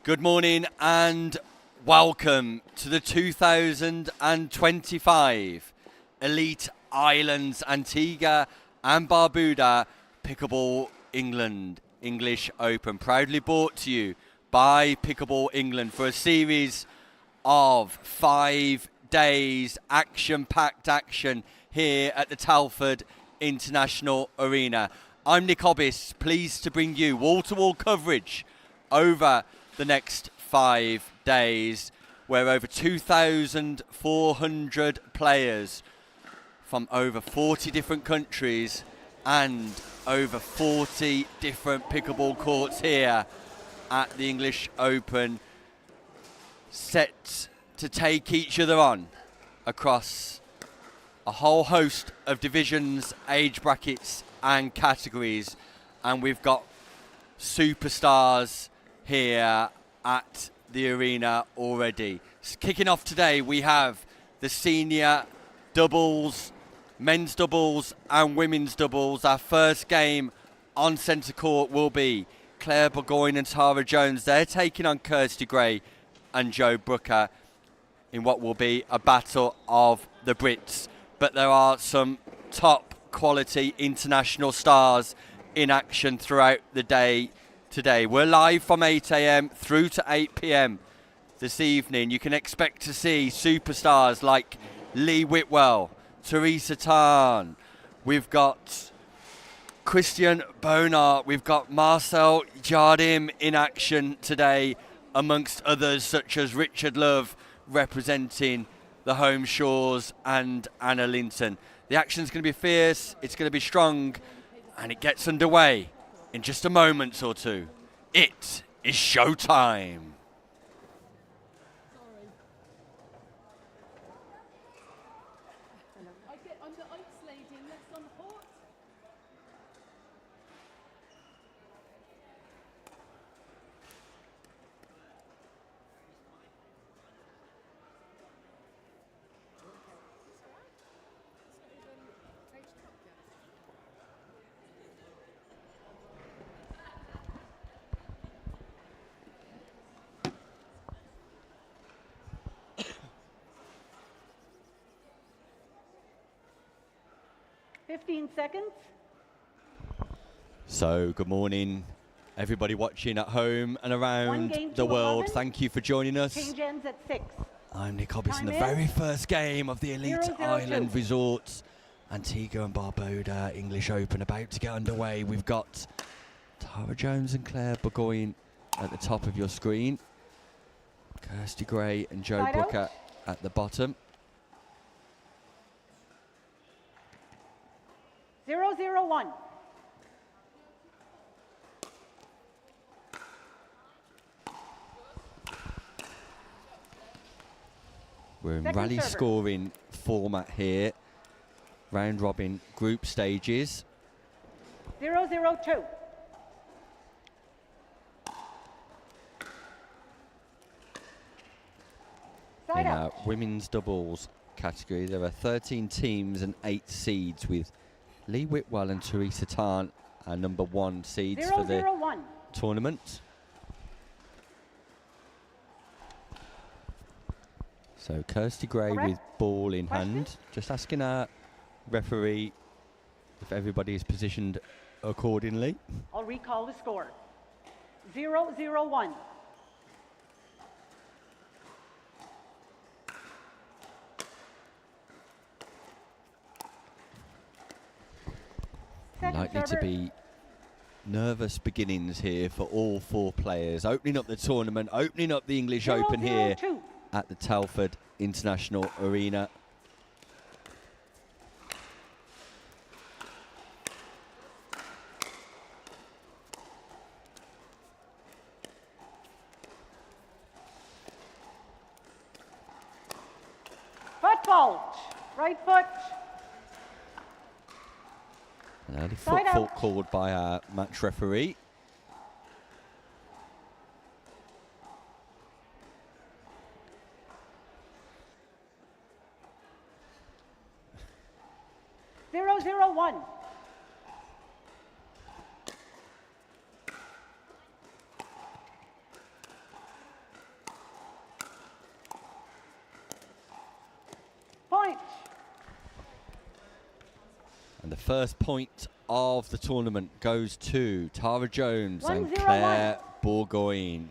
Good morning and welcome to the 2025 Elite Islands Antigua and Barbuda Pickleball England English Open. Proudly brought to you by Pickleball England for a series of 5 days action-packed action here at the Telford International Arena. I'm Nick Hobbis, pleased to bring you wall-to-wall coverage over the next 5 days, where over 2,400 players from over 40 different countries and over 40 different pickleball courts here at the English Open set to take each other on across a whole host of divisions, age brackets and categories, and we've got superstars here at the arena already. Kicking off today, we have the senior doubles, men's doubles and women's doubles. Our first game on centre court will be Claire Burgoyne and Tara Jones. They're taking on Kirsty Gray and Jo Brooker in what will be a battle of the Brits. But there are some top quality international stars in action throughout the day today. We're live from 8 a.m. through to 8 p.m. this evening. You can expect to see superstars like Lee Whitwell, Teresa Tan. We've got Christian Bonart. We've got Marcel Jardim in action today, amongst others such as Richard Love representing the home shores and Anna Linton. The action's going to be fierce, it's going to be strong, and it gets underway in just a moment or two. It is showtime. Seconds. So, good morning, everybody watching at home and around the world. 11. Thank you for joining us. Change ends at 6. I'm Nick Hobbs in the very first game of the Elite 002. Island Resorts Antigua and Barbuda English Open about to get underway. We've got Tara Jones and Claire Burgoyne at the top of your screen. Kirsty Gray and Jo Brooker at the bottom. 001. We're in Second rally server. scoring format here. Round robin group stages. 002. Side In out. our women's doubles category, there are 13 teams and 8 seeds, with Lee Whitwell and Teresa Tan our number 1 seeds for the 001. tournament. So Kirsty Gray Correct. with ball in Question? hand. Just asking our referee if everybody is positioned accordingly. I'll recall the score. 001. Second Likely to server. be nervous beginnings here for all 4 players. Opening up the tournament, opening up the English Open here 002. at the Telford International Arena. Foot fault. Right foot. An early Side foot fault out. called by our match referee. Zero, 001. Point. And the first point of the tournament goes to Tara Jones and 101. Claire Burgoyne.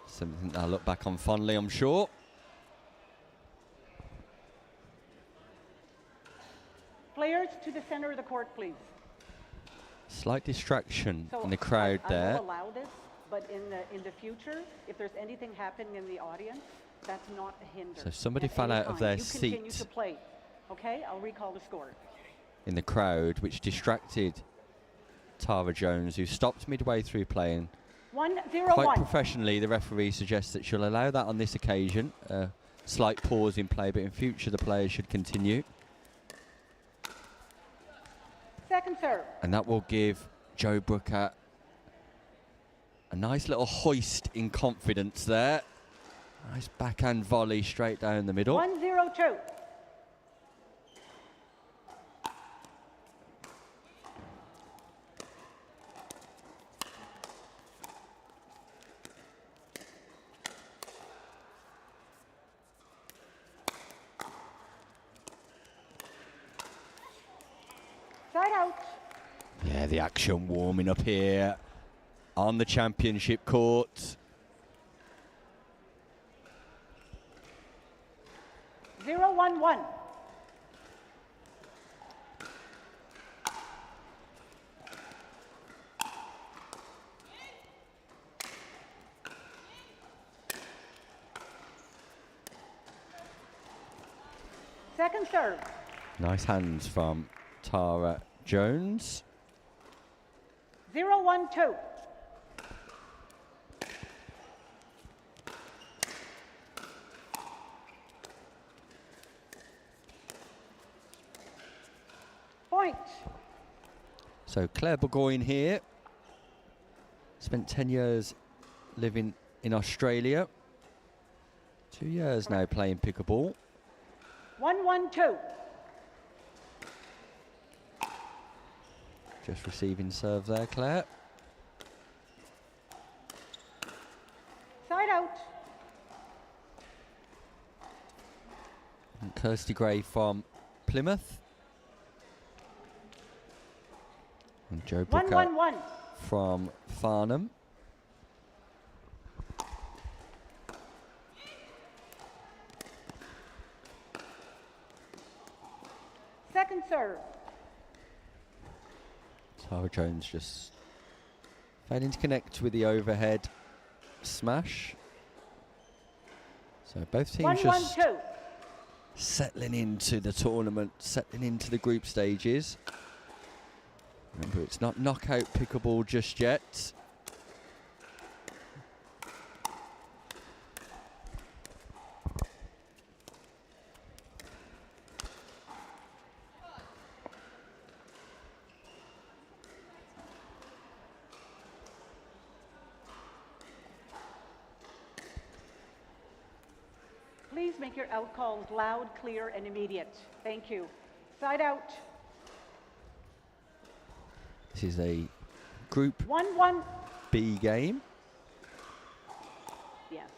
Something I'll look back on fondly, I'm sure. Players to the center of the court, please. Slight distraction So in the crowd I there. will allow this, but in the future, if there's anything happening in the audience, that's not a hinder. So somebody At fell any out of time. their You continue seat. to play. Okay, I'll recall the score. In the crowd, which distracted Tara Jones, who stopped midway through playing 1-0-1. Quite professionally, the referee suggests that she'll allow that on this occasion. Slight pause in play, but in future the players should continue. Second serve. And that will give Jo Brooker a nice little hoist in confidence there. Nice backhand volley straight down the middle. 1-0-2. Side out. Yeah, the action warming up here on the championship court. 0-1-1. Second serve. Nice hands from Tara Jones. 0-1-2. Point. So Claire Burgoyne here. Spent 10 years living in Australia. 2 years now playing pickleball. 1-1-2. Just receiving serve there, Claire. Side out. And Kirsty Gray from Plymouth. And Jo Brooker 1-1-1. from Farnham. Second serve. Tara Jones just failing to connect with the overhead smash. So both teams just 1-1-2. settling into the tournament, settling into the group stages. Remember, it's not knockout pickleball just yet. Please make your out calls loud, clear, and immediate. Thank you. Side out. This is a Group 1-1. B game. Yes.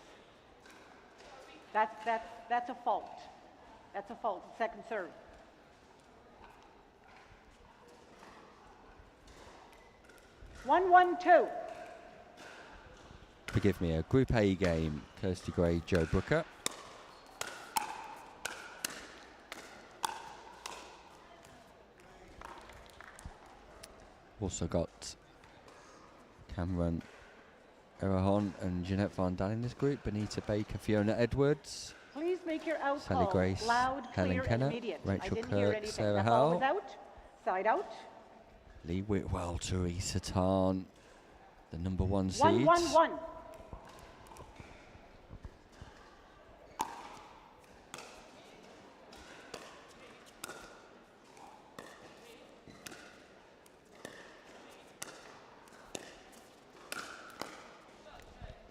That's a fault. That's a fault. Second serve. One, 1-2. Forgive me, a Group A game. Kirsty Gray, Jo Brooker. Also got Cameron Erahon and Jeanette Van Dal in this group. Benita Baker, Fiona Edwards, Please make your out Sally calls Grace, loud, Helen clear, and Kenner, immediate. Rachel I didn't hear Kirk, anything. Sarah The ball Howell. was out. Side out. Lee Whitwell, Teresa Tarn, the number 1 seed. 1-1-1.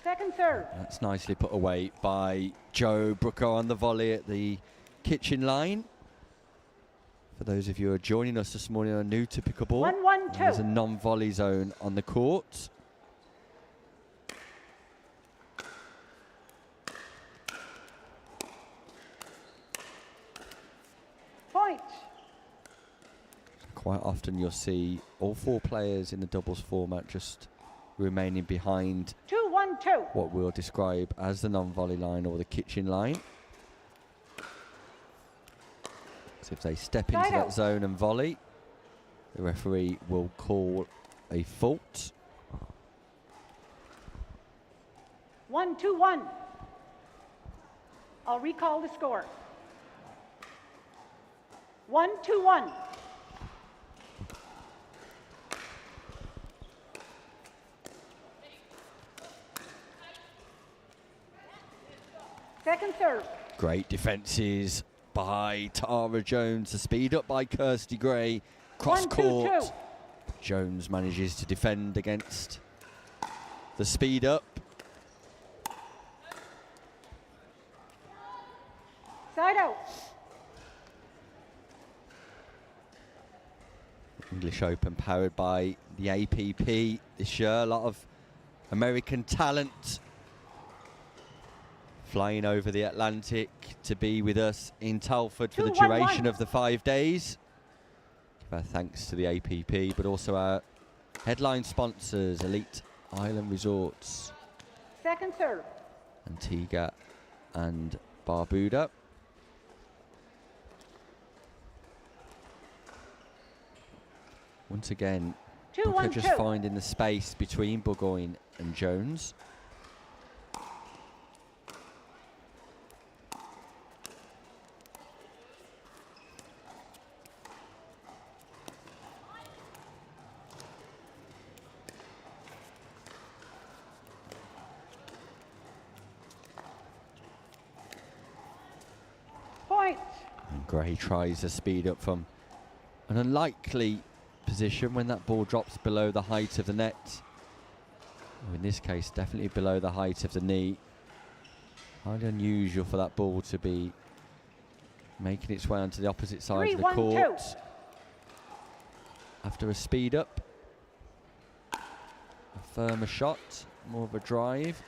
Second serve. That's nicely put away by Jo Brooker on the volley at the kitchen line. For those of you who are joining us this morning and are new to pickleball, 1-1-2. there's a non-volley zone on the court. Point. Quite often you'll see all 4 players in the doubles format just remaining behind 2-1-2. what we'll describe as the non-volley line or the kitchen line. So if they step into that zone and volley, the referee will call a fault. 1-2-1. I'll recall the score. 1-2-1. Second serve. Great defences by Tara Jones. The speed up by Kirsty Gray. Cross 1-2-2. court. Jones manages to defend against the speed up. Side out. English Open powered by the APP this year. A lot of American talent flying over the Atlantic to be with us in Telford for the duration of the 5 days. Give our thanks to the APP, but also our headline sponsors, Elite Island Resorts, Second serve. Antigua and Barbuda. Once again, Booker just finding the space between Burgoyne and Jones. Point. And Gray tries to speed up from an unlikely position when that ball drops below the height of the net. Or in this case, definitely below the height of the knee. Highly unusual for that ball to be making its way onto the opposite side of the court. After a speed up, a firmer shot, more of a drive.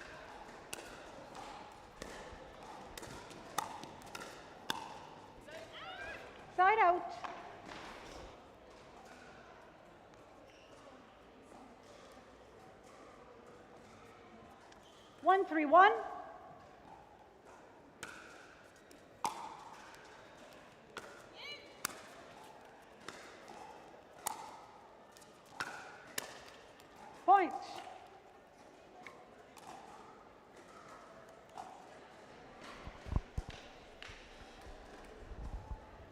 Side out. One, 3-1. Point.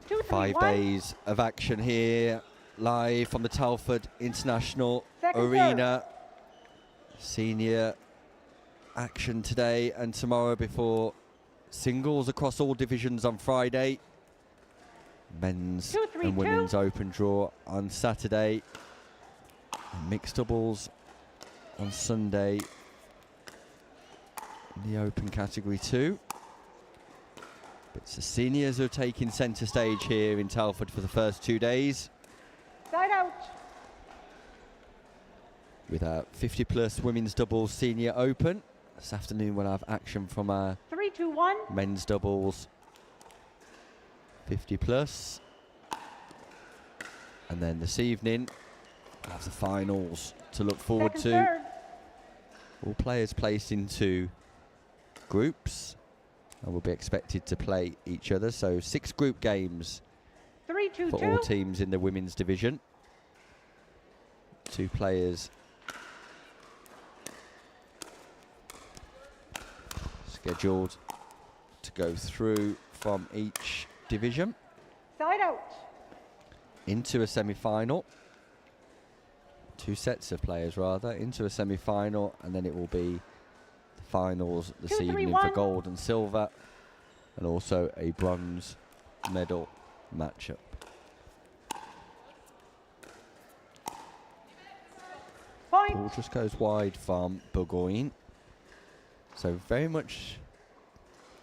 Two, 5 3-1. days of action here, live from the Telford International Second Arena. Senior action today and tomorrow before singles across all divisions on Friday. Men's 2-3-2. and women's open draw on Saturday. And mixed doubles on Sunday in the open category too. But it's the seniors who are taking centre stage here in Telford for the first 2 days. Side out. With our 50+ women's doubles senior open. This afternoon we'll have action from our 3-2-1. men's doubles 50+. And then this evening we'll have the finals to look forward Second to. serve. All players placed into groups and will be expected to play each other. So 6 group games 3-2-2. for all teams in the women's division. 2 players scheduled to go through from each division Side out. into a semi-final. 2 sets of players rather into a semi-final, and then it will be the finals this 2-3-1. evening for gold and silver, and also a bronze medal matchup. Point. Ball just goes wide from Burgoyne. So very much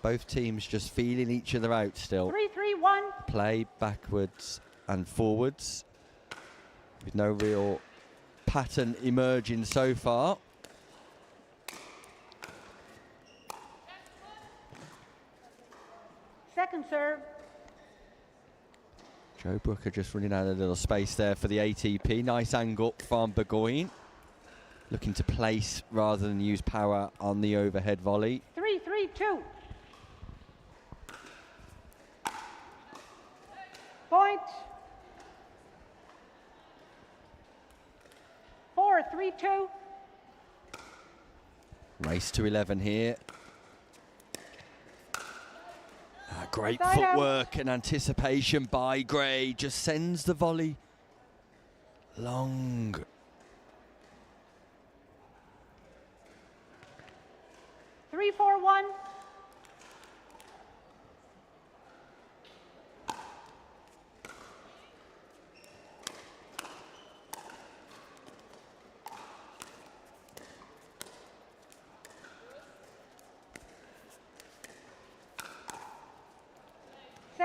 both teams just feeling each other out still. 3-3-1. Play backwards and forwards with no real pattern emerging so far. Second serve. Joe Brooker just running out a little space there for the ATP. Nice angle from Burgoyne. Looking to place rather than use power on the overhead volley. 3-3-2. Point. 4-3-2. Race to 11 here. Great Side out. footwork and anticipation by Gray. Just sends the volley long.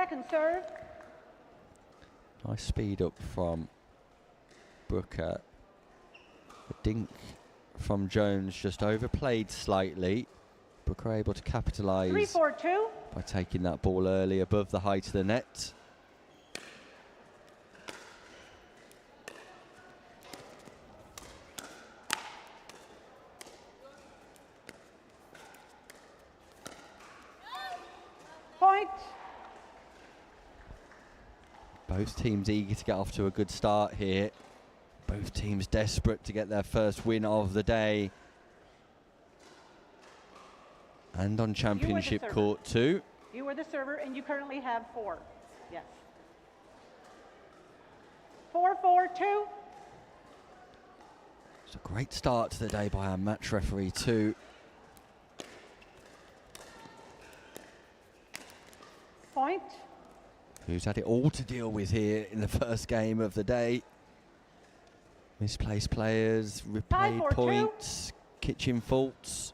Second serve. Nice speed up from Brooker. A dink from Jones, just overplayed slightly. Brooker able to capitalise 3-4-2. by taking that ball early above the height of the net. Point. Both teams eager to get off to a good start here. Both teams desperate to get their first win of the day. And on championship court too. You were the server, and you currently have 4. Yes. 4-4-2. It's a great start to the day by our match referee too. Point. Who's had it all to deal with here in the first game of the day. Misplaced players, replayed 5-4-2. points, kitchen faults.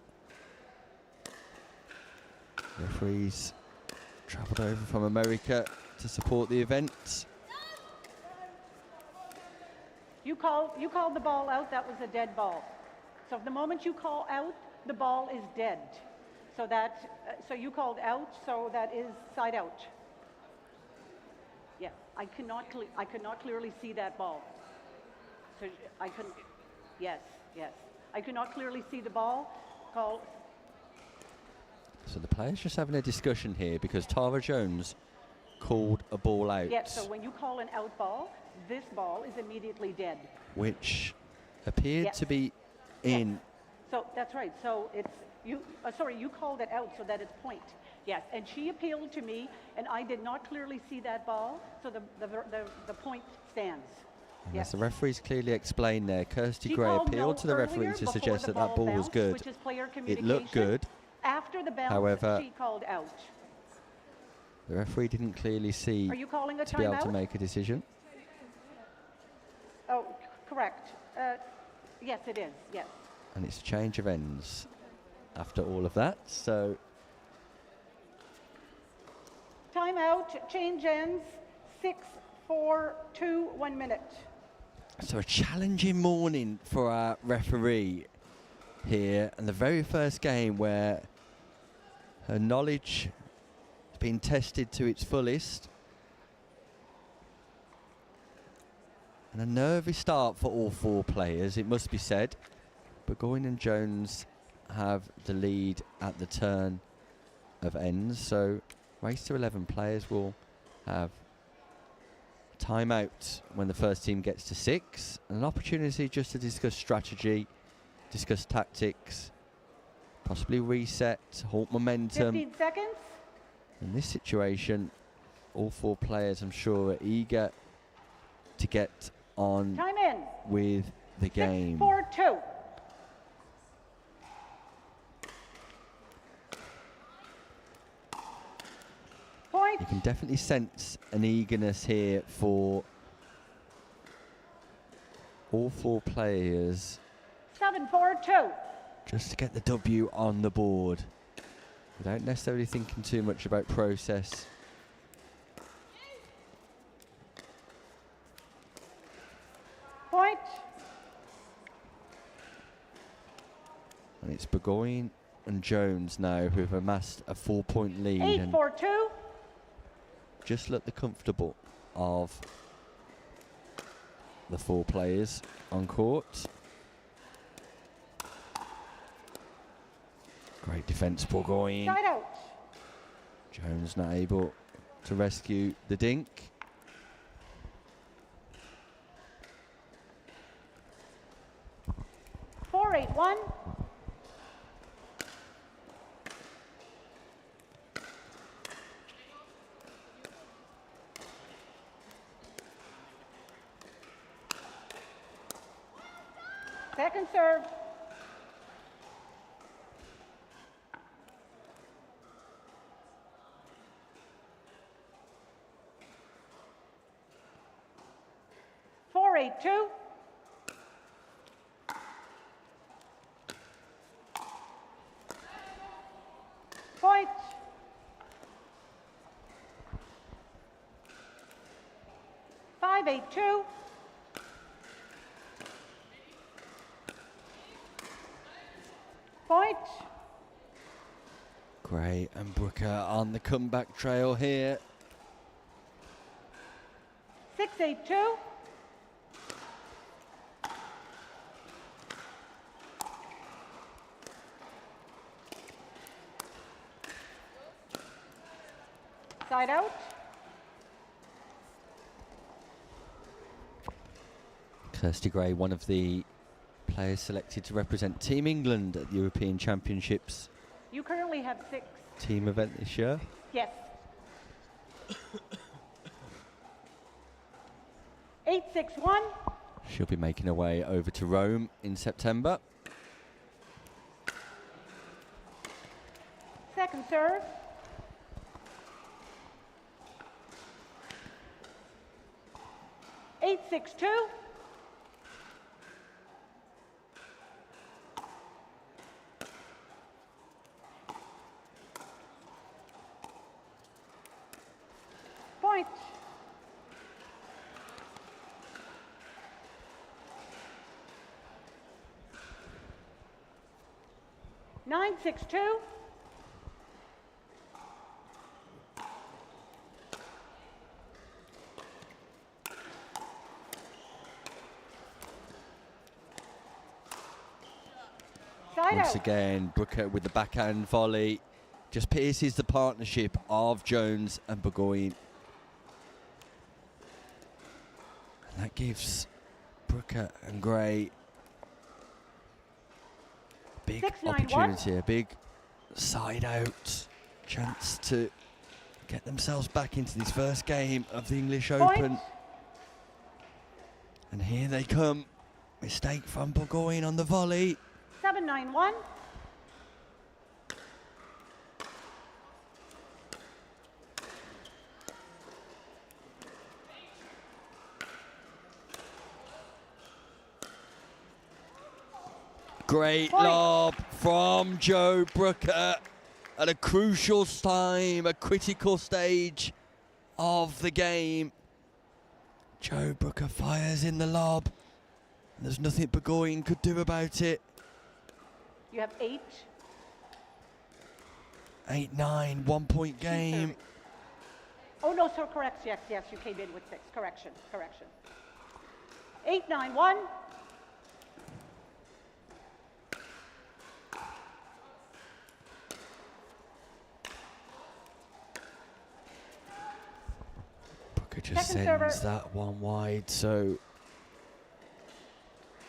Referees travelled over from America to support the event. You called the ball out. That was a dead ball. So the moment you call out, the ball is dead. So that so you called out. So that is side out. Yeah, I could not clearly see that ball. So I couldn't. Yes, yes. I could not clearly see the ball. Call. So the players just having a discussion here because Tara Jones called a ball out. Yes, so when you call an out ball, this ball is immediately dead. Which appeared to be in. Yes. So that's right. So it's you. Sorry, you called it out so that it's point. Yes, and she appealed to me, and I did not clearly see that ball, so the point stands. Yes. As the referees clearly explained there, Kirsty Gray appealed to the referee to suggest that that ball was good. It looked good. After the bounce, however, she called out. The referee didn't clearly see Are you calling a to be able to timeout? make a decision. Oh, correct. Yes, it is. Yes. And it's a change of ends after all of that. So Timeout. Change ends. 6-4-2. 1 minute. So a challenging morning for our referee here, and the very first game where her knowledge has been tested to its fullest. And a nervy start for all 4 players, it must be said. Burgoyne and Jones have the lead at the turn of ends, so race to 11 players will have timeout when the first team gets to 6, and an opportunity just to discuss strategy, discuss tactics, possibly reset, halt momentum. 15 seconds. In this situation, all 4 players, I'm sure, are eager to get on Time in. with the game. 6-4-2. Point. You can definitely sense an eagerness here for all 4 players 7-4-2. just to get the W on the board without necessarily thinking too much about process. Point. And it's Burgoyne and Jones now who have amassed a 4-point lead. 8-4-2. Just look the comfortable of the 4 players on court. Great defence, Burgoyne. Side out. Jones not able to rescue the dink. Four, 8-1. Second serve. Four, 8-2. Point. 5-8-2. Point. Gray and Brooker on the comeback trail here. 6-8-2. Side out. Kirsty Gray, one of the players selected to represent Team England at the European Championships You currently have 6. team event this year. Yes. 8-6-1. She'll be making her way over to Rome in September. Second serve. 8-6-2. Point. Nine, 6-2. Side Once out. again, Brooker with the backhand volley just pierces the partnership of Jones and Burgoyne. And that gives Brooker and Gray a big 6-9-1. opportunity, a big side out chance to get themselves back into this first game of the English Point. Open. And here they come. Mistake from Burgoyne on the volley. 7-9-1. Great Point. lob from Joe Brooker at a crucial time, a critical stage of the game. Joe Brooker fires in the lob. There's nothing Burgoyne could do about it. You have 8. 8-9, 1 point game. 230. Oh, no, so correct. Yes, yes, you came in with 6. Correction, correction. 8-9-1. Brooker just Second sends server. that one wide, so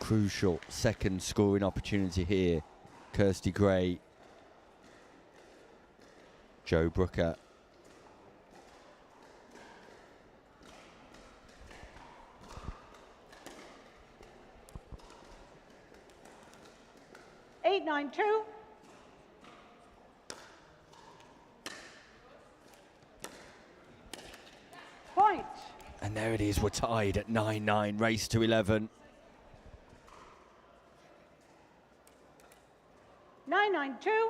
crucial second scoring opportunity here. Kirsty Gray, Joe Brooker. Eight, 9-2. Point. And there it is, we're tied at 9-9, race to 11. 9-9-2.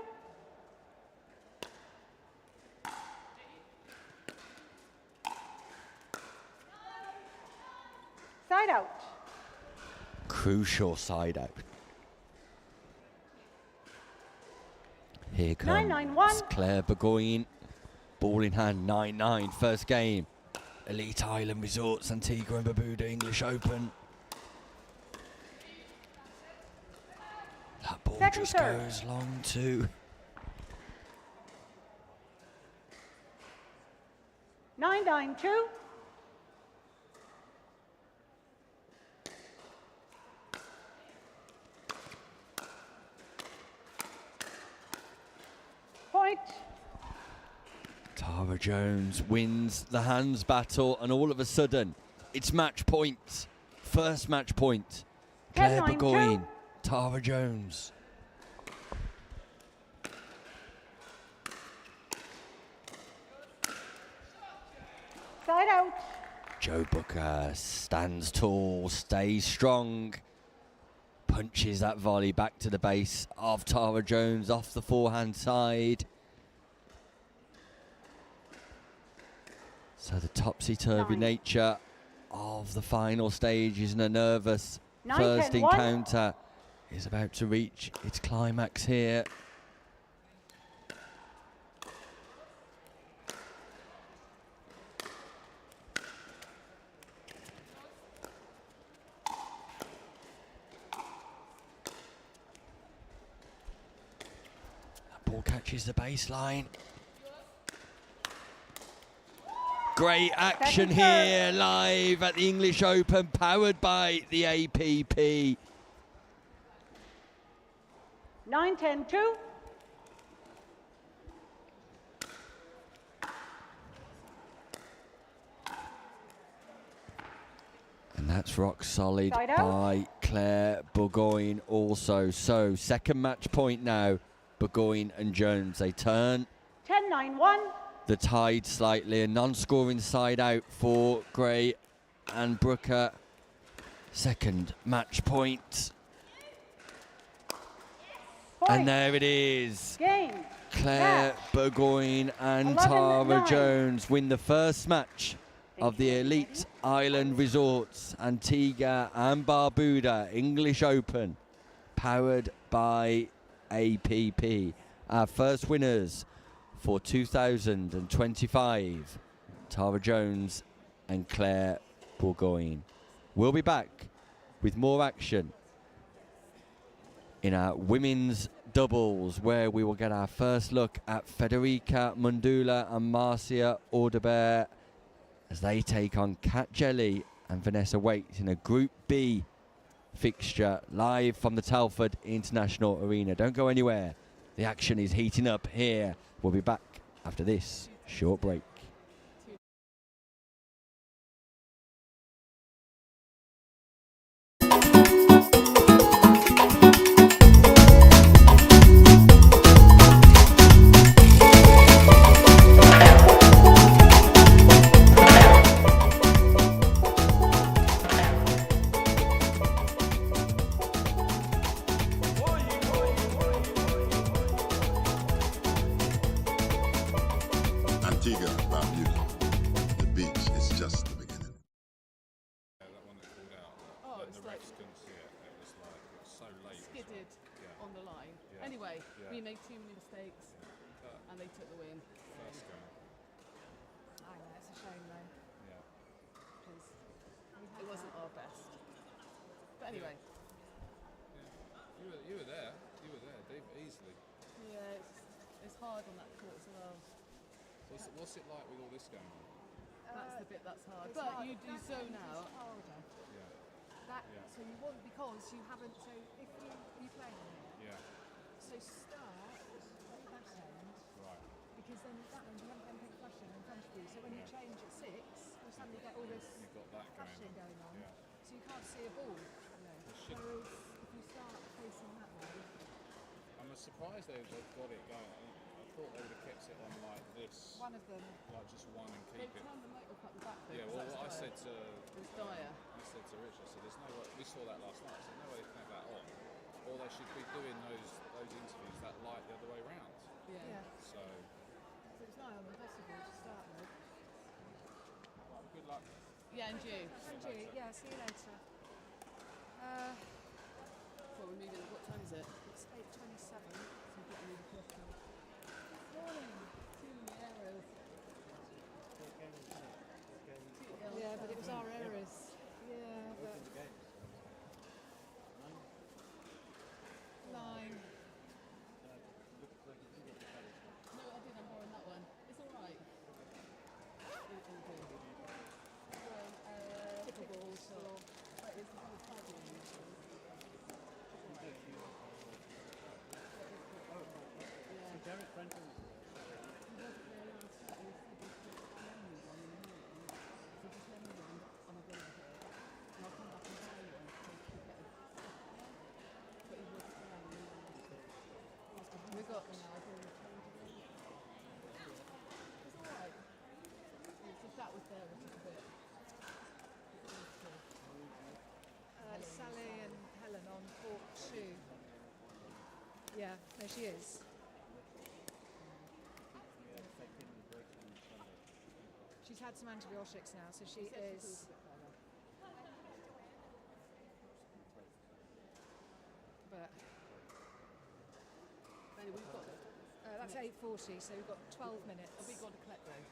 Side out. Crucial side out. Here comes 9-9-1. Claire Burgoyne. Ball in hand, 9-9, first game. Elite Island Resorts, Antigua and Barbuda English Open. That ball Second just serve. goes long too. 9-9-2. Point. Tara Jones wins the hands battle, and all of a sudden, it's match point. First match point. Claire 10-9-2. Burgoyne, Tara Jones. Side out. Joe Brooker stands tall, stays strong, punches that volley back to the base of Tara Jones off the forehand side. So the topsy-turvy 9. nature of the final stages, and a nervous 9, first 10, 1. encounter is about to reach its climax here. That ball catches the baseline. Great action here live at the English Open, powered by the APP. 9, 10, 2. And that's rock solid Side out. by Claire Burgoyne also. So second match point now, Burgoyne and Jones. They turn 10, 9, 1. the tide slightly. A non-scoring side out for Gray and Brooker. Second match point. Point. And there it is. Game. Claire Match. Burgoyne and 11, Tara 9. Jones win the first match of Thank the you. Elite Island Resorts Antigua and Barbuda English Open, powered by APP. Our first winners for 2025, Tara Jones and Claire Burgoyne. We'll be back with more action in our women's doubles, where we will get our first look at Federica Mundula and Marcia Audebert as they take on Kat Jelly and Vanessa Waite in a Group B fixture live from the Telford International Arena. Don't go anywhere. The action is heating up here. We'll be back after this short break. Antigua, Barbuda. The beach is just the beginning. That one that pulled out, Oh, the it's refs like couldn't see it. It was like it was so late. skidded Yeah. on the line. Yeah. Anyway, Yeah. we made too many mistakes and they took the win. First game. I know, it's a shame though. Yeah. Because it wasn't our best. But anyway, You were there. You were there, Dave, easily. yeah, it's hard on that court as well. What's it like with all this going on? That's the bit that's hard. It's But hard. you do That zone range is out. harder. Yeah. Yeah. So you want, because you haven't, so if you play on it, Yeah. so start at the back end, Right. because then that means you haven't got anything flashing in front of you. So when you change at 6, you suddenly get all this You've got that flashing going on. Yeah. So you can't see a ball. should- Whereas if you start facing that way, I'm surprised they've got it going. I thought they would have kept it on like this, one of them, like just one and They keep it. turned the motor up the back bit. Yeah. 'cause Well, that's what I dire. said to It was dire. Rich, I said there's no way. We saw that last night. I said no way they can have that on. Or they should be doing those interviews that light the other way round. Yeah. So so it's not impossible to start with. good luck. Yeah, and you. And you, yeah, see you later. Well, we're moving. What time is it? It's 8:27. So we've got to move across now. Morning. Too many errors. Yeah, but it was our errors. Yeah, but 9. No, I did. I'm borrowing that one. It's all right. All good. Pickleball, so it's a little paddling usually. Yeah. Derek Brenton. He wasn't there last night. He said he'd put lemons on in the morning. So just let me know on a day here. And I'll come back and buy you one so you can get a but he wasn't there when we last night. We got now doing the change again. It's alright. It's just that was there a little bit. Sally and Helen on court 2. Yeah, there she is. She's had some antibiotics now, so she She said she is. feels a bit better. 8:40, so we've got 12 minutes. Have we got to collect though?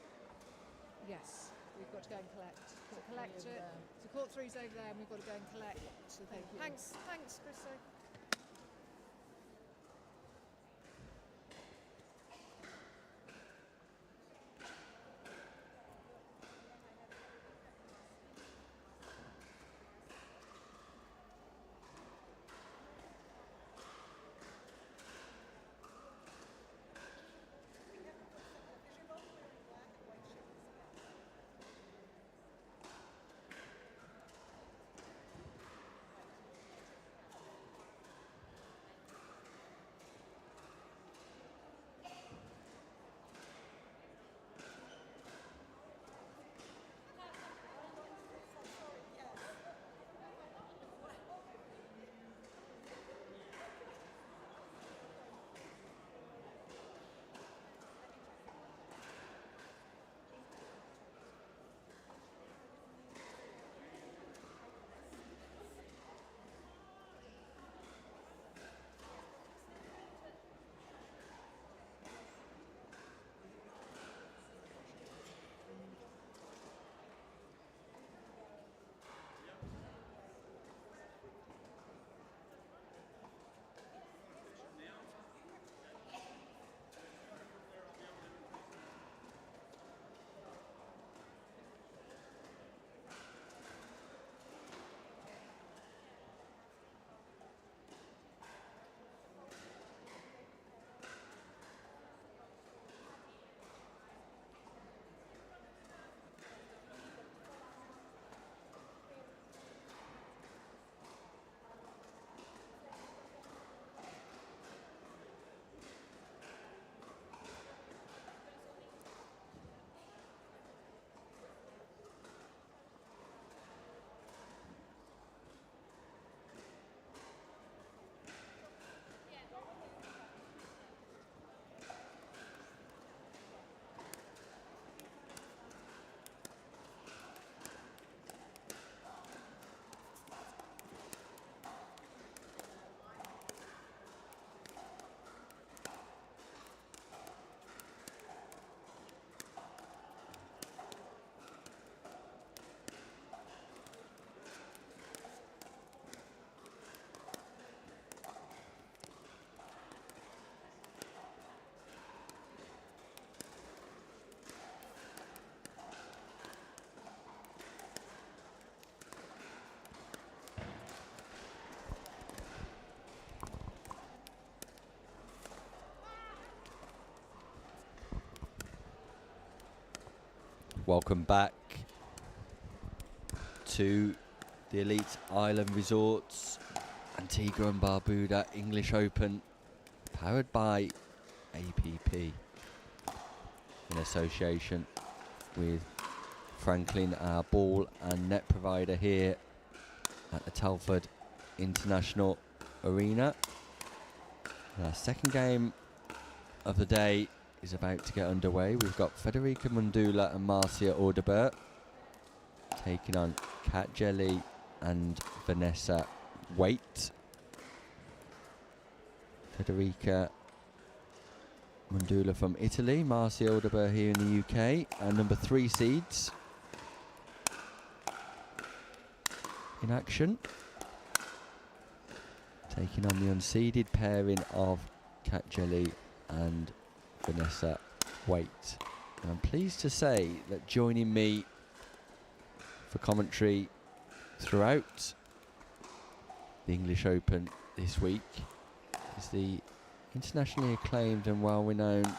Yes, we've got to go and collect. To Court collect three it. over there. So court three's over there, and we've got to go and collect. So thank you. Thanks, Christo. Welcome back to the Elite Island Resorts Antigua and Barbuda English Open, powered by APP in association with Franklin, our ball and net provider here at the Telford International Arena. Our second game of the day is about to get underway. We've got Federica Mundula and Marcia Audebert taking on Kat Jelly and Vanessa Waite. Federica Mundula from Italy, Marcia Audebert here in the UK, and number 3 seeds in action, taking on the unseeded pairing of Kat Jelly and Vanessa Waite. And I'm pleased to say that joining me for commentary throughout the English Open this week is the internationally acclaimed and well-renowned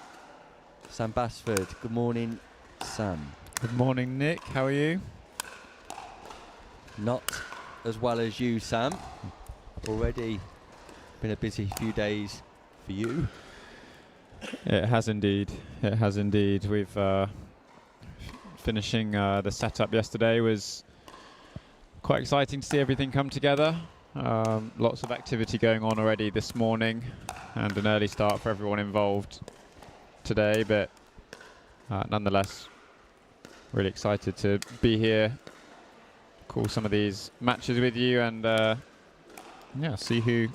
Sam Basford. Good morning, Sam. Good morning, Nick. How are you? Not as well as you, Sam. Already been a busy few days for you. It has indeed. It has indeed. We've finishing the setup yesterday was quite exciting to see everything come together. Lots of activity going on already this morning, and an early start for everyone involved today. But nonetheless, really excited to be here, call some of these matches with you, and see who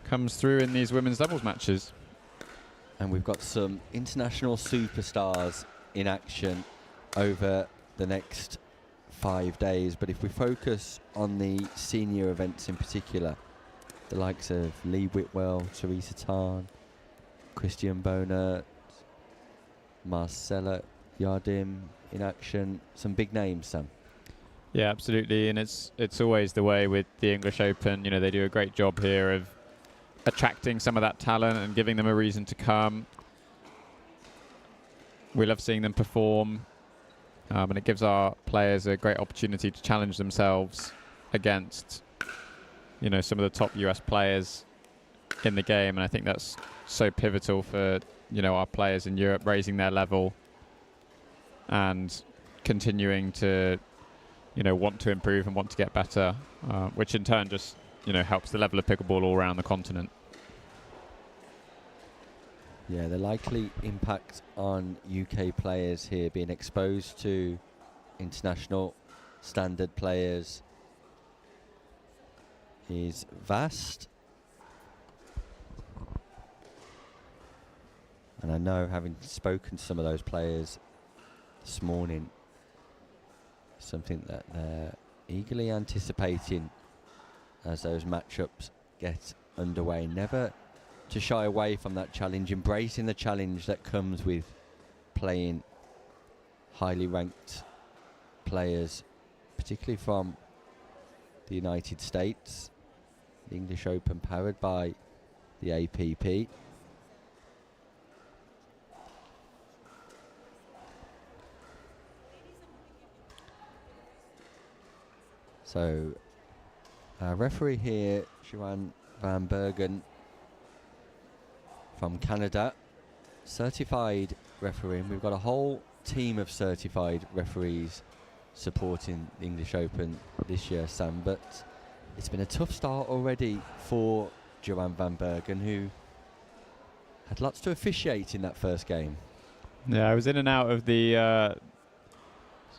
comes through in these women's doubles matches. And we've got some international superstars in action over the next 5 days. But if we focus on the senior events in particular, the likes of Lee Whitwell, Teresa Tan, Christian Bonert, Marcella Yardim in action. Some big names, Sam. Yeah, absolutely, and it's always the way with the English Open. You know, they do a great job here of attracting some of that talent and giving them a reason to come. We love seeing them perform, and it gives our players a great opportunity to challenge themselves against, you know, some of the top US players in the game, and I think that's so pivotal for, you know, our players in Europe, raising their level and continuing to, you know, want to improve and want to get better, which in turn just, you know, helps the level of pickleball all around the continent. Yeah, the likely impact on UK players here being exposed to international standard players is vast. And I know, having spoken to some of those players this morning, something that they're eagerly anticipating as those matchups get underway. Never to shy away from that challenge, embracing the challenge that comes with playing highly ranked players, particularly from the United States. The English Open powered by the APP. So, our referee here, Joanne Van Bergen from Canada, certified refereeing. We've got a whole team of certified referees supporting the English Open this year, Sam, but it's been a tough start already for Joanne Van Bergen, who had lots to officiate in that first game. Yeah, I was in and out of the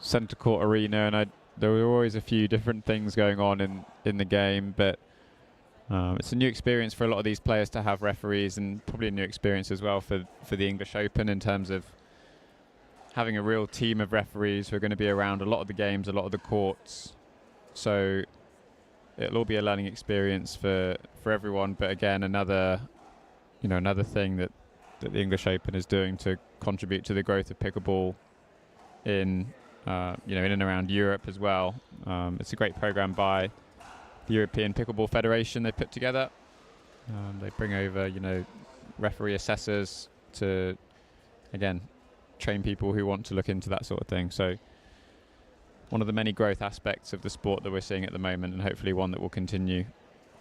centre court arena, and there were always a few different things going on in the game, but it's a new experience for a lot of these players to have referees, and probably a new experience as well for the English Open in terms of having a real team of referees who are going to be around a lot of the games, a lot of the courts. So it'll all be a learning experience for everyone, but again, another thing that the English Open is doing to contribute to the growth of pickleball in and around Europe as well. It's a great program by the European Pickleball Federation they put together. They bring over, referee assessors to, again, train people who want to look into that sort of thing. So one of the many growth aspects of the sport that we're seeing at the moment, and hopefully one that will continue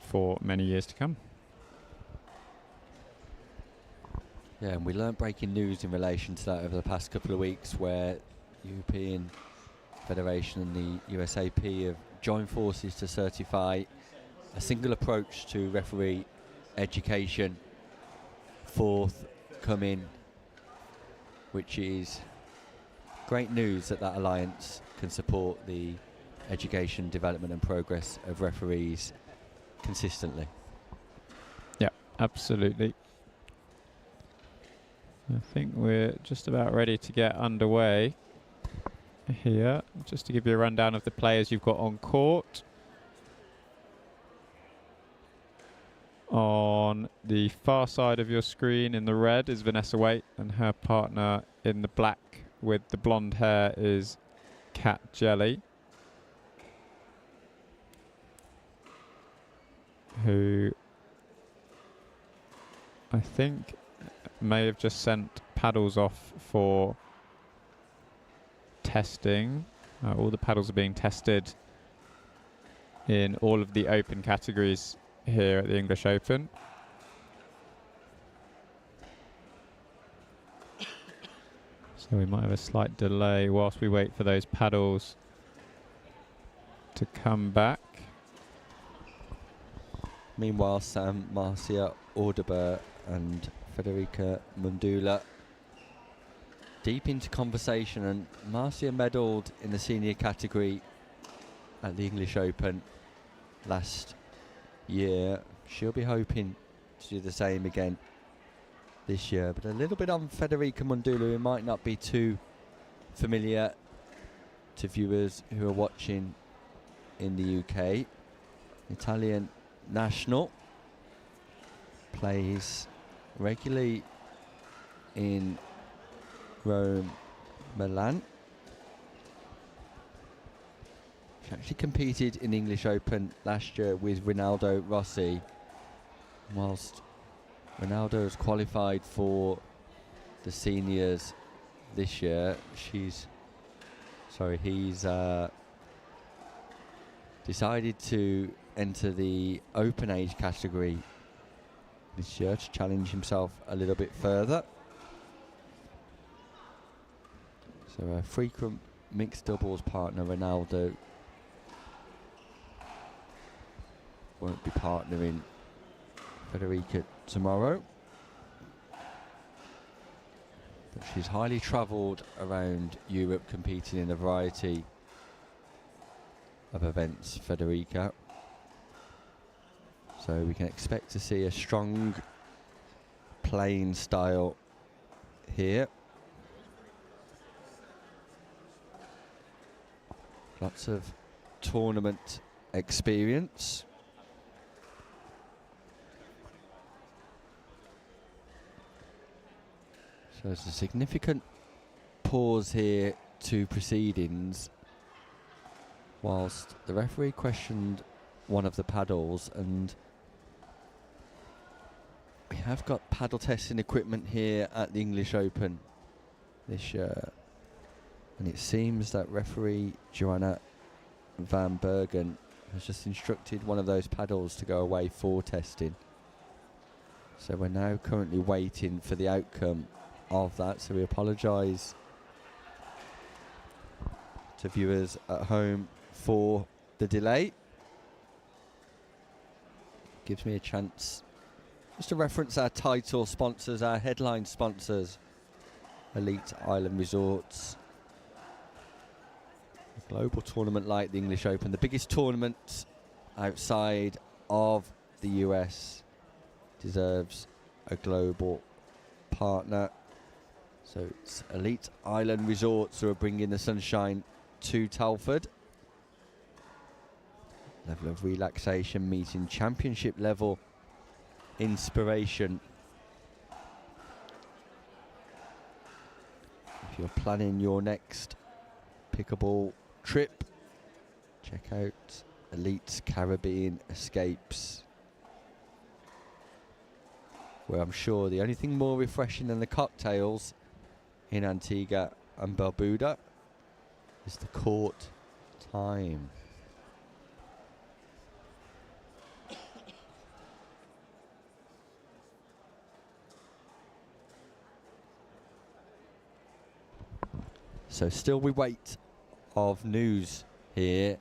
for many years to come. Yeah, and we learnt breaking news in relation to that over the past couple of weeks, where European Federation and the USAP have joined forces to certify a single approach to referee education forthcoming, which is great news that alliance can support the education, development and progress of referees consistently. Yeah, absolutely. I think we're just about ready to get underway here. Just to give you a rundown of the players you've got on court. On the far side of your screen in the red is Vanessa Waite, and her partner in the black with the blonde hair is Kat Jelly, who I think may have just sent paddles off for testing. All the paddles are being tested in all of the open categories here at the English Open. So we might have a slight delay whilst we wait for those paddles to come back. Meanwhile, Sam, Marcia Audeber and Federica Mundula deep into conversation, and Marcia medalled in the senior category at the English Open last year. She'll be hoping to do the same again this year, but a little bit on Federica Mundula, who might not be too familiar to viewers who are watching in the UK. Italian national, plays regularly in Rome, Milan. She actually competed in the English Open last year with Ronaldo Rossi. Whilst Ronaldo has qualified for the seniors this year, he's decided to enter the open age category this year to challenge himself a little bit further. So a frequent mixed doubles partner, Ronaldo, won't be partnering Federica tomorrow. But she's highly travelled around Europe, competing in a variety of events, Federica. So we can expect to see a strong playing style here. Lots of tournament experience. So there's a significant pause here to proceedings whilst the referee questioned one of the paddles, and we have got paddle testing equipment here at the English Open this year, and it seems that referee Joanna van Bergen has just instructed one of those paddles to go away for testing. So we're now currently waiting for the outcome of that, so we apologise to viewers at home for the delay. Gives me a chance just to reference our title sponsors, our headline sponsors, Elite Island Resorts. A global tournament like the English Open, the biggest tournament outside of the US, deserves a global partner. So it's Elite Island Resorts who are bringing the sunshine to Telford. Level of relaxation meeting championship level inspiration. If you're planning your next pickleball trip, check out Elite's Caribbean Escapes, where I'm sure the only thing more refreshing than the cocktails in Antigua and Barbuda is the court time. So still we wait of news here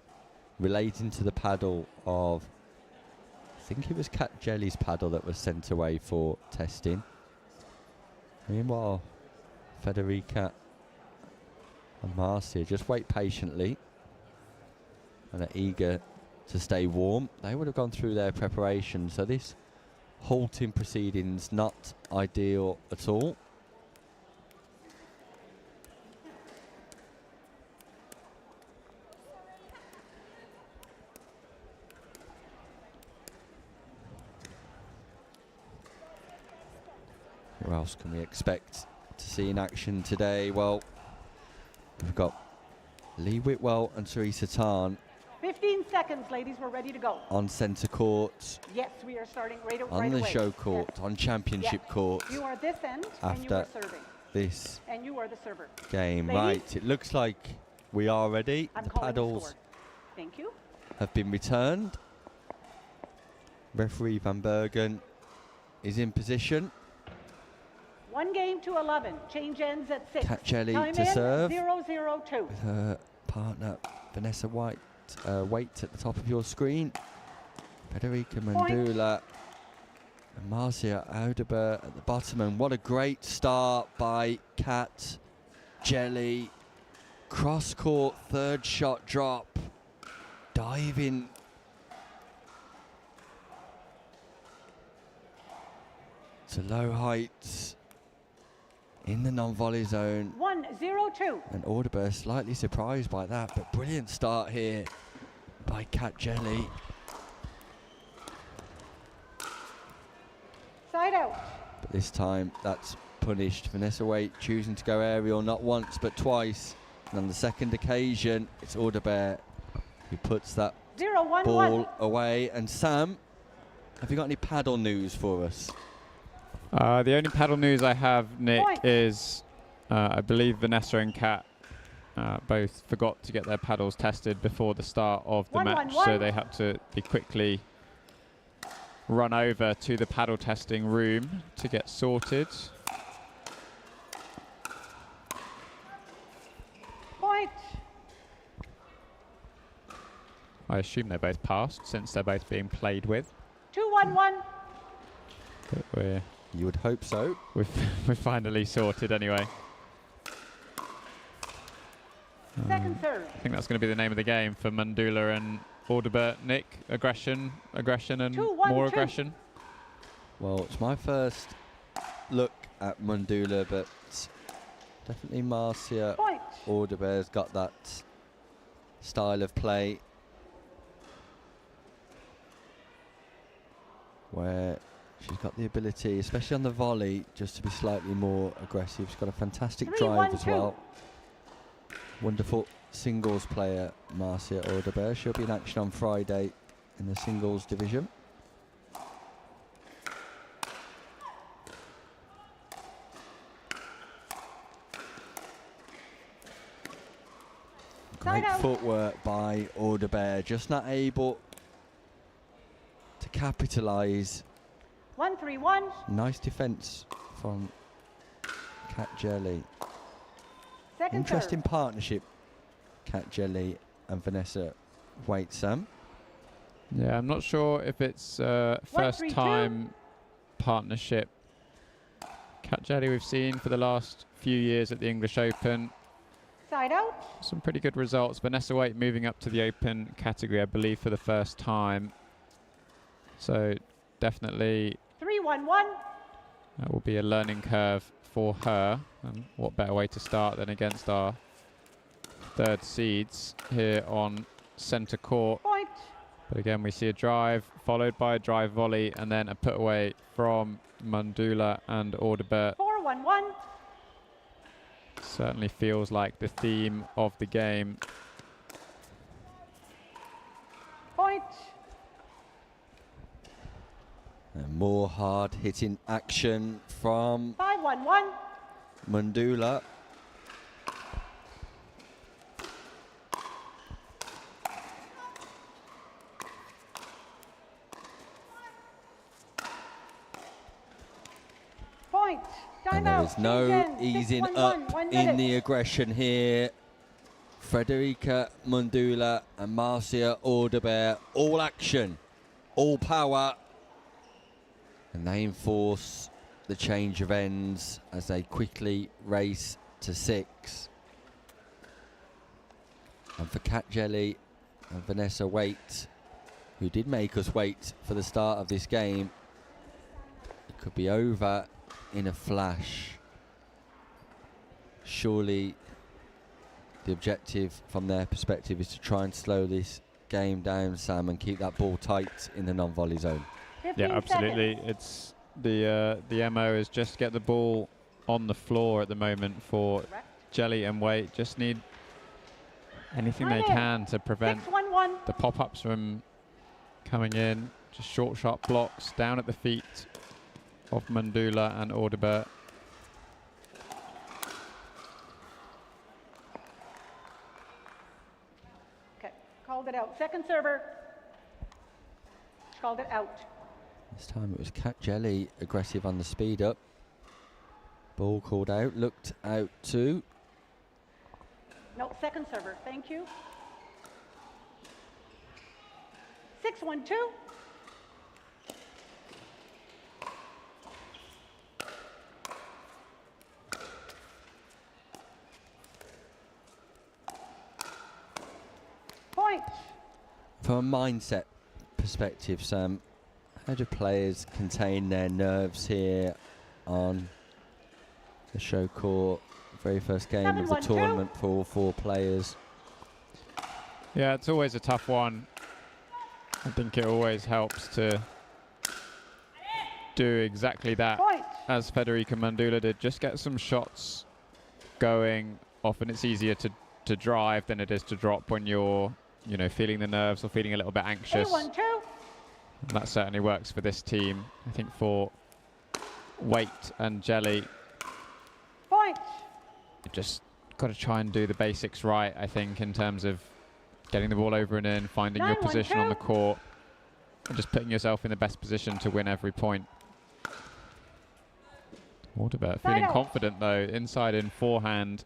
relating to the paddle of, I think it was Kat Jelly's paddle that was sent away for testing. Meanwhile, Federica and Marcia just wait patiently and are eager to stay warm. They would have gone through their preparation, so this halting proceedings not ideal at all. Who else can we expect to see in action today? Well, we've got Lee Whitwell and Teresa Tarn 15 seconds, ladies. We're ready to go. on centre court, Yes, we are starting right on right the away. show court, Yes. on championship Yes. court You are this end, and you are after serving. this And you are the server. game. Ladies? Right, it looks like we are ready. I'm The calling the paddles score. Thank you. have been returned. Referee Van Bergen is in position. 1 game to 11. Change ends at 6. Kat Jelly Time to in, serve. 0-0-2. With her partner Vanessa White, Waite at the top of your screen. Federica Mandula and Marcia Audebert at the bottom. And what a great start by Kat Jelly. Cross court, third shot drop. Diving. To low heights. in the non-volley zone. 1-0-2. And Audebert slightly surprised by that, but brilliant start here by Kat Jelly. Side out. But this time that's punished. Vanessa Waite choosing to go aerial not once but twice. And on the second occasion, it's Audebert who puts that 0-1-1. ball away. And Sam, have you got any paddle news for us? The only paddle news I have, Nick, Point. is I believe Vanessa and Kat both forgot to get their paddles tested before the start of the match, so 1-1-1. they had to be quickly run over to the paddle testing room to get sorted. Point. I assume they're both passed since they're both being played with. 2-1-1. But You would hope so. we're finally sorted anyway. Second serve. I think that's going to be the name of the game for Mundula and Audebert. Nick, aggression, and 2-1-2. more aggression. Well, it's my first look at Mundula, but definitely Marcia Point. Audebert's got that style of play where she's got the ability, especially on the volley, just to be slightly more aggressive. She's got a fantastic drive as 3-1-2. well. Wonderful singles player, Marcia Audebert. She'll be in action on Friday in the singles division. Side Great out. footwork by Audebert, just not able to capitalise. 1-3-1. Nice defence from Kat Jelly. Second Interesting serve. partnership, Kat Jelly and Vanessa Waite, Sam. Yeah, I'm not sure if it's first 1-3-2. time partnership. Kat Jelly we've seen for the last few years at the English Open. Side out. Some pretty good results. Vanessa Waite moving up to the Open category, I believe, for the first time. So definitely 3-1-1. that will be a learning curve for her. And what better way to start than against our third seeds here on centre court. Point. But again, we see a drive followed by a drive volley and then a put away from Mundula and Audebert. 4-1-1. Certainly feels like the theme of the game. Point. And more hard hitting action from 5-1-1. Mundula. Point. And Time there out. is no Change in. easing 6-1-1. up 1 in minute. the aggression here. Frederica Mundula and Marcia Audebert, all action, all power. And they enforce the change of ends as they quickly race to 6. And for Kat Jelly and Vanessa Waite, who did make us wait for the start of this game, it could be over in a flash. Surely the objective from their perspective is to try and slow this game down, Sam, and keep that ball tight in the non-volley zone. 15 Yeah, absolutely. seconds. It's the MO is just get the ball on the floor at the moment for Correct. Jelly and Waite. Just need anything they Time in. can to prevent 6-1-1. the pop-ups from coming in. Just short, sharp blocks down at the feet of Mundula and Audebert. Okay. Called it out. Second server. Called it out. This time it was Kat Jelly aggressive on the speed up. Ball called out, looked out too. No, second server. Thank you. 6-1-2. Point. From a mindset perspective, Sam, how do players contain their nerves here on the show court. Very first game of the 7-1-2. tournament for all 4 players. Yeah, it's always a tough one. I think it always helps to do exactly that, Point. as Federica Mandula did. Just get some shots going. Often it's easier to drive than it is to drop when you're, you know, feeling the nerves or feeling a little bit anxious. 8-1-2. And that certainly works for this team. I think for Waite and Jelly, Point. you just got to try and do the basics right, I think, in terms of getting the ball over and in, finding your 9-1-2. position on the court, and just putting yourself in the best position to win every point. Waterbert feeling out. confident, though, inside in forehand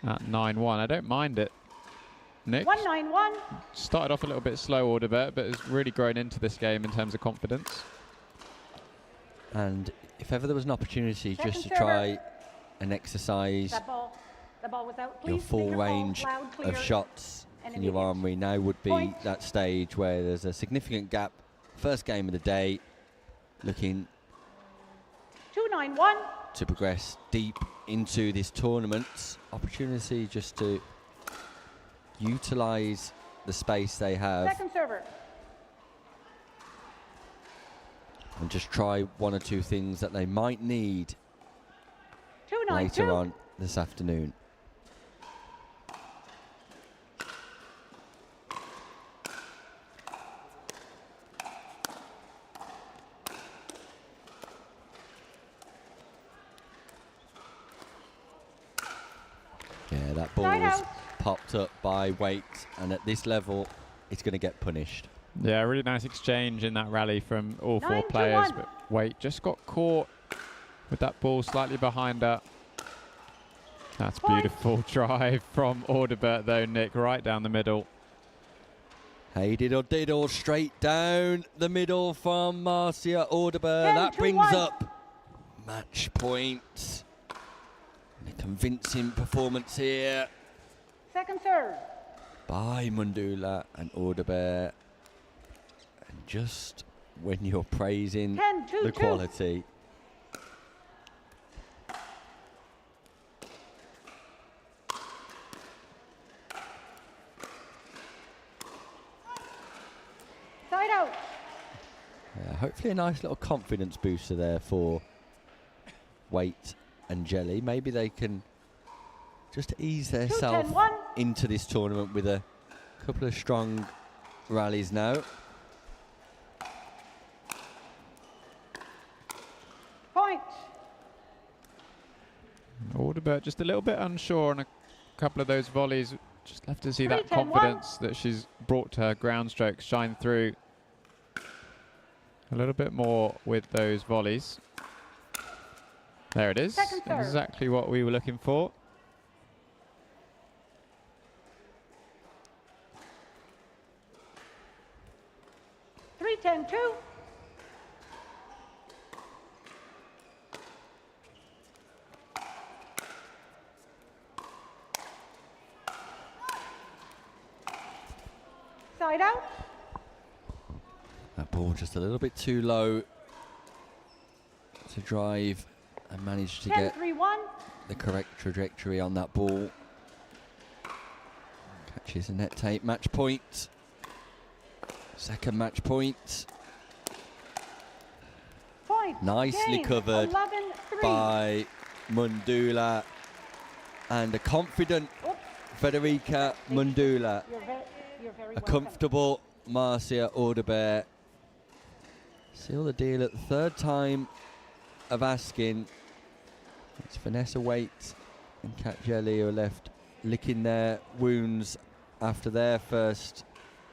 at 9-1. I don't mind it. Nick 1-9-1. started off a little bit slow, Waterbert, but has really grown into this game in terms of confidence. And if ever there was an opportunity Second just to server. try and exercise That ball. The ball was out. your Please full make your ball range loud, clear, of shots and in your immediate. armory, now would be Point. that stage where there's a significant gap. First game of the day, looking 2-9-1. to progress deep into this tournament. Opportunity just to utilise the space they have Second server. and just try 1 or 2 things that they might need 2-9-2. later on this afternoon. Yeah, that ball Side was out. popped up by Waite, and at this level, it's going to get punished. Yeah, really nice exchange in that rally from all 4 9-1. players. But Waite just got caught with that ball slightly behind her. That's Point. beautiful drive from Audibert, though, Nick, right down the middle. Hey, diddle straight down the middle from Marcia Audibert. 10, That 2, brings 1. up match point. And a convincing performance here Second serve. by Mundula and Audibert. And just when you're praising 10-2-2. the quality, Side out. hopefully a nice little confidence booster there for Waite and Jelly. Maybe they can just ease themselves 2-10-1. into this tournament with a couple of strong rallies now. Point. Audibert just a little bit unsure on a couple of those volleys. Just love to see that 3-10-1. confidence that she's brought to her ground strokes shine through a little bit more with those volleys. There it is. Second serve. Exactly what we were looking for. Three, 10-2. Side out. That ball just a little bit too low to drive and manage to get 10-3-1. the correct trajectory on that ball. Catches a net tape, match point. Second match point. Point. Nicely Game. covered 11-3. by Mundula, and a confident Oops. Federica Mundula. You're very A welcome. comfortable Marcia Audibert. Seal the deal at the 3rd time of asking. It's Vanessa Waite and Kat Jelly who are left licking their wounds after their first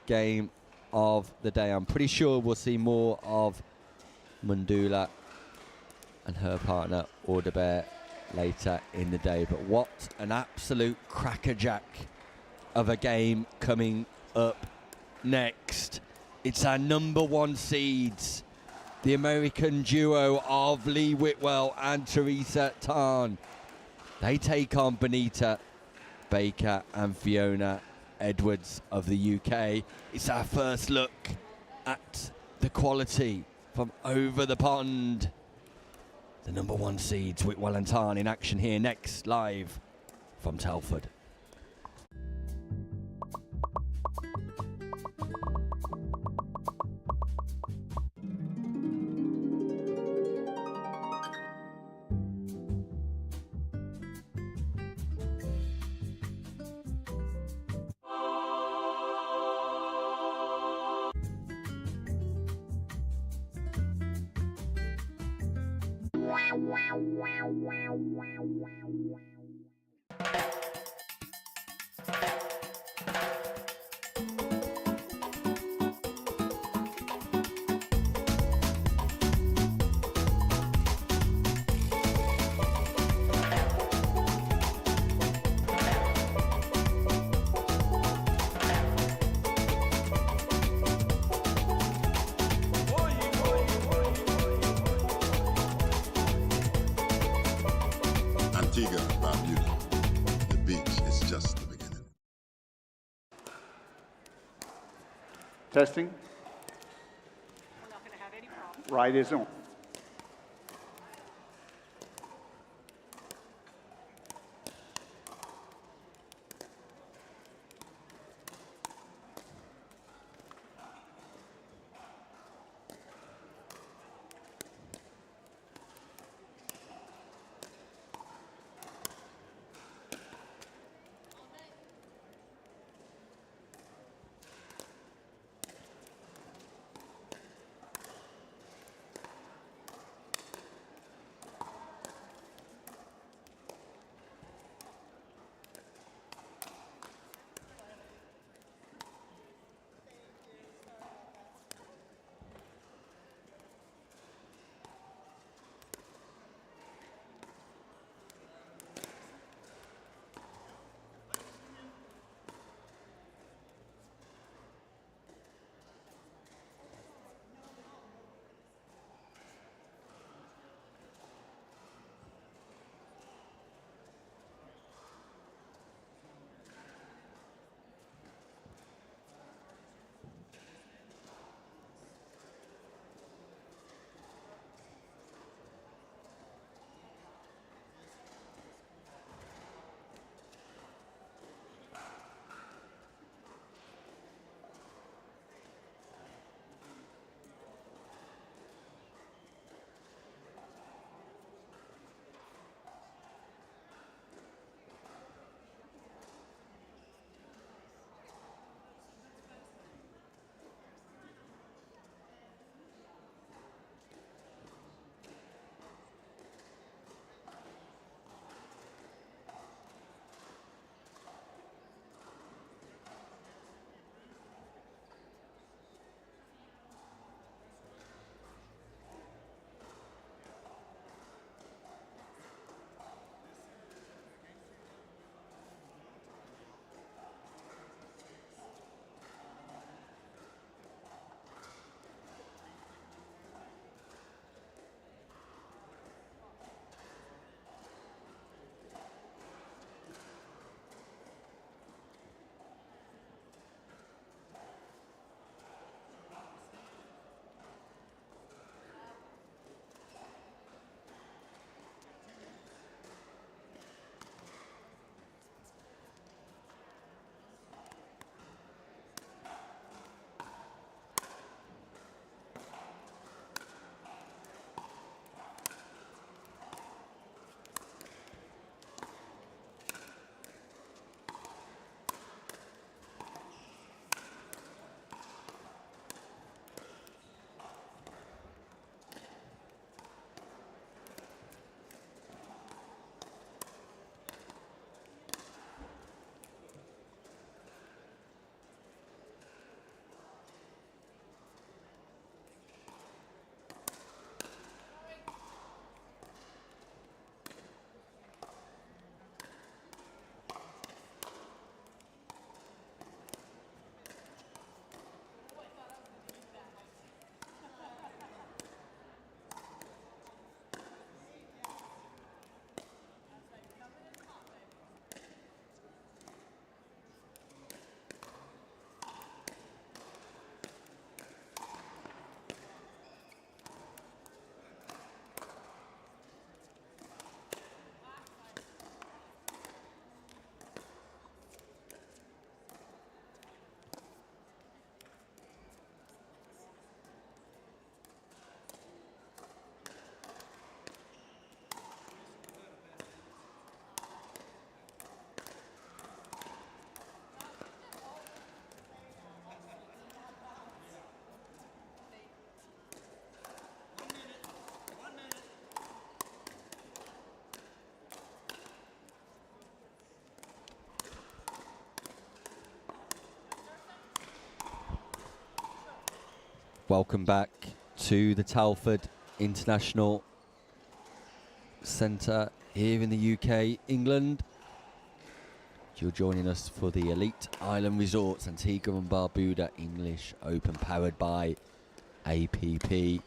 game of the day. I'm pretty sure we'll see more of Mundula and her partner Audibert later in the day. But what an absolute crackerjack of a game coming up next. It's our number 1 seeds, the American duo of Lee Whitwell and Teresa Tarn. They take on Benita Baker and Fiona Edwards of the UK. It's our first look at the quality from over the pond. The number 1 seeds, Whitwell and Tarn, in action here next, live from Telford. Antigua and Barbuda, the beach is just the beginning. Testing. We're not going to have any problems. Right is on. Welcome back to the Telford International Centre here in the UK, England. You're joining us for the Elite Island Resorts Antigua and Barbuda English Open, powered by APP.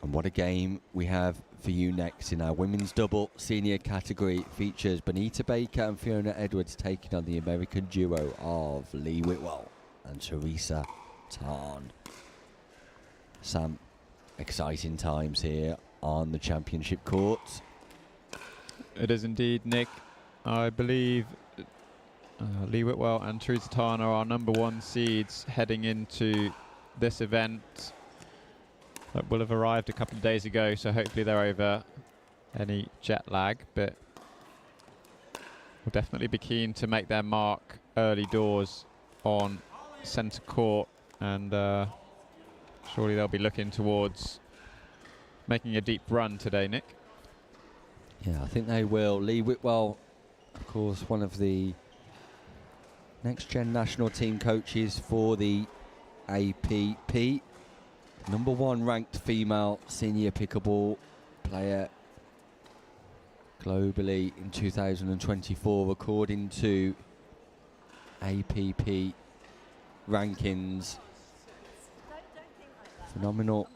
And what a game we have for you next in our women's double senior category. Features Bonita Baker and Fiona Edwards taking on the American duo of Lee Whitwell and Teresa Tarn. Some exciting times here on the championship courts. It is indeed, Nick. I believe Lee Whitwell and Teresa Tarn are our #1 seeds heading into this event. That will have arrived a couple of days ago, so hopefully they're over any jet lag, but we'll definitely be keen to make their mark early doors on centre court, and surely they'll be looking towards making a deep run today, Nick. Yeah, I think they will. Lee Whitwell, of course, one of the next-gen national team coaches for the APP. #1 ranked female senior pickleball player globally in 2024, according to APP rankings. Phenomenal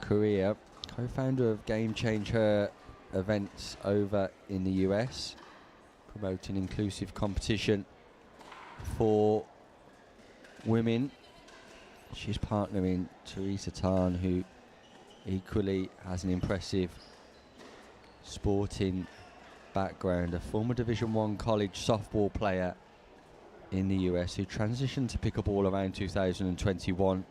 career. Co-founder of Game Changer events over in the US, promoting inclusive competition for women. She's partnering Teresa Tarn, who equally has an impressive sporting background, a former Division 1 college softball player in the US who transitioned to pickleball around 2021.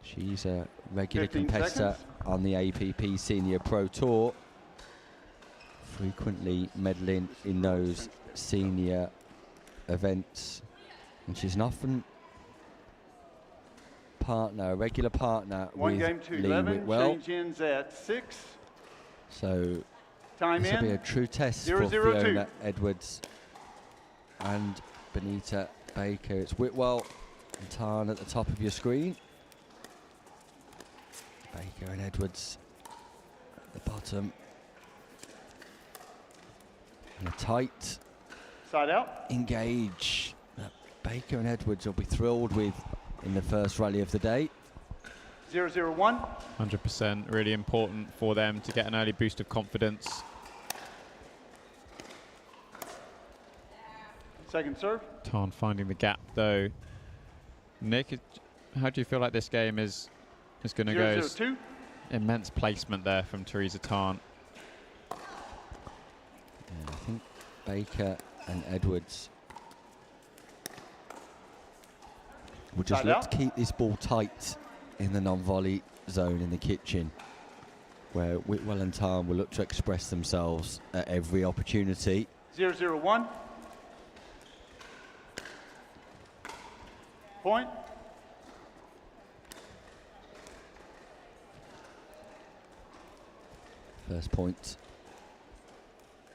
She's a regular 15 competitor seconds. on the APP Senior Pro Tour, frequently medaling in those senior events, and she's an often a regular partner One with game to Lee 11. Whitwell. Change ins at 6. So Time this will be a in. true test 0-0-2. for Fiona Edwards and Bonita Baker. It's Whitwell and Tarn at the top of your screen. Baker and Edwards at the bottom. And a tight Side out. engage that Baker and Edwards will be thrilled with in the first rally of the day. 0-0-1. 100%, really important for them to get an early boost of confidence. Second serve. Tarn finding the gap though. Nick, how do you feel like this game is going to go? 0-0-2. Immense placement there from Teresa Tarn. Yeah, I think Baker and Edwards will just Side look out. to keep this ball tight in the non-volley zone in the kitchen, where Whitwell and Tarn will look to express themselves at every opportunity. 0-0-1. Point. First point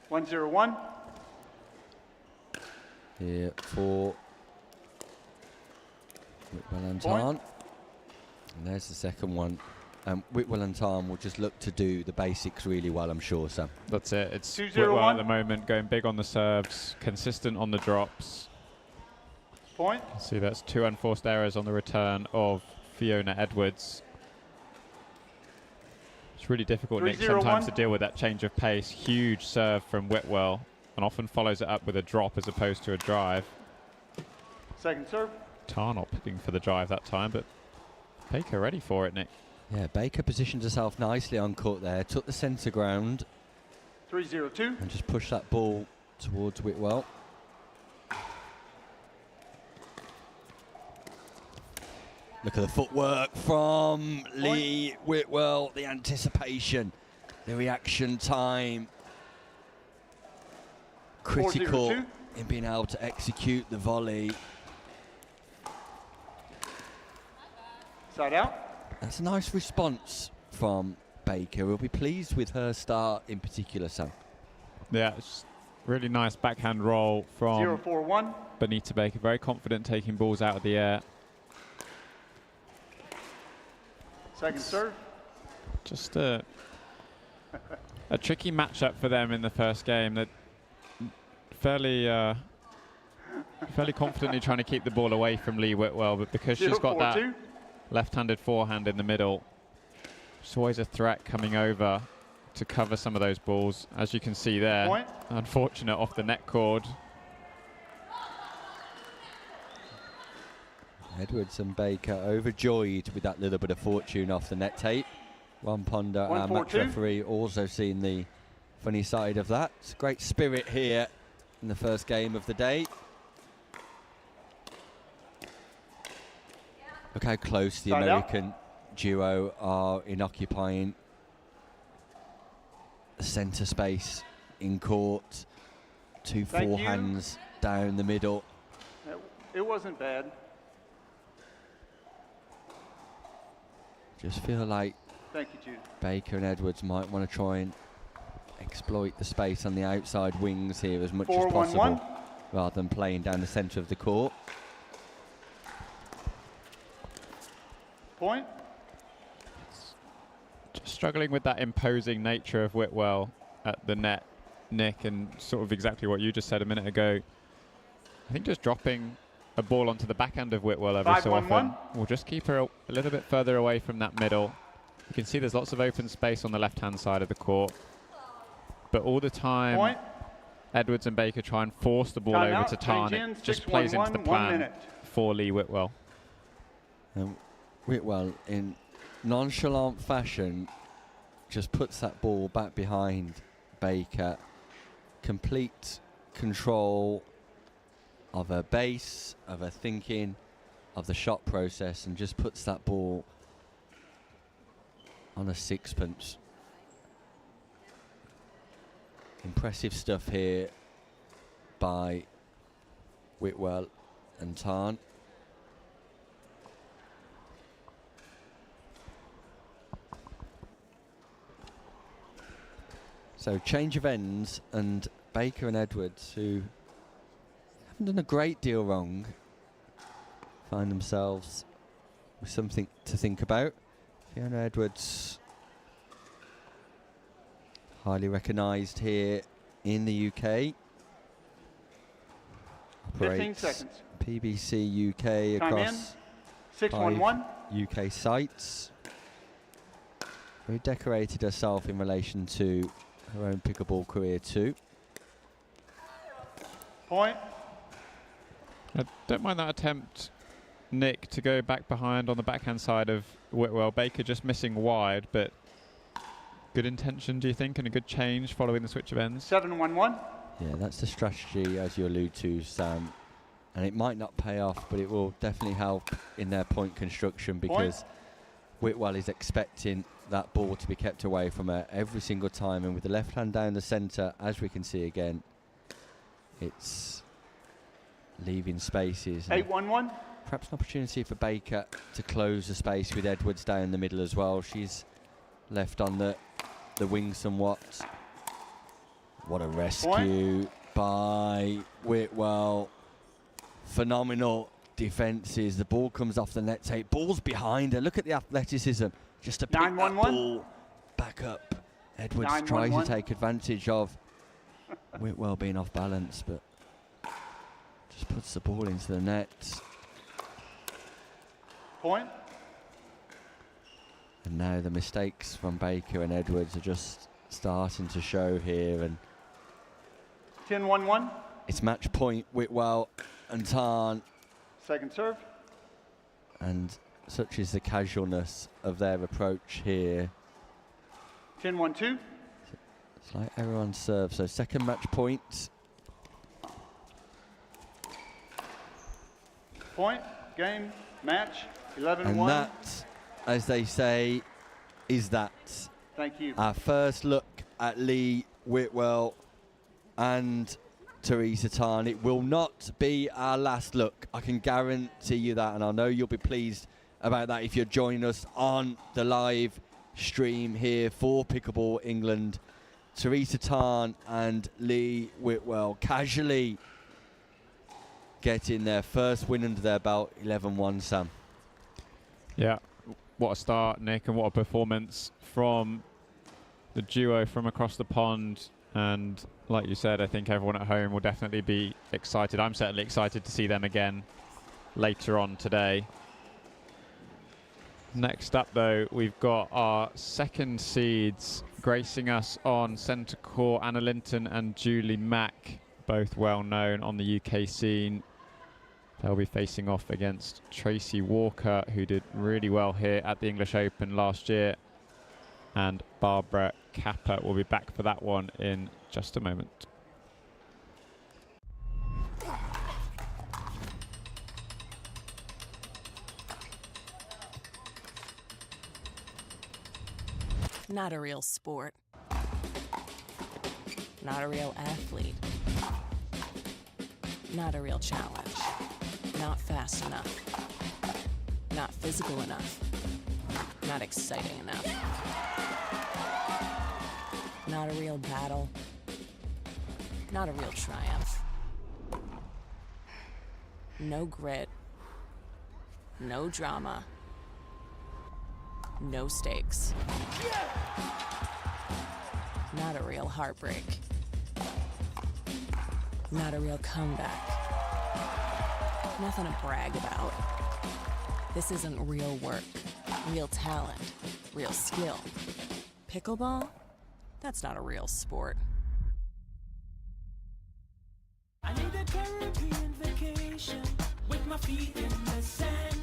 1-0-1. here for Whitwell and Point. Tarn. And there's the second one. Whitwell and Tarn will just look to do the basics really well, I'm sure, Sam. That's it. It's 2-0-1. Whitwell at the moment, going big on the serves, consistent on the drops. Point. See, that's 2 unforced errors on the return of Fiona Edwards. It's really difficult, Nick, 3-0-1. sometimes to deal with that change of pace. Huge serve from Whitwell, and often follows it up with a drop as opposed to a drive. Second serve. Tarn opting for the drive that time, but Baker ready for it, Nick. Yeah, Baker positioned herself nicely on court there, took the centre ground 3-0-2. and just pushed that ball towards Whitwell. Look at the footwork from Lee Whitwell, the anticipation, the reaction time. Critical 4-0-2. in being able to execute the volley. Side out. That's a nice response from Baker. We'll be pleased with her start in particular, Sam. Yeah, it's Really nice backhand roll from 0-4-1. Bonita Baker. Very confident taking balls out of the air. Second serve. Just a tricky matchup for them in the first game. That fairly confidently trying to keep the ball away from Lee Whitwell, but because she's got that 0-4-2. left-handed forehand in the middle, it's always a threat coming over to cover some of those balls. As you can see there, Point. unfortunate off the net cord. Edwards and Baker overjoyed with that little bit of fortune off the net tape. Ron Ponder, our match 1-4-2. referee, also seen the funny side of that. It's great spirit here in the first game of the day. Look how close the Side out. American duo are in occupying the centre space in court. Two Thank you. forehands down the middle. It wasn't bad. Just feel like Thank you, Judy. Baker and Edwards might want to try and exploit the space on the outside wings here as much as 4-1-1. possible, rather than playing down the centre of the court. Point. Just struggling with that imposing nature of Whitwell at the net, Nick, and sort of exactly what you just said a minute ago. I think just dropping a ball onto the backhand of Whitwell every so 5-1-1. often will just keep her a little bit further away from that middle. You can see there's lots of open space on the left-hand side of the court, but all the time Point. Edwards and Baker try and force the ball Time over out. to Change Tarn. in. It just 6-1-1, plays into the 1 plan minute. for Lee Whitwell. Whitwell, in nonchalant fashion, just puts that ball back behind Baker. Complete control of her base, of her thinking, of the shot process, and just puts that ball on a sixpence. Impressive stuff here by Whitwell and Tarn. So change of ends, and Baker and Edwards, who haven't done a great deal wrong, find themselves with something to think about. Fiona Edwards, highly recognised here in the UK. 15 seconds. PBC UK Time in. across 6-1-1. UK sites. Very decorated herself in relation to her own pickleball career too. Point. I don't mind that attempt, Nick, to go back behind on the backhand side of Whitwell. Baker just missing wide, but good intention, do you think, and a good change following the switch of ends? 7-1-1. Yeah, that's the strategy, as you allude to, Sam. And it might not pay off, but it will definitely help in their point construction, because Whitwell is expecting that ball to be kept away from her every single time. And with the left hand down the centre, as we can see again, it's leaving spaces. 8-1-1. Perhaps an opportunity for Baker to close the space with Edwards down the middle as well. She's left on the wing somewhat. What a rescue by Whitwell. Phenomenal defences. The ball comes off the net tape. Ball's behind her. Look at the athleticism. Just to pick that 9-1-1. ball back up. Edwards 9-1-1. tries to take advantage of Whitwell being off balance, but just puts the ball into the net. Point. And now the mistakes from Baker and Edwards are just starting to show here, and 10-1-1. it's match point Whitwell and Tarn, Second serve. and such is the casualness of their approach here. 10-1-2. It's like everyone serves. So second match point. Point. Game. Match. 11-1. And that, as they say, is that. Thank you. Our first look at Lee Whitwell and Teresa Tarn. It will not be our last look. I can guarantee you that, and I know you'll be pleased about that if you're joining us on the live stream here for Pickleball England Teresa Tan and Lee Whitwell casually getting their first win under their belt, 11-1, Sam. Yeah, what a start, Nick, and what a performance from the duo from across the pond. And like you said, I think everyone at home will definitely be excited. I'm certainly excited to see them again later on today. Next up, though, we've got our second seeds gracing us on centre court, Anna Linton and Julie Mack, both well known on the UK scene. They'll be facing off against Tracy Walker, who did really well here at the English Open last year. And Barbara Kappa will be back for that one in just a moment. Not a real sport. Not a real athlete. Not a real challenge. Not fast enough. Not physical enough. Not exciting enough. Not a real battle. Not a real triumph. No grit. No drama. No stakes. Not a real heartbreak. Not a real comeback. Nothing to brag about. This isn't real work, real talent, real skill. Pickleball? That's not a real sport. I need a Caribbean vacation with my feet in the sand.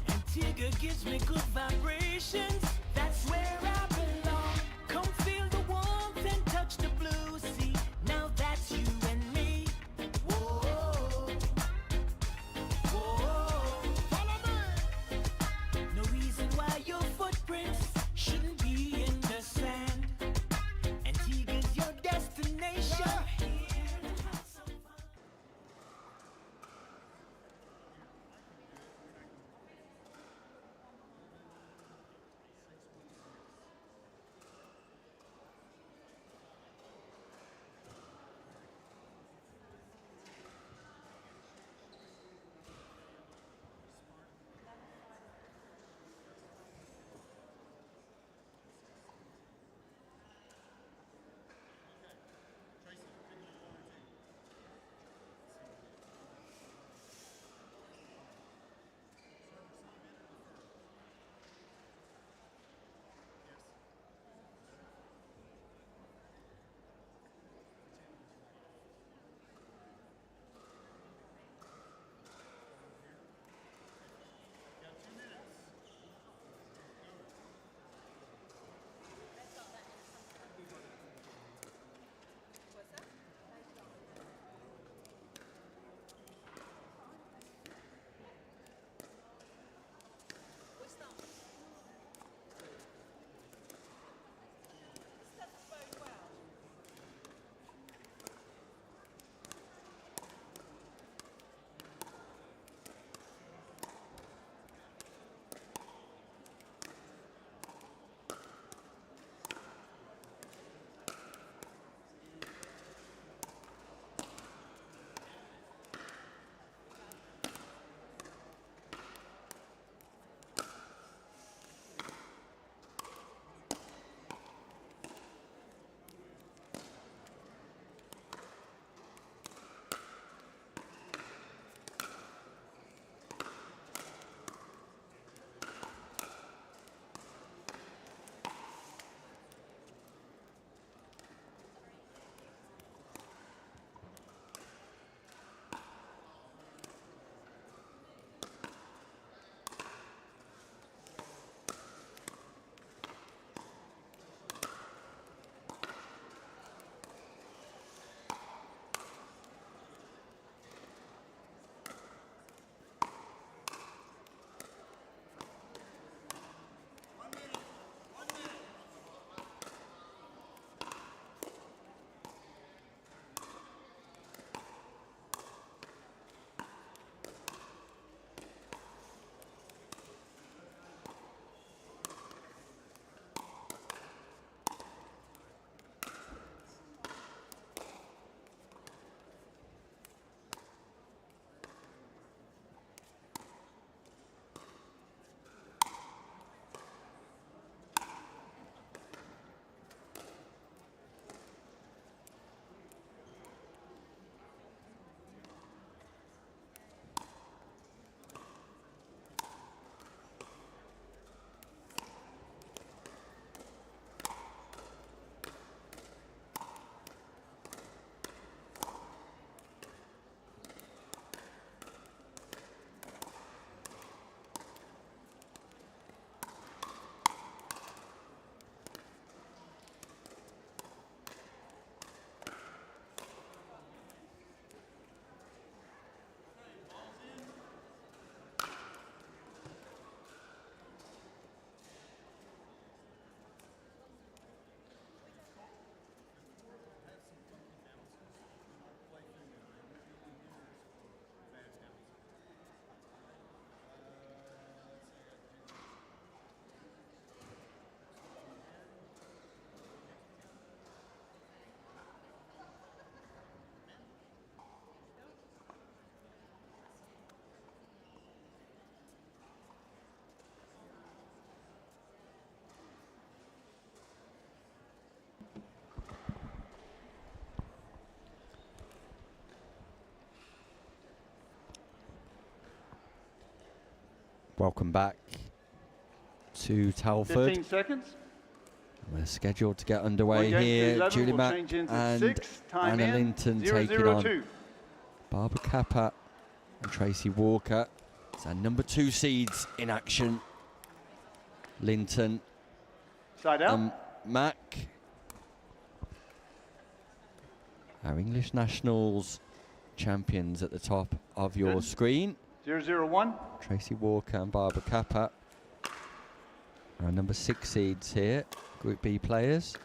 Antigua gives me good vibrations. That's where I belong. Come feel the warmth and touch the blue sea. Now that's you and me. Whoa, whoa. Follow me. No reason why your footprints shouldn't be in the sand. Antigua's your destination. Welcome back to 15 Telford. seconds. We're scheduled to get One underway game to here. 11 Julie will Mack change into and 6. Time Anna in, Linton 0, taking 0, on 2. Barbara Kappa and Tracy Walker. It's our number 2 seeds in action. Linton Side out. and Mack. Our English nationals champions at the top of your Good. screen. 0, 0, 1. Tracy Walker and Barbara Kappa. Our number 6 seeds here, Group B players.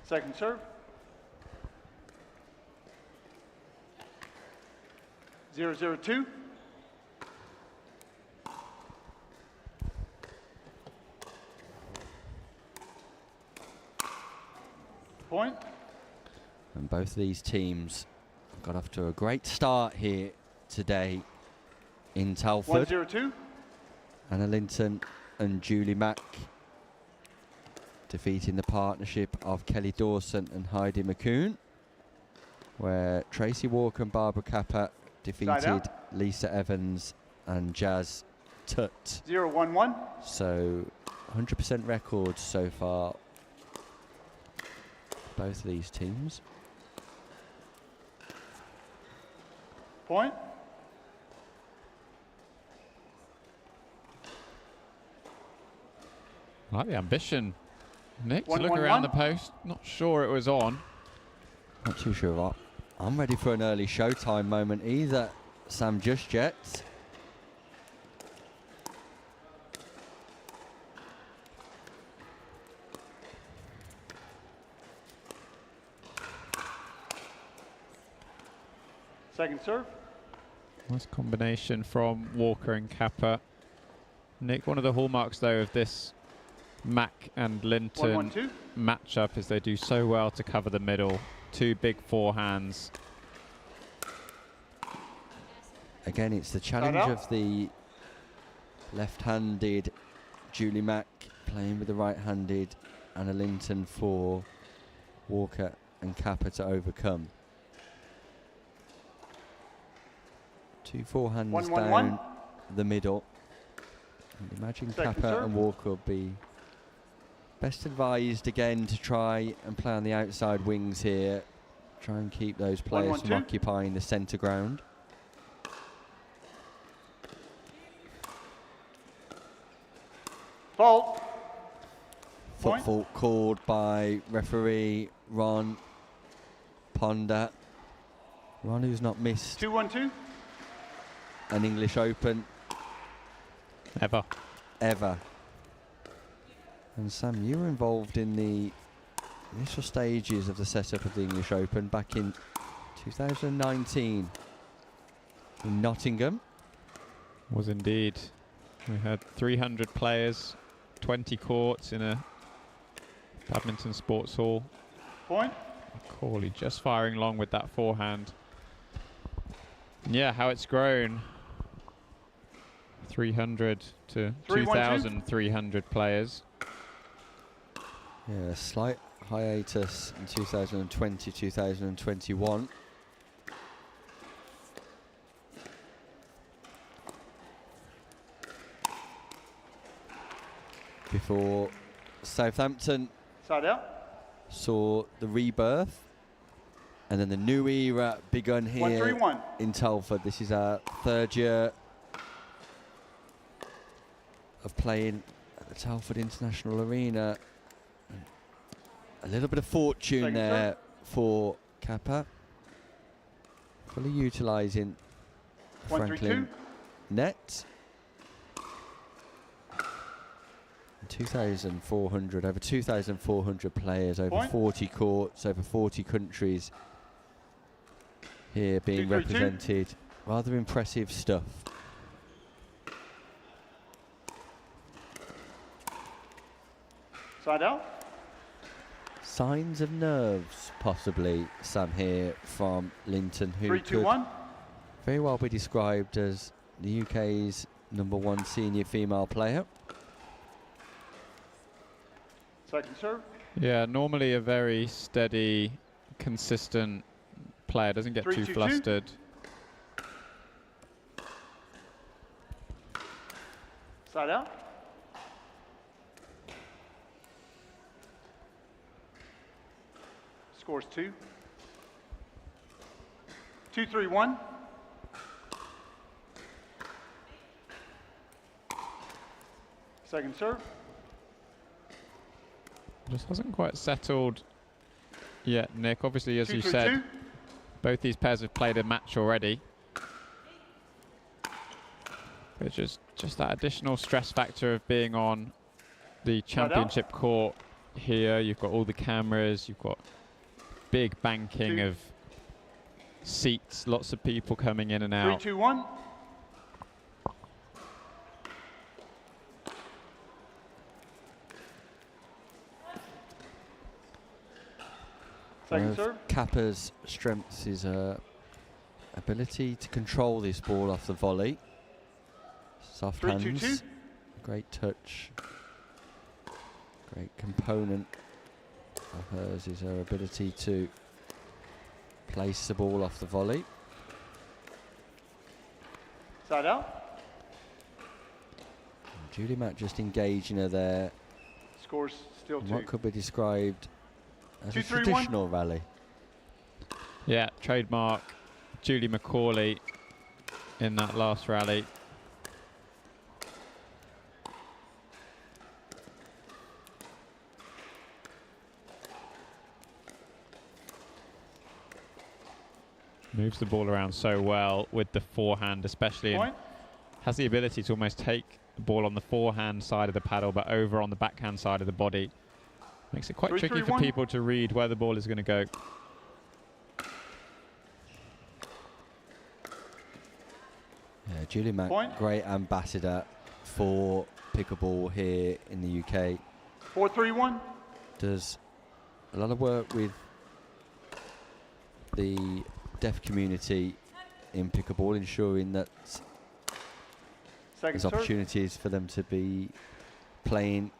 Second serve. 0, 0, 2. Point. And both of these teams have got off to a great start here today in 1, Telford. 0, 2. Anna Linton and Julie Mack defeating the partnership of Kelly Dawson and Heidi McCoon, where Tracy Walker and Barbara Kappa defeated Lisa Evans and Jazz Tutt. 0, 1, 1. So 100% records so far, both of these teams. Point. I like the ambition, Nick, to 1, look 1, around 1. the post. Not sure it was on. Not too sure what. I'm ready for an early showtime moment either, Sam, just yet. Second serve. Nice combination from Walker and Kappa. Nick, one of the hallmarks though of this Mack and 1, Linton 1, 2. matchup is they do so well to cover the middle. 2 big forehands. Again, it's the challenge out. of the left-handed Julie Mack playing with the right-handed Anna Linton for Walker and Kappa to overcome. 2 forehands 1, 1, down 1. the middle. And imagine Second Kappa serve. and Walker will be best advised again to try and play on the outside wings here. Try and keep those 1, players 1, from 2. occupying the centre ground. Fault. Foot Point. fault called by referee Ron Ponder. Ron, who's not missed 2, 1, 2. an English Open Ever. ever. And Sam, you were involved in the initial stages of the setup of the English Open back in 2019 in Nottingham. Was indeed. We had 300 players, 20 courts in a badminton sports hall. Point. Corley just firing long with that forehand. And yeah, how it's grown. 300 to 3, 1, 2. 2,300 players. Yeah, a slight hiatus in 2020, 2021. Before Southampton Side out. saw the rebirth and then the new era begun 1, 3, here 1. in Telford. This is our 3rd year of playing at the Telford International Arena. A little bit of fortune Second there for Kappa, fully utilising 1, 3, 2. Franklin net. 2,400, over 2,400 players, over Point. 40 courts, over 40 countries here being 2, 3, 2. represented. Rather impressive stuff. Side out. Signs of nerves, possibly, Sam, here from Linton, who 3, 2, could 1. very well be described as the UK's #1 senior female player. Second serve. Yeah, normally a very steady, consistent player. Doesn't get 3, too 2, 2. flustered. Side out. Scores 2. 2-3-1. Second serve. Just hasn't quite settled yet, Nick. Obviously, as you 2-3-2. said, both these pairs have played a match already. But just that additional stress factor of being on the championship court here. You've got all the cameras, you've got big banking of seats, lots of people coming in and out. 3-2-1. Second serve. Kappa's strengths is ability to control this ball off the volley. Soft 3-2-2. hands, great touch. Great component of hers is her ability to place the ball off the volley. Side out. Julie Mack just engaging her there. Scores still in 2. what could be described as a 2-3-1. traditional rally. Yeah, trademark Julie Macaulay in that last rally. Moves the ball around so well with the forehand, especially. And has the ability to almost take the ball on the forehand side of the paddle, but over on the backhand side of the body. Makes it quite tricky for people to read where the ball is going to go. Yeah, Julie Mack, great ambassador for pickleball here in the UK. 4-3-1. Does a lot of work with the deaf community in pickleball, ensuring that there's opportunities for them to be playing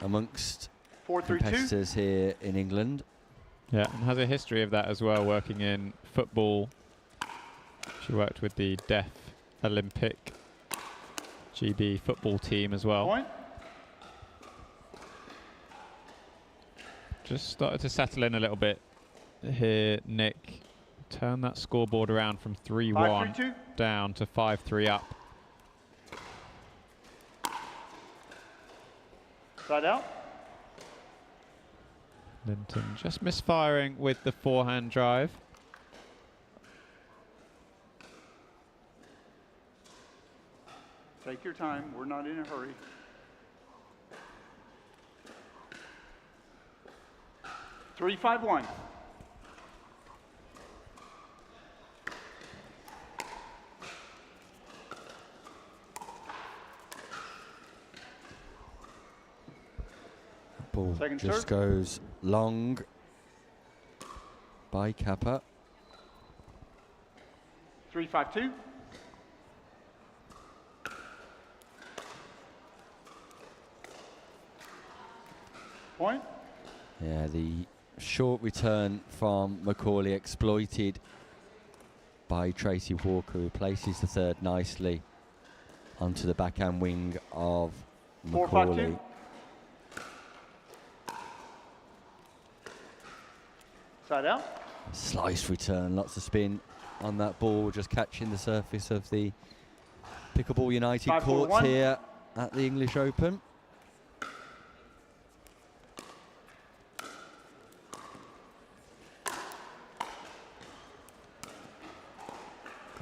amongst competitors here in England. Yeah, and has a history of that as well, working in football. She worked with the deaf Olympic GB football team as well. Just started to settle in a little bit here, Nick. Turn that scoreboard around from 3-1 down to 5-3 up. Side out. Linton just misfiring with the forehand drive. Take your time. We're not in a hurry. Three, 5-1. Ball Second just serve. goes long by Kappa. 3-5-2. Point. Yeah, the short return from Macaulay exploited by Tracy Walker, who places the third nicely onto the backhand wing of 4-5-2. Macaulay. Side out. Slice return, lots of spin on that ball, just catching the surface of the Pickleball United 5-4-1. courts here at the English Open.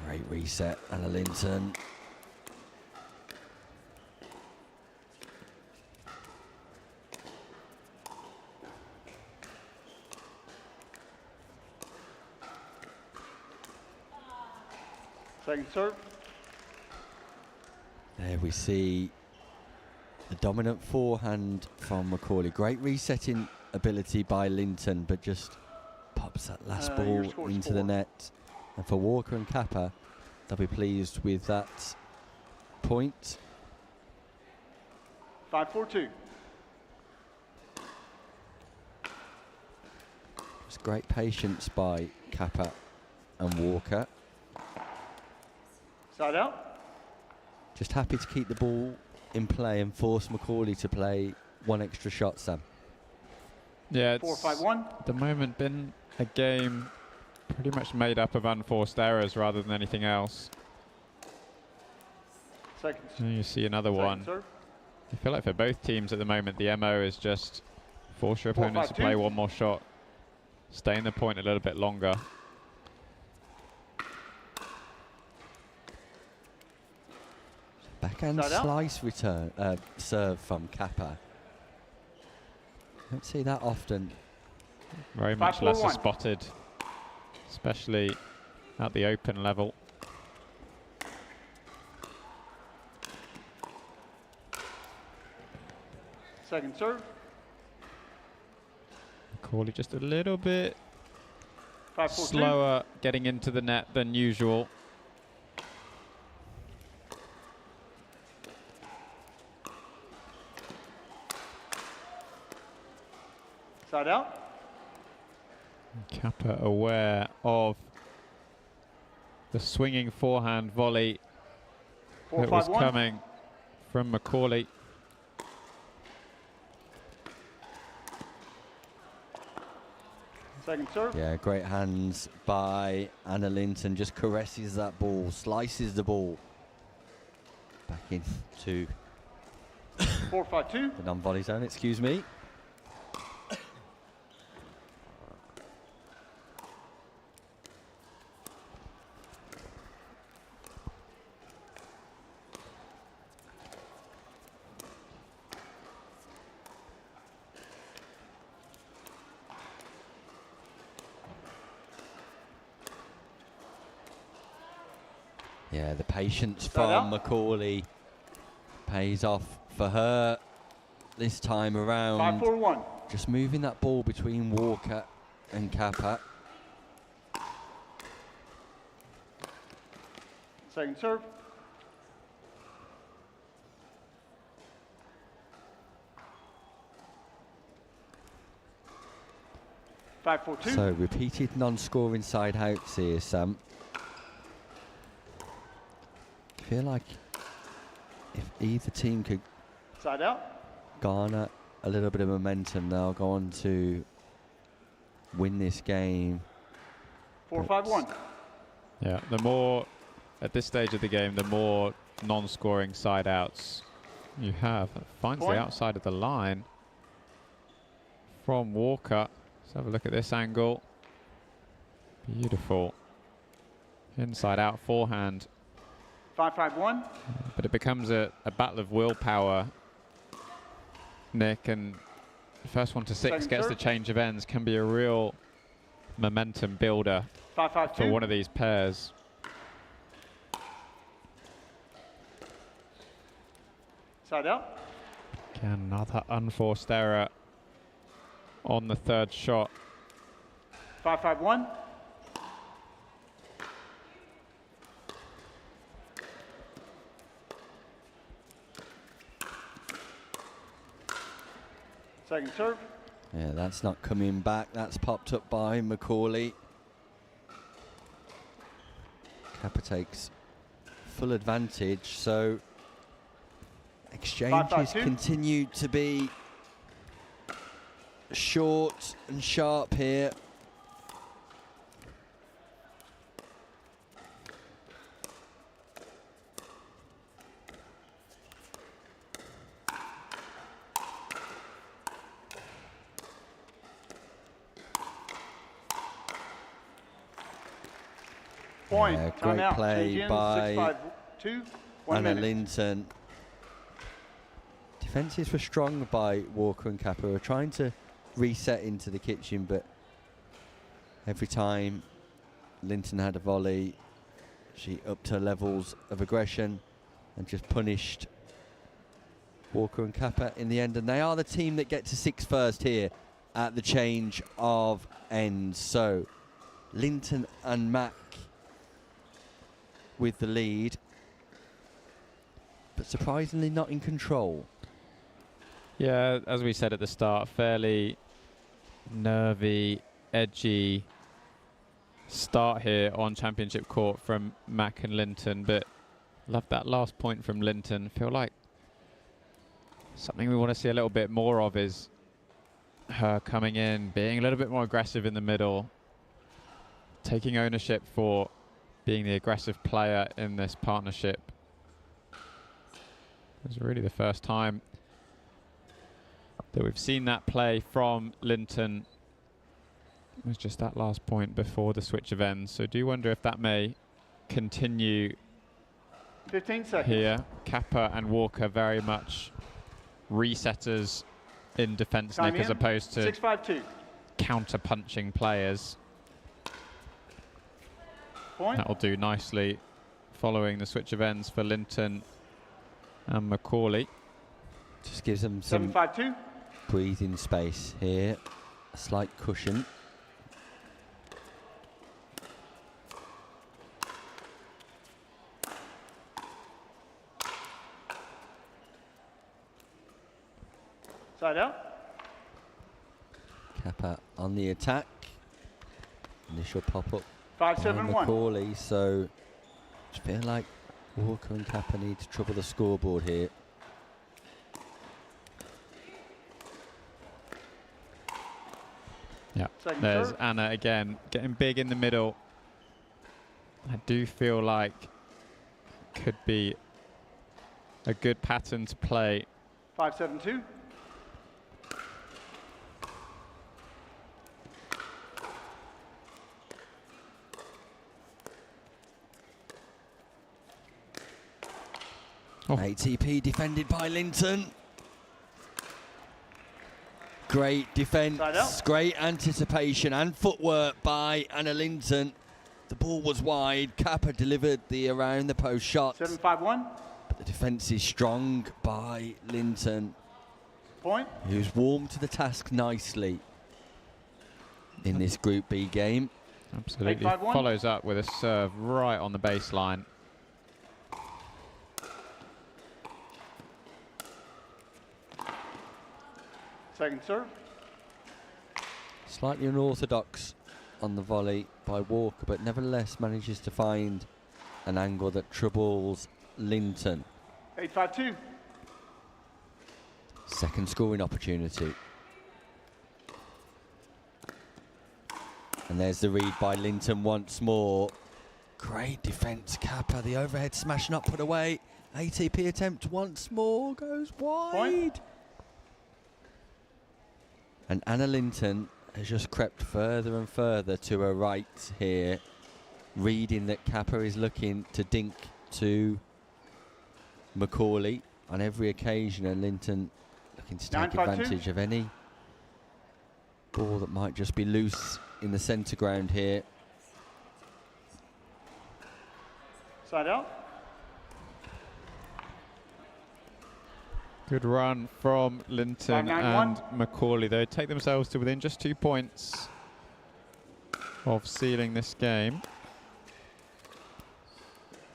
Great reset, Anna Linton. Second serve. There we see the dominant forehand from Macaulay. Great resetting ability by Linton, but just pops that last Your ball score's into the 4. net. And for Walker and Kappa, they'll be pleased with that point. 5-4-2. Just great patience by Kappa and Walker. Side out. Just happy to keep the ball in play and force Macaulay to play one extra shot, Sam. Yeah, it's 4-5-1. at the moment been a game pretty much made up of unforced errors rather than anything else. Second. And you see another one. Serve. I feel like for both teams at the moment, the MO is just force your 4-5-2. opponents to play one more shot, stay in the point a little bit longer. Backhand Side out. slice return serve from Kappa. Don't see that often. Very much lesser 5-4-1. spotted, especially at the open level. Second serve. Macaulay just a little bit 5-4-2. slower getting into the net than usual. Side out. Kappa aware of the swinging forehand volley that was 4-5-1. coming from Macaulay. Second serve. Yeah, great hands by Anna Linton. Just caresses that ball, slices the ball back into 4-5-2. the non-volley zone, excuse me. Yeah, the patience from out. Macaulay pays off for her this time around. 5-4-1. Just moving that ball between Walker and Kappa. Second serve. Five, 4-2. So repeated non-scoring side outs here, Sam. I feel like if either team could Side out. garner a little bit of momentum, they'll go on to win this game. 4-5-1. Yeah, the more, at this stage of the game, the more non-scoring side outs you have. It finds Point. the outside of the line from Walker. Let's have a look at this angle. Beautiful. Inside out forehand. 5-5-1. But it becomes a battle of willpower, Nick, and the first one to six Second gets serve. the change of ends, can be a real momentum builder 5-5-2. for one of these pairs. Side out. Again, another unforced error on the third shot. 5-5-1. Second serve. Yeah, that's not coming back. That's popped up by Macaulay. Kappa takes full advantage, so exchanges 5-5-2. continue to be short and sharp here. Point. Yeah, Time great out. play Change in. by 6-5-2. 1 Anna minute. Linton. Defences were strong by Walker and Kappa. Were trying to reset into the kitchen, but every time Linton had a volley, she upped her levels of aggression and just punished Walker and Kappa in the end. And they are the team that get to 6 first here at the change of ends. So Linton and Mac with the lead, but surprisingly not in control. Yeah, as we said at the start, fairly nervy, edgy start here on Championship Court from Mac and Linton, but Love that last point from Linton. Feel like something we want to see a little bit more of is her coming in, being a little bit more aggressive in the middle, taking ownership for being the aggressive player in this partnership. It was really the first time that we've seen that play from Linton. It was just that last point before the switch of ends. So do wonder if that may continue 15 seconds. here. Kappa and Walker very much resetters in defence, Time Nick, as in. opposed to 6-5-2. counter-punching players. Point. That'll do nicely following the switch of ends for Linton and Macaulay. Just gives them some 7-5-2. breathing space here. A slight cushion. Side out. Kappa on the attack. Initial pop-up by 5-7-1. Macaulay, so I feel like Walker and Kappa need to trouble the scoreboard here. Yeah, Second there's serve. Anna again, getting big in the middle. I do feel like could be a good pattern to play. 5-7-2. Oh. ATP defended by Linton. Great Side defence, out. great anticipation and footwork by Anna Linton. The ball was wide. Kappa delivered the around the post shot. 7-5-1. But the defence is strong by Linton, Point. who's warmed to the task nicely in this Group B game. Absolutely 8-5-1. follows up with a serve right on the baseline. Second serve. Slightly unorthodox on the volley by Walker, but nevertheless manages to find an angle that troubles Linton. 8-5-2. Second scoring opportunity. And there's the read by Linton once more. Great defence, Kappa. The overhead smash not put away. ATP attempt once more goes wide. Point. And Anna Linton has just crept further and further to her right here, reading that Kappa is looking to dink to Macaulay on every occasion, and Linton looking to take 9-5-2. advantage of any ball that might just be loose in the centre ground here. Side out. Good run from Linton 5-9-1. and Macaulay. They take themselves to within just 2 points of sealing this game.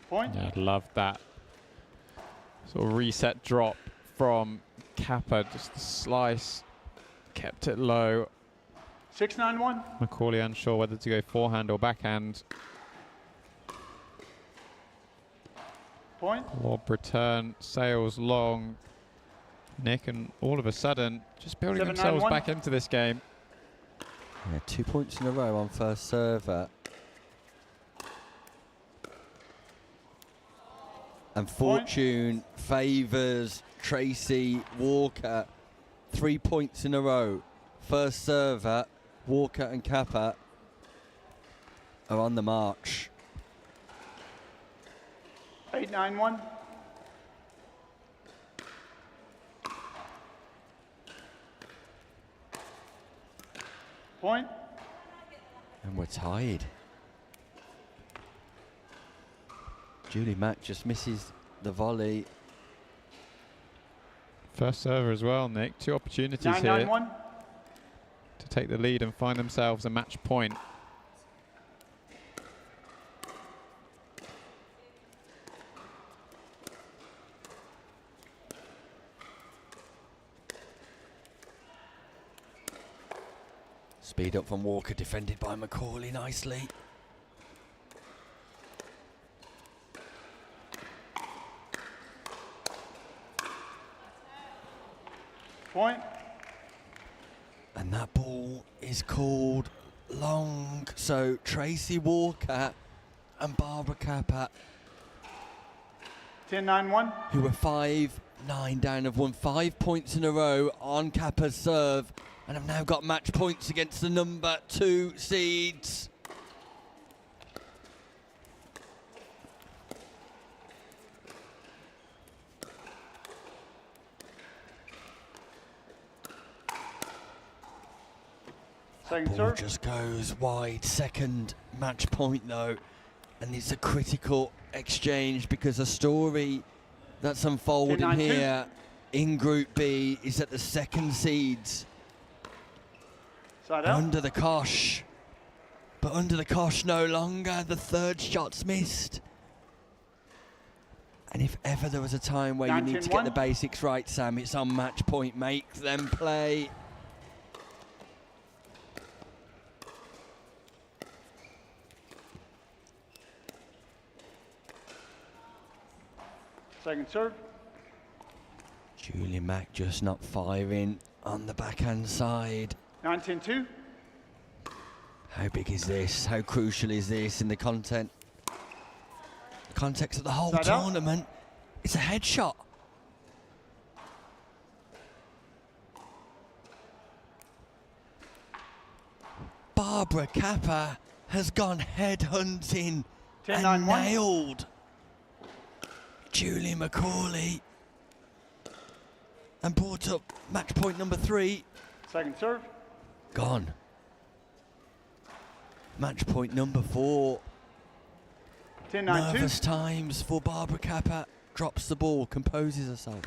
Point. Yeah, love that sort of reset drop from Kappa. Just the slice, kept it low. 6-9-1. Macaulay unsure whether to go forehand or backhand. Point. Lob return, sails long. Nick, and all of a sudden, just building 7-9-1. themselves back into this game. Yeah, 2 points in a row on first server. And fortune favours Tracy Walker. 3 points in a row. First server, Walker and Kappa are on the march. 8-9-1. Point. And we're tied. Julie Mack just misses the volley. First server as well, Nick. 2 opportunities here 9-9-1. to take the lead and find themselves a match point. Speed up from Walker, defended by Macaulay nicely. Point. And that ball is called long. So Tracy Walker and Barbara Kappa, 10-9-1. who were 5-9 down, have won 5 points in a row on Kappa's serve and have now got match points against the number 2 seeds. Second Ball serve. just goes wide. Second match point though, and it's a critical exchange because the story that's unfolding 10-9-2. here in Group B is that the second seeds Side out. under the cosh, but under the cosh no longer. The third shot's missed. And if ever there was a time where you need to get 19-1. the basics right, Sam, it's on match point. Make them play. Second serve. Julie Mack just not firing on the backhand side. 19-2. How big is this? How crucial is this in the context of the whole Side out. tournament? It's a headshot. Barbara Kappa has gone head hunting 10-9-1. and nailed Julie Macaulay and brought up match point number 3. Second serve. Gone. Match point number 4. 10-9-2. Nervous times for Barbara Kappa. Drops the ball, composes herself.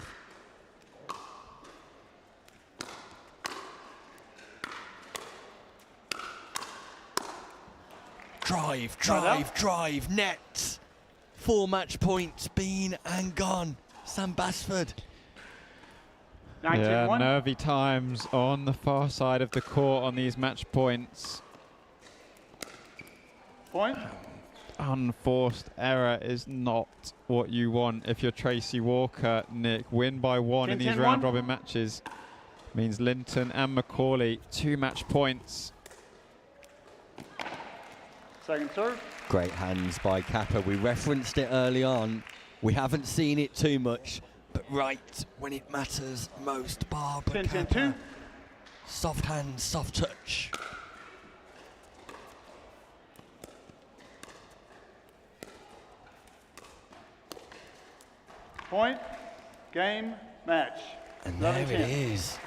Drive, drive, drive, net. 4 match points, been and gone. Sam Basford. 19-1. Yeah, nervy times on the far side of the court on these match points. Point. Unforced error is not what you want if you're Tracy Walker, Nick. Win by 1 in these 10-10-1. round robin matches means Linton and Macaulay 2 match points. Second serve. Great hands by Kappa. We referenced it early on. We haven't seen it too much, but right when it matters most, Barbara 10-10-2. Kappa. Soft hands, soft touch. Point. Game. Match. And there 11-10. it is.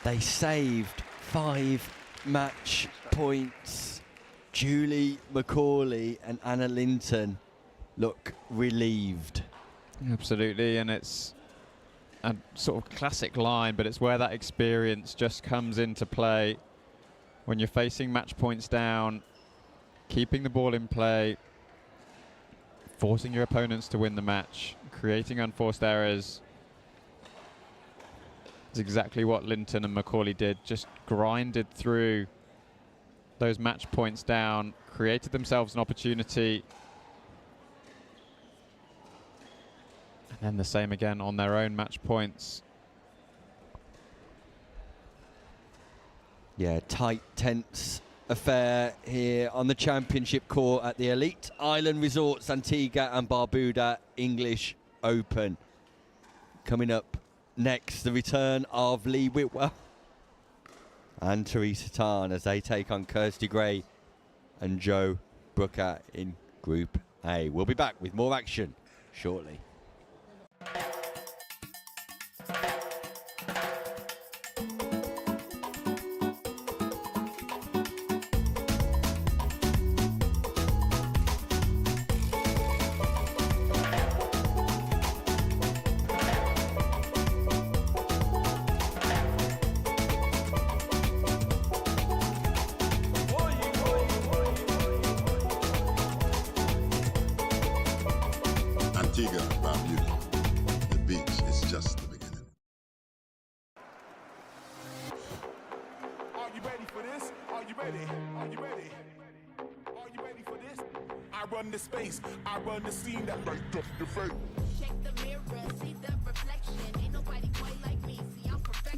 They saved 5 match points. Julie Macaulay and Anna Linton look relieved. Absolutely, and it's a sort of classic line, but it's where that experience just comes into play. When you're facing match points down, keeping the ball in play, forcing your opponents to win the match, creating unforced errors. Is exactly what Linton and Macaulay did. Just grinded through those match points down, created themselves an opportunity. And then the same again on their own match points. Yeah, tight, tense affair here on the championship court at the Elite Island Resorts Antigua and Barbuda English Open. Coming up next, the return of Lee Whitwell and Teresa Tan as they take on Kirsty Gray and Joe Brooker in Group A. We'll be back with more action shortly. Antigua, Barbuda. The beach is just the beginning. Are you ready for this? Are you ready? Are you ready? Are you ready for this? I run the space, I run the scene that light up your face. Check the mirror, see the reflection. Ain't nobody quite like me. See, I'm perfect.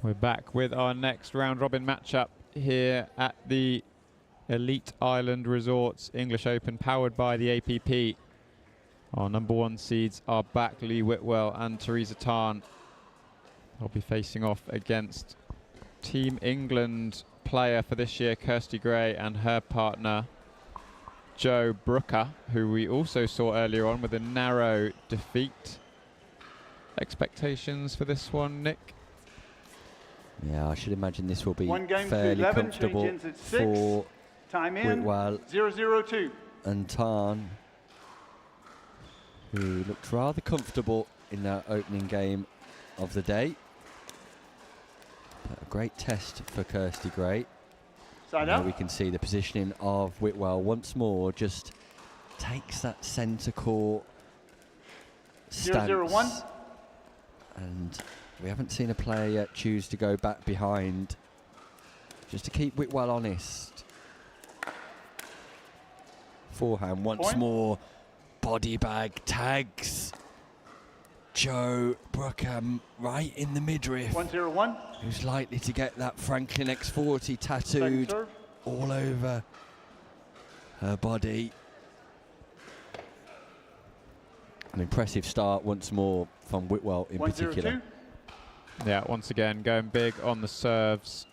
We're back with our next round robin matchup here at the Elite Island Resorts English Open, powered by the APP. Our number 1 seeds are back, Lee Whitwell and Teresa Tan. They'll be facing off against Team England player for this year, Kirsty Gray, and her partner, Jo Brooker, who we also saw earlier on with a narrow defeat. Expectations for this one, Nick? Yeah, I should imagine this will be One game to fairly 11, comfortable change ends at 6. for Time in, Whitwell 0-0-2. and Tan, who looked rather comfortable in their opening game of the day. But a great test for Kirsty Gray. Side Now up. we can see the positioning of Whitwell once more, just takes that centre court stance. 0-0-1. And we haven't seen a player yet choose to go back behind, just to keep Whitwell honest. Forehand once Point. more, body bag tags Jo Brooker right in the midriff, 1-0-1. who's likely to get that Franklin X40 Second tattooed serve. all over her body. An impressive start once more from Whitwell in 1-0-2. particular. Yeah, once again, going big on the serves.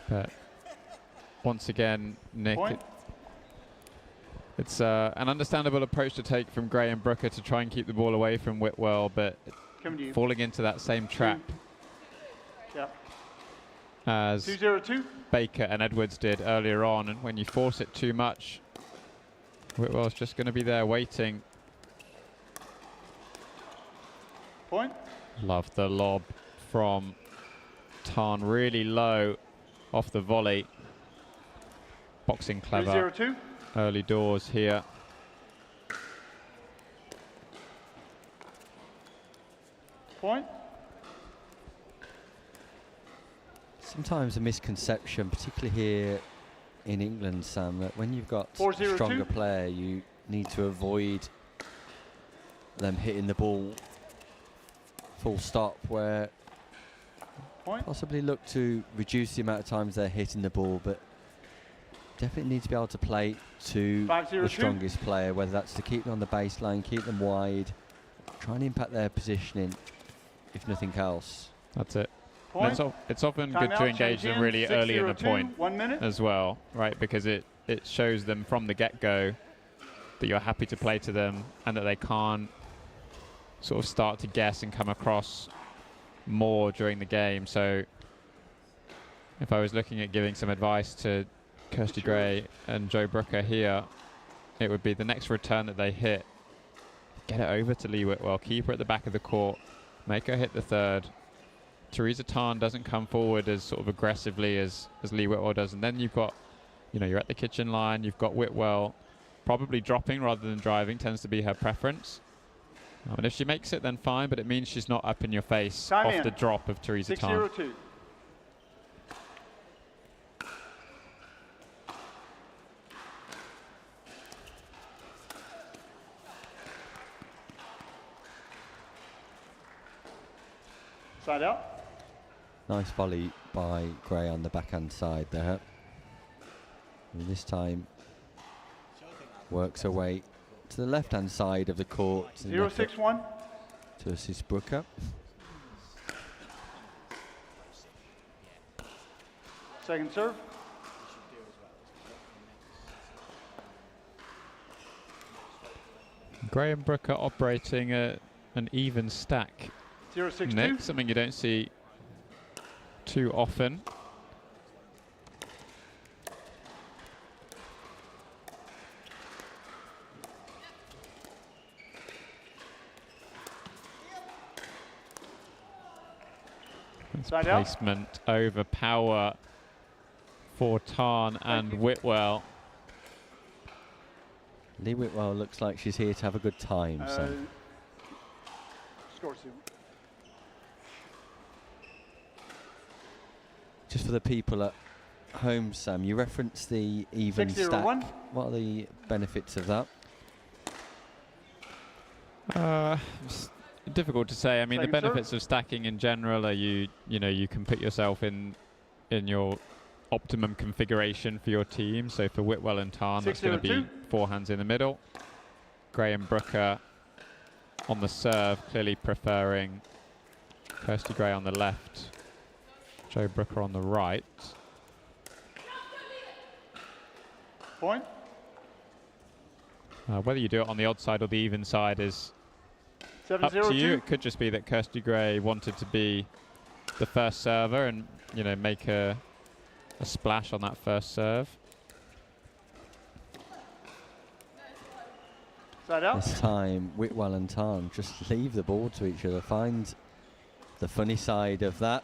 But once again, Nick, Point. it's an understandable approach to take from Gray and Brooker to try and keep the ball away from Whitwell, but Coming to you. falling into that same trap Yeah. as 2-0-2. Baker and Edwards did earlier on. And when you force it too much, Whitwell's just going to be there waiting. Point. Love the lob from Tan, really low off the volley. Boxing clever. 2-0-2. Early doors here. Point. Sometimes a misconception, particularly here in England, Sam, that when you've got a 4-0-2. stronger player, you need to avoid them hitting the ball full stop, where Point. possibly look to reduce the amount of times they're hitting the ball, but definitely need to be able to play to 5-0-2. the strongest player, whether that's to keep them on the baseline, keep them wide, try and impact their positioning, if nothing else. That's it. And Point. it's often Time good to out, engage change them in, really early in the 6-0-2, point 1 minute. as well, right? Because it shows them from the get-go that you're happy to play to them and that they can't sort of start to guess and come across more during the game. So if I was looking at giving some advice to Kirsty Gray and Jo Brooker here, it would be the next return that they hit, get it over to Lee Whitwell, keep her at the back of the court, make her hit the third. Teresa Tan doesn't come forward as sort of aggressively as Lee Whitwell does, and then you've got, you're at the kitchen line, you've got Whitwell probably dropping rather than driving, tends to be her preference. And if she makes it, then fine, but it means she's not up in your face Time off in. the drop of Teresa Tan. 6-0-2. Side out. Nice volley by Gray on the backhand side there. And this time works her way to the left-hand side of the court in an effort 0-6-1. to assist Brooker. Second serve. Gray and Brooker operating an even stack. 0-6-2. Nick, something you don't see too often. Side out. Placement over power for Tan and Whitwell. Lee Whitwell looks like she's here to have a good time. So Score two. just for the people at home, Sam, you referenced the even 6-0-1. stack. What are the benefits of that? It's difficult to say. I mean, Second the serve. benefits of stacking in general are you know, you can put yourself in your optimum configuration for your team. So for Whitwell and Tarn, that's going to be 6-0-2. forehands in the middle. Gray and Brooker on the serve, clearly preferring Kirsty Gray on the left, Joe Brooker on the right. Point. Whether you do it on the odd side or the even side is up to you. 7-0-2. It could just be that Kirsty Gray wanted to be the first server and, you know, make a splash on that first serve. Side out. This time, Whitwell and Tarn just leave the ball to each other. Find the funny side of that.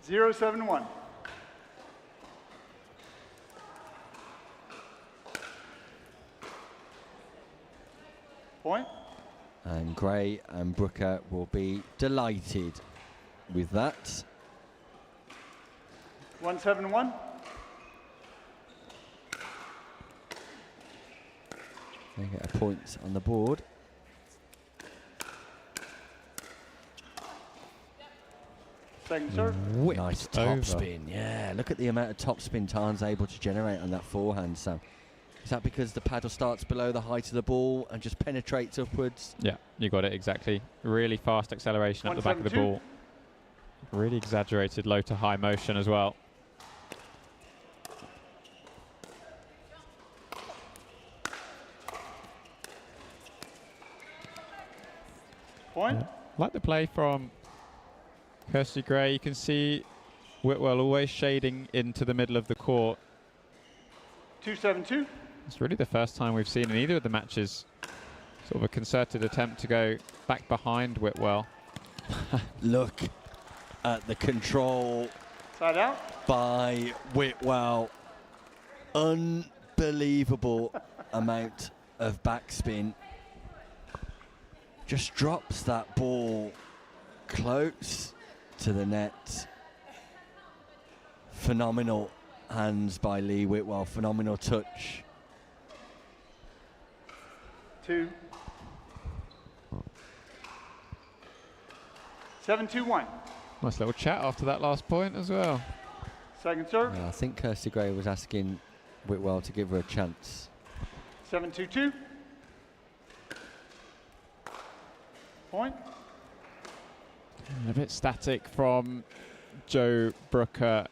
Zero, 7-1. Point. And Gray and Brooker will be delighted with that. 1-7-1. They get a point on the board. Second serve. Nice top spin. Yeah, look at the amount of top spin Tarn's able to generate on that forehand, Sam. Is that because the paddle starts below the height of the ball and just penetrates upwards? Yeah, you got it exactly. Really fast acceleration at the back of the 172. ball. Really exaggerated low to high motion as well. Point. Like the play from Kirsty Gray. You can see Whitwell always shading into the middle of the court. 2-7-2. It's really the first time we've seen in either of the matches sort of a concerted attempt to go back behind Whitwell. Look at the control Side out. by Whitwell. Unbelievable amount of backspin. Just drops that ball close to the net. Phenomenal hands by Lee Whitwell. Phenomenal touch. 2. 7-2-1. Nice little chat after that last point as well. Second serve. I think Kirsty Gray was asking Whitwell to give her a chance. 7-2-2. Point. A bit static from Joe Brooker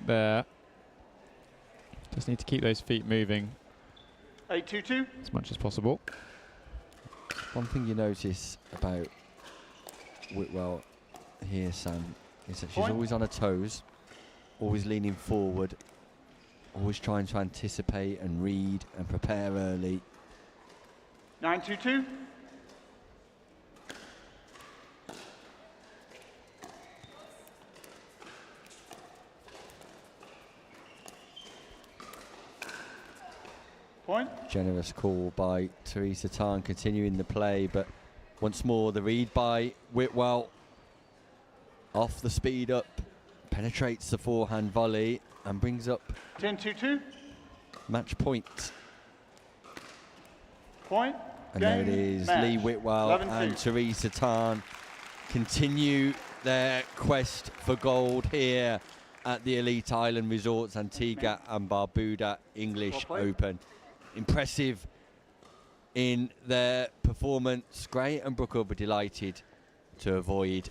there. Just need to keep those feet moving 8-2-2. as much as possible. One thing you notice about Whitwell here, Sam, is that she's Point. always on her toes, always leaning forward, always trying to anticipate and read and prepare early. 9-2-2. Point. Generous call by Teresa Tarn, continuing the play, but once more the read by Whitwell. Off the speed up, penetrates the forehand volley and brings up 10-2-2. match point. Point. And there it Game, is, match. Lee Whitwell 11-2. and Teresa Tarn continue their quest for gold here at the Elite Island Resorts Antigua and Barbuda English Well played. Open. Impressive in their performance. Gray and Brooke will be delighted to avoid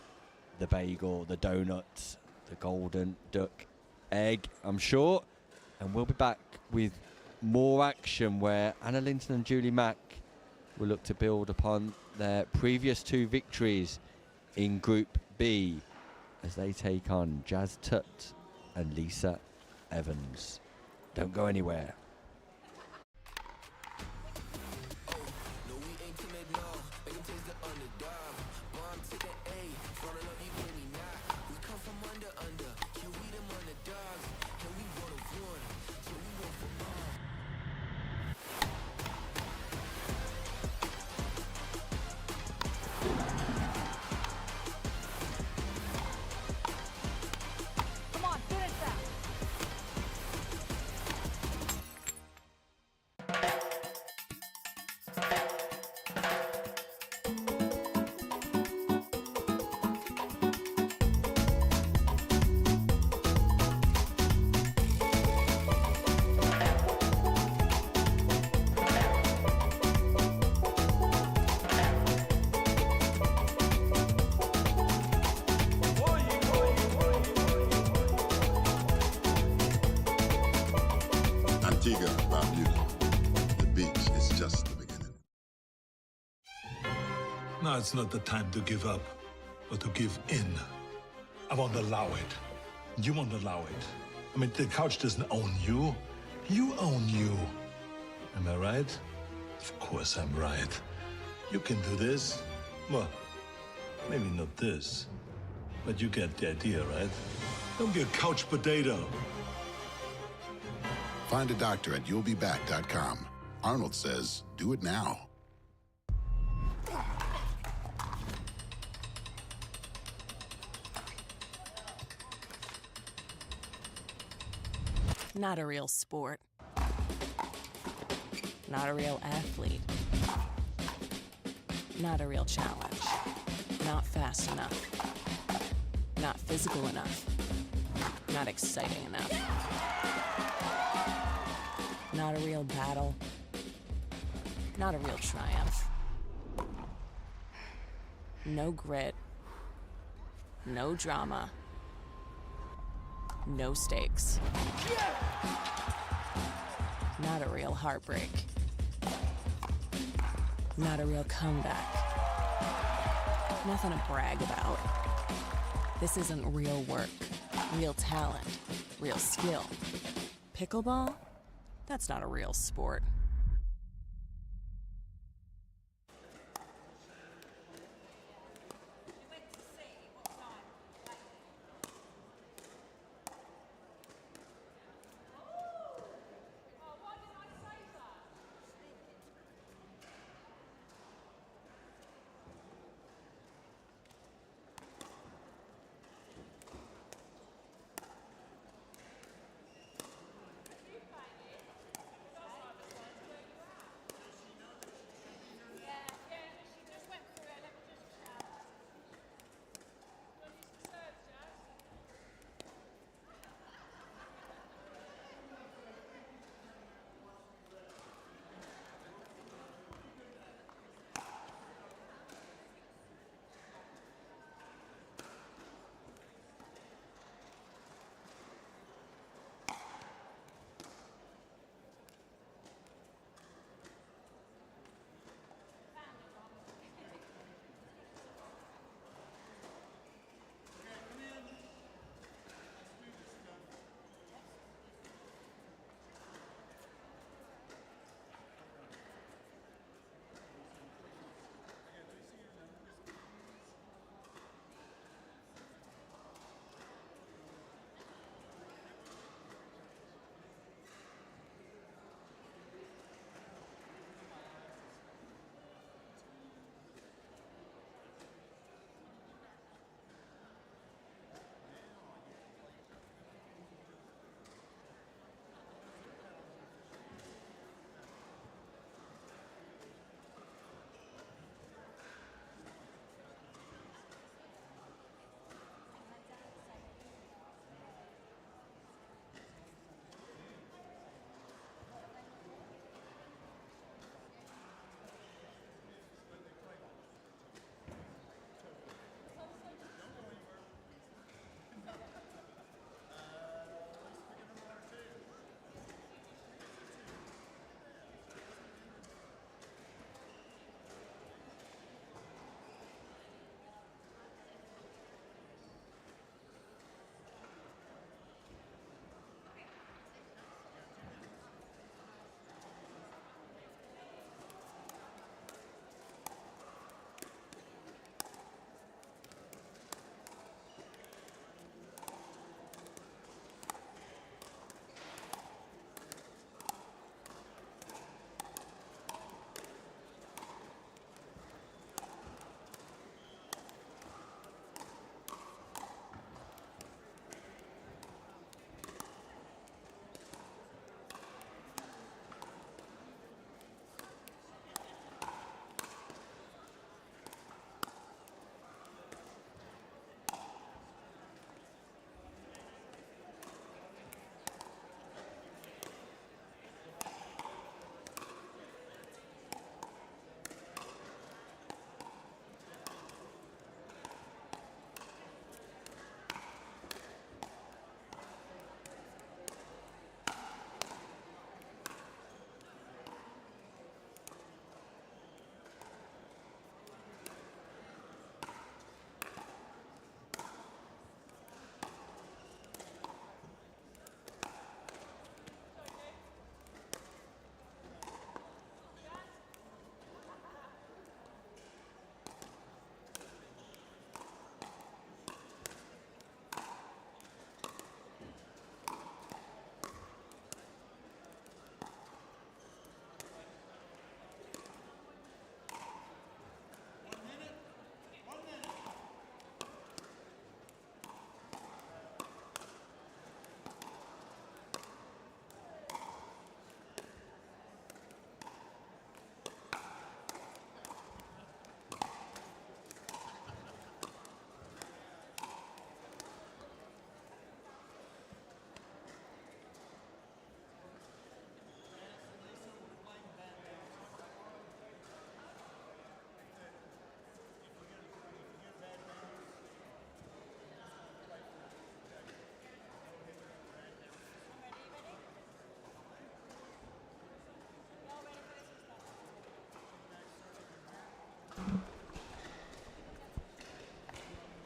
the bagel, the donuts, the golden duck egg, I'm sure. And we'll be back with more action where Anna Linton and Julie Mack will look to build upon their previous 2 victories in Group B as they take on Jazz Tutt and Lisa Evans. Don't go anywhere. Come on, finish that. Now it's not the time to give up, but to give in. I won't allow it. You won't allow it. I mean, the couch doesn't own you. You own you. Am I right? Of course I'm right. You can do this. Well, maybe not this, but you get the idea, right? Don't be a couch potato. Find a doctor at you'llbeback.com. Arnold says, do it now. Not a real sport. Not a real athlete. Not a real challenge. Not fast enough. Not physical enough. Not exciting enough. Not a real battle. Not a real triumph. No grit. No drama. No stakes. Not a real heartbreak. Not a real comeback. Nothing to brag about. This isn't real work, real talent, real skill. Pickleball? That's not a real sport.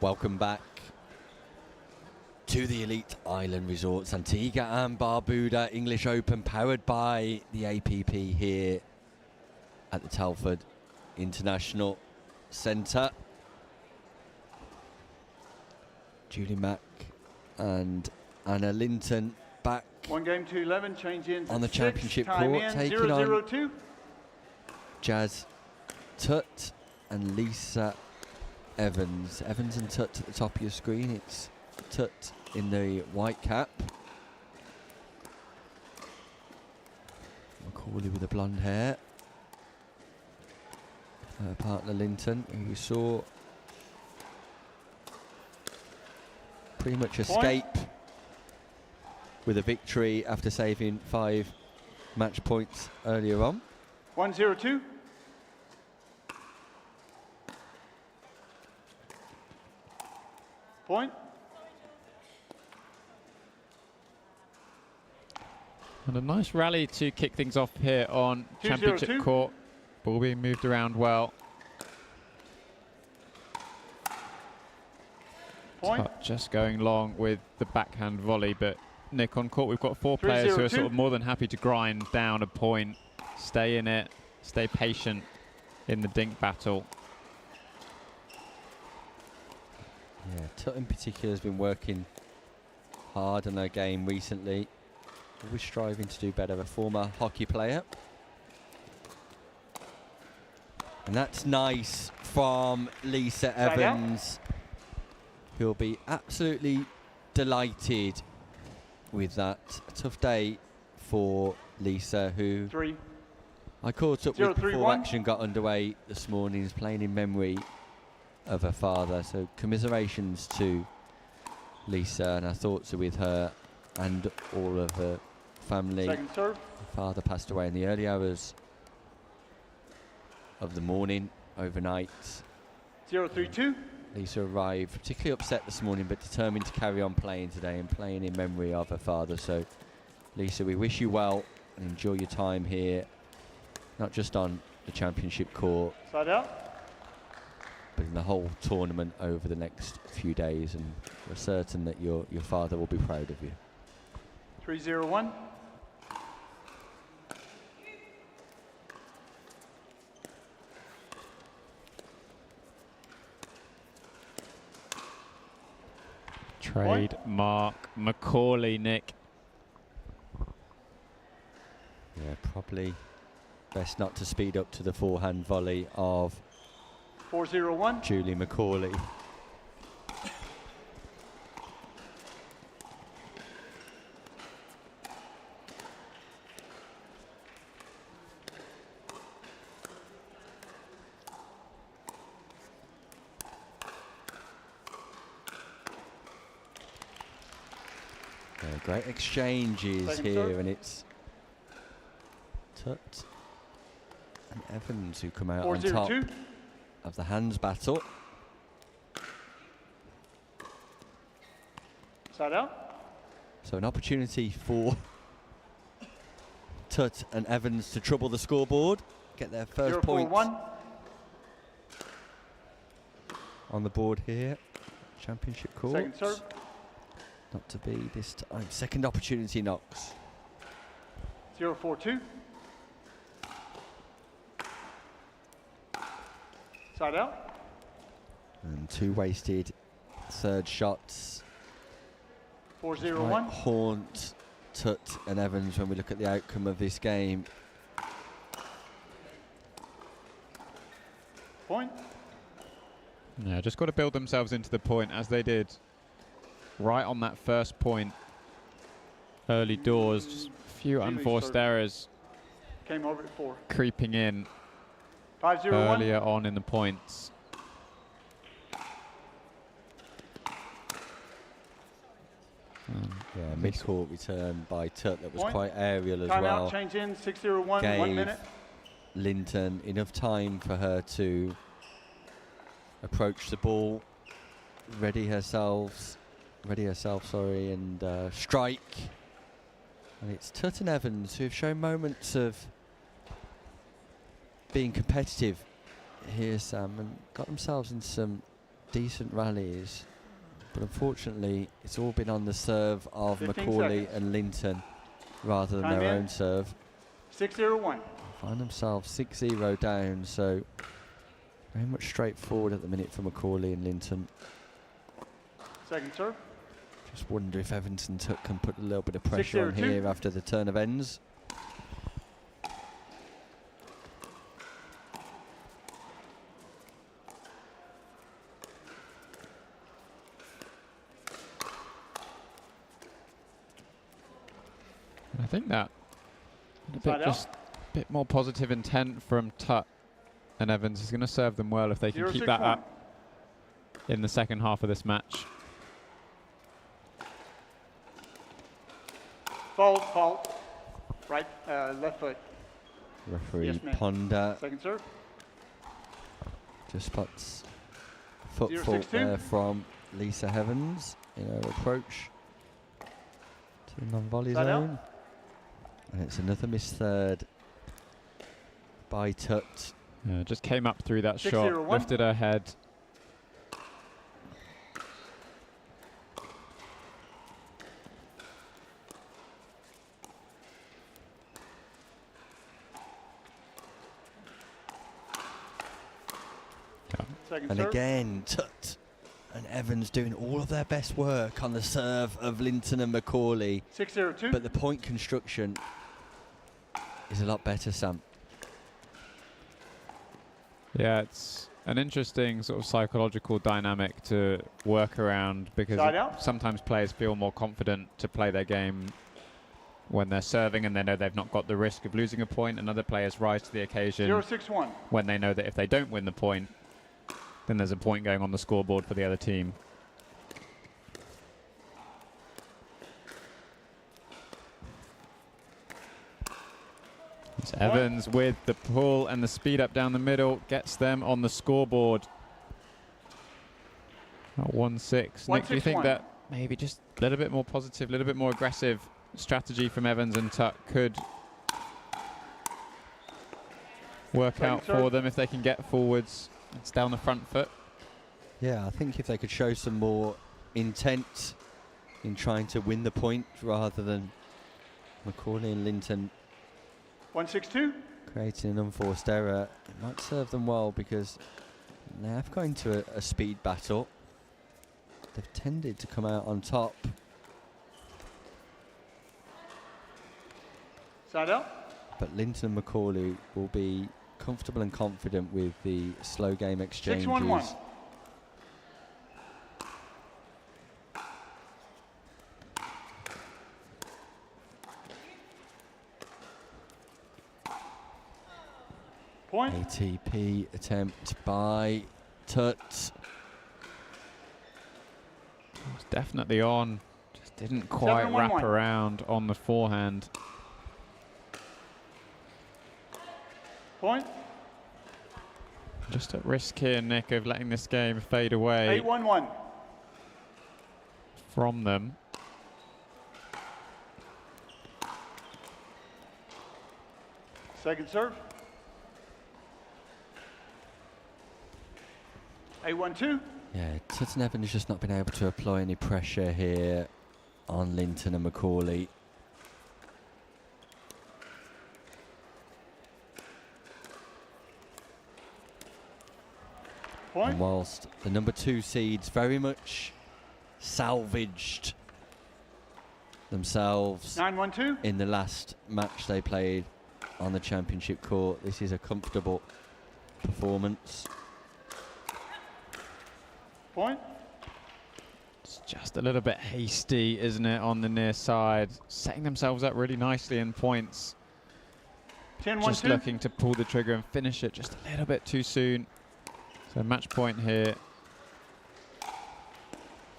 Welcome back to the Elite Island Resorts, Antigua and Barbuda English Open, powered by the APP here at the Telford International Centre. Julie Mack and Anna Linton back 1 game to 11, change in on the 6, championship time court, in, taking 0-0-2. on Jazz Tutt and Lisa Evans. Evans and Tutt at the top of your screen. It's Tutt in the white cap. Macaulay with the blonde hair. Her partner Linton, who we saw pretty much escape with a victory after saving 5 match points earlier on. 1-0-2. Point. And a nice rally to kick things off here on 2-0-2. championship court. Ball being moved around well. Point. Tutt just going long with the backhand volley, but Nick, on court we've got 4 players who are sort of more than happy to grind down a point, stay in it, stay patient in the dink battle. Yeah, Tutt in particular has been working hard on her game recently, always striving to do better, a former hockey player. And that's nice from Lisa Evans, who'll be absolutely delighted with that. A tough day for Lisa, who 3. I caught up with before 0-3-1. action got underway this morning. Is playing in memory of her father, so commiserations to Lisa, and our thoughts are with her and all of her family. Second serve. Her father passed away in the early hours of the morning, overnight. 0-3-2. Lisa arrived particularly upset this morning, but determined to carry on playing today and playing in memory of her father. So Lisa, we wish you well and enjoy your time here, not just on the championship court, Side out. but in the whole tournament over the next few days, and we're certain that your father will be proud of you. 3-0-1. Trademark Macaulay, Nick. Yeah, probably best not to speed up to the forehand volley of 4-0-1. Julie Macaulay. Great exchanges Second here, serve. and it's Tutt and Evans who come out on top 4-0-2. of the hands battle. Side out. So an opportunity for Tutt and Evans to trouble the scoreboard, get their first point 0-4-1. on the board here. Championship court. Second serve. Not to be this time. Second opportunity knocks. 0-4-2. Side out. And 2 wasted third shots. 4-0-1. Might haunt Tutt and Evans when we look at the outcome of this game. Point. Yeah, just got to build themselves into the point as they did right on that first point. Early doors, just a few Julie unforced started. errors Came over at 4. creeping in 5-0-1. earlier on in the points. Yeah, mid-court return by Tutt that was Point. quite aerial as Time well. out, change in, 6-0-1, 1 Gave minute. Linton enough time for her to approach the ball, ready herself, and strike. And it's Tutt and Evans who have shown moments of being competitive here, Sam, and got themselves in some decent rallies, but unfortunately it's all been on the serve of 15 Macaulay seconds. and Linton rather than Time their in. own serve. 6-0-1. Find themselves 6-0 down, so very much straightforward at the minute for Macaulay and Linton. Second serve. Just wonder if Evans and Tuck can put a little bit of pressure on 6-0-2. here after the turn of ends. I think that a Side bit, out. just a bit more positive intent from Tutt and Evans is going to serve them well if they can keep that 0-6-1. up in the second half of this match. Fault. Right, left foot. Referee Yes, ma'am. Ponder Second serve. just spots foot 0-6-2. fault there from Lisa Evans in her approach to the non-volley Side out. zone. And it's another missed third by Tutt. Just came up through that shot, 6-0-1. lifted her head. Second And serve. again, Tutt and Evans doing all of their best work on the serve of Linton and Macaulay. 6-0-2. But the point construction is a lot better, Sam. Yeah, it's an interesting sort of psychological dynamic to work around because Side out. sometimes players feel more confident to play their game when they're serving and they know they've not got the risk of losing a point, and other players rise to the occasion 0-6-1. when they know that if they don't win the point, then there's a point going on the scoreboard for the other team. It's Evans with the pull and the speed up down the middle, gets them on the scoreboard. At 1-6. Nick, do you think 1-6-1. that maybe just a little bit more positive, a little bit more aggressive strategy from Evans and Tuck could work Second out serve. for them if they can get forwards? It's down the front foot. Yeah, I think if they could show some more intent in trying to win the point rather than Macaulay and Linton 1-6-2. creating an unforced error, it might serve them well because they have got into a speed battle. They've tended to come out on top. Side out. But Linton and Macaulay will be comfortable and confident with the slow game exchanges. 6-1-1. Point. ATP attempt by Tutt. It's definitely on. Just didn't quite 7-1-1. wrap around on the forehand. Point. Just at risk here, Nick, of letting this game fade away 8-1-1. from them. Second serve. 8-1-2. Yeah, Tutt and Evans just not been able to apply any pressure here on Linton and Macaulay. Point. And whilst the number 2 seeds very much salvaged themselves 9-1-2. in the last match they played on the championship court, this is a comfortable performance. Point. It's just a little bit hasty, isn't it, on the near side. Setting themselves up really nicely in points. 10-1-2. Just looking to pull the trigger and finish it just a little bit too soon. So match point here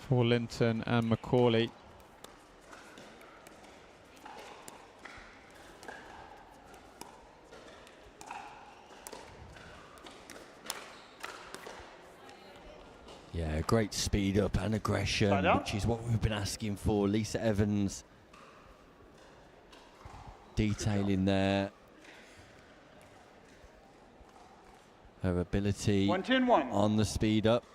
for Linton and Macaulay. Yeah, great speed up and aggression, Side out. which is what we've been asking for. Lisa Evans detailing there her ability 1-10-1. on the speed up.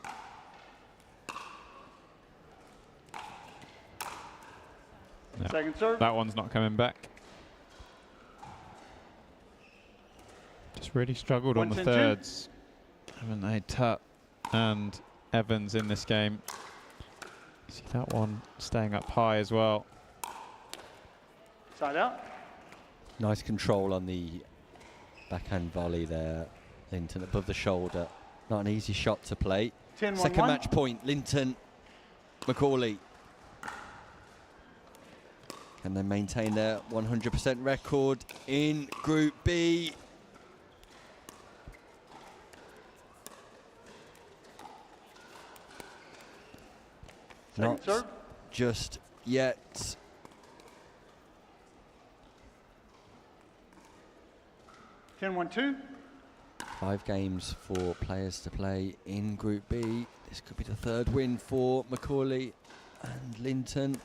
Yeah. Second serve. That one's not coming back. Just really struggled on the 1-10-2. thirds, haven't they? Tutt and Evans in this game. See that one staying up high as well. Side out. Nice control on the backhand volley there. Linton above the shoulder. Not an easy shot to play. 10-1-1. Second match point, Linton, Macaulay. And they maintain their 100% record in Group B. Second Not serve. just yet. 10-1-2. 5 games for players to play in Group B. This could be the third win for Macaulay and Linton.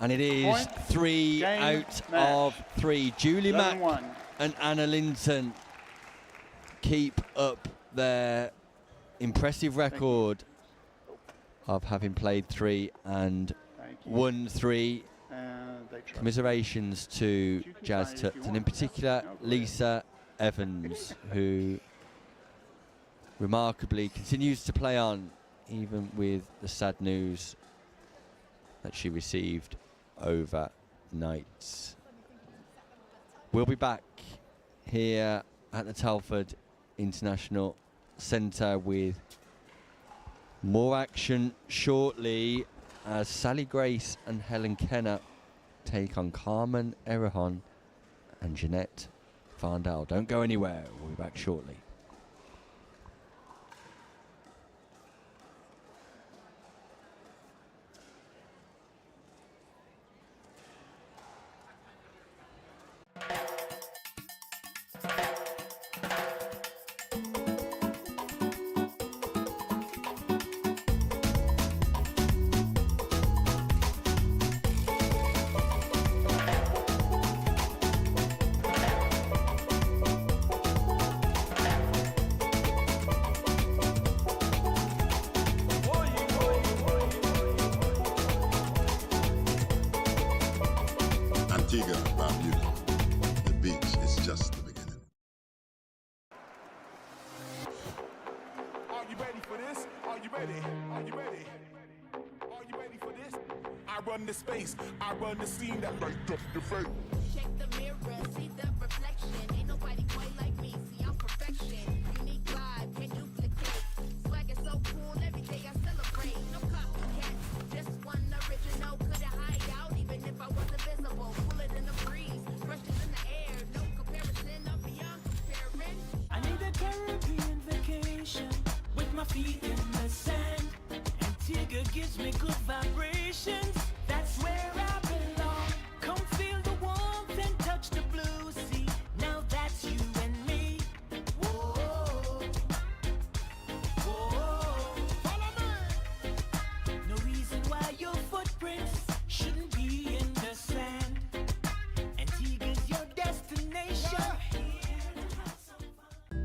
And it is Point. 3 Game. out Match. of 3. Julie Mack 11-1. and Anna Linton keep up their impressive record of having played 3 and Thank you. won 3. And they try. Commiserations to You can Jazz sign it if Tutt, you and in want. particular No, go ahead. Lisa Evans, who remarkably continues to play on, even with the sad news that she received overnight. We'll be back here at the Telford International Centre with more action shortly as Sally Grace and Helen Kenner take on Carmen Errajon and Jeanette Varndal. Don't go anywhere. We'll be back shortly. Antigua, Barbuda. The beach is just the beginning. Are you ready for this? Are you ready? Are you ready? Are you ready for this? I run the space, I run the scene that light up your face. Check the mirror, see the reflection. Ain't nobody quite like me, see I'm perfection. Unique vibe, can't duplicate. Swag is so cool, every day I celebrate. No copycat, just one original. Couldn't hide out even if I wasn't visible. Pull it in the breeze, brushes in the air. No comparison, I'm beyond comparing. I need a Caribbean vacation with my feet in the sand. Antigua gives me good vibrations. That's where I belong. Come feel the warmth and touch the blue sea. Now that's you and me. Whoa, whoa. Follow me. No reason why your footprints shouldn't be in the sand. Antigua's your destination. Here to have some fun.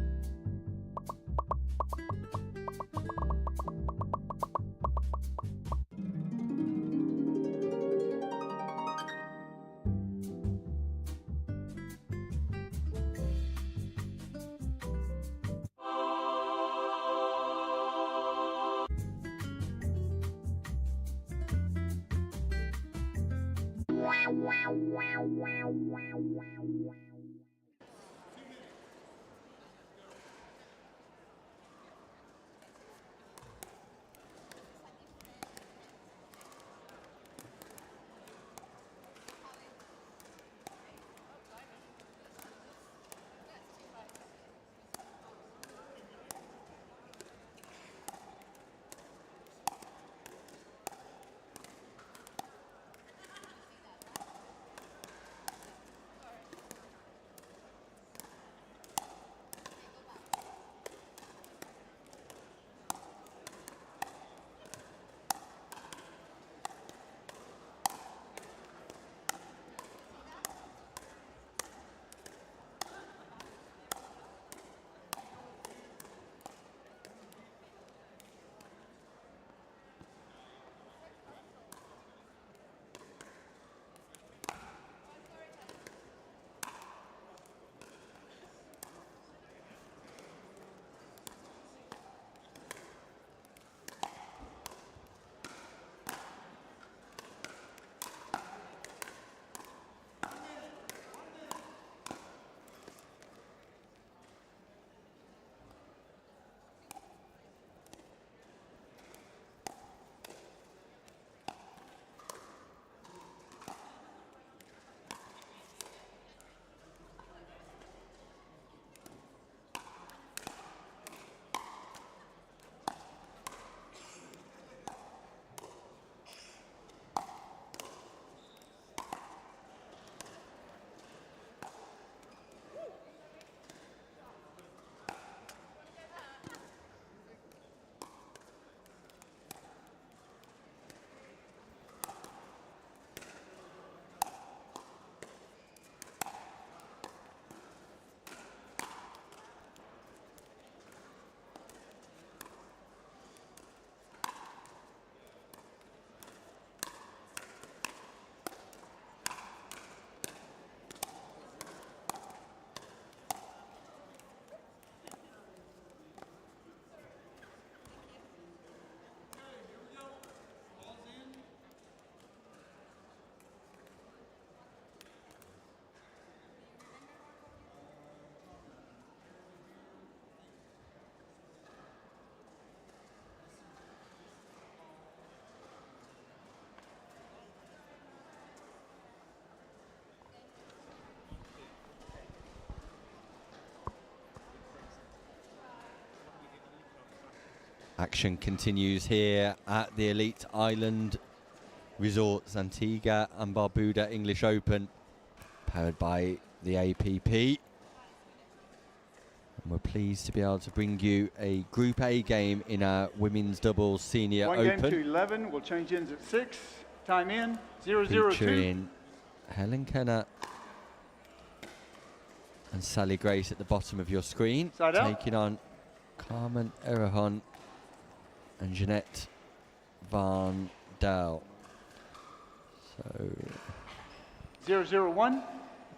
Action continues here at the Elite Island Resorts Antigua and Barbuda English Open, powered by the APP. And we're pleased to be able to bring you a Group A game in our women's doubles senior One open. game to 11. We'll change ends at 6. Time in 0-0-2. Featuring Helen Kenner and Sally Grace at the bottom of your screen, Side out. taking on Carmen Errejón and Jeanette Van Dal. So 0-0-1.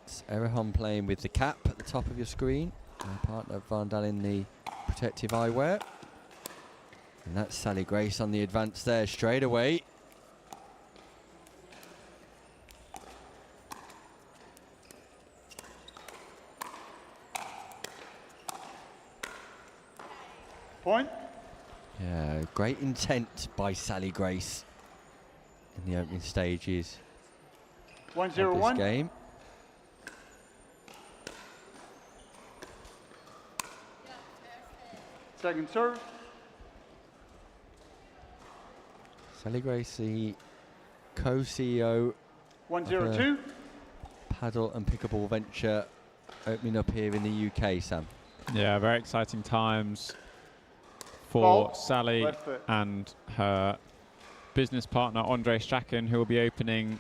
it's Errejón playing with the cap at the top of your screen, and partner Van Dal in the protective eyewear. And that's Sally Grace on the advance there straight away. Point. Yeah, great intent by Sally Grace in the opening stages of this 1-0-1. game. Second serve. Sally Grace, the co-CEO 1-0-2. paddle and pickleball venture opening up here in the UK, Sam. Yeah, very exciting times for Fault. Sally Left foot. and her business partner Andre Strachan, who will be opening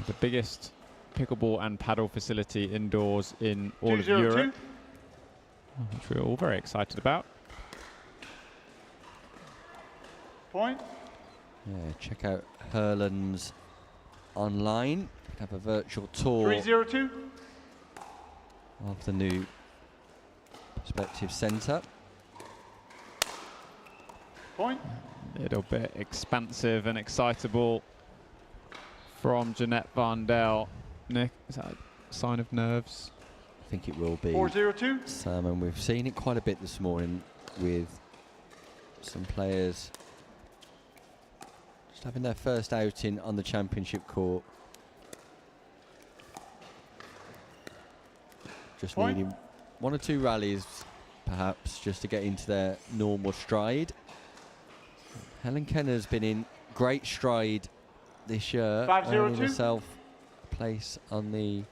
the biggest pickleball and paddle facility indoors in all of 2-0-2. Europe, which we're all very excited about. Point. Yeah, check out Hurlan's online. Have a virtual tour 3-0-2. of the new Perspective Centre. Point. A little bit expansive and excitable from Jeanette Van Dal. Nick, is that a sign of nerves? I think it will be, 4-0-2. Sam, and we've seen it quite a bit this morning with some players just having their first outing on the championship court. Just Point. needing one or two rallies, perhaps, just to get into their normal stride. Helen Kenner's been in great stride this year, 5-0-2. earning herself a place on the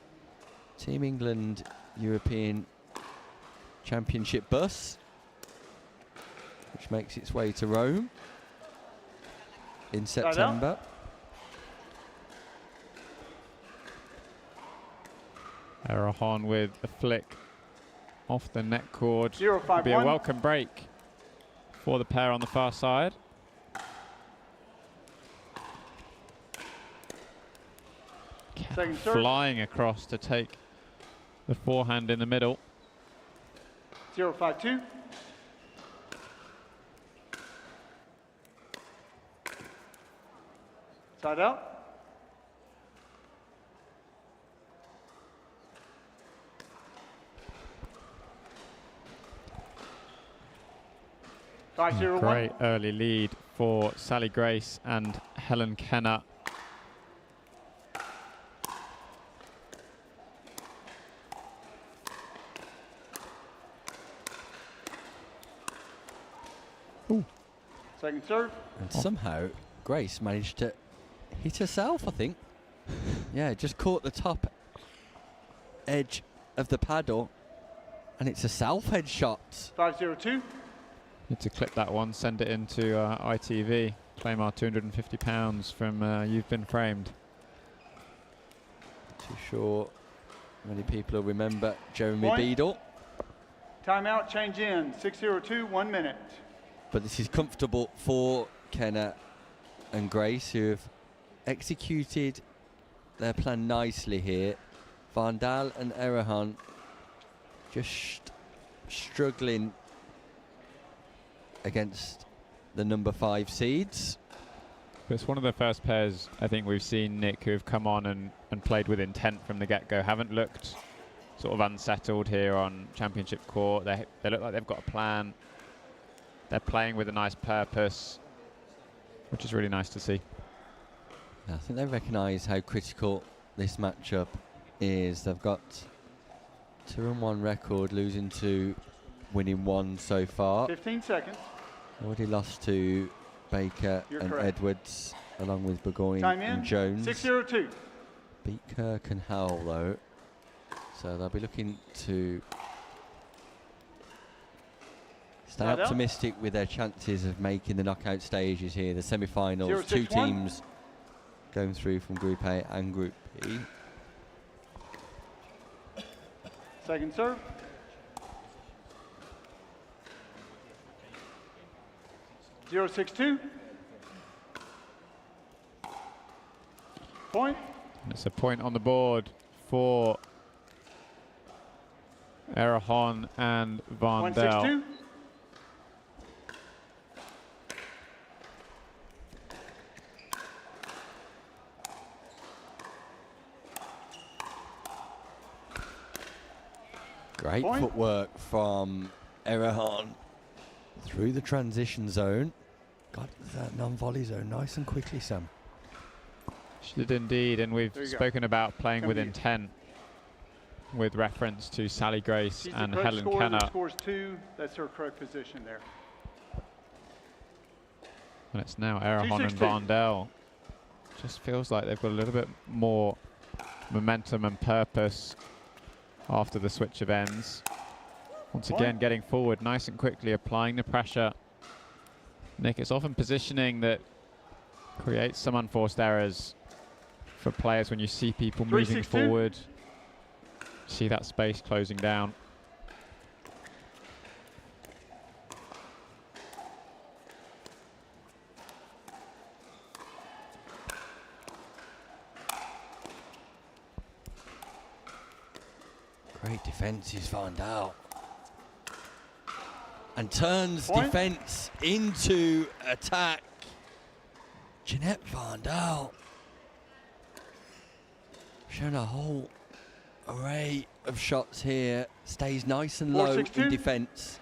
Team England European Championship bus, which makes its way to Rome in September. Errejón with a flick off the net cord. 0-5-1. Be a welcome break for the pair on the far side. Second serve. Flying across to take the forehand in the middle. 0-5-2. Side out. A 5-0-1. great early lead for Sally Grace and Helen Kenner. Second serve. And somehow Grace managed to hit herself, I think. Yeah, just caught the top edge of the paddle, and it's a self-head shot. 5-0-2. Need to clip that one, send it into ITV. Claim our £250 from You've Been Framed. Too sure many people will remember Jeremy Point. Beadle, Timeout, change in. 6-0-2, 1 minute. but this is comfortable for Kenner and Grace, who have executed their plan nicely here. Van Dal and Errejón just struggling against the number 5 seeds. It's one of the first pairs I think we've seen, Nick, who have come on and played with intent from the get-go. Haven't looked sort of unsettled here on championship court. They look like they've got a plan. They're playing with a nice purpose, which is really nice to see. I think they recognise how critical this matchup is. They've got 2-1 record, losing 2, winning 1 so far. 15 seconds. Already lost to Baker You're and correct. Edwards, along with Burgoyne Time and in, Jones. 6:02. Beat Kirk and Howell though, so they'll be looking to stay Side out. optimistic with their chances of making the knockout stages here. The semi-finals, 2 0-6-1. teams going through from Group A and Group B. Second serve. Zero 6-2. Point. And it's a point on the board for Erahon and Van Del. 1-6-2. Great Point. footwork from Erahon through the transition zone. Got that non-volley zone nice and quickly, Sam. She did indeed, and we've There you go. spoken about playing Come with here. intent with reference to Sally Grace She's and the correct Helen scorer that Kenner. scores 2. That's her correct position there. And it's now Erahon and 2-6-2. Van Del. Just feels like they've got a little bit more momentum and purpose after the switch of ends. Once Point. again, getting forward nice and quickly, applying the pressure. Nick, it's often positioning that creates some unforced errors for players when you see people moving 3-6-2. forward. See that space closing down. Great defence is Van Dal. And turns Point. defence into attack. Jeanette Van Dal. Shown a whole array of shots here. Stays nice and low 4-6-2. in defence.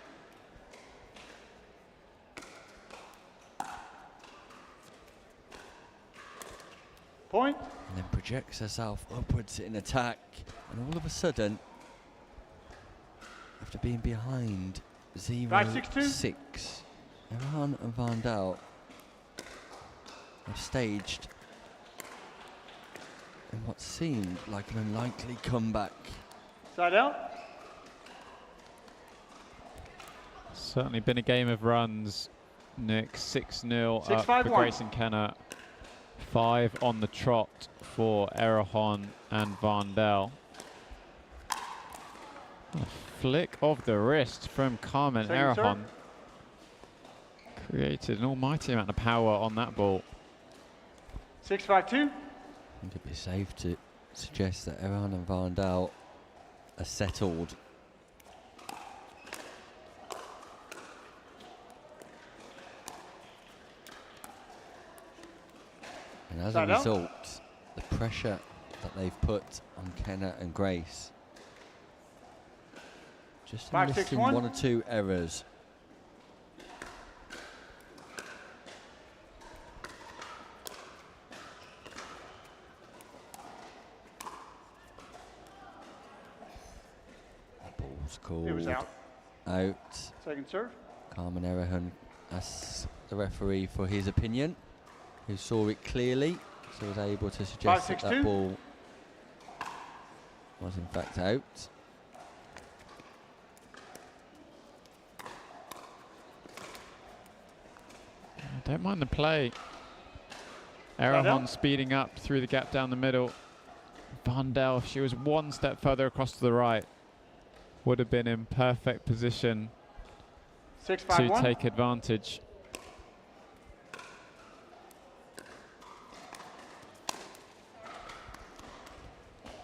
Point. And then projects herself upwards in attack. And all of a sudden, after being behind 0-6, Erhan and Van Dal have staged in what seemed like an unlikely comeback. Side out. Certainly been a game of runs, Nick. 6-0 up for 6-5-1. Grace and Kenner. 5 on the trot for Erahon and Van Del. A flick of the wrist from Carmen Second serve. Erahon. Created an almighty amount of power on that ball. 6-5-2. I think it'd be safe to suggest that Erhan and Van Dal are settled. And as a Side out. result, the pressure that they've put on Kenner and Grace, just 5-6-1. missing 1 or 2 errors. Ball's called It was out. out. Second serve. Carmen Erhan asks the referee for his opinion, who saw it clearly, so was able to suggest that 5-6-2. that ball was in fact out. I don't mind the play. out. Erahon speeding up through the gap down the middle. Van Del, if she was 1 step further across to the right, would have been in perfect position to 6-5-1. take advantage.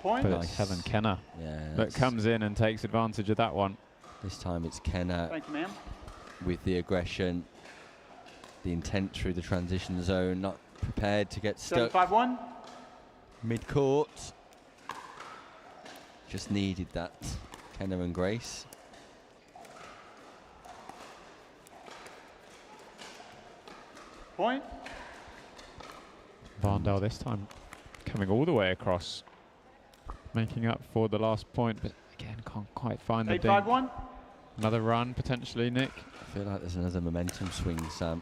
Point. But it's Helen Kenner Yeah, that that's- comes in and takes advantage of that one. this time it's Kenner Thank you, ma'am. with the aggression, the intent through the transition zone, not prepared to get stuck 7-5-1. mid-court. Just needed that, Kenner and Grace. Point. Van Del this time coming all the way across, making up for the last point, but again can't quite find the dink. 8-5-1. Another run potentially, Nick. I feel like there's another momentum swing, Sam.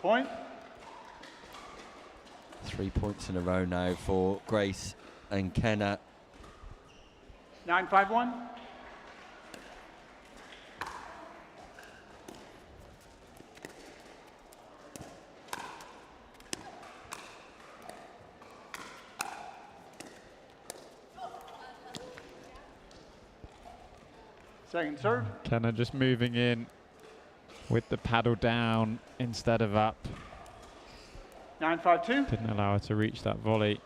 Point. 3 points in a row now for Grace and Kenna. 9-5-1. Second serve. Kenna just moving in with the paddle down instead of up. 9-5-2. Didn't allow her to reach that volley.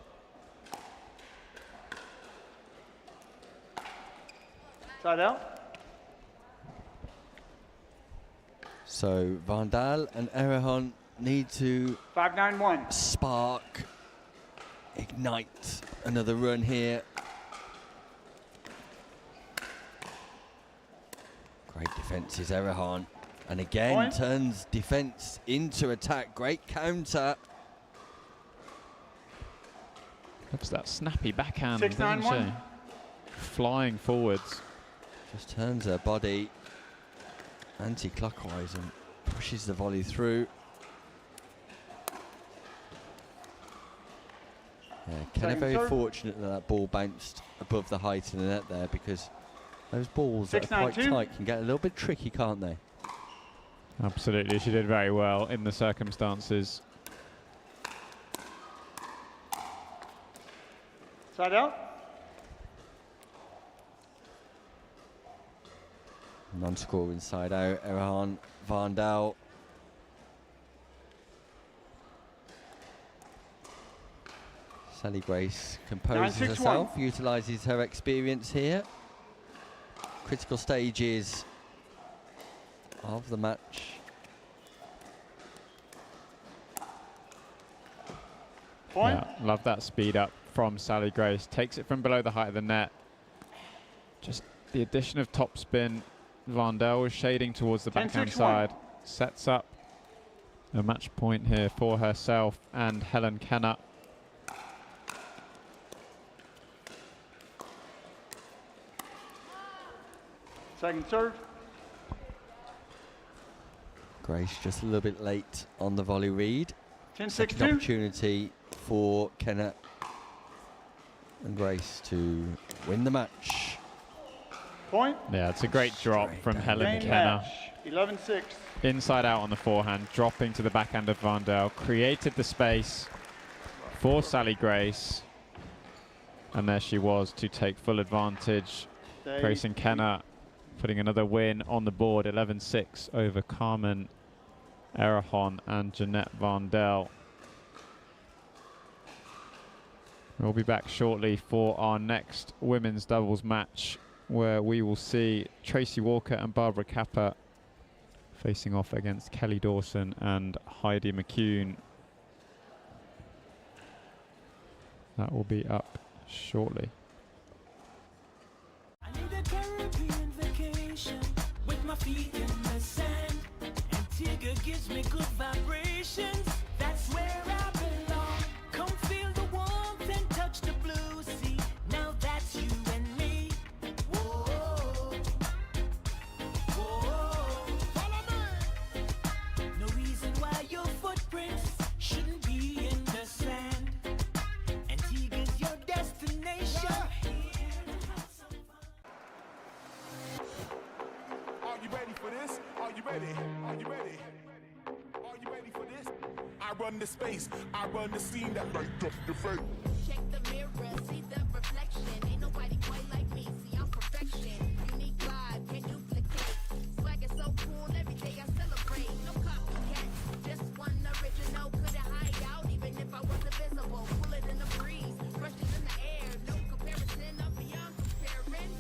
Side out. So Vandal and Erehon need to 5-9-1. spark, ignite another run here. Great defence is Erehon. And again, Point. turns defence into attack. Great counter. Loves that snappy backhand, 6-9-1. doesn't she? Flying forwards. Just turns her body anti-clockwise and pushes the volley through. Yeah, Kenna Second very serve. fortunate that that ball bounced above the height of the net there, because those balls that are quite 6-9-2. tight can get a little bit tricky, can't they? Absolutely, she did very well in the circumstances. Side out. Non-score inside out. Erehon, Vandal. Sally Grace composes 9-6-1. herself, utilises her experience here. Critical stages of the match. Point. Yeah, love that speed up from Sally Grace. Takes it from below the height of the net. Just the addition of topspin. Vandal was shading towards the 10-6-1. backhand side. Sets up a match point here for herself and Helen Kenna. Second serve. Grace just a little bit late on the volley read. 10-6-2. Second opportunity for Kenna and Grace to win the match. Point. Yeah, it's a great drop Straight from down. Helen Game Kenna. match. 11-6. Inside out on the forehand, dropping to the backhand of Vandal. Created the space for Sally Grace. And there she was to take full advantage. Grace and Kenna putting another win on the board. 11-6 over Carmen Erehon and Jeanette Vandal. We'll be back shortly for our next women's doubles match, where we will see Tracy Walker and Barbara Kappa facing off against Kelly Dawson and Heidi McCune. That will be up shortly. I need a Caribbean vacation with my feet in the sand. Antigua gives me good vibrations. That's where I belong. Come feel the warmth and touch the blue sea. Now that's you and me. Whoa, whoa. Follow me. No reason why your footprints shouldn't be in the sand. Antigua's your destination. Are you ready for this? Are you ready? Are you ready? Are you ready for this? I run the space, I run the scene that light up your face. Check the mirror, see the reflection. Ain't nobody quite like me. See, I'm perfection. Unique vibe, can't duplicate. Swag is so cool, every day I celebrate. No copycat, just one original. Couldn't hide out even if I was invisible. Pull it in the breeze, brushes in the air. No comparison, I'm beyond comparing.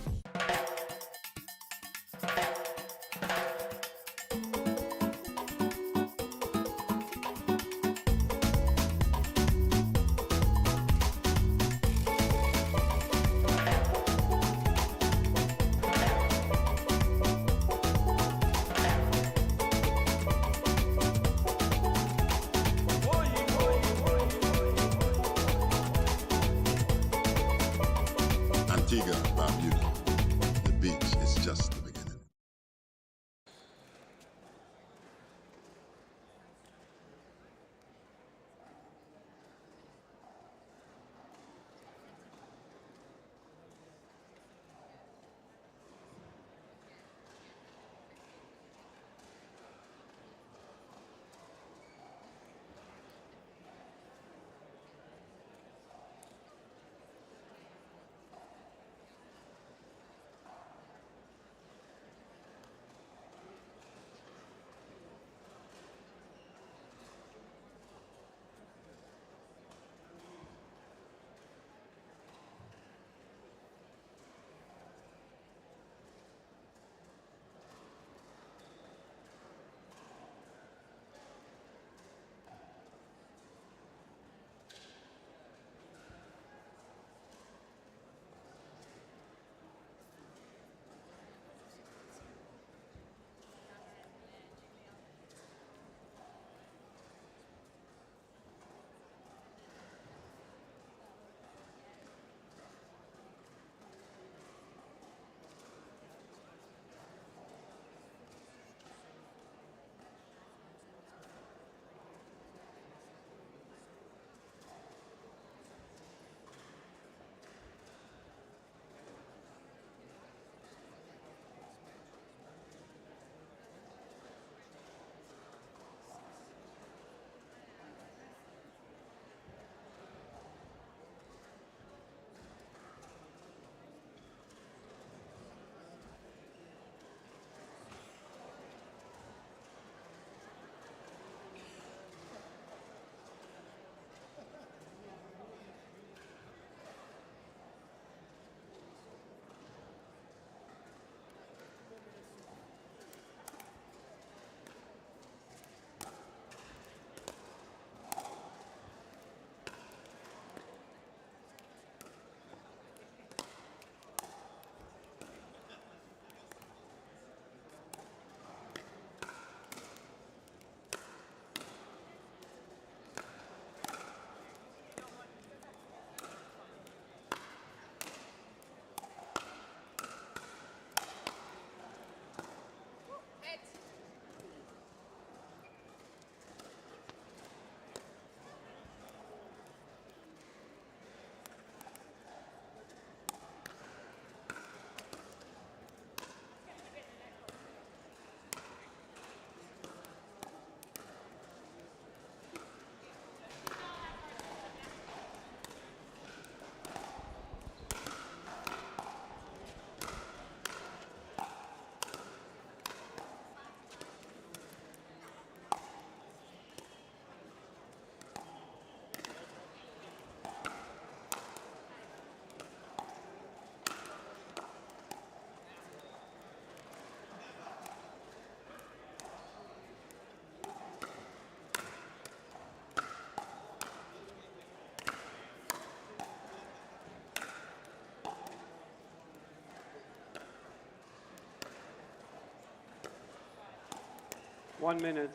1 minute.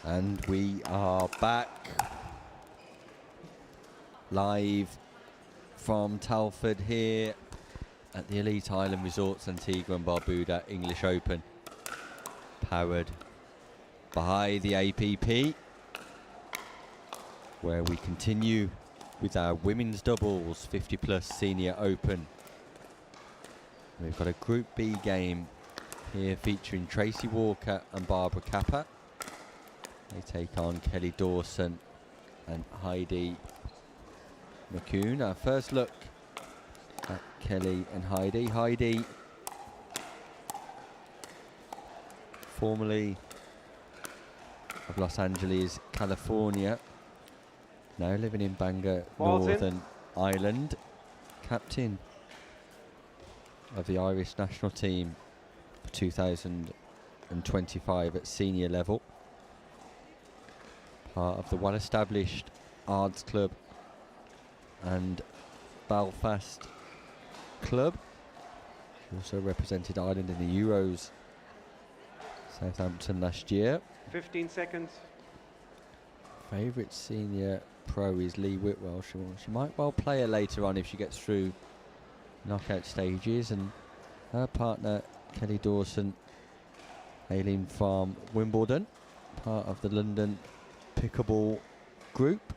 And we are back live from Telford here at the Elite Island Resorts Antigua and Barbuda English Open, powered by the APP, where we continue with our women's doubles 50+ senior open. We've got a Group B game here featuring Tracy Walker and Barbara Kappa. They take on Kelly Dawson and Heidi McCune. Our first look at Kelly and Heidi. Heidi, formerly of Los Angeles, California, now living in Bangor, Northern Ireland, captain of the Irish national team for 2025 at senior level, part of the well-established Ards Club and Belfast Club. She also represented Ireland in the Euros Southampton last year. 15 seconds. Favourite senior pro is Lee Whitwell. She might well play her later on if she gets through knockout stages, and her partner Kelly Dawson, hailing from Wimbledon, part of the London Pickleball group.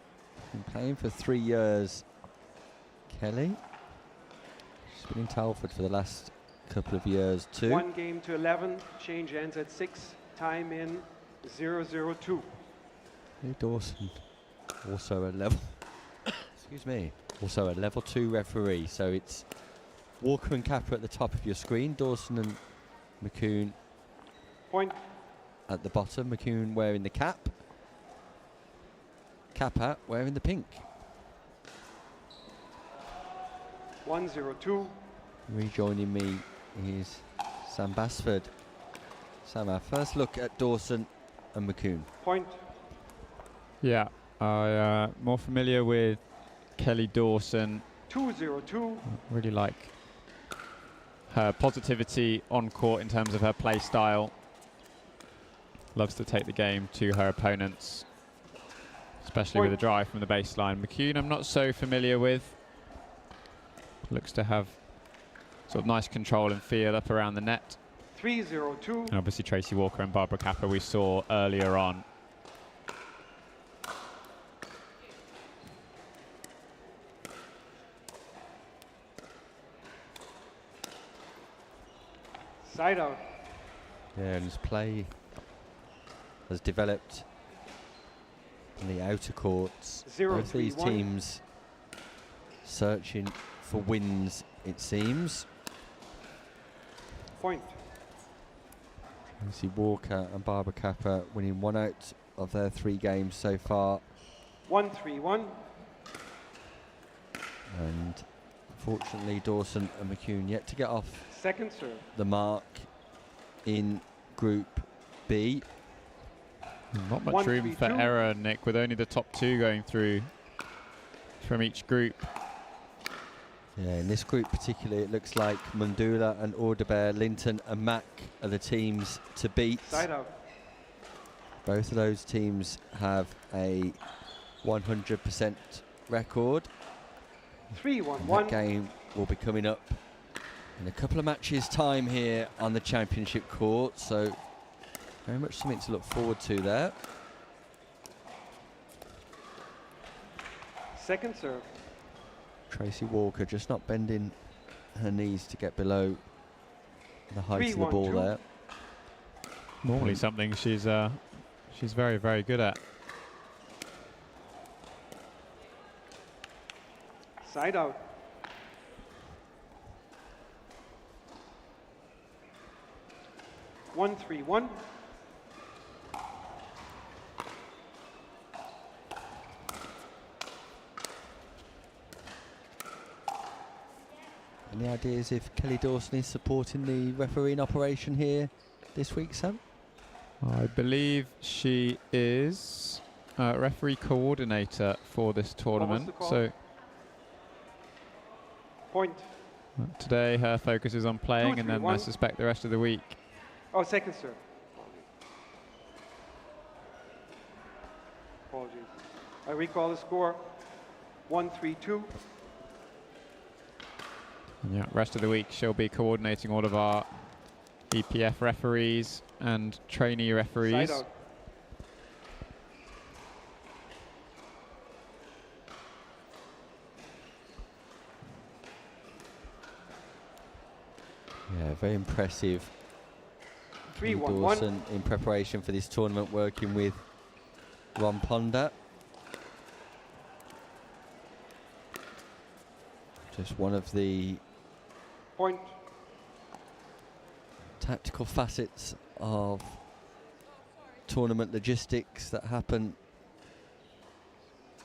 Been playing for 3 years, Kelly. She's been in Telford for the last couple of years too. 1 game to 11. Change ends at 6. Time in 0:02. Kelly Dawson, also a level excuse me, also a level 2 referee. So it's Walker and Kappa at the top of your screen, Dawson and McCune Point. at the bottom. McCune wearing the cap, Kappa wearing the pink. 1:02. Rejoining me is Sam Basford. Sam, our first look at Dawson and McCune. Point. Yeah, I'm more familiar with Kelly Dawson. 2:02. Really like her positivity on court in terms of her play style. Loves to take the game to her opponents, especially with a drive from the baseline. McCune I'm not so familiar with. Looks to have sort of nice control and feel up around the net. 3:02. And obviously Tracy Walker and Barbara Kappa we saw earlier on. Side out. Yeah, and his play has developed in the outer courts. Both these 0-3-1. teams searching for wins, it seems. Point. Tracy Walker and Barbara Kappa winning 1 out of their 3 games so far. 1-3-1. And unfortunately Dawson and McCune yet to get off Second serve. the mark in Group B. Not much room for 1-3-2. error, Nick, with only the top 2 going through from each group. Yeah, in this group particularly, it looks like Mundula and Audebert, Linton and Mack are the teams to beat. Side out. Both of those teams have a 100% record. 3-1-1. That game will be coming up in a couple of matches' time here on the championship court, so very much something to look forward to there. Second serve. Tracy Walker just not bending her knees to get below the height of the ball 3-1-2. there. Normally something she's very, very good at. Side out. One, 3-1. Any ideas if Kelly Dawson is supporting the refereeing operation here this week, Sam? I believe she is referee coordinator for this tournament. the call? So Point. Today her focus is on playing, and then I 2-3-1. suspect the rest of the week. Oh, second serve. Apologies. I recall the score. 1-3-2. And yeah, rest of the week she'll be coordinating all of our EPF referees and trainee referees. Side out. Yeah, very impressive. 3-1-1. Dawson in preparation for this tournament, working with Ron Ponder. Just one of the Point. tactical facets of tournament logistics that happen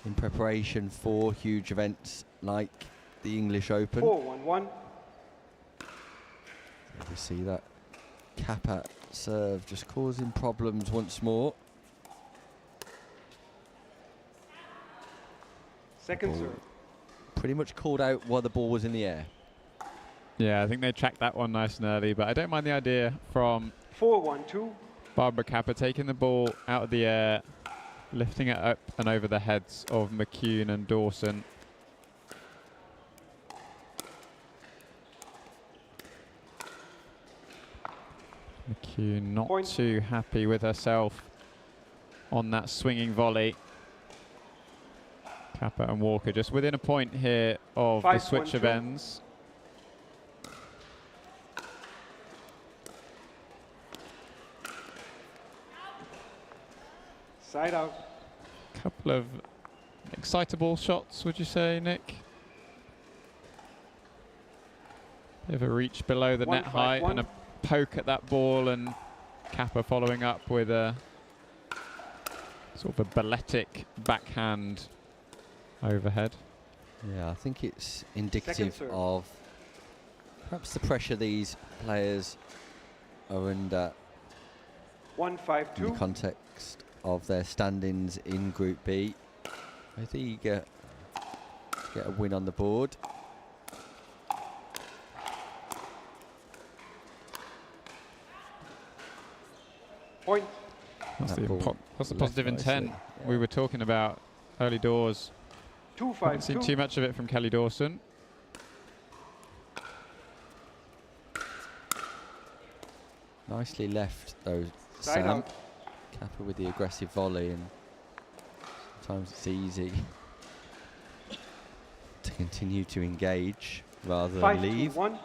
in preparation for huge events like the English Open. 4-1-1. We see that Kappa serve just causing problems once more. Second Ball serve. pretty much called out while the ball was in the air. Yeah, I think they tracked that one nice and early, but I don't mind the idea from 4-1-2. Barbara Kappa taking the ball out of the air, lifting it up and over the heads of McCune and Dawson. McCune not Point. too happy with herself on that swinging volley. Kappa and Walker just within a point here of the switch of 5-1-2. ends. Side out. Couple of excitable shots, would you say, Nick? Bit of a reach below the net height and a poke at that ball, and Kappa following up with a sort of a balletic backhand overhead. Yeah, I think it's indicative of perhaps the pressure these players are under 1-5-2. in the context of their standings in Group B. I think you get a win on the board. Point. That's That the, ball that's the left positive intent nicely. we were talking about early doors. 2-5-2. Haven't seen too much of it from Kelly Dawson. Nicely left though, Side Sam. out. Kappa with the aggressive volley, and sometimes it's easy to continue to engage rather than leave. 5-2-1.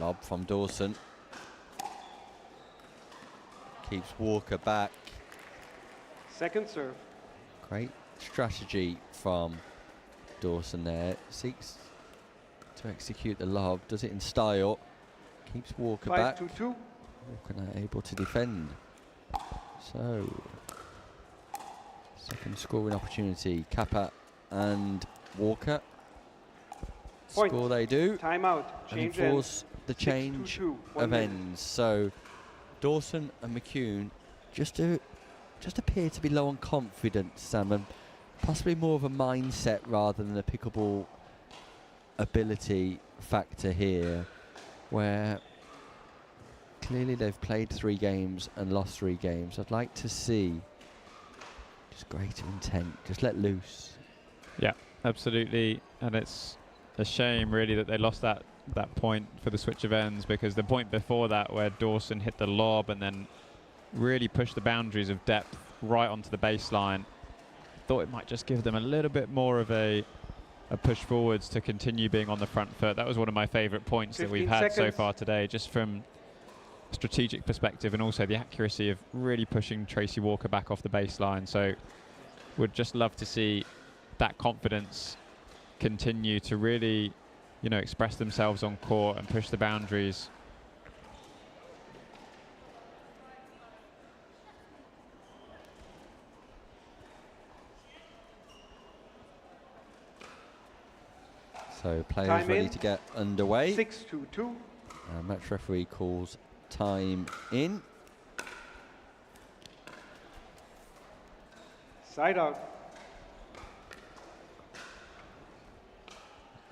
Lob from Dawson. Keeps Walker back. Second serve. Great strategy from Dawson there. Seeks to execute the lob. Does it in style. Keeps Walker back. 5-2-2. Walker now able to defend. So, second scoring opportunity. Kappa and Walker. Point. Score they do. Timeout. And Change enforce ends. the change 6-2-2. 1 of minute. ends. So Dawson and McCune just appear to be low on confidence, Sam, and possibly more of a mindset rather than a pickable ability factor here, where clearly they've played 3 games and lost 3 games. I'd like to see just greater intent, just let loose. Yeah, absolutely, and it's a shame really that they lost that point for the switch of ends, because the point before that where Dawson hit the lob and then really pushed the boundaries of depth right onto the baseline, thought it might just give them a little bit more of a push forwards to continue being on the front foot. That was one of my favourite points that we've had so far today, just from a strategic perspective, and also the accuracy of really pushing Tracy Walker back off the baseline. So would just love to see that confidence continue to really, you know, express themselves on court and push the boundaries. So players Time ready in. to get underway. 6-2-2. Match referee calls time in. Side out.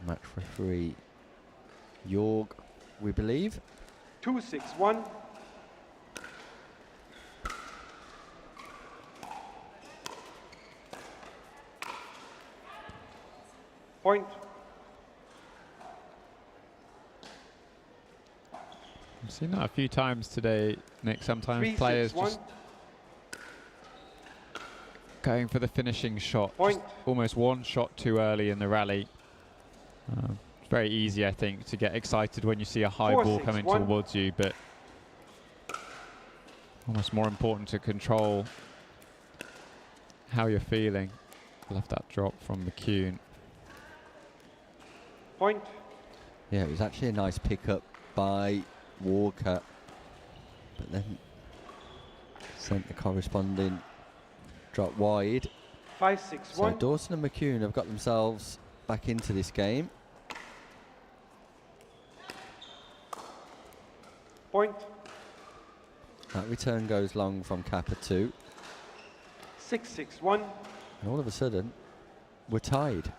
Match referee York, we believe. 2-6-1. Point. I've seen that a few times today, Nick. Sometimes players just going for the finishing shot. Just almost one shot too early in the rally. It's very easy, I think, to get excited when you see a high ball coming towards you, but almost more important to control how you're feeling. Love that drop from McCune. Point. Yeah, it was actually a nice pickup by Walker, but then sent the corresponding drop wide. 5-6-1. So Dawson and McCune have got themselves back into this game. Point. That return goes long from Kappa 2. 6-6-1. And all of a sudden, we're tied.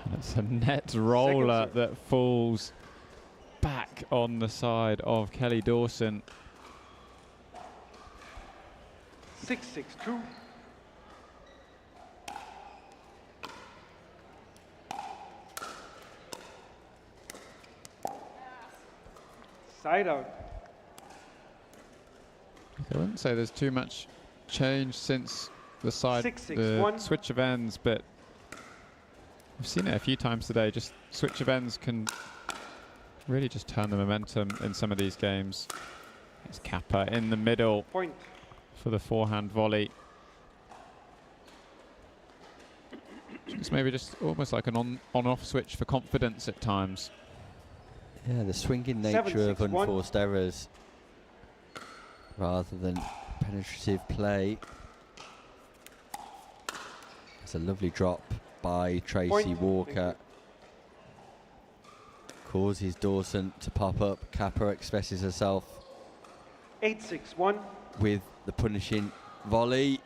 And it's a net roller that falls back on the side of Kelly Dawson. 6-6-2. Side out. I wouldn't say there's too much change since the side, 6-6-1. switch of ends, but I've seen it a few times today. Just switch of ends can really just turn the momentum in some of these games. It's Kappa in the middle Point. for the forehand volley. It's maybe just almost like an on-off switch for confidence at times. Yeah, the swinging nature of 7-6-1. unforced errors rather than penetrative play. It's a lovely drop by Tracy Point. Walker. Causes Dawson to pop up. Kappa expresses herself 8-6-1. with the punishing volley.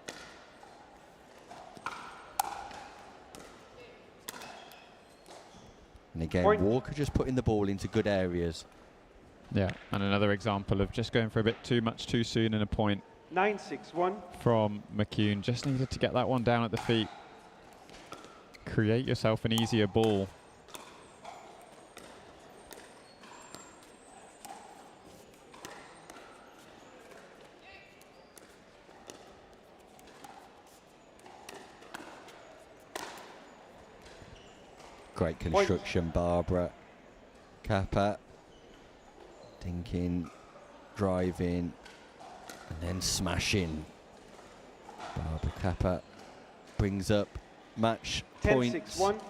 And again, Point. Walker just putting the ball into good areas. Yeah, and another example of just going for a bit too much too soon in a point 9-6-1. from McCune. Just needed to get that one down at the feet. Create yourself an easier ball. Great construction, Barbara. Kappa. Dinking, driving, and then smashing. Barbara Kappa brings up match point. 10-6-1.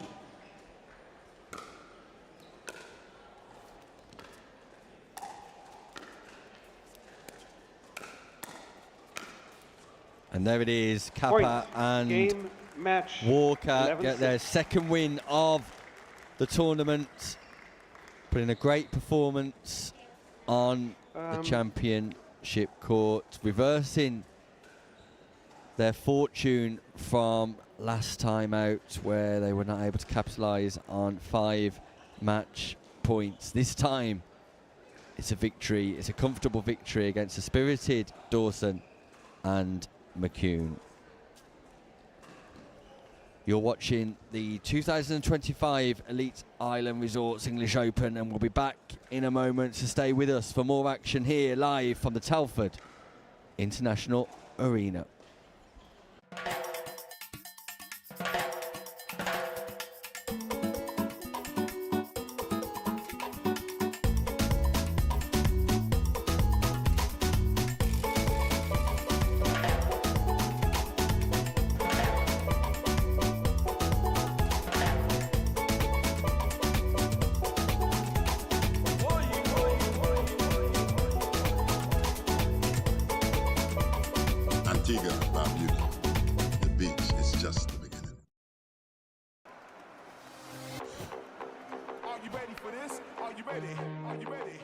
And there it is, Kappa Point. and Game, match. Walker 11-6. get their second win of the tournament. Putting a great performance on the championship court, reversing their fortune from last time out where they were not able to capitalise on 5 match points. This time it's a victory, it's a comfortable victory against a spirited Dawson and McCune. You're watching the 2025 Elite Island Resorts English Open, and we'll be back in a moment, so stay with us for more action here live from the Telford International Arena. Antigua Are you ready? Are you ready?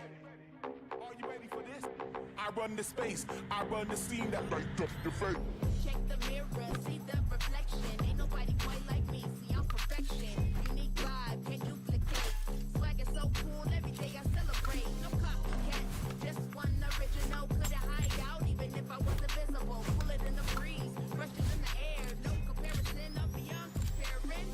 Are you ready for this? I run the space, I run the scene that light up your face. Check the mirror, see the reflection. Ain't nobody quite like me, see I'm perfection. Unique vibe, can't duplicate. Swag is so cool, every day I celebrate. No copycat, just one original. Couldn't hide out even if I was invisible. Pull it in the breeze, brushes in the air. No comparison, I'm beyond comparing.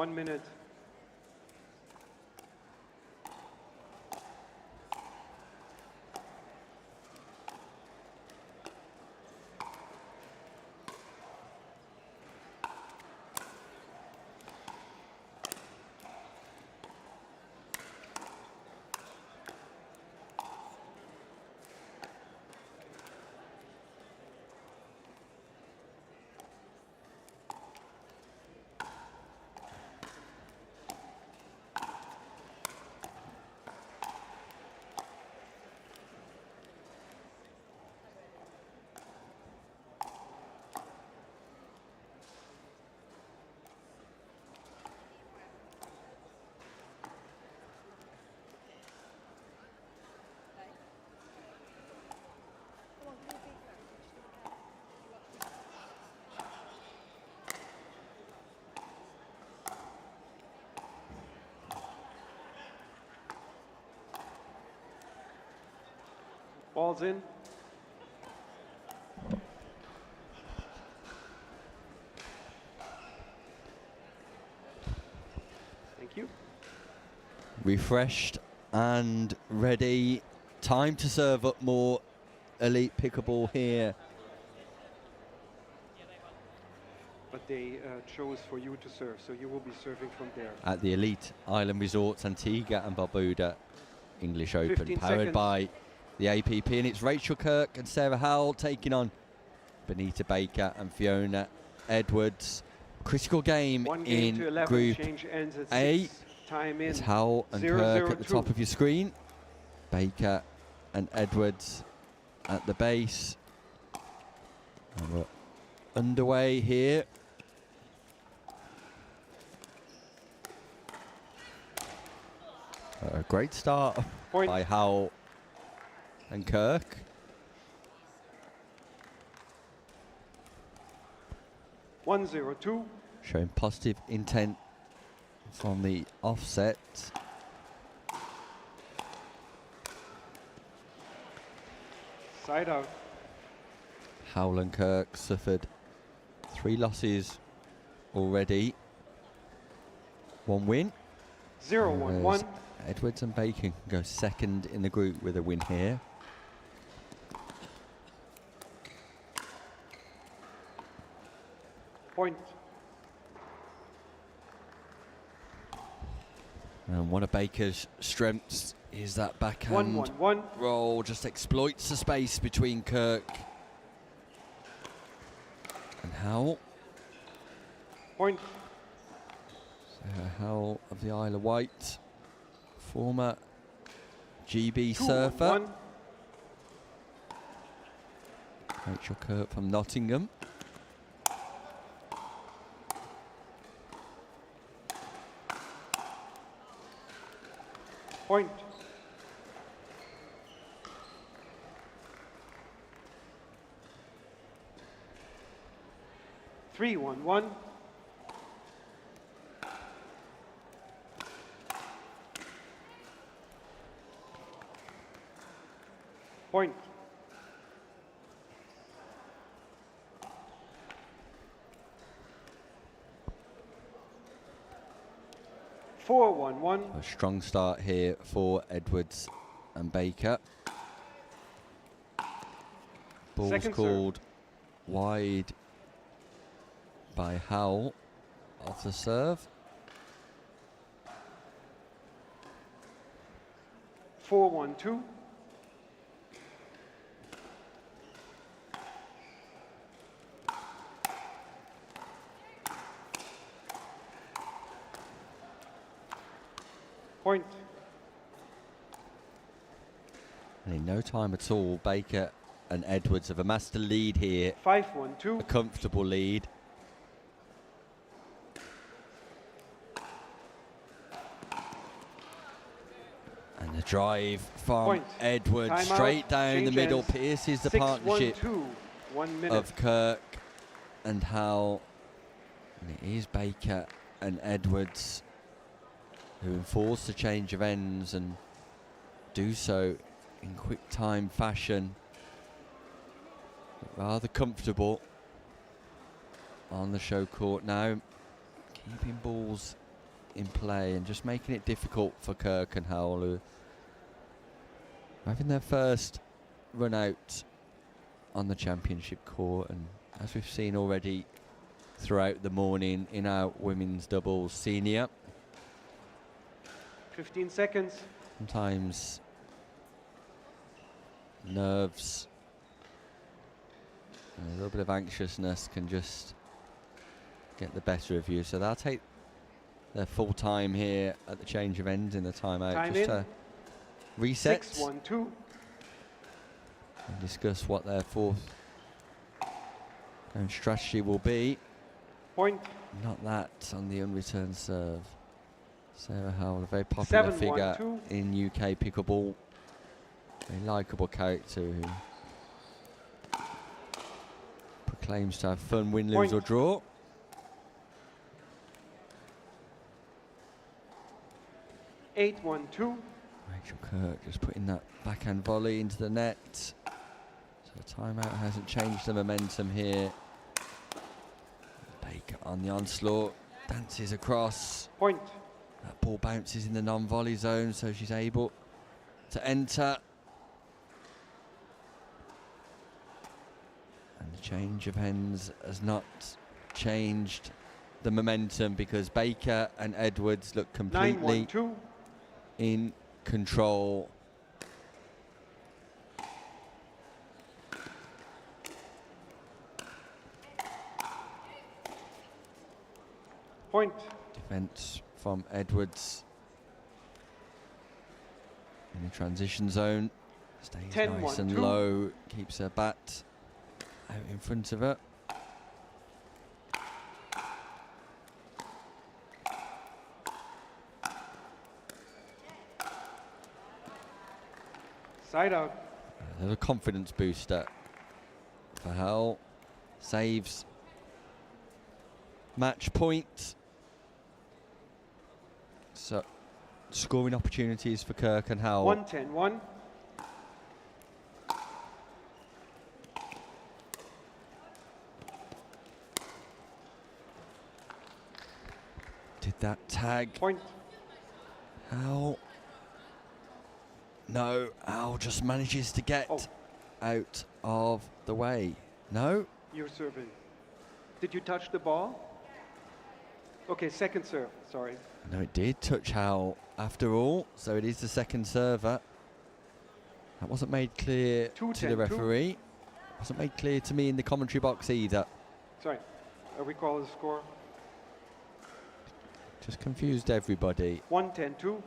1 minute. Ball's in. Thank you. Refreshed and ready. Time to serve up more elite pickleball here. But they chose for you to serve, so you will be serving from there. At the Elite Island Resorts Antigua and Barbuda English Open, 15 powered seconds. by the APP, and it's Rachel Kirk and Sarah Howell taking on Benita Baker and Fiona Edwards. Critical game 1 game to in 11. Group Change ends at A. 6. Time in. It's Howell and 0, Kirk 0, at the 2. top of your screen. Baker and Edwards at the base. And we're underway here. A great start by Howell and Kirk. One, 0, 2. Showing positive intent from the offset. Side out. Howell and Kirk suffered 3 losses already. 1 win. 0, 1, 1. Edwards and Baker can go second in the group with a win here. Point. And one of Baker's strengths is that backhand 1, 1, 1. roll, just exploits the space between Kirk and Howell. Point. Sarah Howell of the Isle of Wight, former GB 2, surfer. 1, 1. Rachel Kirk from Nottingham. Point. Three, 1, 1. Point. Four, 1, 1. A strong start here for Edwards and Baker. Ball's Second called wide by Howell off the serve. 4, 1, 2. Point. And in no time at all, Baker and Edwards have amassed a lead here. 5, 1, 2. A comfortable lead. And the drive from Point. Edwards Time straight out. down the Change middle, ends. pierces the 6, partnership 1, 2. 1 minute. of Kirk and Howell. And it is Baker and Edwards who enforce the change of ends and do so in quick time fashion. Rather comfortable on the show court now, keeping balls in play and just making it difficult for Kirk and Howell, who are having their first run out on the championship court. And as we've seen already throughout the morning in our women's doubles senior, 15 seconds. sometimes nerves and a little bit of anxiousness can just get the better of you. So they'll take their full time here at the change of ends in the timeout, Time just in. to reset 6-1-2. and discuss what their fourth strategy will be. Point. Not that on the unreturned serve. Sarah Howell, a very popular 7-1-2. figure in UK pickleball. A likeable character who proclaims to have fun, win, lose Point. or draw. Eight, 1-2. Rachel Kirk just putting that backhand volley into the net. So the timeout hasn't changed the momentum here. Baker on the onslaught, dances across. Point. That ball bounces in the non-volley zone, so she's able to enter. And the change of ends has not changed the momentum because Baker and Edwards look completely 9-1-2. in control. Point. Defense from Edwards in the transition zone. Stays 10-1-2. nice and low, keeps her bat out in front of her. Side out. A little confidence booster for Howell. Saves. Match point. So, scoring opportunities for Kirk and Howell. 1-10-1. Did that tag? Point. Howell. No, Howell just manages to get out of the way. No? You're serving. Did you touch the ball? Okay, second serve. Sorry. No, it did touch Howell after all, so it is the second server. That wasn't made clear to the 2-10-2. referee. Wasn't made clear to me in the commentary box either. Sorry. I recall the score. Just confused everybody. 1-10-2.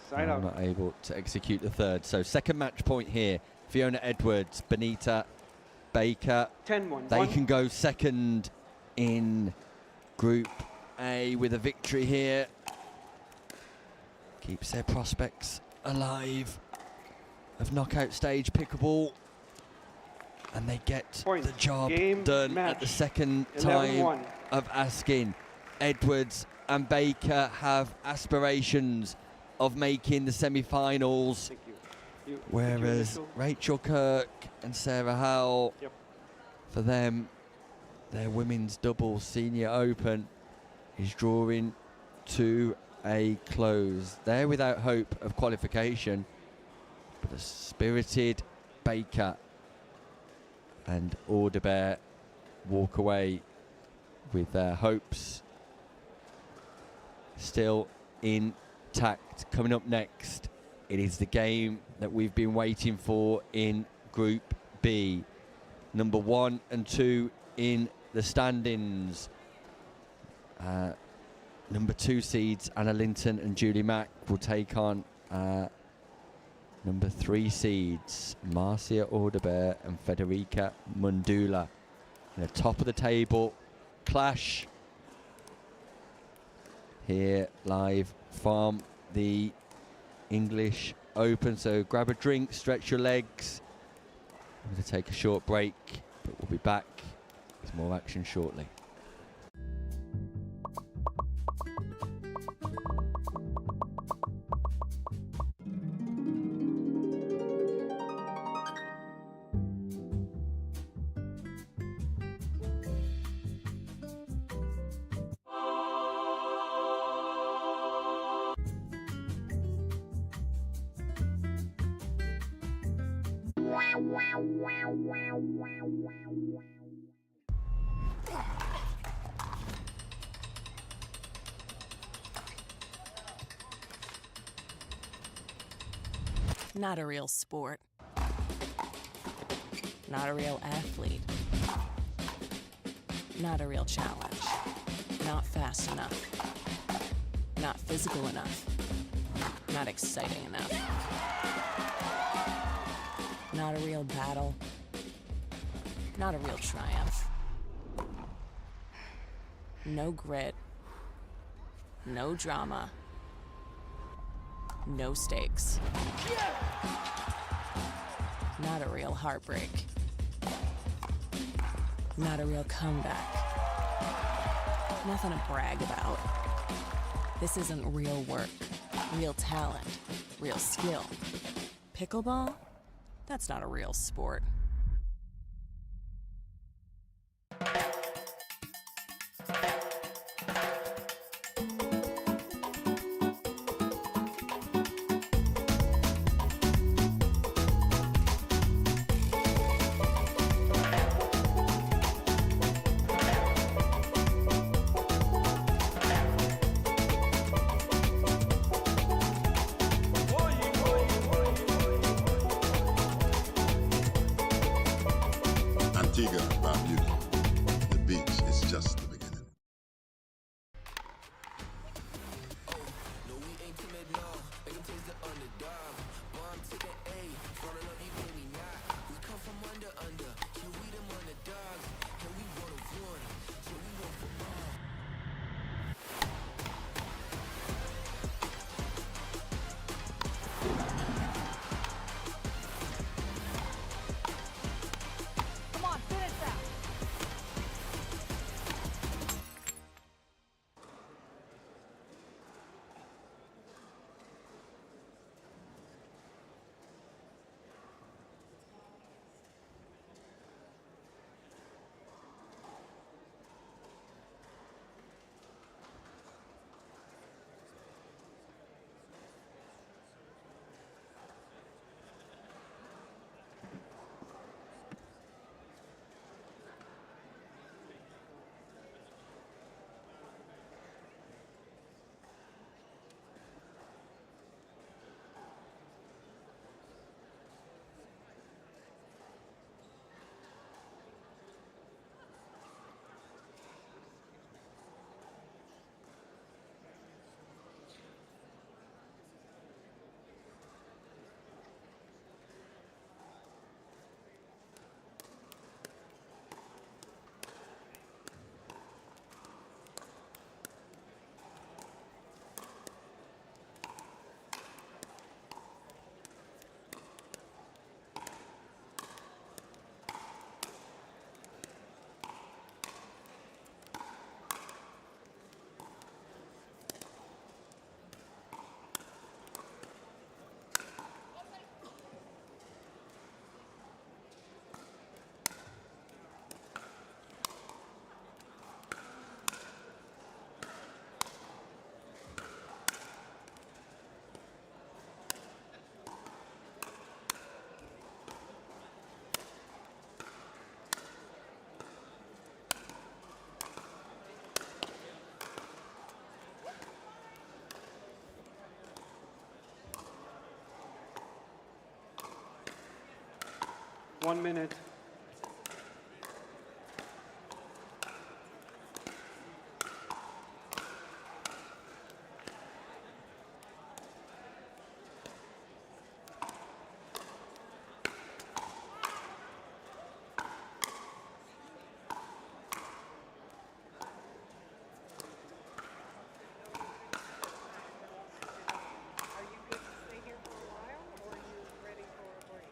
Side I'm out. not able to execute the third. So second match point here. Fiona Edwards, Benita Baker. 10-1-1. They can go second in Group A with a victory here. Keeps their prospects alive of knockout stage pickleball. And they get the job Game, done match. at the second 11-1. time of asking. Edwards and Baker have aspirations of making the semi-finals. Thank you. You, Whereas Rachel Kirk and Sarah Howell, Yep. for them, their women's doubles senior open is drawing to a close. They're without hope of qualification, but a spirited Baker and Audebert walk away with their hopes still intact. Coming up next, it is the game that we've been waiting for in Group B. Number 1 and 2 in the standings. Number 2 seeds Anna Linton and Julie Mack will take on number 3 seeds Marcia Audebert and Federica Mundula. In the top of the table clash here live from the English Open. So grab a drink, stretch your legs. I'm going to take a short break, but we'll be back with more action shortly. Not a real sport. Not a real athlete. Not a real challenge. Not fast enough. Not physical enough. Not exciting enough. Not a real battle. Not a real triumph. No grit. No drama. No stakes. Not a real heartbreak. Not a real comeback. Nothing to brag about. This isn't real work, real talent, real skill. Pickleball? That's not a real sport. Antigua, Barbuda. The beach is just the beginning. Come on, finish that. One minute. Are you good to stay here for a while, or are you ready for a break?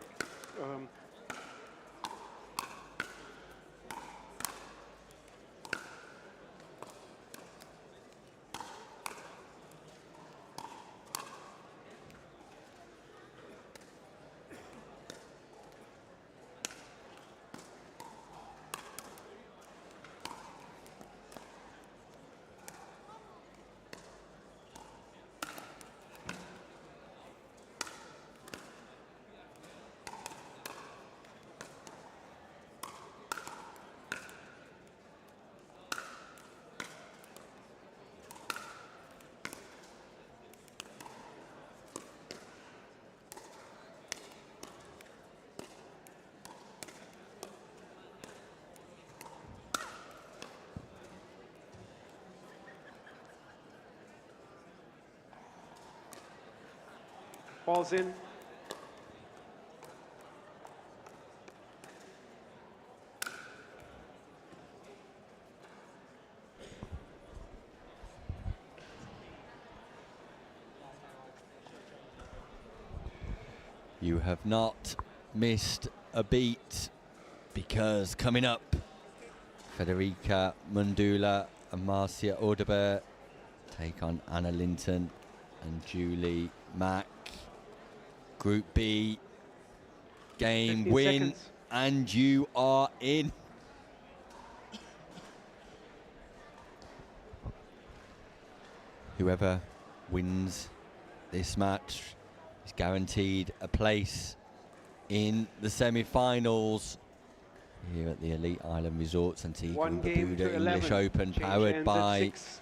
Ball's in. You have not missed a beat, because coming up, Federica Mundula and Marcia Audebert take on Anna Linton and Julie Mack. Group B, game 15 win, seconds. and you are in. Whoever wins this match is guaranteed a place in the semi-finals here at the Elite Island Resorts Antigua One and game to Barbuda English 11. Open, Change powered ends at by 6.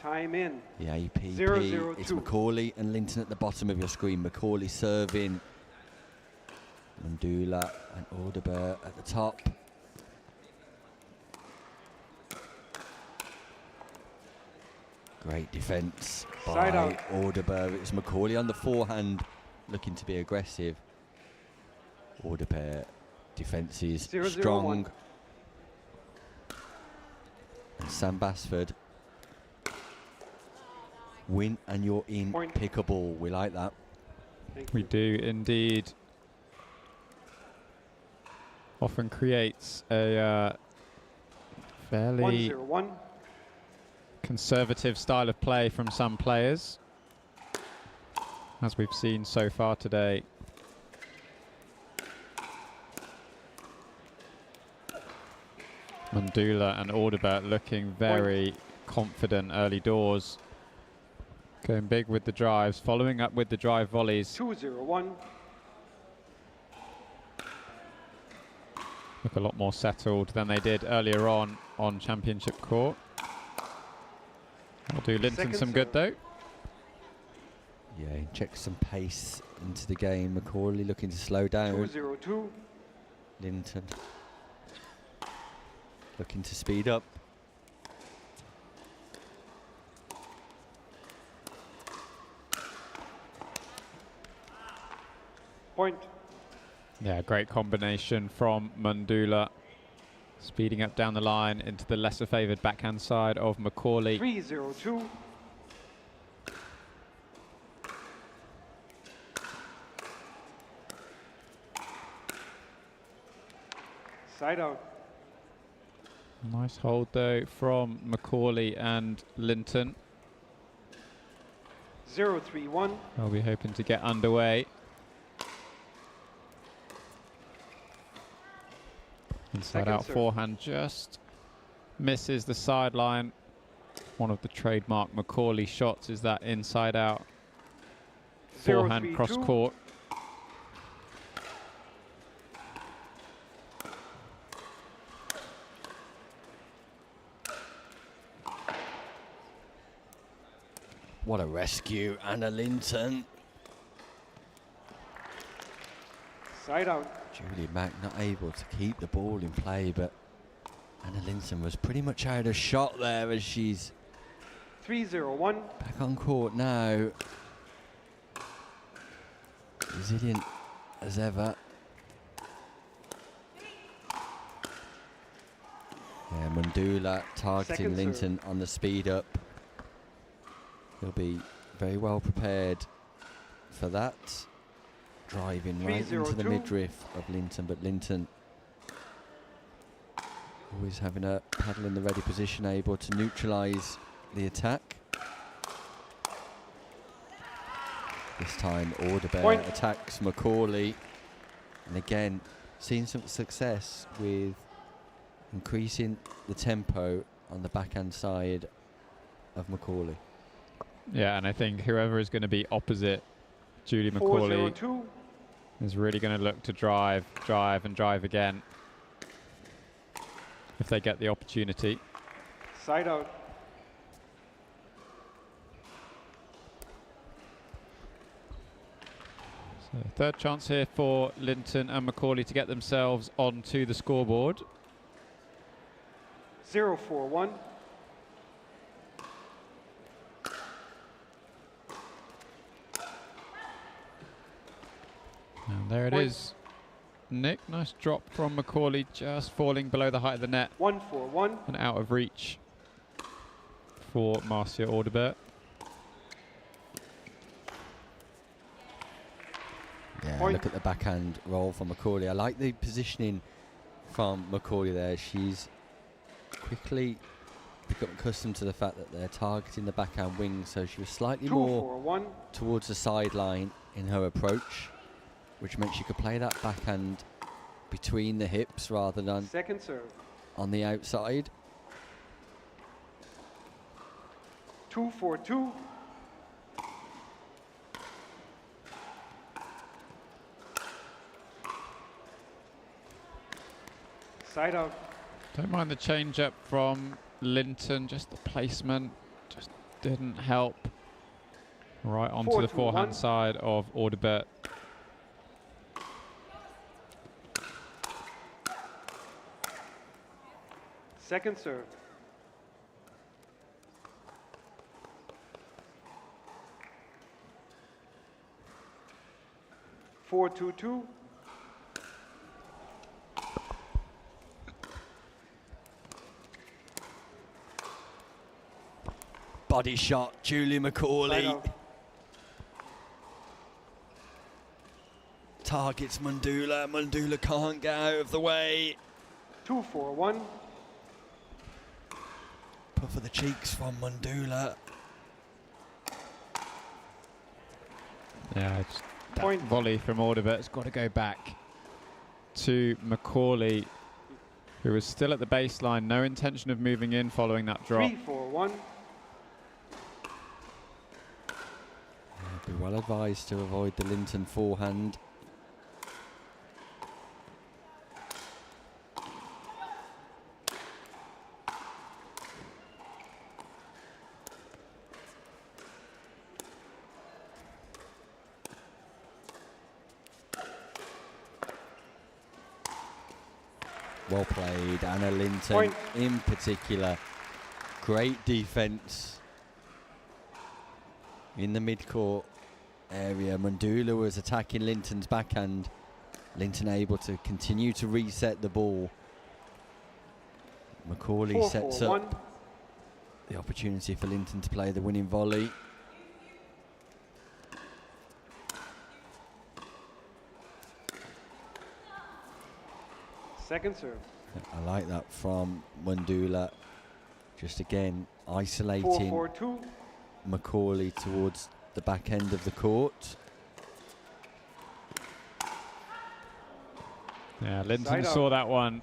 Time in. the APP. 0-0-2. It's Macaulay and Linton at the bottom of your screen. Macaulay serving, Mandula and Audebert at the top. Great defence by Side out. Audebert. It's Macaulay on the forehand, looking to be aggressive. Audebert defence is 0-0-1. strong. And Sam Basford, win and you're in. Point. Pickable. We like that. We do indeed. Often creates a fairly 1-0-1. conservative style of play from some players, as we've seen so far today. Mandula and Audebert looking very confident early doors. Going big with the drives, following up with the drive volleys. 2-0-1. Look a lot more settled than they did earlier on Championship Court. Will do Linton Second some good though. Yeah, inject some pace into the game. Macaulay looking to slow down. 2-0-2. Linton looking to speed up. Point. Yeah, great combination from Mandula. Speeding up down the line into the lesser favoured backhand side of Macaulay. 3-0-2. Side out. Nice hold though from Macaulay and Linton. 0-3-1. I'll be hoping to get underway. Inside Second out serve. forehand just misses the sideline. One of the trademark Macaulay shots is that inside out forehand 0-3-2. cross court. What a rescue, Anna Linton. Side out. Julie Mack not able to keep the ball in play, but Anna Linton was pretty much out of shot there as she's 3-0-1. back on court now. Resilient as ever. Yeah, Mandula targeting Second serve. Linton on the speed up. He'll be very well prepared for that. Driving right into the 3-0-2. midriff of Linton, but Linton always having a paddle in the ready position, able to neutralise the attack. This time Audebert Point. attacks Macaulay, and again seeing some success with increasing the tempo on the backhand side of Macaulay. Yeah, and I think whoever is going to be opposite Julie Macaulay 4-0-2. is really going to look to drive again if they get the opportunity. Side out. So third chance here for Linton and Macaulay to get themselves onto the scoreboard. 0-4-1. There it is. Nick, nice drop from Macaulay, just falling below the height of the net. 1-4-1. And out of reach for Marcia Audebert. Yeah, Point. look at the backhand roll from Macaulay. I like the positioning from Macaulay there. She's quickly become accustomed to the fact that they're targeting the backhand wing, so she was slightly more towards the sideline in her approach, which meant she could play that backhand between the hips rather than second serve. On the outside. 2-4-2. Side out. Don't mind the change up from Linton, just the placement just didn't help. Right onto the 4-2-1. forehand side of Audebert. Second serve. Four, 2-2. Body shot, Julie Macaulay. Targets Mundula. Mundula can't get out of the way. 2-4-1. Puff of the cheeks from Mundula. Yeah, it's that volley from Audebert's got to go back to Macaulay, who was still at the baseline. No intention of moving in following that drop. 3-4-1. Be well advised to avoid the Linton forehand. Well played, Anna Linton Point. in particular. Great defence in the mid-court area. Mundula was attacking Linton's backhand. Linton able to continue to reset the ball. Macaulay sets up the opportunity for Linton to play the winning volley. Second serve. I like that from Mundula. Just again isolating 4-4-2. Macaulay towards the back end of the court. Yeah, Linton saw that one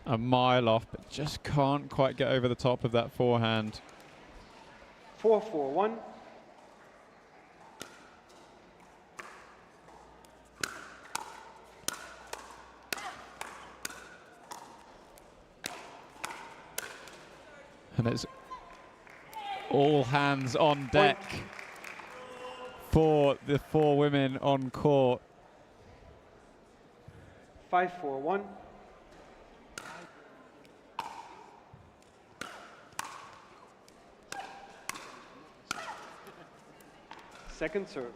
a mile off, but just can't quite get over the top of that forehand. 4-4-1. And it's all hands on deck for the four women on court. 5-4-1. Second serve.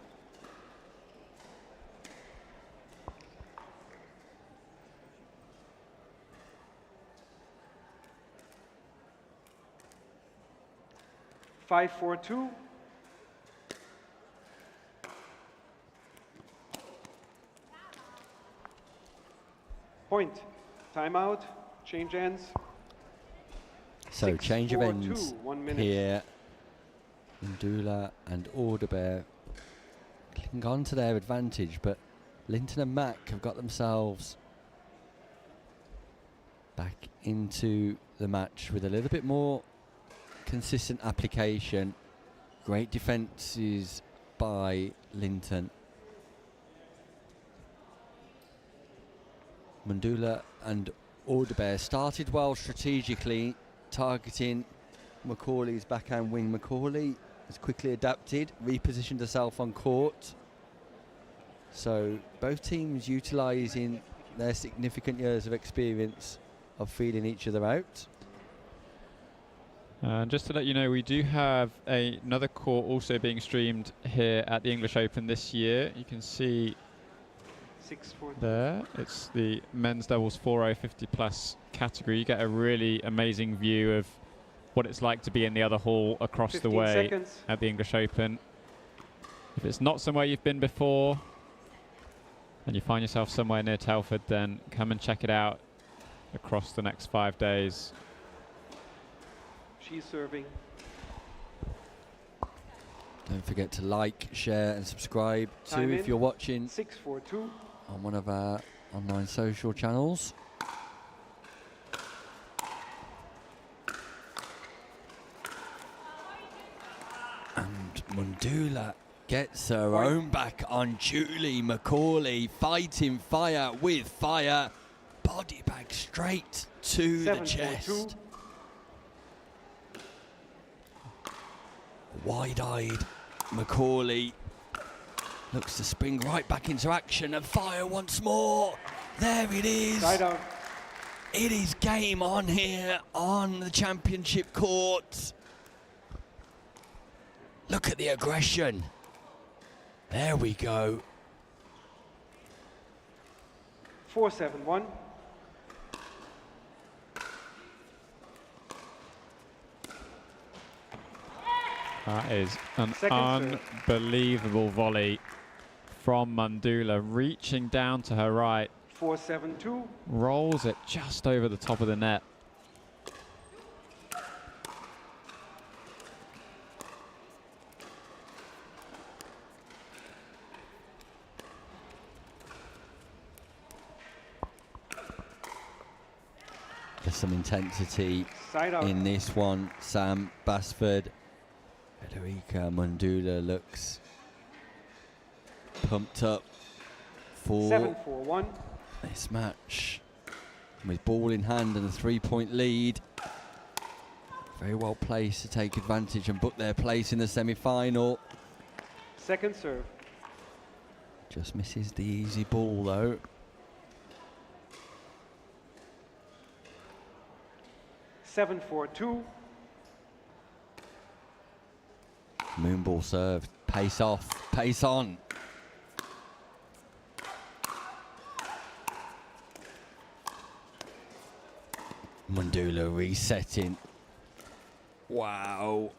Five, 4-2. Point. Timeout. Change ends. So 6, change 4, of ends 2, 1 minute. here. Mundula and Audebert cling on to their advantage, but Linton and Mack have got themselves back into the match with a little bit more consistent application. Great defences by Linton. Mundula and Audebert started well strategically, targeting Macaulay's backhand wing. Macaulay has quickly adapted, repositioned herself on court. So both teams utilising their significant years of experience of feeling each other out. Just to let you know, we do have another court also being streamed here at the English Open this year. You can see 6-4. there. It's the men's doubles 4-0 50+ category. You get a really amazing view of what it's like to be in the other hall across the 15 way seconds. at the English Open. If it's not somewhere you've been before and you find yourself somewhere near Telford, then come and check it out across the next 5 days. She's serving. Don't forget to like, share and subscribe too Time if in. you're watching 6-4-2. on one of our online social channels. And Mundula gets her own back on Julie McCauley, fighting fire with fire. Body bag straight to the chest. Wide-eyed Macaulay looks to spring right back into action and fire once more. There it is. Side out. It is game on here on the championship court. Look at the aggression. There we go. 4-7-1. That is an Second serve. unbelievable volley from Mundula, reaching down to her right. 4-7-2. Rolls it just over the top of the net. There's some intensity Side out. in this one. Sam Basford. Federica Mundula looks pumped up for 7-4-1. this match. With ball in hand and a 3-point lead. Very well placed to take advantage and book their place in the semi-final. Second serve. Just misses the easy ball though. 7-4-2. Moonball serve. Pace off. Pace on. Mundula resetting. Wow.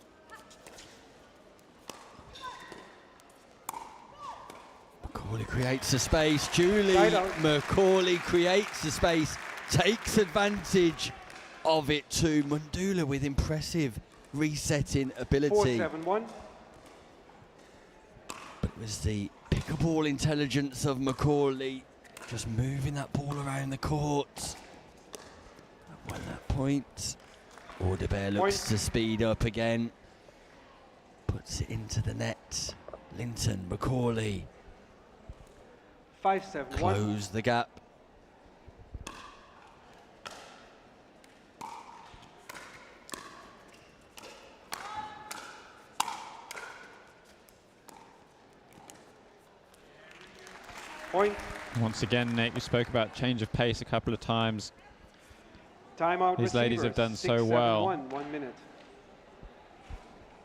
Macaulay creates the space. Julie Side out. Macaulay creates the space. Takes advantage of it too. Mundula with impressive resetting ability. 4-7-1. But it was the pickable intelligence of Macaulay just moving that ball around the court. At 1 point. Audebert looks to speed up again. Puts it into the net. Linton, Macaulay 5-7-1. close the gap. Point. Once again, Nick, we spoke about change of pace a couple of times. Timeout. These ladies have done so 6-7-1. well. 1 minute.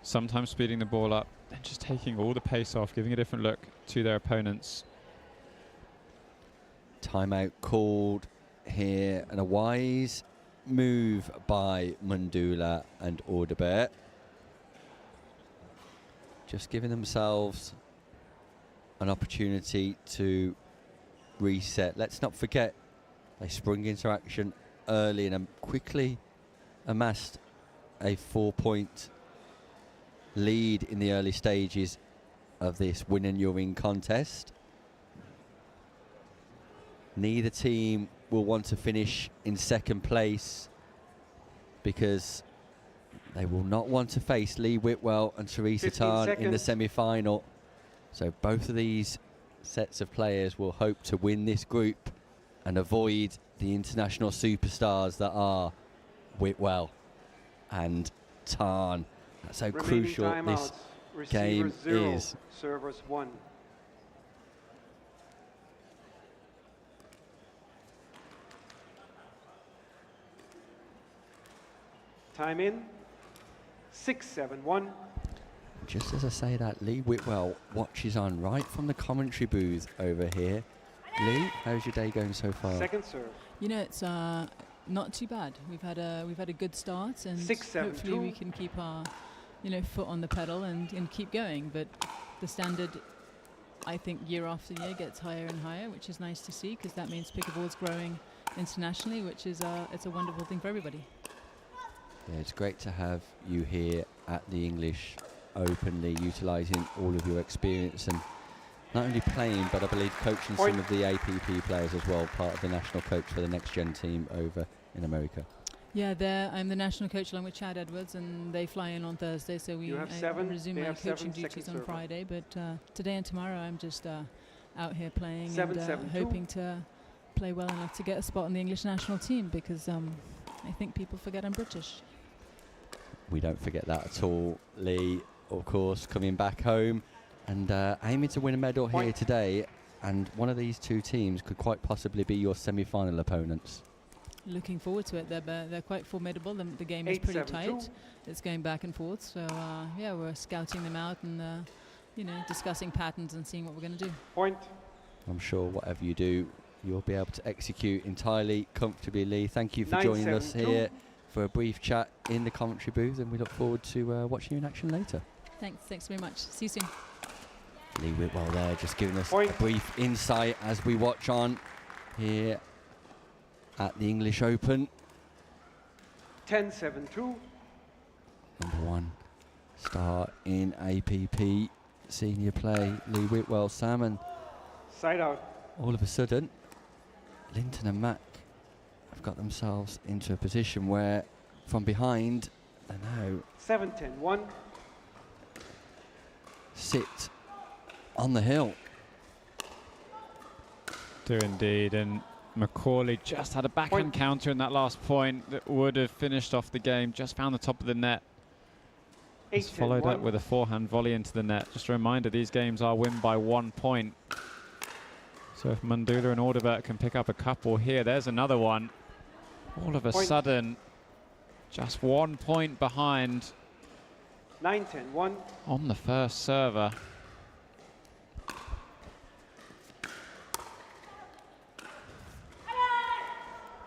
Sometimes speeding the ball up, then just taking all the pace off, giving a different look to their opponents. Timeout called here, and a wise move by Mundula and Audebert. Just giving themselves an opportunity to reset. Let's not forget, they sprung into action early and quickly amassed a 4-point lead in the early stages of this win and you're in contest. Neither team will want to finish in second place because they will not want to face Lee Whitwell and Teresa 15 Tarn in the seconds. semi-final. So both of these sets of players will hope to win this group and avoid the international superstars that are Whitwell and Tarn. That's how Remaining crucial this timeouts. game Receivers 0, is. servers 1. Time in. 6-7-1. Just as I say that, Lee Whitwell watches on right from the commentary booth over here. Lee, how's your day going so far? Second serve. You know, it's not too bad. We've had a good start, and 6-7-2. hopefully we can keep our, foot on the pedal and keep going. But the standard, I think, year after year gets higher and higher, which is nice to see, because that means pickleball's growing internationally, which is it's a wonderful thing for everybody. Yeah, it's great to have you here at the English Open, utilising all of your experience and not only playing, but I believe coaching some of the APP players as well, part of the national coach for the next gen team over in America. Yeah, I'm the national coach along with Chad Edwards, and they fly in on Thursday, so I resume my coaching duties on Friday. But today and tomorrow, I'm just out here playing and hoping to play well enough to get a spot on the English national team, because I think people forget I'm British. We don't forget that at all. Lee, of course, coming back home and aiming to win a medal here today, and one of these two teams could quite possibly be your semi-final opponents. Looking forward to it. They're quite formidable. The game is pretty tight. It's going back and forth. So yeah, we're scouting them out and discussing patterns and seeing what we're going to do. Point. I'm sure whatever you do, you'll be able to execute entirely comfortably. Lee, thank you for joining us here for a brief chat in the commentary booth, and we look forward to watching you in action later. Thanks very much. See you soon. Lee Whitwell there, just giving us a brief insight as we watch on here at the English Open. 10-7-2. Number one star in APP senior play, Lee Whitwell. Sam, and side out. All of a sudden, Linton and Mack have got themselves into a position where, from behind, they now 7-10-1. sit on the hill. Do indeed, and Macaulay just had a backhand counter in that last point that would have finished off the game. Just found the top of the net. Just followed up with a forehand volley into the net. Just a reminder, these games are won by 1 point. So if Mundula and Audebert can pick up a couple here, there's another one. All of a sudden, just 1 point behind. 9-10-1. On the first server.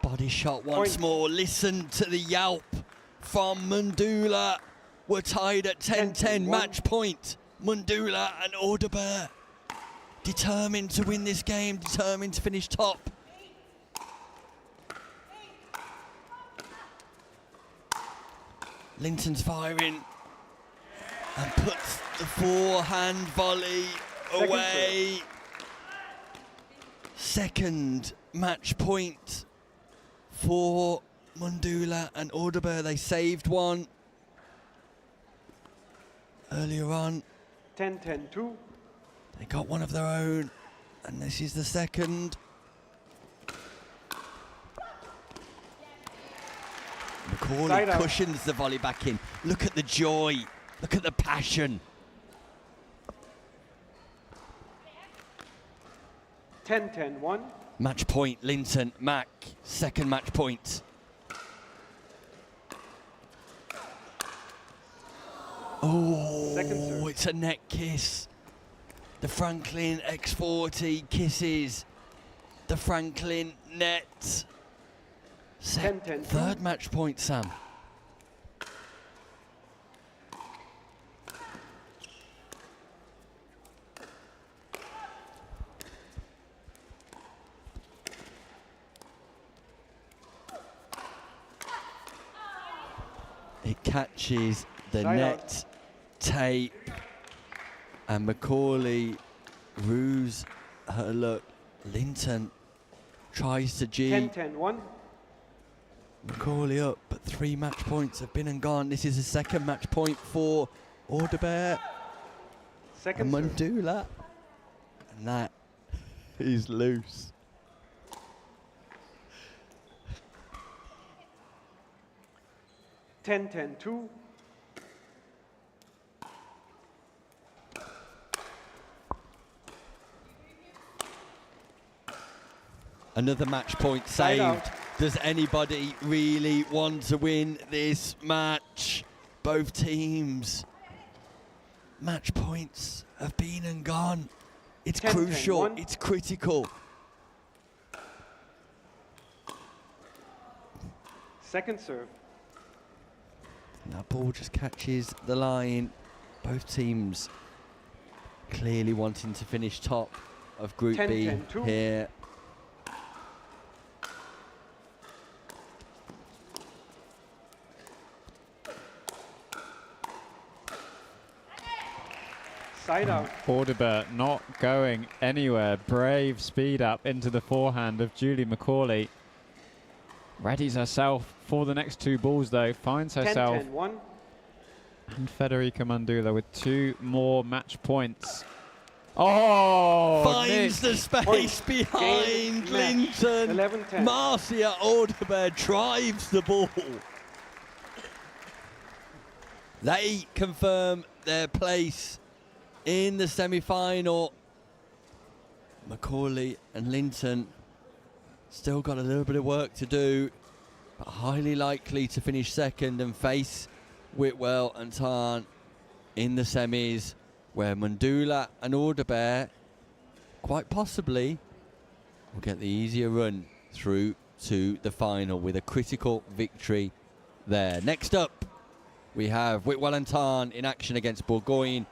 Body shot once more. Listen to the yelp from Mundula. We're tied at 10-10, match point. Mundula and Audebert determined to win this game, determined to finish top. Linton's firing and puts the forehand volley away. Second match point for Mundula and Audebert. They saved one earlier on. 10-10-2. They got one of their own, and this is the second. Macaulay cushions the volley back in. Look at the joy. Look at the passion. 10-10-1. Match point, Linton, Mack, second match point. Oh, it's a neck kiss. The Franklin X40 kisses the Franklin net. Third match point, Sam. It catches the net tape, and Macaulay rues her look. Linton tries to G. 10-10-1. Macaulay up, but 3 match points have been and gone. This is the second match point for Audebert and Mundula, and that is loose. 10-10-2. Another match point saved. Does anybody really want to win this match? Both teams. Match points have been and gone. It's crucial. It's critical. Second serve. And that ball just catches the line. Both teams clearly wanting to finish top of Group 10, B 10, 2. here. Side out. Audibert not going anywhere. Brave speed up into the forehand of Julie McCauley. Readies herself for the next two balls though. Finds 10, herself 10, 1. and Federica Mandula with 2 more match points. Oh, Finds Nick. the space behind Linton. 11-10. Marcia Audibert drives the ball. They confirm their place in the semi-final. Macaulay and Linton still got a little bit of work to do, but highly likely to finish second and face Whitwell and Tarn in the semis, where Mandula and Audibert quite possibly will get the easier run through to the final with a critical victory there. Next up, we have Whitwell and Tarn in action against Bourgogne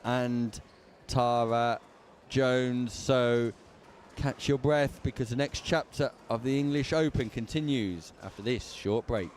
and Tara Jones. So catch your breath, because the next chapter of the English Open continues after this short break.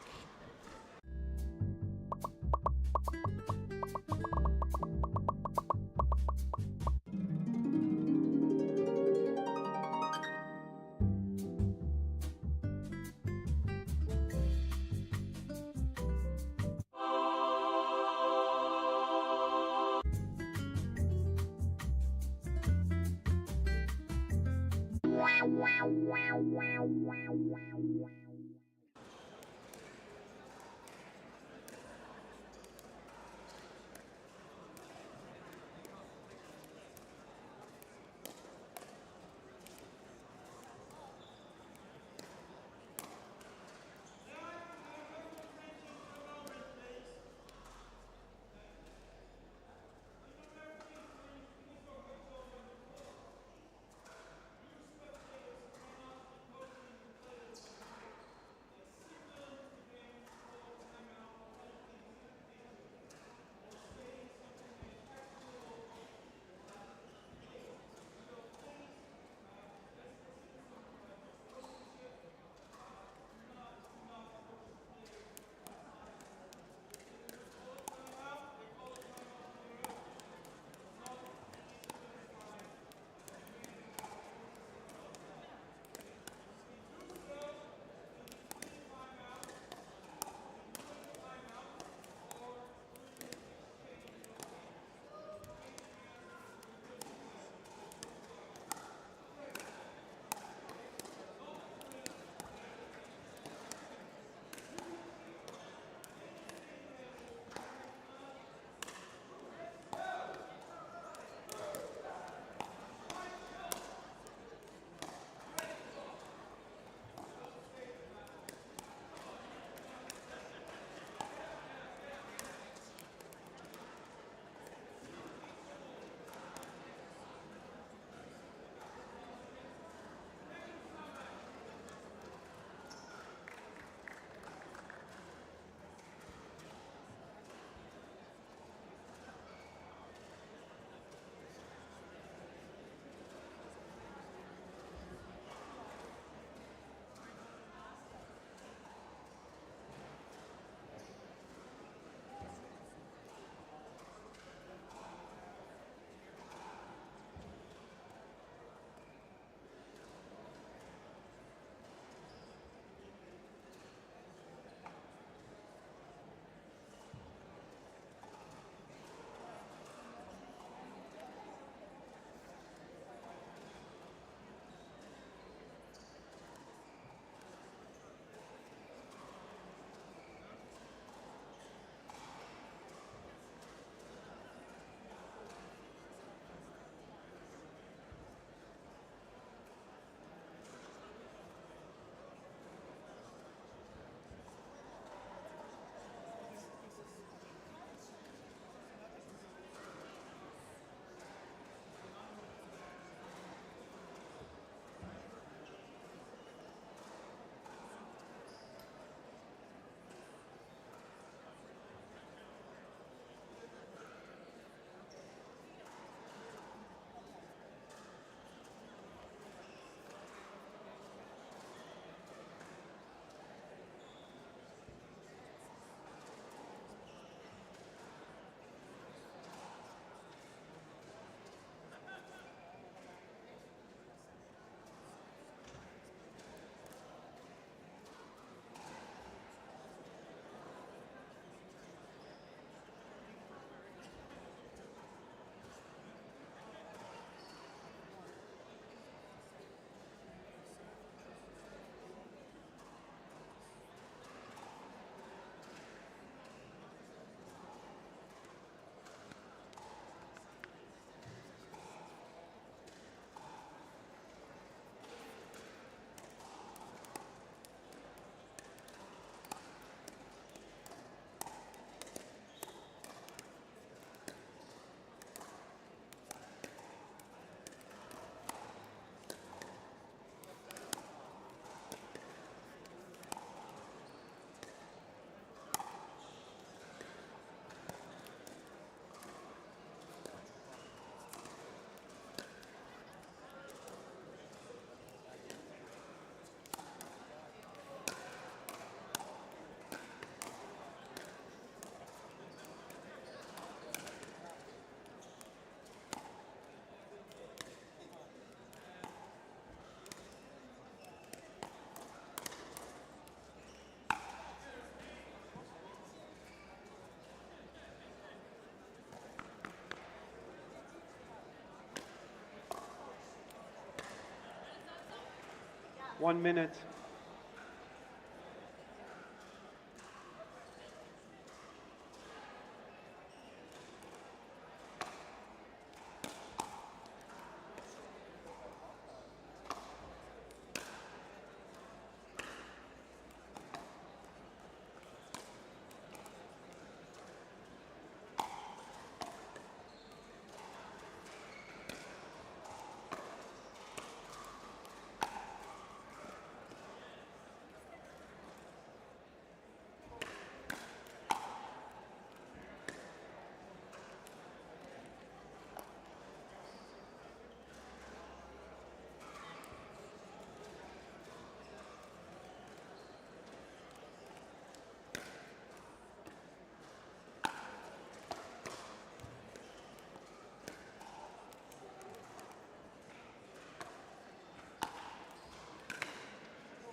1 minute.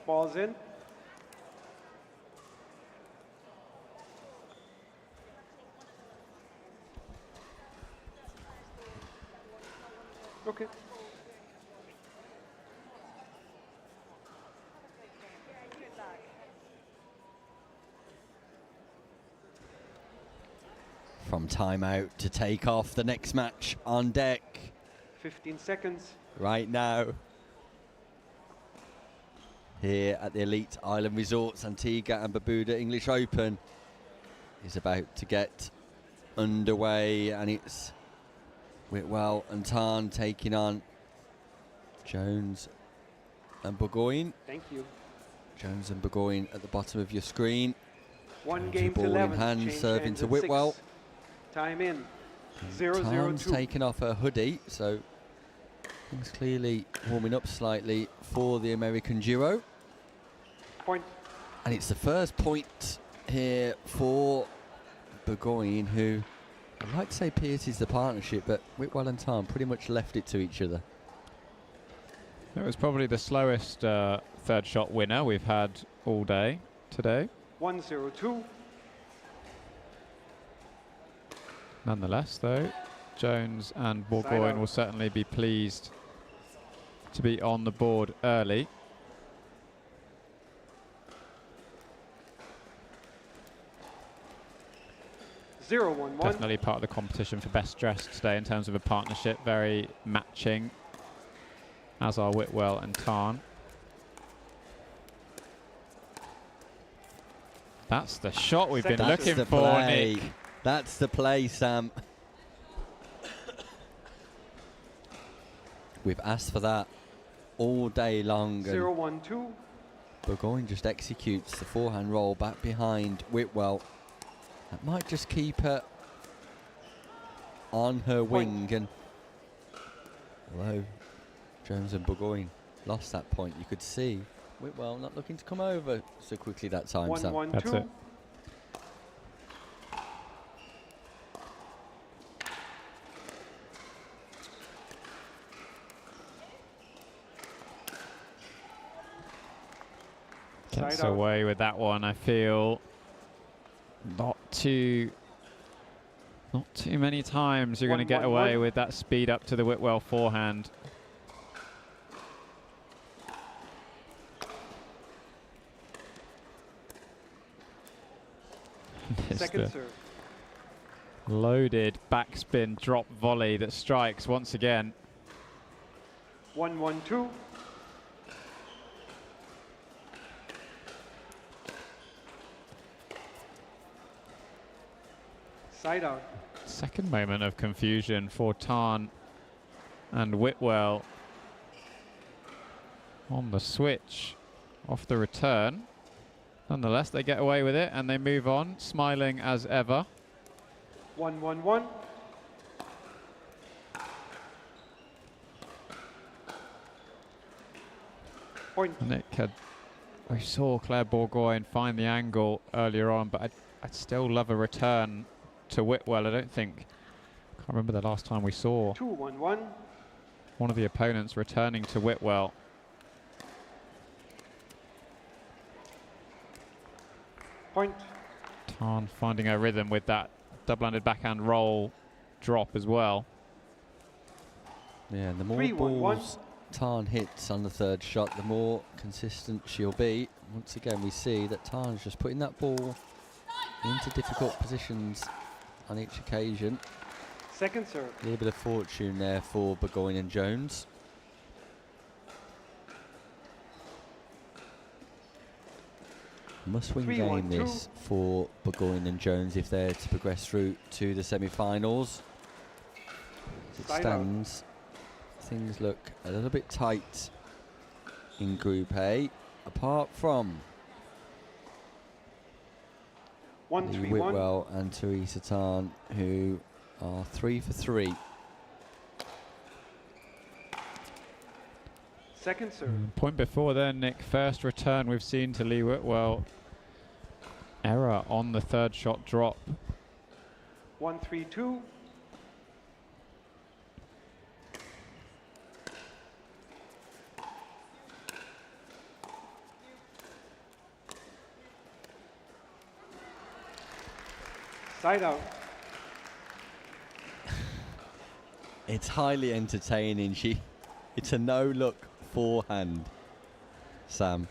Ball's in. Okay. From timeout to take off, the next match on deck 15 seconds. right now. Here at the Elite Island Resorts, Antigua and Barbuda English Open is about to get underway, and it's Whitwell and Tarn taking on Jones and Burgoyne. Thank you. Jones and Burgoyne at the bottom of your screen. One Jones game with to ball 11. in hand, Change serving hands to at Whitwell. 6. Time in. 0-0-2. Tarn's taking off her hoodie, so things clearly warming up slightly for the American duo. Point. And it's the first point here for Burgoyne, who I'd like to say pierces the partnership, but Whitwell and Tarn pretty much left it to each other. It was probably the slowest third shot winner we've had all day today. 1-0-2. Nonetheless, though, Jones and Burgoyne will certainly be pleased to be on the board early. Definitely part of the competition for best dressed today in terms of a partnership. Very matching, as are Whitwell and Tarn. That's the shot we've been looking for, Nick. That's the play, Sam. We've asked for that all day long. 0-1-2. Burgoyne just executes the forehand roll back behind Whitwell. That might just keep her on her wing, and although Jones and Burgoyne lost that point, you could see Whitwell not looking to come over so quickly that time. Sam. That's it. Gets away with that one, I feel. Not too many times you're going to get away with that speed up to the Whitwell forehand. Second serve. Loaded backspin drop volley that strikes once again. 1-1-2. Side out. Second moment of confusion for Tarn and Whitwell on the switch off the return. Nonetheless, they get away with it and they move on, smiling as ever. 1-1-1. Point. Nick I saw Claire Burgoyne find the angle earlier on, but I'd still love a return to Whitwell. I can't remember the last time we saw 2-1-1. one of the opponents returning to Whitwell. Point. Tarn finding her rhythm with that double-handed backhand roll drop as well. Yeah, and the more balls Tarn hits on the third shot, the more consistent she'll be. Once again, we see that Tarn's just putting that ball into difficult positions on each occasion. Second serve. A little bit of fortune there for Burgoyne and Jones. Must-win game this for Burgoyne and Jones if they're to progress through to the semi-finals. As it stands, things look a little bit tight in Group A, apart from Lee Whitwell and Teresa Tarn, who are 3 for 3. Second serve. Point before then, Nick, first return we've seen to Lee Whitwell. Error on the third shot drop. 1-3-2. Side out. It's highly entertaining. It's a no-look forehand, Sam.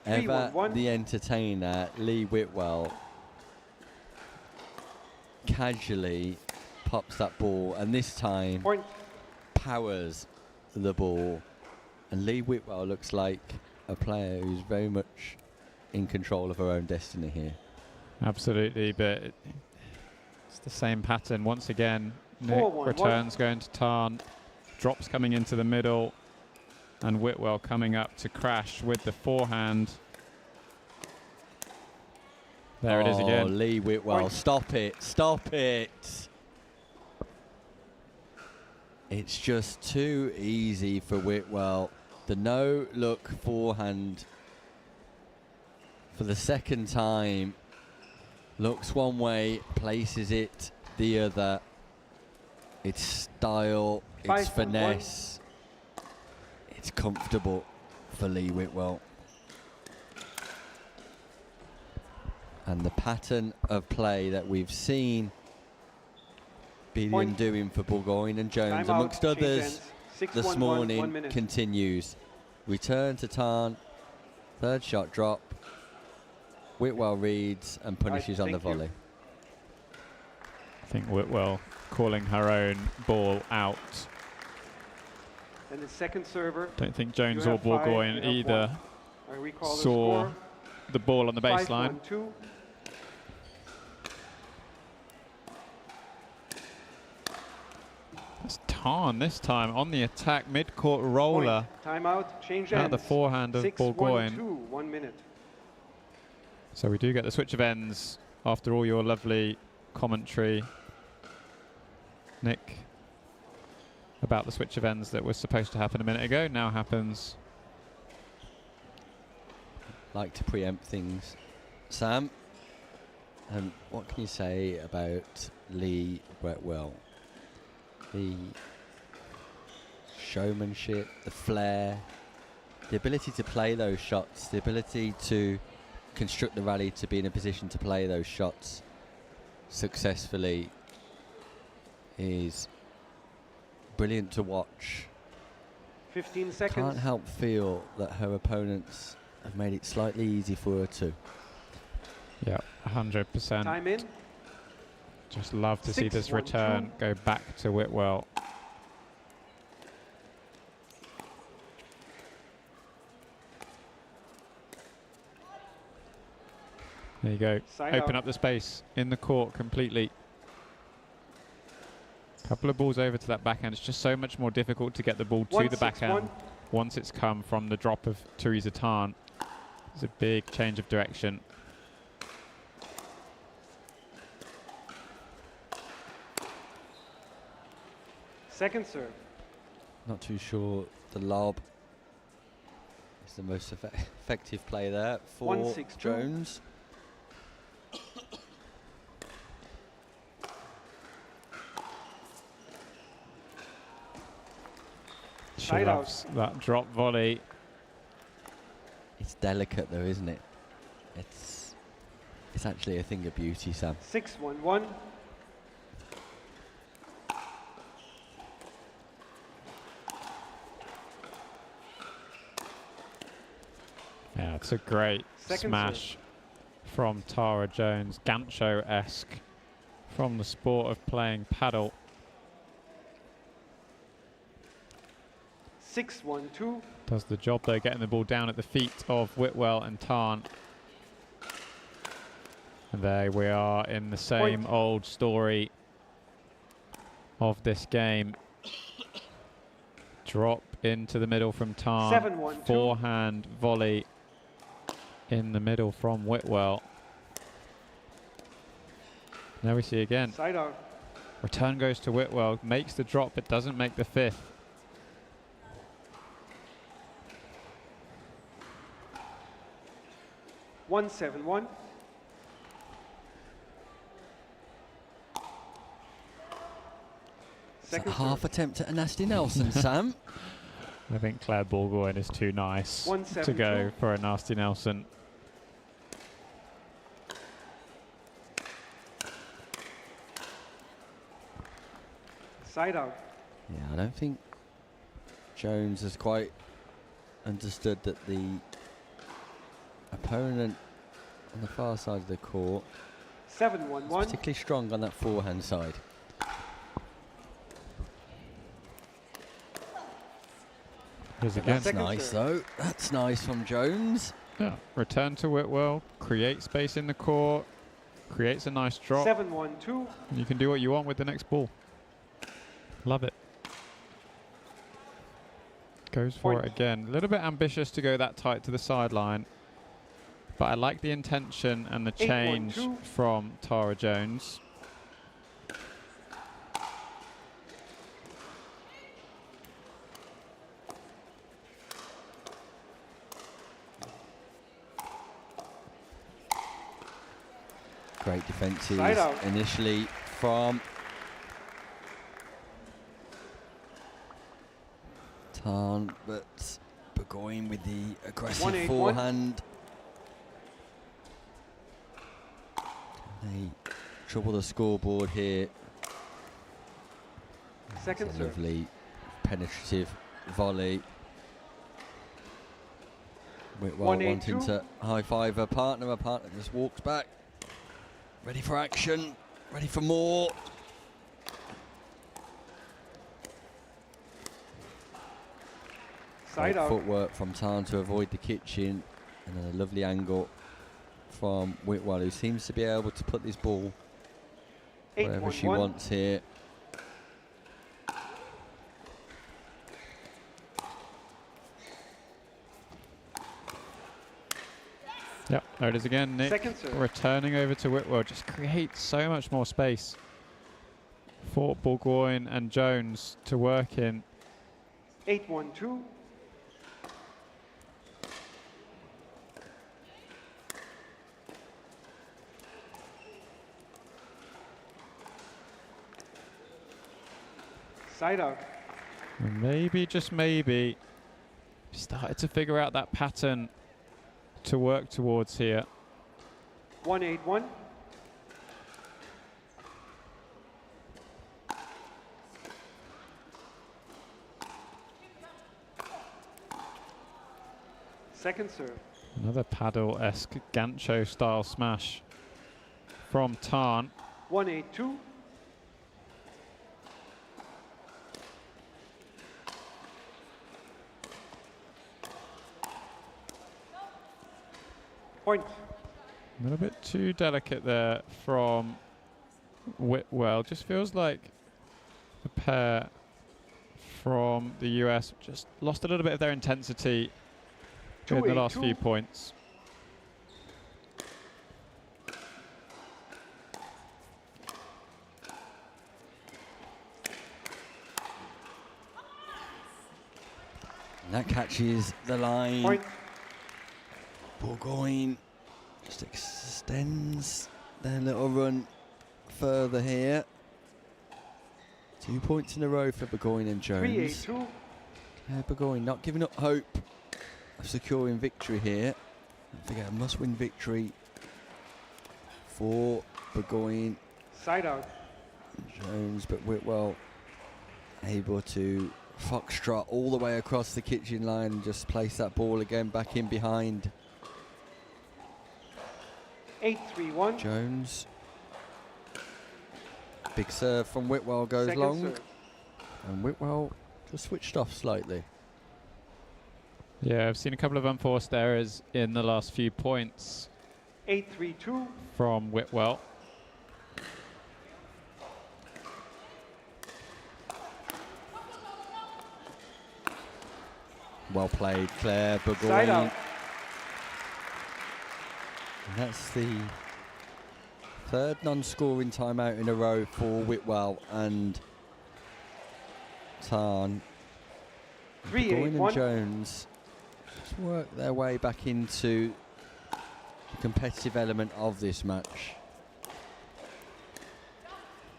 Ever the entertainer, Lee Whitwell casually pops that ball, and this time powers the ball. And Lee Whitwell looks like a player who's very much in control of her own destiny here. Absolutely, but it's the same pattern. Once again, Nick returns going to Tarn, drops coming into the middle, and Whitwell coming up to crash with the forehand. There it is again. Lee Whitwell, stop it, stop it. It's just too easy for Whitwell. The no-look forehand for the second time. Looks one way, places it the other. It's style, it's finesse. It's comfortable for Lee Whitwell. And the pattern of play that we've seen Billion doing for Burgoyne and Jones, amongst others, this morning continues. Return to Tarn, third shot drop. Whitwell reads and punishes on the volley. I think Whitwell calling her own ball out. And the second server. Don't think Jones or Burgoyne either saw the ball on the baseline. It's Tarn this time on the attack, mid-court roller. Timeout, change out the forehand of Burgoyne. 1 minute. So we do get the switch of ends after all your lovely commentary, Nick, about the switch of ends that was supposed to happen a minute ago, now happens. Like to preempt things. Sam, what can you say about Lee Whitwell? The showmanship, the flair, the ability to play those shots, the ability to construct the rally to be in a position to play those shots successfully is brilliant to watch. 15 seconds. Can't help feel that her opponents have made it slightly easy for her too. Yeah, 100%. Time in. Just love to see this return go back to Whitwell. There you go. Open up the space in the court completely. Couple of balls over to that backhand. It's just so much more difficult to get the ball to the backhand once it's come from the drop of Teresa Tarn. It's a big change of direction. Second serve. Not too sure the lob is the most effective play there for Jones. She loves that drop volley. It's delicate though, isn't it? It's actually a thing of beauty, Sam. That's a great Second smash from Tara Jones, Gancho-esque from the sport of playing paddle. 6-1-2. Does the job though, getting the ball down at the feet of Whitwell and Tarn. And there we are in the same old story of this game. Drop into the middle from Tarn. 7-1-2. Forehand volley in the middle from Whitwell. Now we see again. Side out. Return goes to Whitwell, makes the drop but doesn't make the fifth. One 7-1. Second Half attempt at a nasty Nelson, Sam. I think Claire Bourgoin is too nice to 1-7-2. go for a nasty Nelson. Side out. Yeah, I don't think Jones has quite understood that the opponent on the far side of the court is 7-1-1. particularly strong on that forehand side. That's nice, though. That's nice from Jones. Yeah. Return to Whitwell, create space in the court, creates a nice drop. 7-1-2. You can do what you want with the next ball. Love it. Goes for it again. A little bit ambitious to go that tight to the sideline, but I like the intention and the change 8-1-2. from Tara Jones. Great defences Side out. initially from Tarn, but Burgoyne with the aggressive 1-8-1. forehand. They trouble the scoreboard here. Second It's a serve. lovely penetrative volley. Whitwell 1-8-2. wanting to high-five her partner just walks back. Ready for action, ready for more. Side Great out. footwork from Tarn to avoid the kitchen, and then a lovely angle from Whitwell, who seems to be able to put this ball wherever she 8-1-1. wants here. Yep, there it is again, Nick. Second serve. Returning over to Whitwell, just creates so much more space for Bourgoin and Jones to work in. 8-1-2. Side out. And maybe, just maybe, started to figure out that pattern to work towards here. 1-8-1. Second serve. Another paddle-esque gancho style smash from Tarn. 1-8-2. Point. A little bit too delicate there from Whitwell. Just feels like the pair from the US just lost a little bit of their intensity in the last few points. And that catches the line. Point. Bourgoin just extends their little run further here. 2 points in a row for Bourgoin and Jones. 3-8-2. Claire Bourgoin not giving up hope of securing victory here. Don't forget, a must-win victory for Bourgoin. Side out. Jones, but Whitwell able to foxtrot all the way across the kitchen line and just place that ball again back in behind. 8-3-1. Jones. Big serve from Whitwell goes Second long. serve. And Whitwell just switched off slightly. Yeah, I've seen a couple of unforced errors in the last few points 8-3-2. from Whitwell. Well played, Claire Side Burgoyne. out. And that's the third non-scoring timeout in a row for Whitwell and Tarn. Burgoyne and 3-8-1. Jones just work their way back into the competitive element of this match.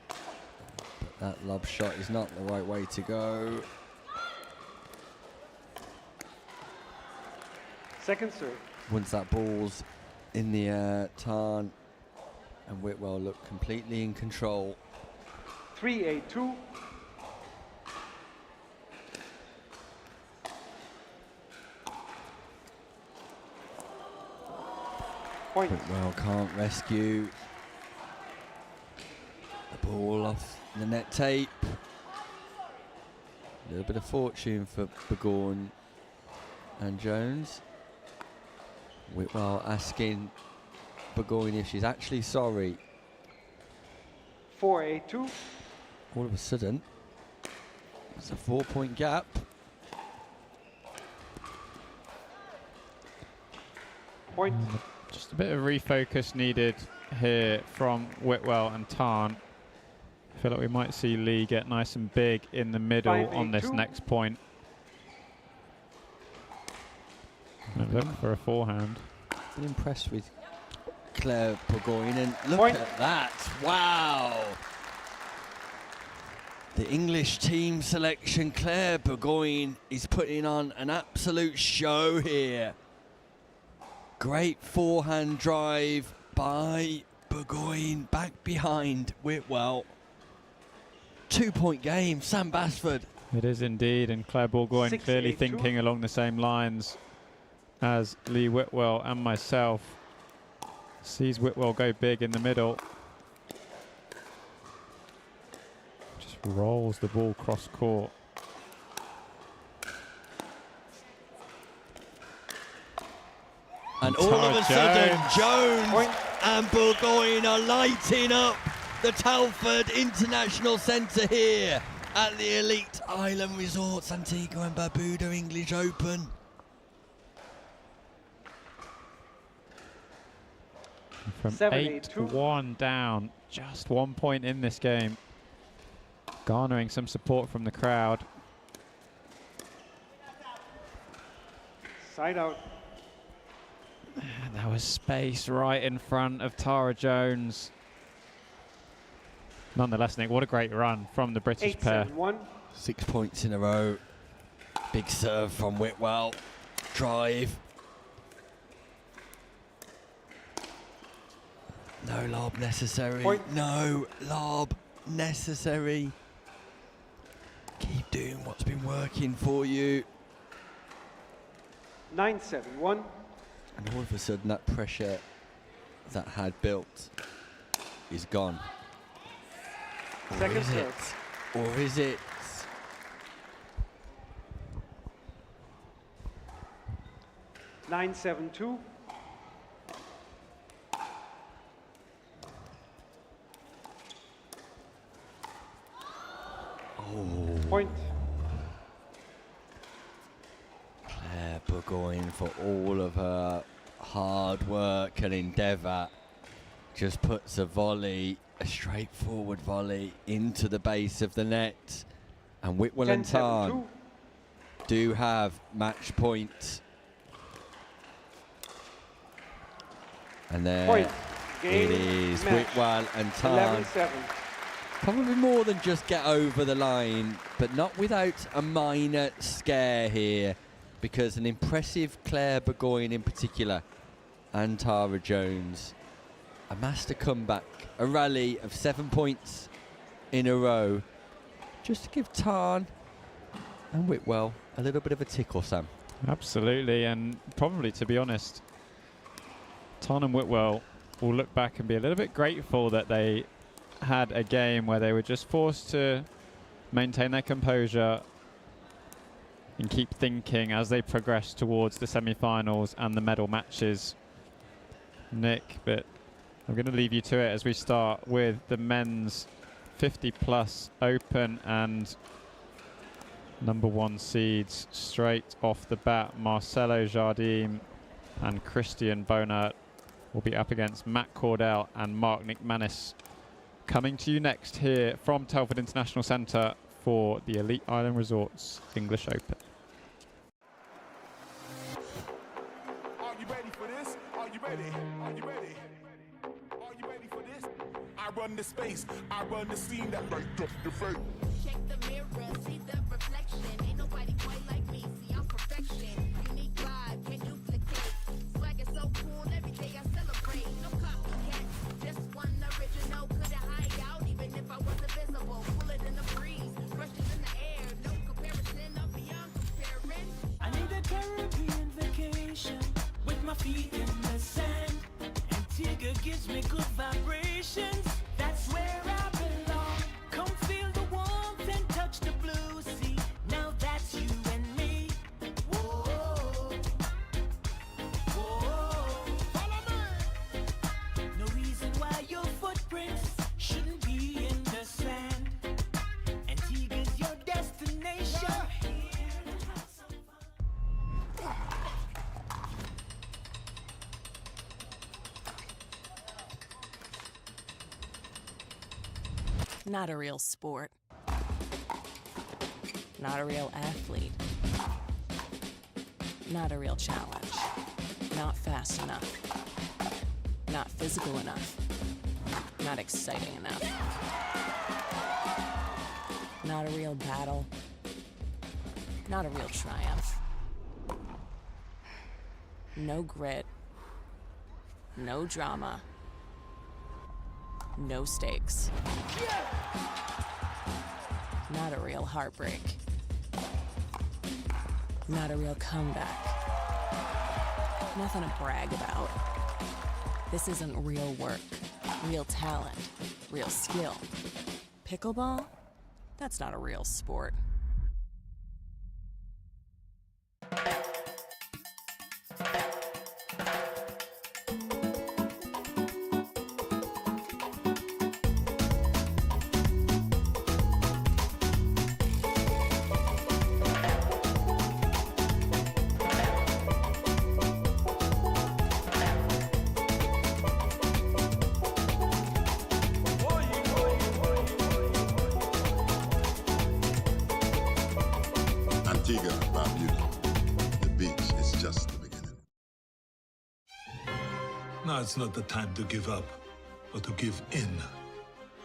But that lob shot is not the right way to go. Second serve. Once that ball's in the air, Tarn and Whitwell look completely in control. 3-8-2. Point. Whitwell can't rescue the ball off the net tape. A little bit of fortune for Burgoyne and Jones. Whitwell asking Burgoyne if she's actually sorry. 4-8-2. All of a sudden, it's a 4-point gap. Point. Just a bit of refocus needed here from Whitwell and Tarn. I feel like we might see Lee get nice and big in the middle on this 5-8-2. next point. And look for a forehand. Been impressed with Claire Burgoyne, and look Point. at that! Wow! The English team selection, Claire Burgoyne, is putting on an absolute show here. Great forehand drive by Burgoyne, back behind Whitwell. 2-point game, Sam Basford. It is indeed, and Claire Burgoyne 6-8-2. clearly thinking along the same lines as Lee Whitwell and myself. Sees Whitwell go big in the middle. Just rolls the ball cross court. And all of a sudden, Jones Point. and Burgoyne are lighting up the Telford International Centre here at the Elite Island Resorts Antigua and Barbuda English Open. From 8-1 down, just 1 point in this game. Garnering some support from the crowd. Side out. And there was space right in front of Tara Jones. Nonetheless, Nick, what a great run from the British pair. 8-7-1. 6 points in a row. Big serve from Whitwell. Drive. No lob necessary. Point. No lob necessary. Keep doing what's been working for you. 9-7-1. And all of a sudden, that pressure that had built is gone. Or Second is serve. it? Or is it? 9-7-2. Oh. Point. Claire Burgoyne, for all of her hard work and endeavour, just puts a volley, a straightforward volley, into the base of the net. And Whitwell and Tarn do have match point. And there Point. it Game, is, match. Whitwell and Tarn. 11-7. Probably more than just get over the line, but not without a minor scare here, because an impressive Claire Burgoyne in particular and Tara Jones amassed a comeback, a rally of 7 points in a row, just to give Tarn and Whitwell a little bit of a tickle, Sam. Absolutely, and probably, to be honest, Tarn and Whitwell will look back and be a little bit grateful that they had a game where they were just forced to maintain their composure and keep thinking as they progress towards the semi-finals and the medal matches, Nick. But I'm going to leave you to it as we start with the men's 50+ open, and #1 seeds straight off the bat. Marcelo Jardim and Christian Bonert will be up against Matt Cordell and Mark McManus. Coming to you next here from Telford International Centre for the Elite Island Resorts English Open. Are you ready for this? Are you ready? Are you ready? Are you ready for this? I run the space, I run the scene that light up your face. Check the mirror, see the reflection. Ain't nobody quite like me, see I'm perfection. Unique vibe, can't duplicate. Swag is so cool, every day I celebrate. No copycat, just one original. Couldn't hide out even if I wasn't visible. Pull it in the breeze, brushes in the air. No comparison, I'm beyond comparing. I need a Caribbean vacation with my feet in the sand. Antigua gives me good vibrations. That's where I belong. Come feel the warmth and touch the blue sea. Now that's you and me. Whoa, whoa. Follow me. No reason why your footprints shouldn't be in the sand. Antigua's your destination. Not a real sport. Not a real athlete. Not a real challenge. Not fast enough. Not physical enough. Not exciting enough. Not a real battle. Not a real triumph. No grit. No drama. No stakes. Not a real heartbreak. Not a real comeback. Nothing to brag about. This isn't real work, real talent, real skill. Pickleball? That's not a real sport. Antigua, Barbuda. The beach is just the beginning. Now it's not the time to give up or to give in.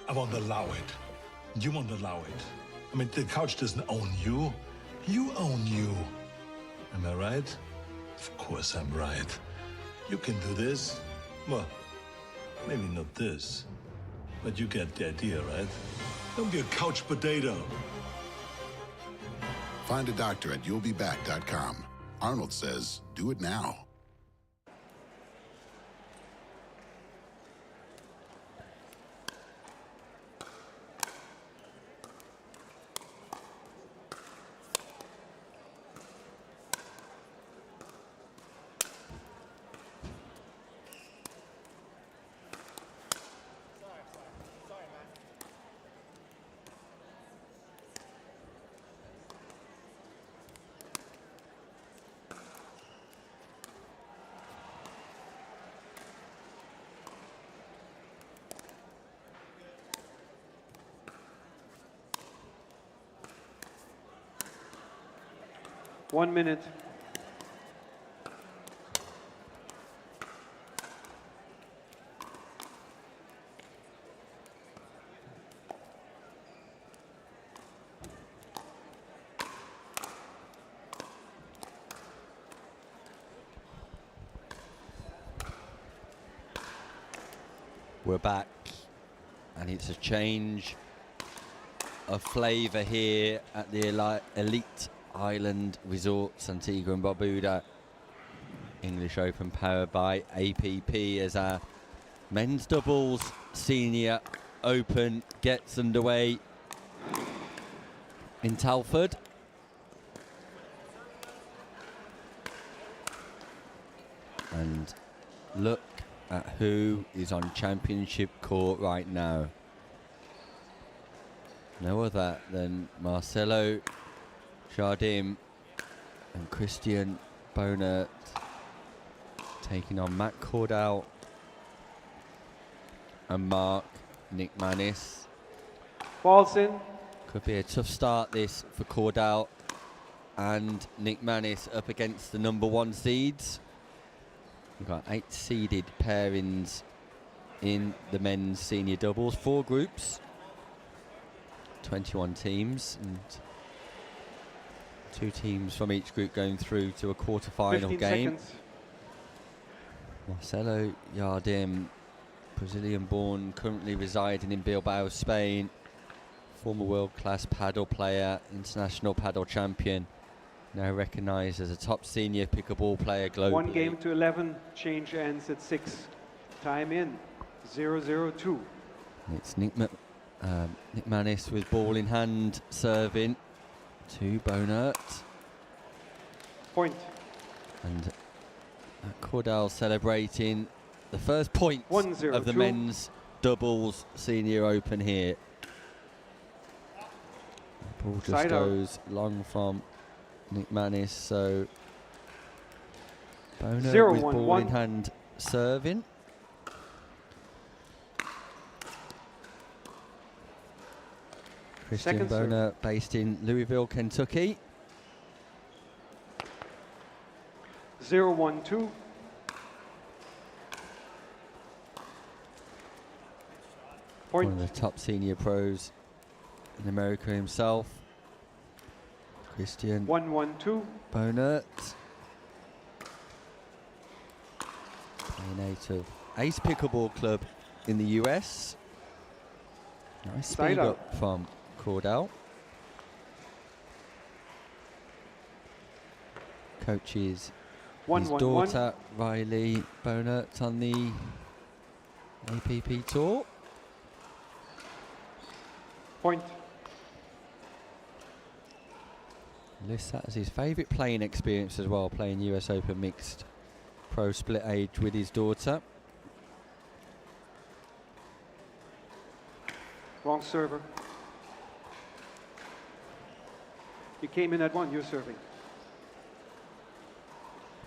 I won't allow it. You won't allow it. I mean, the couch doesn't own you. You own you. Am I right? Of course I'm right. You can do this. Well, maybe not this. But you get the idea, right? Don't be a couch potato. Find a doctor at you'llbeback.com. Arnold says, do it now. One minute. We're back, and it's a change of flavour here at the Elite Island Resorts, Antigua and Barbuda English Open, powered by APP, as our Men's doubles senior open gets underway in Telford. And look at who is on championship court right now. No other than Marcelo Jardim and Christian Bonert taking on Matt Cordell and Mark Nick Manis. Balls in. Could be a tough start this for Cordell and Nick Manis up against the number 1 seeds. We've got 8 seeded pairings in the men's senior doubles, 4 groups, 21 teams, and 2 teams from each group going through to a quarter-final game. Seconds. Marcelo Jardim, Brazilian-born, currently residing in Bilbao, Spain, former world-class paddle player, international paddle champion, now recognised as a top senior pickleball player globally. 1 game to 11, change ends at 6. Time in, 0-0-2. It's Nick Manis with ball in hand, serving to Bonert. Point. And Cordell celebrating the first point of the men's doubles senior open here. The ball just Side goes long from Nick Manis, so Bonert 0-1-1. with ball in hand serving. Christian Bonert, based in Louisville, Kentucky. 0-1-2. Point. One of the top senior pros in America himself. Christian 1-1-2. Bonert. Playing out of Ace Pickleball Club in the US. Nice speed up from Cordell. Coaches his daughter Riley Bonert on the APP tour. Point. Lists that as his favourite playing experience as well, playing US Open mixed pro split age with his daughter. Wrong server. You came in at 1, you're serving.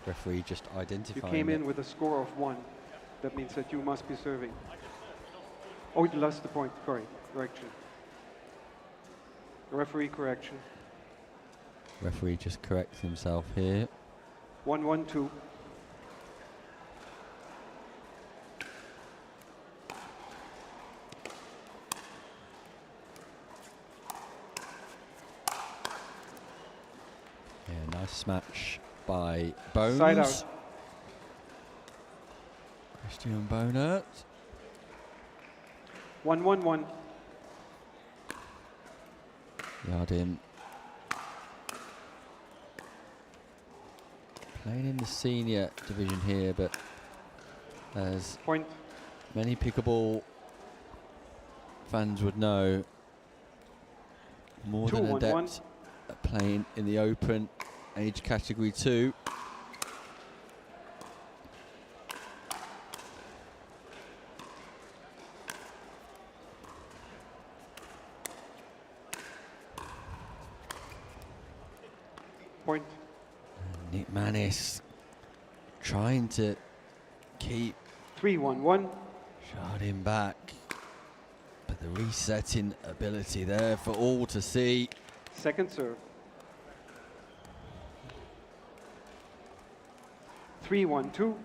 Referee just You identifying came it. in with a score of 1. That means that you must be serving. Oh, you lost the point. Sorry, correction. Referee correction. Referee just corrects himself here. 1-1-2. Yeah, nice smash by Bones. Side out. Christian Bonert. 1-1-1. Jardim. Playing in the senior division here, but as point. Many pickleball fans would know, more than 2-1-1. adept at playing in the open age category 2. Point. Nick Manis trying to keep 3-1-1. Jardim back, but the resetting ability there for all to see. Second serve. 3-1-2.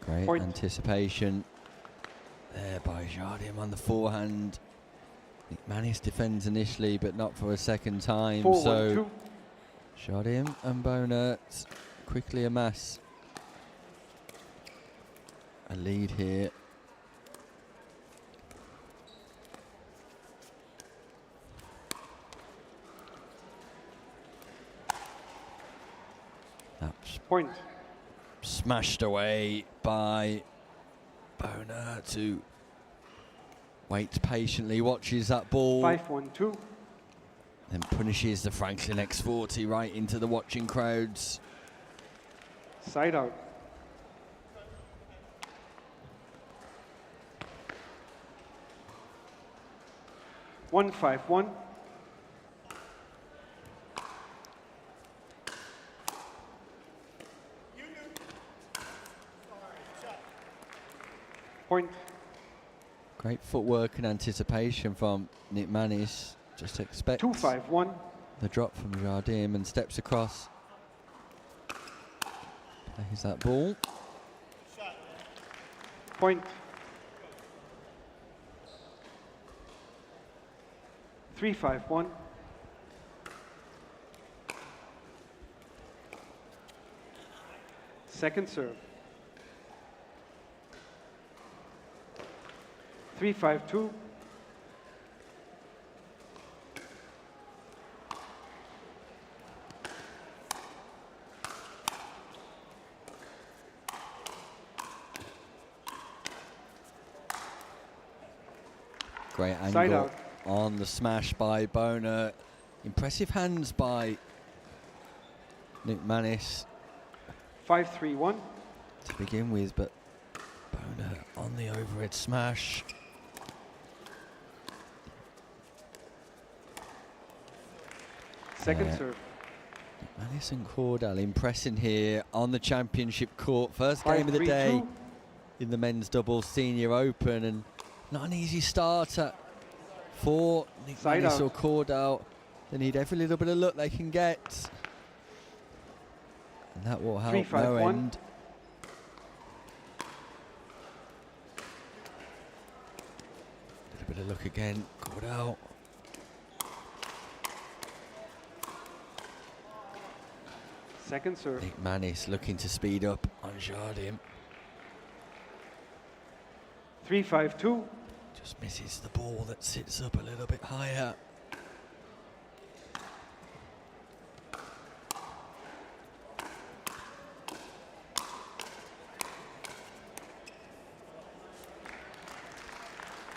Great Point. anticipation there by Jardim on the forehand. Nick Manis defends initially, but not for a second time. 4-1-2. So Jardim and Bonert quickly amass a lead here. That's Point. smashed away by Boner, to waits patiently, watches that ball. 5-1-2. Then punishes the Franklin X40 right into the watching crowds. Side out. One 5-1. Point. Great footwork and anticipation from Nick Manis. Just expect 2-5-1. the drop from Jardim and steps across. Plays that ball. Point. 3-5-1. Second serve. 3-5-2. Great Side angle out. on the smash by Boner. Impressive hands by Nick Manis 5-3-1. to begin with, but Boner on the overhead smash. Second serve. Manis and Cordell impressing here on the championship court. First game of the day 5-3-2. in the men's doubles senior open, and not an easy starter for Nick Side Manis out. or Cordell. They need every little bit of luck they can get, and that will help 3-5-1. no end. Little bit of luck again, Cordell. Second serve. Nick Manis looking to speed up on Jardim. 3-5-2. Just misses the ball that sits up a little bit higher.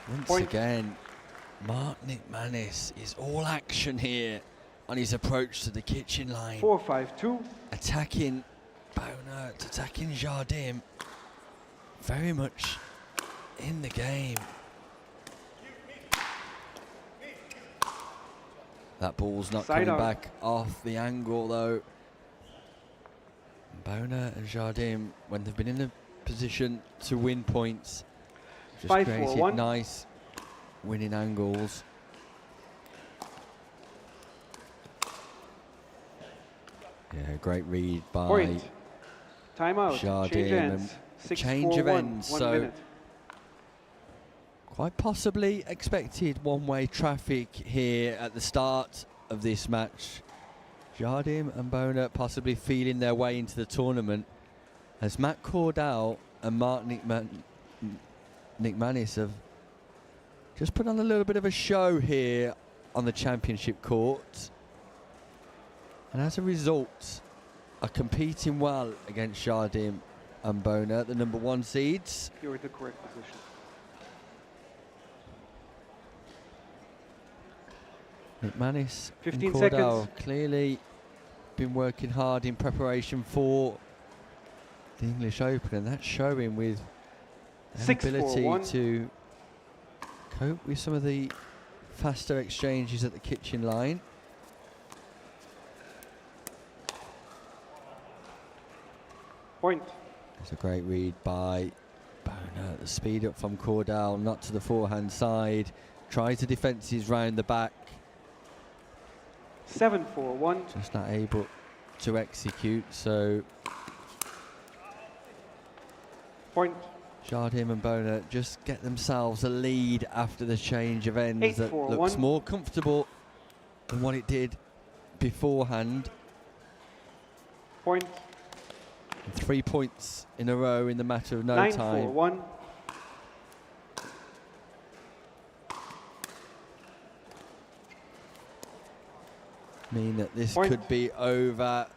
Once Point. again, Nick Manis is all action here on his approach to the kitchen line. 4-5-2. Attacking Boner, attacking Jardim. Very much in the game. That ball's not Side coming out. back off the angle though. Boner and Jardim, when they've been in a position to win points, just 5-4-1. created nice winning angles. Yeah, great read by Point. Timeout. Jardim. Change ends. And change of 6-4-1. ends, 1 so minute. quite possibly expected one-way traffic here at the start of this match. Jardim and Boner possibly feeling their way into the tournament, as Matt Cordell and Nick Manis have just put on a little bit of a show here on the championship court, and as a result are competing well against Jardim and Boner, the number one seeds. You're in the correct position. Nick Manis 15 and Cordell seconds. clearly been working hard in preparation for the English Open, and that's showing with their 6-4-1. ability to cope with some of the faster exchanges at the kitchen line. Point. It's a great read by Boner. The speed up from Cordell, not to the forehand side. Tries the defences round the back. 7-4-1. Just not able to execute, so Point. Jardim and Boner just get themselves a lead after the change of ends that 8-4-1. looks more comfortable than what it did beforehand. Point. And 3 points in a row in the matter of no time. 9-4-1. Mean that this Point. could be over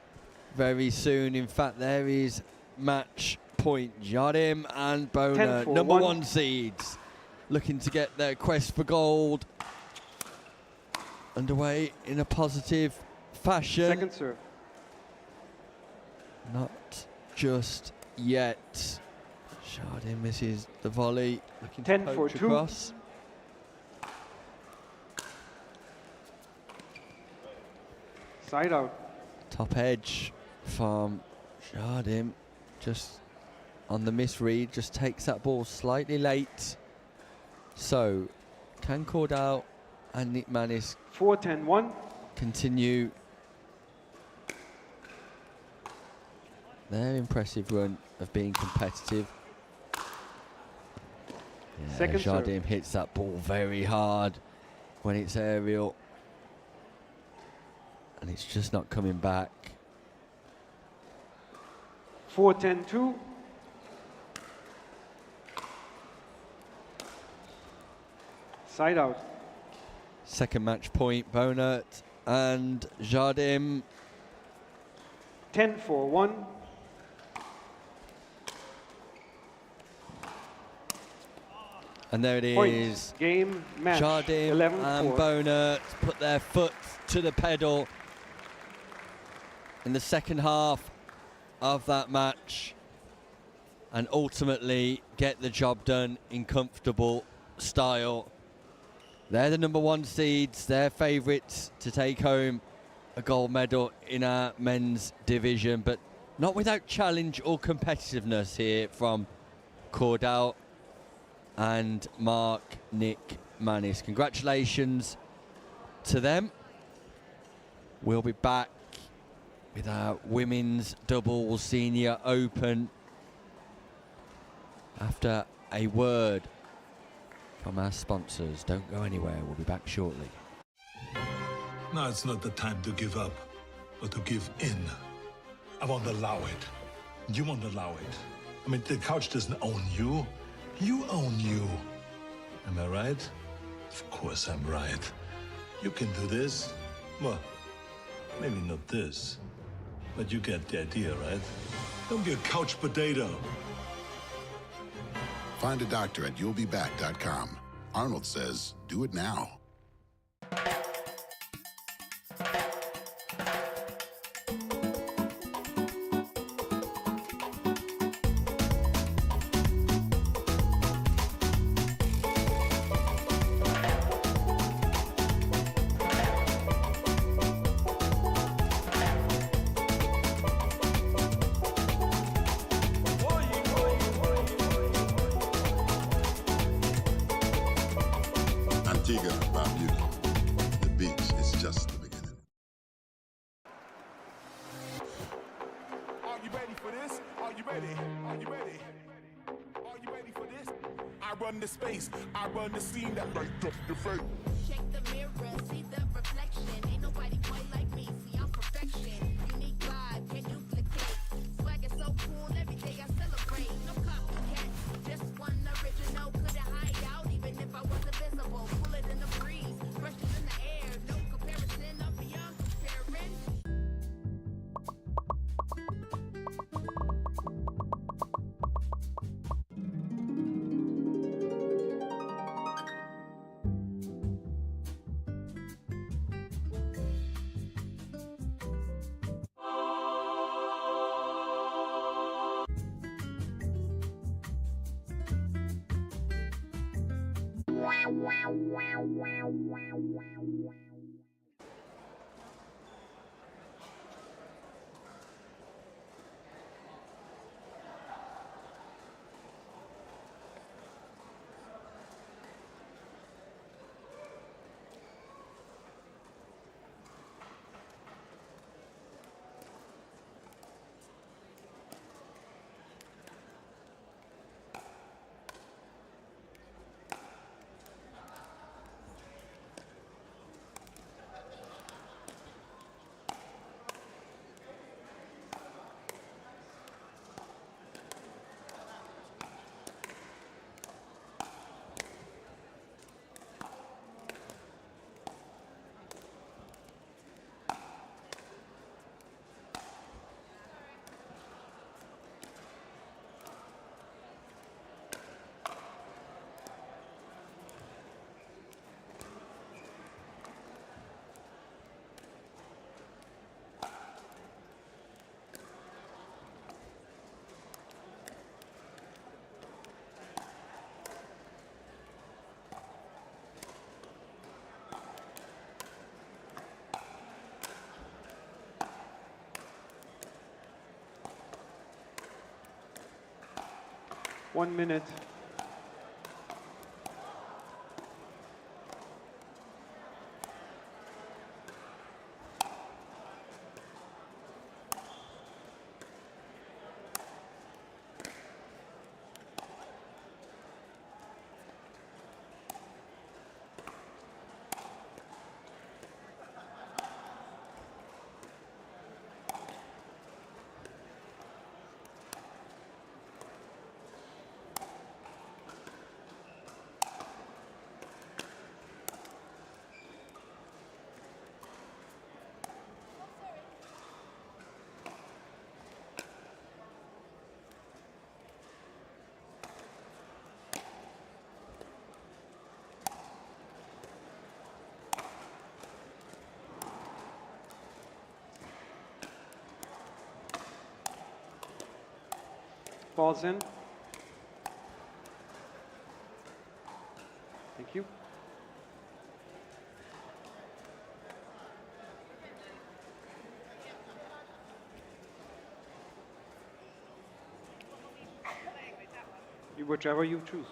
very soon. In fact, there is match point. Jardim and Boner, 10-4, number 1. 1 seeds, looking to get their quest for gold underway in a positive fashion. Second serve. Not just yet. Jardim misses the volley, looking to 10-4, poach 2. across. Side out. Top edge from Jardim, just on the misread, just takes that ball slightly late. So, can Cordell and Nick Manis 4-10-1. continue their impressive run of being competitive? Yeah, Second serve. Jardim hits that ball very hard when it's aerial, and it's just not coming back. 4-10-2. Side out. Second match point, Bonert and Jardim. 10-4-1. And there it Point. is. Game, match. Jardim 11-4. and Bonert put their foot to the pedal in the second half of that match and ultimately get the job done in comfortable style. They're the number 1 seeds. They're favourites to take home a gold medal in our men's division, but not without challenge or competitiveness here from Cordell and Mark Nick Manis. Congratulations to them. We'll be back with our women's doubles senior open after a word from our sponsors. Don't go anywhere. We'll be back shortly. Now it's not the time to give up, but to give in. I won't allow it. You won't allow it. I mean, the couch doesn't own you. You own you. Am I right? Of course I'm right. You can do this. Well, maybe not this, but you get the idea, right? Don't be a couch potato. Find a doctor at you'llbeback.com. Arnold says, do it now. Antigua, Barbuda. The beach is just the beginning. Are you ready for this? Are you ready? Are you ready? Are you ready for this? I run the space, I run the scene that light up your face. Check the mirror, see the reflection. Ain't nobody quite like me. See, I'm perfection. Unique vibe, can't duplicate. Swag is so cool, every day I celebrate. No copycat, just one original. Couldn't hide out, even if I wasn't visible. Pull it in the breeze, freshness in the air. No comparison, I'm beyond comparing. 1 minute. Balls in. Thank you. Whichever you choose.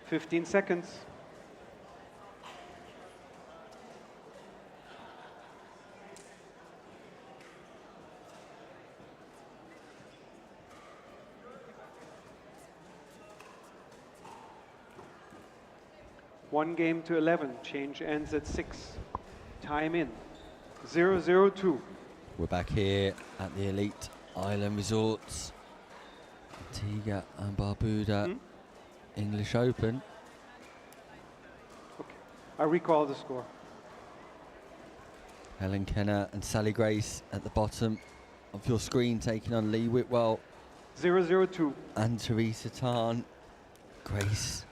"15 seconds. One game to 11. Change ends at 6. Time in. 0-0-2. We're back here at the Elite Island Resorts. Antigua and Barbuda English Open. Okay. I recall the score. Helen Kenner and Sally Grace at the bottom of your screen, taking on Lee Whitwell. 0-0-2. And Teresa Tan. Grace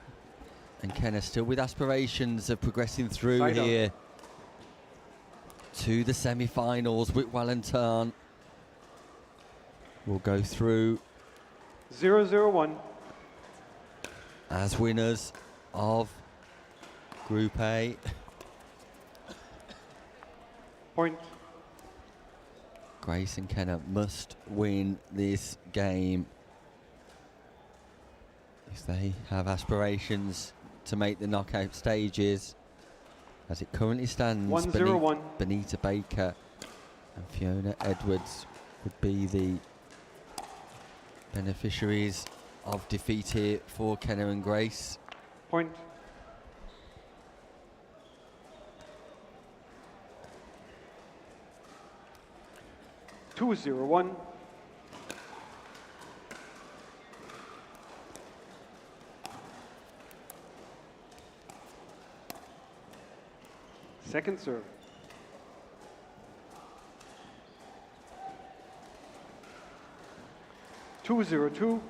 and Kenner still with aspirations of progressing through Side here out. to the semi-finals. Whitwell and Tan will go through 0-0-1. as winners of Group A. Point. Grace and Kenner must win this game if they have aspirations to make the knockout stages. As it currently stands, 1-0-1. Benita Baker and Fiona Edwards would be the beneficiaries of defeat here for Kenner and Grace. Point. Two 0-1. Second serve. Two 0-2.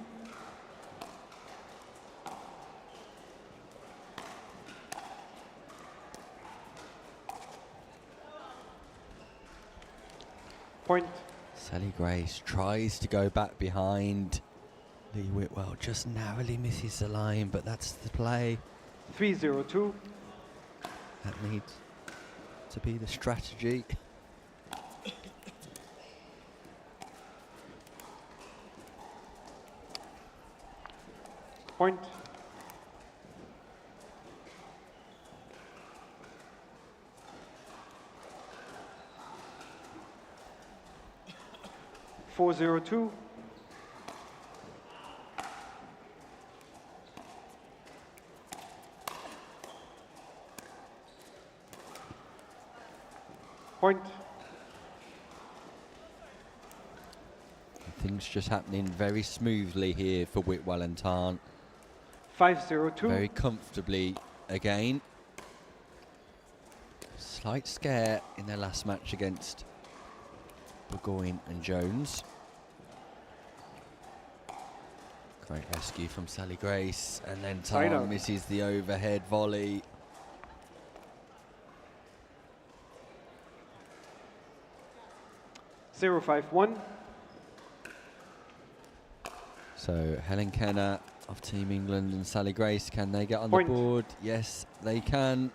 Point. Sally Grace tries to go back behind. Lee Whitwell just narrowly misses the line, but that's the play. 3-0-2. That needs to be the strategy. Point. Four 0-2. Point. Things just happening very smoothly here for Whitwell and Tarn. 5-0-2. Very comfortably again. Slight scare in their last match against Burgoyne and Jones. Great rescue from Sally Grace, and then Side Tarn out. misses the overhead volley. 0-5-1. So Helen Kenner of Team England and Sally Grace, can they get on Point. the board? Yes, they can.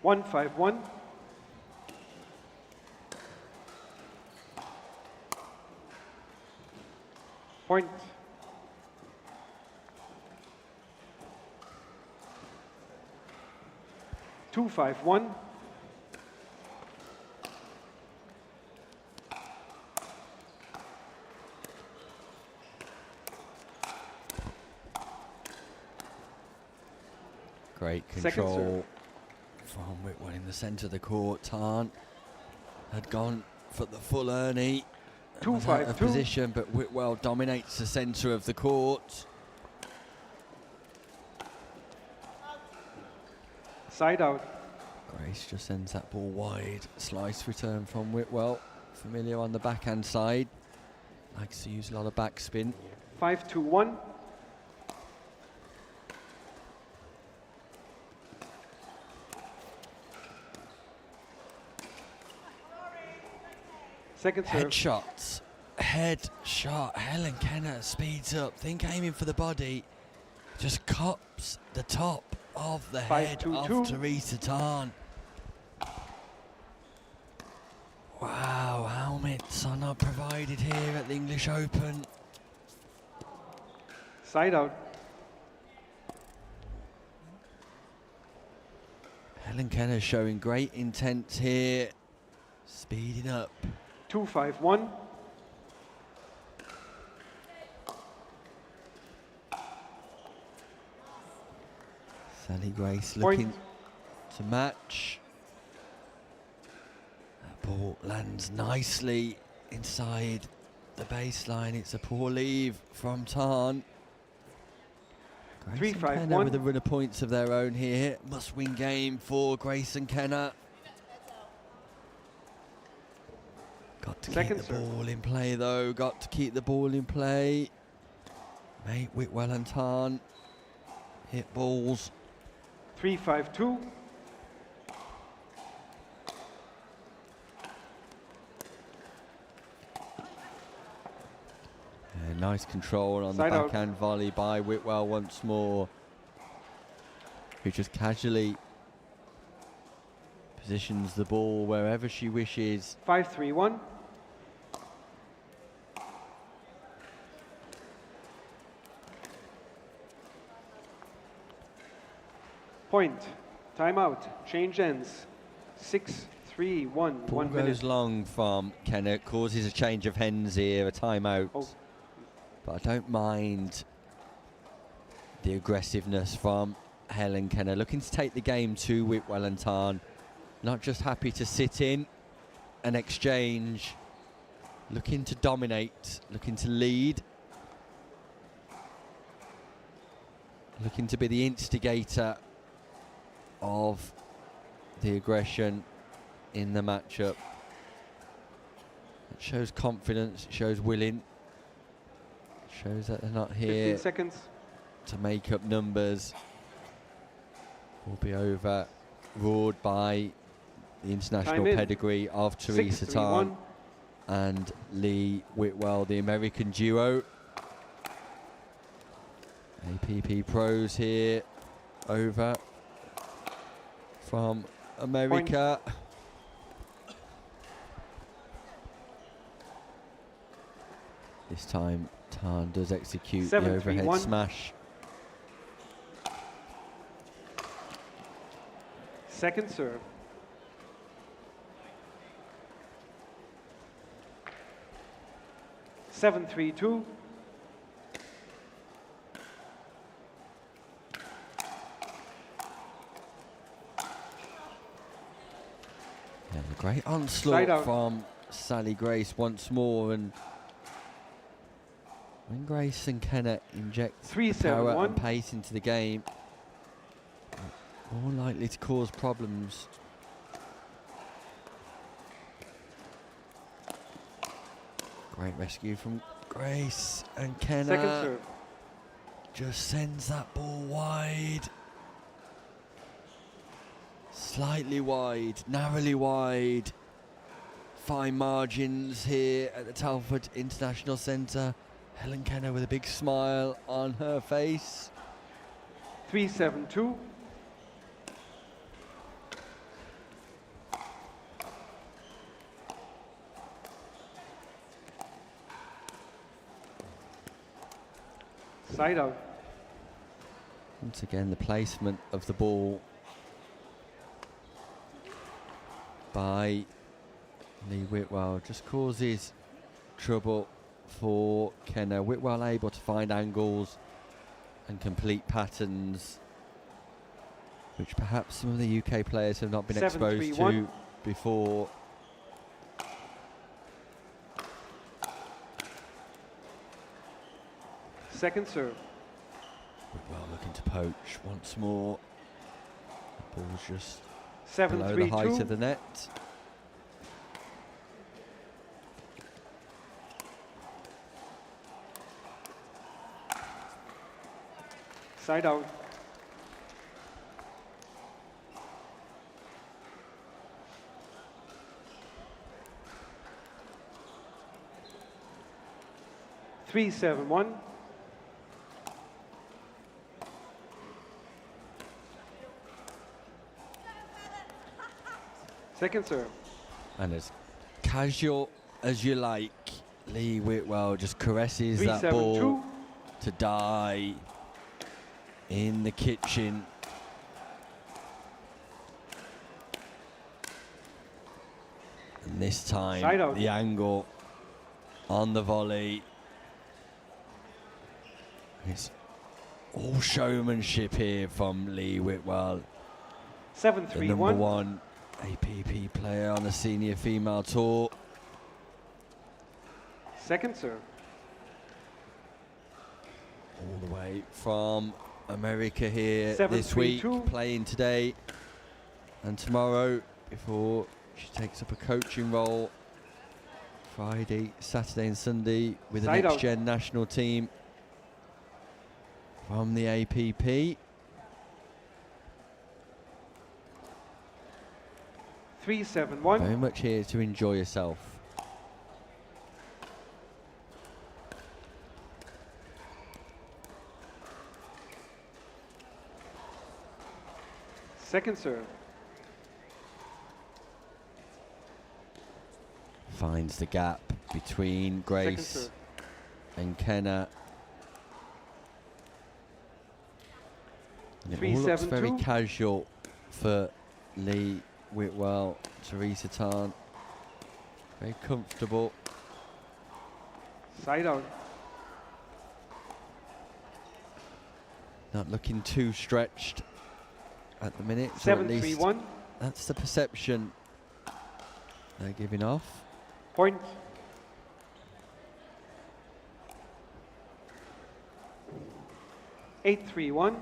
1-5-1. Point. Two, 5-1. Great Second control serve. from Whitwell in the centre of the court. Tarn had gone for the full Ernie. Two, Was out of 5-2. position, but Whitwell dominates the centre of the court. Side out. Grace just sends that ball wide. Slice return from Whitwell. Familiar on the backhand side. Likes to use a lot of backspin. 5-2-1. Second serve. Headshots. Headshot. Helen Kenner speeds up. Think aiming for the body. Just cops the top of the head of 5-2-2. Teresa Tarn. Wow, helmets are not provided here at the English Open. Side out. Helen Kenner showing great intent here. Speeding up. 2-5-1. Sally Grace Point. looking to match. That ball lands nicely inside the baseline. It's a poor leave from Tarn. Grace and Kenner 3-5-1. with a run of points of their own here. Must win game for Grace and Kenner. Got to Second keep the serve. ball in play though. Got to keep the ball in play. Mate Whitwell and Tarn hit balls. 3-5-2. Nice control on Side the out. backhand volley by Whitwell once more, who just casually positions the ball wherever she wishes. 5-3-1. Point. Timeout. Change ends. 6-3-1. Ball 1 goes minute. long from Kenner, causes a change of hens here, a timeout. Oh. But I don't mind the aggressiveness from Helen Kenner, looking to take the game to Whitwell and Tarn. Not just happy to sit in and exchange, looking to dominate, looking to lead, looking to be the instigator of the aggression in the matchup. It shows confidence, it shows willing, it shows that they're not 15 here seconds. to make up numbers. Will be overruled by the international Time in. pedigree of Teresa 6-3-1. Tarn and Lee Whitwell, the American duo. APP pros here over from America. This time Tarn does execute the 7-3-1. overhead smash. Second serve. Seven, 3-2. Yeah, a great Side onslaught out. from Sally Grace once more, and when Grace and Kenner inject 3-7-1. power and pace into the game, more likely to cause problems. Great rescue from Grace, and Kenner Second serve. just sends that ball wide. Slightly wide, narrowly wide. Fine margins here at the Telford International Centre. Helen Kenner with a big smile on her face. 3-7-2. Side out. Once again, the placement of the ball by Lee Whitwell just causes trouble for Kenna. Whitwell able to find angles and complete patterns which perhaps some of the UK players have not been exposed to before. Second serve. Whitwell looking to poach once more. The ball's just 7-3-2. below the height of the net. Side out. Three, 7-1. Second serve. And as casual as you like, Lee Whitwell just caresses that 3-7-2. ball to die in the kitchen. And this time, the angle on the volley. It's all showmanship here from Lee Whitwell. 7-3-1. The number one APP player on the senior female tour. Second serve. All the way from America here 7-3-2. this week, playing today and tomorrow before she takes up a coaching role Friday, Saturday and Sunday with the next gen national team from the APP. 3-7-1. Very much here to enjoy yourself. Second serve. Finds the gap between Grace and Kenna. And it all looks very casual for Lee Whitwell, Teresa Tan. Very comfortable. Side out. Not looking too stretched at the minute. So at least 7-3-1. that's the perception they're giving off. Point. Eight, 3-1.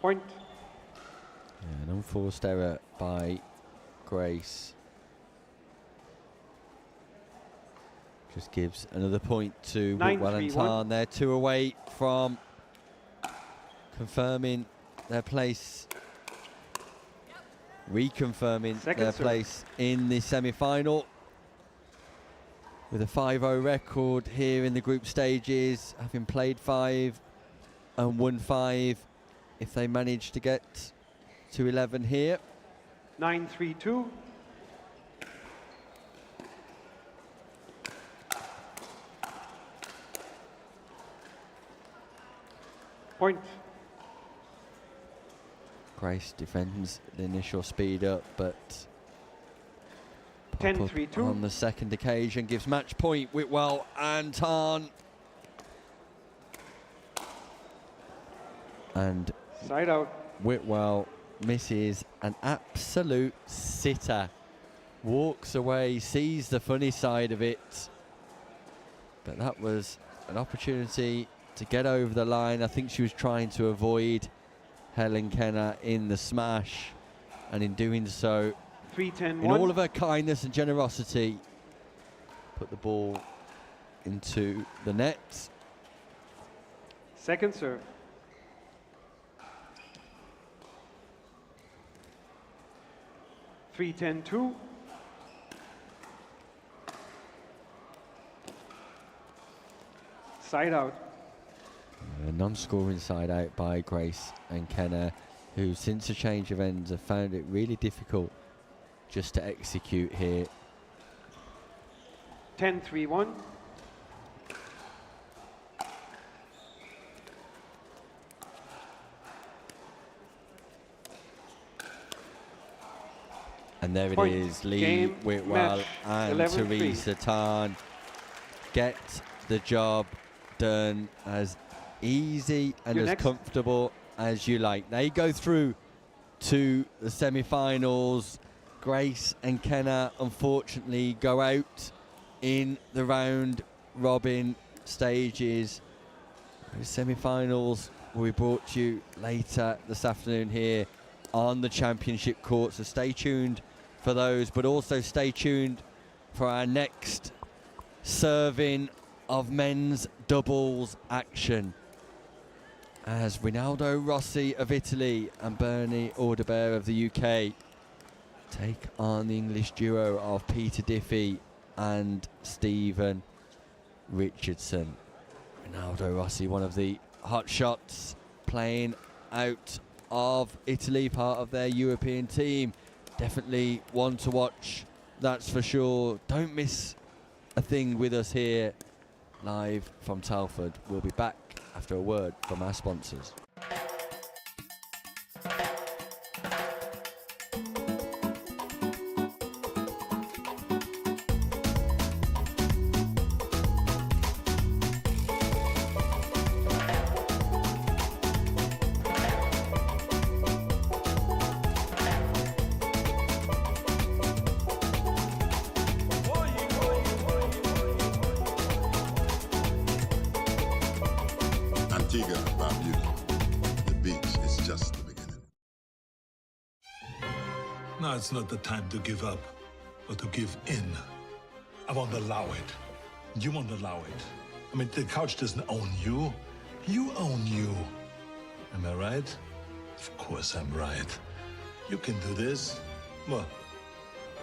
Point. Yeah, an unforced error by Grace. Just gives another point to Whitwell and Tan. They're 2 away from confirming their place, reconfirming their place in the semi-final. With a 5-0 record here in the group stages, having played 5 and won 5, if they manage to get to 11 here. 9-3-2. Point. Grace defends the initial speed up, but 10-3-2 on the second occasion gives match point. Whitwell and Tan. And side out. Whitwell misses an absolute sitter. Walks away, sees the funny side of it. But that was an opportunity to get over the line. I think she was trying to avoid Helen Kenna in the smash, and in doing so, 3-10-1. in all of her kindness and generosity, put the ball into the net. Second serve. Three, 10-2. Side out. A non-scoring side out by Grace and Kenna. who since the change of ends have found it really difficult just to execute here. 10-3-1. And there it Point. is, Lee Game, Whitwell match, and 11-3. Teresa Tan get the job done as easy and You're as next. comfortable as you like. They go through to the semi-finals. Grace and Kenna unfortunately go out in the round robin stages. Those semi-finals will be brought to you later this afternoon here on the championship court, so stay tuned for those, but also stay tuned for our next serving of men's doubles action, as Rinaldo Rossi of Italy and Bernie Audebert of the UK take on the English duo of Peter Diffie and Stephen Richardson. Rinaldo Rossi, one of the hot shots playing out of Italy, part of their European team. Definitely one to watch, that's for sure. Don't miss a thing with us here live from Telford. We'll be back after a word from our sponsors. Antigua, Barbuda. The beach is just the beginning. Now it's not the time to give up, but to give in. I won't allow it. You won't allow it. I mean, the couch doesn't own you. You own you. Am I right? Of course I'm right. You can do this. Well,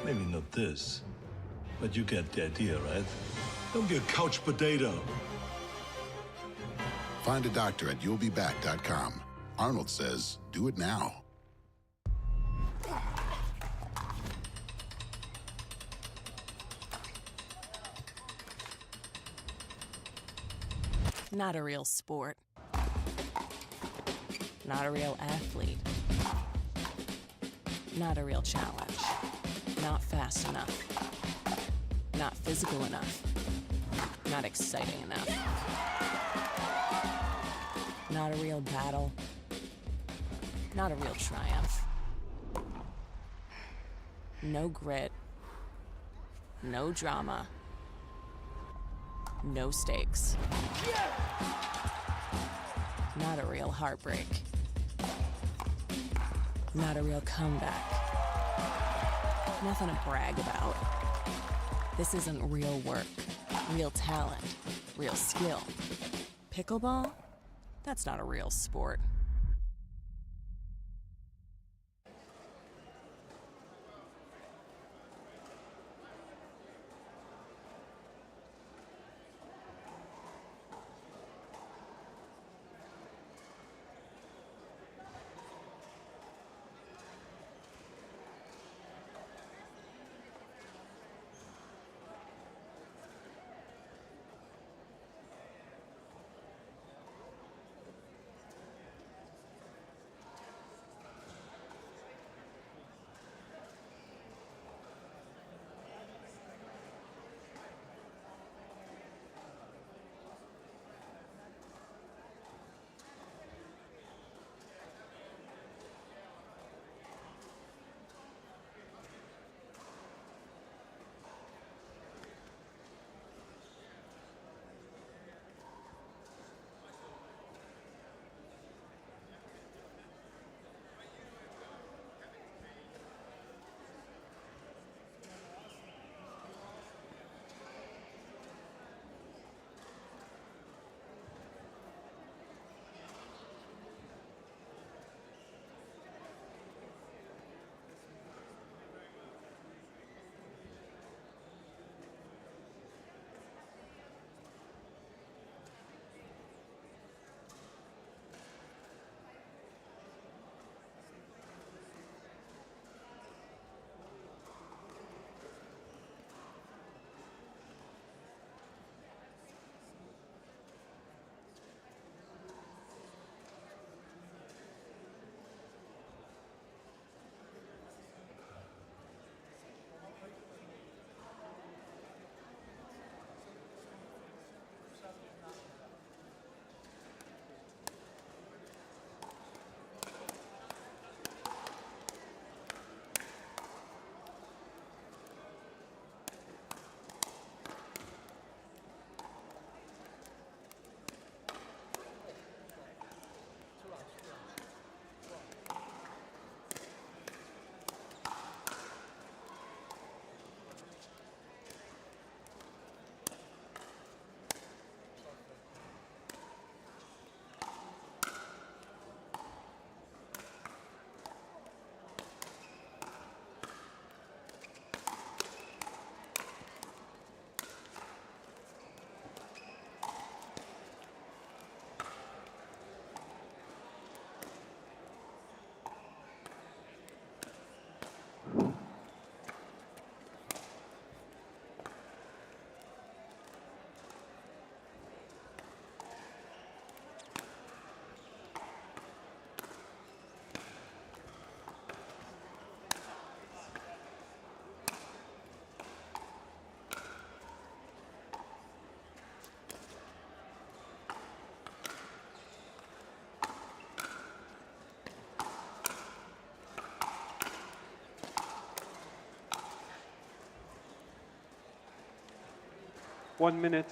maybe not this. But you get the idea, right? Don't be a couch potato. Find a doctor at you'llbeback.com. Arnold says, do it now. Not a real sport. Not a real athlete. Not a real challenge. Not fast enough. Not physical enough. Not exciting enough. Not a real battle. Not a real triumph. No grit. No drama. No stakes. Not a real heartbreak. Not a real comeback. Nothing to brag about. This isn't real work, real talent, real skill. Pickleball? That's not a real sport. 1 minute.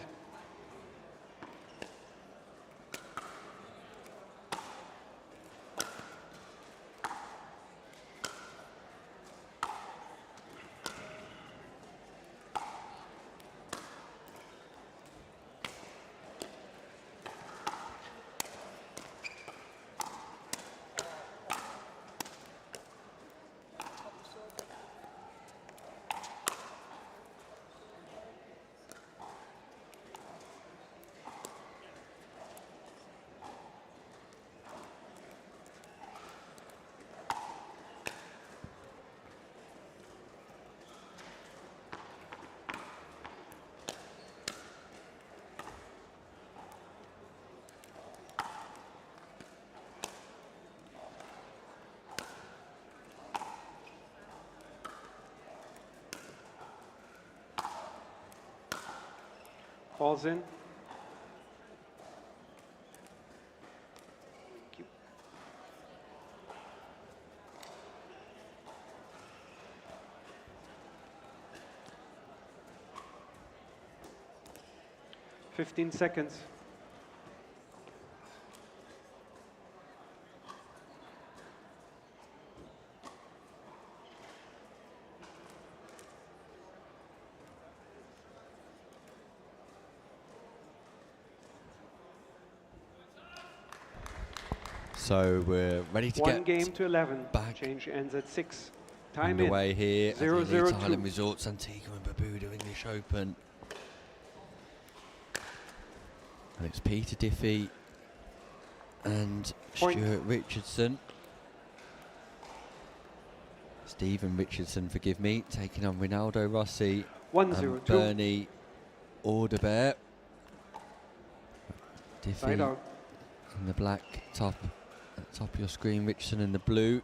Falls in. Thank you. Fifteen seconds. So we're ready to One get game to 11. back Change ends at 6. Time underway in. here at the 0-0-2. Elite Island Resorts Antigua and Barbuda English Open. And it's Peter Diffie and Point. Stuart Richardson. Stephen Richardson, forgive me, taking on Ronaldo Rossi 1-0-2. and Bernie Audebert. Side Diffie out. in the black top, at the top of your screen, Richardson in the blue.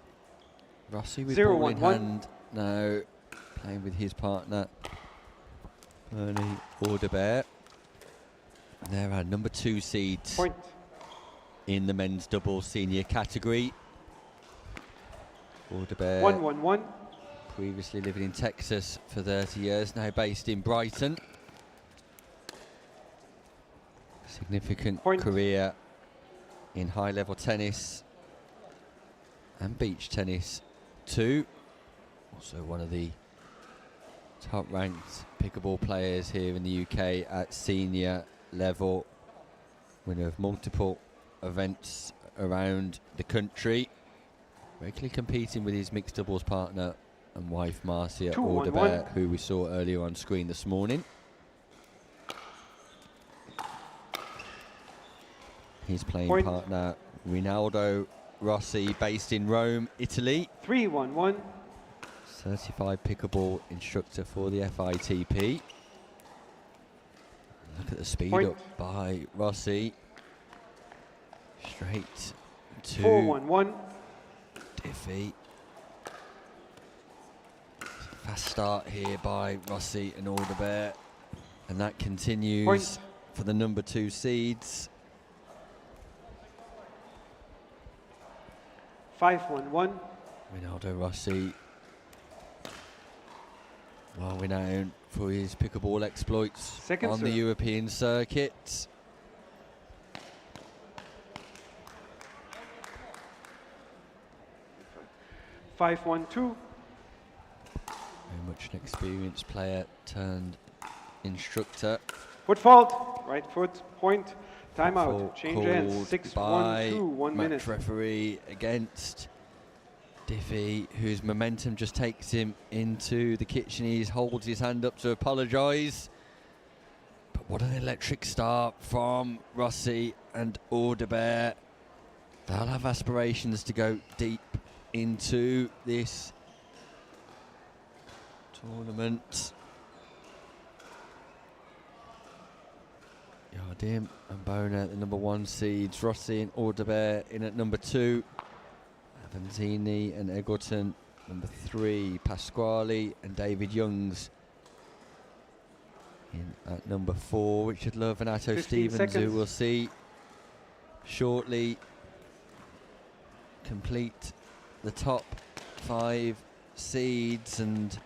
Rossi with 0-1-1. ball in hand now, playing with his partner, Bernie Audebert. There are number 2 seeds Point. in the men's double senior category. Audebert, 1-1-1. previously living in Texas for 30 years, now based in Brighton. Significant Point. career in high-level tennis and beach tennis too. Also one of the top-ranked pickleball players here in the UK at senior level. Winner of multiple events around the country. Regularly competing with his mixed doubles partner and wife Marcia 2-1-1. Audebert, who we saw earlier on screen this morning. His playing Point. partner Ronaldo Rossi, based in Rome, Italy. 3-1-1. Certified pickleball instructor for the FITP. Look at the speed Point. up by Rossi. Straight to 4-1-1. Diffie. Fast start here by Rossi and Audebert. And that continues Point. for the number 2 seeds. 5-1-1. Ronaldo Rossi, well renowned for his pickleball exploits Second on the serve. European circuit. Five, 1-2. Very much an experienced player turned instructor. Foot fault. Right foot. Point. Timeout. Fault Change ends. called 6-1-2. 1 match minute. referee against Diffie, whose momentum just takes him into the kitchen. He holds his hand up to apologise. But what an electric start from Rossi and Audebert. They'll have aspirations to go deep into this tournament. Yardim and Bona, the number 1 seeds. Rossi and Audebert in at number 2. Avanzini and Eggleton, number 3. Pasquale and David Youngs in at number 4. Richard Love and Atto 15 Stevens, seconds. who we'll see shortly complete the top 5 seeds, and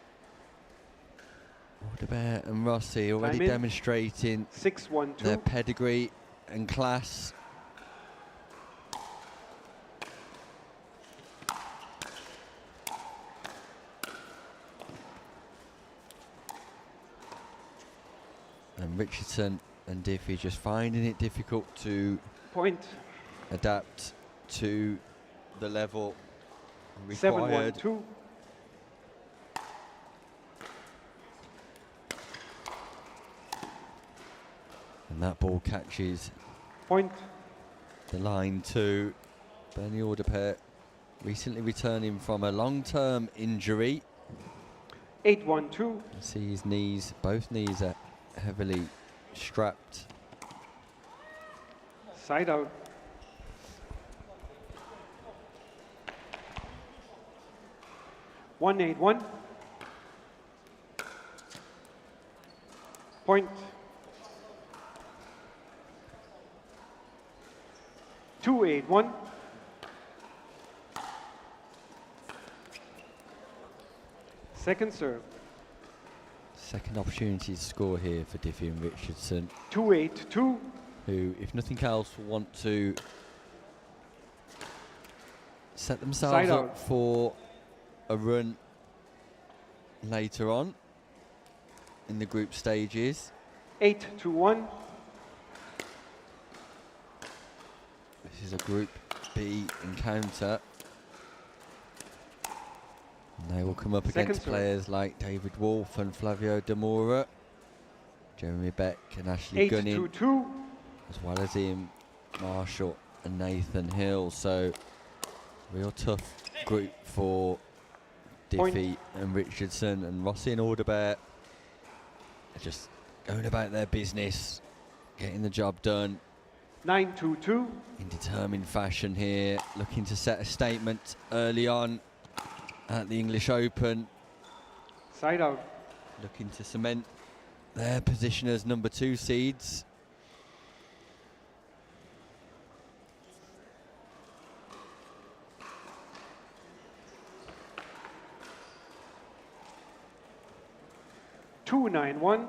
Audebert and Rossi already Time in. demonstrating 6-1-2. their pedigree and class. And Richardson and Diffie just finding it difficult to Point. adapt to the level required. 7-1-2. And that ball catches Point. the line to Bernie Audebert, recently returning from a long-term injury. 8-1-2. You see his knees, both knees are heavily strapped. Side out. One 8-1. Point. 2-8-1. Second serve. Second opportunity to score here for Diffie and Richardson, 2-8-2. who, if nothing else, want to set themselves Side up out. for a run later on in the group stages. 8-1. This is a Group B encounter. And they will come up Second against serve. players like David Wolf and Flavio Demora, Jeremy Beck and Ashley Gunning, 8-2-2. as well as Ian Marshall and Nathan Hill. So, real tough group for Point. Diffie and Richardson, and Rossi and Audebert are just going about their business, getting the job done 9-2-2. in determined fashion here, looking to set a statement early on at the English Open, Side out. looking to cement their position as number 2 seeds. 2-9-1.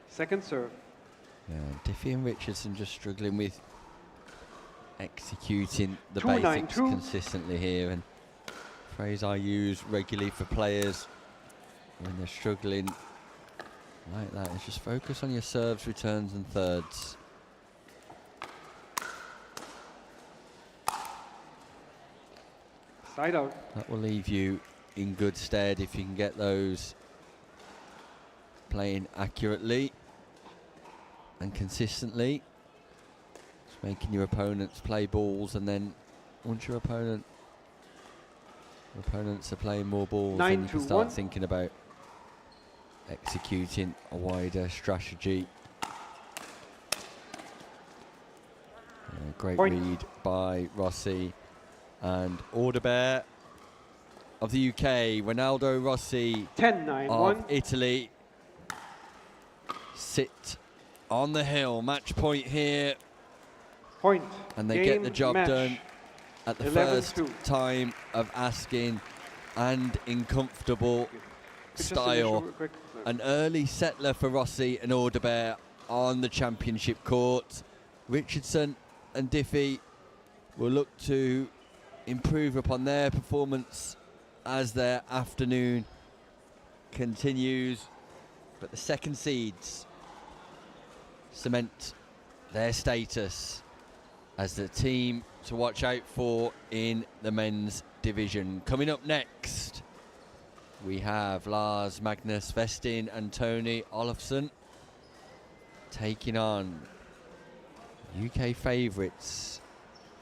Second serve. Yeah, Diffie and Richardson just struggling with executing the 2-9-2. basics consistently here, and phrase I use regularly for players when they're struggling like that is just focus on your serves, returns and thirds. Side out. That will leave you in good stead if you can get those playing accurately and consistently. Just making your opponents play balls, and then once your opponents are playing more balls, then you can 9-2-1. start thinking about executing a wider strategy. Great Point. read by Rossi and Audebert of the UK. Ronaldo Rossi 10-9-1. of Italy sit on the hill. Match point here. Point. And they Game, get the job match. done at the 11-2. first time of asking, and in comfortable Just style. initial real quick. An early settler for Rossi and Audebert on the championship court. Richardson and Diffie will look to improve upon their performance as their afternoon continues. But the second seeds cement their status as the team to watch out for in the men's division. Coming up next, we have Lars Magnus Vestin and Tony Olofsson taking on UK favourites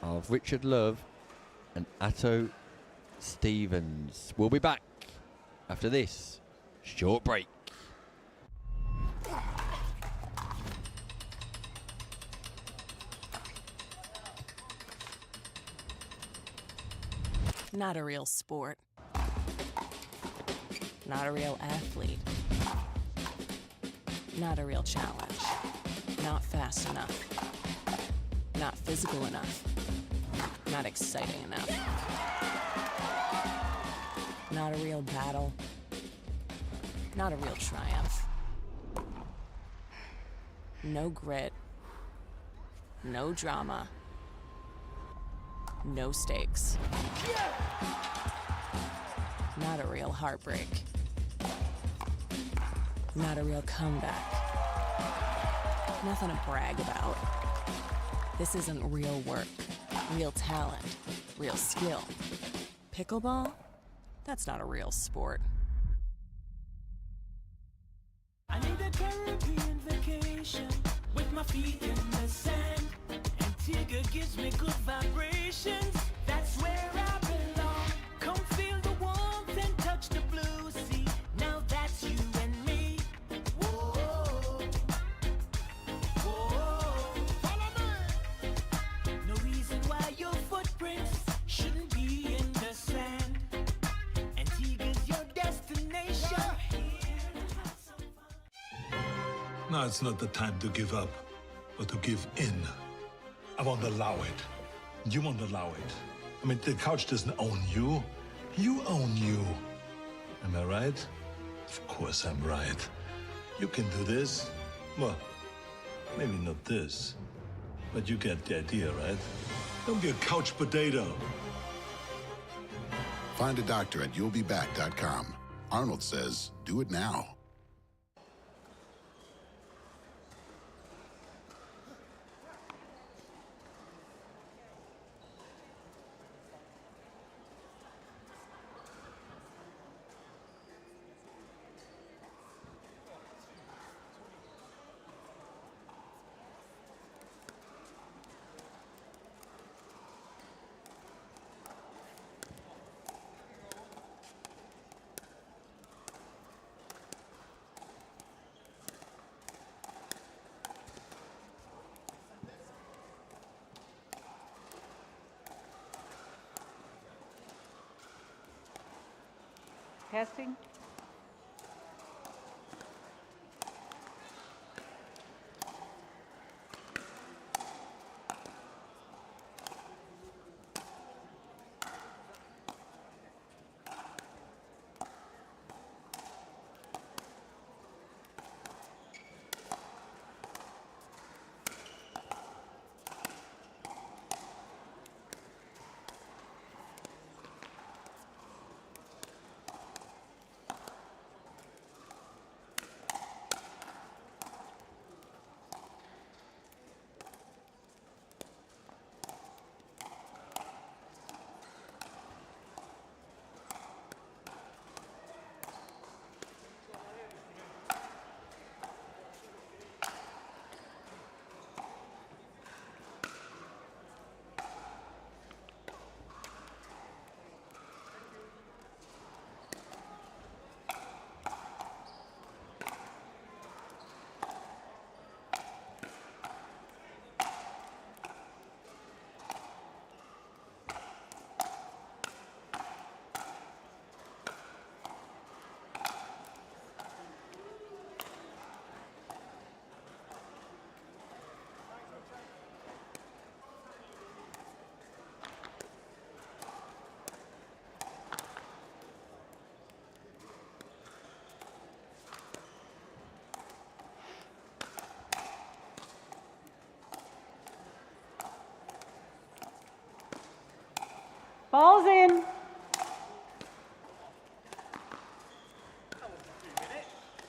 of Richard Love and Atto Stevens. We'll be back after this short break. Not a real sport. Not a real athlete. Not a real challenge. Not fast enough. Not physical enough. Not exciting enough. Not a real battle. Not a real triumph. No grit. No drama. No stakes. Not a real heartbreak. Not a real comeback. Nothing to brag about. This isn't real work, real talent, real skill. Pickleball? That's not a real sport. I need a Caribbean vacation with my feet in the sand. Antigua gives me good vibrations. That's where I belong. Come feel the warmth and touch the blue sea. Now that's you and me. Whoa, whoa. Follow me. No reason why your footprints shouldn't be in the sand. Antigua's your destination. Now it's not the time to give up, but to give in. I won't allow it. You won't allow it. I mean, the couch doesn't own you. You own you. Am I right? Of course I'm right. You can do this. Well, maybe not this, but you get the idea, right? Don't be a couch potato. Find a doctor at you'llbeback.com. Arnold says, do it now. Testing. Ball's in.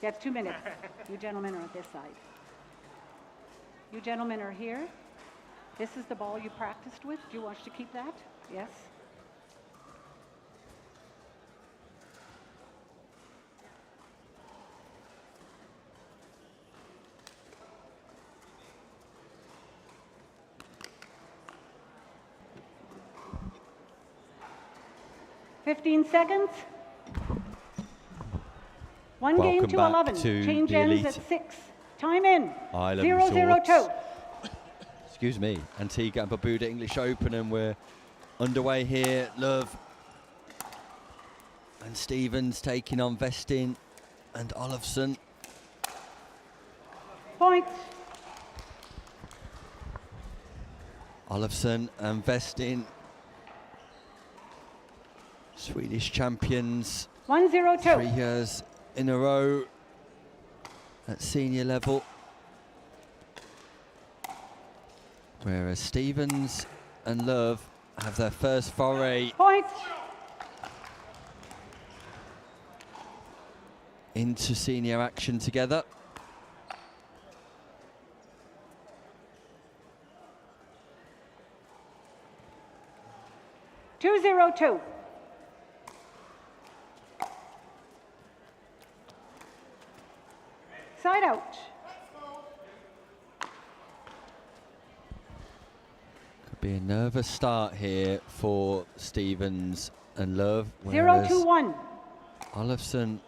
Yeah, it's 2 minutes. You gentlemen are at this side. You gentlemen are here. This is the ball you practiced with. Do you want to keep that? Yes. "15 seconds. One game Welcome to back 11. to Change the ends elite at 6. Time in. Island 0-0 Resorts. toe. Excuse me, Antigua and Barbuda English Open, and we're underway here. Love and Stevens taking on Vestin and Olofsson. Point. Olofsson and Vestin Swedish champions 1-0-2. 3 years in a row at senior level. Whereas Stevens and Love have their first foray Point. into senior action together. Two 0-2. Side out. Could be a nervous start here for Stevens and Love. whereas 0-2-1. Olofsson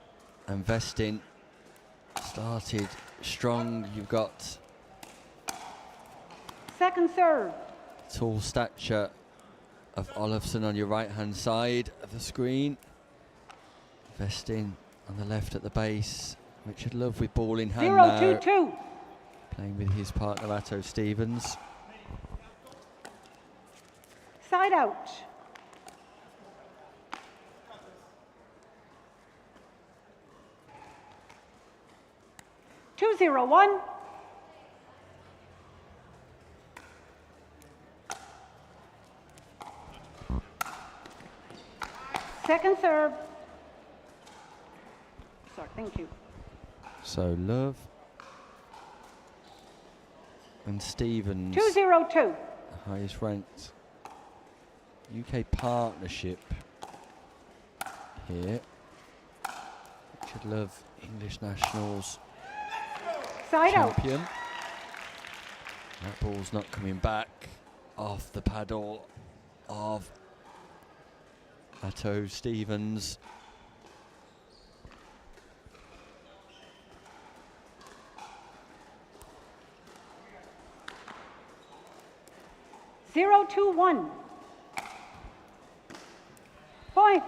and Vestin started strong. You've got Second serve. tall stature of Olofsson on your right-hand side of the screen. Vestin on the left at the base. Richard Love with ball in hand now, 0-2-2. playing with his partner Atto Stevens. Side out. Two 0-1. Second serve. Sorry, thank you. So Love and Stevens, 2-0-2. the highest ranked UK partnership here. Richard Love, English nationals Side out. champion. That ball's not coming back off the paddle of Atto Stevens. Zero, 2-1. Point.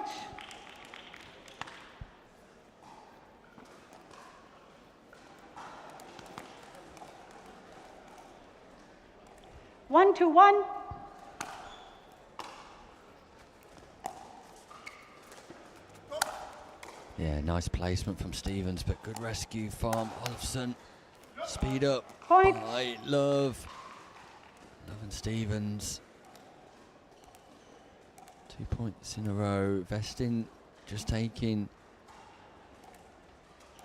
One, 2-1. Yeah, nice placement from Stevens, but good rescue from Olofsson. Speed up Point. by Love. Love and Stevens. 2 points in a row. Vestin just taking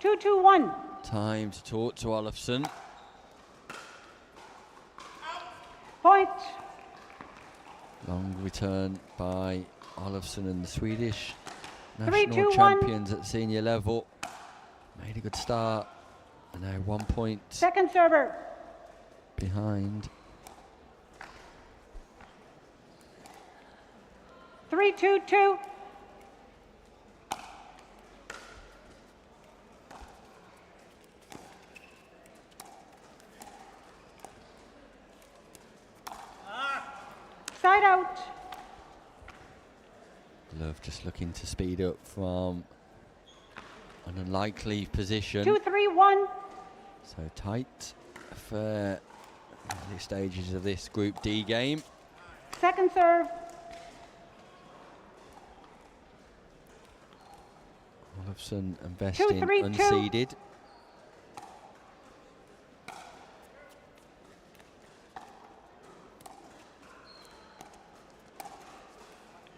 2-2-1. time to talk to Olofsson. Point. Long return by Olofsson and the Swedish 3, national 2, 1. champions at senior level. Made a good start. And now 1 point Second server. behind. 3-2-2. Side out. Love just looking to speed up from an unlikely position. 2-3-1. So tight for early stages of this Group D game. Second serve. Olofsson and Vestin 2-3-2. unseeded.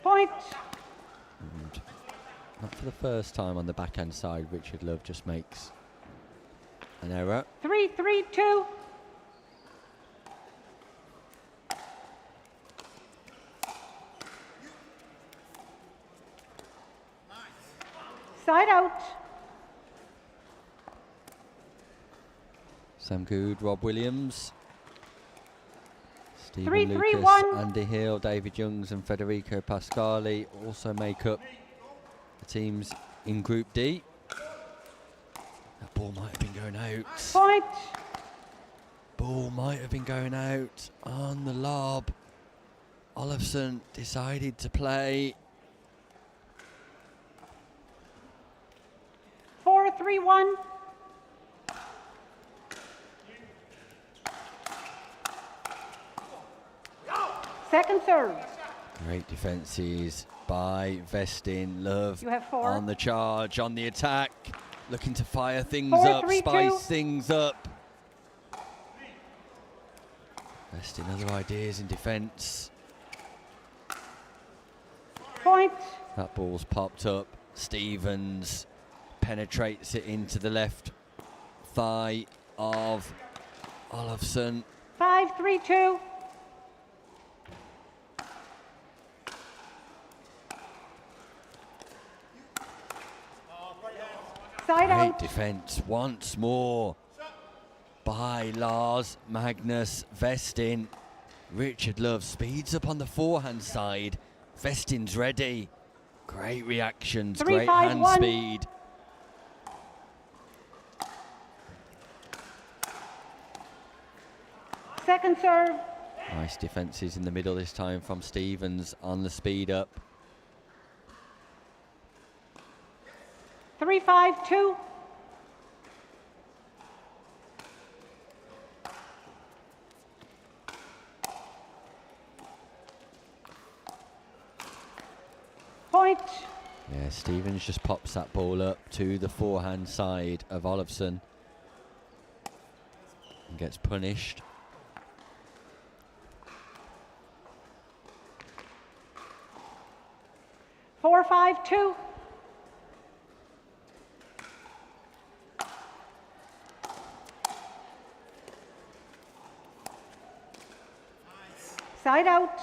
Point. And not for the first time on the backhand side, Richard Love just makes an error. 3-3-2. Side out. Sam Good, Rob Williams, Stephen 3-3-1. Lucas, Andy Hill, David Youngs and Federico Pascali also make up the teams in Group D. That ball might have been going out. Point. Ball might have been going out on the lob. Olofsson decided to play. 4-3-1. Second serve. Great defences by Vestin. Love You have 4. on the charge, on the attack, looking to fire things 4, up, 3, 2. spice things up. Vestin, other ideas in defence. Point. That ball's popped up. Stevens penetrates it into the left thigh of Olofsson. 5, 3, 2. Side Great out. defence once more by Lars Magnus Vestin. Richard Love speeds up on the forehand side. Vestin's ready. Great reactions, 3, great 5, hand 1. speed. Second serve. Nice defences in the middle this time from Stevens on the speed up. 3, 5, 2. Point. Yeah, Stevens just pops that ball up to the forehand side of Olofsson and gets punished. Four, 5, 2. Side out.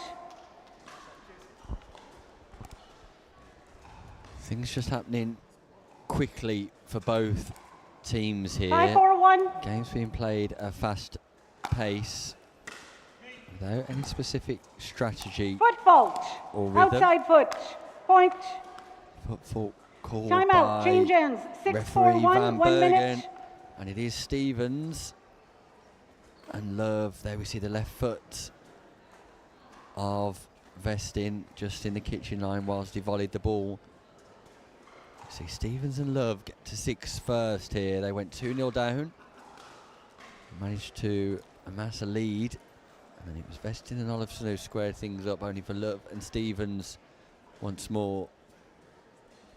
Things just happening quickly for both teams here. 5, 4, 1. Games being played at a fast pace without any specific strategy Foot fault. or rhythm. Outside foot. Point. Foot fault called Time out. by Change ends. 6, 4, referee 1. Van 1 Bergen. minute. And it is Stevens and Love. There we see the left foot of Vestin just in the kitchen line whilst he volleyed the ball. See Stevens and Love get to 6 first here. They went 2-0 down. Managed to amass a lead. And then it was Vestin and Olofsson who squared things up, only for Love and Stevens once more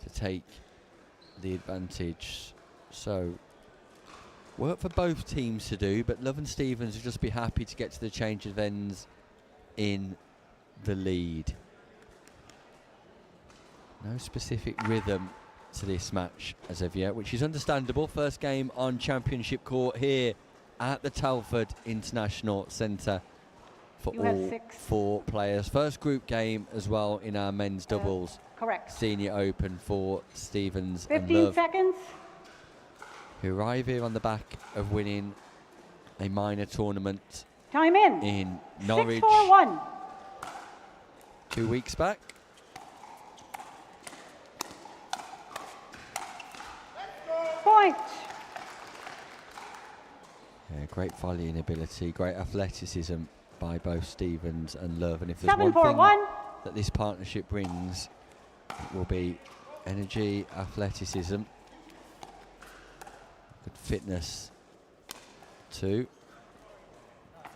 to take the advantage. So work for both teams to do, but Love and Stevens will just be happy to get to the change of ends in the lead. No specific rhythm to this match as of yet, which is understandable. First game on championship court here at the Telford International Centre for You have all 6. 4 players. First group game as well in our men's doubles Correct. senior open for Stevens and 15 Love, seconds. who arrive here on the back of winning a minor tournament Time in. in 6, Norwich 4, 1. 2 weeks back. Point. Yeah, great volleying ability, great athleticism by both Stevens and Love. And if there's 7, one 4, thing 1. that this partnership brings, it will be energy, athleticism, good fitness too.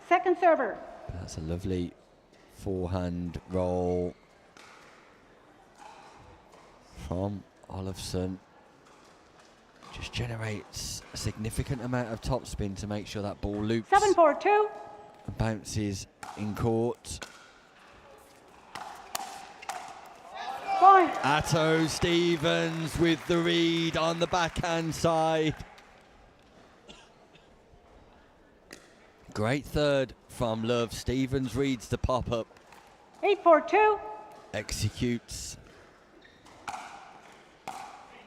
Second server. But that's a lovely forehand roll from Olofsson. Just generates a significant amount of topspin to make sure that ball loops 7, 4, 2. and bounces in court. Point. Atto Stevens with the read on the backhand side. Great third from Love. Stevens reads the pop-up, 8, 4, 2. executes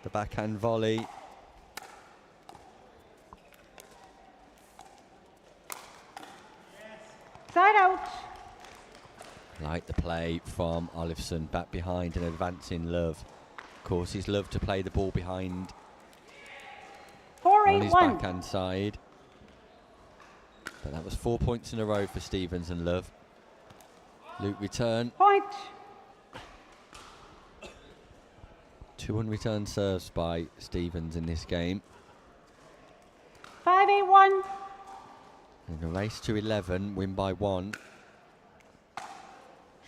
the backhand volley. Side out. Like the play from Olofsson, back behind and advancing Love. Of course, he's loved to play the ball behind 4, on 8, his 1. backhand side. But that was 4 points in a row for Stevens and Love. Luke return. Point. 2 unreturned serves by Stevens in this game. 5, 8, 1. In a race to 11, win by 1.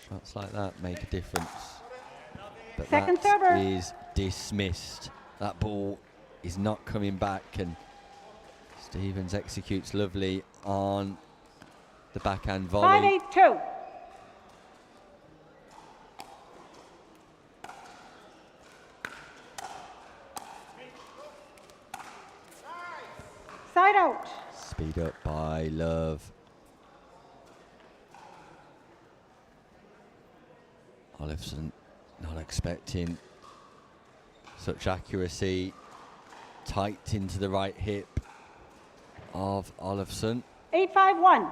Shots like that make a difference. But Second that server. is dismissed. That ball is not coming back, and Stevens executes lovely on the backhand volley. 5-8-2. Side out. Speed up by Love. Olafsson not expecting such accuracy. Tight into the right hip of Olafsson. 8-5-1.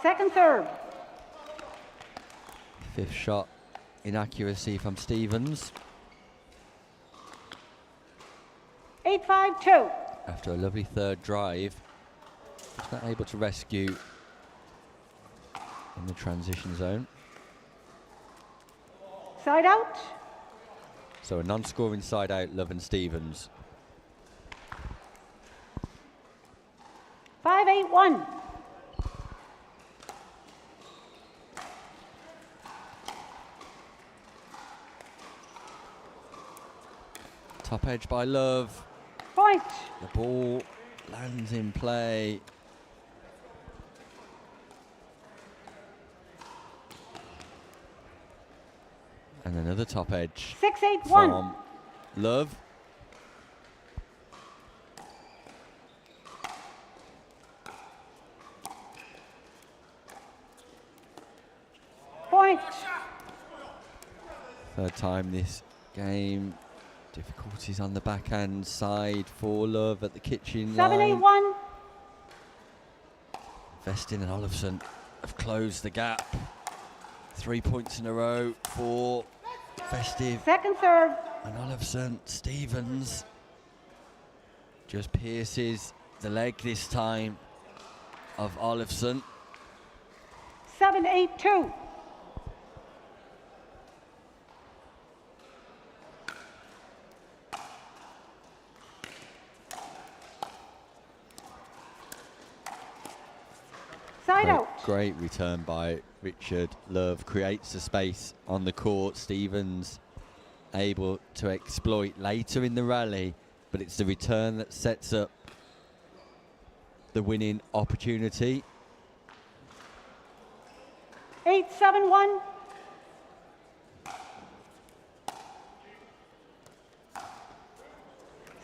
Second serve. Fifth shot, inaccuracy from Stevens. 8-5-2. After a lovely third drive, just not able to rescue in the transition zone. Side out. So a non-scoring side out, Love and Stevens. 5-8-1. Top edge by Love. Point. The ball lands in play. And another top edge 6-8-1. from Love. Point. Third time this game. Difficulties on the backhand side for Love at the kitchen line. 7-8-1. Vestin and Olafsson have closed the gap. 3 points in a row for Festive Second serve. and Olafsson. Stevens just pierces the leg this time of Olafsson. 7-8-2. Side out. Great return by Richard. Love creates the space on the court. Stevens able to exploit later in the rally, but it's the return that sets up the winning opportunity. 8-7-1.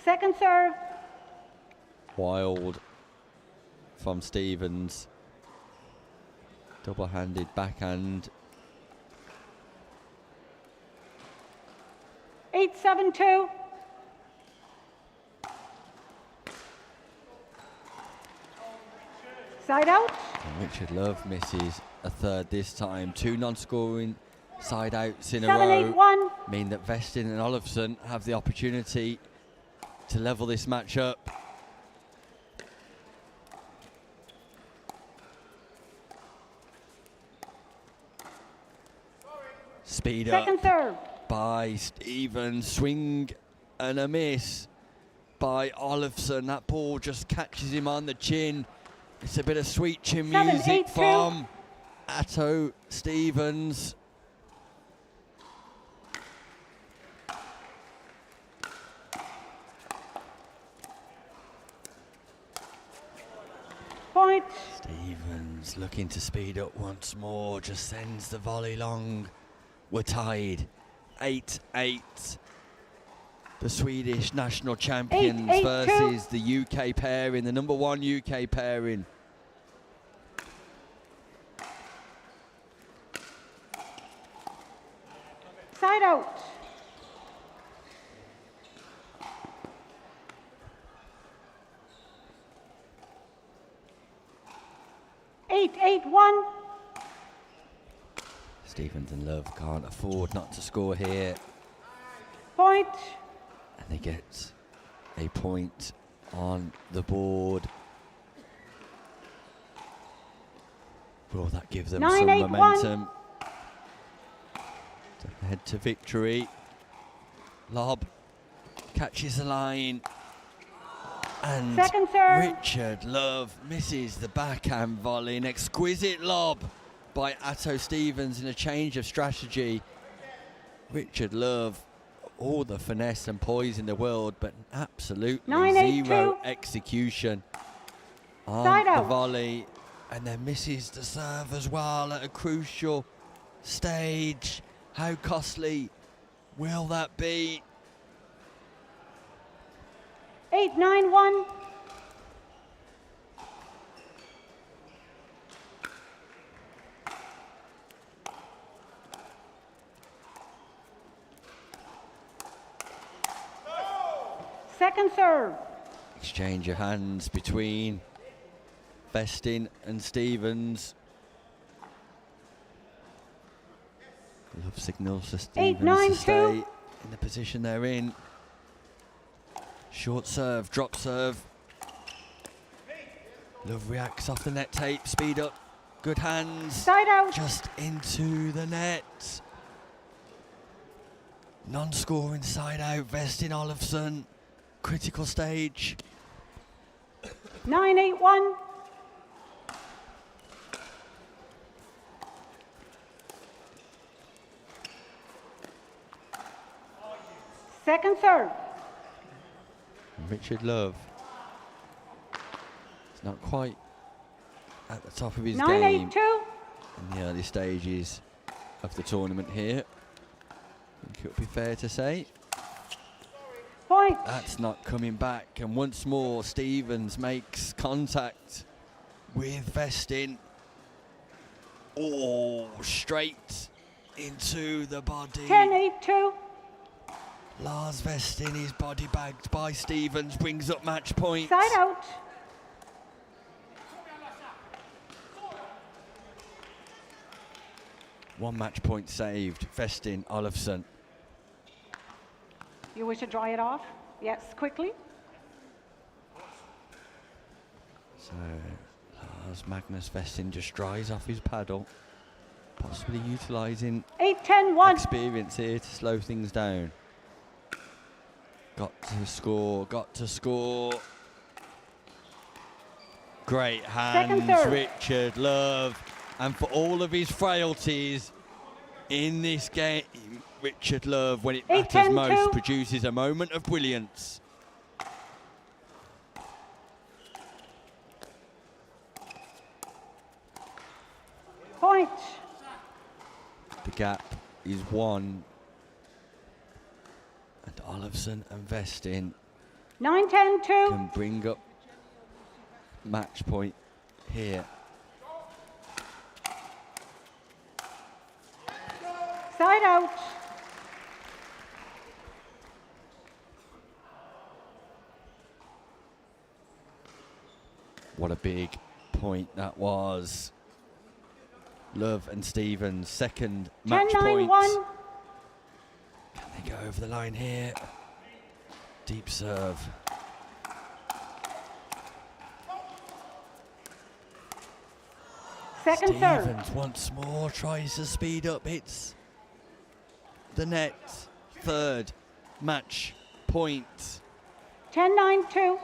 Second serve. Wild from Stevens. Double-handed backhand. 8-7-2. Side out. And Richard Love misses a third this time. Two non-scoring side outs in a 7-8-1. row mean that Vestin and Olafsson have the opportunity to level this match up. Speed Second up serve. by Stevens. Swing and a miss by Olafsson. That ball just catches him on the chin. It's a bit of sweet chin 7-8-2. music from Atto Stevens. Point. Stevens looking to speed up once more, just sends the volley long. We're tied 8-8. The Swedish national champions 8-8-2. versus the UK pairing, the number one UK pairing. Side out. Eight, 8-1. Stevens and Love can't afford not to score here. Point. And they get a point on the board. Will that give them some 9-8-1. momentum to head to victory? Lob catches the line. And Second serve. Richard Love misses the backhand volley. An exquisite lob by Atto Stevens in a change of strategy. Richard Love, all the finesse and poise in the world, but absolutely 9-8-2. zero execution on Side the out. volley. And then misses the serve as well at a crucial stage. How costly will that be? 8-9-1. Second serve. Exchange of hands between Vestin and Stevens. Love signals for Stevens 8-9-2. to stay in the position they're in. Short serve, drop serve. Love reacts off the net tape, speed up, good hands. Side out. Just into the net. Non-scoring side out, Vestin Olofsson. Critical stage. 9-8-1. Second serve. Richard Love. It's not quite at the top of his 9-8-2. game in the early stages of the tournament here. I think it would be fair to say. Point. That's not coming back, and once more Stevens makes contact with Vestin. Oh, straight into the body. 10-8-2. Lars Vestin is body bagged by Stevens, brings up match point. Side out. One match point saved, Vestin Olofsson. You wish to dry it off? Yes, quickly. So Lars Magnus Vestin just dries off his paddle, possibly utilising 8-10-1. experience here to slow things down. Got to score, got to score. Great Second hands, serve. Richard Love. And for all of his frailties in this game, Richard Love, when it matters 8-10-2. most, produces a moment of brilliance. Point. The gap is one. And Olofsson and Vestin 9-10-2. can bring up match point here. Side out. What a big point that was. Love and Stevens, second match point. 10-9-1. Can they go over the line here? Deep serve. Second serve. Stevens once more tries to speed up, hits the net. Third match point. 10-9-2.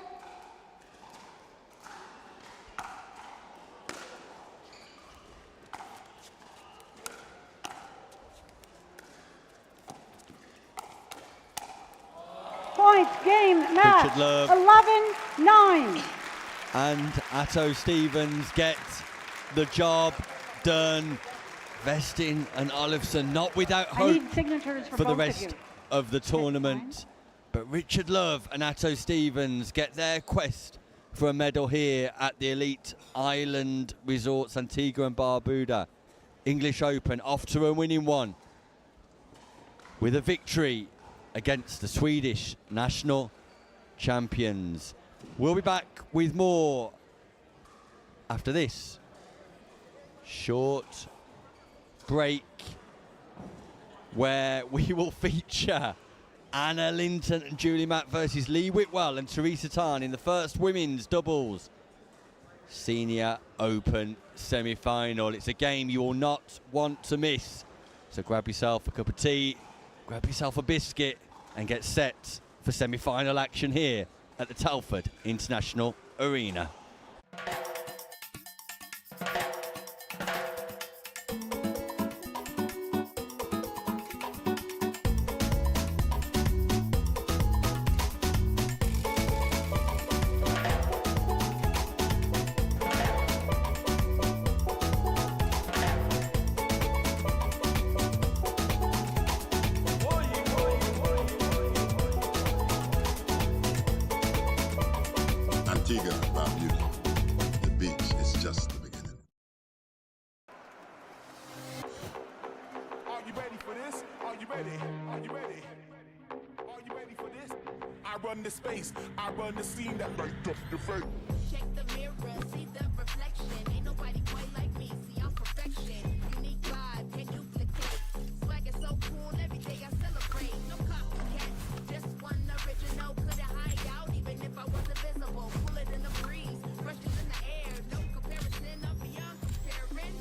Point, game, match. Richard Love. 11-9. And Atto Stevens get the job done. Vestin and Olofsson not without I hope need signatures for for the both rest of you. of the tournament. But Richard Love and Atto Stevens get their quest for a medal here at the Elite Island Resorts Antigua and Barbuda English Open, off to a winning one with a victory against the Swedish national champions. We'll be back with more after this short break, where we will feature Anna Linton and Julie Matt versus Lee Whitwell and Teresa Tan in the first women's doubles Senior Open semi-final. It's a game you will not want to miss. So grab yourself a cup of tea, grab yourself a biscuit and get set for semi-final action here at the Telford International Arena. Antigua, Barbuda. The beach is just the beginning. Are you ready for this? Are you ready? Are you ready? Are you ready for this? I run the space, I run the scene that light up your face. Check the mirror, see the reflection. Ain't nobody quite like me, see I'm perfection. Unique vibe, can't duplicate. Swag is so cool, every day I celebrate. No copycat, just one original. Couldn't hide out even if I wasn't visible. Pull it in the breeze, brushes in the air. No comparison, I'm beyond comparing.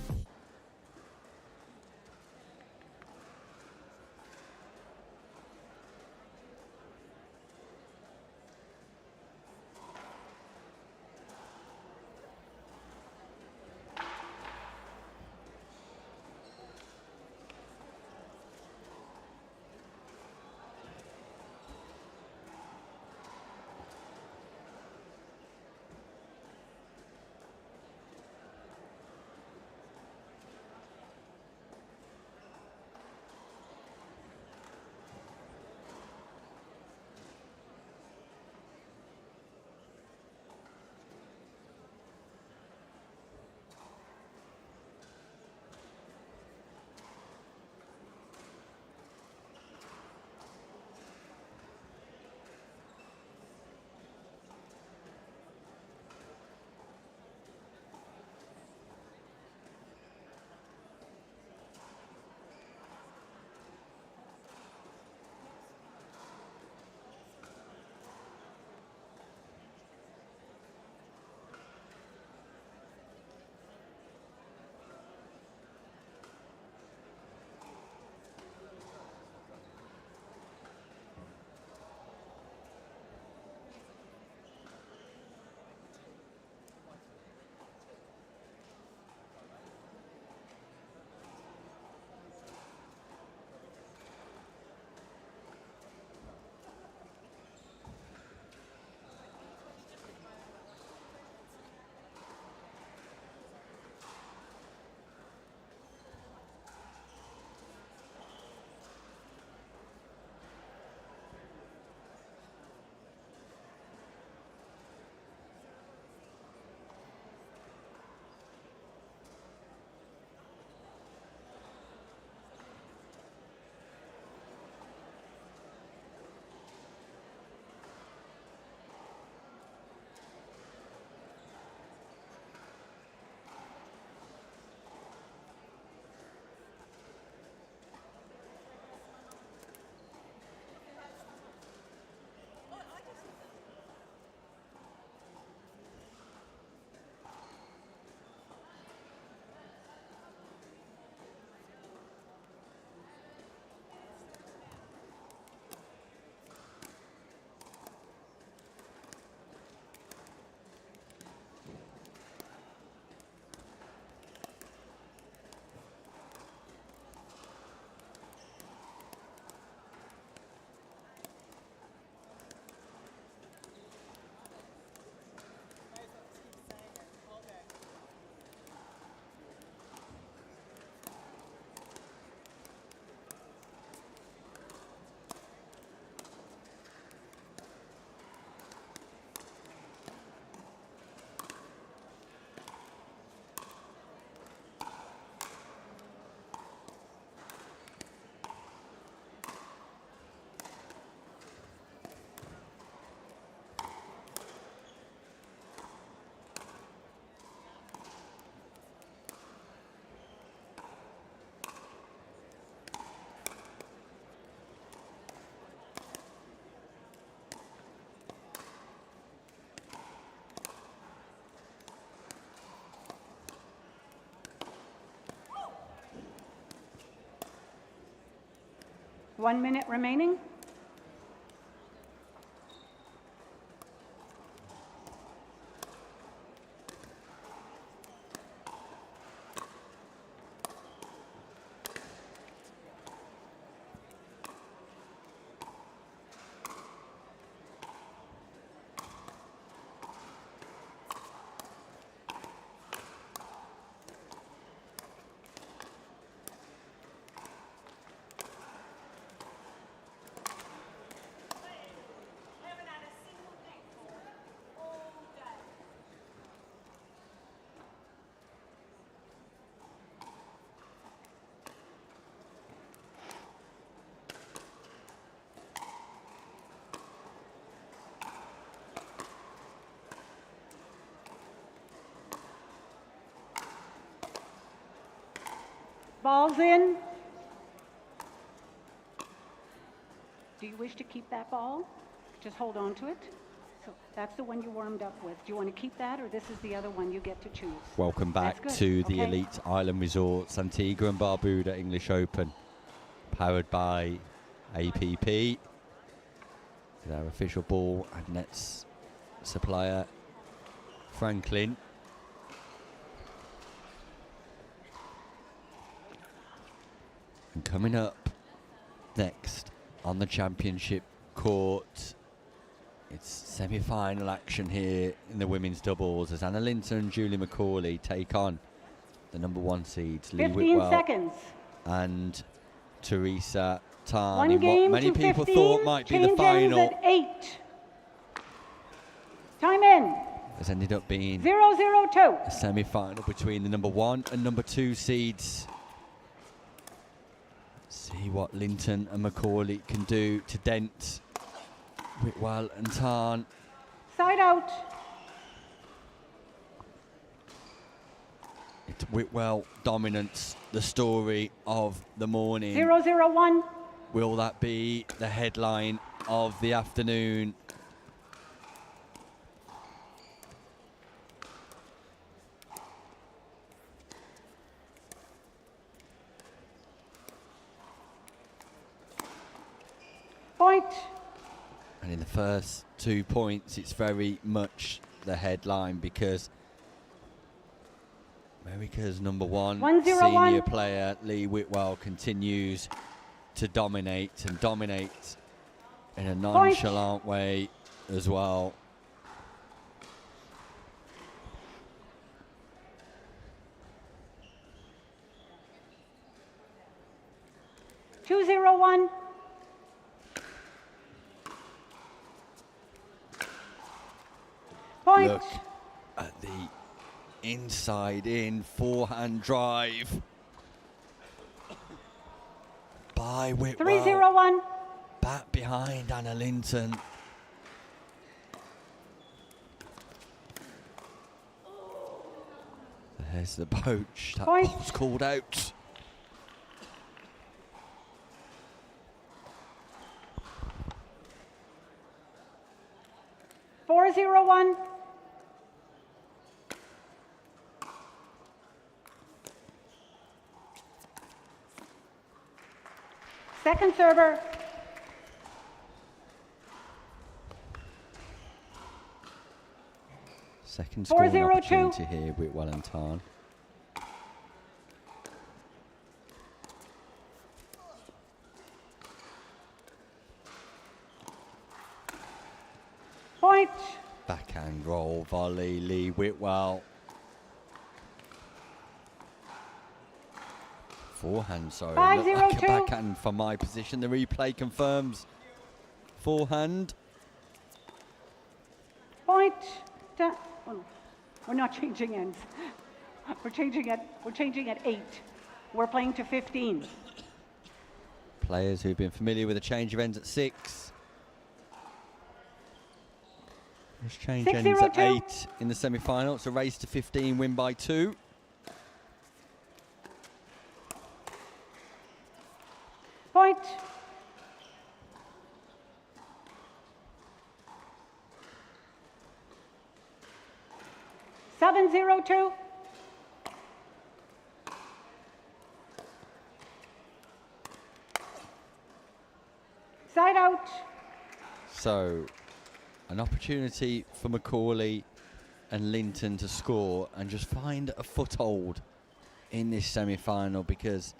One minute remaining. Ball's in. Do you wish to keep that ball? Just hold on to it. So that's the one you warmed up with. Do you want to keep that, or this is the other one you get to choose? Welcome back That's to good. the Okay. Elite Island Resorts Antigua and Barbuda English Open, powered by APP. With our official ball and nets supplier, Franklin. And coming up next on the championship court, it's semi-final action here in the women's doubles as Anna Linton and Julie McCauley take on the number 1 seeds, Lee 15 Whitwell seconds. and Teresa Tarn, One in what game many to people 15, thought might be the change ends final. at 8. Time in. Has ended up being 0-0-2. a semi-final between the number 1 and number 2 seeds. See what Linton and McCauley can do to dent Whitwell and Tarn. Side out. It's Whitwell dominance, the story of the morning. 0-0-1. Will that be the headline of the afternoon? Point. And in the first 2 points, it's very much the headline because America's number 1 1-0-1. senior player, Lee Whitwell, continues to dominate and dominate in a nonchalant way as well. Two zero one. Point. Look at the inside in forehand drive by Whitwell. 3-0-1. Back behind Anna Linton. There's the poach. That Point. ball's called out. Four zero one. Second server. Second scoring 4-0-2. opportunity here, Whitwell and Tarn. Point. Backhand roll volley, Lee Whitwell. Forehand, sorry. Looked like a 5-0-2. backhand from my position. The replay confirms forehand. Point. Oh, no. We're not changing ends. We're changing at 8. We're playing to 15. Players who've been familiar with a change of ends at 6. Let's change ends at 6-0-2. 8 in the semi-final. It's a race to 15, win by 2. Point. Seven zero two. Side out. So, an opportunity for McCauley and Linton to score and just find a foothold in this semi-final, because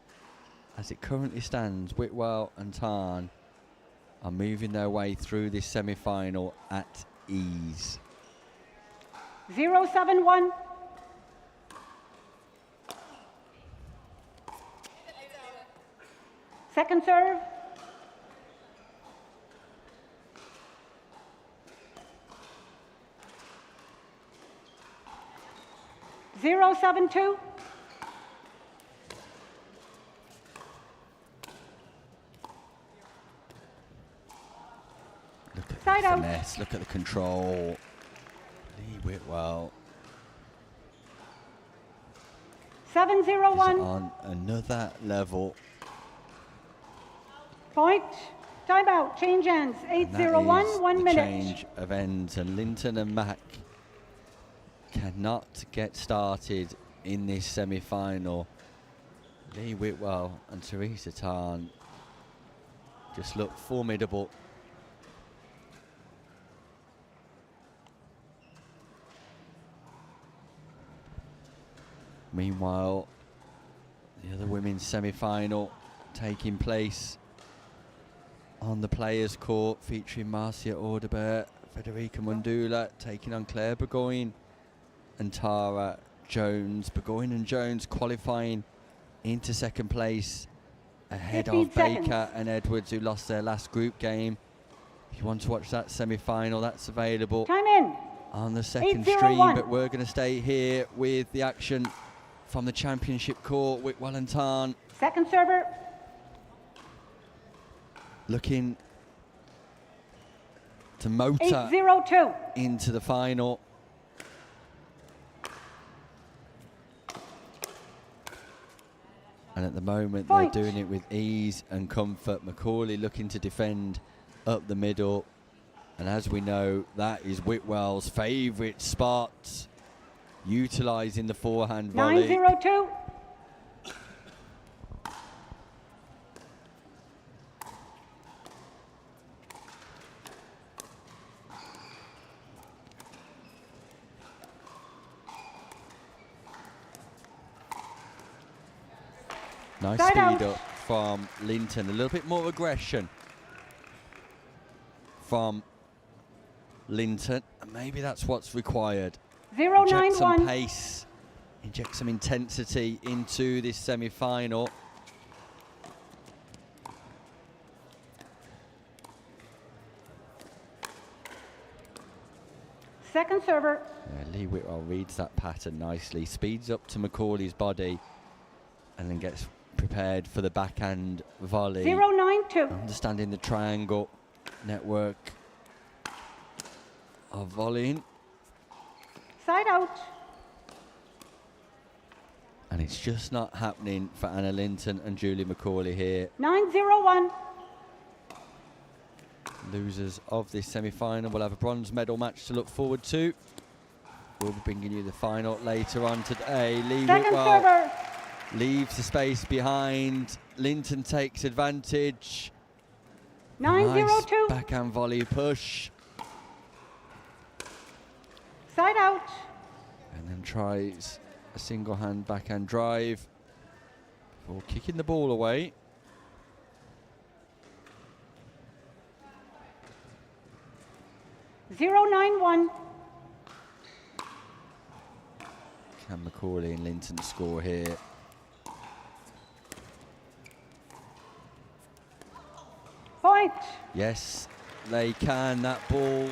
as it currently stands, Whitwell and Tarn are moving their way through this semi-final at ease. 0-7-1. Second serve. Zero seven two. Look at Side the out. finesse, look at the control. Lee Whitwell. is 7-0-1. on another level. Point. Timeout. Change ends. And that 8-0-1. is 1 the minute. change of ends, and Linton and Mack cannot get started in this semi-final. Lee Whitwell and Teresa Tarn just look formidable. Meanwhile, the other women's semi-final taking place on the Players' Court, featuring Marcia Audebert, Federica Mundula taking on Claire Burgoyne and Tara Jones. Burgoyne and Jones qualifying into second place ahead 15 of Baker seconds. and Edwards, who lost their last group game. If you want to watch that semi-final, that's available Time in. on the second 8-0-1. stream, but we're going to stay here with the action from the championship court. Whitwell and Tarn Second server. looking to motor 8-0-2. into the final. And at the moment, Point. they're doing it with ease and comfort. Macaulay looking to defend up the middle. And as we know, that is Whitwell's favourite spot, utilising the forehand volley. 9-0-2. Nice Side speed out. up from Linton. A little bit more aggression from Linton. And maybe that's what's required. Inject some 0-9-1. pace, inject some intensity into this semi-final. Second server. Yeah, Lee Whitwell reads that pattern nicely, speeds up to Macaulay's body, and then gets prepared for the backhand volley. 0-9-2. Understanding the triangle network of volleying. Side out. And it's just not happening for Anna Linton and Julie Macaulay here. 9-0-1. Losers of this semi-final will have a bronze medal match to look forward to. We'll be bringing you the final later on today. Lee Second Whitwell server. leaves the space behind. Linton takes advantage. 9-0-2. Nice backhand volley push. Side out. And then tries a single hand backhand drive before kicking the ball away. 0-9-1. Can Macaulay and Linton score here? Point. Yes, they can. That ball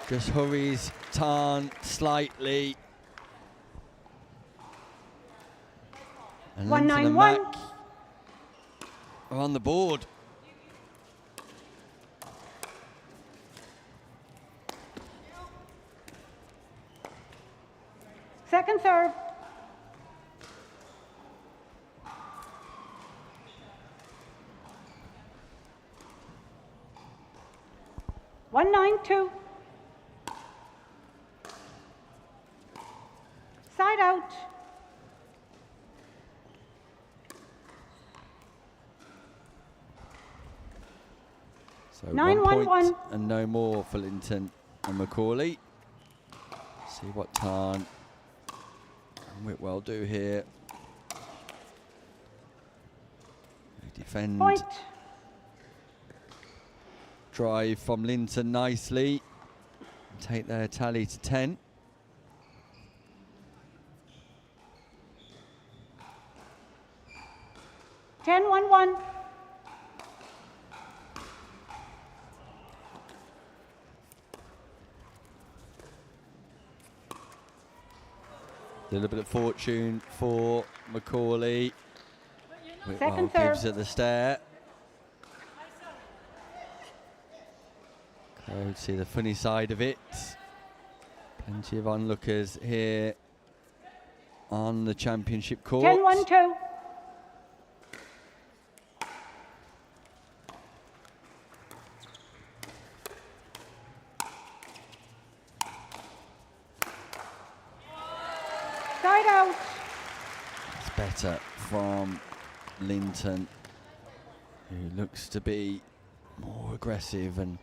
just hurries Tarn slightly. And Linton and 1-9-1. Mack are on the board. Second serve. One, 9-2. Side out. So 9-1-1. 1 point and no more for Linton and Macaulay. See what Tarn and Whitwell do here. They defend. Point. Drive from Linton nicely. Take their tally to 10. 10-1-1. A little bit of fortune for Macaulay. Whitwell Second gives serve. her the stare. I would see the funny side of it. Plenty of onlookers here on the championship court. 10-1-2. Side out. It's better from Linton, who looks to be more aggressive, and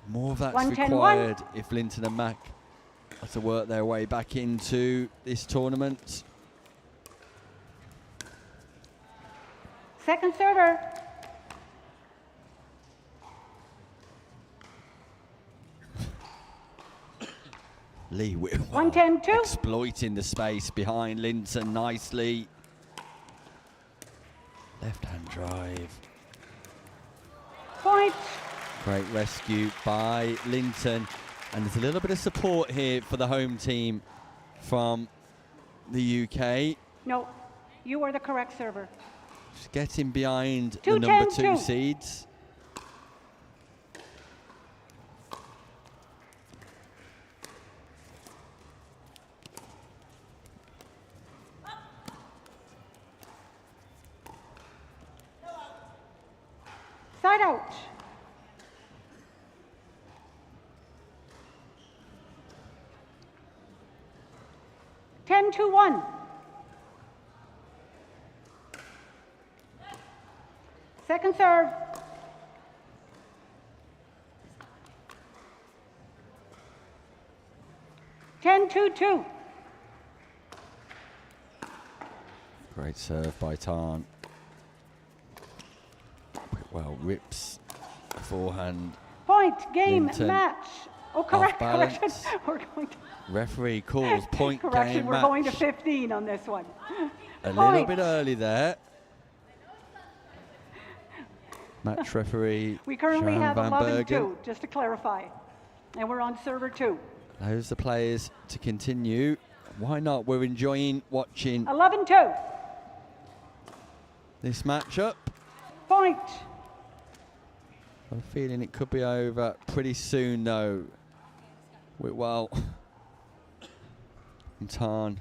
more of that's 1-10-1. required if Linton and Mack are to work their way back into this tournament. Second server. Lee Whitwell 1-10-2. exploiting the space behind Linton nicely. Left-hand drive. Point. Great rescue by Linton. And there's a little bit of support here for the home team from the UK. No, you are the correct server. Just getting behind the 2-10-2. number 2 seeds. Side out. Ten to 1. Second serve. Ten to 2. Great serve by Tarn. Well, rips the forehand. Point, game, Linton match. Oh, correct, off correction. balance. We're going to Referee calls point correction. game We're match. going to 15 on this one. A little Point. bit early there. Match referee We currently Sharon have Van 11-2, Bergen just to clarify. And we're on server 2. allows the players to continue. Why not? We're enjoying watching 11-2. this matchup. Point. I'm feeling it could be over pretty soon, though. Whitwell and Tarn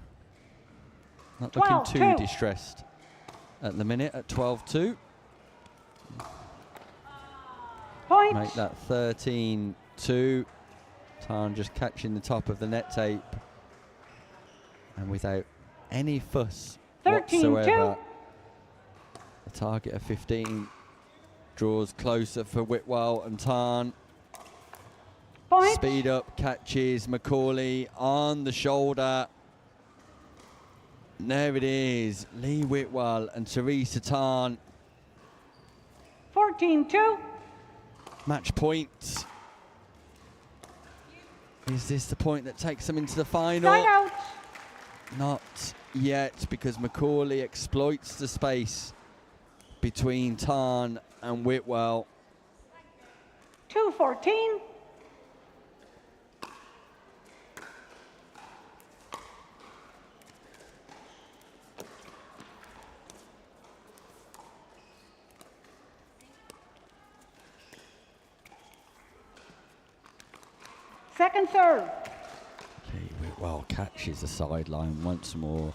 not looking too 12-2. distressed at the minute at 12-2. Point. Make that 13-2. Tarn just catching the top of the net tape. And without any fuss 13-2. whatsoever, the target of 15 draws closer for Whitwell and Tarn. Point. Speed up, catches Macaulay on the shoulder. And there it is, Lee Whitwell and Teresa Tarn. 14-2. Match point. Is this the point that takes them into the final? Side out. Not yet, because Macaulay exploits the space between Tarn and Whitwell. 2-14. Second serve. Okay, Whitwell catches the sideline once more.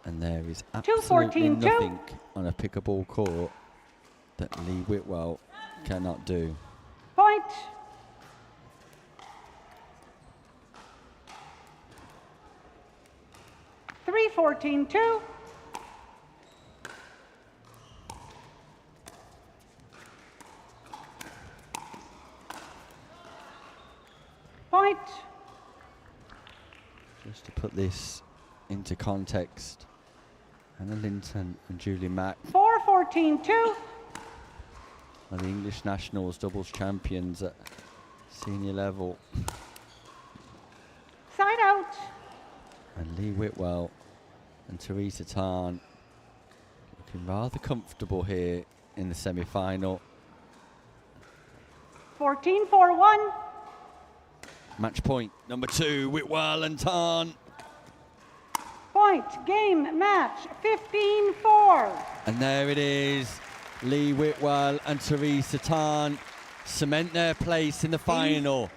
And there is absolutely 2-14-2. nothing on a pickleball court that Lee Whitwell cannot do. Point. Three 14-2. Point. Just to put this into context, Anna Linton and Julie Mack 4-14-2. are the English nationals doubles champions at senior level. Side out. And Lee Whitwell and Teresa Tarn looking rather comfortable here in the semi-final. 14-4-1. Match point number 2, Whitwell and Tarn. Point, game, match, 15-4. And there it is, Lee Whitwell and Teresa Tarn cement their place in the final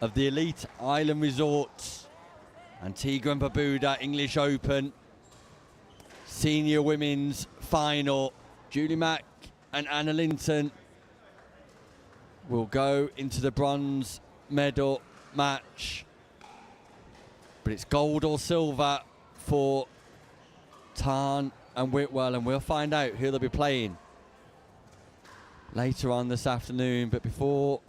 of the Elite Island Resorts Antigua and Barbuda English Open Senior Women's Final. Julie Mack and Anna Linton will go into the bronze medal match. But it's gold or silver for Tarn and Whitwell, and we'll find out who they'll be playing later on this afternoon. But before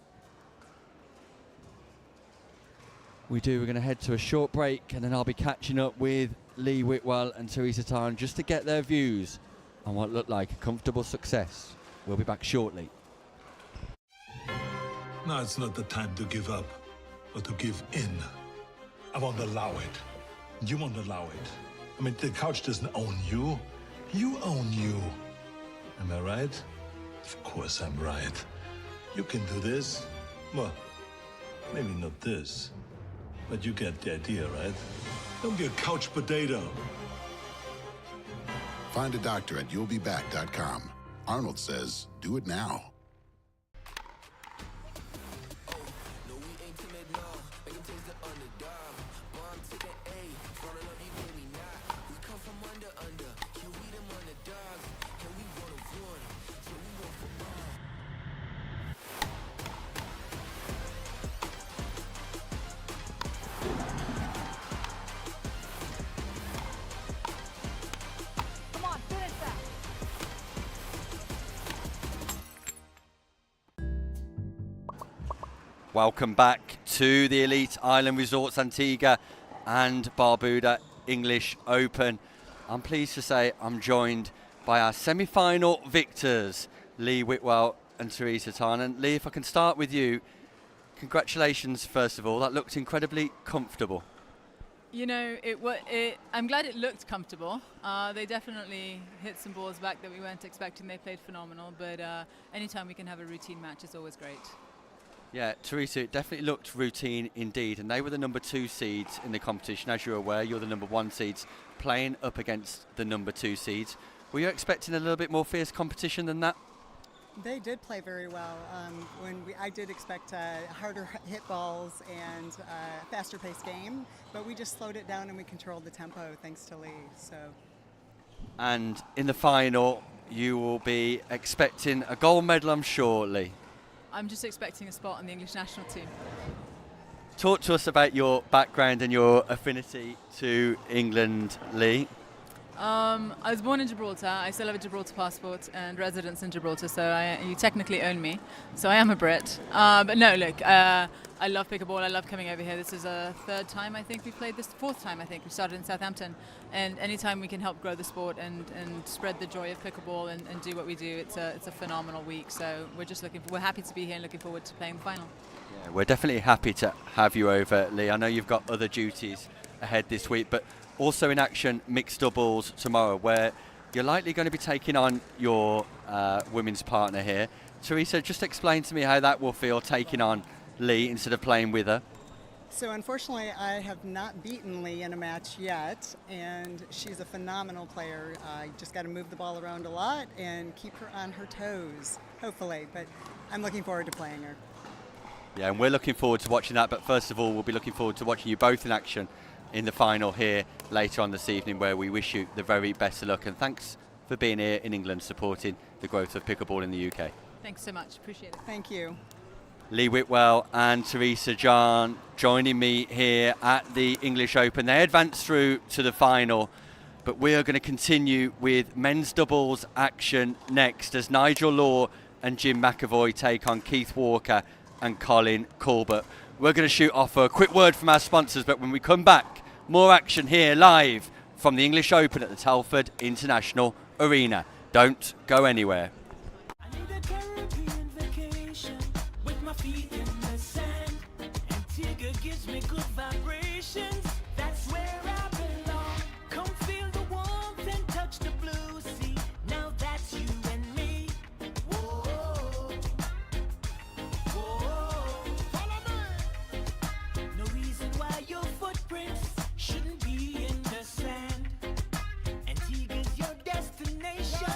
we do, we're going to head to a short break, and then I'll be catching up with Lee Whitwell and Teresa Tarn just to get their views on what looked like a comfortable success. We'll be back shortly. Now it's not the time to give up or to give in. I won't allow it. You won't allow it. I mean, the couch doesn't own you. You own you. Am I right? Of course I'm right. You can do this. Well, maybe not this. But you get the idea, right? Don't be a couch potato. Find a doctor at you'llbeback.com. Arnold says, do it now. Welcome back to the Elite Island Resorts Antigua and Barbuda English Open. I'm pleased to say I'm joined by our semi-final victors, Lee Whitwell and Teresa Tarn. And Lee, if I can start with you, congratulations first of all. That looked incredibly comfortable. You know, I'm glad it looked comfortable. They definitely hit some balls back that we weren't expecting. They played phenomenal, but anytime we can have a routine match is always great. Yeah, Teresa, it definitely looked routine indeed, and they were the number 2 seeds in the competition. As you're aware, you're the number 1 seeds playing up against the number 2 seeds. Were you expecting a little bit more fierce competition than that? They did play very well. I did expect harder hit balls and faster paced game, but we just slowed it down and we controlled the tempo thanks to Lee. So. And in the final, you will be expecting a gold medal, I'm sure, Lee. I'm just expecting a spot on the English national team. Talk to us about your background and your affinity to England, Lee. I was born in Gibraltar. I still have a Gibraltar passport and residence in Gibraltar, so you technically own me. So I am a Brit. But no, look, I love pickleball. I love coming over here. This is a 3rd time I think we played this, 4th time I think. We started in Southampton. And anytime we can help grow the sport and spread the joy of pickleball and do what we do, it's a phenomenal week. So we're happy to be here and looking forward to playing the final. Yeah, we're definitely happy to have you over, Lee. I know you've got other duties ahead this week, but also in action, mixed doubles tomorrow, where you're likely going to be taking on your women's partner here. Teresa, just explain to me how that will feel, taking on Lee instead of playing with her. So unfortunately, I have not beaten Lee in a match yet, and she's a phenomenal player. I just got to move the ball around a lot and keep her on her toes, hopefully, but I'm looking forward to playing her. Yeah, and we're looking forward to watching that, but first of all, we'll be looking forward to watching you both in action in the final here later on this evening, where we wish you the very best of luck, and thanks for being here in England supporting the growth of pickleball in the UK. Thanks so much, appreciate it. Thank you. Lee Whitwell and Teresa Tarn joining me here at the English Open. They advanced through to the final, but we are going to continue with men's doubles action next as Nigel Law and Jim McAvoy take on Keith Walker and Colin Colbert. We're going to shoot off a quick word from our sponsors, but when we come back, more action here live from the English Open at the Telford International Arena. Don't go anywhere. I need a Caribbean vacation with my feet in the sand. Antigua gives me good vibrations. That's where I belong. Come feel the warmth and touch the blue sea. Now that's you and me. Whoa, whoa. Follow me. No reason why your footprints shouldn't be in the sand. Antigua's your destination.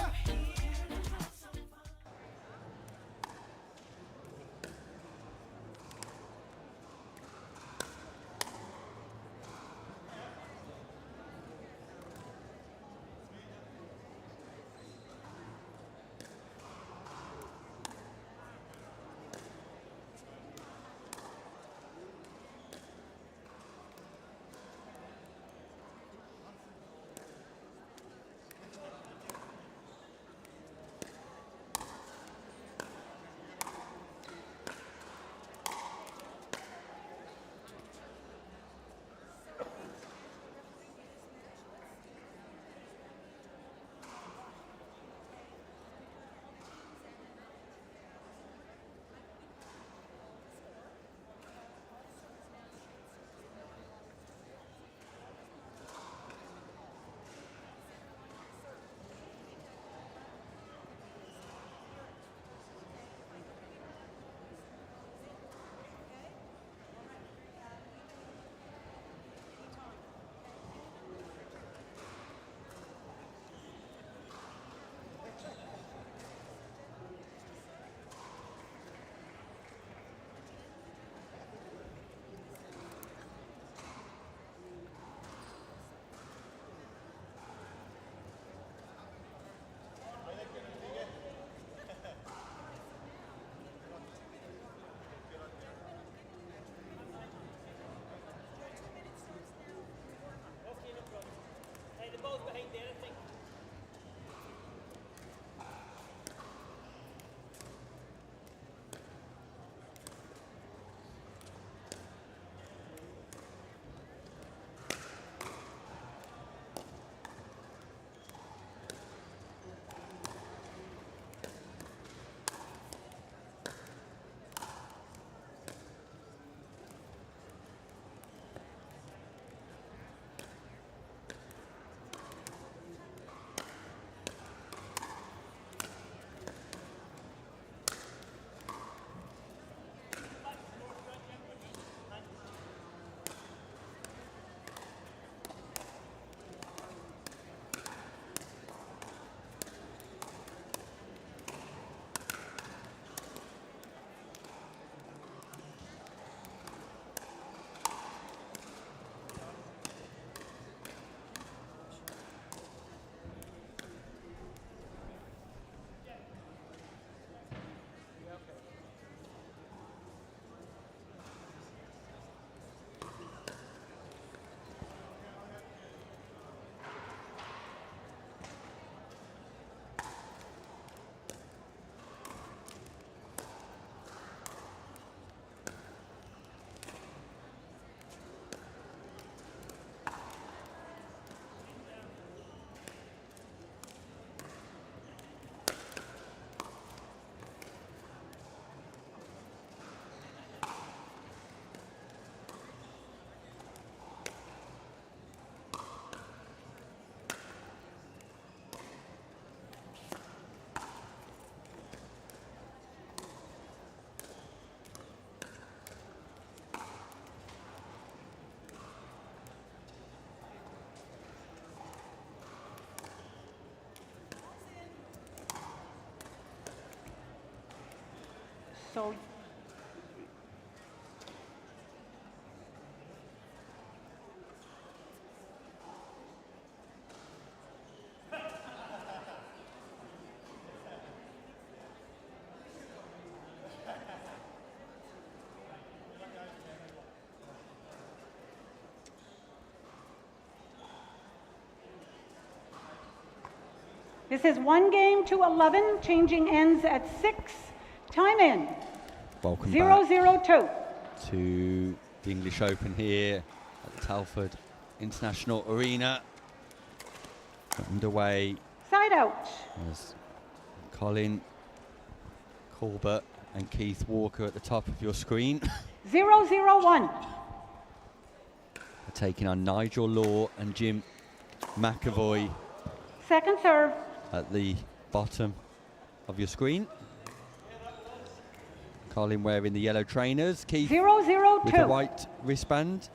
So this is 1 game to 11, changing ends at 6. Time in. Welcome 0-0-2. to the English Open here at Telford International Arena. Underway Side out. as Colin Colbert and Keith Walker at the top of your screen. 0-0-1. Taking on Nigel Law and Jim McAvoy Second serve. at the bottom of your screen. Colin wearing the yellow trainers. Keith 0-0-2. with the white wristband.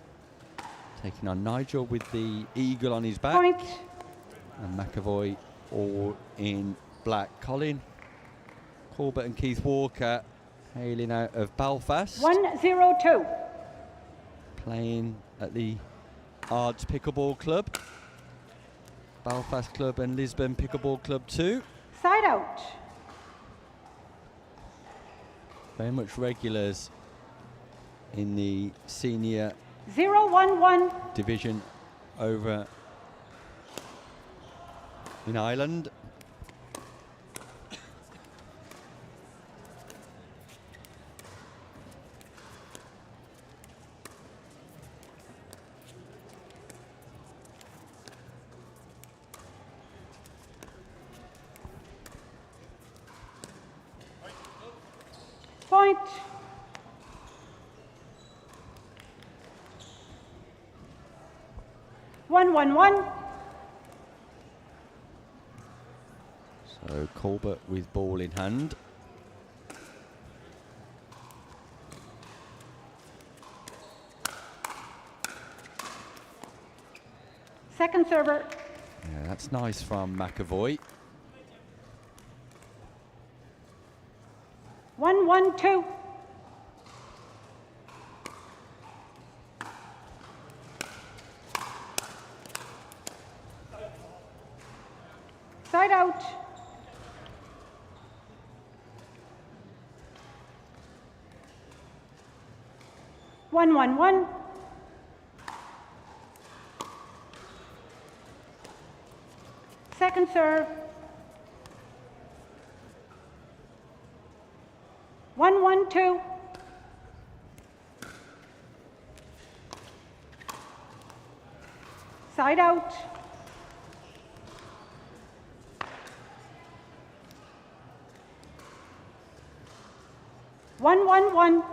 Taking on Nigel with the eagle on his back. Point. And McAvoy all in black. Colin Colbert and Keith Walker hailing out of Belfast. 1-0-2. Playing at the Ards Pickleball Club. Belfast Club and Lisbon Pickleball Club 2. Side out. Very much regulars in the senior 0-1-1. division over in Ireland. Point. One. So Colbert with ball in hand. Second server. Yeah, that's nice from McAvoy. 1-1-2. Side out. One. Second serve. 1-1-2. Side out. One.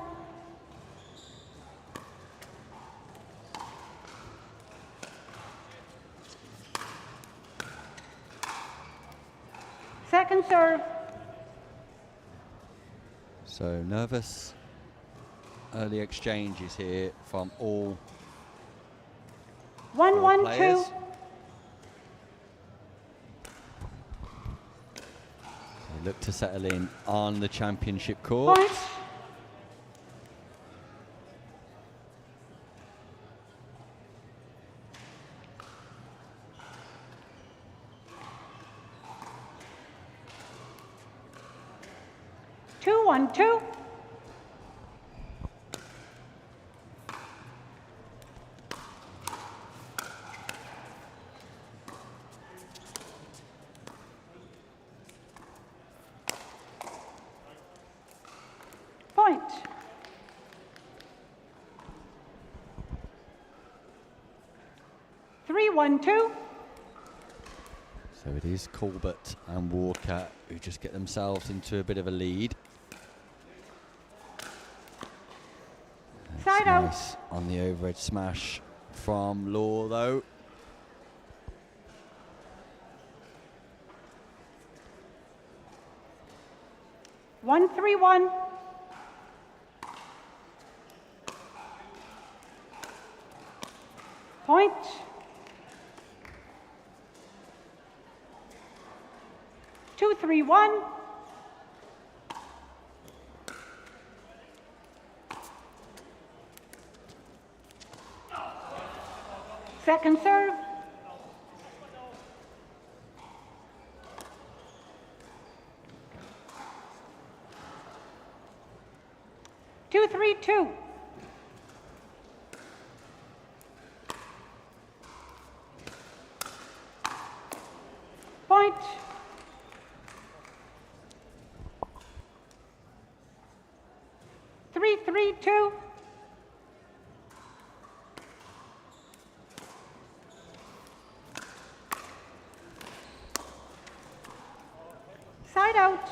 Second serve. So nervous early exchanges here from all 1-1-2. players. They look to settle in on the championship court. Point. Two. Point. Three, 1-2. So it is Colbert and Walker who just get themselves into a bit of a lead. Side out. Nice on the overhead smash from Law though. One, 3-1. Point. Two, 3-1. 2-3-2. Point. Three, 3-2. Side out.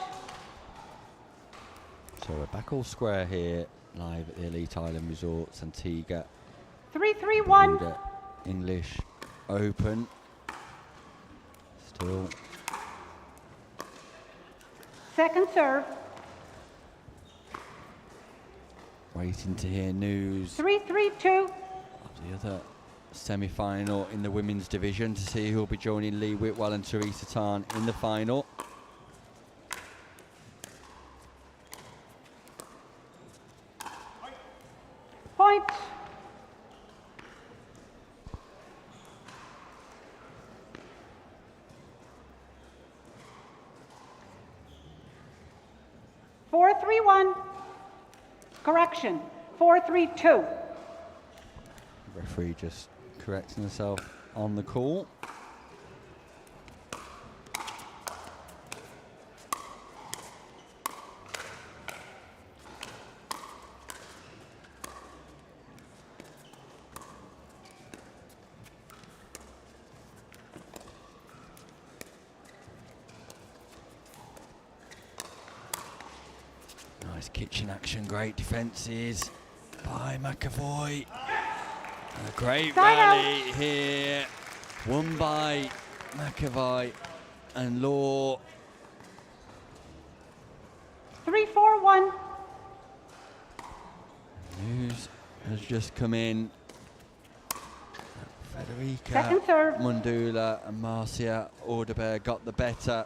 So we're back all square here, live at the Elite Island Resorts, Antigua. 3-3-1. Bermuda English Open. Still Second serve. waiting to hear news 3-3-2. of the other semi-final in the women's division to see who will be joining Lee Whitwell and Teresa Tan in the final. Point. Four, 3-1. Correction. 4-3-2. Referee just correcting herself on the call. Nice kitchen action, great defences by McAvoy. And a great rally here, won by McAvoy and Law. 3-4-1. News has just come in. Federica Second serve. Mundula and Marcia Audebert got the better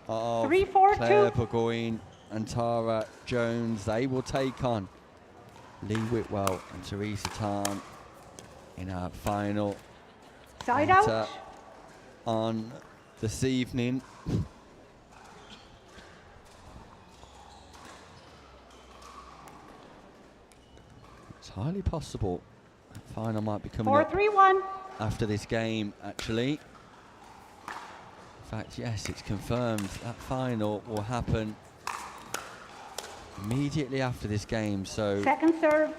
of 3-4-2. Claire Burgoyne and Tara Jones. They will take on Lee Whitwell and Teresa Tan in our final Side later out. on this evening. It's highly possible that final might be coming up 4-3-1. after this game, actually. In fact, yes, it's confirmed that final will happen immediately after this game, so Second serve.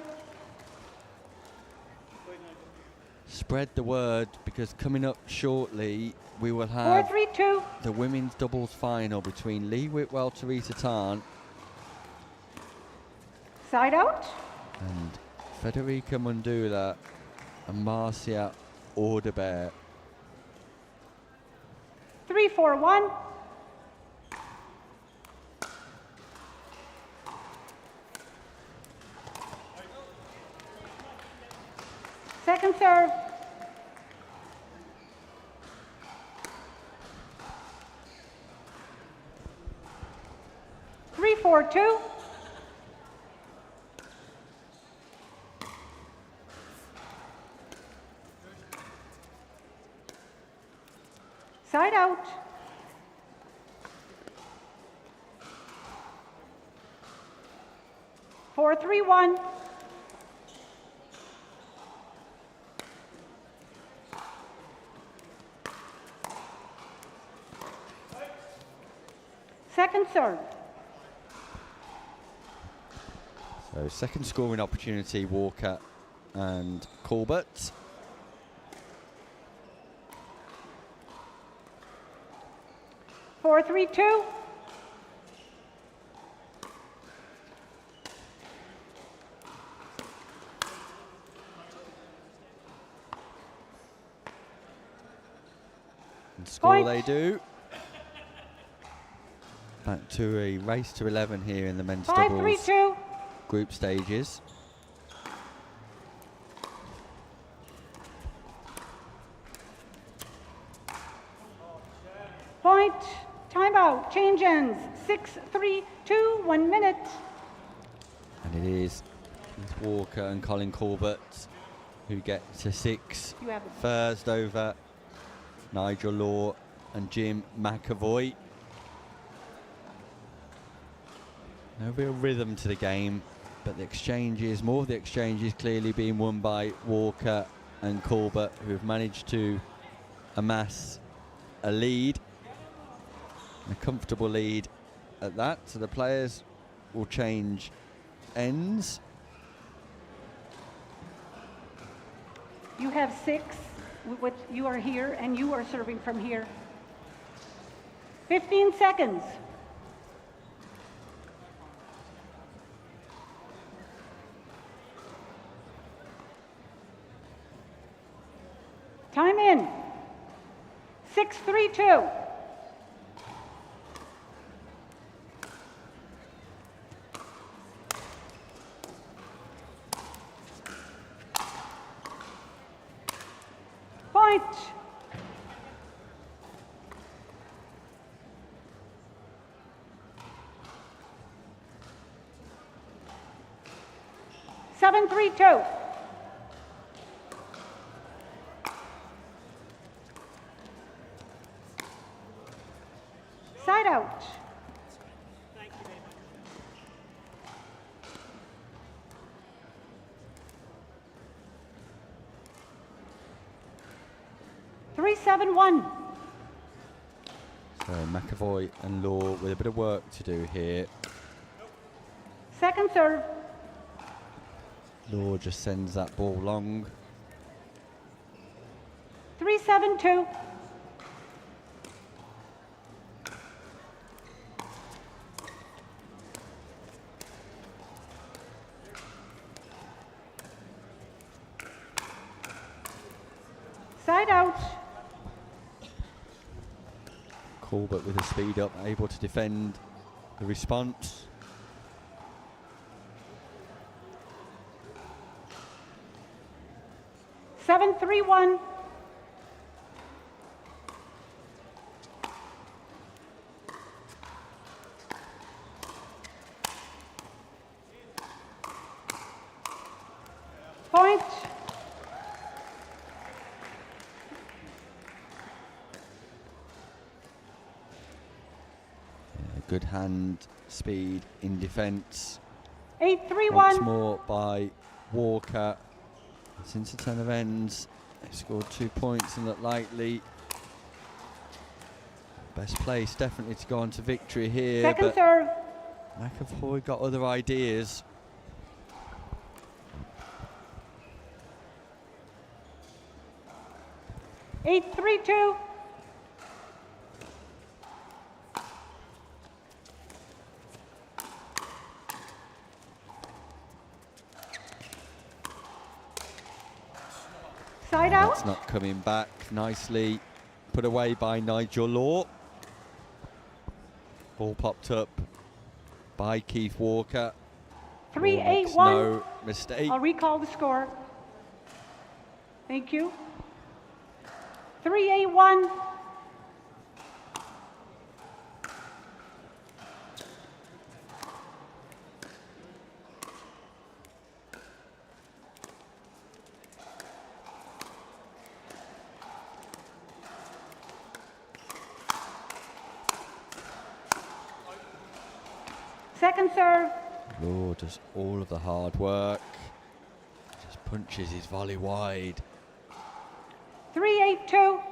spread the word, because coming up shortly we will have 4-3-2. the women's doubles final between Lee Whitwell, Teresa Tan Side out. and Federica Mundula and Marcia Audebert. 3-4-1. Second serve. Three, 4-2. Side out. Four, 3-1. Second serve. So second scoring opportunity, Walker and Corbett. Four, 3-2. And score Point. they do. Back to a race to 11 here in the men's 5-3-2. doubles group stages. Point. Timeout. Change ends. 6-3-2. 1 minute. And it is Keith Walker and Colin Corbett who get to 6 You have it. first over Nigel Law and Jim McAvoy. No real rhythm to the game But the exchanges, more of the exchanges clearly being won by Walker and Corbett, who have managed to amass a lead, a comfortable lead at that. So the players will change ends. You have 6, which you are here, and you are serving from here. 15 seconds. Time in. 6-3-2. Point. Seven, 3-2. Side out. Thank you very much. 3-7-1. So McAvoy and Law with a bit of work to do here. Second serve. Law just sends that ball long. 3-7-2. Side out. Corbett with the speed up, able to defend the response. 7-3-1. Point. Good hand speed in defence. 8-3-1. Once more by Walker. Since the turn of ends, they've scored 2 points and look likely best place definitely to go on to victory here. Second but serve. McAvoy got other ideas. 8-3-2. Side out. That's not coming back. Nicely put away by Nigel Law. Ball popped up by Keith Walker. 3-8-1. No mistake. I'll recall the score. Thank you. 3-8-1. Second serve. Law does all of the hard work. Just punches his volley wide. 3-8-2.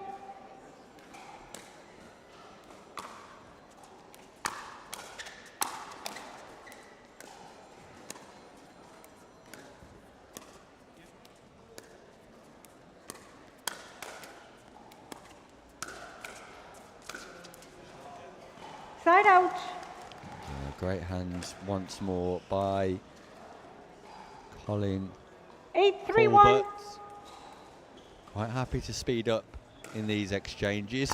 Side out. Great hands once more by Colin 8-3-1. Corbett. Quite happy to speed up in these exchanges.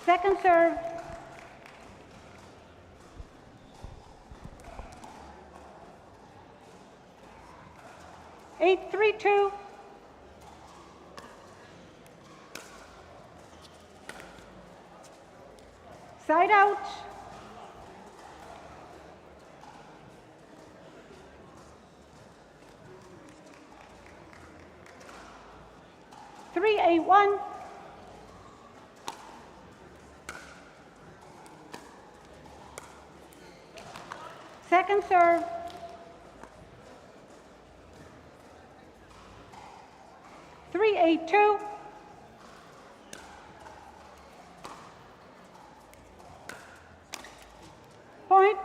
Second serve. Eight, 3-2. Side out. Three, 8-1. Second serve. Three, 8-2. Point.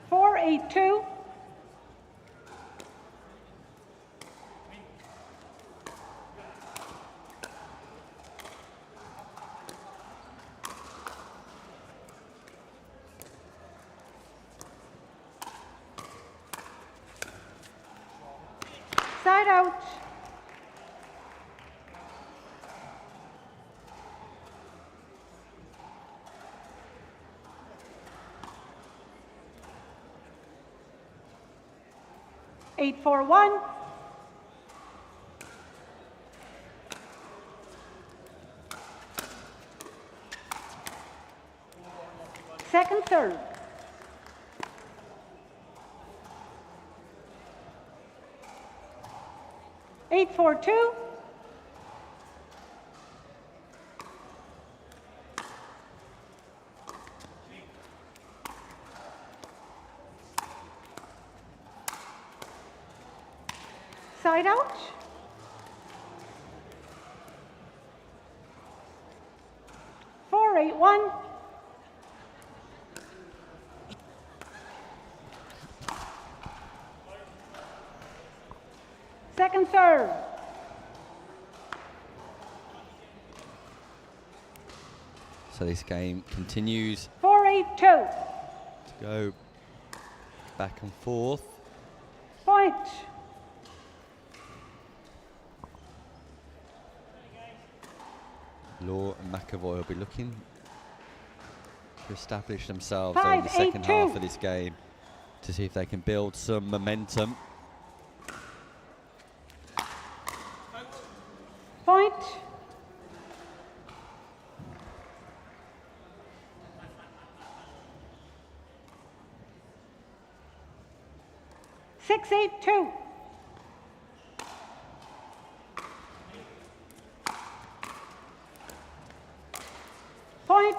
Four, 8-2. Side out. Eight, 4-1. Second serve. Eight, 4-2. Side out. Four, 8-1. Second serve. So this game continues 4-8-2. to go back and forth. Point. Law and McAvoy will be looking to establish themselves 5, over the second 8-2. half of this game to see if they can build some momentum. Point. Six, 8-2. Point.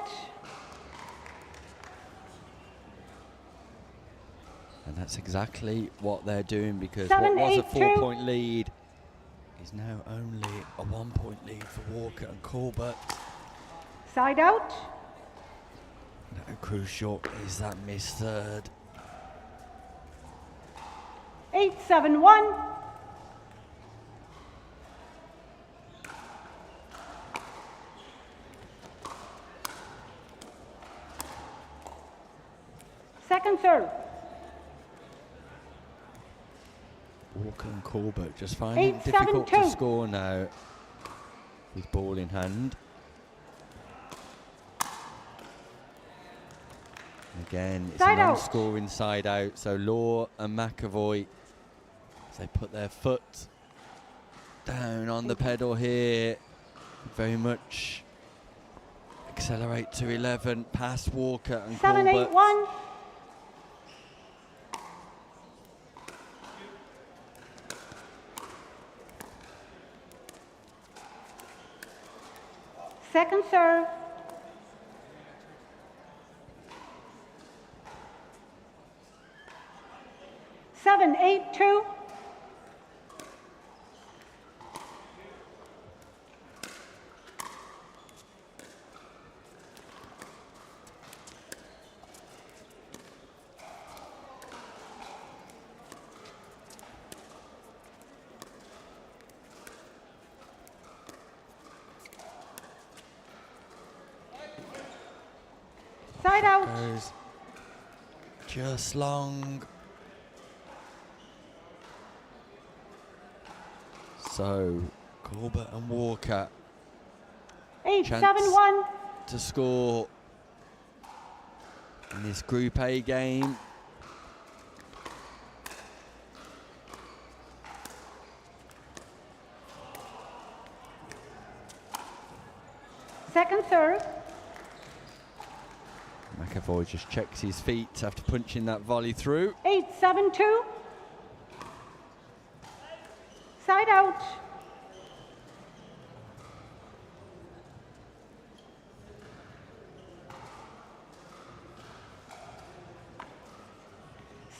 And that's exactly what they're doing, because 7, what was a 8-2. 4-point lead is now only a 1-point lead for Walker and Colbert. Side out. Now crucial is that missed third. 8-7-1. Second serve. Walker and Colbert just finding it 8-7-2. difficult to score now with ball in hand. Again, it's Side an out. unscoring side out. So Law and McAvoy, as they put their foot down on the pedal here, very much accelerate to 11 past Walker and 7-8-1. Colbert. Second serve. Seven, 8-2. Side out. Goes just long. So Colbert and Walker 8-7-1. to score in this Group A game. Second serve. McAvoy just checks his feet after punching that volley through. 8-7-2. Side out.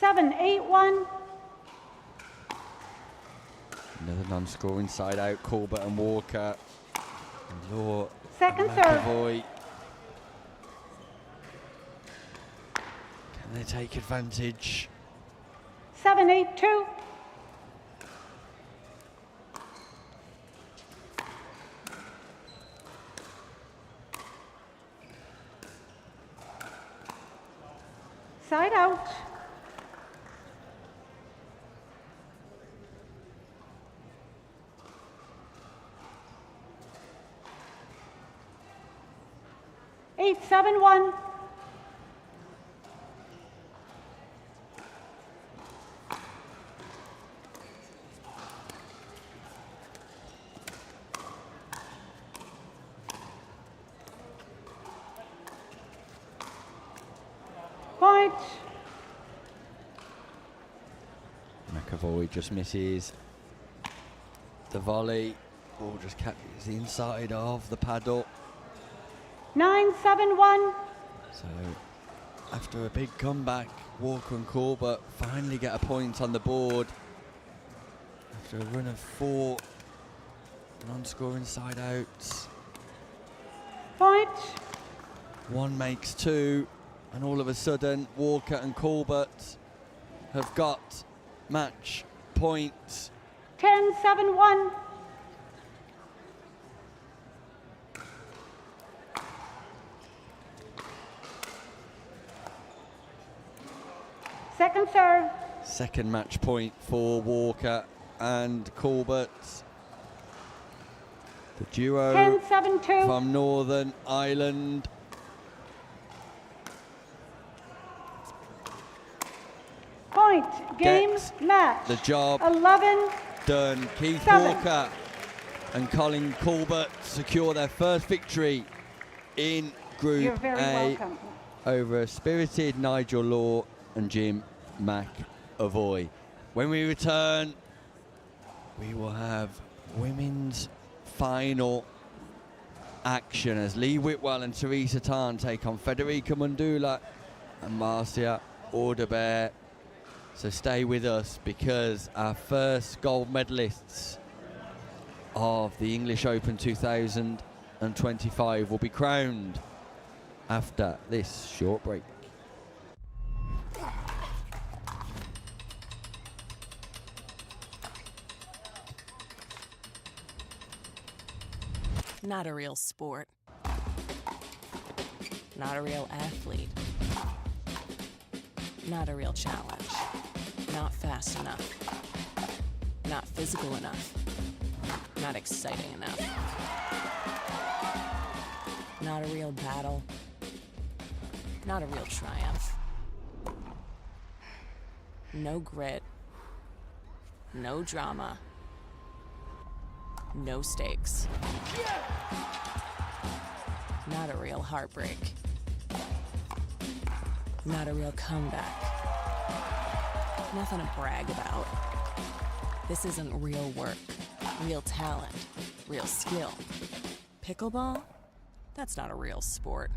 7-8-1. Another non-scoring side out, Corbett and Walker. And Law Second and serve. McAvoy. Can they take advantage? 7-8-2. Side out. Eight, 7-1. Point. McAvoy just misses the volley. Ball just catches the inside of the paddle. 9-7-1. So after a big comeback, Walker and Corbett finally get a point on the board. After a run of 4 non-scoring side outs. Point. 1 makes 2, and all of a sudden Walker and Corbett have got match points. 10-7-1. Second serve. Second match point for Walker and Corbett. The duo 10-7-2. from Northern Ireland. Point. Game. Gets Match. the job 11. done. Keith 7. Walker and Colin Corbett secure their first victory in Group You're very A welcome. over spirited Nigel Law and Jim McAvoy. When we return, we will have women's final action as Lee Whitwell and Teresa Tan take on Federica Mundula and Marcia Audebert. So stay with us because our first gold medalists of the English Open 2025 will be crowned after this short break. Not a real sport. Not a real athlete. Not a real challenge. Not fast enough. Not physical enough. Not exciting enough. Not a real battle. Not a real triumph. No grit. No drama. No stakes. Not a real heartbreak. Not a real comeback. Nothing to brag about. This isn't real work, real talent, real skill. Pickleball? That's not a real sport.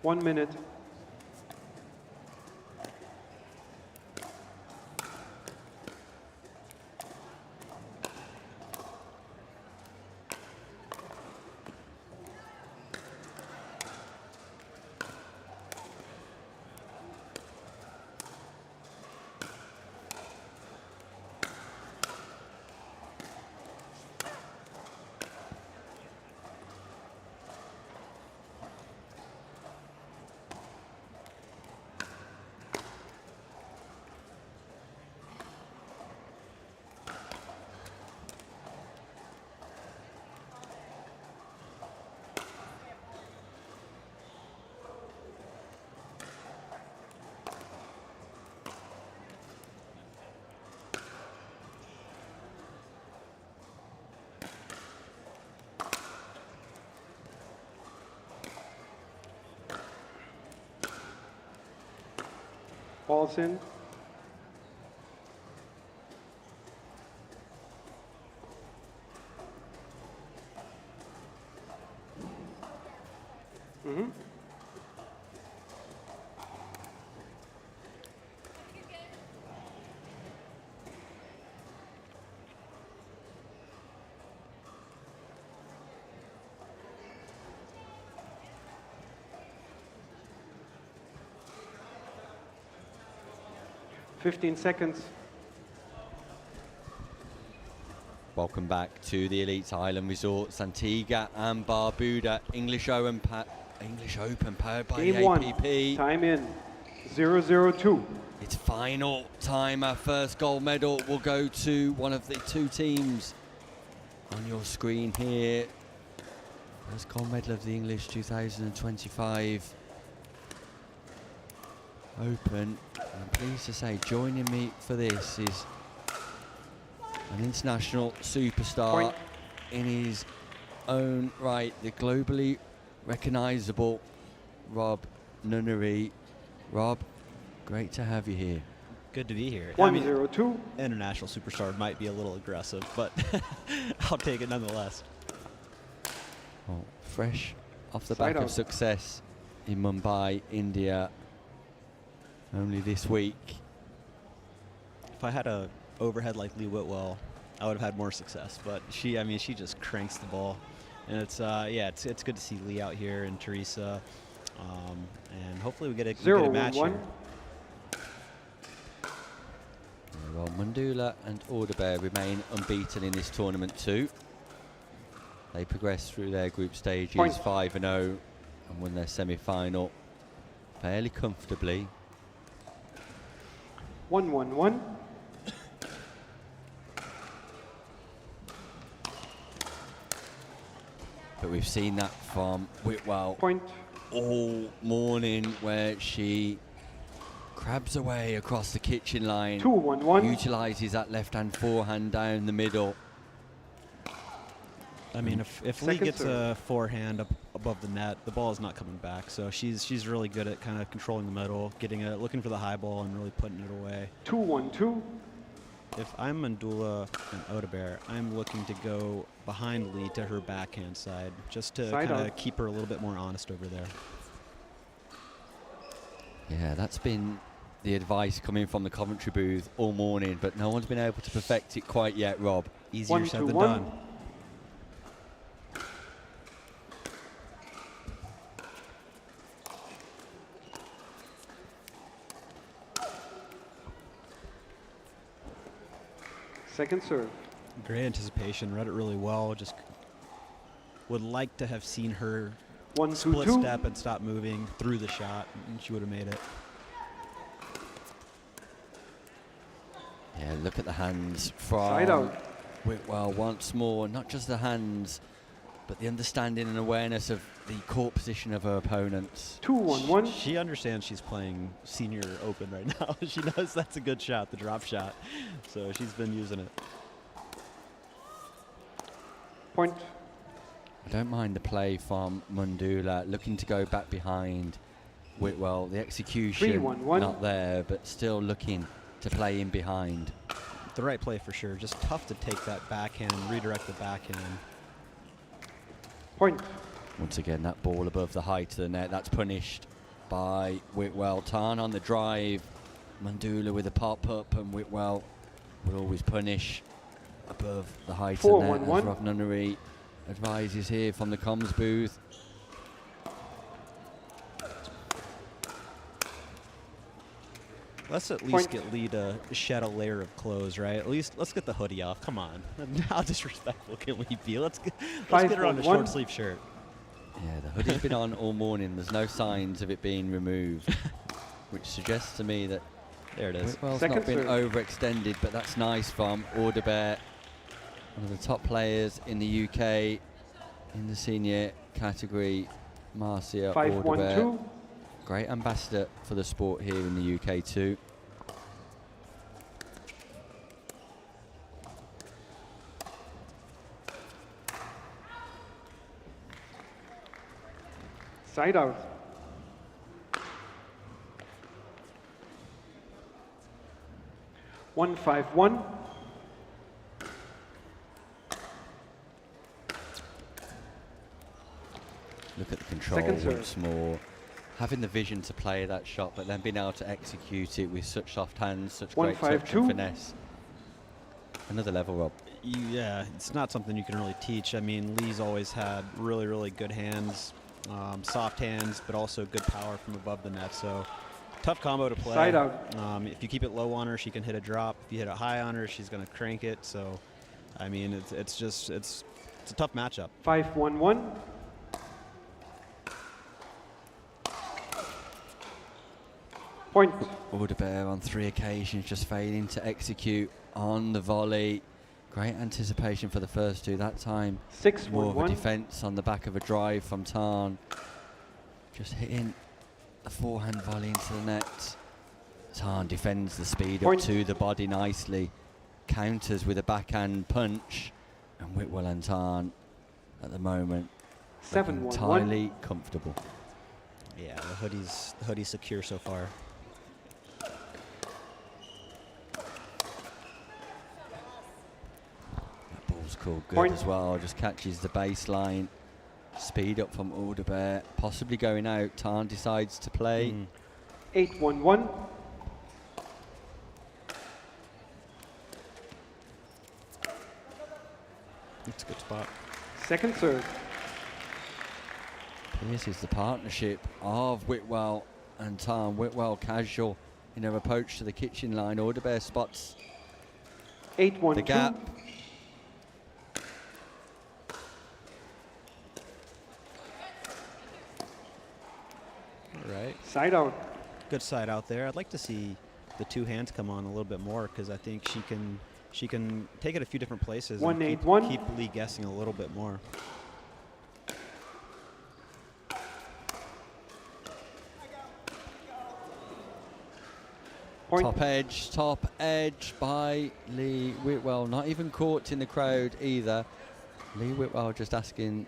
1 minute. Ball's in. Mm-hmm. Fifteen seconds. Welcome back to the Elite Island Resorts, Antigua and Barbuda. English Open powered by Game the one. APP. Time in. 0-0-2. Its final timer. First gold medal will go to one of the two teams on your screen here. First gold medal of the English 2025 Open. I'm pleased to say joining me for this is an international superstar in his own right, the globally recognisable Rob Nunnery. Rob, great to have you here. Good to be here. 1-0-2. International superstar might be a little aggressive, but I'll take it nonetheless. Well, fresh off the Side back of out. success in Mumbai, India, only this week. If I had a overhead like Lee Whitwell, I would have had more success. But she just cranks the ball, and it's good to see Lee out here and Teresa, and hopefully we get a match here. Well, Mundula and Orderbear remain unbeaten in this tournament too. They progressed through their group stages 5-0 and won their semi-final fairly comfortably. 1-1-1. But we've seen that from Whitwell all morning, where she crabs away across the kitchen line, 2-1-1. utilises that left-hand forehand down the middle. I mean, if Lee gets a forehand up above the net, the ball is not coming back. So she's really good at kind of controlling the middle, looking for the high ball and really putting it away. 2-1-2. If I'm Mandula and Odebear, I'm looking to go behind Lee to her backhand side, just to kind of keep her a little bit more honest over there. Yeah, that's been the advice coming from the commentary booth all morning, but no one's been able to perfect it quite yet, Rob. Easier said than done. Second serve. Great anticipation, read it really well. Just would like to have seen her 1-2-2. split step and stop moving through the shot, and she would have made it. Yeah, look at the hands from Side out. Whitwell once more. Not just the hands, but the understanding and awareness of the court position of her opponents. 2-1-1. She understands she's playing senior open right now. She knows that's a good shot, the drop shot. So she's been using it. Point. I don't mind the play from Mundula, looking to go back behind Whitwell. The execution 3-1-1. not there, but still looking to play in behind. The right play for sure. Just tough to take that backhand, redirect the backhand. Point. Once again, that ball above the height of the net, that's punished by Whitwell. Tarn on the drive. Mandula with a pop-up, and Whitwell will always punish above the height of net, as Rob Nunnery advises here from the comms booth. Let's at least get Lee to shed a layer of clothes, right? At least let's get the hoodie off. Come on. How disrespectful can we be? Let's get her on a short sleeve shirt. Yeah, the hoodie's been on all morning. There's no signs of it being removed, which suggests to me that there it is. Whitwell's not been overextended, but that's nice from Audebert, one of the top players in the UK in the senior category. Marcia Audebert, great ambassador for the sport here in the UK too. Side out. One, 5-1. Look at the control once more. Having the vision to play that shot, but then being able to execute it with such soft hands, such great touch and finesse. Another level, Rob. Yeah, it's not something you can really teach. I mean, Lee's always had really, really good hands, soft hands, but also good power from above the net. So tough combo to play. Side out. If you keep it low on her, she can hit a drop. If you hit it high on her, she's going to crank it. So, I mean, it's a tough matchup. 5-1-1. Point. Audebert on 3 occasions just failing to execute on the volley. Great anticipation for the first two. That time, 6-1-1. more of a defence on the back of a drive from Tarn. Just hitting the forehand volley into the net. Tarn defends the speed up to the body nicely. Counters with a backhand punch. And Whitwell and Tarn at the moment 7-1-1. entirely comfortable. Yeah, the hoodie's secure so far. Ball's called good as well, just catches the baseline. Speed up from Audebert, possibly going out. Tarn decides to play. 8-1-1. It's a good spot. Second serve. This is the partnership of Whitwell and Tarn. Whitwell casual in her approach to the kitchen line. Audebert spots 8-1-2. the gap. All right. Side out. Good side out there. I'd like to see the two hands come on a little bit more because I think she can take it a few different places and keep Lee guessing a little bit more. Top edge by Lee Whitwell. Not even caught in the crowd either. Lee Whitwell just asking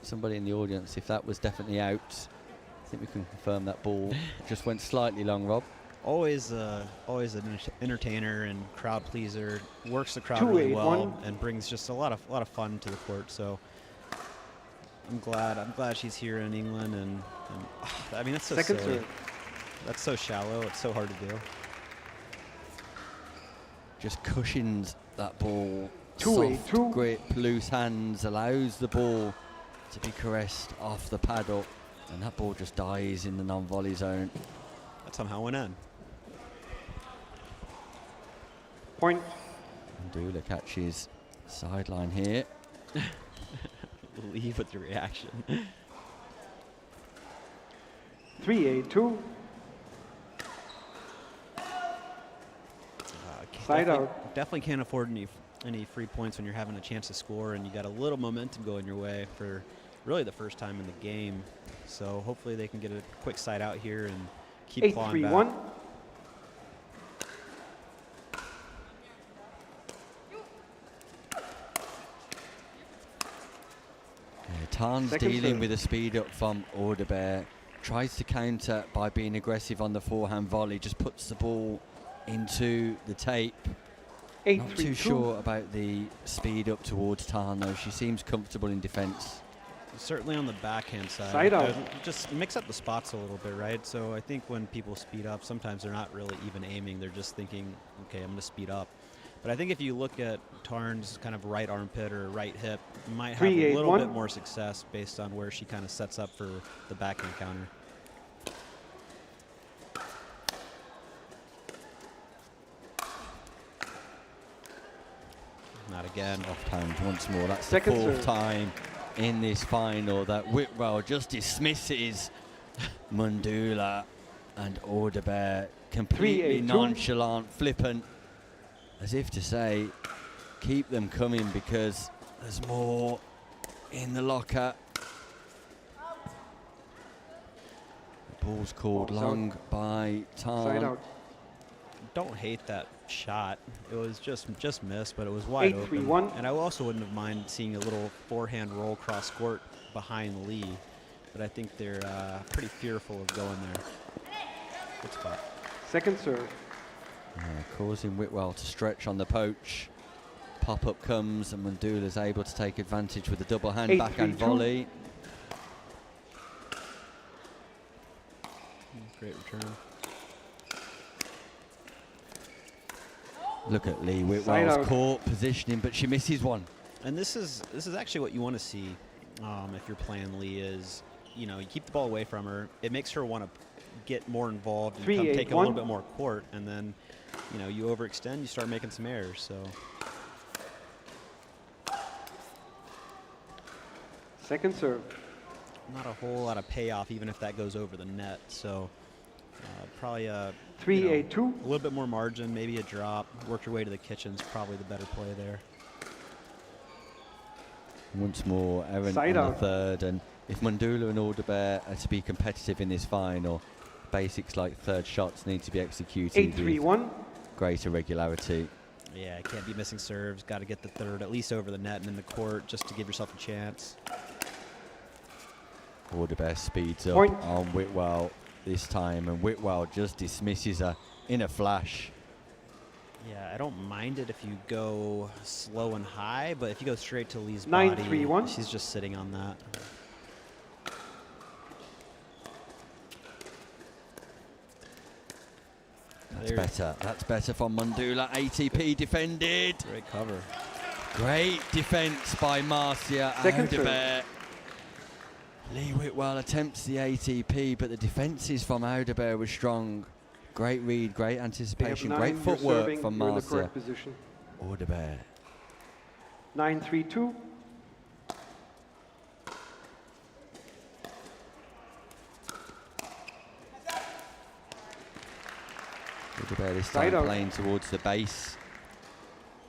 somebody in the audience if that was definitely out. I think we can confirm that ball just went slightly long, Rob. Always an entertainer and crowd pleaser. Works the crowd really well and brings just a lot of fun to the court. So I'm glad she's here in England and I mean that's so silly. That's so shallow. It's so hard to do. Just cushions that ball. Soft grip, loose hands, allows the ball to be caressed off the paddle, and that ball just dies in the non-volley zone. That somehow went in. Point. Mandula catches sideline here. Leave with the reaction. 3-8-2. Side out. Definitely can't afford any free points when you're having a chance to score and you got a little momentum going your way for really the first time in the game. So hopefully they can get a quick side out here and keep clawing back. 8-3-1. Tarn's dealing with a speed up from Audebert. Tries to counter by being aggressive on the forehand volley. Just puts the ball into the tape. Not too sure about the speed up towards Tarn though. She seems comfortable in defence. certainly on the backhand side. Side out. Just mix up the spots a little bit, right? So I think when people speed up, sometimes they're not really even aiming. They're just thinking, okay, I'm going to speed up. But I think if you look at Tarn's kind of right armpit or right hip, you might have a little bit more success based on where she kind of sets up for the backhand counter. Not again. Offhand once more. That's Second the 4th serve. time in this final that Whitwell just dismisses Mundula and Audebert. Completely 3-8-2. nonchalant, flippant, as if to say, keep them coming because there's more in the locker. The ball's called long by Side Tarn. out. Don't hate that shot. It was just missed, but it was wide open. 8-3-1. And I also wouldn't have minded seeing a little forehand roll cross court behind Lee, but I think they're pretty fearful of going there. Good spot. Second serve. Causing Whitwell to stretch on the poach. Pop-up comes and Mundula's able to take advantage with a double hand 8-3-2. backhand volley. Great return. Look at Lee Whitwell's court positioning, but she misses one. And this is actually what you want to see if you're playing Lee is, you know, you keep the ball away from her. It makes her want to get more involved and come take a little bit more court, and then, you know, you overextend, you start making some errors. So Second serve. not a whole lot of payoff, even if that goes over the net. So probably a 3-8-2. a little bit more margin, maybe a drop. Work your way to the kitchen's probably the better play there. Once more, Erin Side on out. the third, and if Mundula and Audebert are to be competitive in this final, basics like third shots need to be executed 8-3-1. with greater regularity. Yeah, can't be missing serves. Got to get the third at least over the net and in the court just to give yourself a chance. Audebert speeds up Point. on Whitwell this time, and Whitwell just dismisses her in a flash. Yeah, I don't mind it if you go slow and high, but if you go straight to Lee's 9-3-1. body, she's just sitting on that. That's better. That's better from Mundula. ATP defended. Great cover. Great defense by Marcia Second serve. Audebert. Lee Whitwell attempts the ATP, but the defenses from Audebert were strong. Great read, great They have anticipation, 9, great you're footwork serving, from you're in the Marcia correct position. Audebert. 9-3-2. Audebert this Side time out. playing towards the base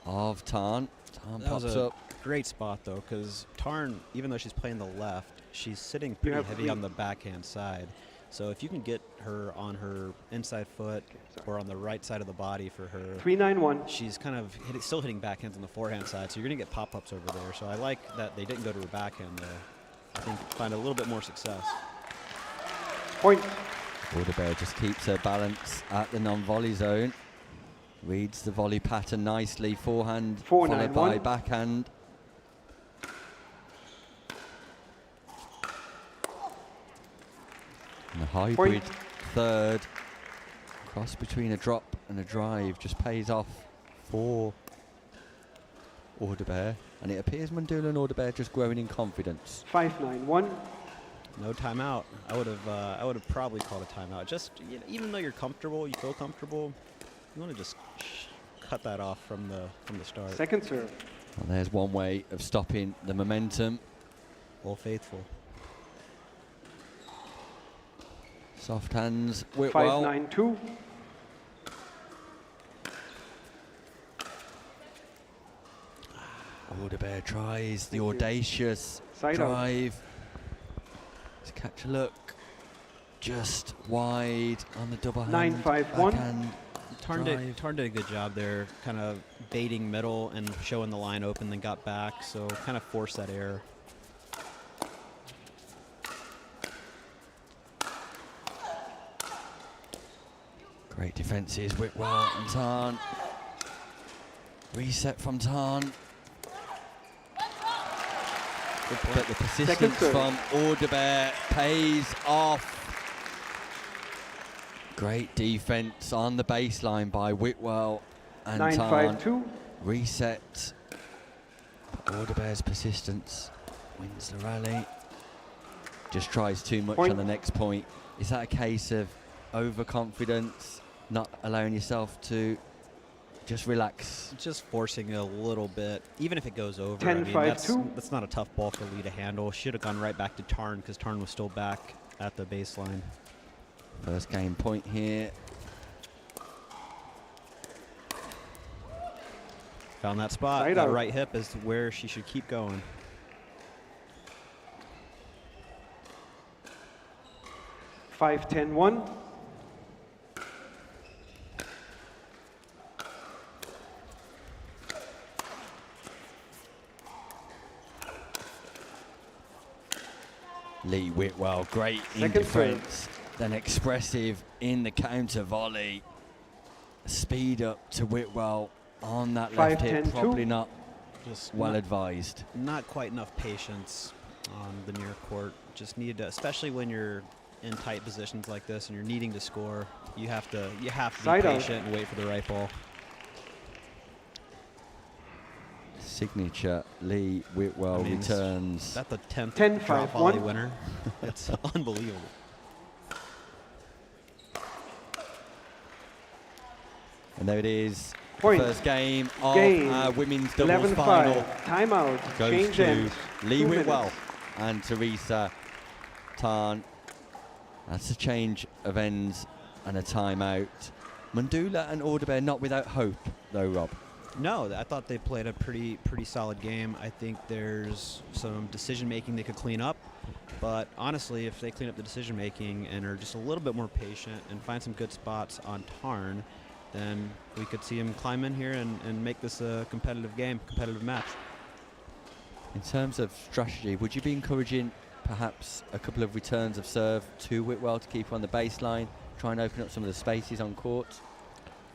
of Tarn. Tarn That was pops a up. great spot, though, because Tarn, even though she's playing the left, she's sitting pretty have heavy three. on the backhand side. So if you can get her on her inside foot or on the right side of the body for her, 3-9-1. she's kind of still hitting backhands on the forehand side, so you're going to get pop-ups over there. So I like that they didn't go to her backhand there. I think find a little bit more success. Point. Audebert just keeps her balance at the non-volley zone. Reads the volley pattern nicely. Forehand 4-9-1. followed by backhand. And the hybrid Point. third. Cross between a drop and a drive just pays off for Audebert. And it appears Mundula and Audebert just growing in confidence. 5-9-1. No timeout. I would have probably called a timeout. Just even though you're comfortable, you feel comfortable, you want to just cut that off from the start. Second serve. And there's one way of stopping the momentum. Old Faithful. Soft hands, Whitwell. 5-9-2. Audebert tries the audacious Side out. drive. To catch a look. Just wide on the double hand. 9-5-1. Backhand Tarn drive. did a good job there, kind of baiting middle and showing the line open, then got back, so kind of forced that error. Great defences, Whitwell and Tarn. Reset from Tarn. But the persistence from Audebert pays off. Great defense on the baseline by Whitwell and 9-5-2. Reset. Audebert's persistence wins the rally. Just tries too much on the next point. Is that a case of overconfidence, not allowing yourself to just relax? Just forcing it a little bit, even if it goes over. 10-5-2. That's not a tough ball for Lee to handle. Should have gone right back to Tarn because Tarn was still back at the baseline. First game point here. Found that spot. Side That out. right hip is where she should keep going. Five, 10-1. Lee Whitwell, great in Second defense, then expressive in the counter volley. Speed up to Whitwell on that left hip, 5-10-2. probably not Just well not- advised. Not quite enough patience on the near court. Just need to, especially when you're in tight positions like this and you're needing to score. You have to be Side out. patient and wait for the right ball. Signature Lee Whitwell I mean, returns. That's the 10th 10-5-1. drop volley winner. It's unbelievable. And there it is. Point. First game of Game. our women's doubles 11-5. final Timeout. goes Change to ends. Lee 2 Whitwell minutes. and Teresa Tarn. That's a change of ends and a timeout. Mundula and Audebert not without hope, though, Rob. No, I thought they played a pretty solid game. I think there's some decision making they could clean up, but honestly, if they clean up the decision making and are just a little bit more patient and find some good spots on Tarn, then we could see him climb in here and make this a competitive game, competitive match. In terms of strategy, would you be encouraging perhaps a couple of returns of serve to Whitwell to keep her on the baseline, try and open up some of the spaces on court?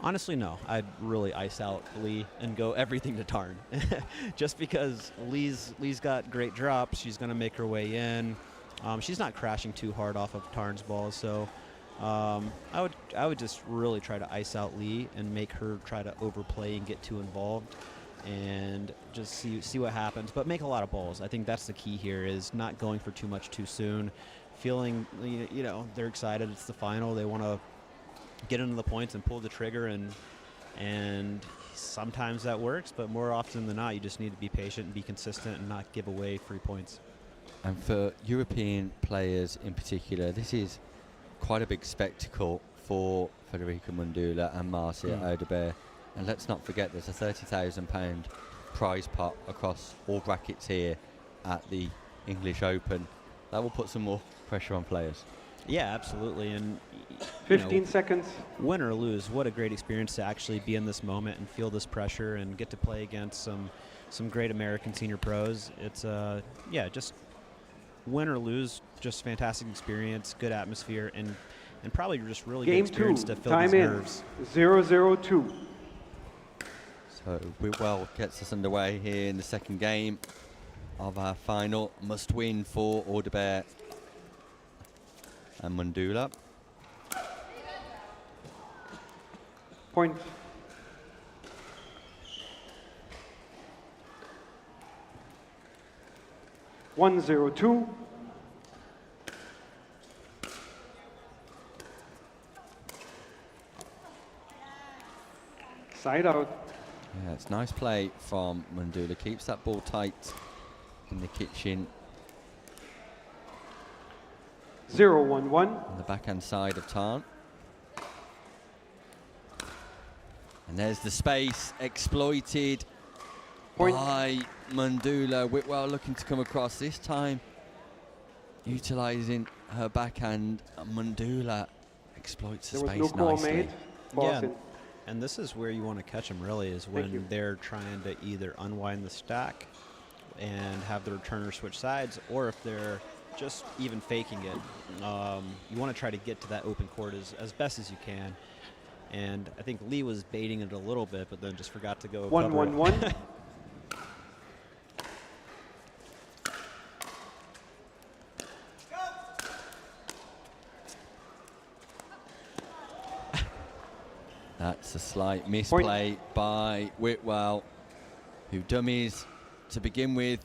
Honestly, no. I'd really ice out Lee and go everything to Tarn. Just because Lee's got great drops, she's going to make her way in. She's not crashing too hard off of Tarn's balls, so I would just really try to ice out Lee and make her try to overplay and get too involved, and just see what happens. But make a lot of balls. I think that's the key here, is not going for too much too soon. Feeling, you know, they're excited. It's the final. They want to get into the points and pull the trigger, and sometimes that works, but more often than not, you just need to be patient and be consistent and not give away free points. And for European players in particular, this is quite a big spectacle for Federica Mundula and Marcia Audebert. And let's not forget, there's a £30,000 prize pot across all brackets here at the English Open. That will put some more pressure on players. Yeah, absolutely. And 15 seconds. Win or lose, what a great experience to actually be in this moment and feel this pressure and get to play against some great American senior pros. It's just win or lose, just fantastic experience, good atmosphere, and probably just really good Game experience 2. to fill Time these in. nerves. 0-0-2. So Whitwell gets us underway here in the second game of our final. Must win for Audebert and Mundula. Point. One, 0-2. Side out. Yeah, it's nice play from Mundula. Keeps that ball tight in the kitchen. 0-1-1. On the backhand side of Tarn. And there's the space exploited by Mundula. Whitwell looking to come across this time, utilising her backhand. Mundula exploits the There was space no call nicely. made. Yeah, Boston. and this is where you want to catch them really, is when they're trying to either unwind the stack and have the returner switch sides, or if they're just even faking it. You want to try to get to that open court as best as you can. And I think Lee was baiting it a little bit, but then just forgot to go. 1-1-1. That's a slight misplay by Whitwell, who dummies to begin with,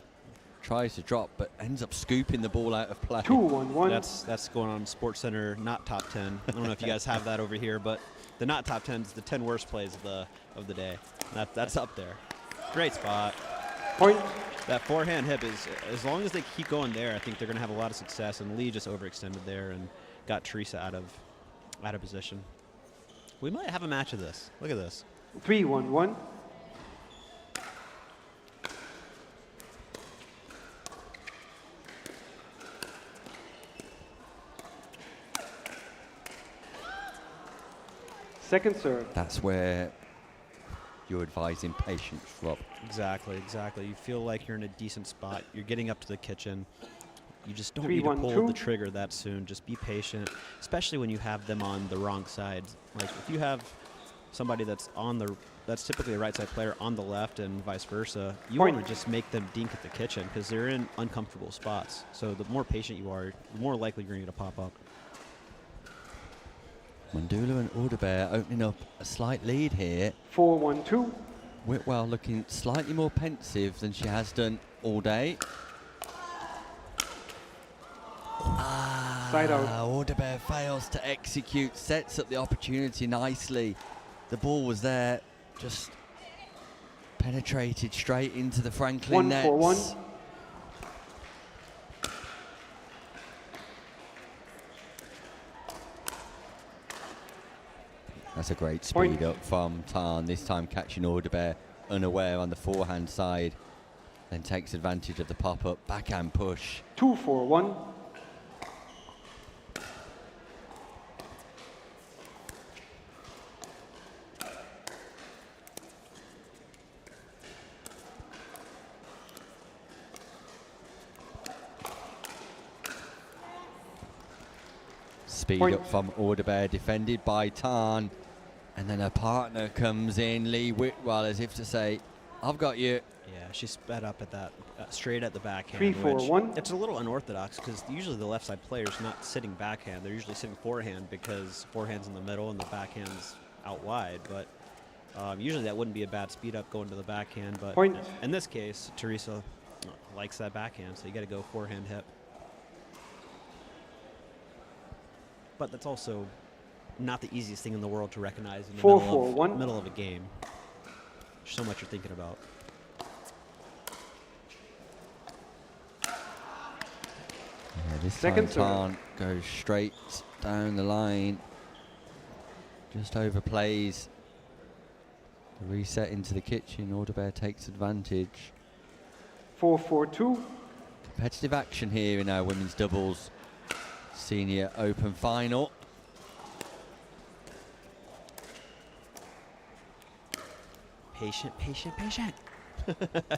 tries to drop, but ends up scooping the ball out of play. 2-1-1. That's going on Sports Center, not top 10. I don't know if you guys have that over here, but the not top 10 is the 10 worst plays of the day. That's up there. Great spot. Point. That forehand hip is, as long as they keep going there, I think they're going to have a lot of success. And Lee just overextended there and got Teresa out of position. We might have a match of this. Look at this. 3-1-1. Second serve. That's where you're advising patience, Rob. Exactly. You feel like you're in a decent spot. You're getting up to the kitchen. You just don't 3, need to 1, pull 2. the trigger that soon. Just be patient, especially when you have them on the wrong side. Like if you have somebody that's typically a right side player on the left and vice versa, you want to just make them dink at the kitchen because they're in uncomfortable spots. So the more patient you are, the more likely you're going to pop up. Mandula and Aldebair opening up a slight lead here. 4-1-2. Whitwell looking slightly more pensive than she has done all day. Side out. Aldebair fails to execute, sets up the opportunity nicely. The ball was there, just penetrated straight into the Franklin nets. 1-4-1. That's a great speed up from Tarn, this time catching Aldebair unaware on the forehand side, then takes advantage of the pop-up backhand push. 2-4-1. Speed up from Aldebair, defended by Tarn, and then her partner comes in, Lee Whitwell, as if to say, I've got you. Yeah, she sped up at that, straight at the backhand. 3-4-1. It's a little unorthodox because usually the left side player's not sitting backhand. They're usually sitting forehand because forehand's in the middle and the backhand's out wide. But usually that wouldn't be a bad speed up going to the backhand. But in this case, Teresa likes that backhand, so you got to go forehand hip. But that's also not the easiest thing in the world to recognize in the middle of a game. There's so much you're thinking about. Yeah, this time Tarn goes straight down the line, just overplays. The reset into the kitchen, Aldebair takes advantage. 4-4-2. Competitive action here in our women's doubles senior open final. Patient.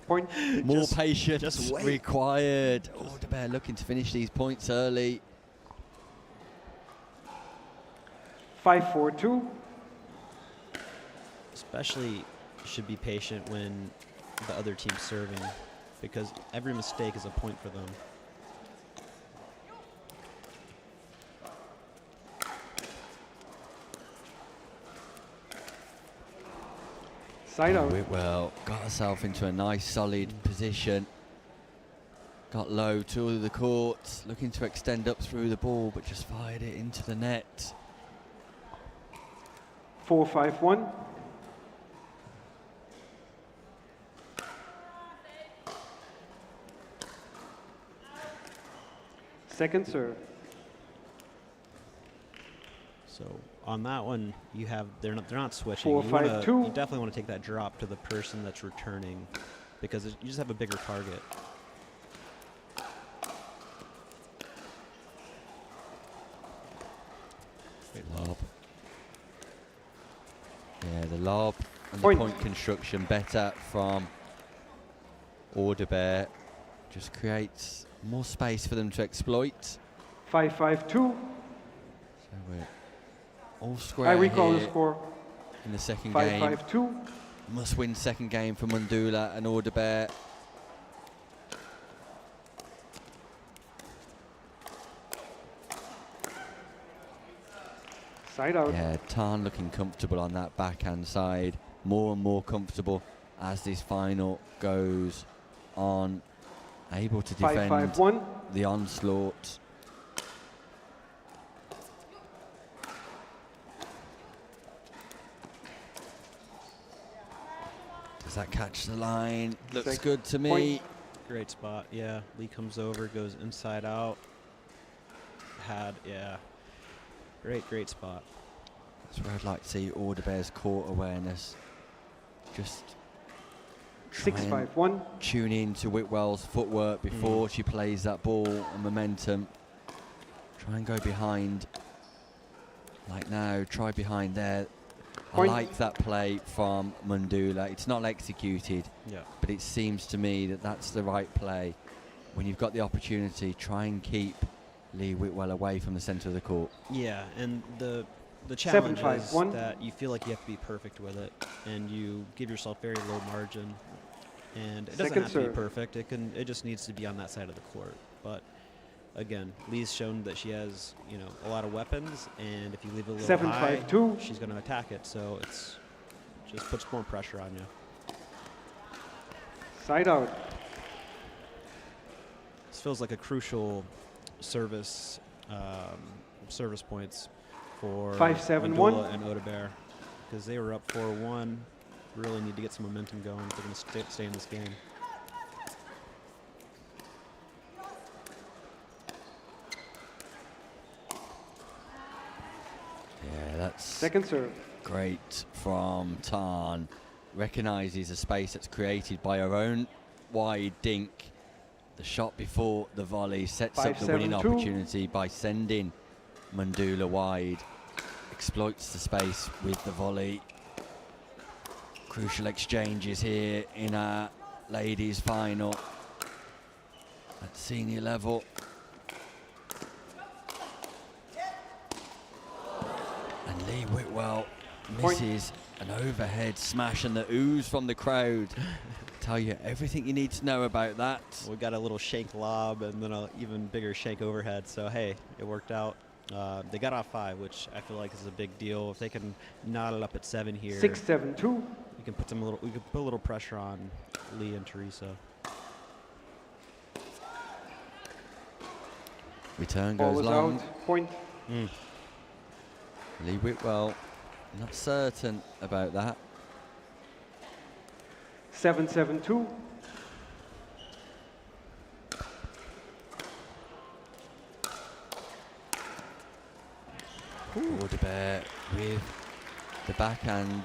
Point. More patience required. Aldebair looking to finish these points early. 5-4-2. Especially should be patient when the other team's serving because every mistake is a point for them. Side out. Whitwell got herself into a nice solid position. Got low to the court, looking to extend up through the ball, but just fired it into the net. 4-5-1. Second serve. So on that one, you have they're not switching. 4-5-2. You definitely want to take that drop to the person that's returning because you just have a bigger target. Lob. Yeah, the lob and Point. the point construction better from Aldebair. Just creates more space for them to exploit. 5-5-2. So we're all square I recall the here score. in the second game. 5-5-2. Must win second game for Mandula and Aldebair. Side out. Yeah, Tarn looking comfortable on that backhand side. More and more comfortable as this final goes on. Able to defend 5-5-1. the onslaught. Does that catch the line? Looks good to me. Great spot. Yeah, Lee comes over, goes inside out. Yeah. Great spot. That's where I'd like to see Audebear's court awareness. Just 6-5-1. Tune in to Whitwell's footwork before she plays that ball and momentum. Try and go behind. Like now, try behind there. Point. I like that play from Mundula. It's not executed, but it seems to me that that's the right play. When you've got the opportunity, try and keep Lee Whitwell away from the centre of the court. Yeah, and the challenge is 7-5-1. that you feel like you have to be perfect with it, and you give yourself very low margin. And it doesn't Second have to be serve. perfect. It just needs to be on that side of the court. But again, Lee's shown that she has, a lot of weapons, and if you leave it a little 7-5-2. high, she's going to attack it. So it's just puts more pressure on you. Side out. This feels like a crucial service points for 5-7-1. Mandula and Audebear, because they were up 4-1. Really need to get some momentum going if they're going to stay in this game. Yeah, that's second serve. Great from Tarn. Recognises a space that's created by her own wide dink. The shot before the volley sets up the winning 5-7-2. opportunity by sending Mandula wide. Exploits the space with the volley. Crucial exchanges here in our ladies final at senior level. And Lee Whitwell misses an overhead smash, and the ooze from the crowd tell you everything you need to know about that. We got a little shank lob and then an even bigger shank overhead. So hey, it worked out. They got off 5, which I feel like is a big deal. If they can knot it up at 7 here, 6-7-2. We can put a little pressure on Lee and Teresa. Return Ball goes is long. out. Point. Lee Whitwell, not certain about that. 7-7-2. Audebear with the backhand.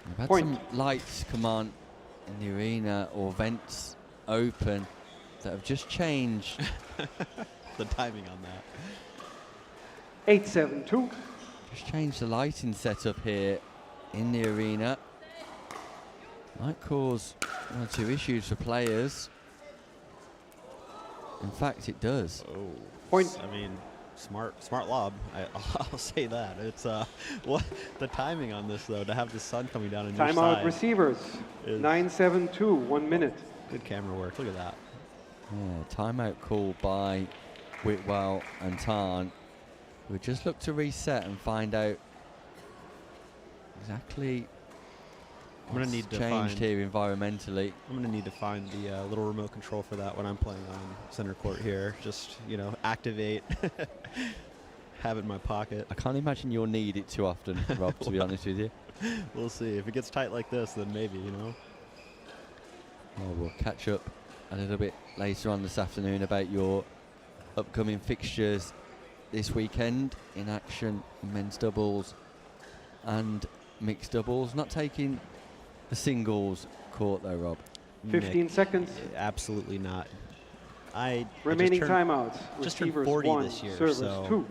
We've had Point. some lights come on in the arena, or vents open, that have just changed. The timing on that. 8-7-2. Just changed the lighting setup here in the arena. Might cause 1 or 2 issues for players. In fact, it does. Oh, point. I mean, smart lob. I'll say that. It's what the timing on this though, to have the sun coming down on your side. Timeout receivers. 9-7-2. 1 minute. Good camera work. Look at that. Yeah, timeout called by Whitwell and Tarn. We'll just look to reset and find out exactly I'm gonna what's need to changed find here environmentally. I'm gonna need to find the little remote control for that when I'm playing on center court here. Just activate, have it in my pocket. I can't imagine you'll need it too often, Rob, to be honest with you. We'll see. If it gets tight like this, then maybe, Well, we'll catch up a little bit later on this afternoon about your upcoming fixtures this weekend in action in men's doubles and mixed doubles. Not taking the singles court though, Rob. 15 seconds. Absolutely not. Remaining timeouts. Just turned Receivers 40 1, this year, servers so 2.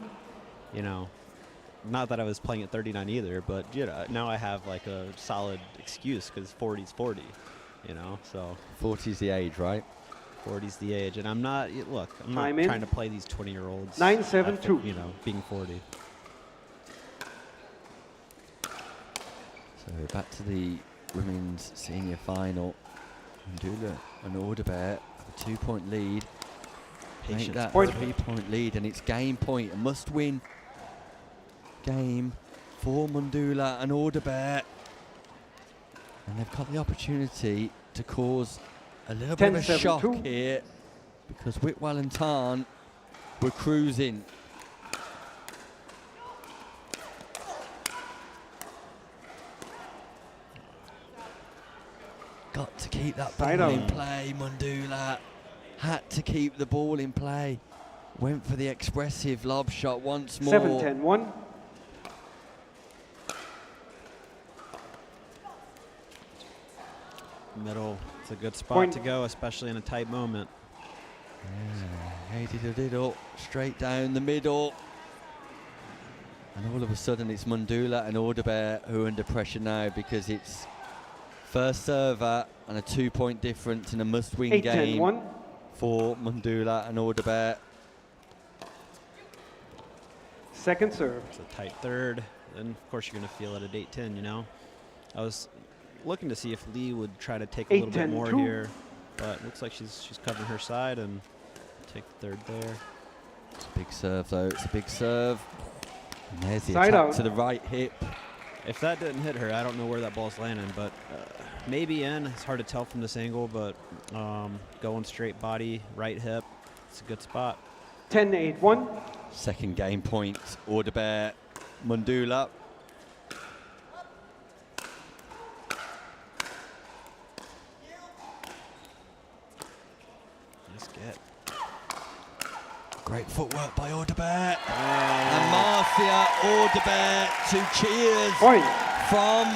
not that I was playing at 39 either, but now I have like a solid excuse because 40's 40. So 40's the age, right? 40's the age, and I'm not. Look, I'm Time not in. trying to play these 20-year-olds. 9-7-2. Being 40. So back to the women's senior final. Mandula and Audebear, a 2-point lead. Make Patience. that Point. 3-point lead, and it's game point. A must-win game for Mundula and Orderbear. And they've got the opportunity to cause a little bit of a 10-7-2. shock here because Whitwell and Tarn were cruising. Got to keep that ball Side in out. play, Mundula. Had to keep the ball in play. Went for the expressive lob shot once more. 7-10-1. Middle, it's a good spot Point. to go, especially in a tight moment. Hey, diddle, straight down the middle. And all of a sudden it's Mundula and Orderbear who are under pressure now because it's first server and a 2-point difference in a must-win 8-10-1. game for Mundula and Orderbear. Second serve. It's a tight third, and of course you're going to feel it at 8-10, you know. I was looking to see if Lee would try to take a little bit more 8-10-2. here, but looks like she's covering her side and take the third there. It's a big serve though, it's a big serve. And there's the Side attack out. to the right hip. If that didn't hit her, I don't know where that ball's landing, but maybe in. It's hard to tell from this angle, but going straight body, right hip, it's a good spot. 10-8-1. Second game point, Orderbear, Mundula. Nice get. Great footwork by Orderbear. And Marcia Orderbear to cheers Point. from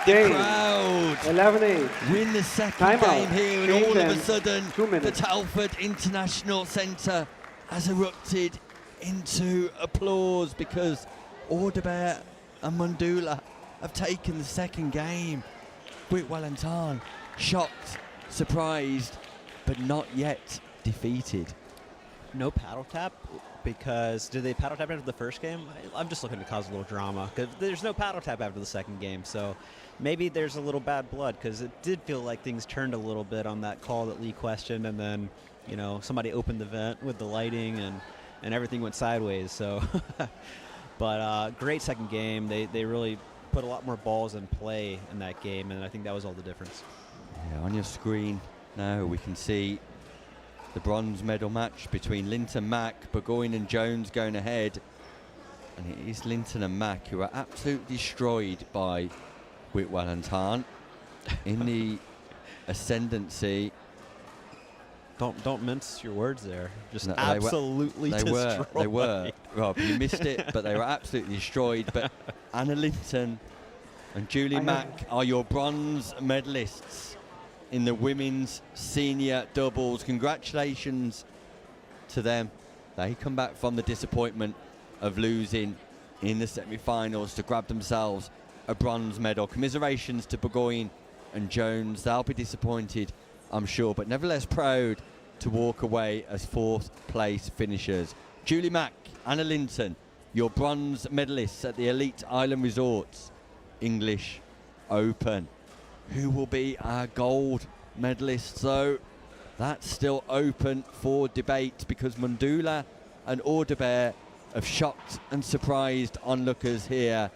the Game. crowd. 11-8. Win the second Timeout. game here, and Change all of a ends. sudden 2 the minutes. Telford International Centre has erupted into applause because Orderbear and Mundula have taken the second game. Whitwell and Tarn shocked, surprised, but not yet defeated. No paddle tap, because did they paddle tap after the first game? I'm just looking to cause a little drama because there's no paddle tap after the second game, so maybe there's a little bad blood because it did feel like things turned a little bit on that call that Lee questioned, and then somebody opened the vent with the lighting and everything went sideways. So, but great second game. They really put a lot more balls in play in that game, and I think that was all the difference. Yeah, on your screen now we can see the bronze medal match between Linton Mack, Burgoyne and Jones going ahead. And it is Linton and Mack who are absolutely destroyed by Whitwell and Tarn in the ascendancy. Don't mince your words there. Just No, absolutely destroyed. They were. Rob, you missed it, but they were absolutely destroyed. But Anna Linton and Julie Mack are your bronze medalists in the women's senior doubles. Congratulations to them. They come back from the disappointment of losing in the semi-finals to grab themselves a bronze medal. Commiserations to Burgoyne and Jones. They'll be disappointed, I'm sure, but nevertheless proud to walk away as fourth place finishers. Julie Mack, Anna Linton, your bronze medalists at the Elite Island Resorts English Open. Who will be our gold medalists, though? That's still open for debate because Mundula and Orderbear have shocked and surprised onlookers here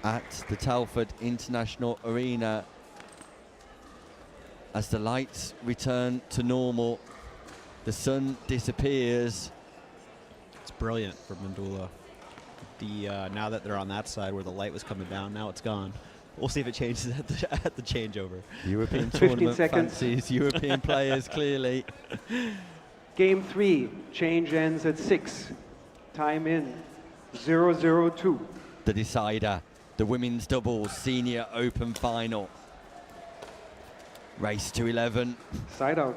at the Telford International Arena. As the lights return to normal, the sun disappears. It's brilliant for Mundula. Now that they're on that side where the light was coming down, now it's gone. We'll see if it changes at the changeover. European 15 tournament seconds. fancies, European players clearly. Game 3. Change ends at 6. Time in. 0-0-2. The decider, the women's doubles senior open final. Race to 11. Side out.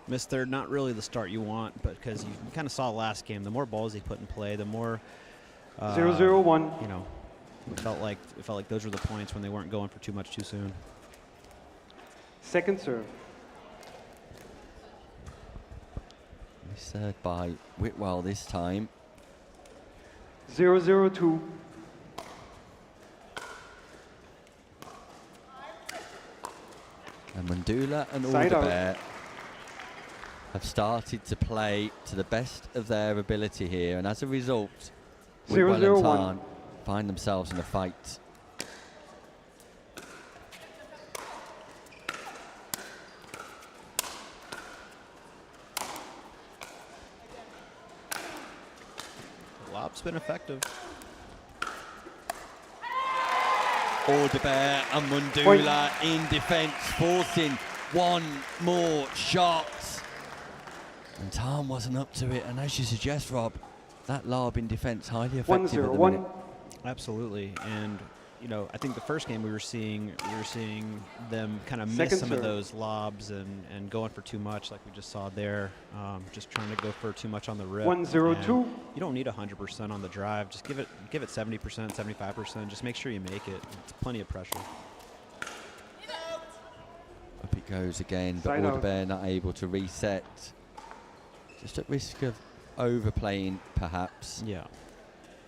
Missed third, not really the start you want, but because you kind of saw last game, the more balls they put in play, the more 0-0-1. it felt like those were the points when they weren't going for too much too soon. Second serve. Served by Whitwell this time. 0-0-2. And Mundula and Side out. Orderbear have started to play to the best of their ability here, and as a result, 0-0-1. Whitwell and Tarn find themselves in a fight. Lob's been effective. Audebert and Mundula in defence, forcing one more shot. And Tarn wasn't up to it, and as you suggest, Rob, that lob in defence highly effective at the minute. Absolutely, and you know, I think the first game we were seeing them kind of miss Second some serve. of those lobs and going for too much, like we just saw there. Just trying to go for too much on the rip. 1-0-2. And you don't need 100% on the drive. Just give it 70%, 75%. Just make sure you make it. It's plenty of pressure. Up it goes again, but Side out. Audebert not able to reset. Just at risk of overplaying, perhaps. Yeah,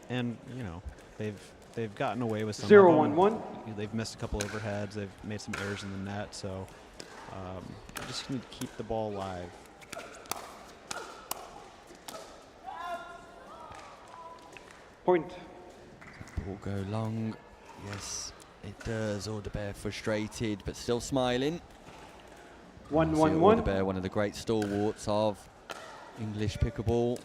and you know they've gotten away with some. 0-1-1. They've missed a couple overheads. They've made some errors in the net. So just need to keep the ball alive. Point. Ball go long. Yes, it does. Audebert frustrated, but still smiling. 1-1-1. Audebert, one of the great stalwarts of English pickleball.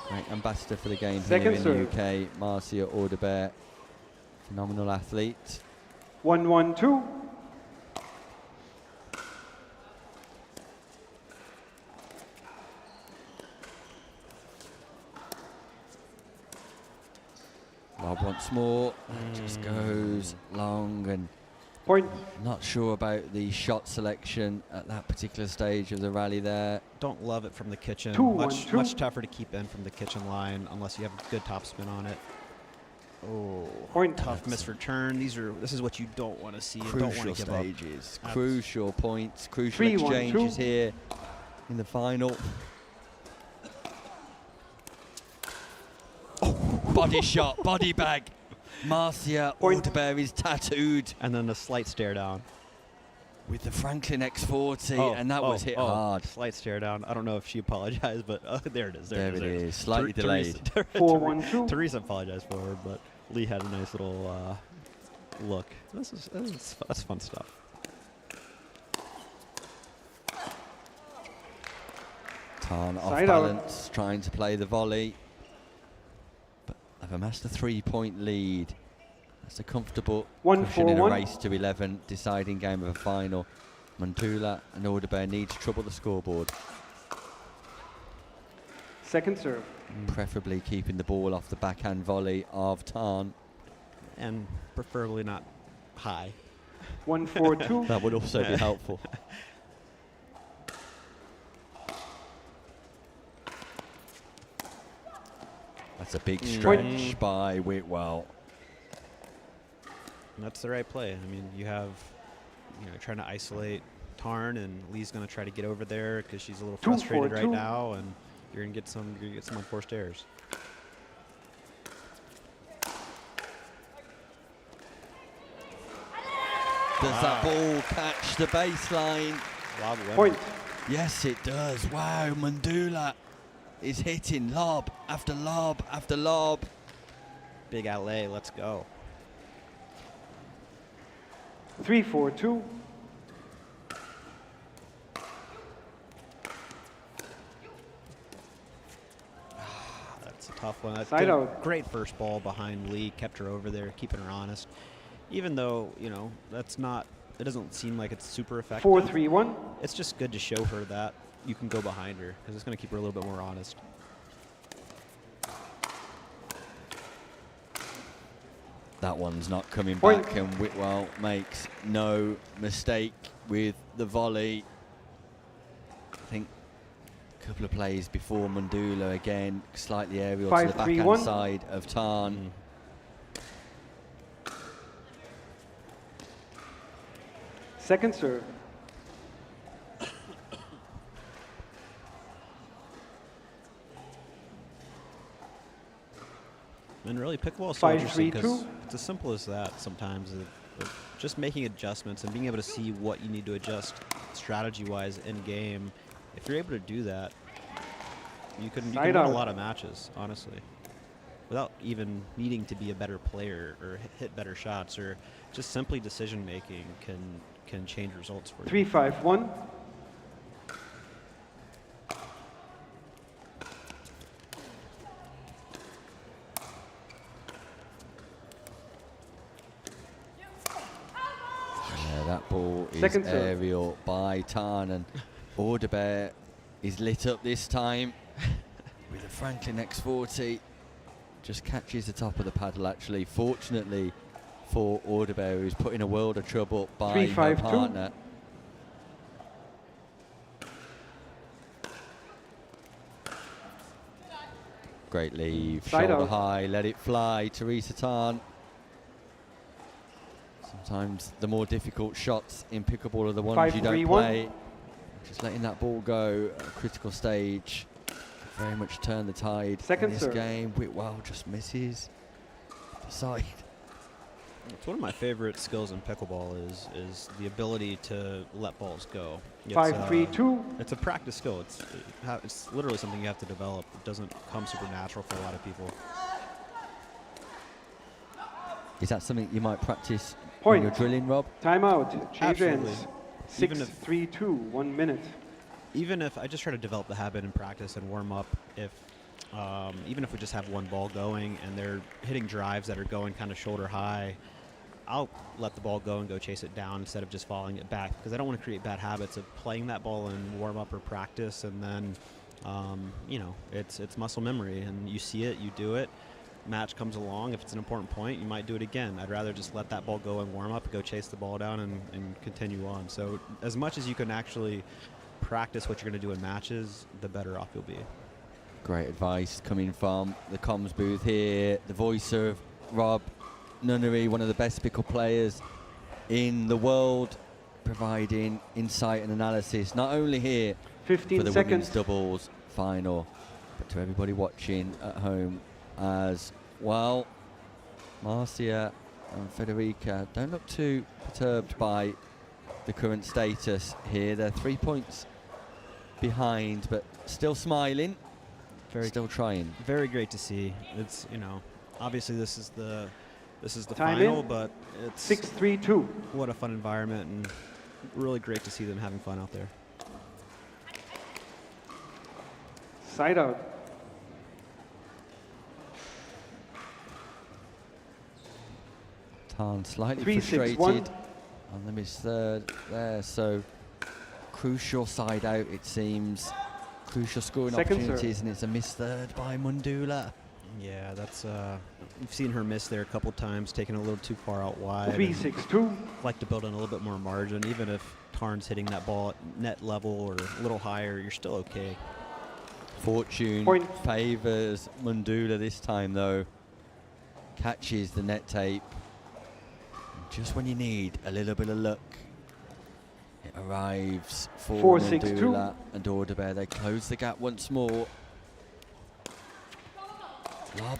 Great ambassador for the game Second here in serve. the UK. Marcia Audebert, phenomenal athlete. 1-1-2. Lob once more. That just goes long, and Point. not sure about the shot selection at that particular stage of the rally there. Don't love it from the kitchen. 2-1-2. Much tougher to keep in from the kitchen line unless you have good topspin on it. Oh, Point. tough misreturn. This is what you don't want to see. You don't Crucial want to give stages, up. crucial points, crucial 3-1-2. exchanges here in the final. Body shot, body bag. Marcia Point. Audebert is tattooed And then a slight stare down. with the Franklin X40, and that was hit hard. Slight stare down. I don't know if she apologized, but there it is. There it is, slightly delayed. 4-1-2. Teresa apologized for her, but Lee had a nice little look. That's fun stuff. Tarn off Side out. balance, trying to play the volley. But they've amassed a 3-point lead. That's a comfortable cushion in a 1-4-1. race to 11, deciding game of a final. Mundula and Audebert need to trouble the scoreboard, Second serve. preferably keeping the ball off the backhand volley of Tarn. And preferably not high. 1-4-2. That would also be helpful. That's a big stretch by Whitwell. And that's the right play. I mean, you have, trying to isolate Tarn, and Lee's going to try to get over there because she's a little frustrated right 2-4-2. now, and you're going to get some unforced errors. Does that ball catch the baseline? Lob winner. Point. Yes, it does. Wow, Mundula is hitting lob after lob after lob. Big outlay. Let's go. 3-4-2. That's a tough one. That's Side good. out. Great first ball behind Lee. Kept her over there, keeping her honest. Even though, that's not, it doesn't seem like it's super effective. 4-3-1. It's just good to show her that you can go behind her because it's going to keep her a little bit more honest. That one's not coming Point. back, and Whitwell makes no mistake with the volley. I think a couple of plays before Mundula again, slightly aerial to the 5-3-1. backhand side of Tarn. Second serve. And really, pickleball is so interesting 5-3-2. because it's as simple as that sometimes. Of just making adjustments and being able to see what you need to adjust strategy-wise in game if you're able to do that, you can Side win a out. lot of matches, honestly, without even needing to be a better player or hit better shots, or just simply decision making can change results for you. 3-5-1. Yeah, that ball is Second serve. aerial by Tarn, and Audebert is lit up this time with a Franklin X40. Just catches the top of the paddle, actually. Fortunately for Audebert, who's put in a world of trouble by her 3-5-2. partner. Great leave, Side shoulder out. high, let it fly, Teresa Tarn. Sometimes the more difficult shots in pickleball are the ones you don't 5-3-1. play. Just letting that ball go at a critical stage very much turn the tide Second in this serve. game. Whitwell just misses the side. It's one of my favorite skills in pickleball is the ability to let balls go. It's, 5-3-2. It's a practice skill. It's literally something you have to develop. It doesn't come super natural for a lot of people. Is that something you might practice Point. when you're drilling, Rob? Timeout. Change Absolutely. ends. Even if- 6-3-2. 1 minute. Even if I just try to develop the habit in practice and warm up, even if we just have one ball going and they're hitting drives that are going kind of shoulder high, I'll let the ball go and go chase it down instead of just following it back, because I don't want to create bad habits of playing that ball in warm up or practice, and then it's muscle memory, and you see it, you do it. Match comes along, if it's an important point, you might do it again. I'd rather just let that ball go and warm up, go chase the ball down, and continue on. So as much as you can actually practice what you're going to do in matches, the better off you'll be. Great advice coming from the comms booth here. The voice of Rob Nunnery, one of the best pickle players in the world, providing insight and analysis, not only here 15 for the seconds. women's doubles final, but to everybody watching at home as well. Marcia and Federica don't look too perturbed by the current status here. They're 3 points behind, but still smiling, still trying. Very great to see. It's, obviously this is the Time final, in. but it's 6-3-2. what a fun environment, and really great to see them having fun out there. Side out. Tarn slightly 3-6-1. frustrated on the missed third there, so crucial side out it seems. Crucial scoring Second opportunities, serve. and it's a missed third by Mundula. Yeah, that's we've seen her miss there a couple times, taking a little too far out wide. 3-6-2. Like to build in a little bit more margin, even if Tarn's hitting that ball at net level or a little higher, you're still okay. Fortune Point. favours Mundula this time though. Catches the net tape. Just when you need a little bit of luck, it arrives for 4-6-2. Mundula and Audebert. They close the gap once more. Lob.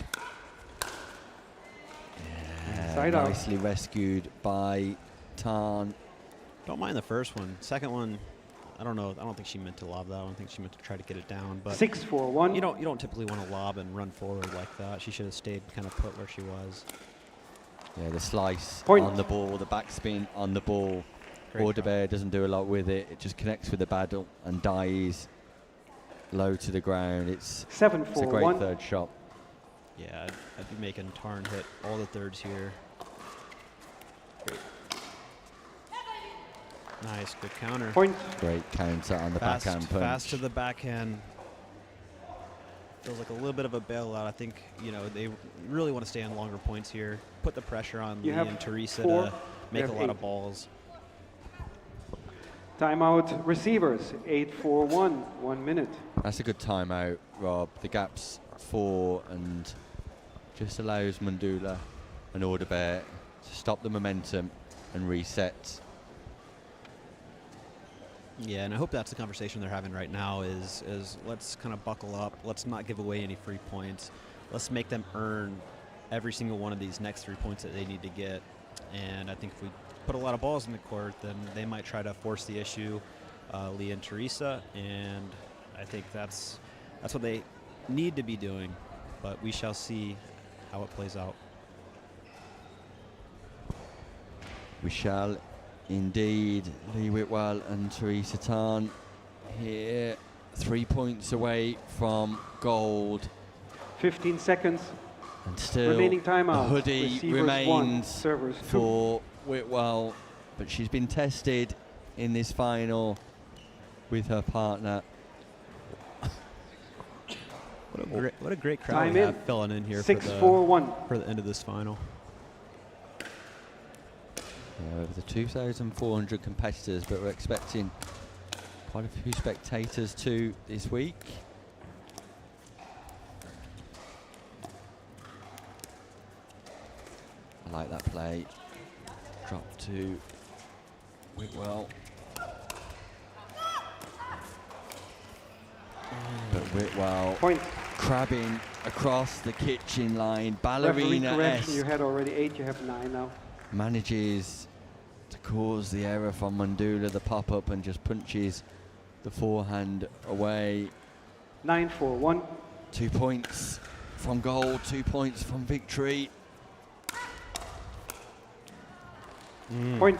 Yeah, Side out. nicely rescued by Tarn. Don't mind the first one. Second one, I don't know. I don't think she meant to lob that. I don't think she meant to try to get it down. But 6-4-1. You don't typically want to lob and run forward like that. She should have stayed kind of put where she was. Yeah, the slice Point. on the ball, the backspin on the ball. Great Audebert doesn't do a lot with it. It just connects with the paddle and dies low to the ground. It's a great 7-4-1. third shot. Yeah, I'd be making Tarn hit all the thirds here. Great. Nice, good counter. Point. Great counter on the backhand punch. Fast to the backhand. Feels like a little bit of a bailout. I think, they really want to stay on longer points here. Put the pressure on You Lee have and Teresa 4. to You make a have lot 8. of balls. Timeout receivers. 8-4-1. 1 minute. That's a good timeout, Rob. The gap's 4 and just allows Mundula and Audebert to stop the momentum and reset. Yeah, and I hope that's the conversation they're having right now is let's kind of buckle up. Let's not give away any free points. Let's make them earn every single one of these next 3 points that they need to get. And I think if we put a lot of balls in the court, then they might try to force the issue. Lee and Teresa, and I think that's what they need to be doing, but we shall see how it plays out. We shall indeed. Lee Whitwell and Teresa Tan here, 3 points away from gold. 15 seconds. And still, remaining timeout. the hoodie Receivers remains 1, servers 2. for Whitwell, but she's been tested in this final with her partner. What a great crowd Time we in. have filling in here 6-4-1 for the end of this final. Yeah, over the 2,400 competitors, but we're expecting quite a few spectators too this week. I like that play. Drop to Whitwell. But Whitwell crabbing across the kitchen line, Referee correction, ballerina-esque. you had already 8, you have 9 now. Manages to cause the error from Mandula, the pop-up, and just punches the forehand away. 9-4-1. 2 points from gold, 2 points from victory. Point.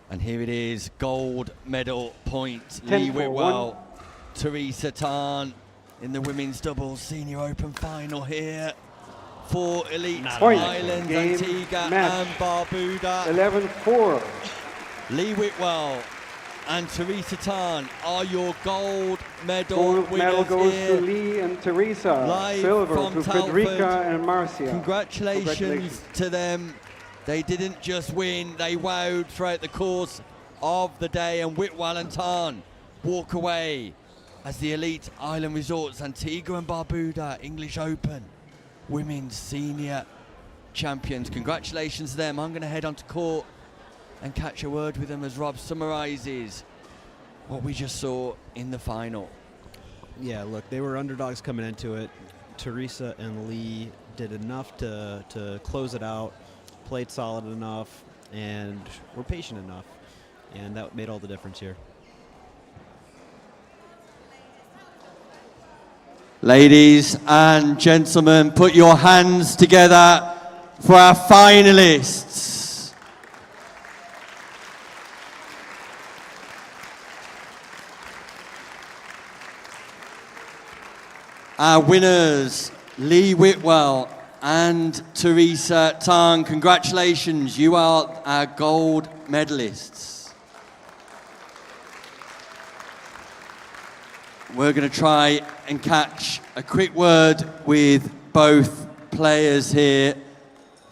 And here it is, gold medal point. 10 Lee for Whitwell, Teresa Tan in the Women's Doubles Senior Open final here for Elite Point. Islands, Game, Antigua match. and Barbuda. 11-4. Lee Whitwell and Teresa Tan are your gold medal Gold winners medal goes here. to Lee and Teresa. Live Silver from to Telford. Federica and Marcia. Congratulations to them. They didn't just win, they wowed throughout the course of the day, and Whitwell and Tan walk away as the Elite Island Resorts Antigua and Barbuda English Open Women's Senior Champions. Congratulations to them. I'm going to head onto court and catch a word with them as Rob summarises what we just saw in the final. Yeah, look, they were underdogs coming into it. Teresa and Lee did enough to close it out, played solid enough, and were patient enough. And that made all the difference here. Ladies and gentlemen, put your hands together for our finalists. Our winners, Lee Whitwell and Teresa Tan. Congratulations, you are our gold medalists. We're going to try and catch a quick word with both players here.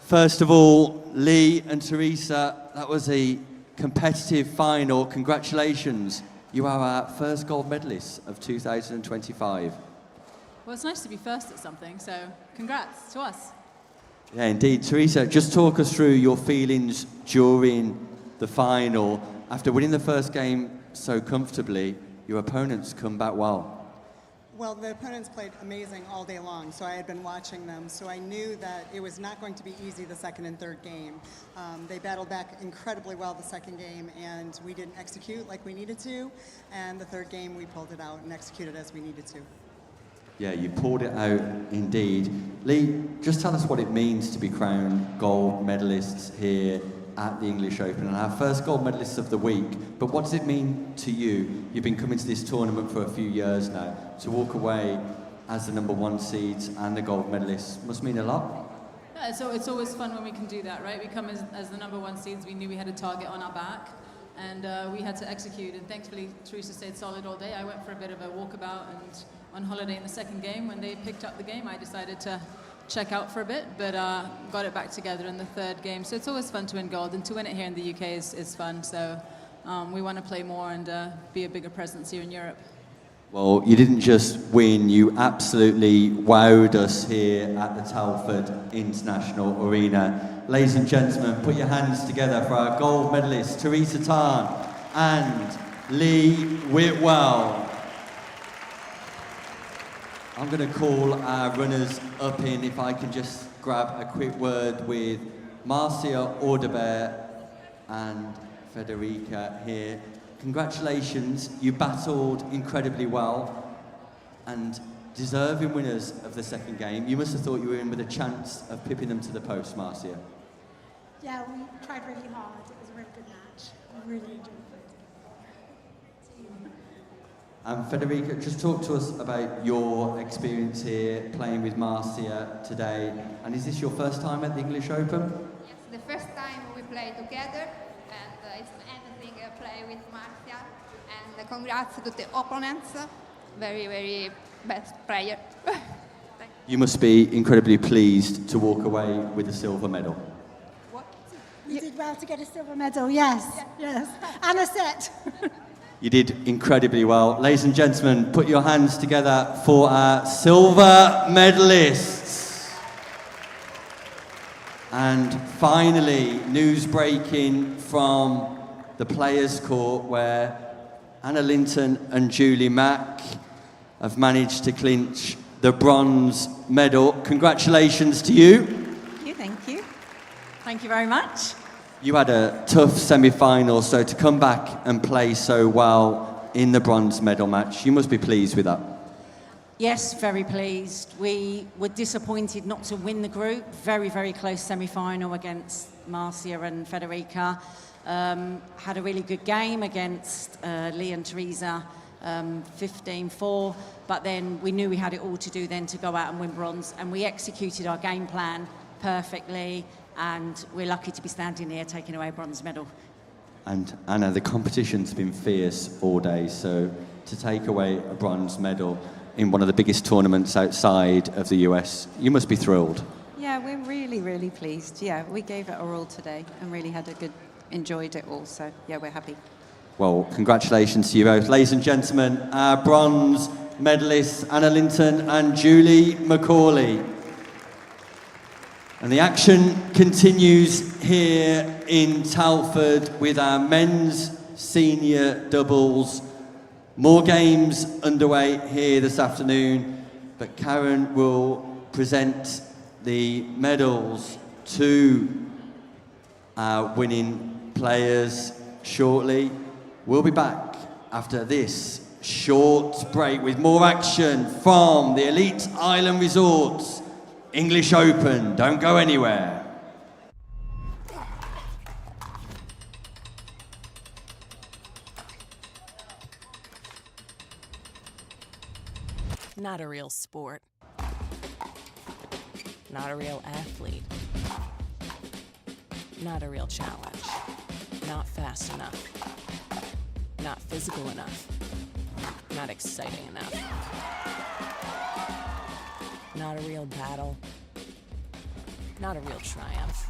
First of all, Lee and Teresa, that was a competitive final. Congratulations. You are our first gold medalists of 2025. Well, it's nice to be first at something, so congrats to us. Yeah, indeed. Teresa, just talk us through your feelings during the final. After winning the first game so comfortably, your opponents come back well. Well, the opponents played amazing all day long, so I had been watching them, so I knew that it was not going to be easy the second and third game. They battled back incredibly well the second game, and we didn't execute like we needed to, and the third game we pulled it out and executed as we needed to. Yeah, you pulled it out indeed. Lee, just tell us what it means to be crowned gold medalists here at the English Open and our first gold medalists of the week. But what does it mean to you? You've been coming to this tournament for a few years now. To walk away as the #1 seeds and the gold medalists must mean a lot. Yeah, so it's always fun when we can do that, right? We come as the #1 seeds. We knew we had a target on our back, and we had to execute. And thankfully, Teresa stayed solid all day. I went for a bit of a walkabout and on holiday in the second game. When they picked up the game, I decided to check out for a bit, but got it back together in the third game. So it's always fun to win gold, and to win it here in the UK is fun. So we want to play more and be a bigger presence here in Europe. Well, you didn't just win, you absolutely wowed us here at the Telford International Arena. Ladies and gentlemen, put your hands together for our gold medalists, Teresa Tan and Lee Whitwell. I'm going to call our runners up in, if I can just grab a quick word with Marcia Audebert and Federica here. Congratulations, you battled incredibly well and deserving winners of the second game. You must have thought you were in with a chance of pipping them to the post, Marcia. Yeah, we tried really hard. It was a really good match. I really enjoyed it. And Federica, just talk to us about your experience here playing with Marcia today. And is this your first time at the English Open? Yes, the first time we play together, and it's amazing play with Marcia. And congrats to the opponents, very, very best player. You must be incredibly pleased to walk away with a silver medal. We did well to get a silver medal, yes, yes. And a set. You did incredibly well. Ladies and gentlemen, put your hands together for our silver medalists. And finally, news breaking from the Players' Court, where Anna Linton and Julie Mack have managed to clinch the bronze medal. Congratulations to you. Thank you, thank you. Thank you very much. You had a tough semi-final, so to come back and play so well in the bronze medal match, you must be pleased with that. Yes, very pleased. We were disappointed not to win the group. Very, very close semi-final against Marcia and Federica. Had a really good game against Lee and Teresa, 15-4, but then we knew we had it all to do then to go out and win bronze, and we executed our game plan perfectly, and we're lucky to be standing here taking away a bronze medal. And Anna, the competition's been fierce all day, so to take away a bronze medal in one of the biggest tournaments outside of the US, you must be thrilled. Yeah, we're really, really pleased. Yeah, we gave it our all today and really enjoyed it all, so yeah, we're happy. Well, congratulations to you both. Ladies and gentlemen, our bronze medalists, Anna Linton and Julie Macaulay. And the action continues here in Telford with our men's senior doubles. More games underway here this afternoon, but Karen will present the medals to our winning players shortly. We'll be back after this short break with more action from the Elite Island Resorts English Open. Don't go anywhere. Not a real sport. Not a real athlete. Not a real challenge. Not fast enough. Not physical enough. Not exciting enough. Not a real battle. Not a real triumph.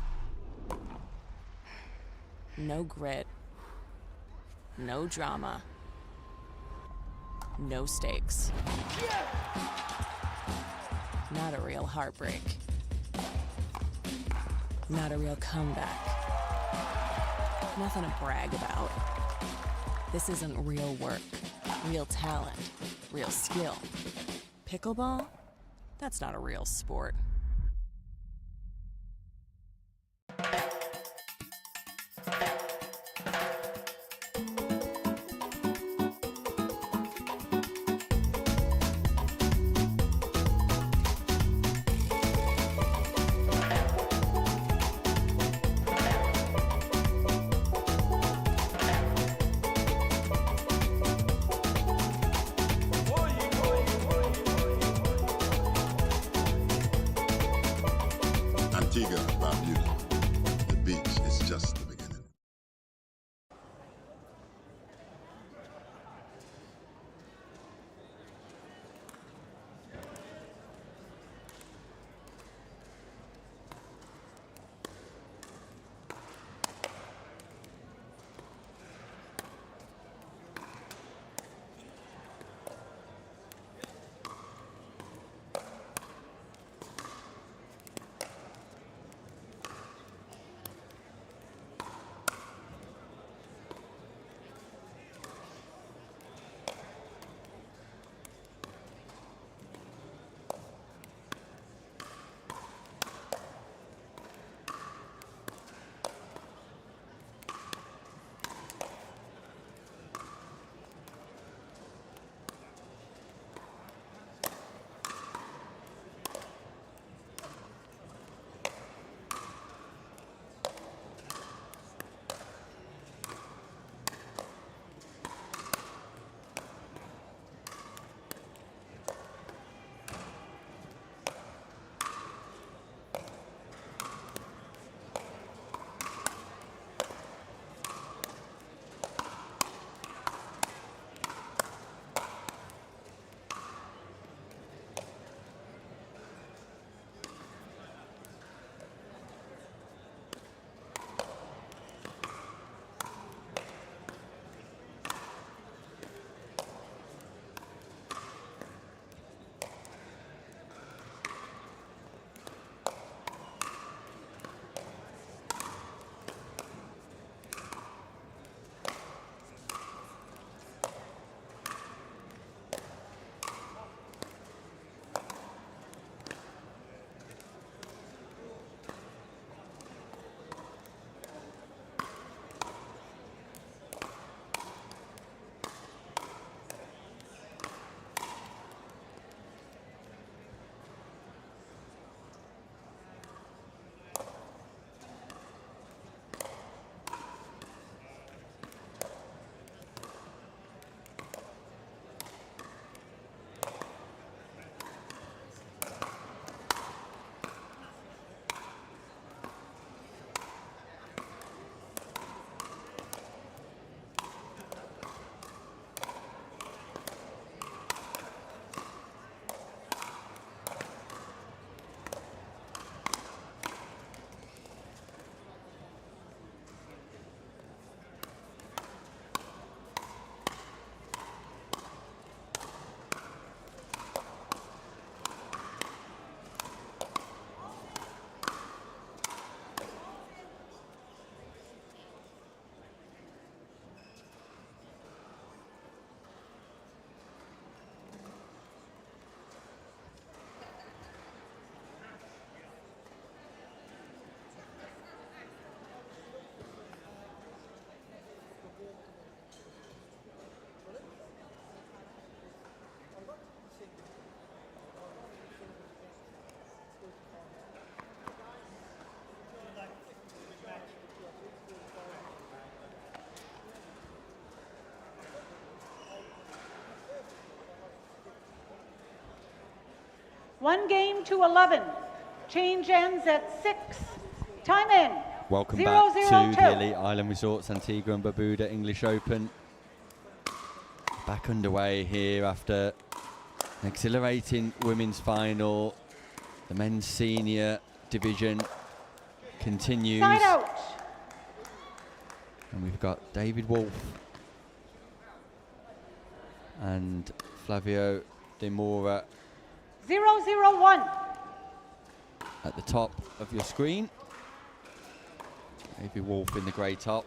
No grit. No drama. No stakes. Not a real heartbreak. Not a real comeback. Nothing to brag about. This isn't real work, real talent, real skill. Pickleball? That's not a real sport. 1 game to 11. Change ends at 6. Time in. Welcome 0, back 0, to 2. the Elite Island Resorts Antigua and Barbuda English Open. Back underway here after an exhilarating women's final. The men's senior division continues. Side out. And we've got David Wolf and Flavio De Mora 0, 0, 1. at the top of your screen. David Wolf in the grey top.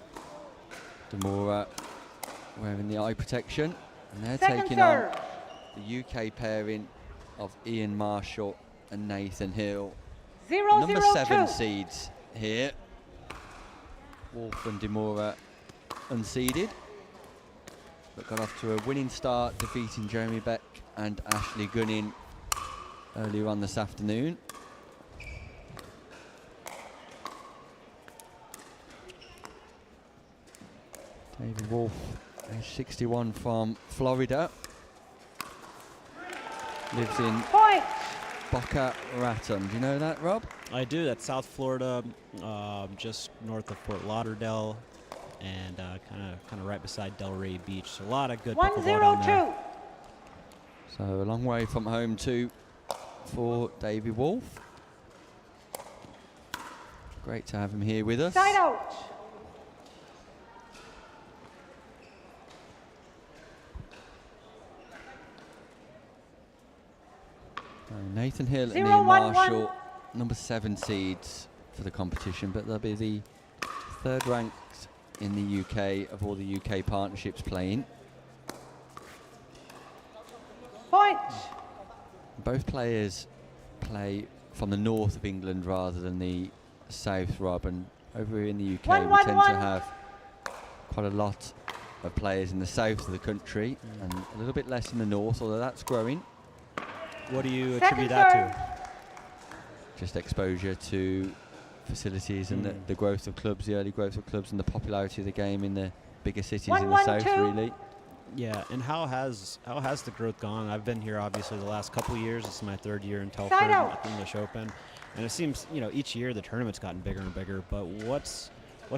De Mora wearing the eye protection. And they're Second taking serve. on the UK pairing of Ian Marshall and Nathan Hill. 0, Number 0, 7 2. seeds here. Wolf and De Mora unseeded, but got off to a winning start, defeating Jeremy Beck and Ashley Gunning earlier on this afternoon. David Wolf, age 61, from Florida. Lives in Boca Raton. Do you know that, Rob? I do. That's South Florida, just north of Fort Lauderdale, and kind of right beside Delray Beach. So a lot of good 1, pickleball 0, down 2. there. So a long way from home too for David Wolf. Great to have him here with us. Side out. Nathan Hill and 0, Ian 1, Marshall, 1. number 7 seeds for the competition, but they'll be the 3rd ranked in the UK of all the UK partnerships playing. Point. Both players play from the north of England rather than the south, Rob, and over in the UK 1, we 1, tend 1. to have quite a lot of players in the south of the country and a little bit less in the north, although that's growing. What do you attribute that to? Just exposure to facilities and the growth of clubs, the early growth of clubs, and the popularity of the game in the bigger cities 1, in 1, the south, 2. really. Yeah, and how has the growth gone? I've been here obviously the last couple of years. This is my 3rd year in Telford at the English Open, and it seems each year the tournament's gotten bigger and bigger. But what's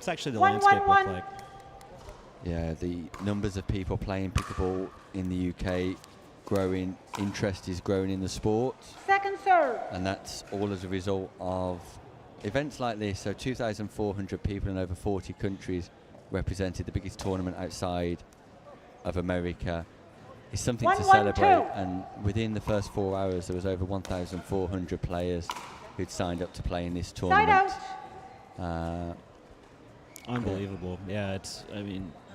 actually the 1, landscape 1, 1. look like? Yeah, the numbers of people playing pickleball in the UK growing, interest is growing in the sport, Second serve. and that's all as a result of events like this. So 2,400 people in over 40 countries represented the biggest tournament outside of America. It's something 1, to 1, celebrate, 2. and within the first 4 hours there was over 1,400 players who'd signed up to play in this Side tournament. out. Unbelievable. Yeah,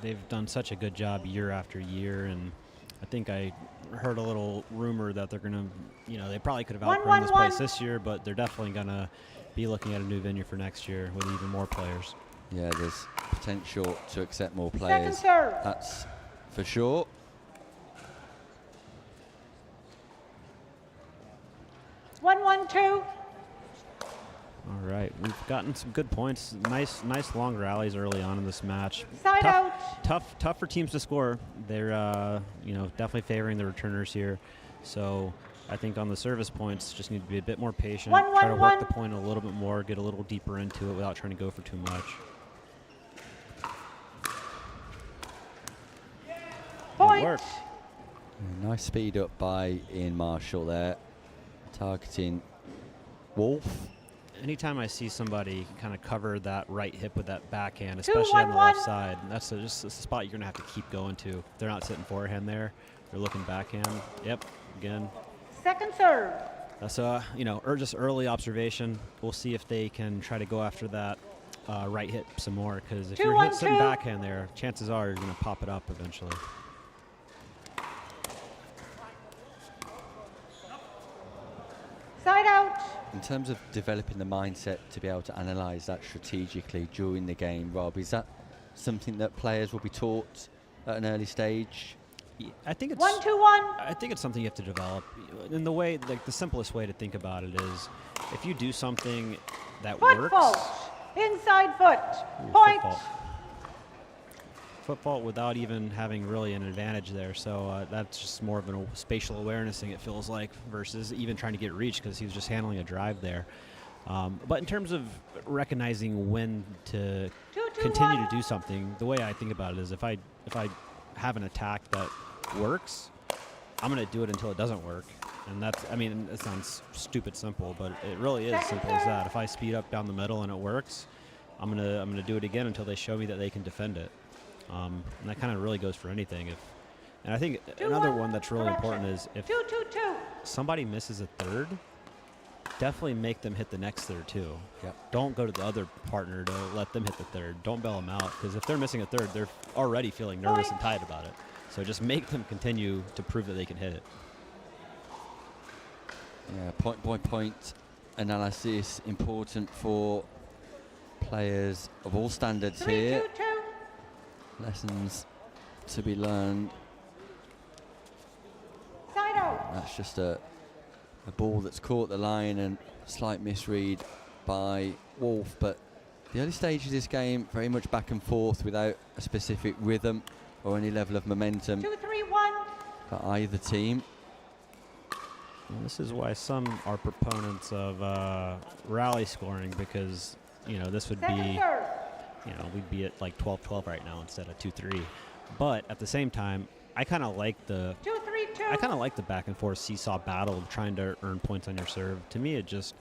they've done such a good job year after year, and I think I heard a little rumor that they're going to, they probably could have 1, outgrown 1, this 1. place this year, but they're definitely going to be looking at a new venue for next year with even more players. Yeah, there's potential to accept more Second players. serve. That's for sure. One, 1, 2. All right, we've gotten some good points. Nice long rallies early on in this match. Side out. Tough for teams to score. They're definitely favoring the returners here. So I think on the service points, just need to be a bit more patient. 1, try to 1, work 1. the point a little bit more, get a little deeper into it without trying to go for too much. Point. Good work. Nice speed up by Ian Marshall there, targeting Wolf. Anytime I see somebody kind of cover that right hip with that backhand, 2, especially 1, on the 1. left side, that's just a spot you're going to have to keep going to. They're not sitting forehand there. They're looking backhand. Yep, again. Second serve. That's just early observation. We'll see if they can try to go after that right hip some more, because if 2, you're 1, sitting 2. backhand there, chances are you're going to pop it up eventually. Side out. In terms of developing the mindset to be able to analyse that strategically during the game, Rob, is that something that players will be taught at an early stage? I think it's 1, 2, 1. I think it's something you have to develop. In the way, the simplest way to think about it is, if you do something that Foot works. fault. Inside foot. Ooh, Point. foot fault. foot fault without even having really an advantage there. So that's just more of a spatial awareness thing, it feels like, versus even trying to get reach because he was just handling a drive there. But in terms of recognizing when to continue to do something, the way I think about it is if I have an attack that works, I'm going to do it until it doesn't work. And that's, I mean, it sounds stupid simple, but it really is simple as that. If I speed up down the middle and it works, I'm gonna do it again until they show me that they can defend it. And that kind of really goes for anything. And I think another one that's really important is if somebody misses a third, definitely make them hit the next third too. Yep. Don't go to the other partner to let them hit the third. Don't bail them out, because if they're missing a third, they're already feeling nervous and tight about it. So just make them continue to prove that they can hit it. Yeah, point-by-point analysis, important for players of all standards here. Lessons to be learned. That's just a ball that's caught the line and slight misread by Wolf, but the early stages of this game very much back and forth without a specific rhythm or any level of momentum for either team. Well, this is why some are proponents of rally scoring, because this would be, we'd be at like 12-12 right now instead of 2-3. But at the same time, I kind of like the back and forth seesaw battle of trying to earn points on your serve. To me, it just,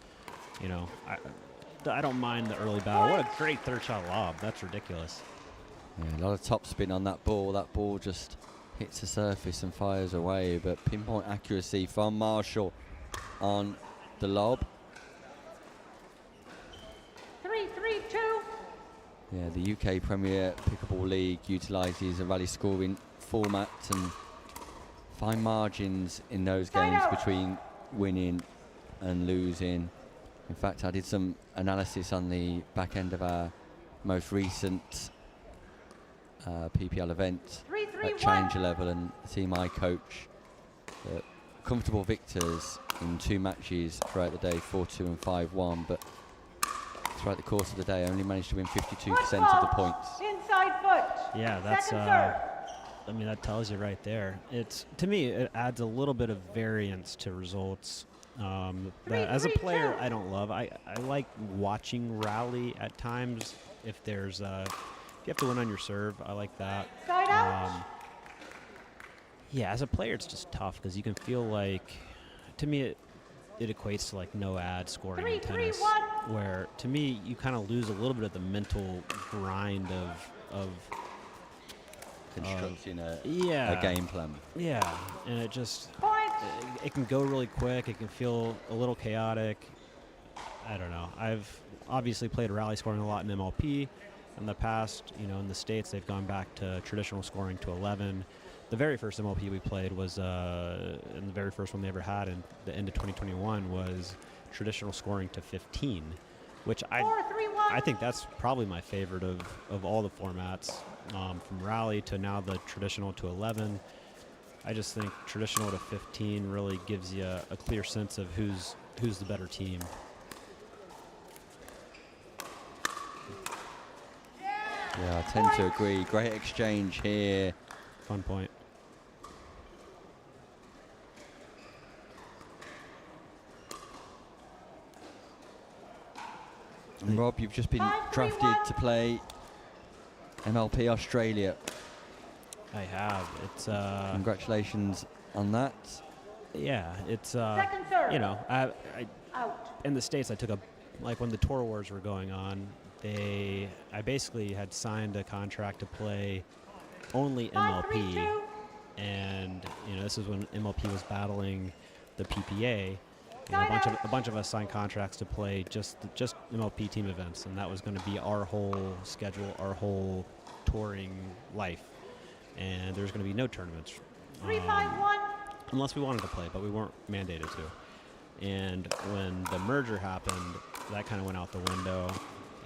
I don't mind the early battle. What a great third shot lob. That's ridiculous. Yeah, a lot of top spin on that ball. That ball just hits the surface and fires away, but pinpoint accuracy from Marshall on the lob. 3-3-2. Yeah, the UK Premier Pickleball League utilises a rally scoring format and fine margins in those games between winning and losing. In fact, I did some analysis on the back end of our most recent PPL event at Challenger level, and the team I coach, comfortable victors in 2 matches throughout the day, 4-2 and 5-1, but throughout the course of the day only managed to win 52% of the points. Inside foot. Yeah, that's I mean, that tells you right there. It's, to me, it adds a little bit of variance to results that as a player I don't love. I like watching rally at times. If there's you have to win on your serve, I like that. Yeah, as a player it's just tough because you can feel like, to me it equates to like no ad scoring in tennis, where to me you kind of lose a little bit of the mental grind of constructing a game plan. Yeah, and it just it can go really quick. It can feel a little chaotic. I don't know. I've obviously played rally scoring a lot in MLP in the past. In the States they've gone back to traditional scoring to 11. The very first MLP we played was, and the very first one they ever had in the end of 2021 was traditional scoring to 15, which I think that's probably my favorite of all the formats, from rally to now the traditional to 11. I just think traditional to 15 really gives you a clear sense of who's the better team. Yeah, I tend to agree. Great exchange here. Fun point. And Rob, you've just been drafted to play MLP Australia. I have. It's congratulations on that. Yeah, it's Second serve. I Out. in the States I took when the tour wars were going on, I basically had signed a contract to play only MLP, and this is when MLP was battling the PPA. A bunch of us signed contracts to play just MLP team events, and that was going to be our whole schedule, our whole touring life. And there's going to be no tournaments 3-5-1. unless we wanted to play, but we weren't mandated to. And when the merger happened, that kind of went out the window,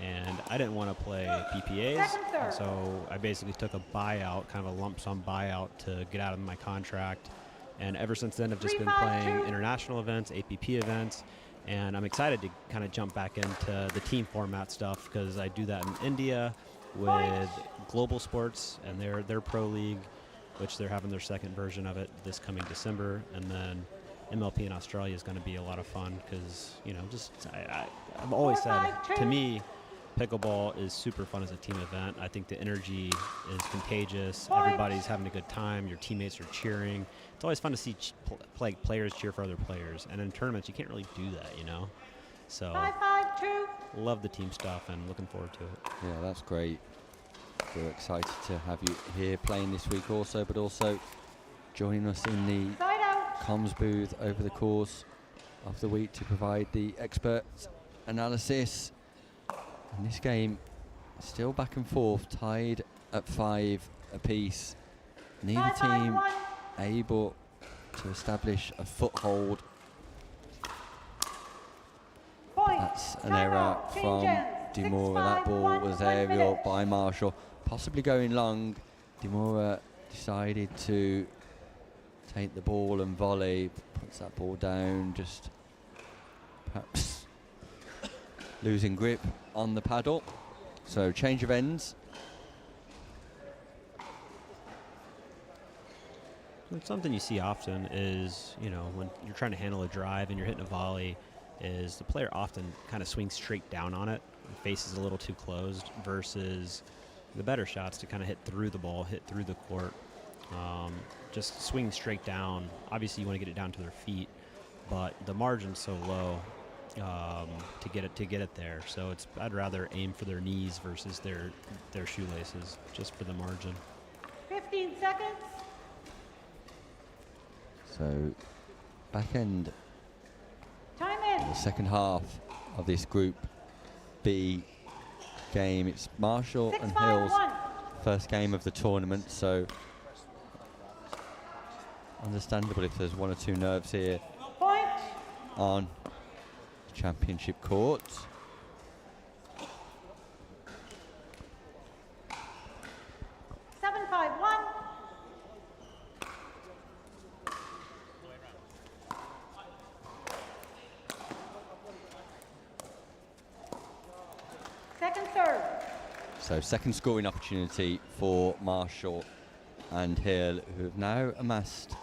and I didn't want to play PPAs, and so I basically took a buyout, kind of a lump sum buyout, to get out of my contract. And ever since then, I've just been playing international events, APP events, and I'm excited to kind of jump back into the team format stuff because I do that in India, with Global Sports and their pro league, which they're having their second version of it this coming December, and then MLP in Australia is going to be a lot of fun because, you know, just I've always said, to me, pickleball is super fun as a team event. I think the energy is contagious. Everybody's having a good time. Your teammates are cheering. It's always fun to see players cheer for other players. And in tournaments, you can't really do that, you know? So, love the team stuff and looking forward to it. Yeah, that's great. We're excited to have you here playing this week also, but also joining us in the comms booth over the course of the week to provide the expert analysis. And this game still back and forth, tied at 5 apiece. Neither team able to establish a foothold. That's an error from Demora. That ball was aerial by Marshall, possibly going long. Demora decided to take the ball and volley, puts that ball down, just perhaps losing grip on the paddle. So change of ends. Something you see often is, you know, when you're trying to handle a drive and you're hitting a volley, is the player often kind of swings straight down on it, face is a little too closed, versus the better shots to kind of hit through the ball, hit through the court. Just swing straight down. Obviously, you want to get it down to their feet, but the margin's so low to get it there. So I'd rather aim for their knees versus their shoelaces, just for the margin. 15 seconds. So back end, Time in. the second half of this Group B game. It's Marshall and Hill's first game of the tournament, so understandable if there's one or two nerves here on the championship court. Second serve. So second scoring opportunity for Marshall and Hill, who have now amassed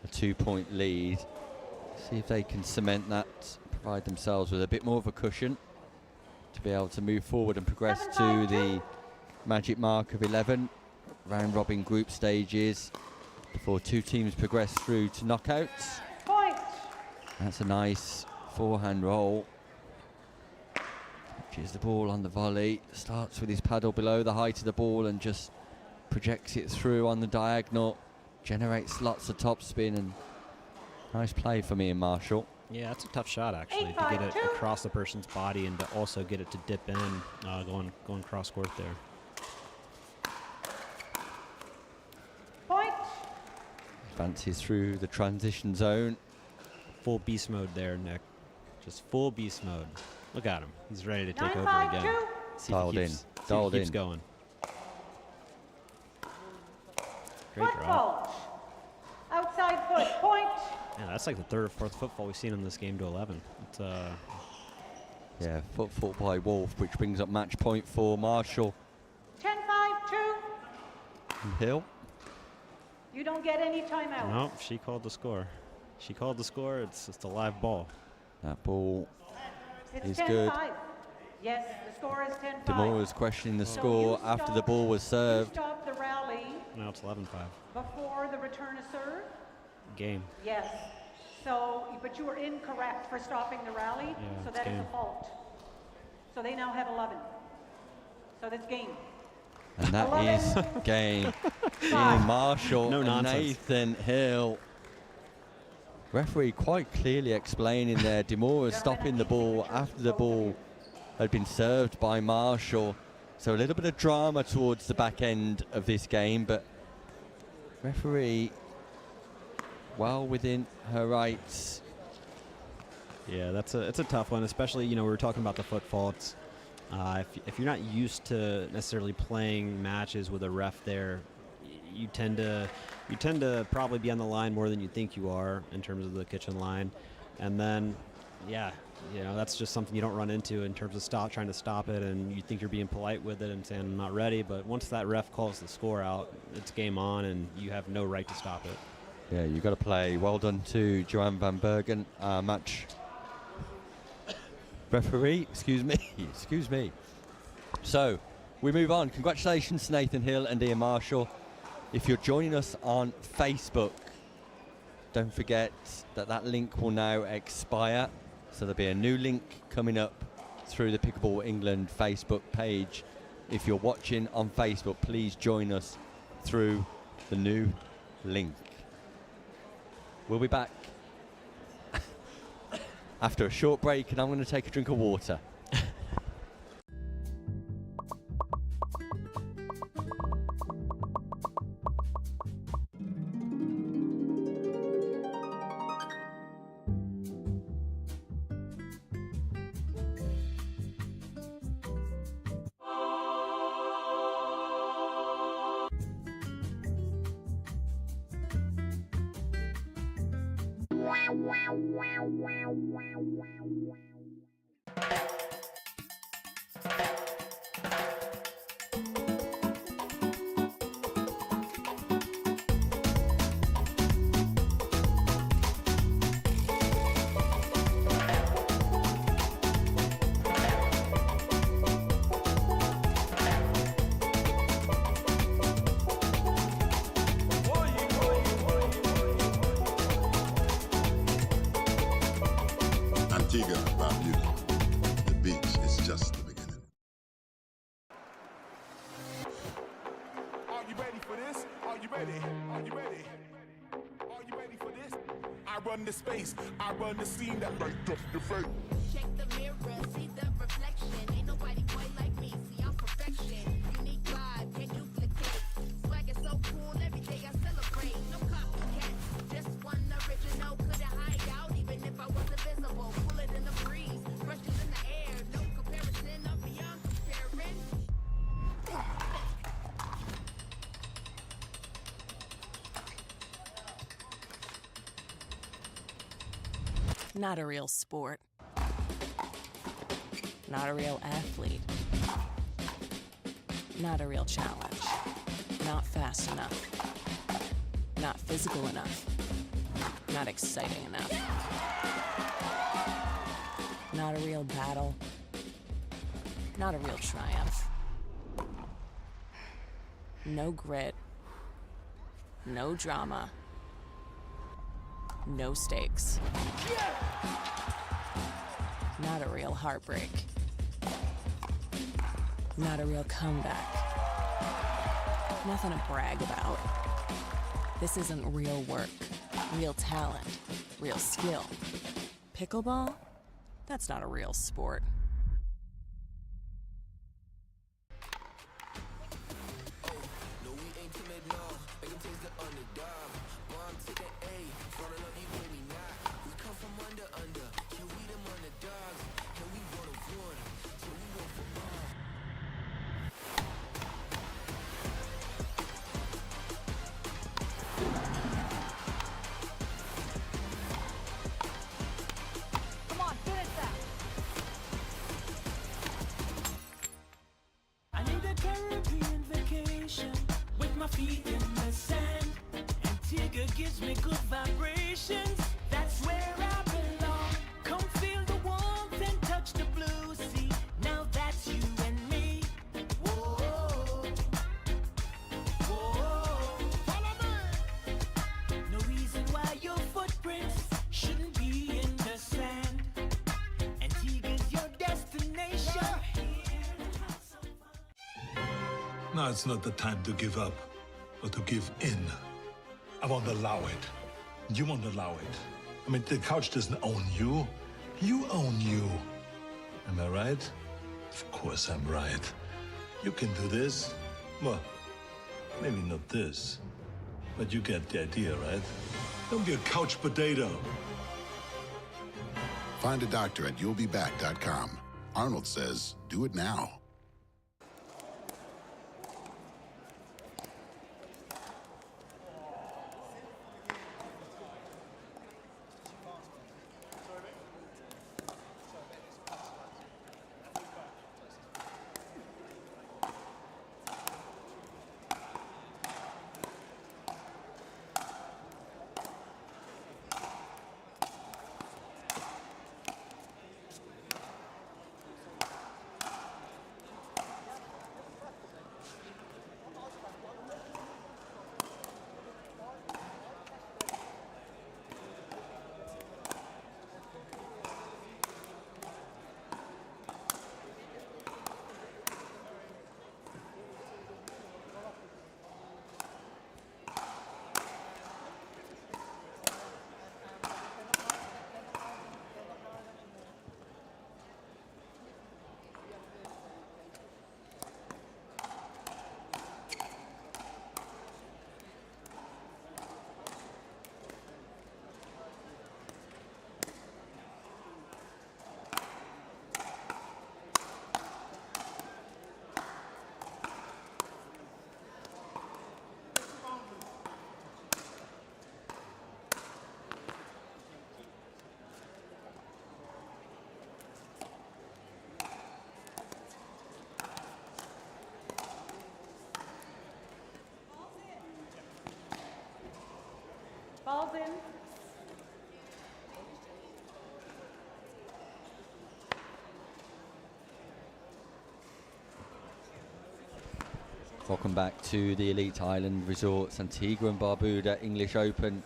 a 2-point lead. See if they can cement that, provide themselves with a bit more of a cushion to be able to move forward and progress to the magic mark of 11 round robin group stages before two teams progress through to knockouts. Point. That's a nice forehand roll. Catches the ball on the volley, starts with his paddle below the height of the ball and just projects it through on the diagonal, generates lots of topspin, and nice play for me and Marshall. Yeah, that's a tough shot actually, to get it across the person's body and to also get it to dip in, going cross court there. Point. Advances through the transition zone. Full beast mode there, Nick. Just full beast mode. Look at him. He's ready to take over 9-5-2. again. Dialed in. Dialed in. Keeps going. Great drop. Fault. Outside foot. Point. Yeah, that's like the third or fourth football we've seen in this game to 11. It's, yeah, foot by Wolf, which brings up match point for Marshall. 10-5-2. And Hill. You don't get any timeout. No, she called the score. She called the score. It's a live ball. That ball It's is good. 10-5. Yes, the score is 10-5. Demora's questioning the So score you after the stopped- ball was served. You stopped the rally Now it's 11-5. before the return of serve? Game. Yes. So, but you were incorrect for stopping the rally, Yeah, so it's that is game. a fault. So they now have 11. So that's game. And that is game. Ian Marshall No and nonsense. Nathan Hill. Referee quite clearly explaining there, Demora stopping the ball after the ball had been served by Marshall. So a little bit of drama towards the back end of this game, but referee well within her rights. Yeah, it's a tough one, especially, you know, we were talking about the foot faults. If you're not used to necessarily playing matches with a ref there, you tend to probably be on the line more than you think you are in terms of the kitchen line. And then, yeah, you know, that's just something you don't run into in terms of trying to stop it, and you think you're being polite with it and saying I'm not ready, but once that ref calls the score out, it's game on, and you have no right to stop it. Yeah, you've got to play. Well done to Joanne van Bergen, match referee. Excuse me. Excuse me. So, we move on. Congratulations to Nathan Hill and Ian Marshall. If you're joining us on Facebook, don't forget that link will now expire. So there'll be a new link coming up through the Pickleball England Facebook page. If you're watching on Facebook, please join us through the new link. We'll be back after a short break, and I'm going to take a drink of water. Antigua, Barbuda, the beach is just the beginning. Are you ready for this? Are you ready? Are you ready? Are you ready for this? I run the space, I run the scene that light up your face. Check the mirror, see the reflection. Ain't nobody quite like me, see I'm perfection. Unique vibe, can't duplicate. Swag is so cool, every day I celebrate. No copycat, just one original. Couldn't hide out even if I was invisible. Pull it in the breeze, brushes in the air. No comparison, I'm beyond comparing. Not a real sport. Not a real athlete. Not a real challenge. Not fast enough. Not physical enough. Not exciting enough. Not a real battle. Not a real triumph. No grit. No drama. No stakes. Not a real heartbreak. Not a real comeback. Nothing to brag about. This isn't real work, real talent, real skill. Pickleball? That's not a real sport. Come on, finish that. I need a Caribbean vacation with my feet in the sand. Antigua gives me good vibrations. That's where I belong. Come feel the warmth and touch the blue sea. Now that's you and me. Whoa, whoa. Follow me. No reason why your footprints shouldn't be in the sand. Antigua's your destination. Now it's not the time to give up or to give in. I won't allow it. You won't allow it. I mean, the couch doesn't own you. You own you. Am I right? Of course I'm right. You can do this. Well, maybe not this. But you get the idea, right? Don't be a couch potato. Find a doctor at you'llbeback.com. Arnold says, do it now. Welcome back to the Elite Island Resorts Antigua and Barbuda English Open,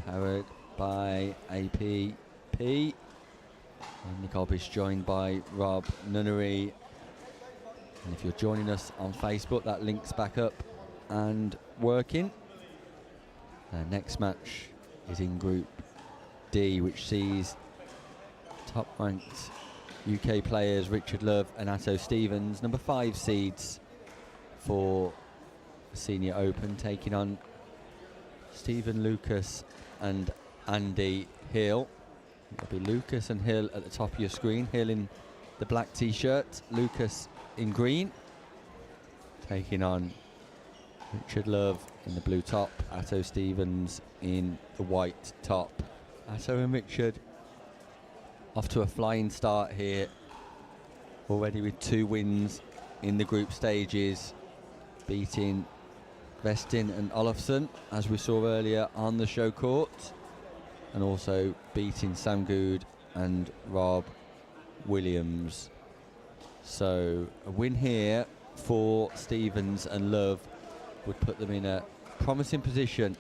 powered by APP. And Nick Obbish joined by Rob Nunnery. And if you're joining us on Facebook, that link's back up and working. Our next match is in Group D, which sees top-ranked UK players Richard Love and Atto Stevens, number 5 seeds for Senior Open, taking on Stephen Lucas and Andy Hill. It'll be Lucas and Hill at the top of your screen. Hill in the black t-shirt, Lucas in green, taking on Richard Love in the blue top, Atto Stevens in the white top. Atto and Richard off to a flying start here, already with 2 wins in the group stages, beating Vestin and Olofsson, as we saw earlier on the show court, and also beating Sam Good and Rob Williams. So a win here for Stevens and Love would put them in a promising position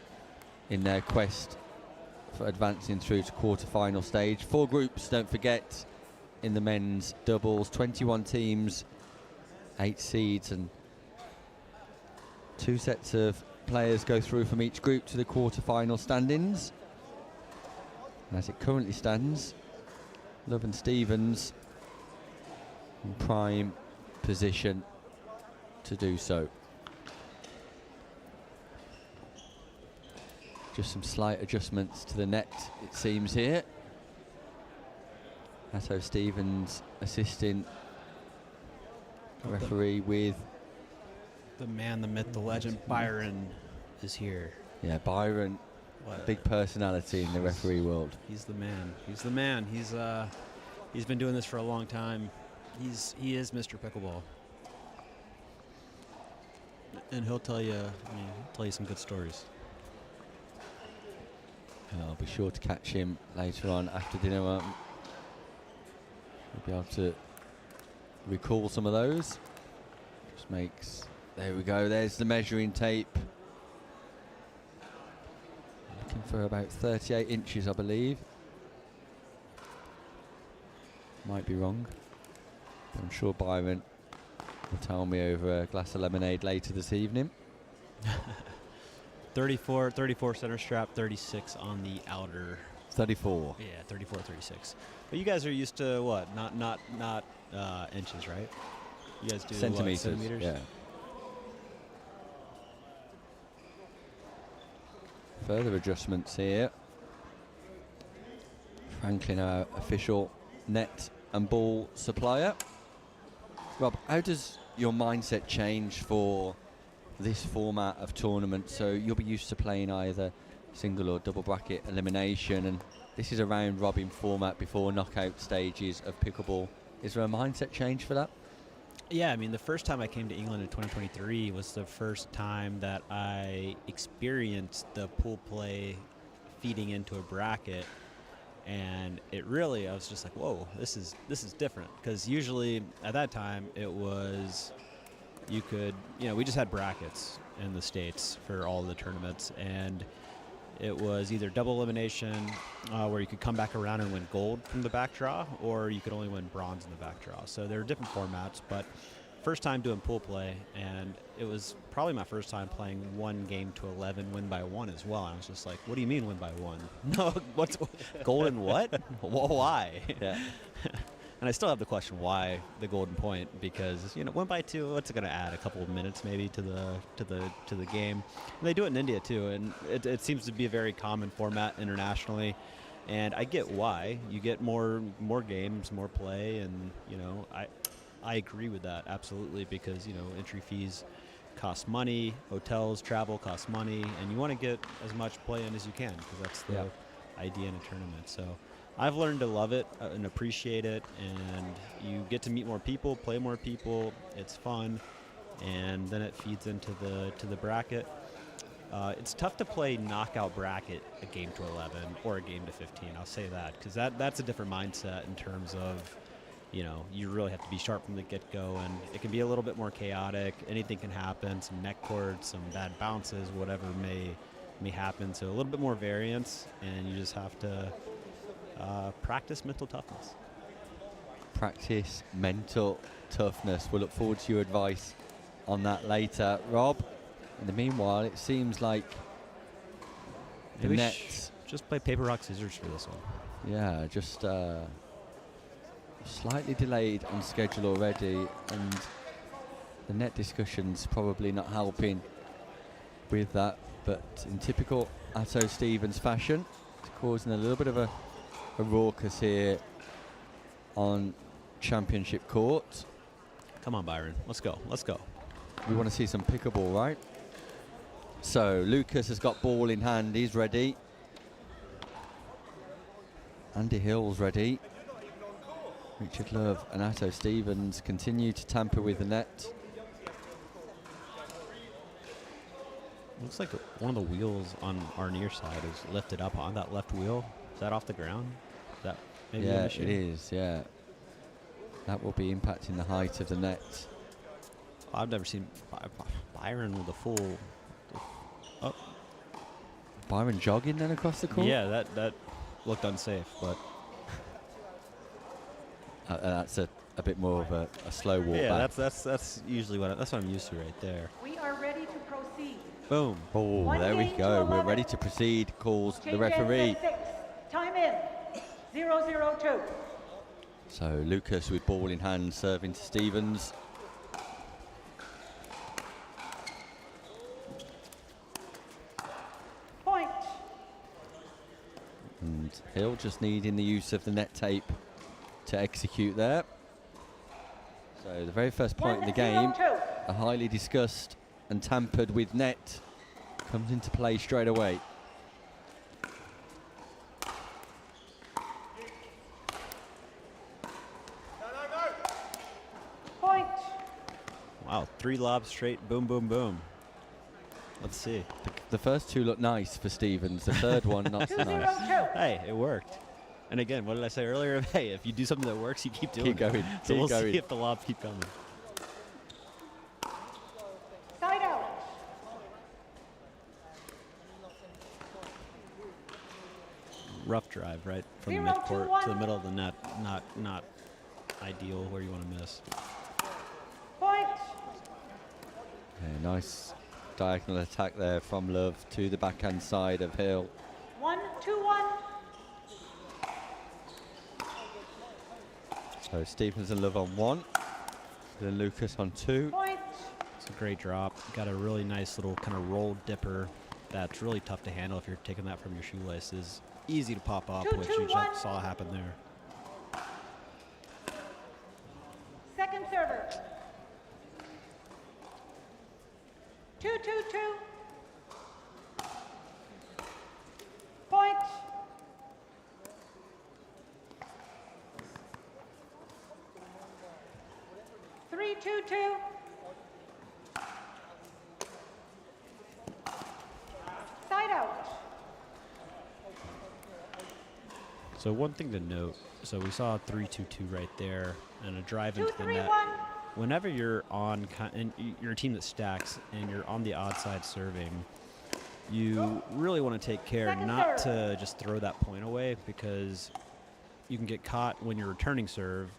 in their quest for advancing through to quarter-final stage. 4 groups, don't forget, in the men's doubles, 21 teams, 8 seeds, and 2 sets of players go through from each group to the quarter-final standings. And as it currently stands, Love and Stevens in prime position to do so. Just some slight adjustments to the net, it seems here. Atto Stevens assisting referee with The man, the myth, the legend, Byron is here. Yeah, Byron, a big personality in the referee world. He's the man. He's the man. He's been doing this for a long time. He is Mr. Pickleball. And he'll tell you some good stories. I'll be sure to catch him later on after dinner. We'll be able to recall some of those. Just makes... There we go, there's the measuring tape. Looking for about 38 inches, I believe. Might be wrong. I'm sure Byron will tell me over a glass of lemonade later this evening. 34 center strap, 36 on the outer. 34. Yeah, 34, 36. But you guys are used to what? Not inches, right? You guys do centimeters. What, centimeters? Yeah. Further adjustments here. Franklin, our official net and ball supplier. Rob, how does your mindset change for this format of tournament? So you'll be used to playing either single or double bracket elimination, and this is a round robin format before knockout stages of pickleball. Is there a mindset change for that? Yeah, I mean, the first time I came to England in 2023 was the first time that I experienced the pool play feeding into a bracket, and it really, I was just like, whoa, this is different, because usually at that time it was, you could, we just had brackets in the States for all of the tournaments, and it was either double elimination, where you could come back around and win gold from the back draw, or you could only win bronze in the back draw. So there are different formats, but first time doing pool play, and it was probably my first time playing 1 game to 11, win by 1 as well. And I was just like, what do you mean win by 1? No, what's golden what? Why? Yeah. And I still have the question, why the golden point? Because 1 by 2, what's it going to add? A couple of minutes maybe to the game. And they do it in India too, and it seems to be a very common format internationally. And I get why. You get more games, more play, and I agree with that absolutely, because entry fees cost money, hotels, travel costs money, and you want to get as much play in as you can, because that's the idea in a tournament. So I've learned to love it and appreciate it, and you get to meet more people, play more people. It's fun, and then it feeds into the bracket. It's tough to play knockout bracket a game to 11 or a game to 15. I'll say that, because that's a different mindset in terms of you know, you really have to be sharp from the get-go, and it can be a little bit more chaotic. Anything can happen, some neck cords, some bad bounces, whatever may happen. So a little bit more variance, and you just have to practice mental toughness. Practice mental toughness. We'll look forward to your advice on that later. Rob, in the meanwhile, it seems like the Maybe net... just play paper, rock, scissors for this one. Yeah, just slightly delayed on schedule already, and the net discussion's probably not helping with that, but in typical Atto Stevens fashion, it's causing a little bit of a raucous here on Championship Court. Come on, Byron, let's go, let's go. We want to see some pickleball, right? So Lucas has got ball in hand, he's ready. Andy Hill's ready. Richard Love and Atto Stevens continue to tamper with the net. Looks like one of the wheels on our near side is lifted up on that left wheel. Is that off the ground? Is that maybe Yeah, an it issue? is, yeah. That will be impacting the height of the net. I've never seen Byron with a full... Oh. Byron jogging then across the court? Yeah, that looked unsafe, but... that's a bit more of a slow walk back. That's usually that's what I'm used to right there. We are ready to proceed. Boom. Oh, One there we game to go. We're 11. ready to proceed, calls the Change referee. ends at 6. Time in. 0-0-2. So Lucas with ball in hand serving to Stevens. Point. And Hill just needing the use of the net tape to execute there. So the very first point in the game, 1-0-2. a highly discussed and tampered with net, comes into play straight away. Point. Wow, 3 lobs straight, boom, boom, boom. Let's see. The first two look nice for Stevens. The third one not so nice. Hey, it worked. And again, what did I say earlier? Hey, if you do something that works, you keep doing Keep going, it. So keep we'll going. see if the lobs keep coming. Side out. Rough drive, right? From the 0-2-1. midcourt to the middle of the net. Not ideal where you want to miss. Point. Yeah, nice diagonal attack there from Love to the backhand side of Hill. 1-2-1. So Stevens and Love on 1, then Lucas on 2. Point. It's a great drop. Got a really nice little kind of roll dipper that's really tough to handle if you're taking that from your shoelaces. Easy to pop up, which you 2-2-1. just saw happen there. Second server. 2-2-2. Point. Three, 2-2. Side out. So one thing to note, so we saw a 3-2-2 right there and a drive into the net. 2-3-1. Whenever you're on, and you're a team that stacks and you're on the odd side serving, you really want to take care Second not serve. to just throw that point away, because you can get caught when you're returning serve,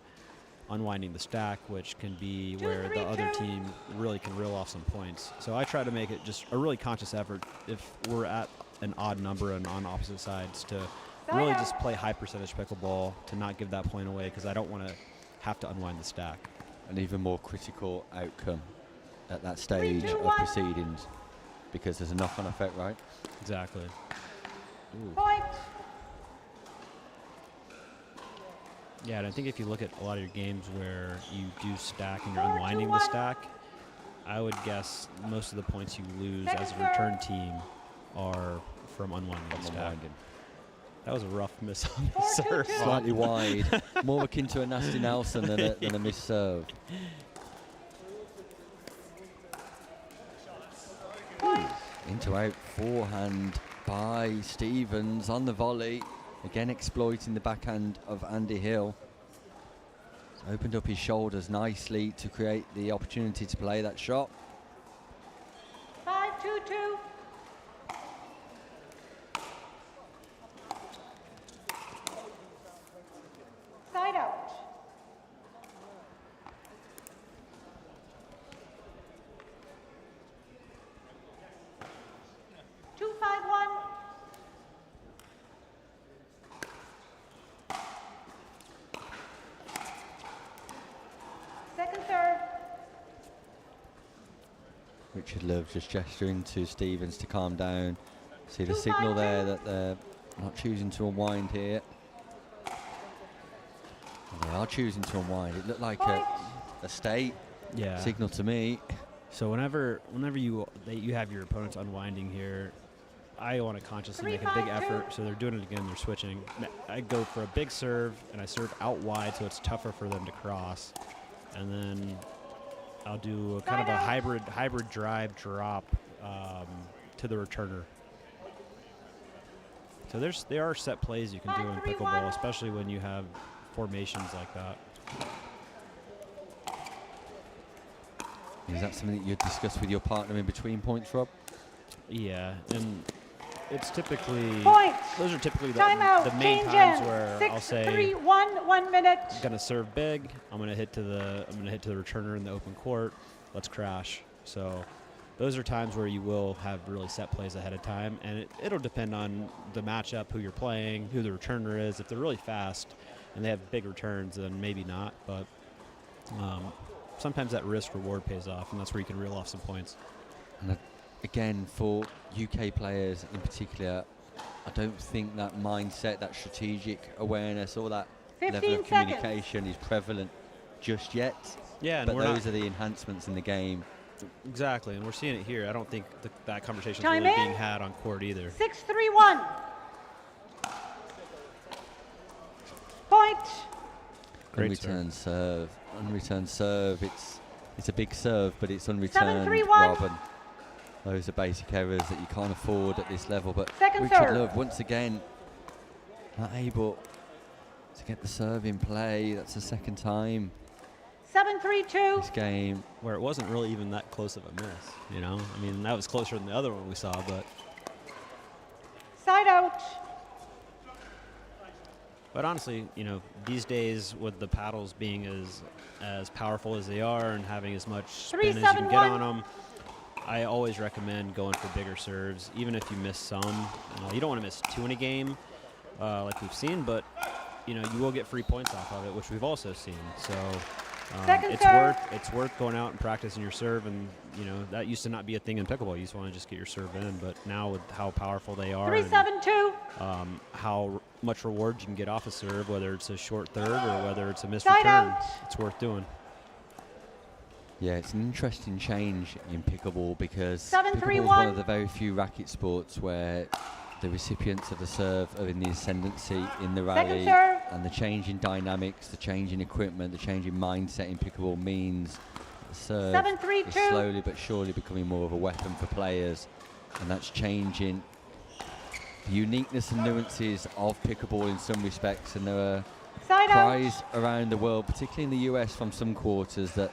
unwinding the stack, which can be where the other team really can reel off some points. So I try to make it just a really conscious effort if we're at an odd number and on opposite sides to really just play high percentage pickleball to not give that point away, because I don't want to have to unwind the stack. An even more critical outcome at that stage 3, 2, of 1. proceedings, because there's a knock-on effect, right? Exactly. Ooh. Point. Yeah, and I think if you look at a lot of your games where you do stack and you're 4, 2, unwinding the 1. stack, I would guess most of the points you lose Second as a serve. return team are from unwinding the stack. Unwinding. That was a rough miss on the 4, 2, serve. 2. Slightly wide, more akin to a nasty Nelson than a missed serve. Point. Into out forehand by Stevens on the volley, again exploiting the backhand of Andy Hill. Opened up his shoulders nicely to create the opportunity to play that shot. 5-2-2. Side out. Two, 5-1. Second serve. Richard Love just gesturing to Stevens to calm down. See the signal there that they're not choosing to unwind here. They are choosing to unwind. It looked like a state signal to me. So whenever you have your opponents unwinding here, I want to consciously make a big effort. So they're doing it again. They're switching. I go for a big serve and I serve out wide, so it's tougher for them to cross. And then I'll do a kind of a hybrid drive drop to the returner. So there are set plays you can do in pickleball, especially when you have formations like that. Is that something that you discuss with your partner in between points, Rob? Yeah, and it's typically those are typically the main Change times in. where 6, I'll say 3, 1, 1 minute. I'm gonna serve big. I'm gonna hit to the returner in the open court. Let's crash. So those are times where you will have really set plays ahead of time, and it'll depend on the matchup, who you're playing, who the returner is. If they're really fast and they have big returns, then maybe not. But sometimes that risk reward pays off, and that's where you can reel off some points. And again, for UK players in particular, I don't think that mindset, that strategic awareness, or that level of communication is prevalent just yet. Yeah, but those are the enhancements in the game. Exactly, and we're seeing it here. I don't think that conversation is Time really in. being had on court either. 6, 3, 1. Point. Unreturned serve. Unreturned serve. It's a big serve, but it's unreturned, 7-3-1. Rob, and those are basic errors that you can't afford at this level. But Second Richard serve. Love, once again, not able to get the serve in play. That's the second time 7-3-2. this game. Where it wasn't really even that close of a miss, you know? I mean, that was closer than the other one we saw, but... Side out. But honestly, you know, these days with the paddles being as powerful as they are and having as much spin as you can get on them, I always recommend going for bigger serves, even if you miss some. You don't want to miss 2 in a game, like we've seen, but you know, you will get free points off of it, which we've also seen. So it's worth going out and practicing your serve, and you know that used to not be a thing in pickleball. You used to want to just get your serve in, but now with how powerful they are, 3-7-2. how much reward you can get off a serve, whether it's a short third or whether it's a missed Side return, out. it's worth doing. Yeah, it's an interesting change in pickleball because 7-3-1. pickleball is one of the very few racket sports where the recipients of the serve are in the ascendancy in the rally, serve. and the change in dynamics, the change in equipment, the change in mindset in pickleball means the serve 7-3-2. is slowly but surely becoming more of a weapon for players, and that's changing the uniqueness and nuances of pickleball in some respects. And there are Side cries around the world, particularly in the US from some quarters, that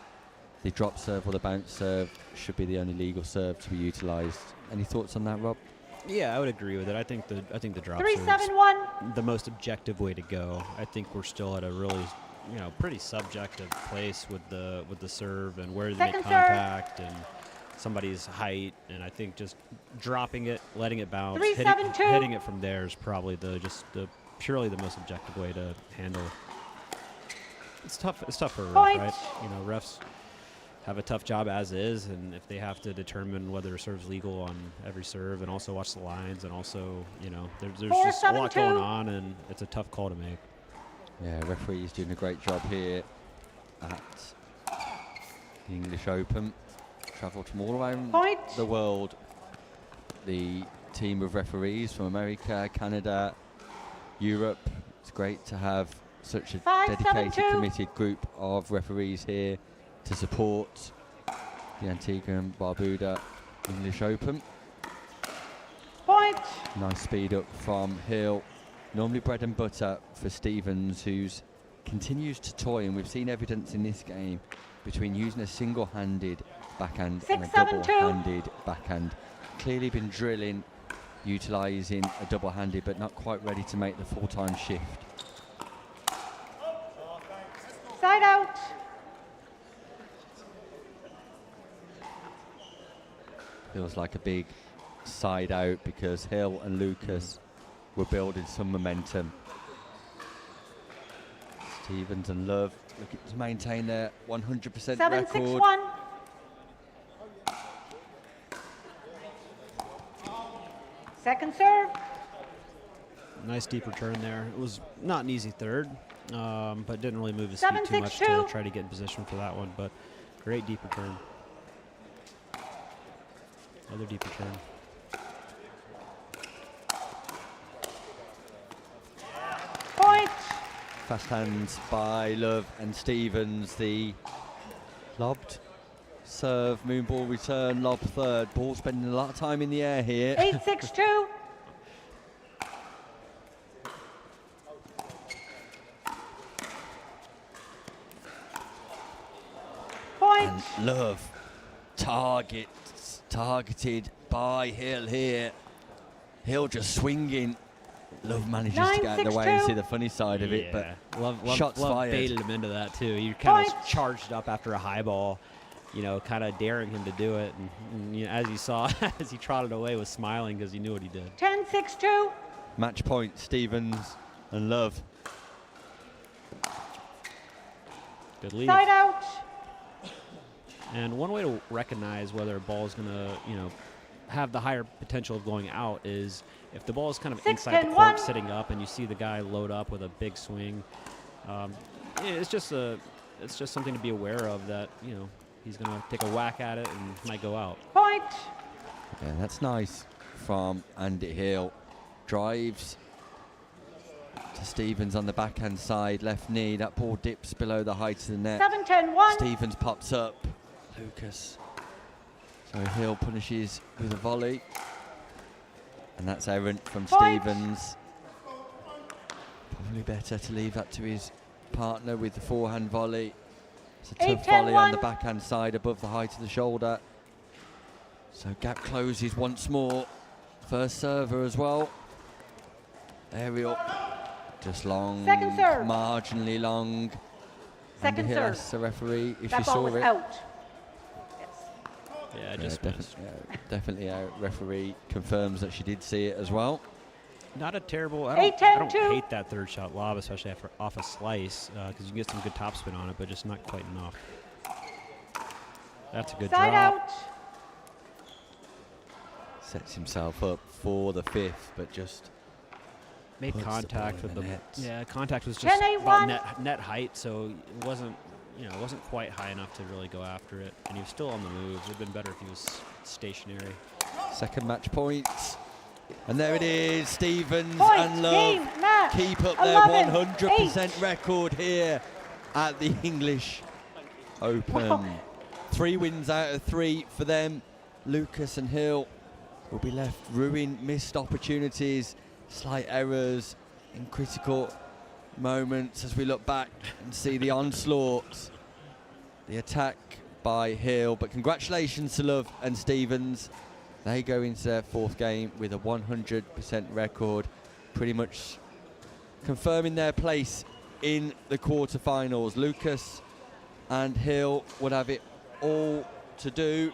the drop serve or the bounce serve should be the only legal serve to be utilised. Any thoughts on that, Rob? Yeah, I would agree with it. I think the drop 3-7-1. the most objective way to go. I think we're still at a really, you know, pretty subjective place with the serve and where they make Second serve. contact and somebody's height. And I think just dropping it, letting it bounce, hitting it from there is probably purely the most objective way to handle it. It's tough. It's tough for a ref, Point. right? You know, refs have a tough job as is, and if they have to determine whether a serve's legal on every serve and also watch the lines and also, you know, there's just a lot 4-7-2. going on, and it's a tough call to make. Yeah, referee's doing a great job here at the English Open. Travelled from all around Point. the world. The team of referees from America, Canada, Europe. It's great to have such a 5-7-2. dedicated, committed group of referees here to support the Antigua and Barbuda English Open. Point. Nice speed up from Hill. Normally bread and butter for Stevens, who's continues to toy, and we've seen evidence in this game between using a single-handed backhand and a 6-7-2. double-handed backhand. Clearly been drilling, utilising a double-handed, but not quite ready to make the full-time shift. Side out. Feels like a big side out because Hill and Lucas were building some momentum. Stevens and Love looking to maintain their 100% 7-6-1. record. Second serve. Nice deep return there. It was not an easy third, but didn't really move his feet too much to 7-6-2. try to get in position for that one. But great deep return. Another deep return. Point. Fast hands by Love and Stevens. The lobbed serve, moon ball return, lob third. Ball spending a lot of time in the air here. 8-6-2. Point. And Love targeted by Hill here. Hill just swinging. Love manages to get out of the way and see the funny side of it, but Love shots fired. baited him into that too. He kind of charged up after a high ball, you know, kind of daring him to do it. And you know, as you saw, as he trotted away, was smiling because he knew what he did. 10-6-2. Match point, Stevens and Love. Good lead. Side out. And one way to recognize whether a ball is going to, you know, have the higher potential of going out is if the ball is kind of inside the court, sitting up, and you see the guy load up with a big swing. It's just something to be aware of, that, you know, he's going to take a whack at it and might go out. Point. Yeah, that's nice from Andy Hill. Drives to Stevens on the backhand side, left knee. That ball dips below the height of the net. 7-10-1. Stevens pops up. Lucas. So Hill punishes with a volley. And that's errant from Point. Stevens. Probably better to leave that to his partner with the forehand volley. It's a tough volley on the backhand side above the height of the shoulder. So gap closes once more. First server as well. Aerial. Just long. Second serve. Marginally long. Second Andy Hill serve. asks the referee if That she ball saw was it. out. Yeah, just missed. Definitely out. Referee confirms that she did see it as well. Not a terrible. 8-10-2. I don't hate that third shot lob, especially after off a slice, because you can get some good topspin on it, but just not quite enough. That's a good Side drop. out. Sets himself up for the fifth, but just Made puts contact the with ball the in the net. yeah. Contact was just 10-8-1. about net height, so it wasn't, you know, it wasn't quite high enough to really go after it. And he was still on the move. It would have been better if he was stationary. Second match point. And there it is, Stevens Point, and Love game, match, keep up their 11, 100% record here at the English Open. 3 wins out of 3 for them. Lucas and Hill will be left ruined, missed opportunities, slight errors in critical moments as we look back and see the onslaught, the attack by Hill. But congratulations to Love and Stevens. They go into their 4th game with a 100% record, pretty much confirming their place in the quarterfinals. Lucas and Hill would have it all to do.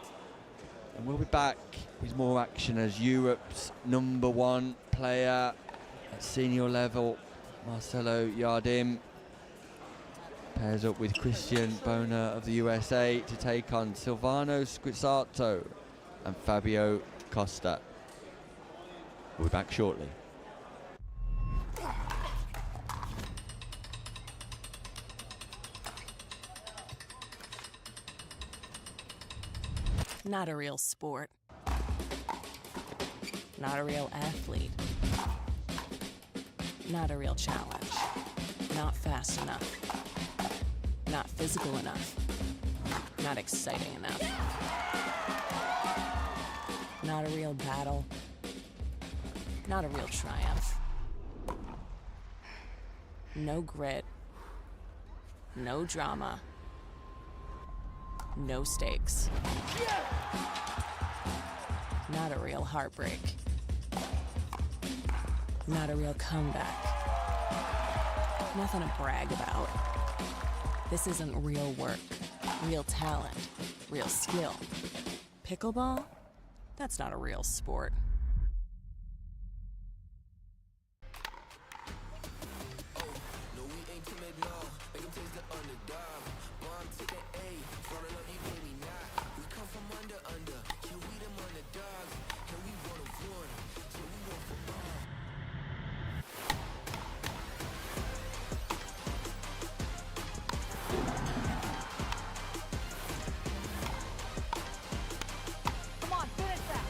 And we'll be back with more action as Europe's #1 player at senior level, Marcelo Yardim, pairs up with Christian Bona of the USA to take on Silvano Squizzato and Fabio Costa. We'll be back shortly. Not a real sport. Not a real athlete. Not a real challenge. Not fast enough. Not physical enough. Not exciting enough. Not a real battle. Not a real triumph. No grit. No drama. No stakes. Not a real heartbreak. Not a real comeback. Nothing to brag about. This isn't real work, real talent, real skill. Pickleball? That's not a real sport. Come on, finish that.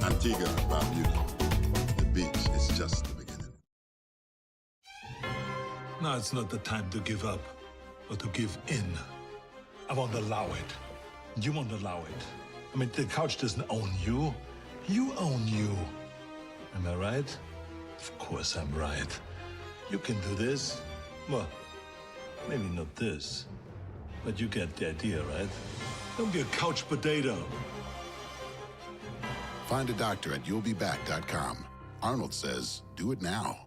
Antigua, Barbuda. The beach is just the beginning. Now it's not the time to give up or to give in. I won't allow it. You won't allow it. I mean, the couch doesn't own you. You own you. Am I right? Of course I'm right. You can do this. Well, maybe not this. But you get the idea, right? Don't be a couch potato. Find a doctor at you'llbeback.com. Arnold says, do it now.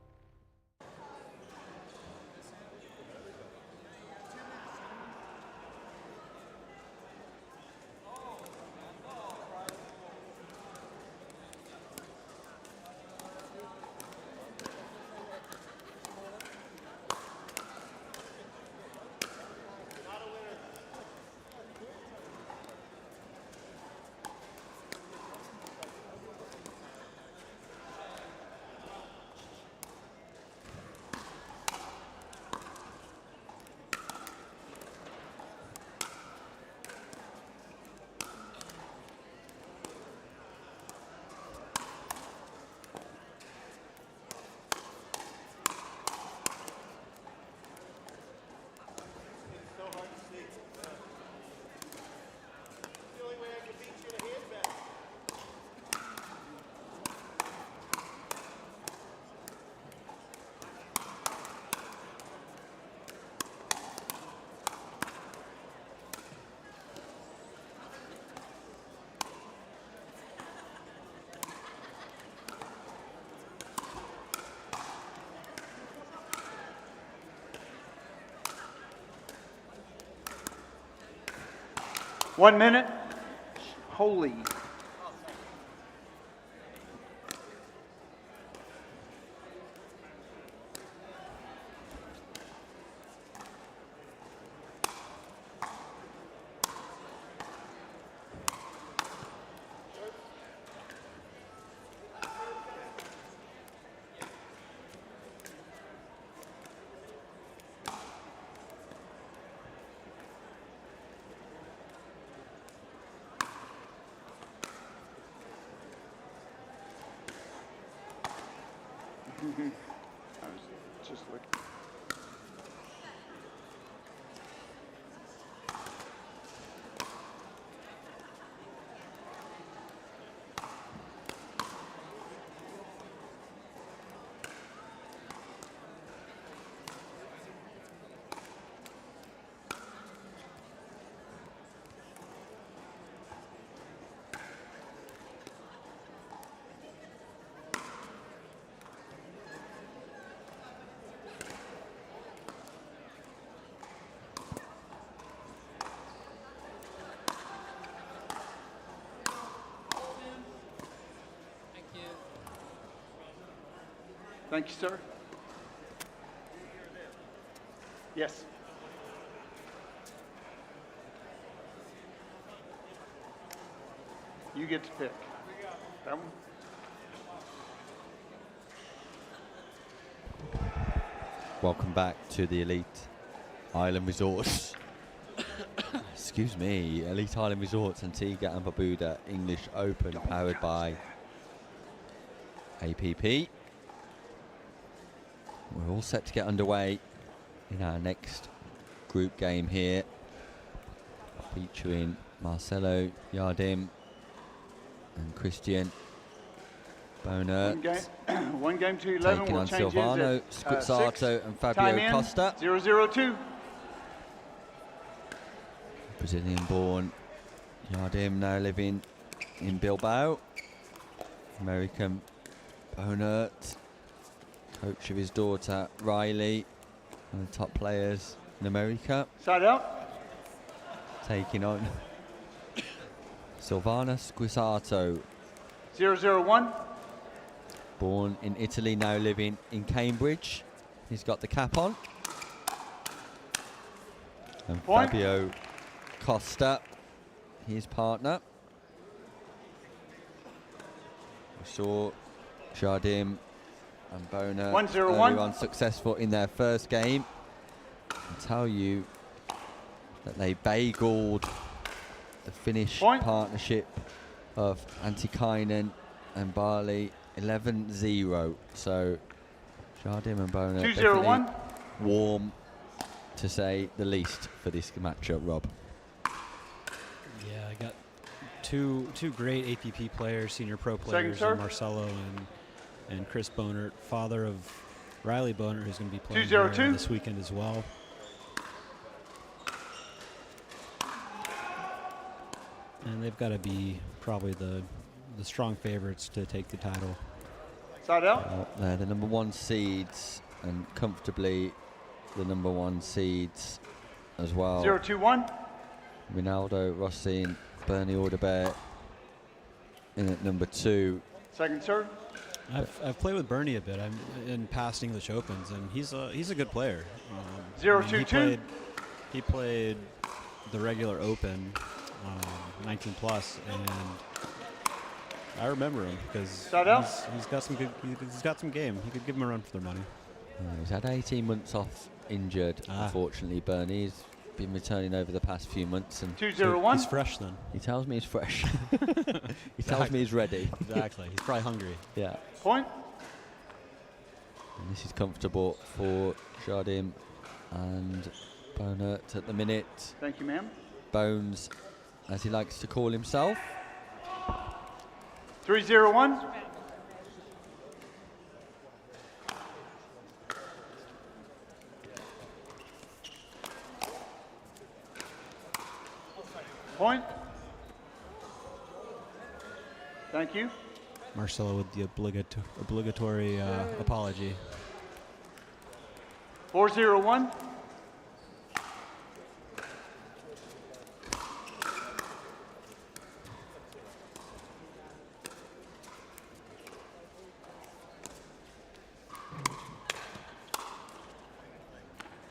One minute. Holy. I was just looking. Thank you, sir. Yes. You get to pick. That one? Welcome back to the Elite Island Resorts. Excuse me, Elite Island Resorts Antigua and Barbuda English Open, powered by APP. We're all set to get underway in our next group game here, featuring Marcelo Yardim and Christian Bonert. One game to 11. Taking We'll on change Silvano, ends at, Squizzato 6. and Time Fabio in, Costa. 0-0-2. Brazilian-born Yardim, now living in Bilbao. American Bonert, coach of his daughter Riley, one of the top players in America. Side out. Taking on Silvano Squizzato, 0-0-1. born in Italy, now living in Cambridge. He's got the cap on. And Point. Fabio Costa, his partner. We saw Jardim and Bona 1-0-1. earlier on successful in their first game. I can tell you that they bageled the Finnish partnership of Antikainen and Barley 11-0. So Jardim and Bona 2-0-1. definitely warm, to say the least, for this matchup, Rob. Yeah, I got two great APP players, senior pro players, serve. in Marcelo and Chris Bonert, father of Riley Bonert, who's going to be playing 2-0-2. here this weekend as well. And they've got to be probably the strong favorites to take the title. Side out. They're the number one seeds, and comfortably the number one seeds as well. 0-2-1. Ronaldo Rossi and Bernie Audebert in at number 2. Second serve. I've played with Bernie a bit. I'm in past English Opens, and he's a good player. 0-2-2. He played the regular Open, 19 plus, and I remember him because he's got some good. He's got some game. He could give him a run for their money. He's had 18 months off injured, unfortunately. Bernie's been returning over the past few months, and 2-0-1. He's fresh then. He tells me he's fresh. He tells me he's ready. Exactly. He's probably hungry. Yeah. Point. And this is comfortable for Jardim and Bonert at the minute. Thank you, ma'am. Bones, as he likes to call himself. 3-0-1. Point. Thank you. Marcelo with the obligatory apology. 4-0-1.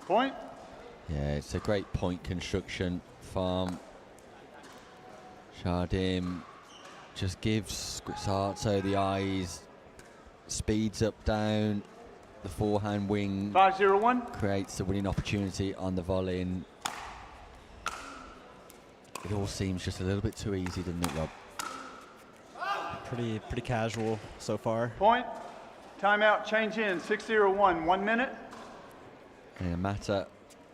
Point. Yeah, it's a great point construction farm. Jardim just gives Squizzato the eyes, speeds up down the forehand wing. 5-0-1. Creates the winning opportunity on the volley, and it all seems just a little bit too easy, doesn't it, Rob? Pretty casual so far. Point. Timeout. Change in. 6-0-1. 1 minute. In a matter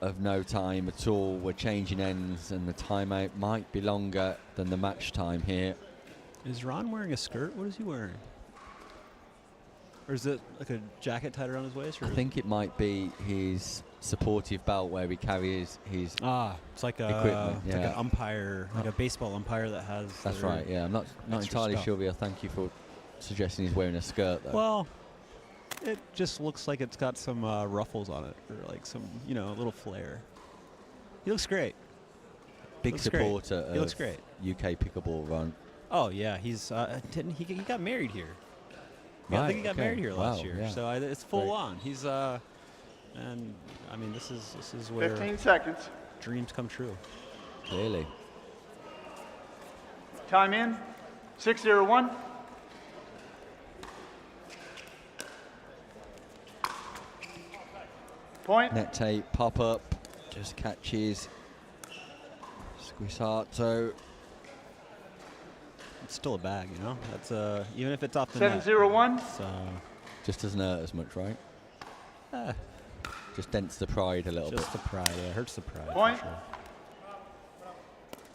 of no time at all, we're changing ends, and the timeout might be longer than the match time here. Is Ron wearing a skirt? What is he wearing? Or is it like a jacket tied around his waist? Or I think it might be his supportive belt where he carries his it's like equipment. It's like an umpire, like a baseball umpire that has. That's their right. Yeah, I'm not entirely stuff. sure. But thank you for suggesting he's wearing a skirt, though. Well, it just looks like it's got some ruffles on it, or like some, a little flair. He looks great. Big looks supporter great. He looks of great. UK pickleball run. Oh yeah, he's didn't he got married here? Yeah, I Right, think he got okay. married here last Wow, year. yeah. So it's full Great. on. He's and I mean this is where 15 seconds. dreams come true. Clearly. Time in. 6-0-1. Point. Net tape, pop up, just catches Squisato. It's still a bag, you know. That's even if it's off the 7-0-1. net. So just doesn't hurt as much, right? Just dents the pride a little bit. just the pride. Yeah, it hurts the pride. Point. For sure.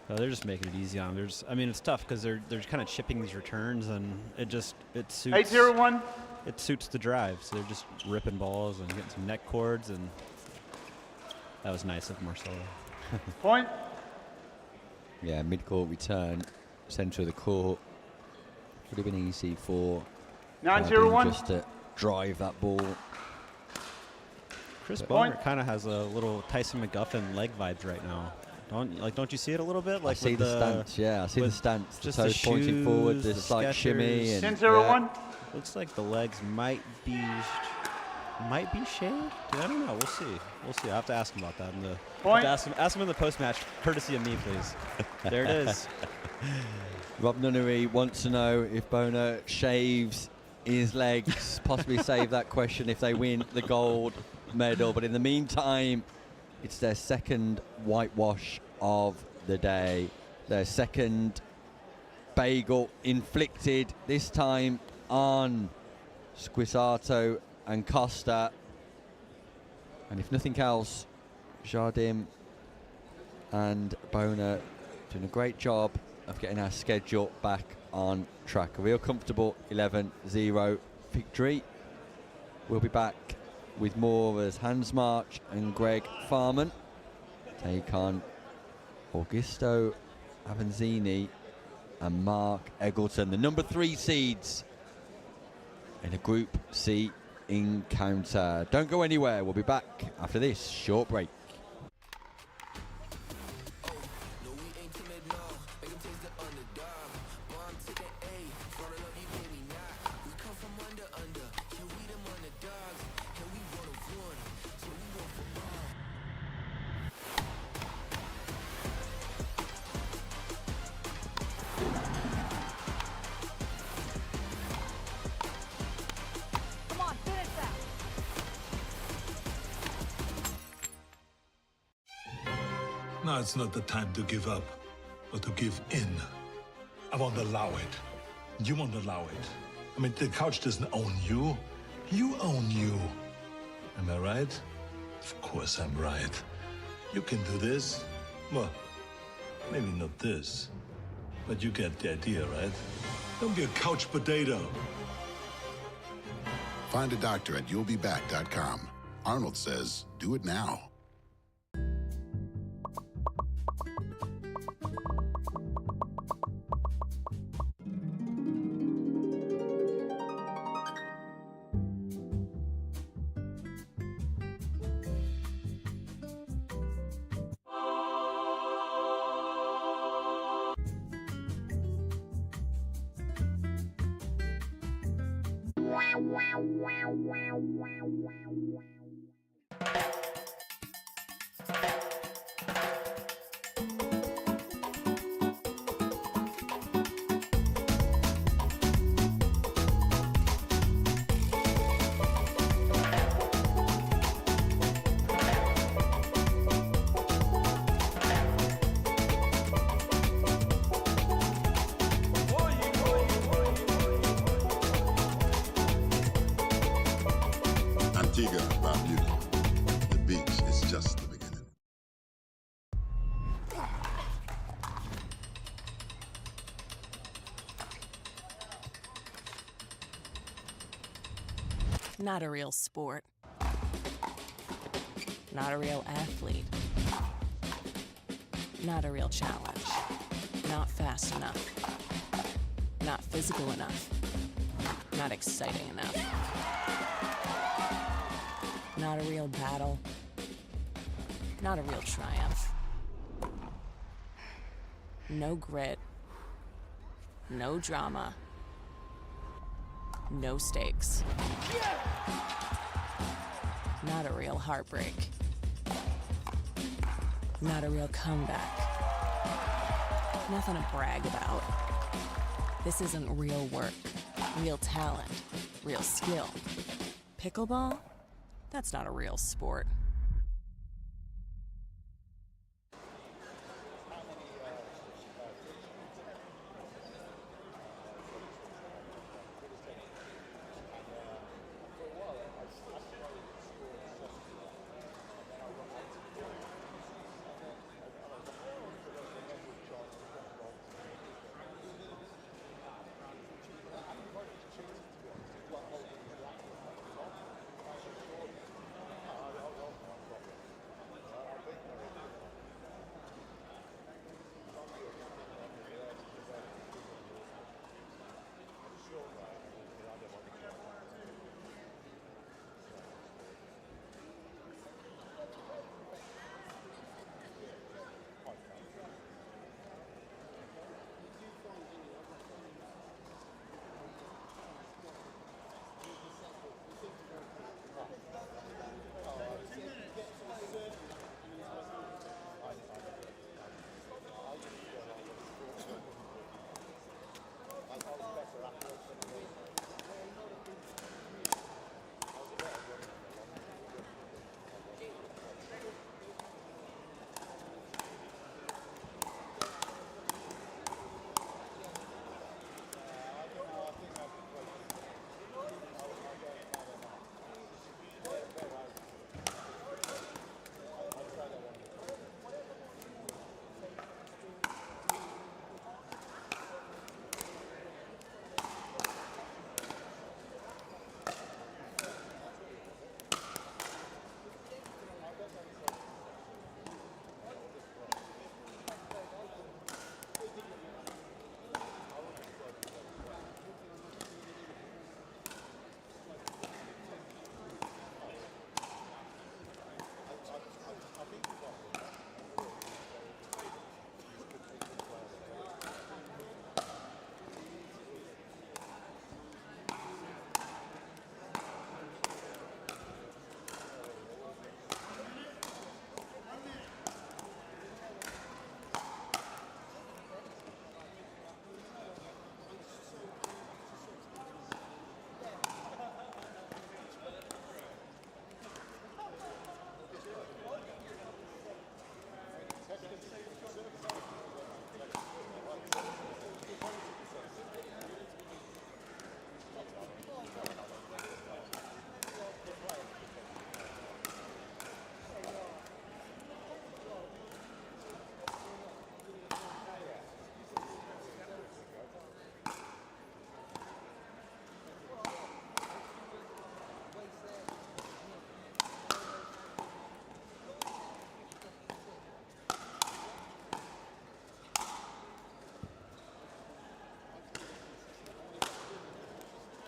So they're just making it easy on them. I mean, it's tough because they're kind of chipping these returns, and it suits 8-0-1. It suits the drive. So they're just ripping balls and getting some net cords, and that was nice of Marcelo. Point. Yeah, mid-court return, centre of the court. Would have been easy for 9-0-1. just to drive that ball. Chris But- Boner kind of has a little Tyson McGuffin leg vibes right now. Don't you see it a little bit? Like I see with the stance, yeah. I see the with stance. The just toes the pointing forward, shoes, the the slight shimmy. Skechers. And 10-0-1. Looks like the legs might be shaved. I don't know. We'll see. I'll have to ask him about that. Point. Ask him in the post-match, courtesy of me, please. There it is. Rob Nunnery wants to know if Boner shaves his legs, possibly save that question if they win the gold medal. But in the meantime, it's their second whitewash of the day. Their second bagel inflicted, this time on Squisato and Costa. And if nothing else, Jardim and Boner doing a great job of getting our schedule back on track. A real comfortable 11-0 victory. We'll be back with more as Hans March and Greg Farman take on Augusto Avanzini and Mark Eggleton, the number 3 seeds in a Group C encounter. Don't go anywhere. We'll be back after this short break. Come on, finish that. Now it's not the time to give up, but to give in. I won't allow it. You won't allow it. I mean, the couch doesn't own you. You own you. Am I right? Of course I'm right. You can do this. Well, maybe not this. But you get the idea, right? Don't be a couch potato. Find a doctor at you'llbeback.com. Arnold says, do it now. Antigua, Barbuda. The beach is just the beginning. Not a real sport. Not a real athlete. Not a real challenge. Not fast enough. Not physical enough. Not exciting enough. Not a real battle. Not a real triumph. No grit. No drama. No stakes. Not a real heartbreak. Not a real comeback. Nothing to brag about. This isn't real work, real talent, real skill. Pickleball? That's not a real sport.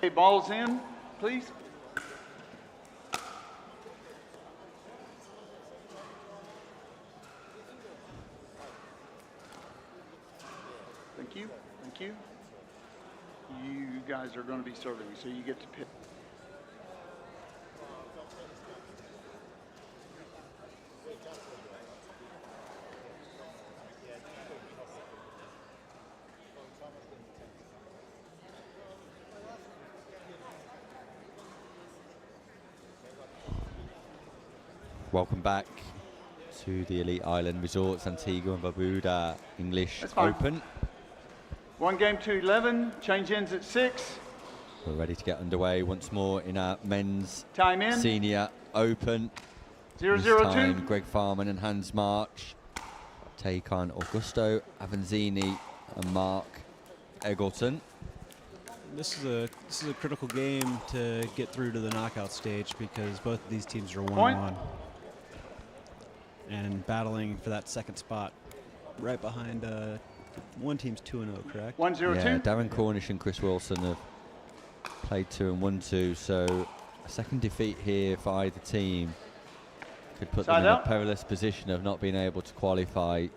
Okay, balls in, please. Thank you. Thank you. You guys are going to be serving, so you get to pick. Welcome back to the Elite Island Resorts Antigua and Barbuda English That's fine. Open. 1 game to 11. Change ends at 6. We're ready to get underway once more in our men's Time in. senior open. 0-0-2. This time, Greg Farman and Hans March take on Augusto Avanzini and Mark Eggleton. This is a critical game to get through to the knockout stage because both of these teams are 1-1 and battling for that second spot right behind one team's 2-0, correct? 1-0-2. Yeah, Darren Cornish and Chris Wilson have played 2 and 1-2, so a second defeat here for either team could put them in a perilous position of not being able to qualify.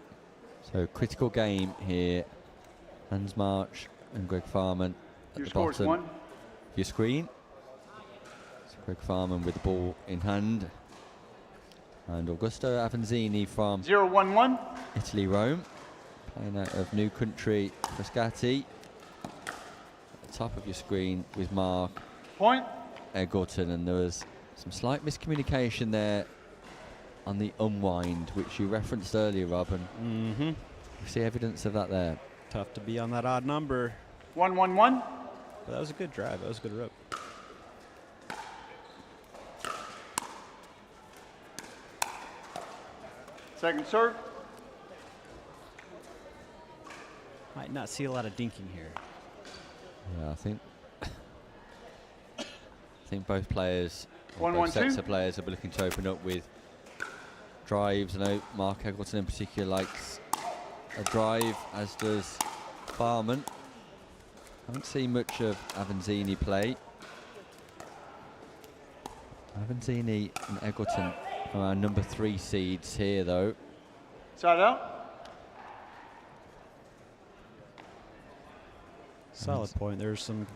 So critical game here. Hans March and Greg Farman at Your the score's bottom 1. of your screen. So Greg Farman with the ball in hand. And Augusto Avanzini from 0-1-1. Italy, Rome, playing out of New Country, Frascati. At the top of your screen with Mark Eggleton, and there was some slight miscommunication there on the unwind, which you referenced earlier, Rob, and you see evidence of that there. Tough to be on that odd number. 1-1-1. But that was a good drive. That was a good rip. Second serve. Might not see a lot of dinking here. Yeah, I think both players, or 1-1-2. both sets of players, will be looking to open up with drives. I know Mark Eggleton in particular likes a drive, as does Farman. Haven't seen much of Avanzini play. Avanzini and Eggleton are our number 3 seeds here, though. Side out. Solid point. There's some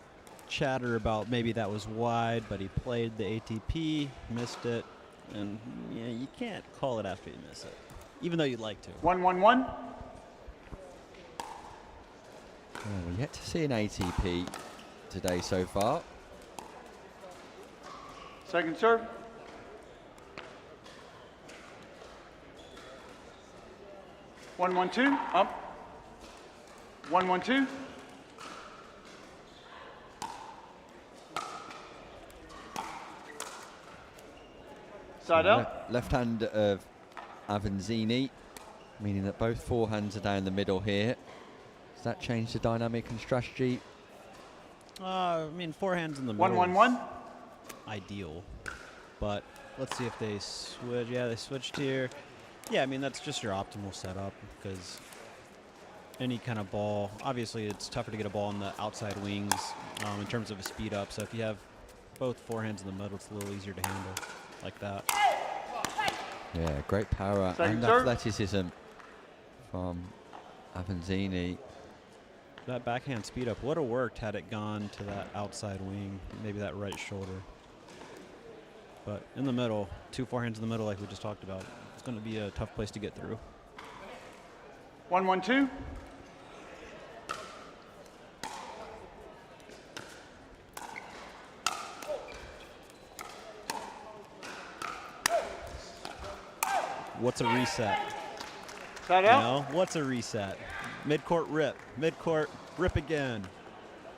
chatter about maybe that was wide, but he played the ATP, missed it, and yeah, you can't call it after you miss it, even though you'd like to. 1-1-1. We're yet to see an ATP today so far. Second serve. One, 1-2. Up. 1-1-2. Side out. Left hand of Avanzini, meaning that both forehands are down the middle here. Does that change the dynamic and strategy? I mean, forehands in the middle. 1-1-1. Ideal, but let's see if they switch. Yeah, they switched here. Yeah, I mean, that's just your optimal setup because any kind of ball, obviously it's tougher to get a ball on the outside wings in terms of a speed up. So if you have both forehands in the middle, it's a little easier to handle like that. Yeah, great power and athleticism from Avanzini. That backhand speed up would have worked had it gone to that outside wing, maybe that right shoulder. But in the middle, 2 forehands in the middle like we just talked about, it's going to be a tough place to get through. 1-1-2. What's a reset? Side you out. know, what's a reset? Mid-court rip. Mid-court rip again.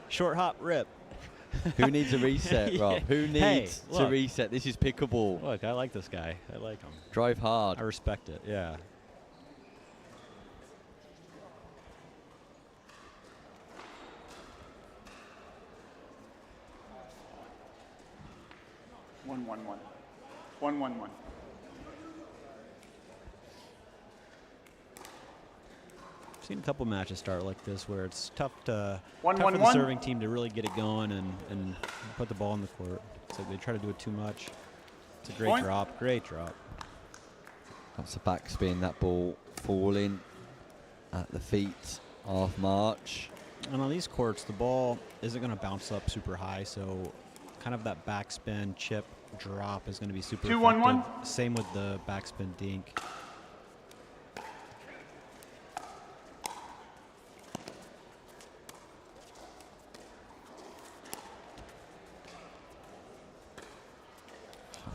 Short hop rip. Who needs a reset, Rob? Who needs to look. reset? This is pickleball. Look, I like this guy. I like him. Drive hard. I respect it, yeah. One, 1-1-1. I've seen a couple matches start like this where it's tough for 1-1-1. the serving team to really get it going and put the ball in the court. So they try to do it too much. It's a great Point. drop, great drop. That's the backspin, that ball falling at the feet of March. And on these courts, the ball isn't going to bounce up super high, so kind of that backspin chip drop is going to be super 2-1-1. effective. Same with the backspin dink.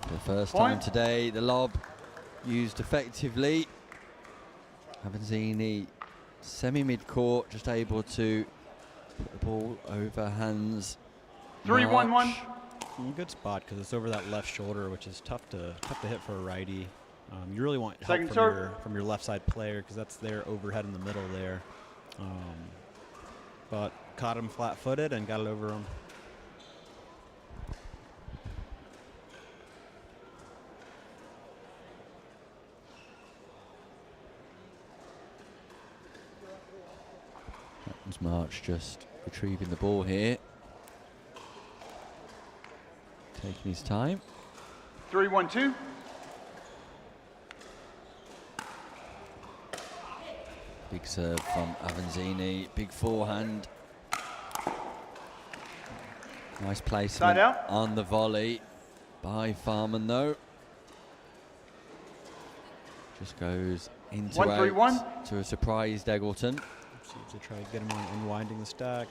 For the first Point. time today, the lob used effectively. Avanzini semi-mid-court, just able to put the ball over hands. 3-1-1. March. Good spot because it's over that left shoulder, which is tough to hit for a righty. You really want help Second serve. from your left side player because that's their overhead in the middle there. But caught him flat-footed and got it over him. That was March just retrieving the ball here. Taking his time. 3-1-2. Big serve from Avanzini. Big forehand. Nice placement Side out. on the volley by Farman though. Just goes into 1-3-1. out to a surprised Eggleton. See if they try to get him on unwinding the stack.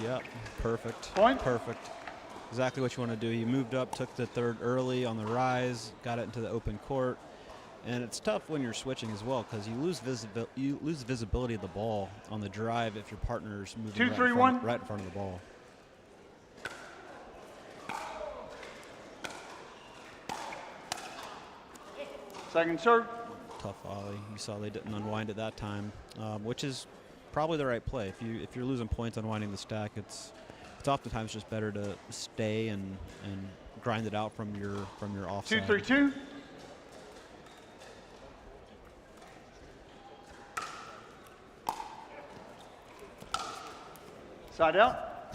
Yep, perfect. Point. Perfect. Exactly what you want to do. He moved up, took the third early on the rise, got it into the open court. And it's tough when you're switching as well because you lose visibility of the ball on the drive if your partner's moving 2-3-1. right in front of the ball. Second serve. Tough volley. You saw they didn't unwind it that time, which is probably the right play. If you're losing points unwinding the stack, it's oftentimes just better to stay and grind it out from your offside. 2-3-2. Side out.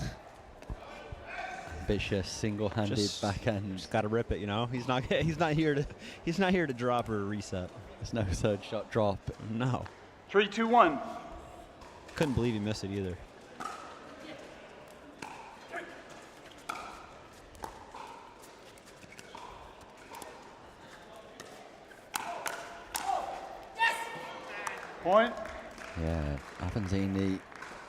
Ambitious single-handed Just backhand. Just got to rip it, you know. He's not here to drop or reset. There's no third shot drop. No. 3-2-1. Couldn't believe he missed it either. Point. Yeah, Avanzini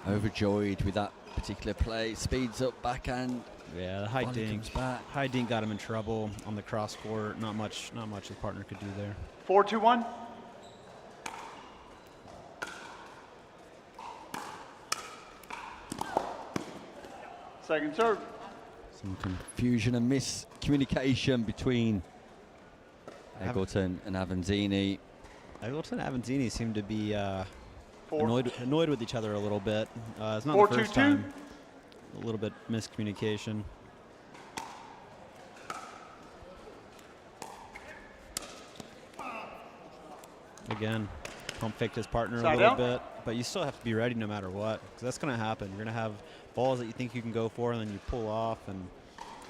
overjoyed with that particular play. Speeds up backhand. Yeah, the high Volley dink. comes back. High dink got him in trouble on the cross court. Not much the partner could do there. 4-2-1. Second serve. Some confusion and miscommunication between Eggleton and Avanzini. Eggleton and Avanzini seem to be Four. annoyed with each other a little bit. It's not 4-2-2. the first time. A little bit miscommunication. Again, pump faked his partner Side a little out. bit, but you still have to be ready no matter what, because that's going to happen. You're going to have balls that you think you can go for, and then you pull off, and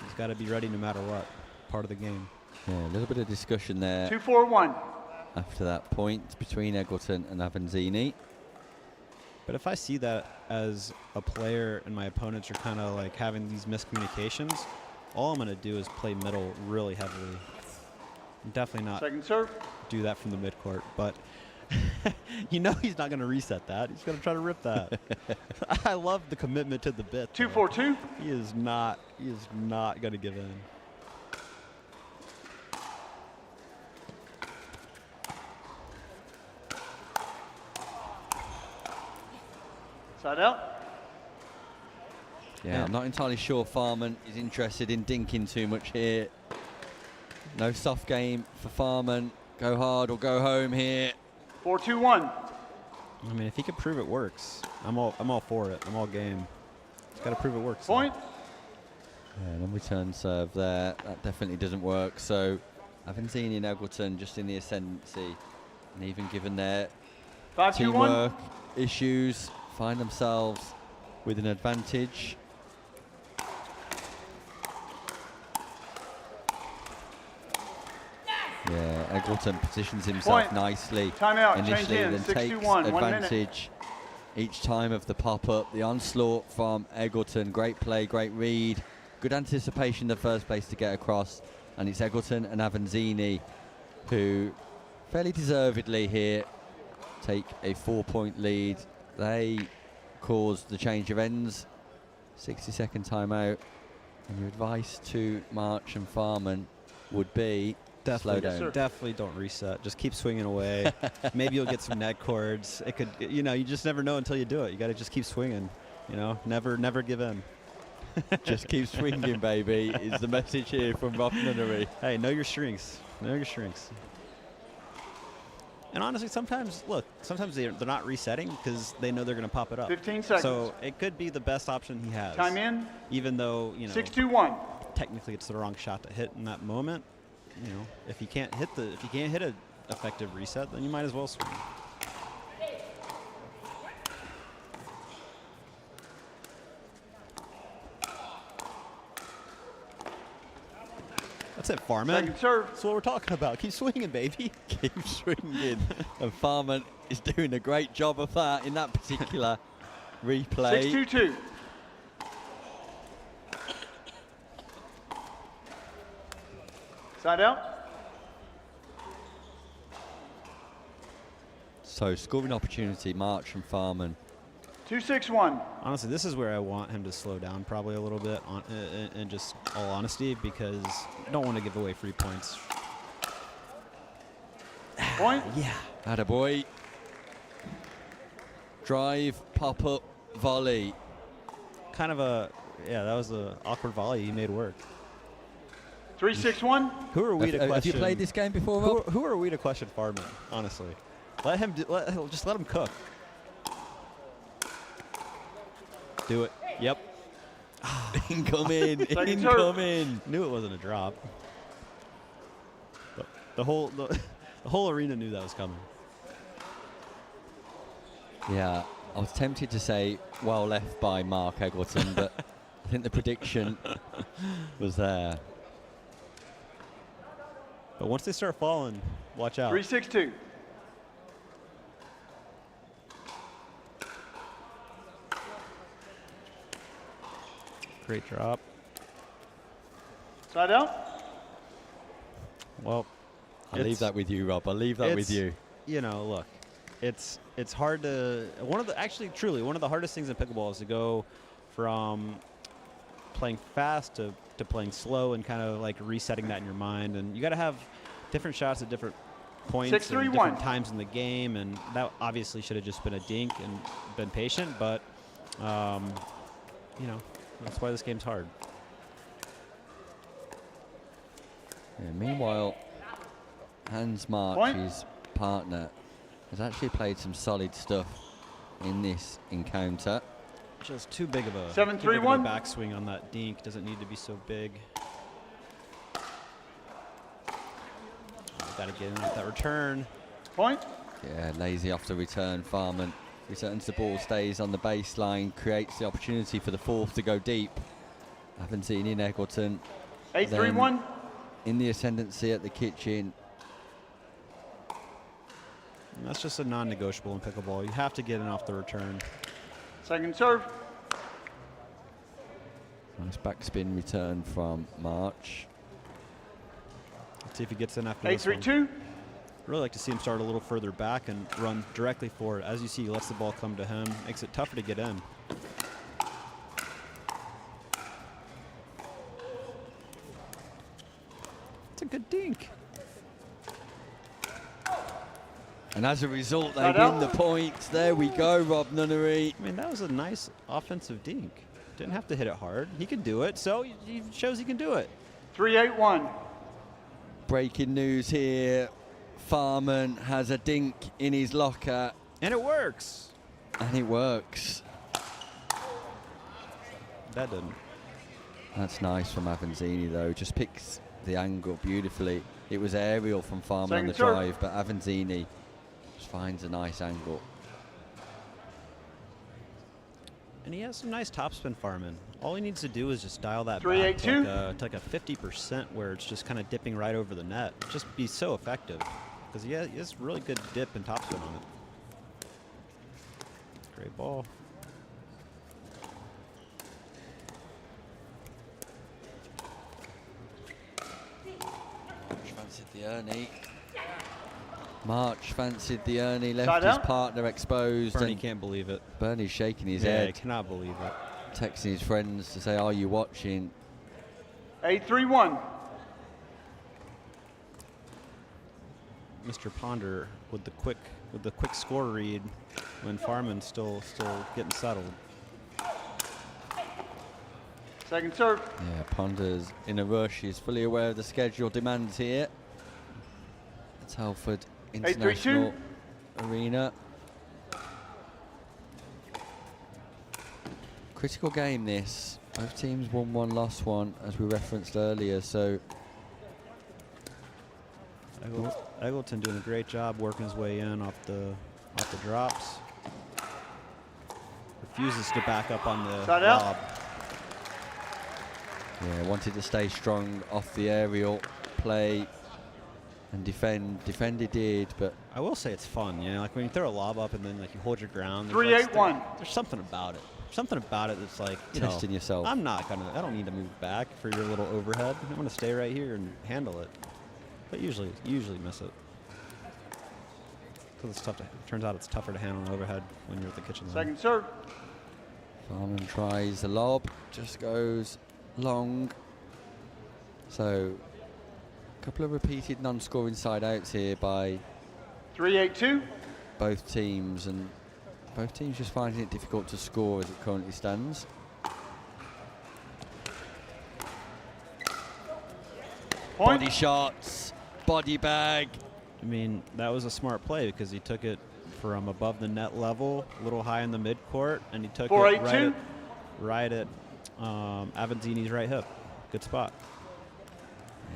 you've got to be ready no matter what. Part of the game. Yeah, a little bit of discussion there 2-4-1. after that point between Eggleton and Avanzini. But if I see that as a player and my opponents are kind of like having these miscommunications, all I'm going to do is play middle really heavily. Definitely not Second serve. do that from the midcourt, but you know he's not going to reset that. He's going to try to rip that. I love the commitment to the bit. 2-4-2. He is not going to give in. Side out. Yeah, I'm not entirely sure Farman is interested in dinking too much here. No soft game for Farman. Go hard or go home here. 4-2-1. I mean, if he could prove it works, I'm all for it. I'm all game. He's got to prove it works. Point. Yeah, and then return serve there. That definitely doesn't work. So Avanzini and Eggleton just in the ascendancy. And even given their 5-2-1. teamwork issues, find themselves with an advantage. Yeah, Eggleton positions himself Point. nicely Timeout. Change initially, in. then takes 6-2-1. 1 minute. advantage each time of the pop-up. The onslaught from Eggleton, great play, great read, good anticipation the first place to get across, and it's Eggleton and Avanzini who fairly deservedly here take a 4-point lead. They caused the change of ends, 60-second timeout, and your advice to March and Farman would be slow down. Definitely don't reset. Just keep swinging away. Maybe you'll get some net cords. It could, you know, you just never know until you do it. You got to just keep swinging. You know, never give in. Just keep swinging, baby, is the message here from Rob Nunnery. Hey, know your strengths. Know your strengths. And honestly, sometimes they're not resetting because they know they're going to pop it up. 15 seconds. So it could be the best option he has. Time in. Even though, you know, 6-2-1. technically it's the wrong shot to hit in that moment. You know, if you can't hit an effective reset, then you might as well swing. That's it, Farman. Second serve. That's what we're talking about. Keep swinging, baby. Keep swinging. And Farman is doing a great job of that in that particular replay. 6-2-2. Side out. So scoring opportunity, March and Farman. 2-6-1. Honestly, this is where I want him to slow down probably a little bit, in just all honesty, because I don't want to give away free points. Point. Yeah. Attaboy. Drive, pop-up, volley. Kind of that was an awkward volley he made work. 3-6-1. Who are we to question? Have you played this game before, Rob? Who are we to question Farman, honestly? Let him just let him cook. Do it. Yep. Incoming. Knew it wasn't a drop. But the whole arena knew that was coming. Yeah, I was tempted to say well left by Mark Eggleton, but I think the prediction was there. But once they start falling, watch out. 3-6-2. Great drop. Side out. Well, I'll leave that with you, Rob. I'll leave that with you. You know, look, it's hard to one of the hardest things in pickleball is to go from playing fast to playing slow and kind of like resetting that in your mind. And you got to have different shots at different points, 6-3-1. and different times in the game. And that obviously should have just been a dink and been patient. But you know, that's why this game's hard. Yeah, meanwhile, Hans March, his partner, has actually played some solid stuff in this encounter. Just too big of a 7-3-1 backswing on that dink. Doesn't need to be so big. Got to get in with that return. Point. Yeah, lazy off the return. Farman returns the ball, stays on the baseline, creates the opportunity for the fourth to go deep. Haven't seen in Eggleton. 8-3-1. In the ascendancy at the kitchen. And that's just a non-negotiable in pickleball. You have to get in off the return. Second serve. Nice backspin return from March. Let's see if he gets in after this one. 8-3-2. Really like to see him start a little further back and run directly forward. As you see, he lets the ball come to him. Makes it tougher to get in. It's a good dink. And as a result, they win the points. There we go, Rob Nunnery. I mean, that was a nice offensive dink. Didn't have to hit it hard. He can do it, so he shows he can do it. 3-8-1. Breaking news here. Farman has a dink in his locker. And it works. And it works. That didn't. That's nice from Avanzini, though. Just picks the angle beautifully. It was aerial from Farman on the drive, but Avanzini Just finds a nice angle. And he has some nice topspin farming. All he needs to do is just dial that 382. back to like a 50% where it's just kind of dipping right over the net. Just be so effective because he has really good dip and topspin on it. Great ball. March fancied the Ernie. March fancied the Ernie, left Side his out. partner exposed. Bernie and can't believe it. Bernie's shaking his Yeah, head. I cannot believe it. Texting his friends to say, "Are you watching?" 8-3-1. Mr. Ponder with the quick score read when Farman's still getting settled. Second serve. Yeah, Ponder's in a rush. He's fully aware of the schedule demands here. Telford International Arena. Critical game this. Both teams won one, lost one, as we referenced earlier. So Eggleton doing a great job working his way in off the drops. Refuses to back up on the Side out. lob. yeah, wanted to stay strong off the aerial play and defend. Defend he did, but I will say it's fun, you know, like when you throw a lob up and then like you hold your ground. 3-8-1. There's something about it. Something about it that's like, you testing know, yourself. I don't need to move back for your little overhead. I'm going to stay right here and handle it. But usually miss it. Because it's tough to, turns out it's tougher to handle an overhead when you're at the kitchen line. Second serve. Farman tries the lob, just goes long. So a couple of repeated non-scoring side outs here by 3-8-2. both teams, and both teams just finding it difficult to score as it currently stands. Point. Body shots, body bag. I mean, that was a smart play because he took it from above the net level, a little high in the midcourt, and he took it 4-8-2. right at Avanzini's right hip. Good spot.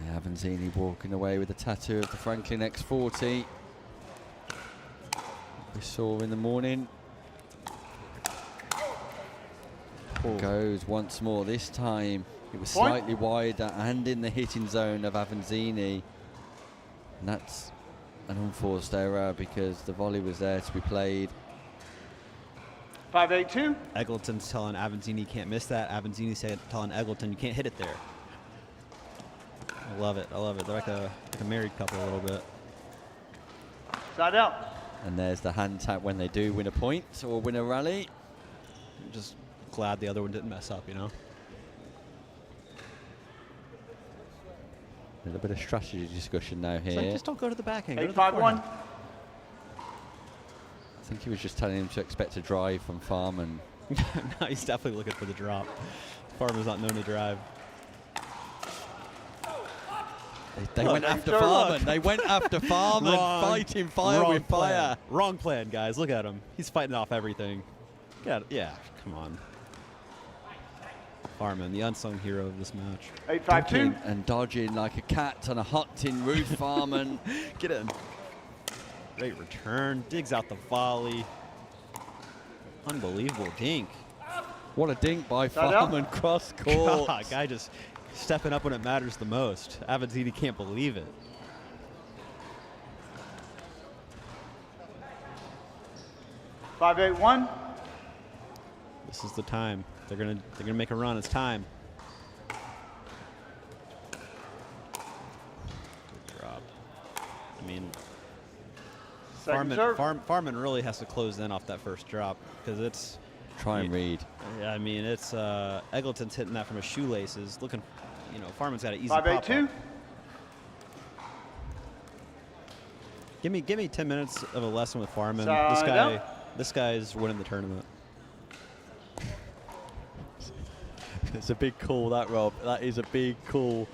Yeah, Avanzini walking away with a tattoo of the Franklin X40 we saw in the morning. Goes once more. This time it was Point. slightly wider and in the hitting zone of Avanzini. And that's an unforced error because the volley was there to be played. 5-8-2. Eggleton's telling Avanzini you can't miss that. Avanzini said telling Eggleton you can't hit it there. I love it. I love it. They're like a married couple a little bit. Side out. And there's the hand tap when they do win a point or win a rally. I'm just glad the other one didn't mess up, you know? A little bit of strategy discussion now It's here. like, just don't go to the backhand. Go to the 8-5-1. forehand. I think he was just telling him to expect a drive from Farman. No, he's definitely looking for the drop. Farmer's not known to drive. They Look, went after sure, Farman. look. They went after Farman, fighting fire Wrong with plan. fire. Wrong plan, guys. Look at him. He's fighting off everything. Yeah, come on. Farman, the unsung hero of this match. 8-5-2. Ducking and dodging like a cat on a hot tin roof. Farman. Get in. Great return. Digs out the volley. Unbelievable dink. What a dink by Side out. Farman cross court. God, guy just stepping up when it matters the most. Avanzini can't believe it. Five, 8-1. This is the time. They're gonna make a run. It's time. Good drop. I mean, Farman really has to close in off that first drop because it's. Try and read. Yeah, I mean it's Eggleton's hitting that from his shoelaces. Looking, you know, Farman's got an easy 5-8-2. Give me 10 minutes of a lesson with Farman. Side This guy's winning the tournament. It's a big call, that, Rob. That is a big call.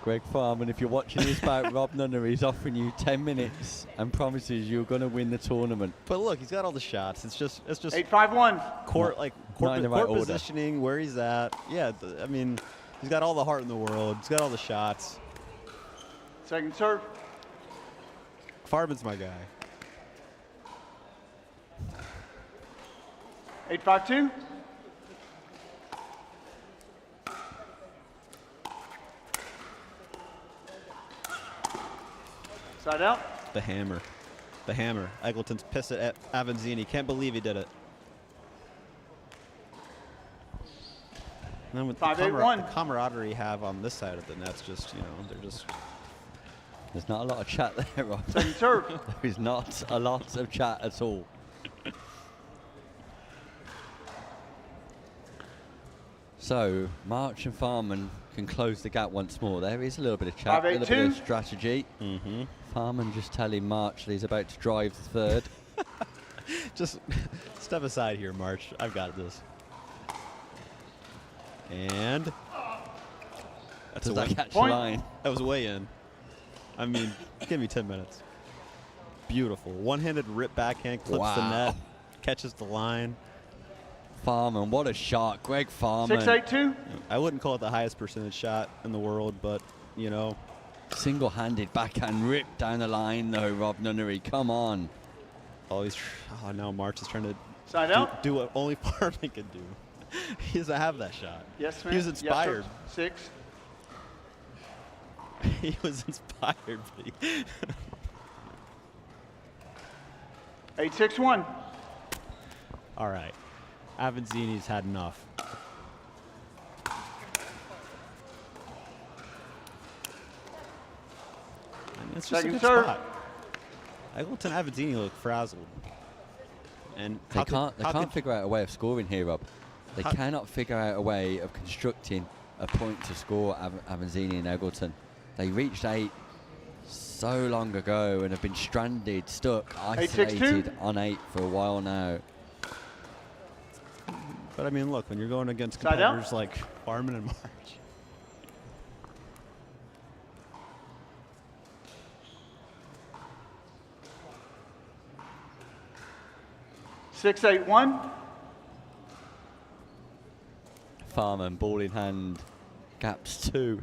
Greg Farman, if you're watching this back, Rob Nunnery's offering you 10 minutes and promises you're going to win the tournament. But look, he's got all the shots. It's just 8-5-1. Court not in the right order. positioning, where he's at. Yeah, I mean, he's got all the heart in the world. He's got all the shots. Second serve. Farman's my guy. 8-5-2. Side out. The hammer. The hammer. Eggleton's pissed at Avanzini. Can't believe he did it. And then with the 5-8-1. camaraderie you have on this side of the net's just, you know, they're just. There's not a lot of chat there, Rob. Second serve. There is not a lot of chat at all. So, March and Farman can close the gap once more. There is a little bit of chat, a little bit of strategy. Farman just telling March that he's about to drive the third. Just step aside here, March. I've got this. And that's Does a that way- catch the line? That was way in. I mean, give me 10 minutes. Beautiful. One-handed rip backhand, clips the Wow. net, catches the line. Farman, what a shot. Greg Farman. 6-8-2. I wouldn't call it the highest percentage shot in the world, but, you know. Single-handed backhand rip down the line, though, Rob Nunnery. Come on. Oh, now March is trying to Side out. do what only Farman can do. He doesn't have that shot. Yes, man. He was inspired. Yes, 6. He was inspired. But 8-6-1. All right. Avanzini's had enough. I mean, it's just Second a good serve. spot. Eggleton and Avanzini look frazzled. And They can't figure out a way of scoring here, Rob. They How- cannot figure out a way of constructing a point to score Avanzini and Eggleton. They reached 8 so long ago and have been stranded, stuck, 8-6-2. isolated on 8 for a while now. But I mean, look, when you're going against Side out. competitors like Farman and March. 6-8-1. Farman, ball in hand, gaps 2.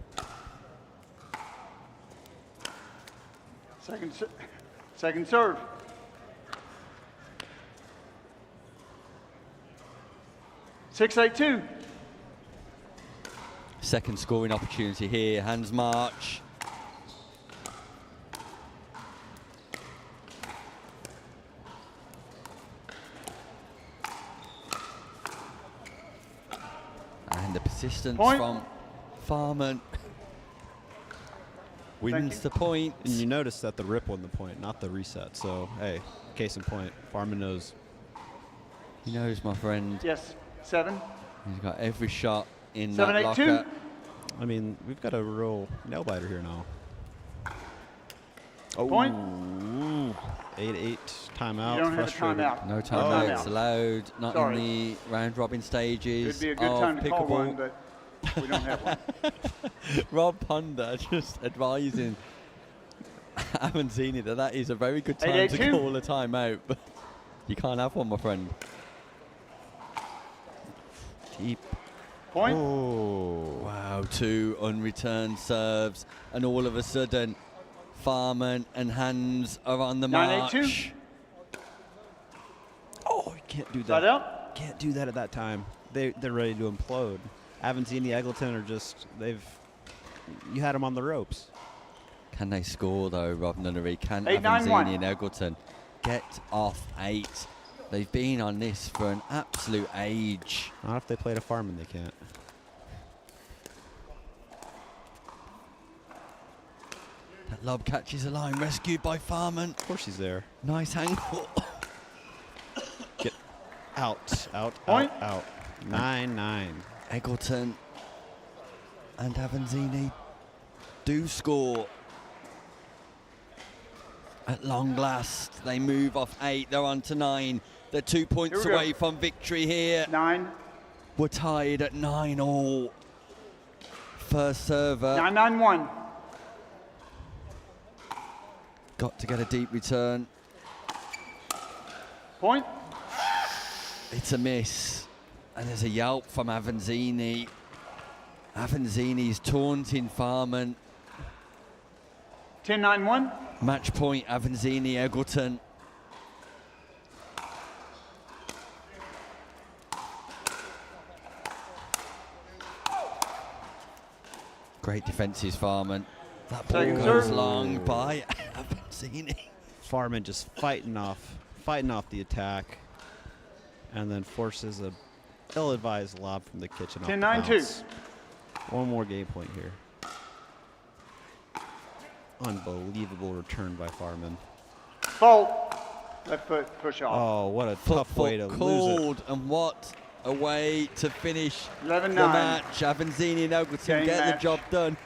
Second serve. Six, 8-2. Second scoring opportunity here, hands March. And the persistence Point. from Farman wins the point. And you notice that the rip won the point, not the reset. So, hey, case in point, Farman knows. He knows, my friend. Yes. 7. He's got every shot in 7, that 8, locker. 2. I mean, we've got a real nail biter here now. Oh, Point. 8-8 timeout. You don't have a frustrated. timeout. No Oh. timeouts allowed, not Sorry. in the round robin stages. It'd be a good of time to call pickleball. one, but we don't have one. Rob Ponder just advising Avanzini that is a very good time to 8-8-2. call a timeout, but you can't have one, my friend. Deep. Point. Oh. Wow, 2 unreturned serves, and all of a sudden, Farman and Hans are on the 9-8-2. march. Oh, you can't do Side that. out. Can't do that at that time. They're ready to implode. Avanzini, Eggleton are just, you had them on the ropes. Can they score though, Rob Nunnery? Can 8-9-1. Avanzini and Eggleton get off 8? They've been on this for an absolute age. Not if they played a Farman, they can't. That lob catches a line, rescued by Farman. Of course he's there. Nice angle. Get out, Point. out. 9-9. Eggleton and Avanzini do score. At long last, they move off 8. They're on to 9. They're 2 points Here we away go. from victory here. 9. We're tied at 9-all. First server 9-9-1. got to get a deep return. Point. It's a miss. And there's a yelp from Avanzini. Avanzini's taunting Farman. 10-9-1. Match point, Avanzini, Eggleton. Great defences, Farman. That ball Second goes serve. long by Avanzini. Farman just fighting off the attack, and then forces a ill-advised lob from the kitchen. 10-9-2. One more game point here. Unbelievable return by Farman. Fault. Left foot push off. Oh, what a tough way to lose Called, and what a way to finish 11-9. the match. Avanzini and Elgerton Game get match. the job done.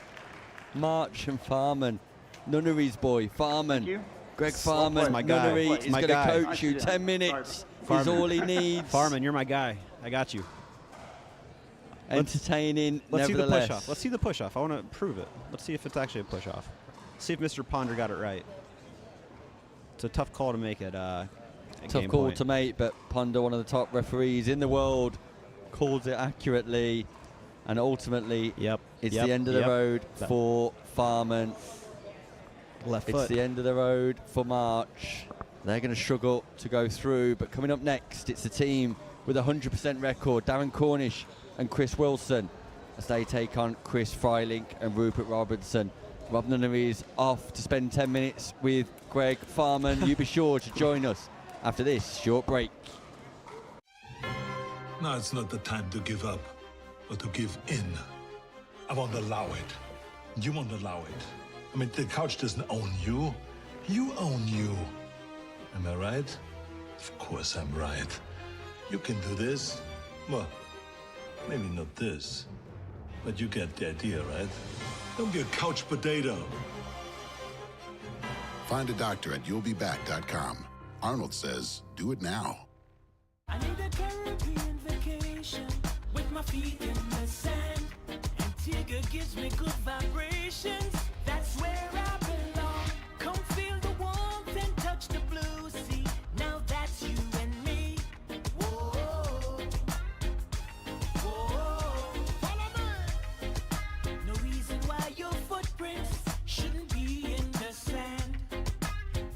March and Farman. Nunnery's boy, Farman. Greg Farman, My guy. Nunnery It's is my going to guy. coach you. 10 minutes is Farman. all he needs. Farman, you're my guy. I got you. Entertaining, Let's see the nevertheless. push-off. Let's see the push-off. I want to prove it. Let's see if it's actually a push-off. See if Mr. Ponder got it right. It's a tough call to make at Tough call to make, but Ponder, one of the top referees in the world, calls it accurately, and ultimately, it's the end of the road for Farman. Left It's foot. the end of the road for March. They're going to struggle to go through, but coming up next, it's the team with a 100% record, Darren Cornish and Chris Wilson, as they take on Chris Freilink and Rupert Robertson. Rob Nunnery is off to spend 10 minutes with Greg Farman. You be sure to join us after this short break. Now it's not the time to give up, but to give in. I won't allow it. You won't allow it. I mean, the couch doesn't own you. You own you. Am I right? Of course I'm right. You can do this. Well, maybe not this, but you get the idea, right? Don't be a couch potato. Find a doctor at you'llbeback.com. Arnold says, do it now. I need a Caribbean vacation with my feet in the sand. Antigua gives me good vibrations. That's where I belong. Come feel the warmth and touch the blue sea. Now that's you and me. Whoa, whoa. Follow me. No reason why your footprints shouldn't be in the sand.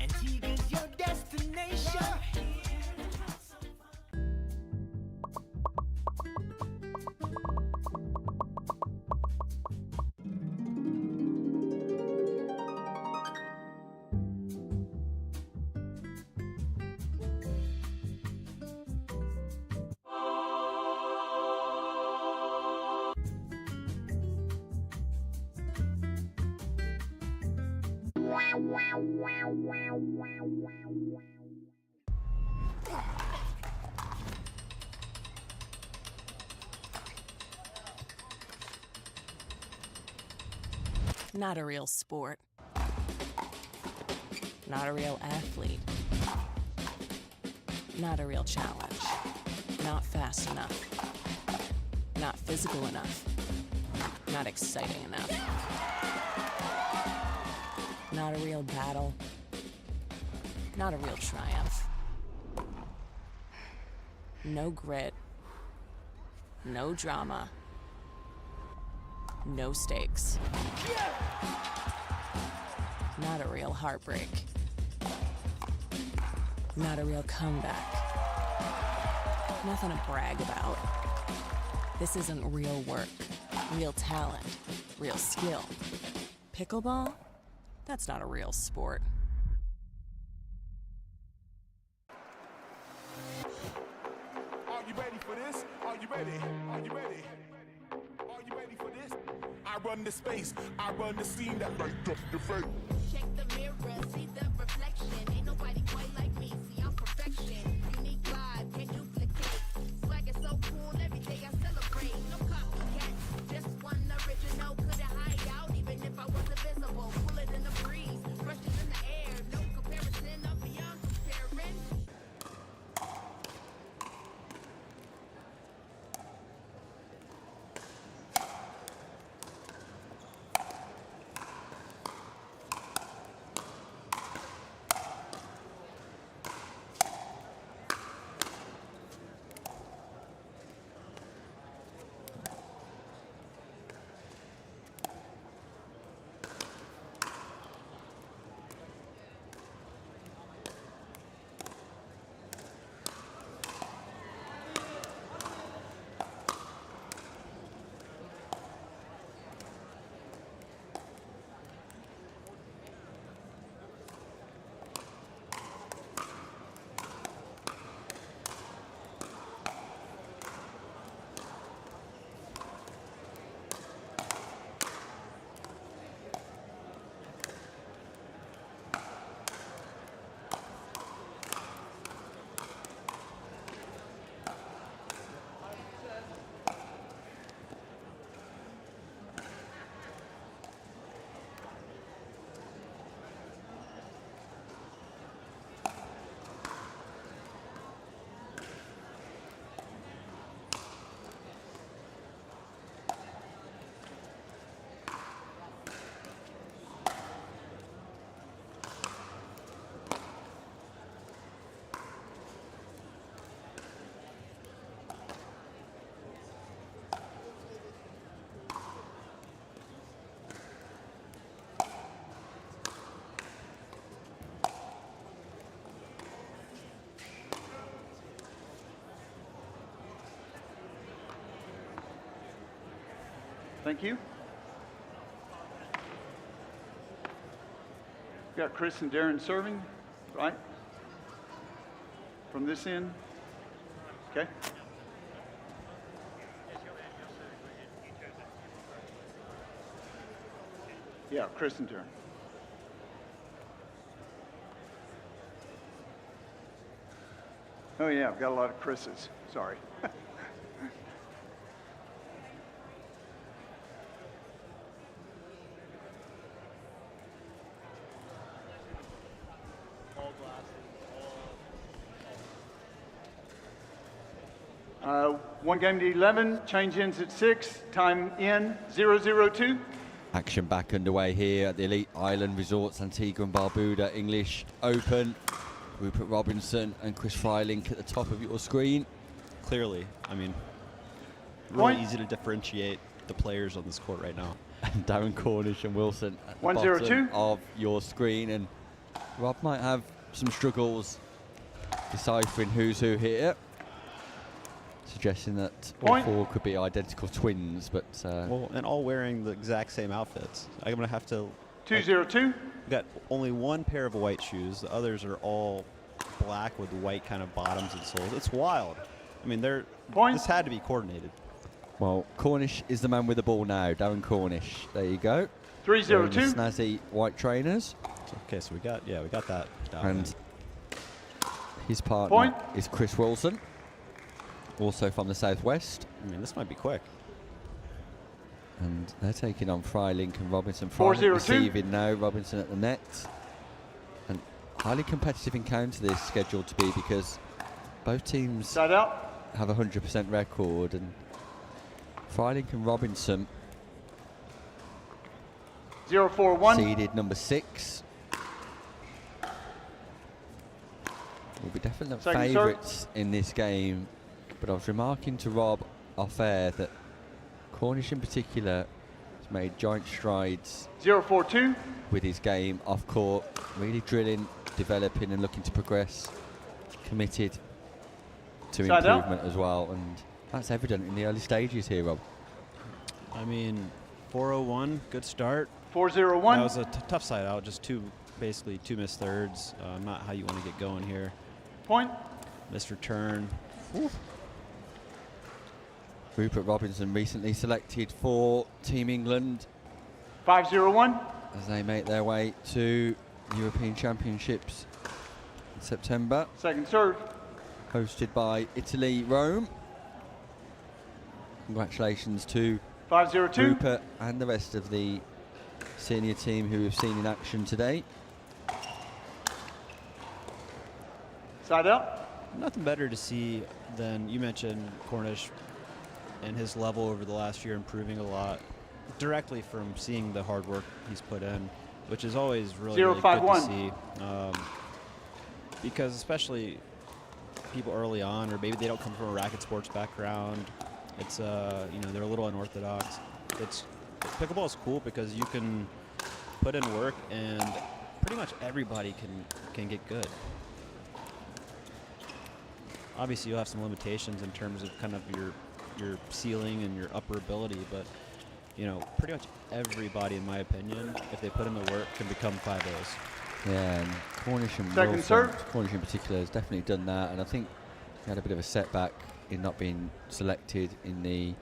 Antigua's your destination. Not a real sport. Not a real athlete. Not a real challenge. Not fast enough. Not physical enough. Not exciting enough. Not a real battle. Not a real triumph. No grit. No drama. No stakes. Not a real heartbreak. Not a real comeback. Nothing to brag about. This isn't real work, real talent, real skill. Pickleball? That's not a real sport. Are you ready for this? Are you ready? Are you ready? Are you ready for this? I run the space, I run the scene that light up your face. Check the mirror, see the reflection. Ain't nobody quite like me. See, I'm perfection. Unique vibe, can't duplicate. Swag is so cool, every day I celebrate. No copycat, just one original. Couldn't hide out even if I was invisible. Pull it in the breeze, brushes in the air. No comparison, I'm beyond comparing. Thank you. Got Chris and Darren serving, right? From this end? Okay. Yeah, Chris and Darren. Oh yeah, I've got a lot of Chris's. Sorry. One game to 11, change ends at 6, time in 002. Action back underway here at the Elite Island Resorts Antigua and Barbuda English Open. Rupert Robinson and Chris Freilink at the top of your screen. Clearly, I mean, really Point. easy to differentiate the players on this court right now. And Darren Cornish and Wilson at the 102. bottom of your screen. And Rob might have some struggles deciphering who's who here. Suggesting that all Point. four could be identical twins, but Well, and all wearing the exact same outfits. I'm going to have to... 202. Got only one pair of white shoes. The others are all black with white kind of bottoms and soles. It's wild. I mean, this had to be coordinated. well, Cornish is the man with the ball now. Darren Cornish. There you go. 302. Wearing the snazzy white trainers. Okay, so we got that down. And his partner Point. is Chris Wilson, also from the southwest. I mean, this might be quick. And they're taking on Freilink and Robinson. 402. Freilink receiving now, Robinson at the net. And highly competitive encounter this scheduled to be because both teams Side out. have a 100% record, and Freilink and Robinson 041. seeded number 6. Will be definite Second serve. favourites in this game, but I was remarking to Rob off air that Cornish in particular has made giant strides 042. with his game off court, really drilling, developing and looking to progress, committed to Side out. improvement as well, and that's evident in the early stages here, Rob. I mean, 401, good start. 401. That was a tough side out, just basically two missed thirds. Not how you want to get going here. Point. Missed return. Rupert Robinson recently selected for Team England 501. as they make their way to European Championships in September, Second serve. hosted by Italy, Rome. Congratulations to 502. Rupert and the rest of the senior team who we've seen in action today. Side out. Nothing better to see than, you mentioned Cornish and his level over the last year improving a lot directly from seeing the hard work he's put in, which is always really good to 051. see. Because especially people early on, or maybe they don't come from a racket sports background, it's they're a little unorthodox. Pickleball is cool because you can put in work and pretty much everybody can get good. Obviously, you'll have some limitations in terms of kind of your ceiling and your upper ability, but pretty much everybody, in my opinion, if they put in the work, can become 5Os. Yeah, and Cornish and Second Wilson, serve. Cornish in particular has definitely done that, and I think he had a bit of a setback in not being selected in the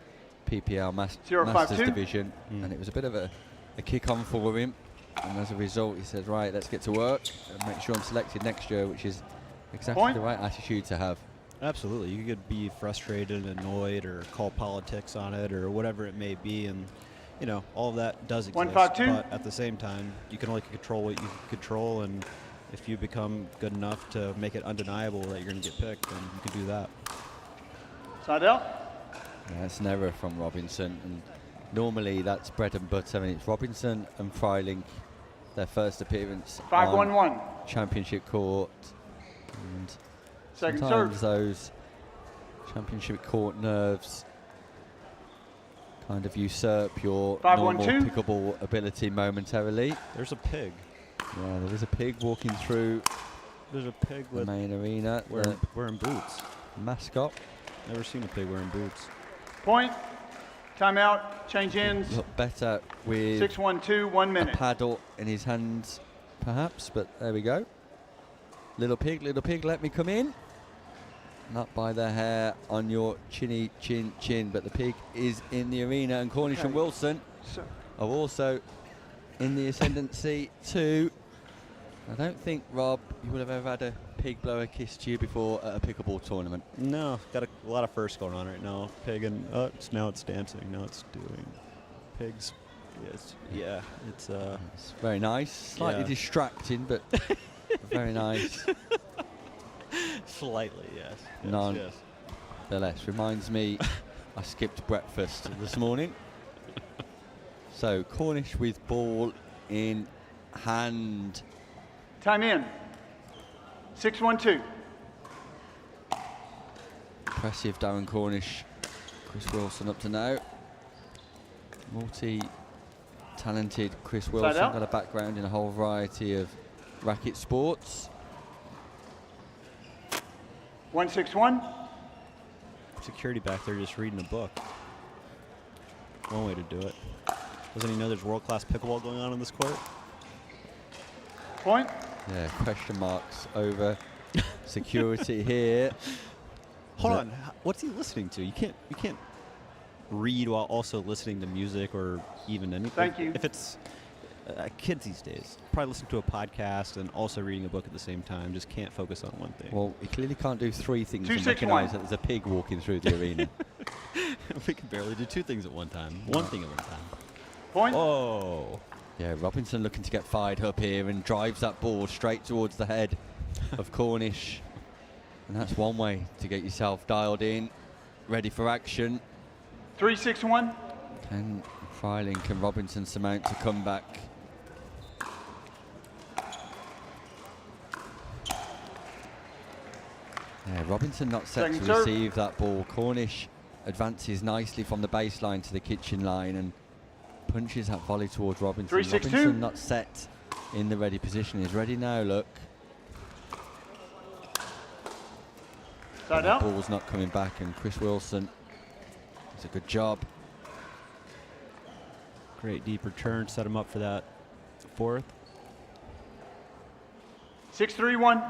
PPL Masters 052. division, and it was a bit of a kick on for him, and as a result he said, right, let's get to work and make sure I'm selected next year, which is exactly Point. the right attitude to have. Absolutely. You could be frustrated, annoyed, or call politics on it, or whatever it may be, and all of that does exist. 152. But at the same time, you can only control what you can control, and if you become good enough to make it undeniable that you're going to get picked, then you can do that. Side out. Yeah, that's an error from Robinson, and normally that's bread and butter. I mean, it's Robinson and Freilink, their first appearance 511. on championship court, and Second sometimes serve. those championship court nerves kind of usurp your normal 512. pickleball ability momentarily. There's a pig. Yeah, there is a pig walking through There's a pig the with main arena. wearing boots. The mascot. Never seen a pig wearing boots. Point. Timeout. Change ends. Look better with 6-1-2, 1 minute. a paddle in his hands, perhaps, but there we go. Little pig, let me come in. Not by the hair on your chinny chin, but the pig is in the arena, and Cornish and Wilson are also in the ascendancy too. I don't think, Rob, you would have ever had a pig blow a kiss to you before at a pickleball tournament. No, got a lot of firsts going on right now. Pig and now it's dancing. Now it's doing pigs. Yes, yeah, it's very nice. Slightly distracting, but very nice. Slightly, yes. Nonetheless, reminds me, I skipped breakfast this morning. So Cornish with ball in hand. Time in. 6-1-2. Impressive Darren Cornish. Chris Wilson up to now. Multi-talented Chris Wilson. Got a background in a whole variety of racket sports. 1-6-1. Security back there just reading a book. One way to do it. Doesn't he know there's world-class pickleball going on in this court? Point. Yeah, question marks over security here. Hold on, what's he listening to? You can't read while also listening to music or even anything. Thank you. If it's kids these days, probably listen to a podcast and also reading a book at the same time. Just can't focus on one thing. Well, he clearly can't do three things 2, and 6, recognise 1. that there's a pig walking through the arena. We can barely do two things at one time. One thing at one time. Point. Oh. Yeah, Robinson looking to get fired up here and drives that ball straight towards the head of Cornish. And that's one way to get yourself dialed in, ready for action. 3-6-1. Can Freiling, can Robinson surmount to come back? Yeah, Robinson not set Second to serve. receive that ball. Cornish advances nicely from the baseline to the kitchen line and punches that volley towards Robinson. 3-6-2. Robinson not set in the ready position. He's ready now, look. Side The out. ball's not coming back, and Chris Wilson does a good job. Great deep return, set him up for that fourth. 6-3-1.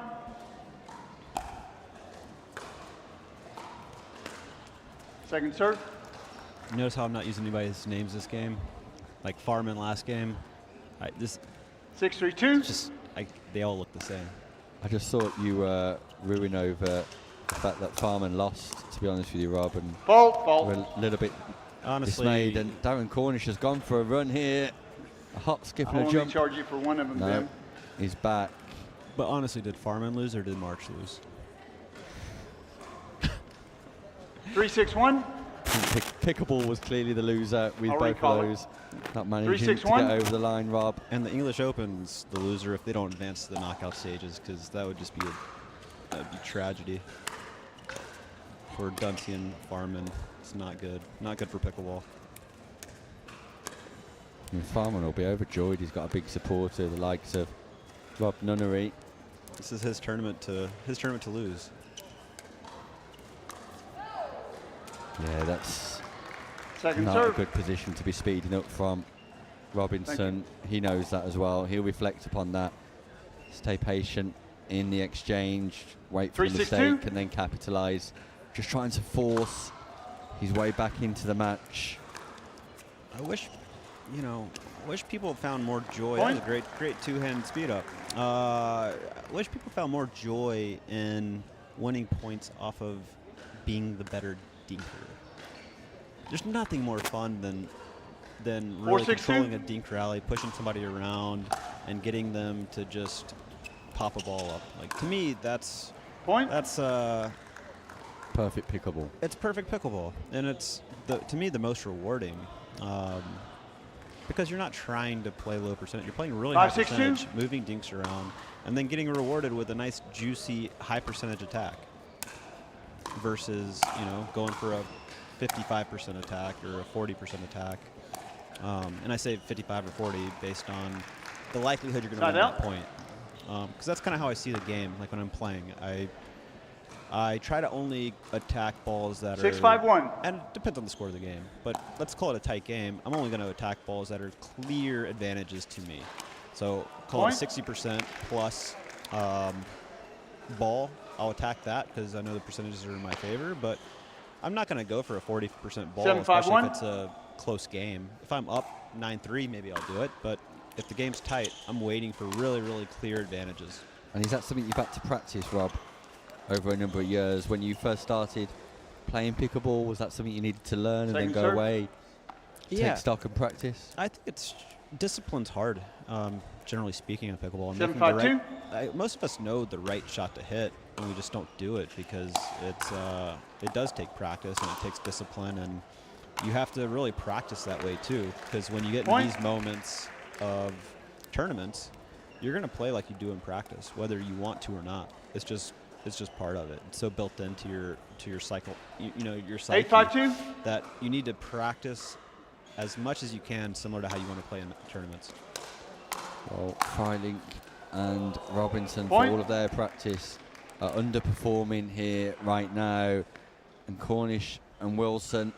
Second serve. You notice how I'm not using anybody's names this game? Like Farman last game. 6-3-2. They all look the same. I just thought you were ruin over the fact that Farman lost, to be honest with you, Rob. And Fault. we're a little bit Honestly, dismayed. And Darren Cornish has gone for a run here. A hop, skip, and I'll a only jump. charge you for one of them, No, Ben. he's back. But honestly, did Farman lose or did March lose? 3-6-1. Pickleball was clearly the loser with I'll both recall of it. those. Not managing to 3-6-1. get over the line, Rob. And the English Open's the loser if they don't advance to the knockout stages, because that would just be that'd be tragedy for Dunty and Farman. It's not good. Not good for pickleball. And Farman will be overjoyed. He's got a big supporter, the likes of Rob Nunnery. This is his tournament to lose. Yeah, that's Second not serve. a good position to be speeding up from. Robinson, he knows that as well. He'll reflect upon that. Stay patient in the exchange, wait for the 3-6-2. mistake, and then capitalise. Just trying to force his way back into the match. I wish people found more joy. Point. That was a great two-hand speed up. I wish people found more joy in winning points off of being the better dinker. There's nothing more fun than really 4-6-2. controlling a dink rally, pushing somebody around, and getting them to just pop a ball up. Like, to me, that's Point. That's perfect pickleball. It's perfect pickleball, and it's to me the most rewarding. Because you're not trying to play low percentage. You're playing really high 5-6-2. percentage, moving dinks around, and then getting rewarded with a nice, juicy, high percentage attack. Versus, going for a 55% attack or a 40% attack. And I say 55 or 40 based on the likelihood you're going to win that point. Because that's kind of how I see the game. Like when I'm playing, I try to only attack balls that 6-5-1. And it depends on the score of the game, but let's call it a tight game. I'm only going to attack balls that are clear advantages to me. So call it a 60% plus ball. I'll attack that because I know the percentages are in my favor, but I'm not going to go for a 40% ball, 7-5-1. especially if it's a close game. If I'm up 9-3, maybe I'll do it, but if the game's tight, I'm waiting for really, really clear advantages. And is that something you've had to practice, Rob, over a number of years? When you first started playing pickleball, was that something you needed to learn and then go away, take stock and practice? I think it's discipline's hard, generally speaking, in pickleball. 7-5-2. Most of us know the right shot to hit, and we just don't do it because it does take practice and it takes discipline, and you have to really practice that way too. Because when you get in these moments of tournaments, you're going to play like you do in practice, whether you want to or not. It's just part of it. It's so built into your cycle, your psyche, 8-5-2. that you need to practice as much as you can, similar to how you want to play in tournaments. Well, Freiling and Robinson, for all of their practice, are underperforming here right now, and Cornish and Wilson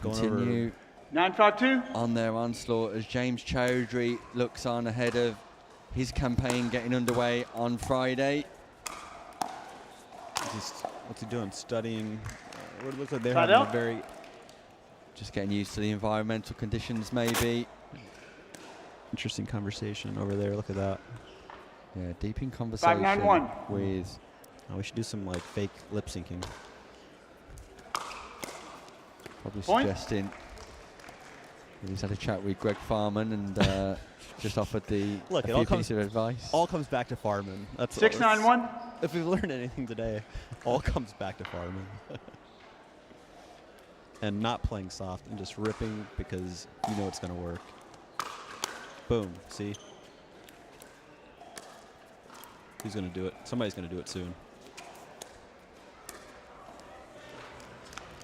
continue 9-5-2 on their onslaught as James Chowdhury looks on ahead of his campaign getting underway on Friday. What's he doing? Studying. What it looks like they're having a very. Just getting used to the environmental conditions, maybe. Interesting conversation over there. Look at that. Yeah, deep in conversation 5-9-1. with. Oh, we should do some like fake lip syncing. Probably suggesting he's had a chat with Greg Farman and just offered a few pieces of advice. All comes back to Farman. That's 6-9-1. If we've learned anything today, all comes back to Farman. And not playing soft and just ripping because you know it's going to work. Boom. See? Who's going to do it? Somebody's going to do it soon.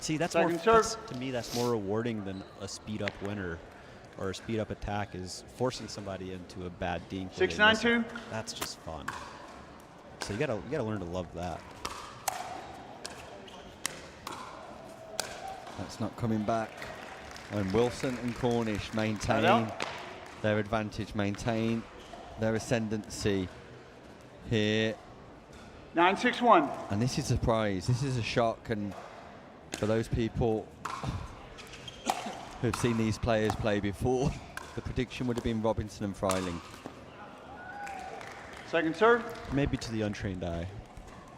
See, that's more, to me, that's more rewarding than a speed-up winner or a speed-up attack, is forcing somebody into a bad dink. 6-9-2. That's just fun. So you gotta learn to love that. That's not coming back. And Wilson and Cornish maintain their advantage, maintain their ascendancy here. 9-6-1. And this is a surprise. This is a shock. And for those people who've seen these players play before, the prediction would have been Robinson and Freiling. Second serve. Maybe to the untrained eye.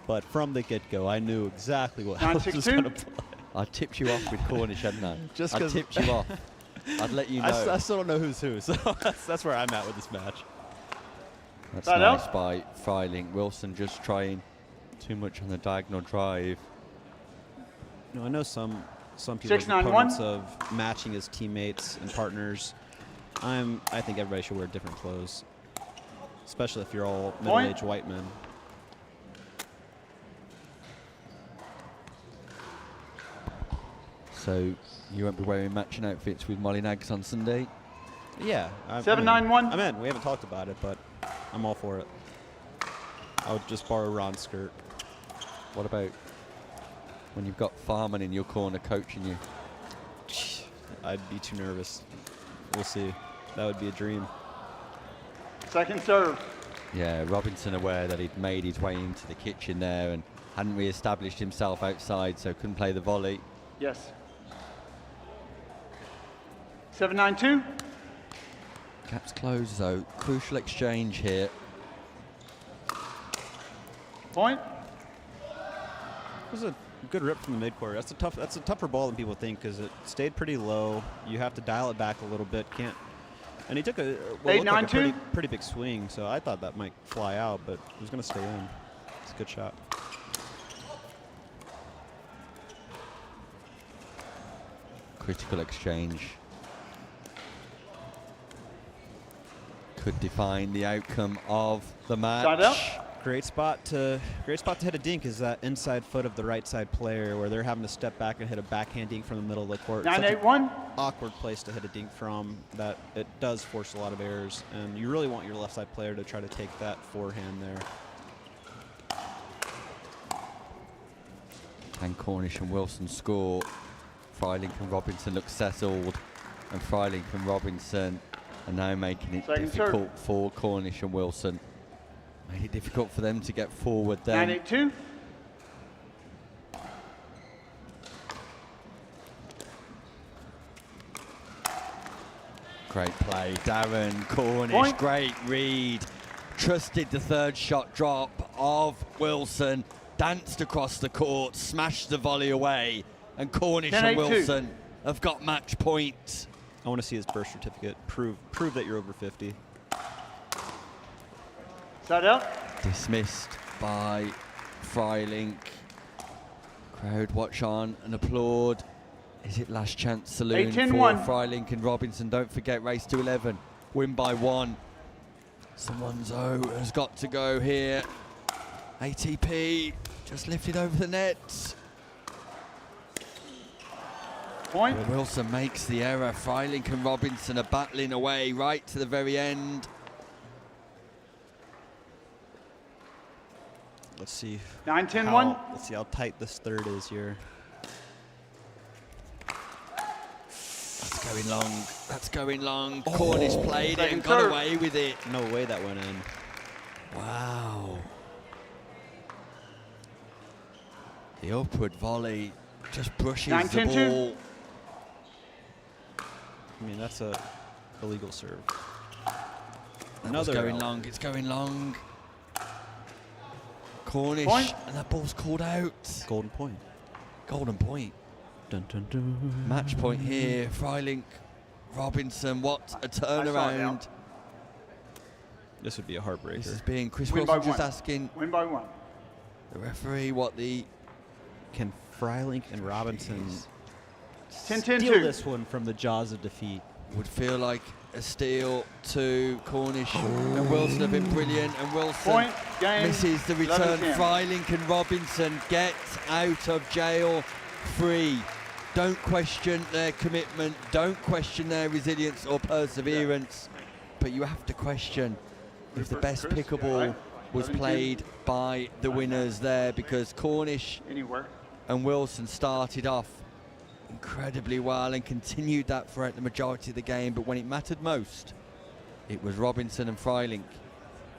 But from the get-go, I knew exactly what I was going to play. I tipped you off with Cornish, hadn't I? Just I tipped you off. I'd let you know. I still don't know who's who, so that's where I'm at with this match. That's nice by Freiling. Wilson just trying too much on the diagonal drive. You know, I know some people are proponents of matching his teammates and partners. I think everybody should wear different clothes, especially if you're all middle-aged white men. So you won't be wearing matching outfits with Molly Nags on Sunday? Yeah. 7-9-1. I'm in. We haven't talked about it, but I'm all for it. I would just borrow Ron's skirt. What about when you've got Farman in your corner coaching you? I'd be too nervous. We'll see. That would be a dream. Second serve. Yeah, Robinson aware that he'd made his way into the kitchen there and hadn't re-established himself outside, so couldn't play the volley. Yes. 7-9-2. Gaps closed though. Crucial exchange here. Point. It was a good rip from the midcourt. That's a tougher ball than people think because it stayed pretty low. You have to dial it back a little bit. And he took a pretty big swing, so I thought that might fly out, but it was going to stay in. It's a good shot. Critical exchange could define the outcome of the match. Great spot to hit a dink is that inside foot of the right side player where they're having to step back and hit a backhand dink from the middle of the court. 9-8-1. Awkward place to hit a dink from. That it does force a lot of errors, and you really want your left side player to try to take that forehand there. Can Cornish and Wilson score? Freilich and Robinson look settled, and Freilich and Robinson are now making it difficult for Cornish and Wilson. Made it difficult for them to get forward then. 9-8-2. Great play, Darren Cornish, Point. great read. Trusted the third shot drop of Wilson, danced across the court, smashed the volley away, and Cornish and 10-8-2. Wilson have got match point. I want to see his birth certificate. Prove that you're over 50. Side out. Dismissed by Freilich. Crowd watch on and applaud. Is it last chance saloon for 18-1. Freilich and Robinson? Don't forget, race to 11. Win by 1. Someone's has got to go here. ATP just lifted over the net. Point. Well, Wilson makes the error. Freilich and Robinson are battling away right to the very end. Let's see. 9-10-1. Let's see how tight this third is here. That's going long. That's going long. Cornish played it and got away with it. No way that went in. Wow. The upward volley just brushes the 9-10-2. ball. I mean, that's a illegal serve. Another going out. long. It's going long. Cornish, Point. and that ball's called out. Golden point. Golden point. Dun, dun, dun. Match point here. Freilich, Robinson. What a turnaround. This would be a heartbreaker. This is being Chris Win Wilson by just 1. asking Win by 1. the referee what the. Can Freilich and Robinson 10-10-2. steal this one from the jaws of defeat? Would feel like a steal to Cornish, and Wilson have been brilliant, and Wilson Point. Game. misses the return. 11-10. Freilich and Robinson get out of jail free. Don't question their commitment, don't question their resilience or perseverance, but you have to question if the best pickleball was played by the winners there, because Cornish Anywhere. and Wilson started off incredibly well and continued that throughout the majority of the game, but when it mattered most, it was Robinson and Freilich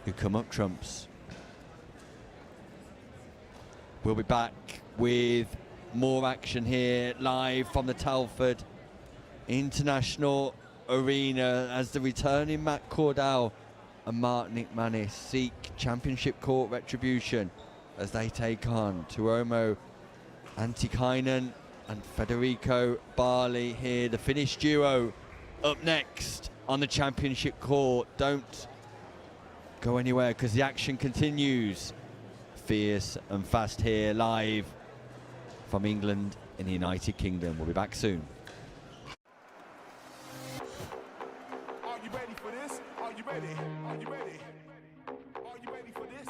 who come up trumps. We'll be back with more action here live from the Telford International Arena as the returning Matt Cordell and Martin McManus seek championship court retribution as they take on Tuomo Antikainen and Federico Barley here, the Finnish duo up next on the championship court. Don't go anywhere because the action continues. Fierce and fast here live from England in the United Kingdom. We'll be back soon. Are you ready for this? Are you ready? Are you ready? Are you ready for this?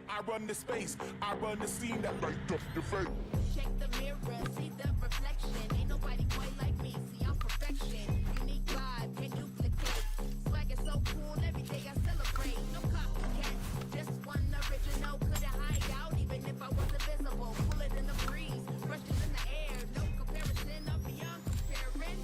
I run the space, I run the scene that light up your face. Check the mirror, see the reflection. Ain't nobody quite like me, see I'm perfection. Unique vibe, can't duplicate. Swag is so cool, every day I celebrate. No copycat, just one original. Couldn't hide out even if I wasn't visible. Pull it in the breeze, brushes in the air. No comparison, I'm beyond comparing.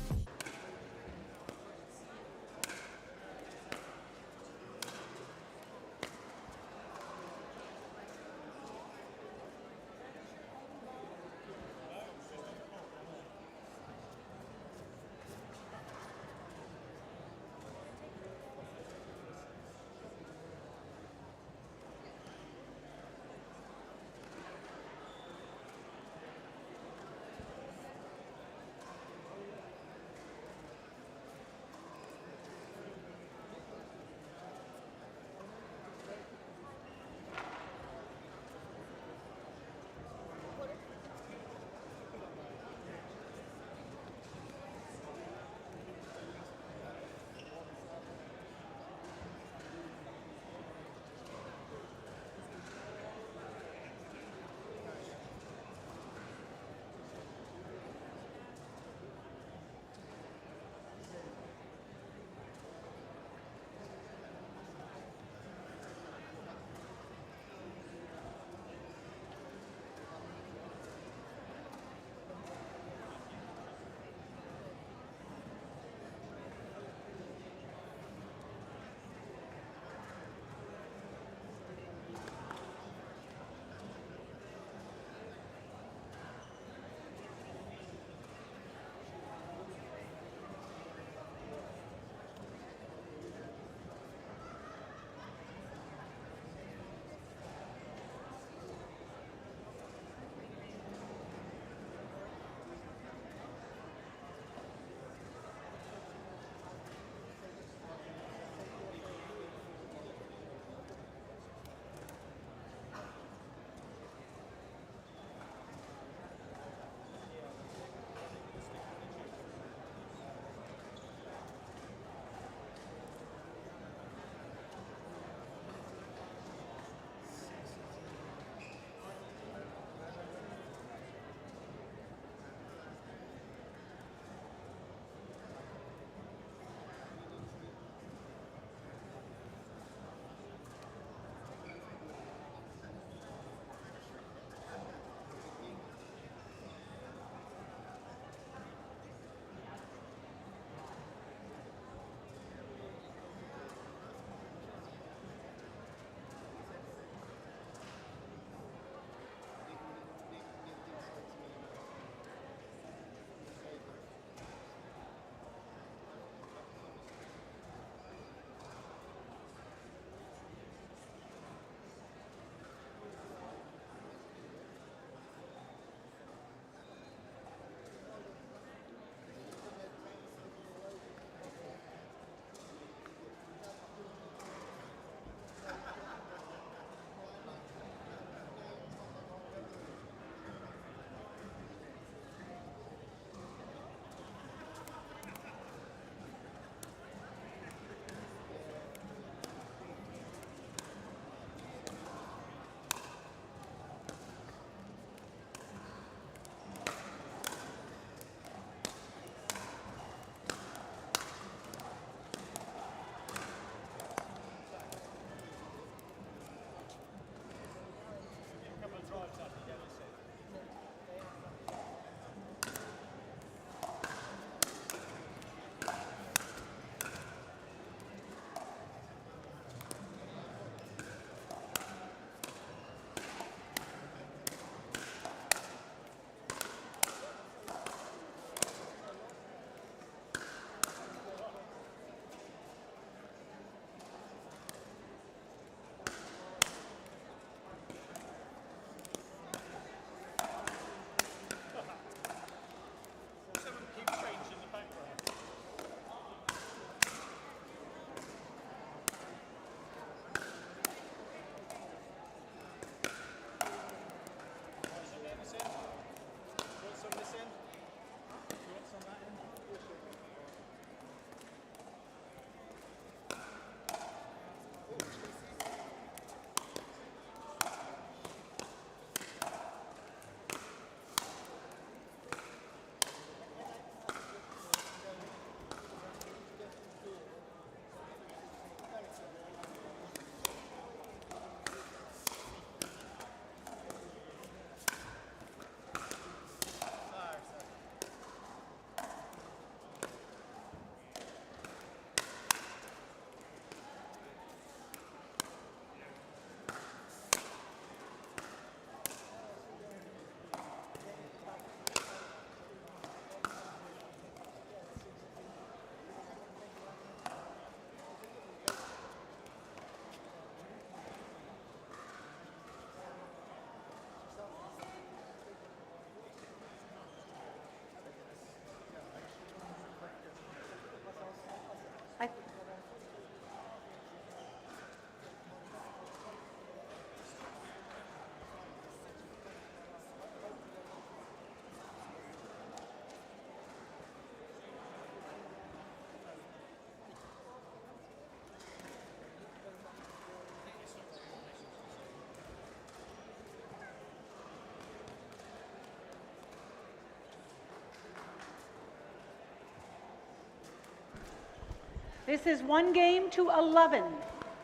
This is 1 game to 11.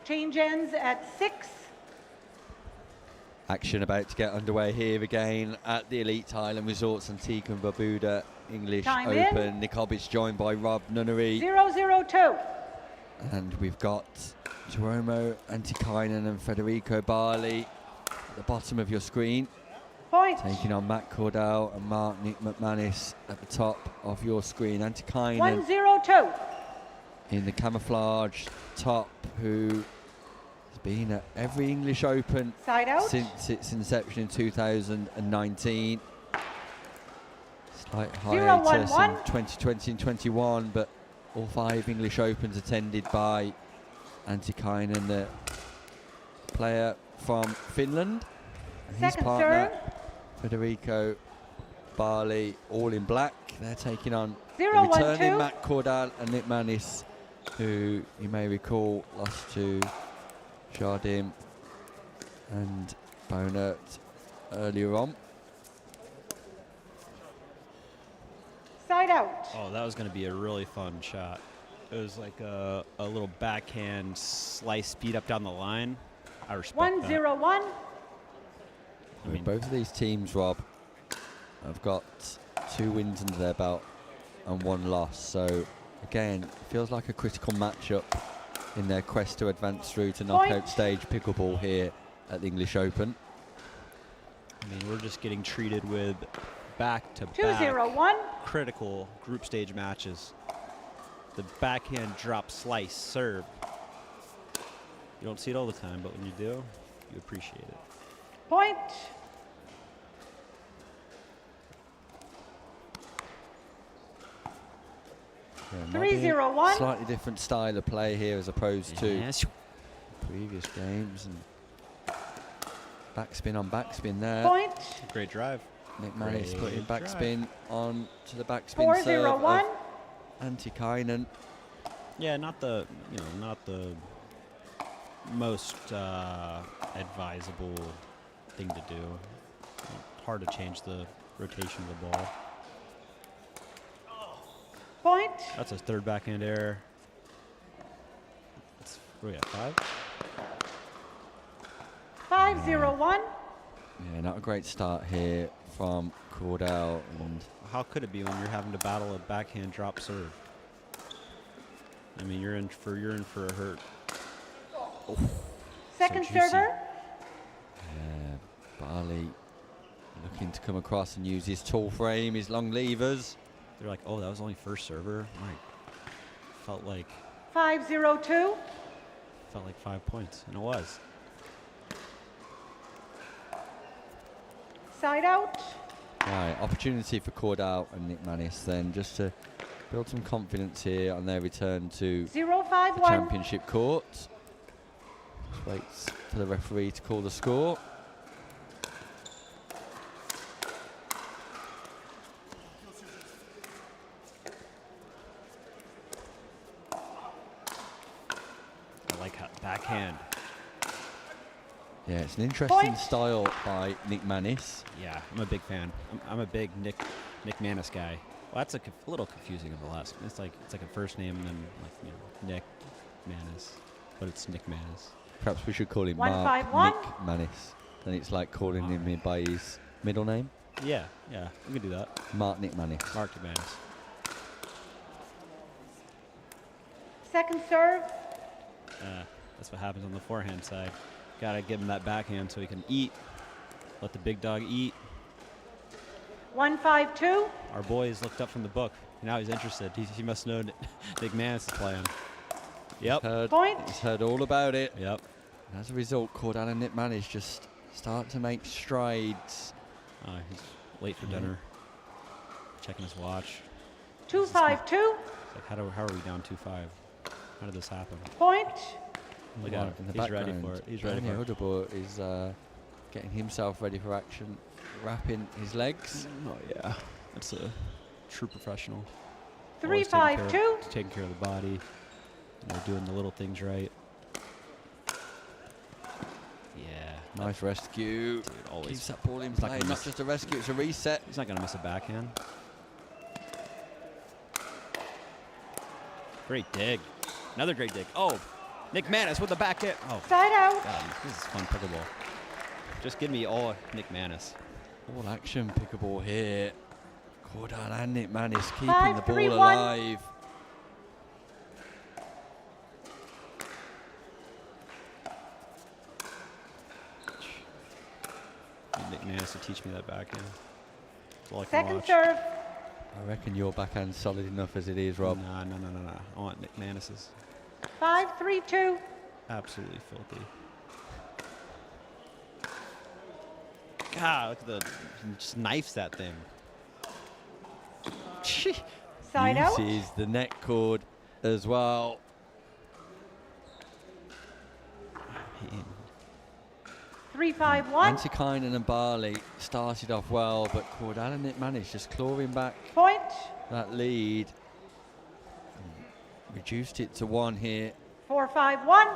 Change ends at 6. Action about to get underway here again at the Elite Island Resorts Antigua and Barbuda English Time Open. in. Nick Hobbit's joined by Rob Nunnery. 0-0-2. And we've got Jeromo Antikainen and Federico Barley at the bottom of your screen. Point. Taking on Matt Cordell and Mark Nick McManus at the top of your screen. Antikainen 1-0-2. in the camouflage top, who has been at every English Open Side out. since its inception in 2019. Slight 0-1-1. hiatus in 2020 and 21, but all 5 English Opens attended by Antikainen, the player from Finland. And his Second partner, serve. Federico Barley, all in black. They're taking on the 0-1-2. returning Matt Cordell and Nick Manis, who you may recall lost to Jardim and Bonert earlier on. Side out. Oh, that was going to be a really fun shot. It was like a little backhand slice speed up down the line. I respect 1-0-1. I mean, both of these teams, Rob, have got 2 wins under their belt and 1 loss. So, again, it feels like a critical matchup in their quest to advance through to knockout stage pickleball here at the English Open. I mean, we're just getting treated with back-to-back 2-0-1. critical group stage matches. The backhand drop slice serve. You don't see it all the time, but when you do, you appreciate it. Point. Yeah, might be a 3-0-1. Slightly different style of play here as opposed to previous games. And backspin on backspin there. Point. Great drive. Nick Manis Great putting drive. backspin on to the backspin serve 4-0-1. of Antikainen. Yeah, not the most advisable thing to do. Hard to change the rotation of the ball. Point. That's a third backhand error. What are we at, 5? 5-0-1. Yeah, not a great start here from Cordell. And how could it be when you're having to battle a backhand drop serve? I mean, you're in for a hurt. Oh, Second so juicy. server. Barley looking to come across and use his tall frame, his long levers. They're like, oh, that was only first server. Right. Felt like 5-0-2. 5 points, and it was. Side out. Right, opportunity for Cordell and Nick Manis then, just to build some confidence here on their return to 0-5-1. the championship court. Just waits for the referee to call the score. I like how backhand. Yeah, it's an interesting style by Nick Manis. Yeah, I'm a big fan. I'm a big Nick Manis guy. Well, that's a little confusing of the last. It's like a first name and then Nick Manis, but it's Nick Manis. Perhaps we should call him 1-5-1. Mark Nick Manis. Then it's like calling him by his middle name. Yeah, we can do that. Mark Nick Manis. Mark Nick Manis. Second serve. That's what happens on the forehand side. Gotta give him that backhand so he can eat. Let the big dog eat. 1-5-2. Our boys looked up from the book. Now he's interested. He must know Nick Manis is playing. Yep. Point. He's heard all about it. Yep. And as a result, Cordell and Nick Manis just start to make strides. He's late for dinner. Checking his watch. 2-5-2. It's like, how are we down 2-5? How did this happen? Point. Look at him. In the He's ready background, for it. He's ready for it. Odebor is getting himself ready for action, wrapping his legs. Oh, yeah. That's a true professional. 3-5-2. Taking care of the body. Doing the little things right. Yeah. Nice rescue. Dude, always. Keeps that ball in play. Not just a rescue, it's a reset. He's not going to miss a backhand. Great dig. Another great dig. Oh, Nick Manis with the back hit. Oh, Side out. God, this is fun pickleball. Just give me all Nick Manis. All action pickleball here. Cordell and Nick Manis keeping 5, the ball 3, 1. alive. Nick Manis to teach me that backhand. That's all I can Second watch. serve. I reckon your backhand's solid enough as it is, Rob. No. I want Nick Manis's. 5, 3, 2. Absolutely filthy. God, look at he just knifes that thing. Side out. Uses the neck cord as well. 3, 5, 1. Antikainen and Barley started off well, but Cordell and Nick Manis just clawing back Point. that lead. Reduced it to 1 here. 4, 5, 1.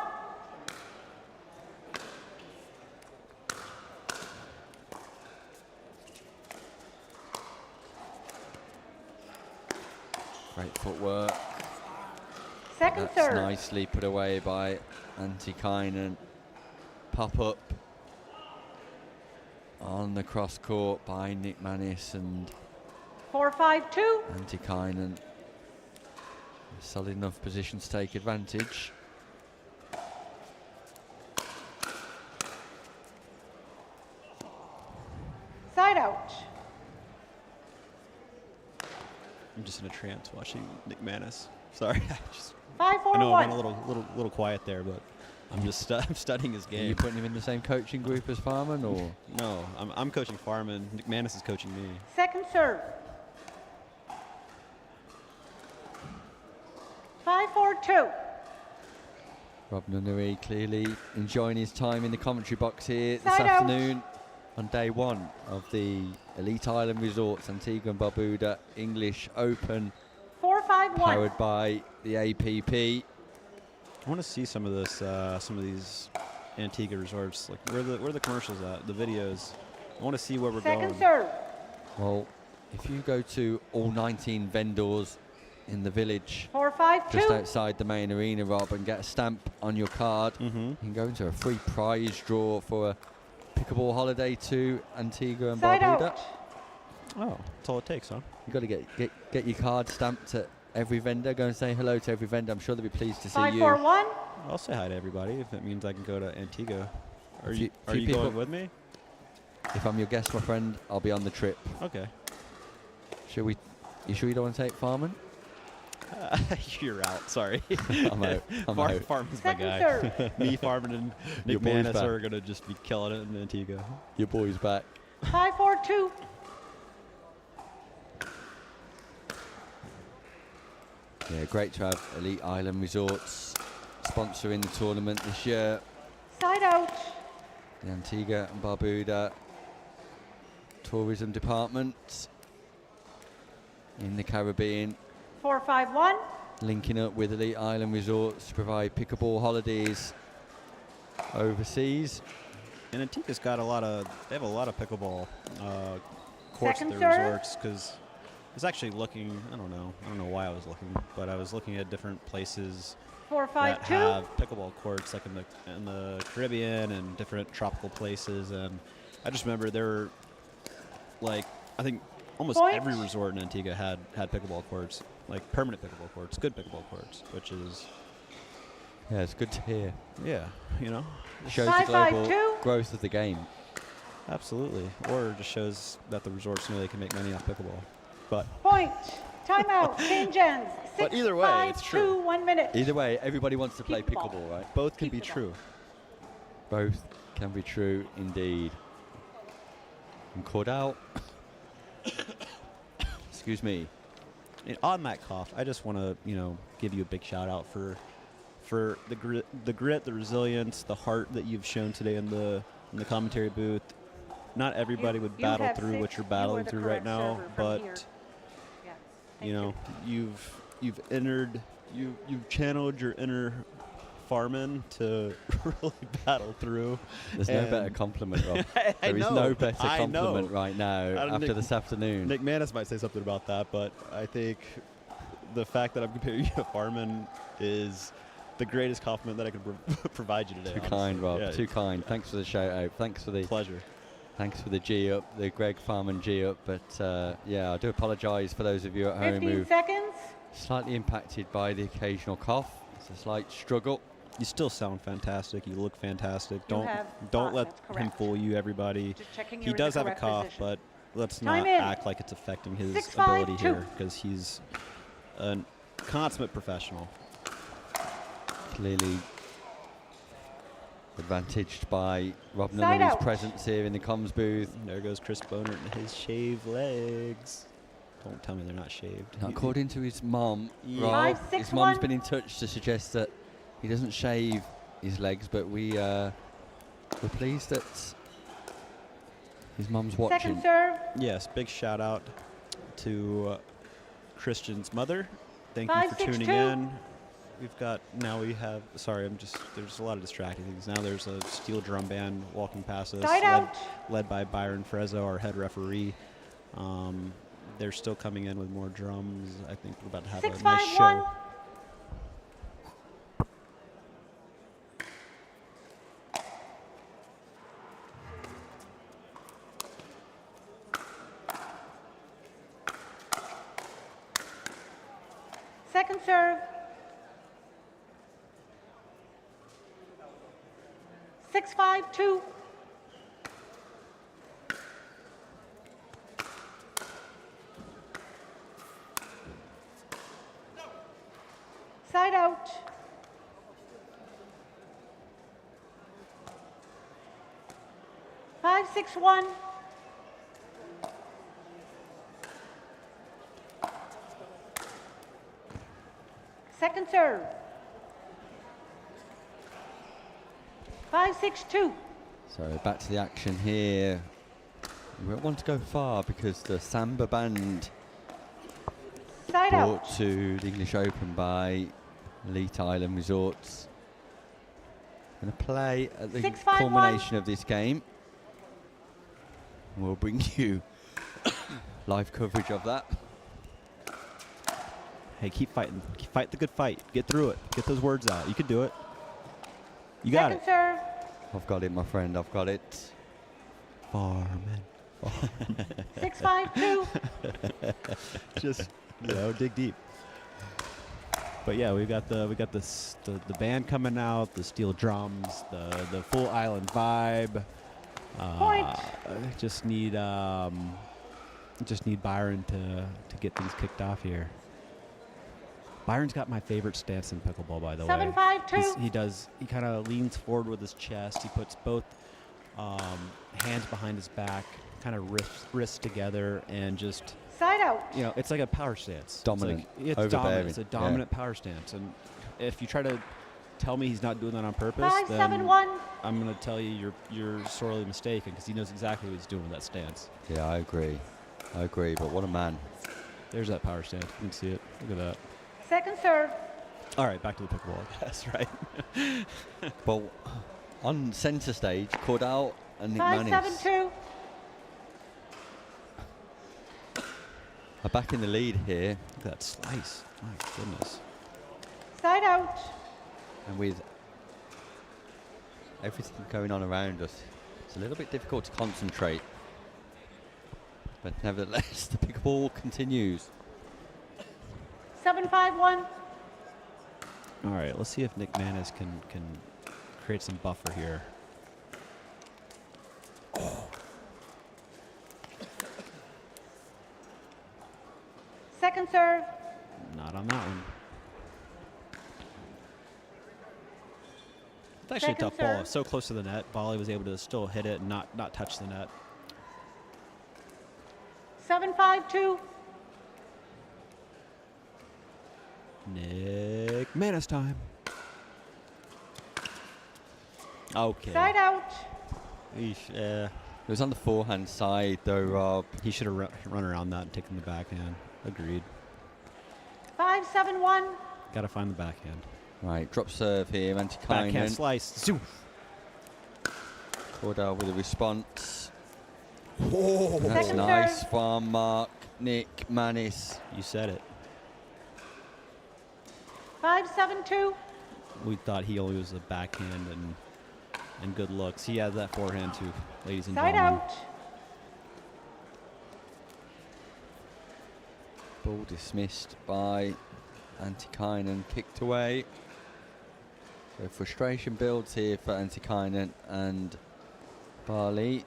Great footwork. Second That's serve. nicely put away by Antikainen. Pop up on the cross court by Nick Manis and 4, 5, 2. Antikainen. Solid enough position to take advantage. Side out. I'm just in a trance watching Nick Manis. Sorry, 5, 4, I know 1. I went a little quiet there, but I'm just I'm studying his Are game. you putting him in the same coaching group as Farman, or? No, I'm coaching Farman. Nick Manis is coaching me. Second serve. 5, 4, 2. Rob Nunnery clearly enjoying his time in the commentary box here this Side out. afternoon on day 1 of the Elite Island Resorts Antigua and Barbuda English Open, 4, 5, 1. powered by the APP. I want to see some of this, some of these Antigua resorts. Like where the commercials at? The videos. I want to see where we're Second going. serve. Well, if you go to all 19 vendors in the village 4, 5, 2. just outside the main arena, Rob, and get a stamp on your card, Mm-hmm. you can go into a free prize draw for a pickleball holiday to Antigua and Side Barbuda. out. Oh, that's all it takes, huh? You've got to get your card stamped at every vendor. Go and say hello to every vendor. I'm sure they'll be pleased to see 5, you. 4, 1. I'll say hi to everybody if it means I can go to Antigua. Are If you you- are if you people- going with me? If I'm your guest, my friend, I'll be on the trip. Okay. You sure you don't want to take Farman? You're out. Sorry. I'm out. Farman's my Second guy. serve. Me, Farman, and Your Nick boy's Manis back. are gonna just be killing it in Antigua. Your boy's back. 5, 4, 2. Yeah, great to have Elite Island Resorts sponsoring the tournament this year. Side out. The Antigua and Barbuda Tourism Department in the Caribbean, 4, 5, 1. linking up with Elite Island Resorts to provide pickleball holidays overseas. And Antigua's got they have a lot of pickleball courts Second at their serve. resorts, because I was actually looking, I don't know why I was looking, but I was looking at different places 4, 5, that 2. have pickleball courts, like in the Caribbean and different tropical places. And I just remember there were, like, I think almost Point. every resort in Antigua had pickleball courts, like permanent pickleball courts, good pickleball courts, which is, Yeah, it's good to hear. yeah, you know, Shows 5, the 5, global 2. growth of the game. absolutely. Or it just shows that the resorts know they can make money off pickleball. But Point. Timeout. Change ends. 6, But either way, 5, it's 2, true. 1 minute. Either way, everybody wants to play Keep the ball. pickleball, right? both can Keep be the ball. true. Both can be true indeed. And Cordell, excuse me. And on that cough, I just want to, give you a big shout out for the grit, the resilience, the heart that you've shown today in the commentary booth. Not everybody would You battle have through 6. what you're You battling are the through right correct now, server from but here. Yeah. you've channeled your inner Farman to really battle through. There's no better compliment, Rob. I There is know, no better I compliment know. right now I don't after think- this afternoon. Nick Manis might say something about that, but I think the fact that I'm comparing you to Farman is the greatest compliment that I could provide you today. Too honestly. kind, Rob. Yeah, Too kind. Thanks for the shout out. Thanks for the pleasure. Thanks for the G up, the Greg Farman G up. But yeah, I do apologise for those of you at home 15 who seconds. slightly impacted by the occasional cough. It's a slight struggle. You still sound fantastic. You look fantastic. You have Don't let that's him correct. fool you, everybody. Just checking He you're in the does have a correct cough, position. but let's Time not in. act like it's affecting his 6-5-2. ability here, because he's a consummate professional. Clearly advantaged by Rob Side Nunnery's out. presence here in the comms booth. And there goes Chris Boner and his shaved legs. Don't tell me they're not shaved. Now, according to his mum, Yeah. Rob, 5, 6, his mum's 1. been in touch to suggest that he doesn't shave his legs, but we're pleased that his mum's watching. Second serve. Yes, big shout out to Christian's mother. Thank 5, you for 6, tuning 2. in. Sorry, there's a lot of distracting things. Now there's a steel drum band walking past us, Side out. led by Byron Frezzo, our head referee. They're still coming in with more drums. I think we're about to have 6, a nice 5, show. 1. Second serve. 6-5-2. Side out. Five, 6, 1. Second serve. 5, 6, 2. So back to the action here. We don't want to go far because the Samba Band Side brought out. to the English Open by Elite Island Resorts. Going to play at the 6, 5, 1. culmination of this game. We'll bring you live coverage of that. Hey, keep fighting. Fight the good fight. Get through it. Get those words out. You can do it. You got Second it. serve. I've got it, my friend. I've got it. Farman. 6, 5, 2. Just dig deep. But yeah, we got the band coming out, the steel drums, the full island vibe. Point. Just need Byron to get things kicked off here. Byron's got my favorite stance in pickleball, by the way. 7, 5, 2. He kind of leans forward with his chest. He puts both hands behind his back, kind of wrists together, and just Side out. it's like a power stance. Dominant, It's overbearing. dominant. It's a dominant power stance. And if you try to tell me he's not doing that on purpose, 5, then 7, 1. I'm going to tell you you're sorely mistaken, because he knows exactly what he's doing with that stance. Yeah, I agree. But what a man. There's that power stance. You can see it. Look at that. Second serve. All right, back to the pickleball. That's right. Well, on centre stage, Cordell and Nick 5, 7, Mannis 2. are back in the lead here. Look at that slice. My goodness. Side out. And with everything going on around us, it's a little bit difficult to concentrate. But nevertheless, the pickleball continues. 7, 5, 1. All right, let's see if Nick Mannis can create some buffer here. Second serve. Not on that one. It's actually Second a tough ball. serve. It's so close to the net. Volley was able to still hit it and not touch the net. 7, 5, 2. Nick Mannis time. Okay. Side out. It was on the forehand side, though, Rob. He should have run around that and taken the backhand. Agreed. 5, 7, 1. Got to find the backhand. Right, drop serve here, Antikainen. Backhand slice. Zoom. Cordell with a response. Oh, that's Second nice serve. from Mark Nick Mannis. You said it. 5, 7, 2. we thought he only was a backhand and good looks. He has that forehand too, ladies and Side gentlemen. out. Ball dismissed by Antikainen, kicked away. So frustration builds here for Antikainen and Barley.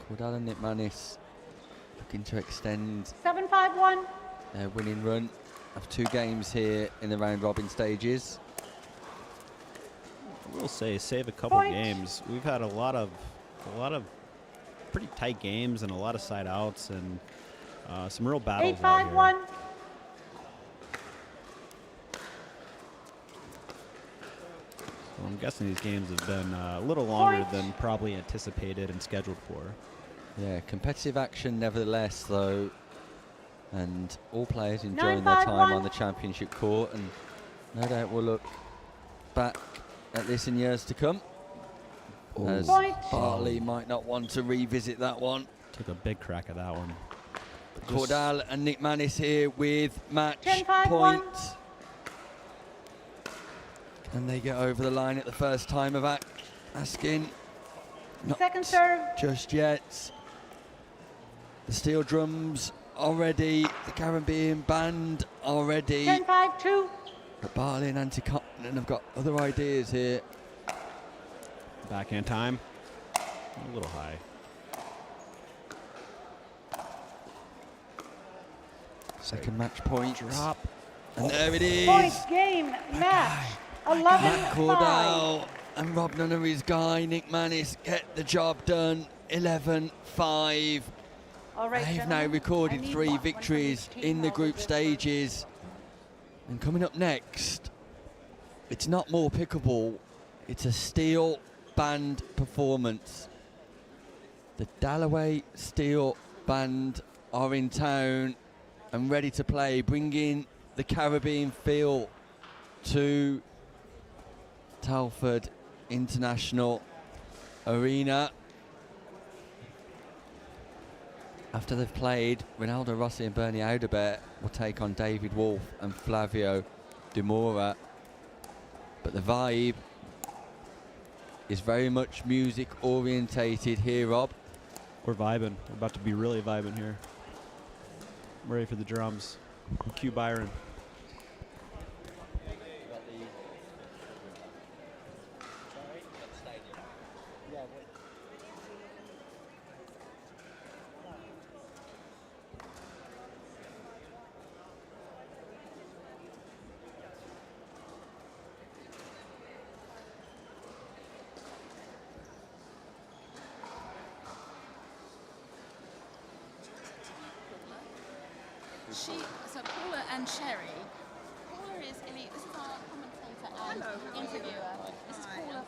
Cordell and Nitmanis looking to extend 7-5-1. their winning run of 2 games here in the round robin stages. I will say, save a couple Point. games. We've had a lot of pretty tight games and a lot of side outs and some real battles out here. 8-5-1. So I'm guessing these games have been a little longer than probably anticipated and scheduled for. Yeah, competitive action nevertheless, though, and all players enjoying their time on the championship court, and no doubt we'll look back at this in years to come. As Bartley might not want to revisit that one. Took a big crack at that one. Cordell and Nick Manis here with match 10-5-1. point. And they get over the line at the first time of asking. Not Second serve. just yet. The steel drums already, the Caribbean band already. 10-5-2. But Barley and Antikainen have got other ideas here. Backhand time. A little high. Second match point. Drop. And there it is. Point game match. 11-5. Matt Cordell and Rob Nunnery's guy, Nick Manis, get the job done. 11-5. All right, They've now gentlemen, recorded I need 3 one from victories each team in the while group we're stages. And coming up next, it's not more pickleball, it's a steel band performance. The Dalloway Steel Band are in town and ready to play, bringing the Caribbean feel to Telford International Arena. After they've played, Ronaldo Rossi and Bernie Audebert will take on David Wolf and Flavio De Mora. But the vibe is very much music orientated here, Rob. We're vibing. We're about to be really vibing here. I'm ready for the drums. Cue Byron. So Paula and Sherry. Paula is elite. This is our commentator and interviewer. This is Paula.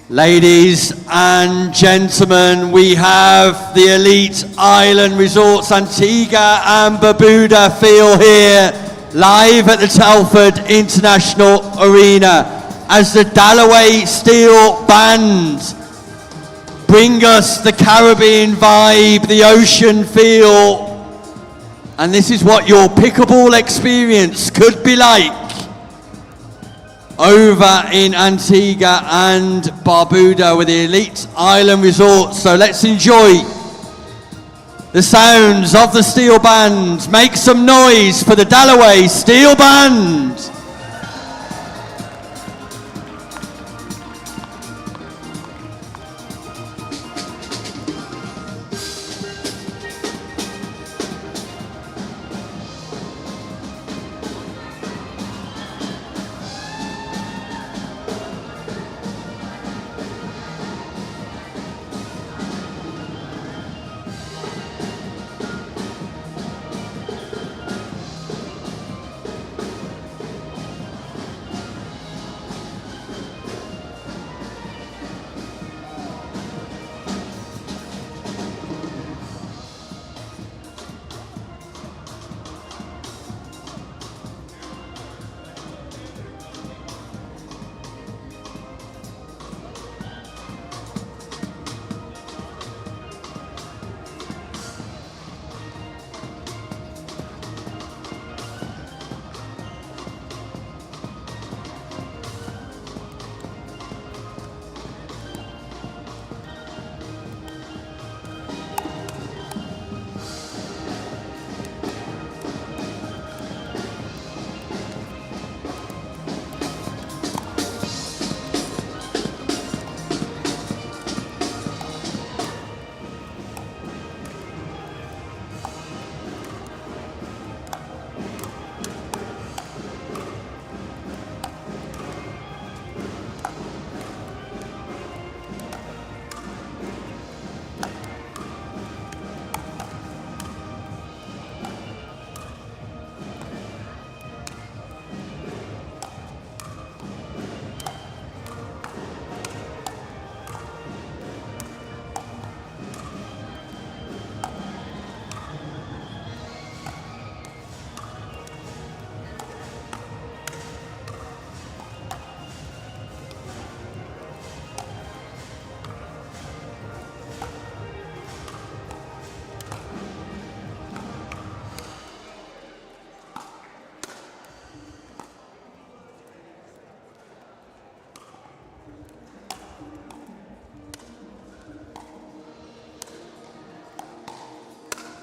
Ladies and gentlemen, we have the elite island resorts Antigua and Barbuda feel here, live at the Telford International Arena, as the Dalloway Steel Band bring us the Caribbean vibe, the ocean feel, and this is what your pickleball experience could be like over in Antigua and Barbuda with the elite island resorts. So let's enjoy the sounds of the Steel Band. Make some noise for the Dalloway Steel Band.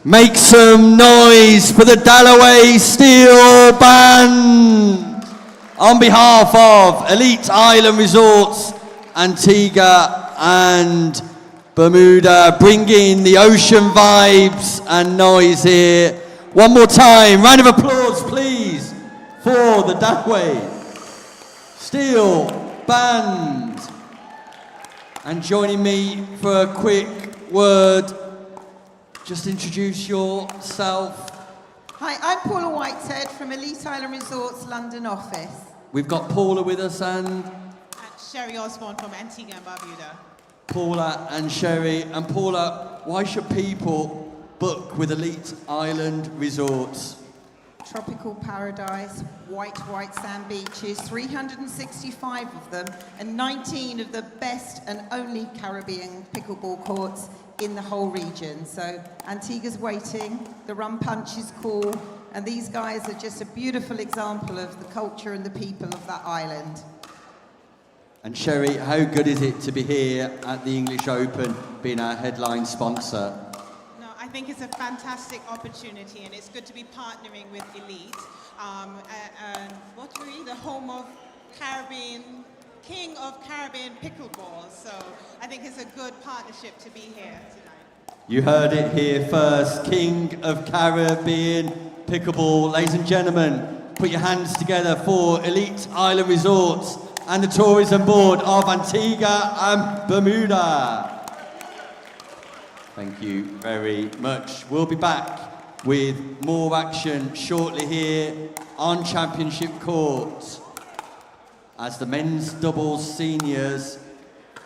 Make some noise for the Dalloway Steel Band. On behalf of Elite Island Resorts, Antigua and Bermuda, bringing the ocean vibes and noise here. One more time, round of applause please for the Dalloway Steel Band. And joining me for a quick word, just introduce yourself. Hi, I'm Paula Whitehead from Elite Island Resorts London office. We've got Paula with us and Sherry Osborne from Antigua and Barbuda. Paula and Sherry. And Paula, why should people book with Elite Island Resorts? Tropical paradise, white sand beaches, 365 of them, and 19 of the best and only Caribbean pickleball courts in the whole region. So Antigua's waiting, the rum punch is cool, and these guys are just a beautiful example of the culture and the people of that island. And Sherry, how good is it to be here at the English Open, being our headline sponsor? No, I think it's a fantastic opportunity, and it's good to be partnering with Elite. And what were we? The home of Caribbean, King of Caribbean pickleball. So I think it's a good partnership to be here tonight. You heard it here first, King of Caribbean Pickleball. Ladies and gentlemen, put your hands together for Elite Island Resorts and the Tourism Board of Antigua and Bermuda. Thank you very much. We'll be back with more action shortly here on Championship Court as the men's doubles seniors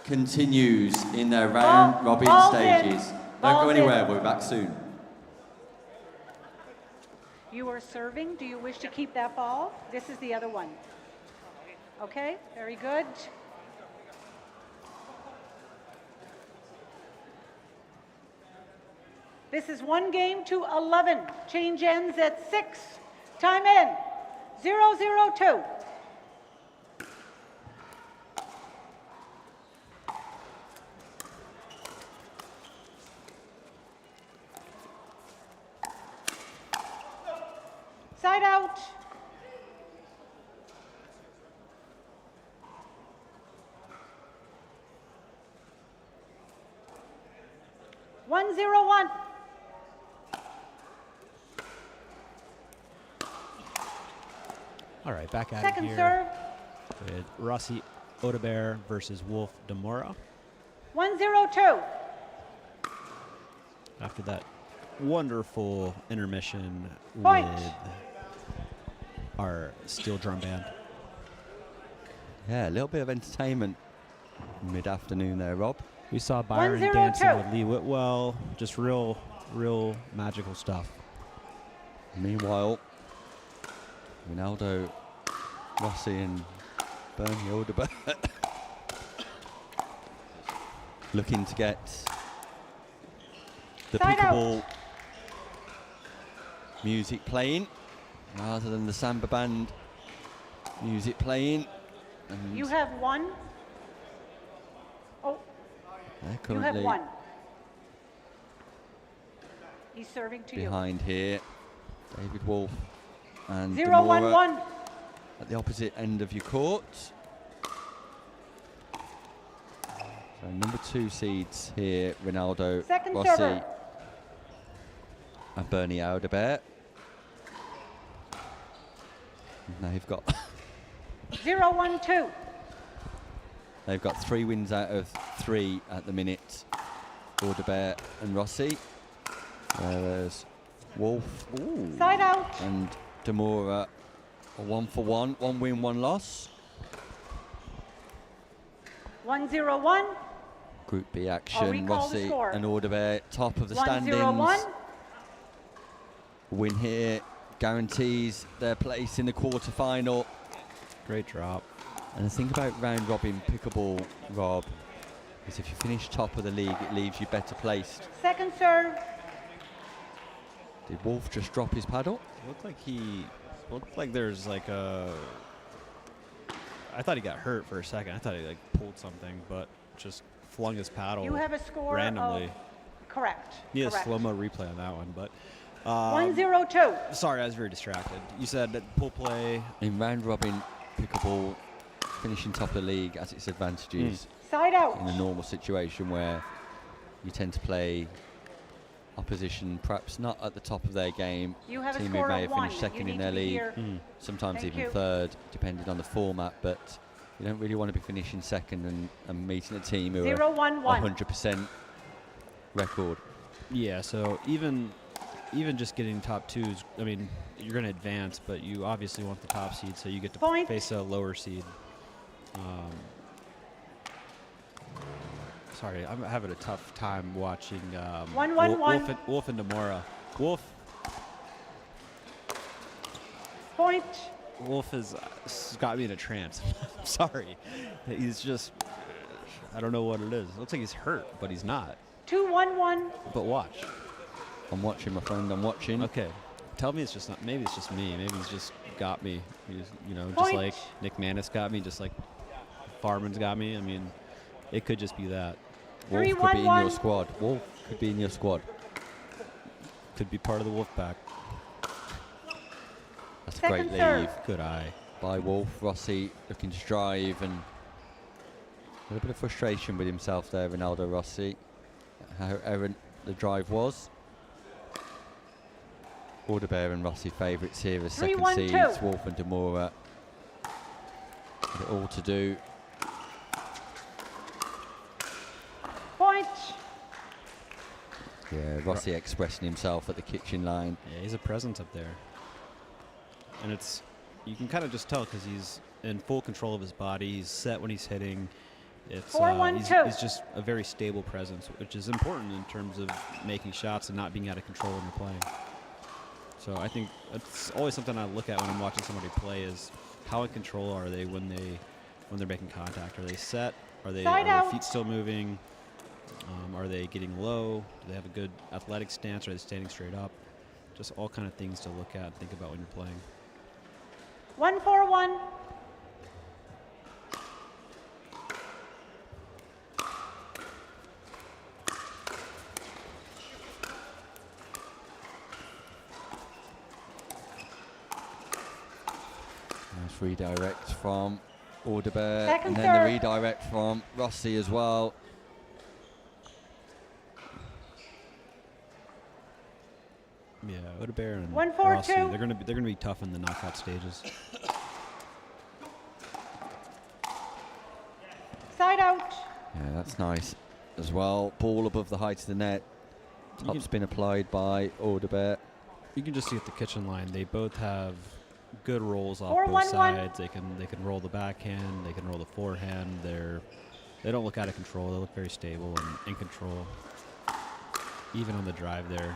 continues in their round robin stages. Don't go anywhere, we'll be back soon. You are serving. Do you wish to keep that ball? This is the other one. Okay, very good. This is 1 game to 11. Change ends at 6. Time in. 0-0-2. Side out. One, 0-1. All right, back at Second it here serve. with Rossi Odebert versus Wolf Demora. 1-0-2. After that wonderful intermission Point. with our steel drum band. Yeah, a little bit of entertainment mid-afternoon there, Rob. We saw Byron 1-0-2. dancing with Lee Whitwell. Just real magical stuff. Meanwhile, Ronaldo, Rossi and Bernie Odebert looking to get the Side pickleball out. music playing rather than the samba band music playing. And You have one. Oh, they're you have currently one. He's serving to behind here. David Wolf and 0-1-1. Demora at the opposite end of your court. So number 2 seeds here, Ronaldo, Second Rossi server. and Bernie Odebert. And they've got 0-1-2. they've got 3 wins out of 3 at the minute. Odebert and Rossi. Whereas Wolf Side out. and Demora are 1-for-1, 1 win, 1 loss. 1-0-1. Group B I'll action, recall the Rossi score. and Odebert, top of the 1-0-1. standings. Win here guarantees their place in the quarterfinal. Great drop. And the thing about round robin pickleball, Rob, is if you finish top of the league, it leaves you better placed. Second serve. Did Wolf just drop his paddle? Looked like there's like a. I thought he got hurt for a second. I thought he like pulled something, but just flung his paddle You have a score randomly. of Correct. Need a correct. slow-mo replay on that one, but 1-0-2. sorry, I was very distracted. You said that pool play In round robin pickleball, finishing top of the league has its advantages. Side out. In a normal situation where you tend to play opposition perhaps not at the top of their game. You have a team score who may of have finished 1. second You in need their to be league, here. sometimes Thank even you. third, depending on the format. But you don't really want to be finishing second and meeting a team who 0-1-1. are 100% record. Yeah, so even just getting top twos, I mean, you're going to advance, but you obviously want the top seed, so you get to Point. face a lower seed. Sorry, I'm having a tough time watching 1-1-1. Wolf and Demora. Wolf has got me in a trance. I'm sorry. He's just, I don't know what it is. It looks like he's hurt, but he's not. 2-1-1. But watch. I'm watching, my friend. I'm watching. Okay. Tell me it's just not. Maybe it's just me. Maybe he's just got me. He's, just Point. like Nick Manis got me. Just like Farman's got me. I mean, it could just be that. Wolf could be in your squad. Wolf could be in your squad. Could be part of the Wolf pack. That's a Second great serve. leave. Good eye. By Wolf. Rossi looking to drive and a little bit of frustration with himself there, Ronaldo Rossi. How errant the drive was. Alderbear and Rossi favourites here as second 3-1-2. seeds. Wolf and Demora have it all to do. Point. Yeah, Rossi expressing himself at the kitchen line. Yeah, he's a presence up there. And you can kind of just tell because he's in full control of his body. He's set when he's hitting. It's 4-1-2. he's just a very stable presence, which is important in terms of making shots and not being out of control when you're playing. So I think it's always something I look at when I'm watching somebody play is how in control are they when they're making contact? Are they set? Are their feet still moving? Are they getting low? Do they have a good athletic stance? Are they standing straight up? Just all kind of things to look at and think about when you're playing. 1-4-1. Nice redirect from Alderbear. Second And then the serve. redirect from Rossi as well. Yeah, Alderbear and 1-4-2. Rossi, they're gonna be tough in the knockout stages. Side out. Yeah, that's nice as well. Ball above the height of the net. Top spin applied by Alderbear. You can just see at the kitchen line, they both have good rolls off 4-1-1. both sides. They can roll the backhand, they can roll the forehand. They don't look out of control. They look very stable and in control. Even on the drive there,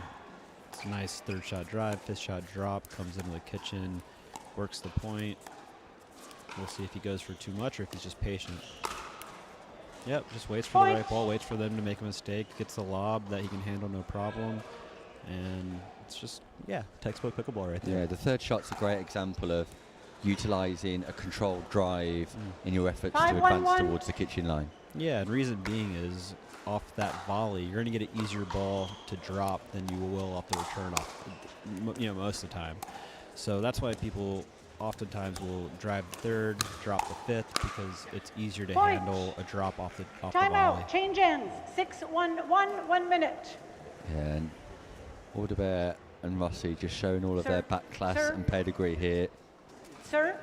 it's a nice third shot drive, fifth shot drop, comes into the kitchen, works the point. We'll see if he goes for too much or if he's just patient. Yep, just waits for the right ball, waits for them to make a mistake, gets the lob that he can handle no problem, and it's just, yeah, textbook pickleball right there. Yeah, the third shot's a great example of utilising a controlled drive in your efforts to 5-1-1. advance towards the kitchen line. Yeah, and reason being is off that volley, you're going to get an easier ball to drop than you will off the return off, most of the time. So that's why people oftentimes will drive the third, drop the fifth, because it's easier to Point. handle a drop off the volley. Timeout. Change ends. 6-1-1. 1 minute. Yeah, and Alderbear and Rossi just showing all of Sir. their back class Sir. and pedigree here. Sir.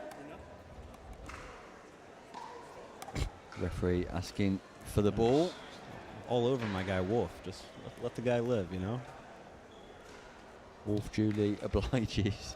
Referee asking for the ball. All over my guy Wolf. Just let the guy live, you know? Wolf duly obliges.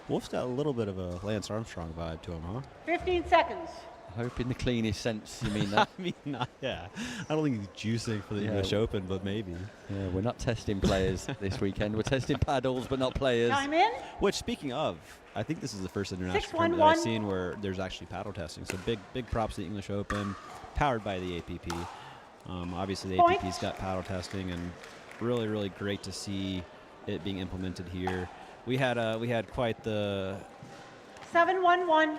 Wolf's got a little bit of a Lance Armstrong vibe to him, huh? 15 seconds. I hope in the cleanest sense you mean that. I mean, yeah. I don't think he's juicing for the English Open, but maybe. Yeah, we're not testing players this weekend. We're testing paddles, but not players. Time in. Which, speaking of, I think this is the first international 6-1-1. tournament that I've seen where there's actually paddle testing. So big props to the English Open, powered by the APP. Obviously, the Point. APP's got paddle testing, and really, really great to see it being implemented here. We had quite the 7-1-1.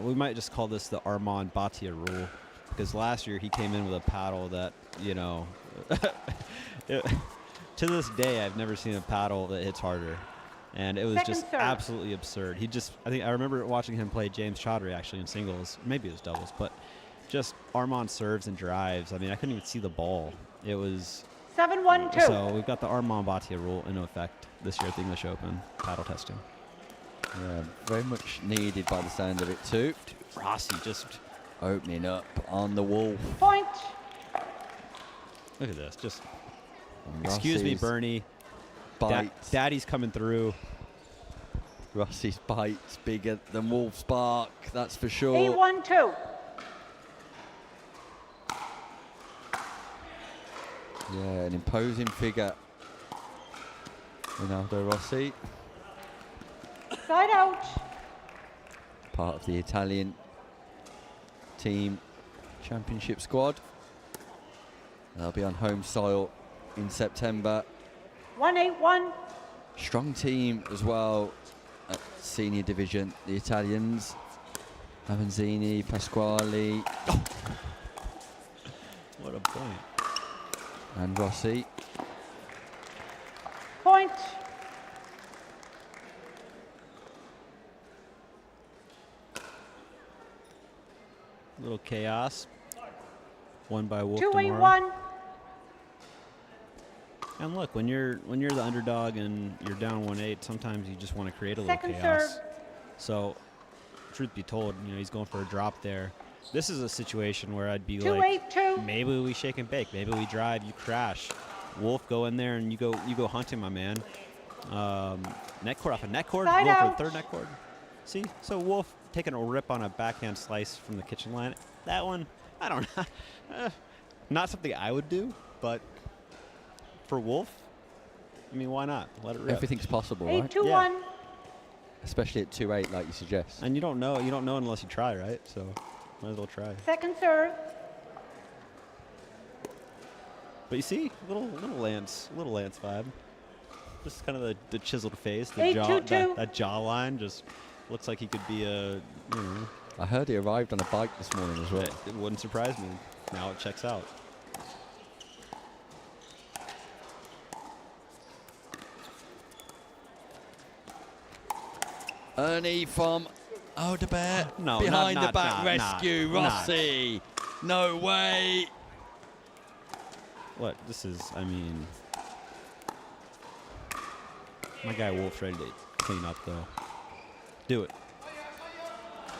we might just call this the Armand Batia rule, because last year he came in with a paddle that, you know, to this day I've never seen a paddle that hits harder. And it was Second just serve. absolutely absurd. I remember watching him play James Chaudhry actually in singles, maybe it was doubles, but just arm-on serves and drives. I mean, I couldn't even see the ball. It was 7-1-2. So we've got the Armand Battia rule in effect this year at the English Open paddle testing. Yeah, very much needed by the sound of it too. Rossi just opening up on the Wolf. Point. Look at this. Just And excuse me, Rossi's Bernie. bite. Daddy's coming through. Rossi's bite's bigger than Wolf's bark, that's for sure. 8-1-2. Yeah, an imposing figure. Ronaldo Rossi, Side out. part of the Italian team championship squad. They'll be on home soil in September. 1-8-1. Strong team as well at senior division, the Italians. Avanzini, Pasquale. What a point. And Rossi. Point. Little chaos. Won by Wolf 2-8-1. And look, when you're the underdog and you're down 1-8, sometimes you just want to create a little Second chaos. serve. So, truth be told, you know, he's going for a drop there. This is a situation where I'd be 2-8-2. maybe we shake and bake, maybe we drive, you crash. Wolf, go in there and you go hunting, my man. Net cord off a net cord, Side Wolf for out. a third net cord. See, so Wolf taking a rip on a backhand slice from the kitchen line. That one, I don't know. Not something I would do, but for Wolf, I mean, why not? Let it rip. Everything's possible, right? 8-2-1. Especially at 2-8, like you suggest. And you don't know unless you try, right? So might as well try. Second serve. But you see, little Lance vibe. Just kind of the chiseled face, the 8-2-2. that jawline just looks like he could be a. I heard he arrived on a bike this morning as well. It wouldn't surprise me. Now it checks out. Ernie from Odebear. No, behind not- the back not- rescue. not- Rossi. No way. What? This is, I mean. My guy Wolf's ready to clean up, though. Do it.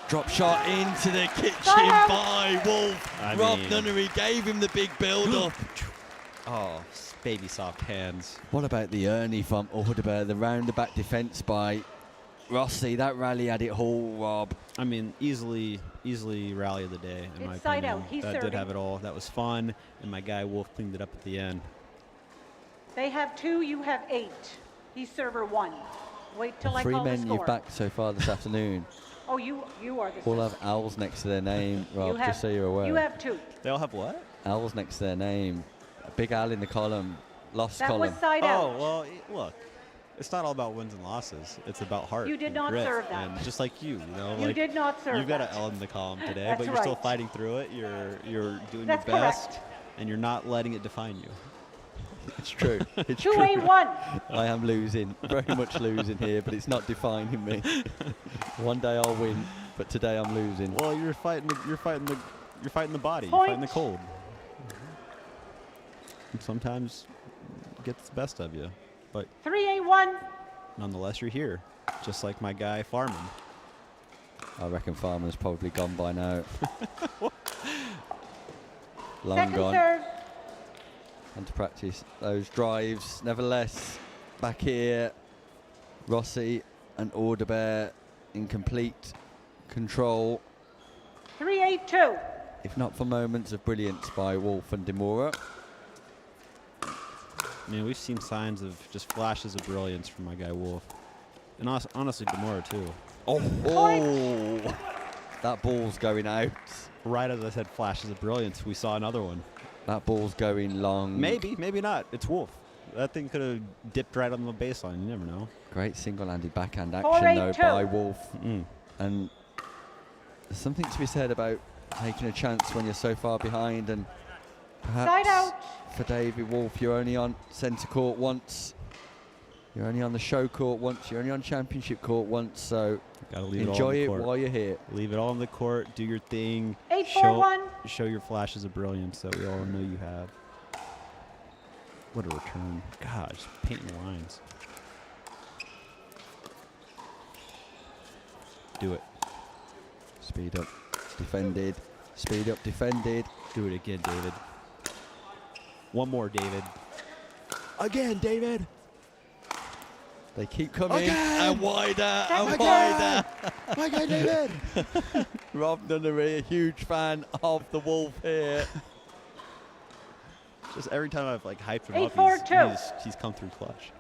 Drop shot into the kitchen by Wolf. Rob Nunnery gave him the big build-up. Oh, baby soft hands. What about the Ernie from Odebear? The round-the-back defence by Rossi. That rally had it all, Rob. I mean, easily rally of the day, in my It's side opinion. out. He's That did serving. have it all. That was fun, and my guy Wolf cleaned it up at the end. They have 2, you have 8. He's server 1. Wait till I Three call the men score. you've backed so far this afternoon. Oh, you are the All server. have owls next to their name, Rob, You have, just so you're aware. You have 2. They all have what? Owls next to their name. A big owl in the column. Lost That column. was side out. Oh, well, look. It's not all about wins and losses. It's about heart. You did and not grit, serve that. And just like you know, You like did not serve You've got that. an L in the column today, That's but you're still right. fighting through it. You're doing That's your best, correct. and you're not letting it define you. It's true. It's 2-8-1. I am losing, very much losing here, but it's not defining me. One day I'll win, but today I'm losing. Well, you're fighting the body. You're fighting the cold. And sometimes it gets the best of you, but 3-8-1. nonetheless, you're here, just like my guy Farman. I reckon Farman's probably gone by now. Long Second gone. serve. And to practice those drives. Nevertheless, back here, Rossi and Odebear in complete control. 3-8-2. If not for moments of brilliance by Wolf and Demora. I mean, we've seen signs of just flashes of brilliance from my guy Wolf, and honestly, Demora too. Oh, that ball's going out. Right as I said, flashes of brilliance, we saw another one. That ball's going long. Maybe not. It's Wolf. That thing could have dipped right on the baseline. You never know. Great single-handed backhand 4-8-2. action though by Wolf. And there's something to be said about taking a chance when you're so far behind, and Side perhaps out. for David Wolf, you're only on centre court once. You're only on the show court once. You're only on championship court once. So Gotta leave enjoy it it all on the court. while you're here. Leave it all on the court. Do your thing. 8-4-1. Show your flashes of brilliance that we all know you have. What a return. God, just painting lines. Do it. Speed up, defended. Speed up, defended. Do it again, David. One more, David. Again, David. They keep coming. Again! And wider and Again! wider. Again, David. Rob Nunnery, a huge fan of the Wolf here. Just every time I've like hyped him 8-4-2. up, he's come through clutch.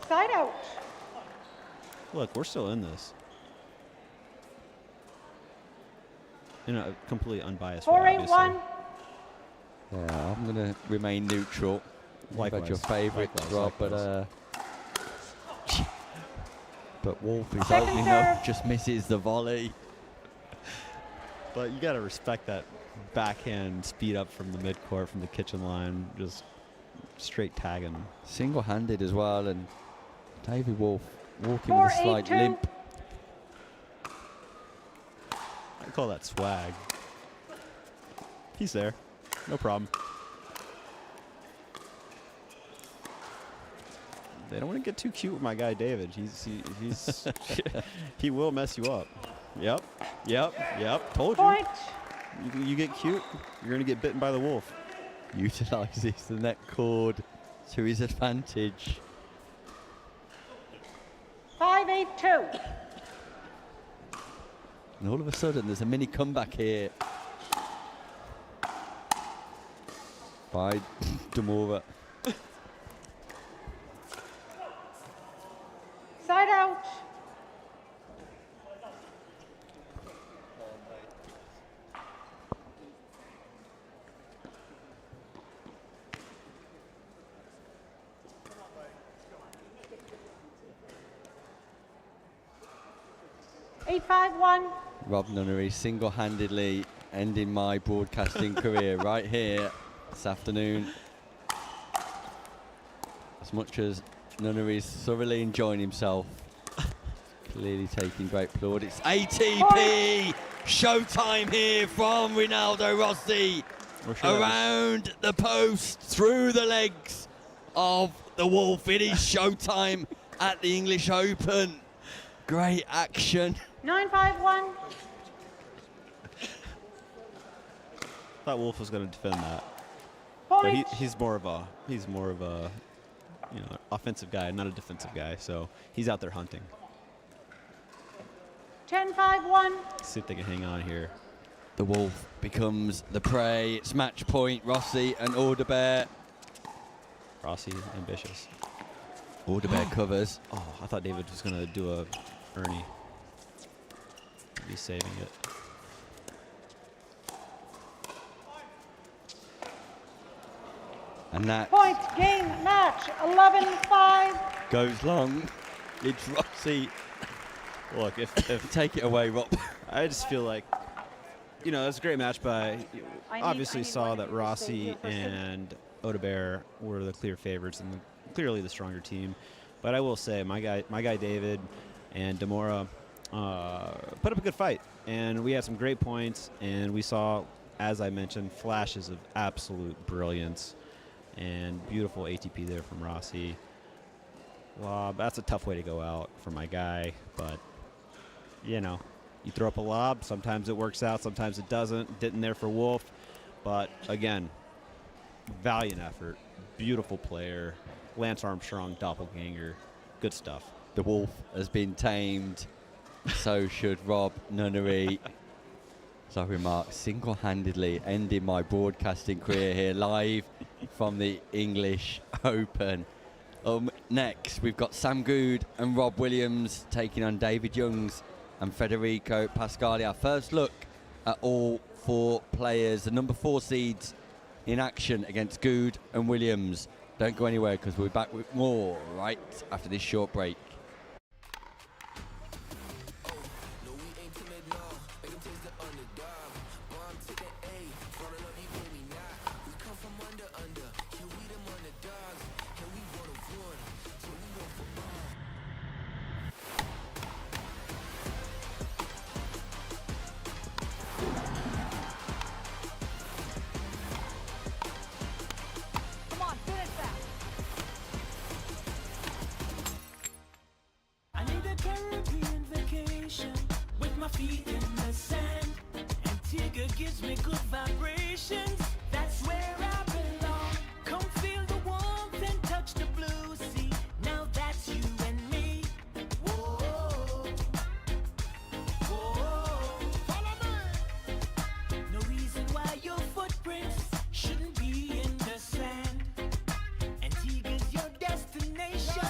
Side out. Look, we're still in this. In a completely unbiased way, 4-8-1. Yeah, I'm going to remain neutral. Likewise. But your favourite, Likewise, Rob, likewise. but Wolf is Second opening serve. up, just misses the volley. But you got to respect that backhand speed up from the midcourt, from the kitchen line, just straight tagging. Single-handed as well, and David Wolf walking with a slight 4-8-2. limp. I call that swag. He's there. No problem. They don't want to get too cute with my guy David. He's he will mess you up. Yep. Told you. Point. You get cute, you're gonna get bitten by the wolf. Utilises the net cord to his advantage. 5-8-2. And all of a sudden, there's a mini comeback here by Demora. Side out. Eight, 5-1. Rob Nunnery single-handedly ending my broadcasting career right here this afternoon. As much as Nunnery's thoroughly enjoying himself, clearly taking great plaudits. ATP showtime here from Rinaldo Rossi. Around the post, through the legs of the Wolf. It is showtime at the English Open. Great action. 9-5-1. Thought Wolf was going to defend that, Point. but he's more of a offensive guy, not a defensive guy. So he's out there hunting. 10-5-1. See if they can hang on here. The Wolf becomes the prey. It's match point. Rossi and Audebert. Rossi, ambitious. Audebert covers. Oh, I thought David was going to do a Ernie. He's saving it. And that Point, game, match, 11-5. goes long. It's Rossi. Look, if Take it away, Rob. I just feel like, it's a great match, but obviously saw that Rossi and Audebert were the clear favorites and clearly the stronger team. But I will say, my guy David and Demora put up a good fight, and we had some great points, and we saw, as I mentioned, flashes of absolute brilliance and beautiful ATP there from Rossi. Lob, that's a tough way to go out for my guy, but you throw up a lob, sometimes it works out, sometimes it doesn't. Didn't there for Wolf, but again, valiant effort, beautiful player, Lance Armstrong doppelganger, good stuff. The Wolf has been tamed. So should Rob Nunnery. As I remarked, single-handedly ending my broadcasting career here live from the English Open. Next, we've got Sam Good and Rob Williams taking on David Youngs and Federico Pasquale. Our first look at all four players, the number 4 seeds in action against Good and Williams. Don't go anywhere because we'll be back with more right after this short break. Come on, finish that. I need a Caribbean vacation with my feet in the sand. Antigua gives me good vibrations. That's where I belong. Come feel the warmth and touch the blue sea. Now that's you and me. Whoa, whoa. Follow me. No reason why your footprints shouldn't be in the sand. Antigua's your destination.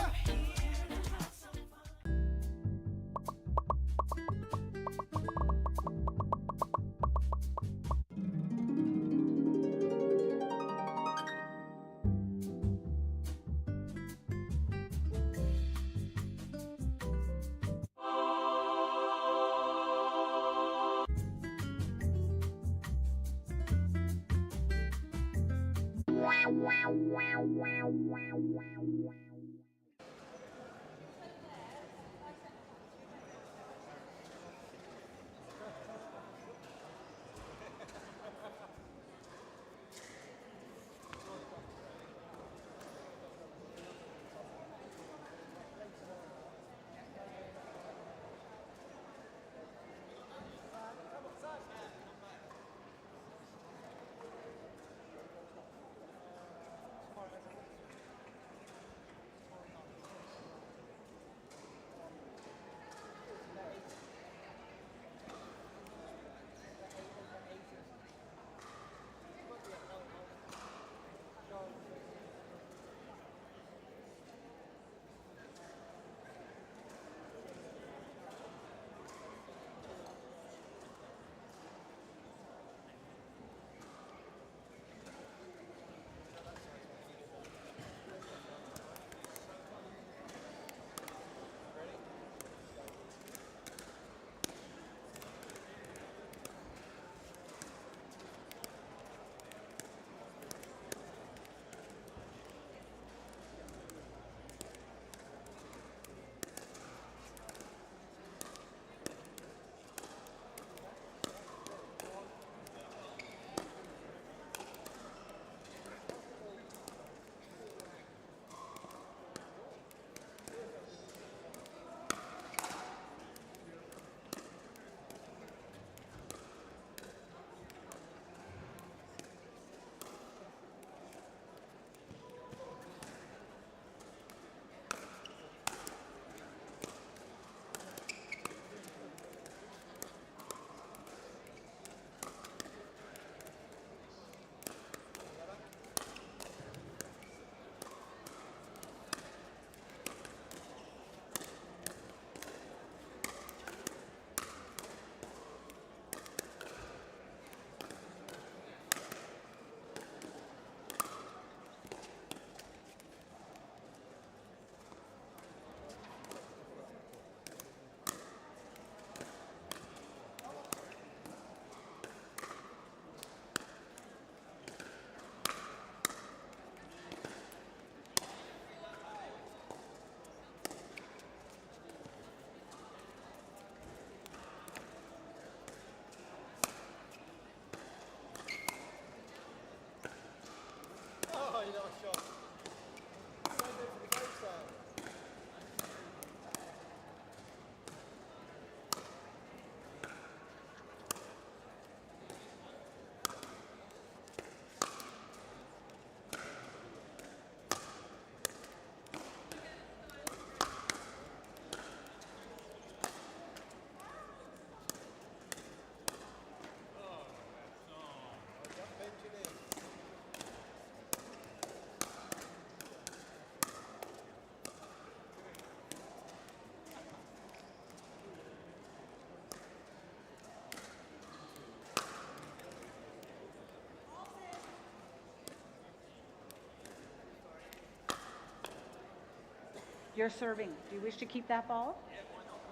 You're serving. Do you wish to keep that ball?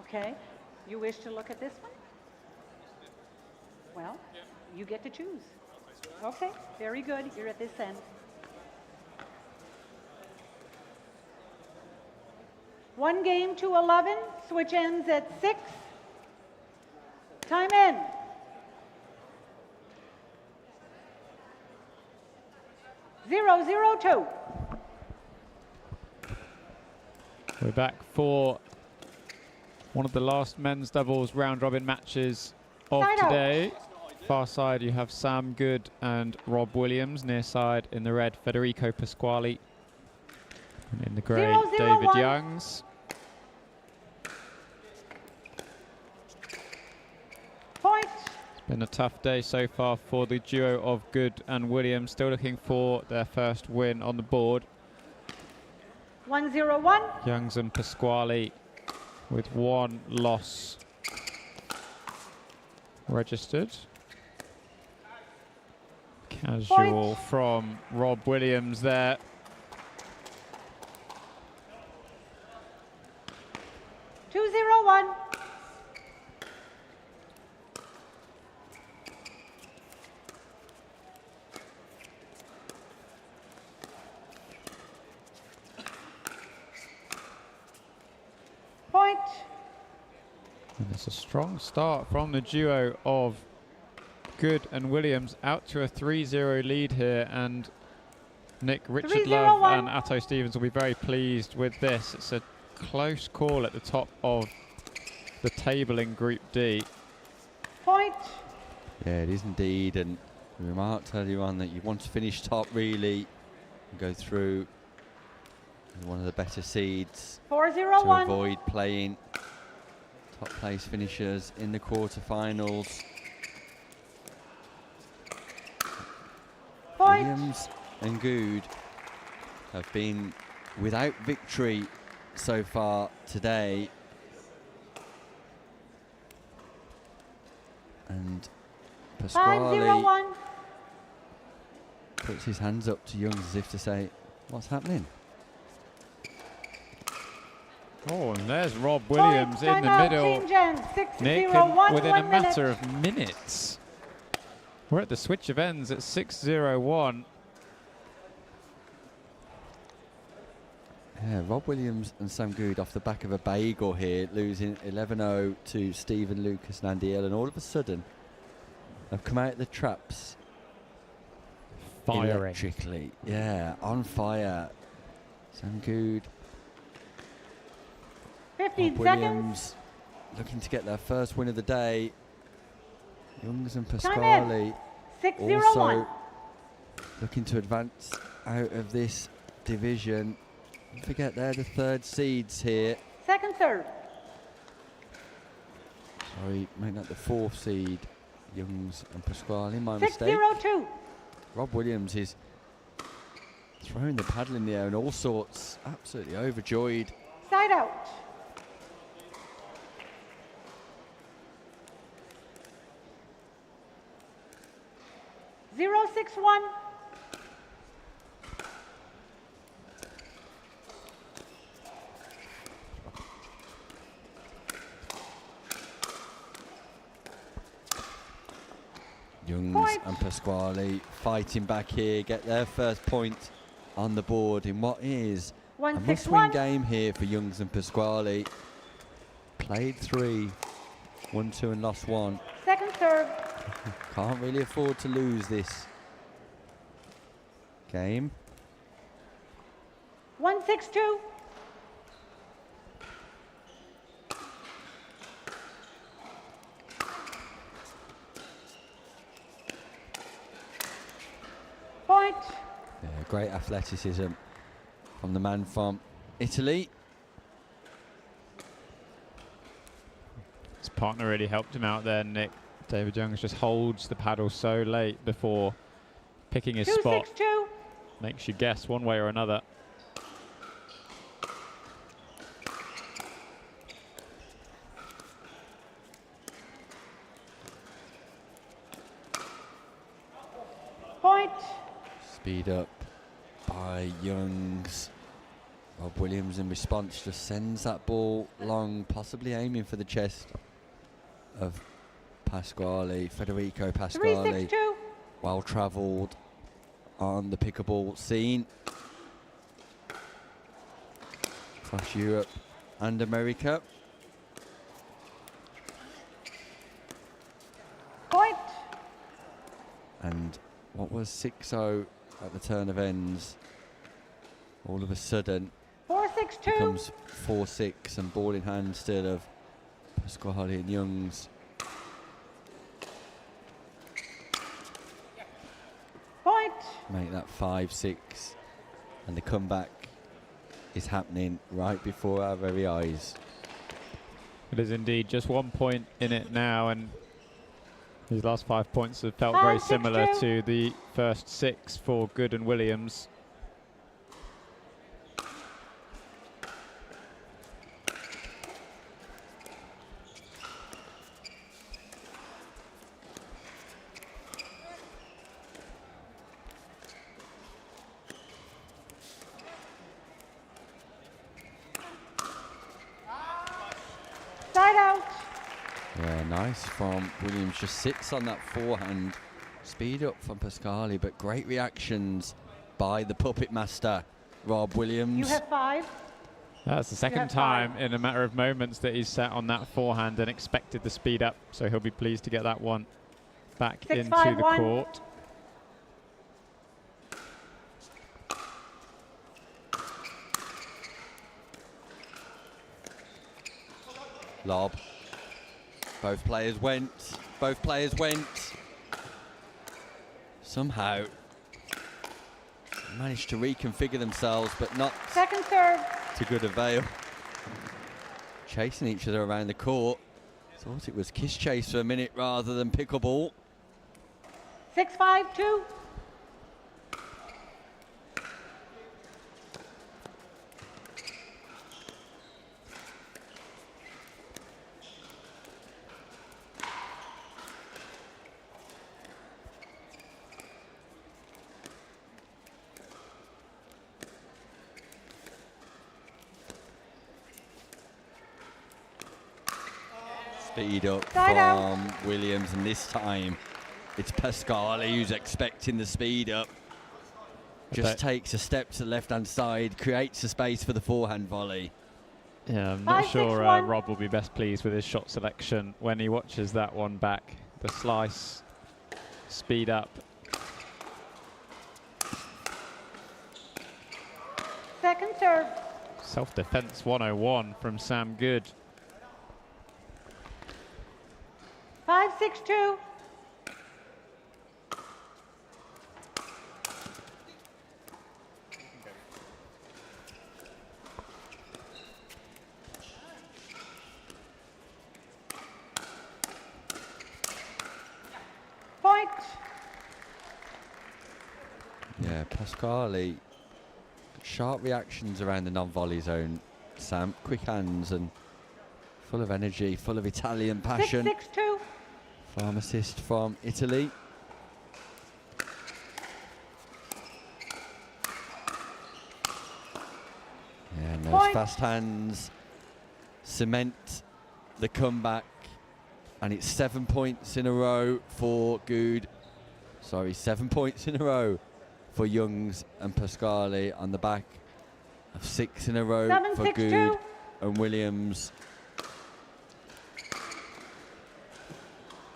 Okay. You wish to look at this one? Well, you get to choose. Okay, very good. You're at this end. One game to 11. Switch ends at 6. Time in. Zero, 2. We're back for one of the last men's doubles round robin matches of Side out. today. Far side you have Sam Good and Rob Williams. Near side in the red, Federico Pasquale. And in the grey, 0-0-1. David Youngs. Point. It's been a tough day so far for the duo of Good and Williams. Still looking for their first win on the board. 1-0-1. Youngs and Pasquale with one loss registered. Casual from Rob Williams there. Two, 0-1. Point. And it's a strong start from the duo of Good and Williams, out to a 3-0 lead here, and Nick Richard Love and Atto Stevens will be very pleased with this. It's a close call at the top of the table in Group D. Point. Yeah, it is indeed, and we remarked earlier on that you want to finish top really and go through as one of the better seeds 4-0-1. to avoid playing top place finishers in the quarterfinals. Williams and Good have been without victory so far today. And Pasquale 5-0-1. puts his hands up to Youngs as if to say, what's happening? Oh, and there's Rob Williams in the middle. Nick, and within a matter of minutes. We're at the switch of ends at 6-0-1. Yeah, Rob Williams and Sam Good off the back of a bagel here, losing 11-0 to Stephen Lucas and Andy Hill, and all of a sudden have come out the traps firing electrically. Yeah, on fire. Sam Good, 15 Rob Williams looking to get their first win of the day. Youngs and Pasquale 6-0-1. also looking to advance out of this division. Don't forget they're the third seeds here. Second, third. Sorry, make that the fourth seed. Youngs and Pasquale, my mistake. 6-0-2. Rob Williams is throwing the paddle in the air and all sorts, absolutely overjoyed. Side out. Zero, 6-1. Youngs and Pasquale fighting back here, get their first point on the board in what is a must-win game here for Youngs and Pasquale. Played 3, won 2 and lost 1. Second serve. Can't really afford to lose this game. 1-6-2. Point. Yeah, great athleticism from the man from Italy. His partner really helped him out there, Nick. David Youngs just holds the paddle so late before picking his spot. 2-6-2. Makes you guess one way or another. Point. Speed up by Youngs. Rob Williams in response just sends that ball long, possibly aiming for the chest of Pasquale, Federico Pasquale. 3-6-2. Well travelled on the pickleball scene across Europe and America. Point. And what was 6-0 at the turn of ends, all of a sudden 4-6-2. becomes 4-6 and ball in hand still of Pasquale and Youngs. Point. Make that 5-6, and the comeback is happening right before our very eyes. It is indeed just 1 point in it now, and these last 5 points have felt very similar to the first 6 for Good and Williams. Side out. Yeah, nice from Williams. Just sits on that forehand. Speed up from Pasquale, but great reactions by the puppet master, Rob Williams. You have 5. That's the second time in a matter of moments that he's sat on that forehand and expected the speed up, so he'll be pleased to get that one back 6, into 5, the 1. court. Lob. Both players went. Both players went. Somehow managed to reconfigure themselves, but not Second serve. to good avail. Chasing each other around the court. Thought it was kiss chase for a minute rather than pickleball. 6-5-2. Speed up Side out. from Williams, and this time it's Pasquale who's expecting the speed up. Just takes a step to the left-hand side, creates a space for the forehand volley. Yeah, I'm not 5, sure 6, 1. Rob will be best pleased with his shot selection when he watches that one back. The slice, speed up. Second serve. Self-defense 101 from Sam Good. 5-6-2. Point. Yeah, Pasquale, sharp reactions around the non-volley zone. Sam, quick hands and full of energy, full of Italian passion. 6-6-2. Pharmacist from Italy. Yeah, and those Point. fast hands cement the comeback. And it's 7 points in a row for Good. Sorry, 7 points in a row for Youngs and Pasquale on the back of 6 in a row 7, for 6, Good 2. and Williams.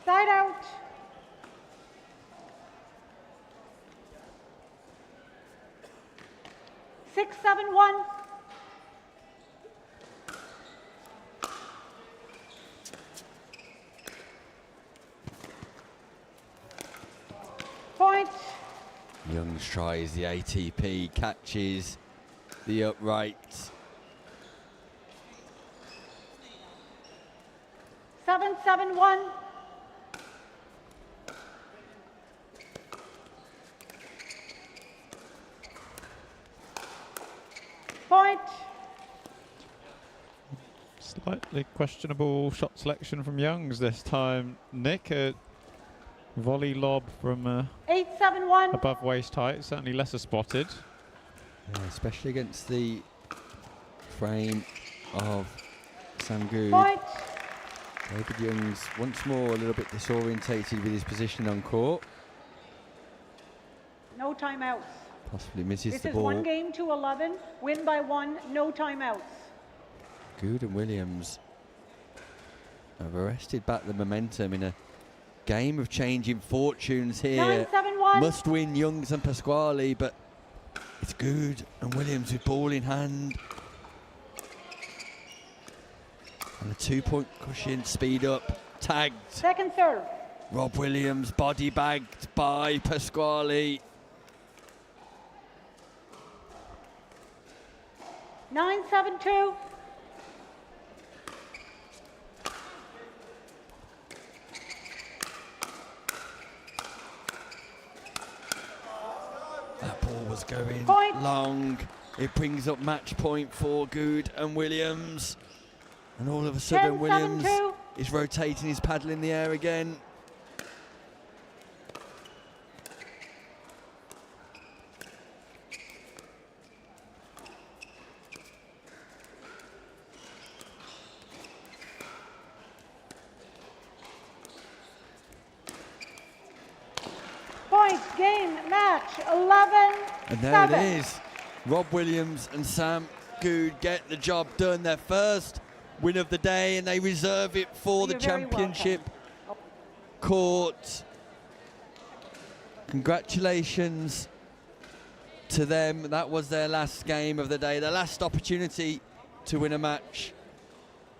Side out. Six, 7, 1. Point. Youngs tries the ATP, catches the upright. 7, 7, 1. Point. Slightly questionable shot selection from Youngs this time. Nick, a volley lob from 8, 7, 1. above waist height, certainly lesser spotted. Yeah, especially against the frame of Sam Good. Point. David Young's once more a little bit disorientated with his position on court. No timeouts. Possibly misses This the is ball. 1 game to 11. Win by 1. No timeouts. Good and Williams have arrested back the momentum in a game of changing fortunes here. 9-7-1. Must win Youngs and Pasquale, but it's Good and Williams with ball in hand. And a 2-point cushion, speed up, tagged. Second serve. Rob Williams body bagged by Pasquale. 9-7-2. That ball was going Point. long. It brings up match point for Good and Williams. And all of a sudden, 10-7-2. Williams is rotating his paddle in the air again. Point, game, match, 11-7. And there it is. Rob Williams and Sam Good get the job done. Their first win of the day, and they reserve it for the You're very championship court. Congratulations to them. That was their last game of the day, their last opportunity to win a match.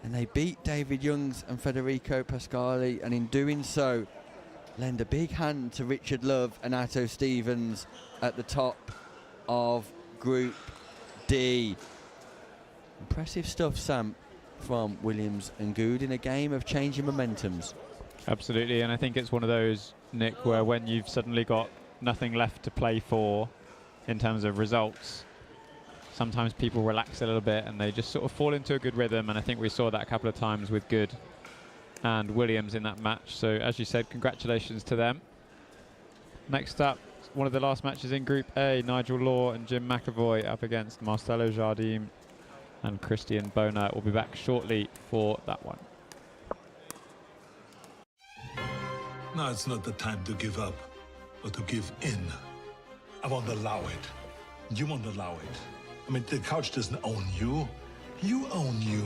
And they beat David Youngs and Federico Pasquale, and in doing so, lend a big hand to Richard Love and Atto Stevens at the top of Group D. Impressive stuff, Sam, from Williams and Good in a game of changing momentums. Absolutely, and I think it's one of those, Nick, where when you've suddenly got nothing left to play for in terms of results, sometimes people relax a little bit and they just sort of fall into a good rhythm, and I think we saw that a couple of times with Good and Williams in that match. So as you said, congratulations to them. Next up, one of the last matches in Group A, Nigel Law and Jim McAvoy up against Marcelo Jardim and Christian Boner. We'll be back shortly for that one. Now it's not the time to give up or to give in. I won't allow it. You won't allow it. I mean, the couch doesn't own you. You own you.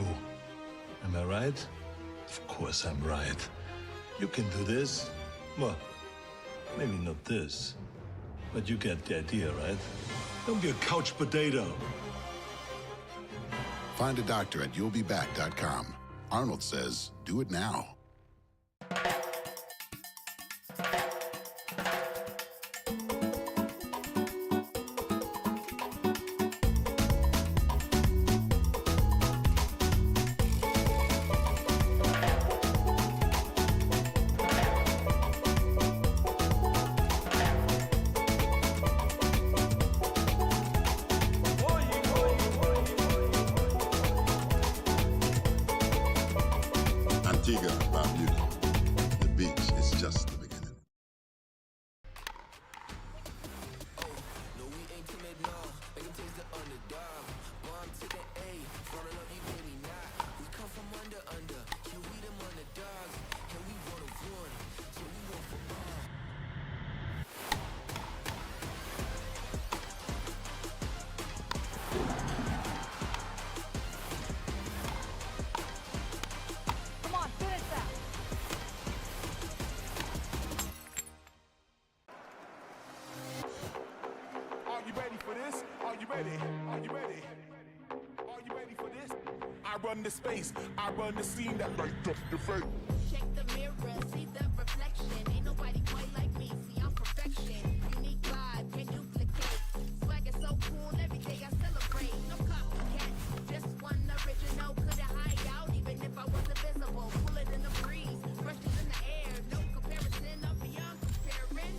Am I right? Of course I'm right. You can do this. Well, maybe not this, but you get the idea, right? Don't be a couch potato. Find a doctor at you'llbeback.com. Arnold says, do it now. Antigua, Barbuda. The beach is just the beginning. Come on, finish that. Are you ready for this? Are you ready? Are you ready? Are you ready for this? I run the space, I run the scene that light up the face. Check the mirror, see the reflection. Ain't nobody quite like me. See, I'm perfection. Unique vibe, can't duplicate. Swag is so cool, every day I celebrate. No copycat, just one original. Couldn't hide out even if I wasn't visible. Pull it in the breeze, brushes in the air. No comparison, I'm beyond comparing.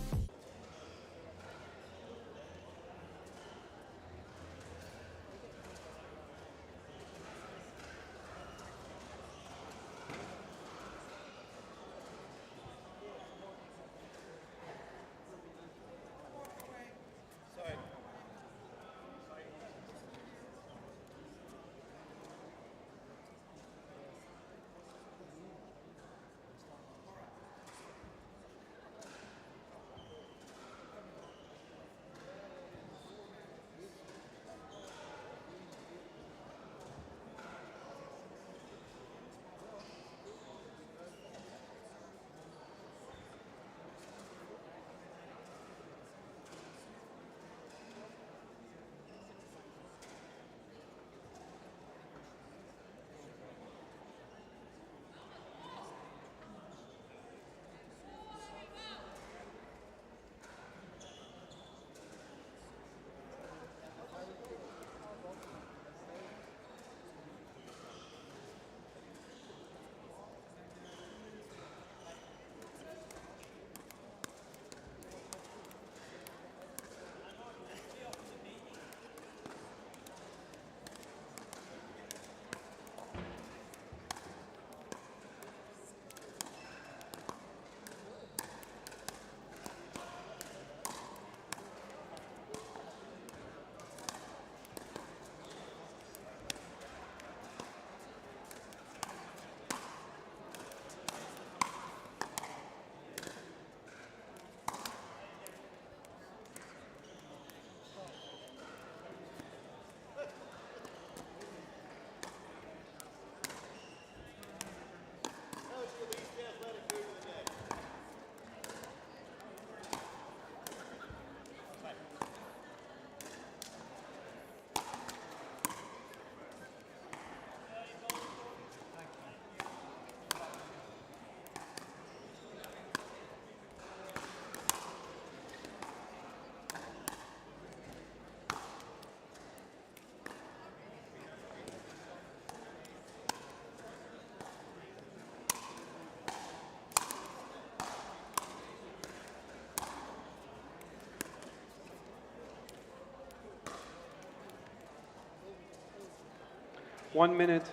1 minute.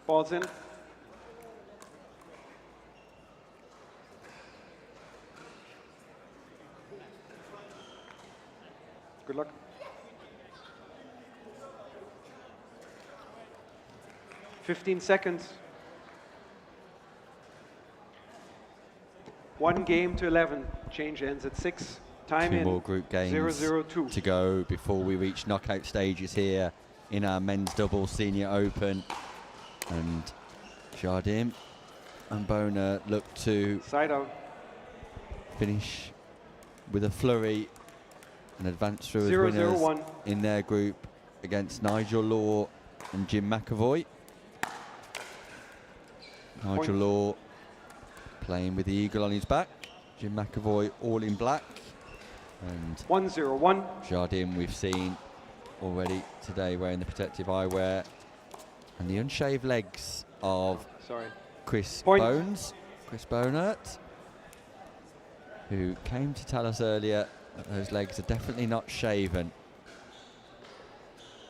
Ball's in. Good luck. "15 seconds. 1 game to 11. Change ends at 6. Time Two in. more group games 0-0-2. to go before we reach knockout stages here in our men's double senior open. And Jardim and Bona look to side out, finish with a flurry and advance through as 0-0-1. winners in their group against Nigel Law and Jim McAvoy. Nigel Law playing with the eagle on his back. Jim McAvoy all in black. And 1-0-1. Jardim we've seen already today wearing the protective eyewear. And the unshaved legs of Chris Bones, Chris Bonert, who came to tell us earlier that those legs are definitely not shaven.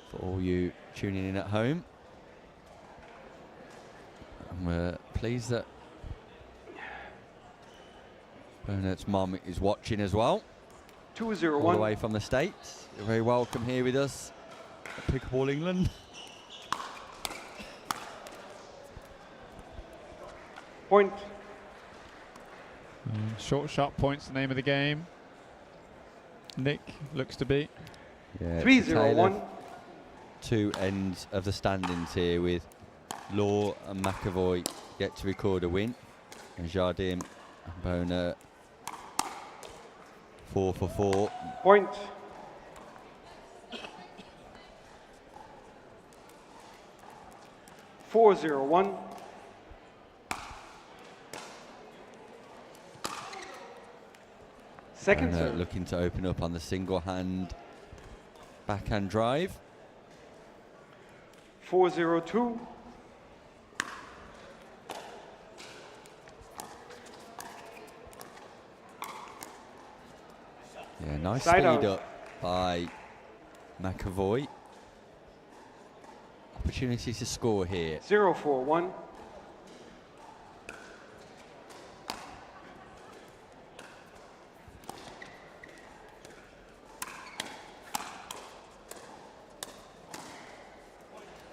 For all you tuning in at home. And we're pleased that Bonert's mum is watching as well. 2-0-1. All the way from the States. You're very welcome here with us at Pickleball England. Point. Short, sharp points, the name of the game. Nick looks to be. Yeah, 3-0-1. Two ends of the standings here with Law and McAvoy yet to record a win. And Jardim and Bona 4 for 4. Point. "4-0-1. Second Bona serve. looking to open up on the single hand backhand drive. 4-0-2. Yeah, nice Side speed out. up by McAvoy. Opportunity to score here. 0-4-1.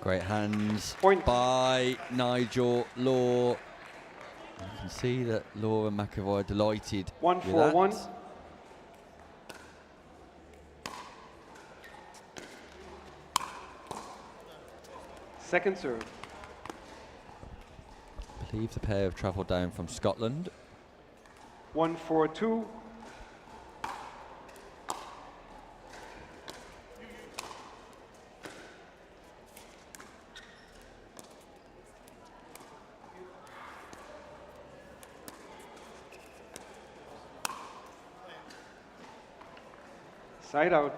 Great hands Point. by Nigel Law. You can see that Law and McAvoy are delighted with 1-4-1. that. Second serve. I believe the pair have travelled down from Scotland. 1-4-2. Side out.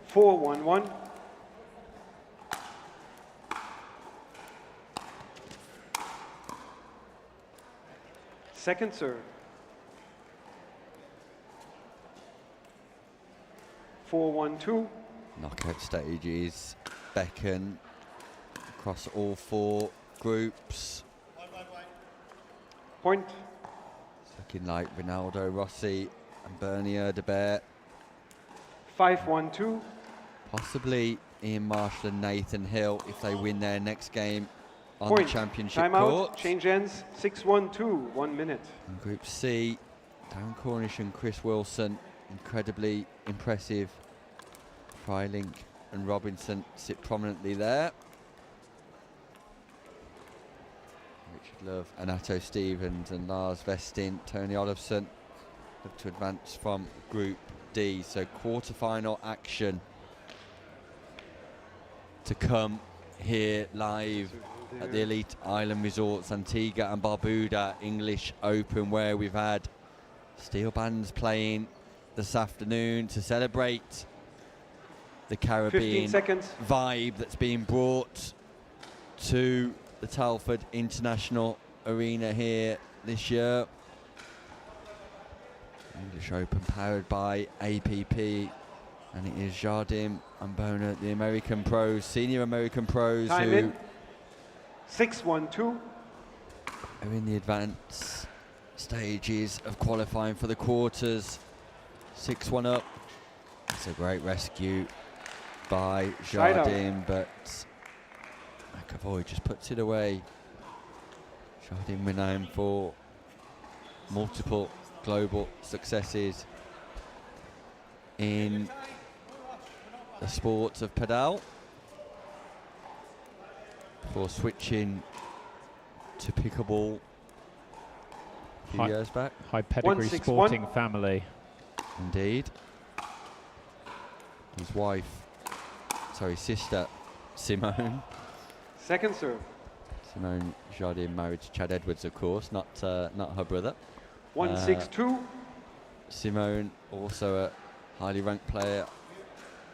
Four, 1-1. Second serve. 4-1-2. Knockout stages beckon across all four groups. Point. It's looking like Ronaldo Rossi and Bernier de Beer 5-1-2. possibly Ian Marshall and Nathan Hill if they win their next game on Point. the championship Timeout. court. Change ends. 6-1-2. 1 minute. In Group C, Darren Cornish and Chris Wilson, incredibly impressive. Freilink and Robinson sit prominently there. Richard Love and Atto Stevens and Lars Vestin, Tony Olofsson look to advance from Group D. So quarter-final action to come here live at the Elite Island Resorts, Antigua and Barbuda English Open, where we've had steel bands playing this afternoon to celebrate the Caribbean 15 seconds. vibe that's being brought to the Telford International Arena here this year. English Open powered by APP, and it is Jardim and Bona, the American pros, senior American pros, Time who in. 6-1-2. are in the advanced stages of qualifying for the quarters. 6-1 up. It's a great rescue by Side out. Jardim, but McAvoy just puts it away. Jardim renowned for multiple global successes in the sports of padel, before switching to pickleball a few years back. High pedigree 1-6-1. sporting family. Indeed. His wife, sorry, sister, Simone. Second serve. Simone Jardim married to Chad Edwards, of course, not her brother. 1-6-2. Simone, also a highly ranked player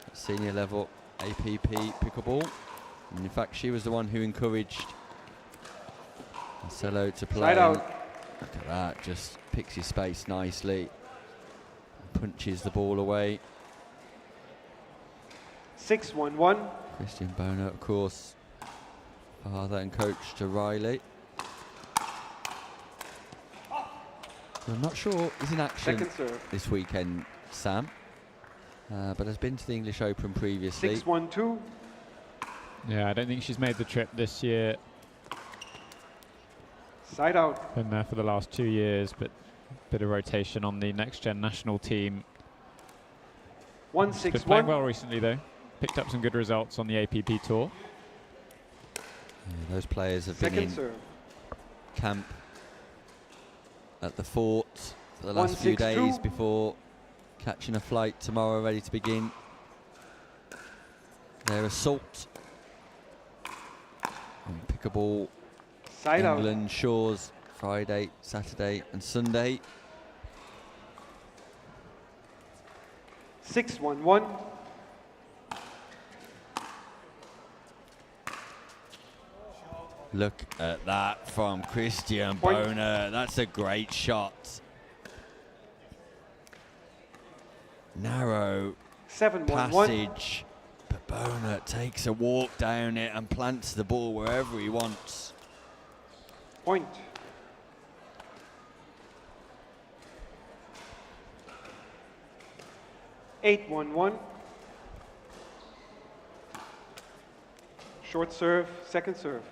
at senior level, APP pickleball. And in fact, she was the one who encouraged Marcelo to play. Side out. Look at that, just picks his space nicely, punches the ball away. 6-1-1. Christian Bona, of course, father and coach to Riley. I'm not sure he's in action Second serve. this weekend, Sam, but has been to the English Open previously. 6-1-2. Yeah, I don't think she's made the trip this year. Side out. Been there for the last 2 years, but bit of rotation on the next gen national team. 1-6-1. Been playing well recently though. Picked up some good results on the APP tour. Yeah, those players have Second been in serve. camp at the fort for the last few 1-6-2. days before catching a flight tomorrow, ready to begin their assault on pickleball Side out. England shores Friday, Saturday and Sunday. 6-1-1. Look at that from Christian Point. Bona. That's a great shot. Narrow 7-1-1. passage, but Bona takes a walk down it and plants the ball wherever he wants. Point. Eight, 1-1. Short serve, second serve.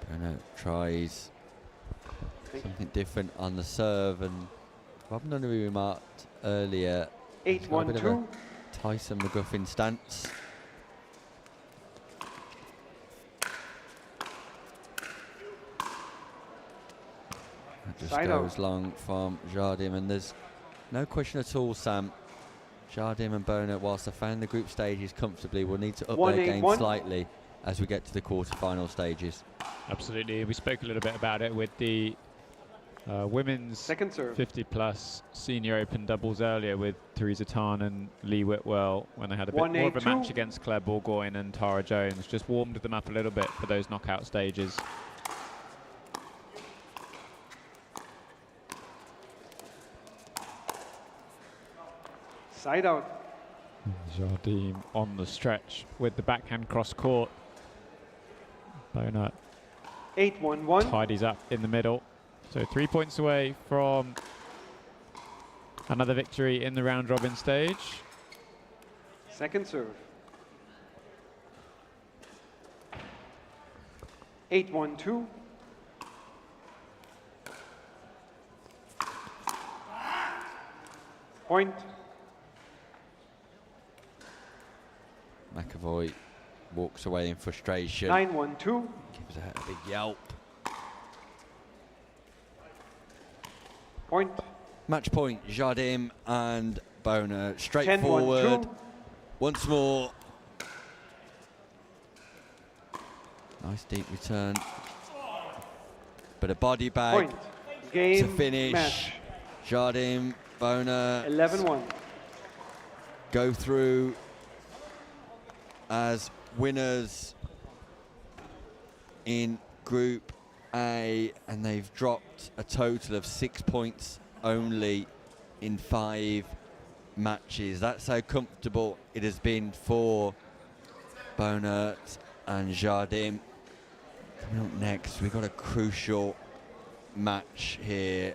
Bona tries something different on the serve, and Robin Nunnery remarked earlier, he's got a bit of a 8-1-2. Tyson McGuffin stance. That just Side goes out. long from Jardim, and there's no question at all, Sam. Jardim and Bona, whilst they found the group stages comfortably, will need to up their game 1-8-1. slightly as we get to the quarter-final stages. Absolutely. We spoke a little bit about it with the women's Second serve. 50-plus senior open doubles earlier with Theresa Tan and Lee Whitwell when they had a bit more of a 1-8-2. match against Claire Bourgoin and Tara Jones. Just warmed them up a little bit for those knockout stages. Side out. Jardim on the stretch with the backhand cross court. Bona 8-1-1. tidies up in the middle. So 3 points away from another victory in the round robin stage. Second serve. 8-1-2. Point. McAvoy walks away in frustration. 9-1-2. Gives a big yelp. Point. Match point, Jardim and Boner. Straightforward. 10-1-2. Once more. Nice deep return. But a body bag Point. Game, to finish. match. Jardim, Boner 11-1. go through as winners in Group A, and they've dropped a total of 6 points only in 5 matches. That's how comfortable it has been for Bonert and Jardim. Coming up next, we've got a crucial match here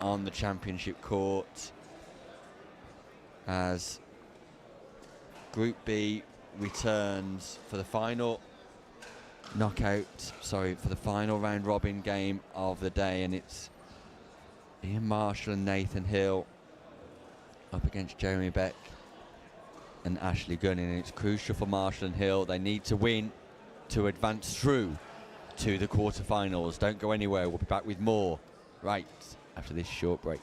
on the championship court as Group B returns for the final for the final round robin game of the day, and it's Ian Marshall and Nathan Hill up against Jeremy Beck and Ashley Gunning, and it's crucial for Marshall and Hill. They need to win to advance through to the quarterfinals. Don't go anywhere, we'll be back with more right after this short break.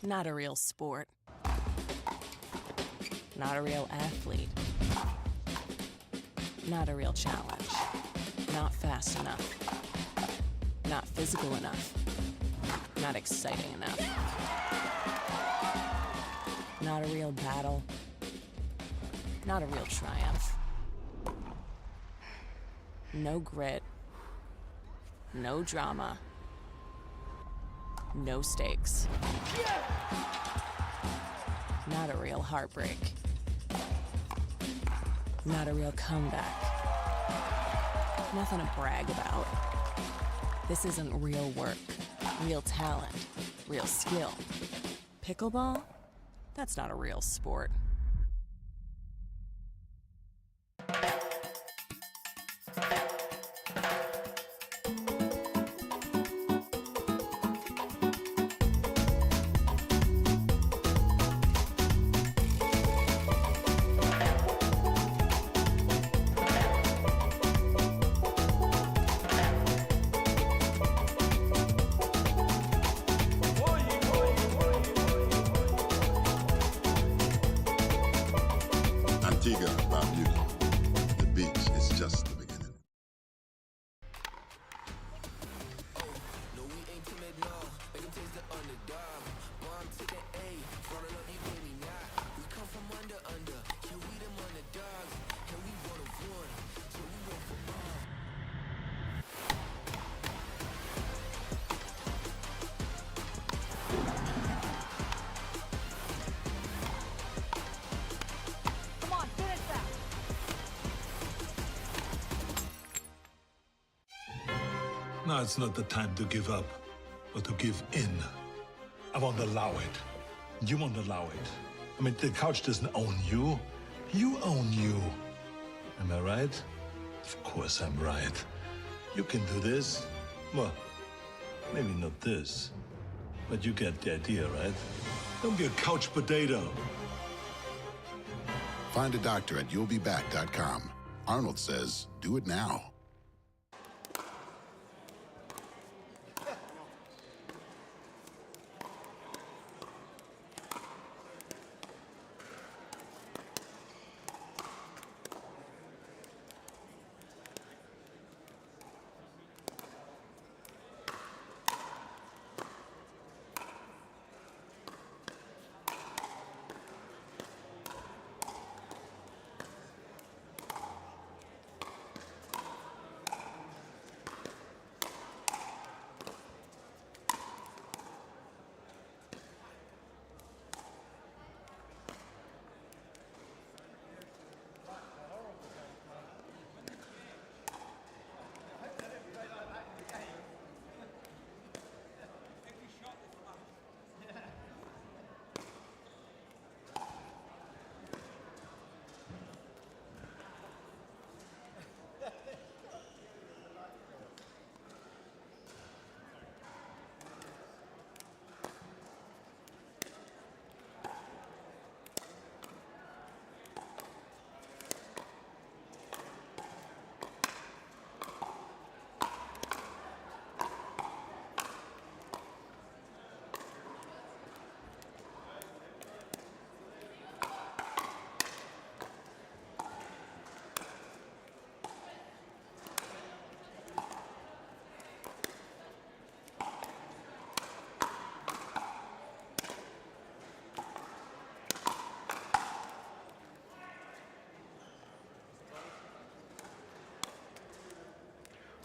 Not a real sport. Not a real athlete. Not a real challenge. Not fast enough. Not physical enough. Not exciting enough. Not a real battle. Not a real triumph. No grit. No drama. No stakes. Not a real heartbreak. Not a real comeback. Nothing to brag about. This isn't real work, real talent, real skill. Pickleball? That's not a real sport. Antigua, Barbuda. The beach is just the beginning. Come on, finish that. Now it's not the time to give up, but to give in. I won't allow it. You won't allow it. I mean, the couch doesn't own you. You own you. Am I right? Of course I'm right. You can do this. Well, maybe not this. But you get the idea, right? Don't be a couch potato. Find a doctor at you'llbeback.com. Arnold says, do it now.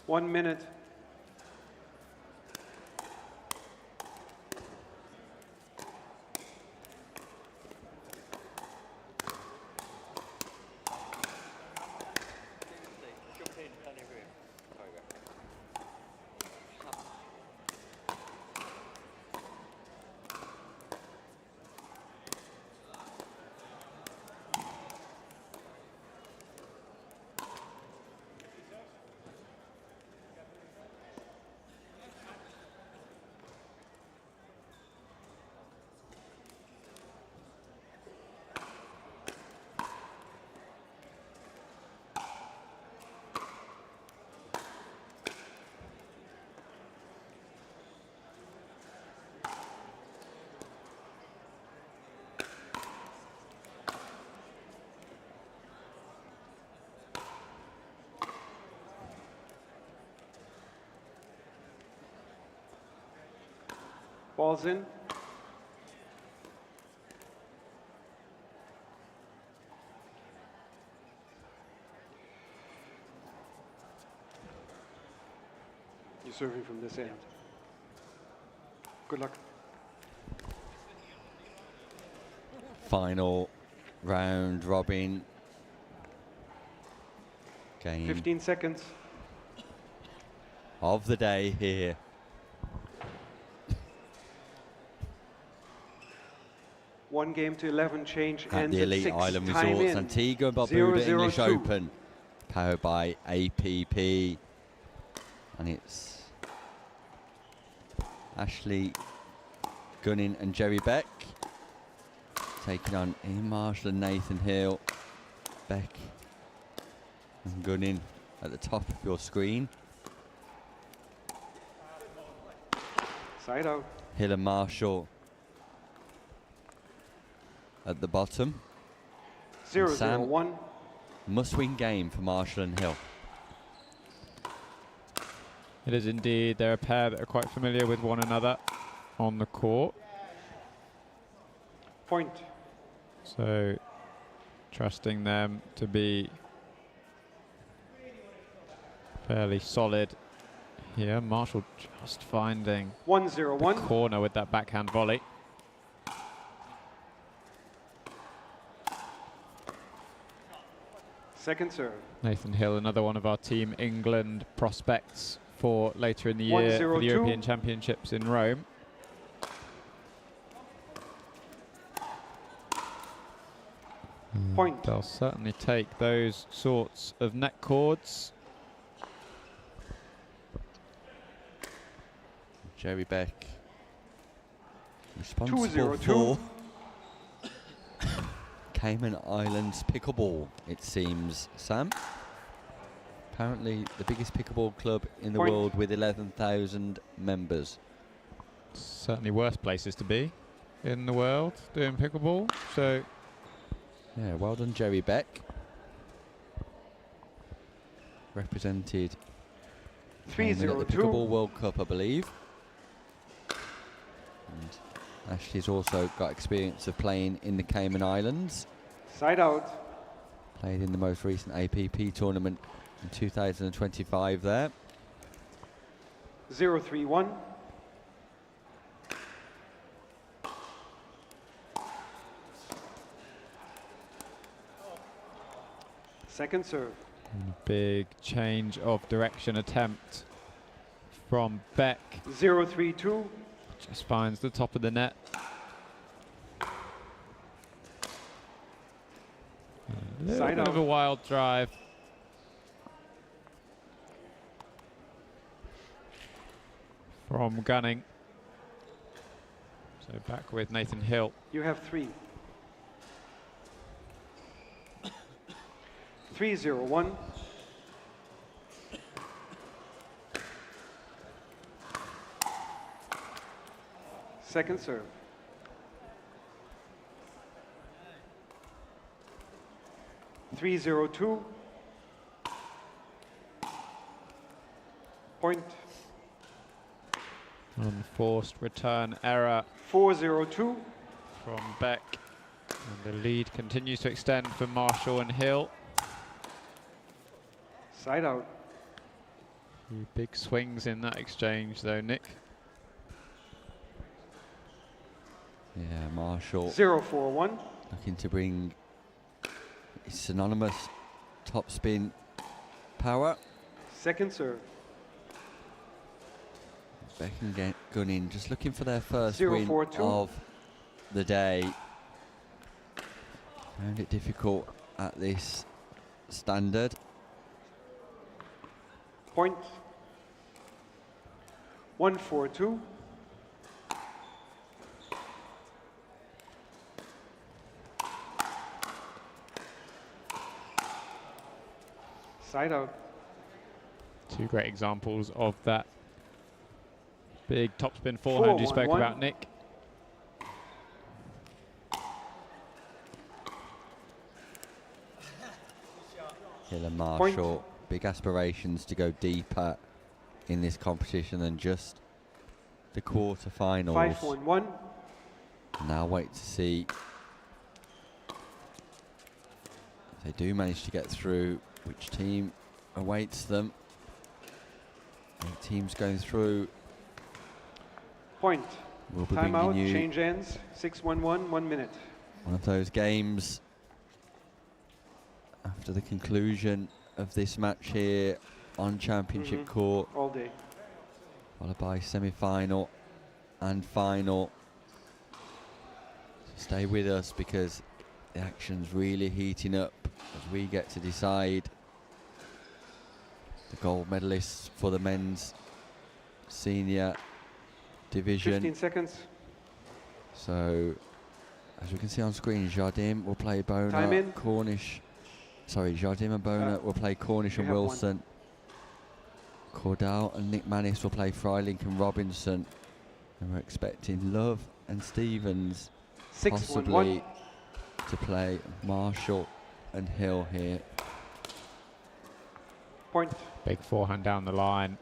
1 minute. Ball's in. You're serving from this end. Good luck. Final round robin game 15 seconds. of the day here. One game to 11 change At ends the at Elite 6. Island Time Resorts, in. Antigua and Barbuda English 0-0-2. Open, powered by APP. And it's Ashley Gunning and Jerry Beck taking on Ian Marshall and Nathan Hill. Beck and Gunning at the top of your screen. Side out. Hill and Marshall at the bottom. 0-0-1. Must-win game for Marshall and Hill. It is indeed. They're a pair that are quite familiar with one another on the court. Point. So trusting them to be fairly solid here. Marshall just finding 1-0-1. the corner with that backhand volley. Second serve. Nathan Hill, another one of our Team England prospects for later in the year for the 1-0-2. European Championships in Rome. Point. They'll certainly take those sorts of net chords. Jerry Beck responsible 2-0-2. for Cayman Islands pickleball, it seems, Sam. Apparently the biggest pickleball club in the Point. world with 11,000 members. Certainly worse places to be in the world doing pickleball. So yeah, well done, Jerry Beck. Represented Cayman at the 3-0-2. Pickleball World Cup, I believe. And Ashley's also got experience of playing in the Cayman Islands. Side out. Played in the most recent APP tournament in 2025 there. 0-3-1. Second serve. and a big change of direction attempt from Beck. 0-3-2. Just finds the top of the net. A little Side bit of out. a wild drive. From Gunning. So back with Nathan Hill. You have 3. 3-0-1. Second serve. Three zero two. Point. Unforced return error 4-0-2. from Beck. And the lead continues to extend for Marshall and Hill. Side out. Few big swings in that exchange though, Nick. Yeah, Marshall 0-4-1. looking to bring his synonymous topspin power. Second serve. Beck and Gunning just looking for their first 0-4-2. win of the day. Found it difficult at this standard. Point. 1-4-2. Side out. Two great examples of that big topspin forehand you spoke about, Nick. Hill and Marshall, big aspirations to go deeper in this competition than just the quarterfinals. 5-1-1. Now wait to see if they do manage to get through, which team awaits them. 8 teams going through. Point. We'll be Time out, bringing you change ends. 6-1-1, 1 minute. one of those games after the conclusion of this match here on Championship Court. All day. Followed by semi-final and final. So stay with us because the action's really heating up as we get to decide the gold medalists for the men's senior division. 15 seconds. So, as we can see on screen, Jardim will play Time Boner, in. Cornish. Sorry, Jardim and Boner will play Cornish you and have one. Wilson. Cordell and Nick Mannis will play Freilink and Robinson. And we're expecting Love and Stevens 6-1-1. possibly to play Marshall and Hill here. Point. Big forehand down the line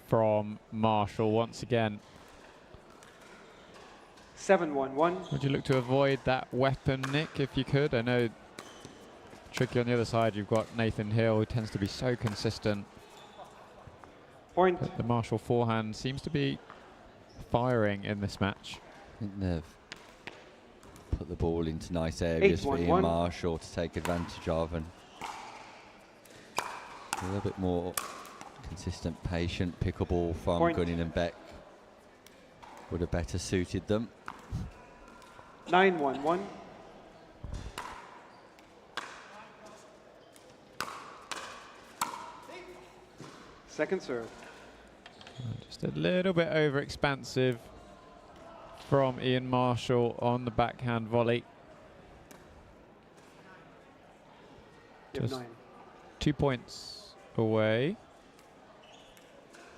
from Marshall once again. 7-1-1. Would you look to avoid that weapon, Nick, if you could? I know tricky on the other side. You've got Nathan Hill, who tends to be so consistent. Point. But the Marshall forehand seems to be firing in this match. I think they've put the ball into nice areas for 8-1-1. Ian Marshall to take advantage of, and a little bit more consistent, patient pickleball from Point. Gunning and Beck would have better suited them. 9-1-1. Second serve. Just a little bit over expansive from Ian Marshall on the backhand volley. You have Just 9. 2 points away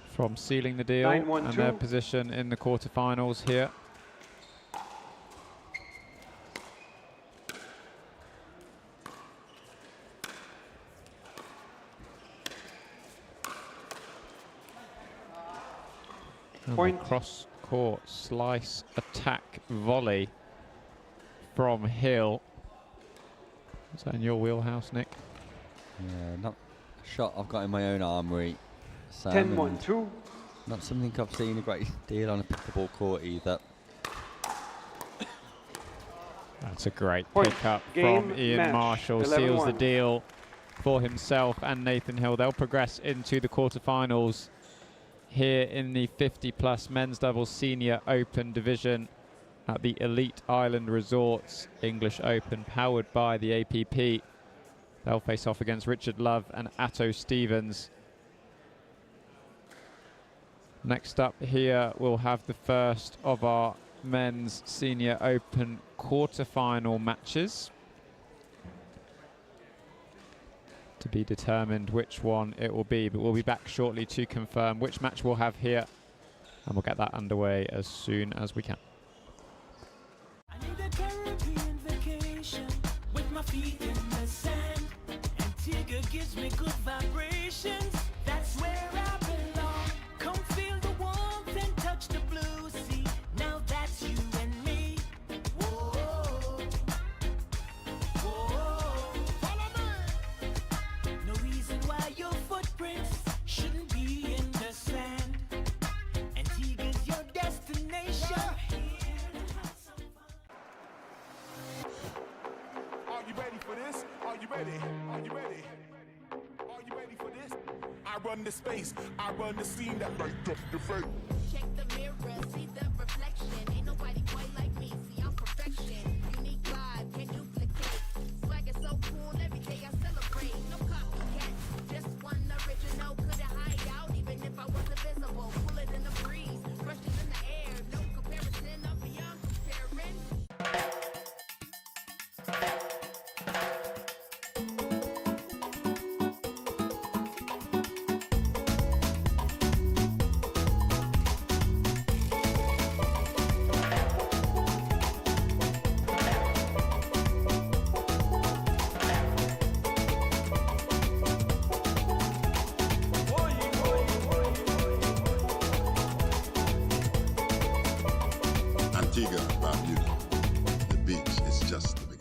from sealing the deal 9-1-2. and their position in the quarterfinals here. And Point. the cross court slice attack volley from Hill. Is that in your wheelhouse, Nick? Yeah, not a shot I've got in my own armoury. 10-1-2. Not something I've seen a great deal on a pickleball court either. That's a great Point. pick-up Game, from Ian match. Marshall. 11-1. Seals the deal for himself and Nathan Hill. They'll progress into the quarterfinals here in the 50-plus men's doubles senior open division at the Elite Island Resorts English Open, powered by the APP. They'll face off against Richard Love and Atto Stevens. Next up here, we'll have the first of our men's senior open quarterfinal matches. To be determined which one it will be, but we'll be back shortly to confirm which match we'll have here, and we'll get that underway as soon as we can. I need a Caribbean vacation with my feet in the sand. Antigua gives me good vibrations. That's where I belong. Come feel the warmth and touch the blue sea. Now that's you and me. Whoa, whoa. Follow me. No reason why your footprints ready? Are you ready? Are you ready for this? I run the space, I run the scene that light up your face. Check the mirror, see the reflection. Ain't nobody quite like me, see I'm perfection. Unique vibe, can't duplicate. Swag is so cool, every day I celebrate. No copycat, just one original. Couldn't hide out even if I wasn't visible. Pull it in the breeze, brush it in the air. No comparison, I'm beyond comparing. Antigua, Barbuda. The beach is just the beginning.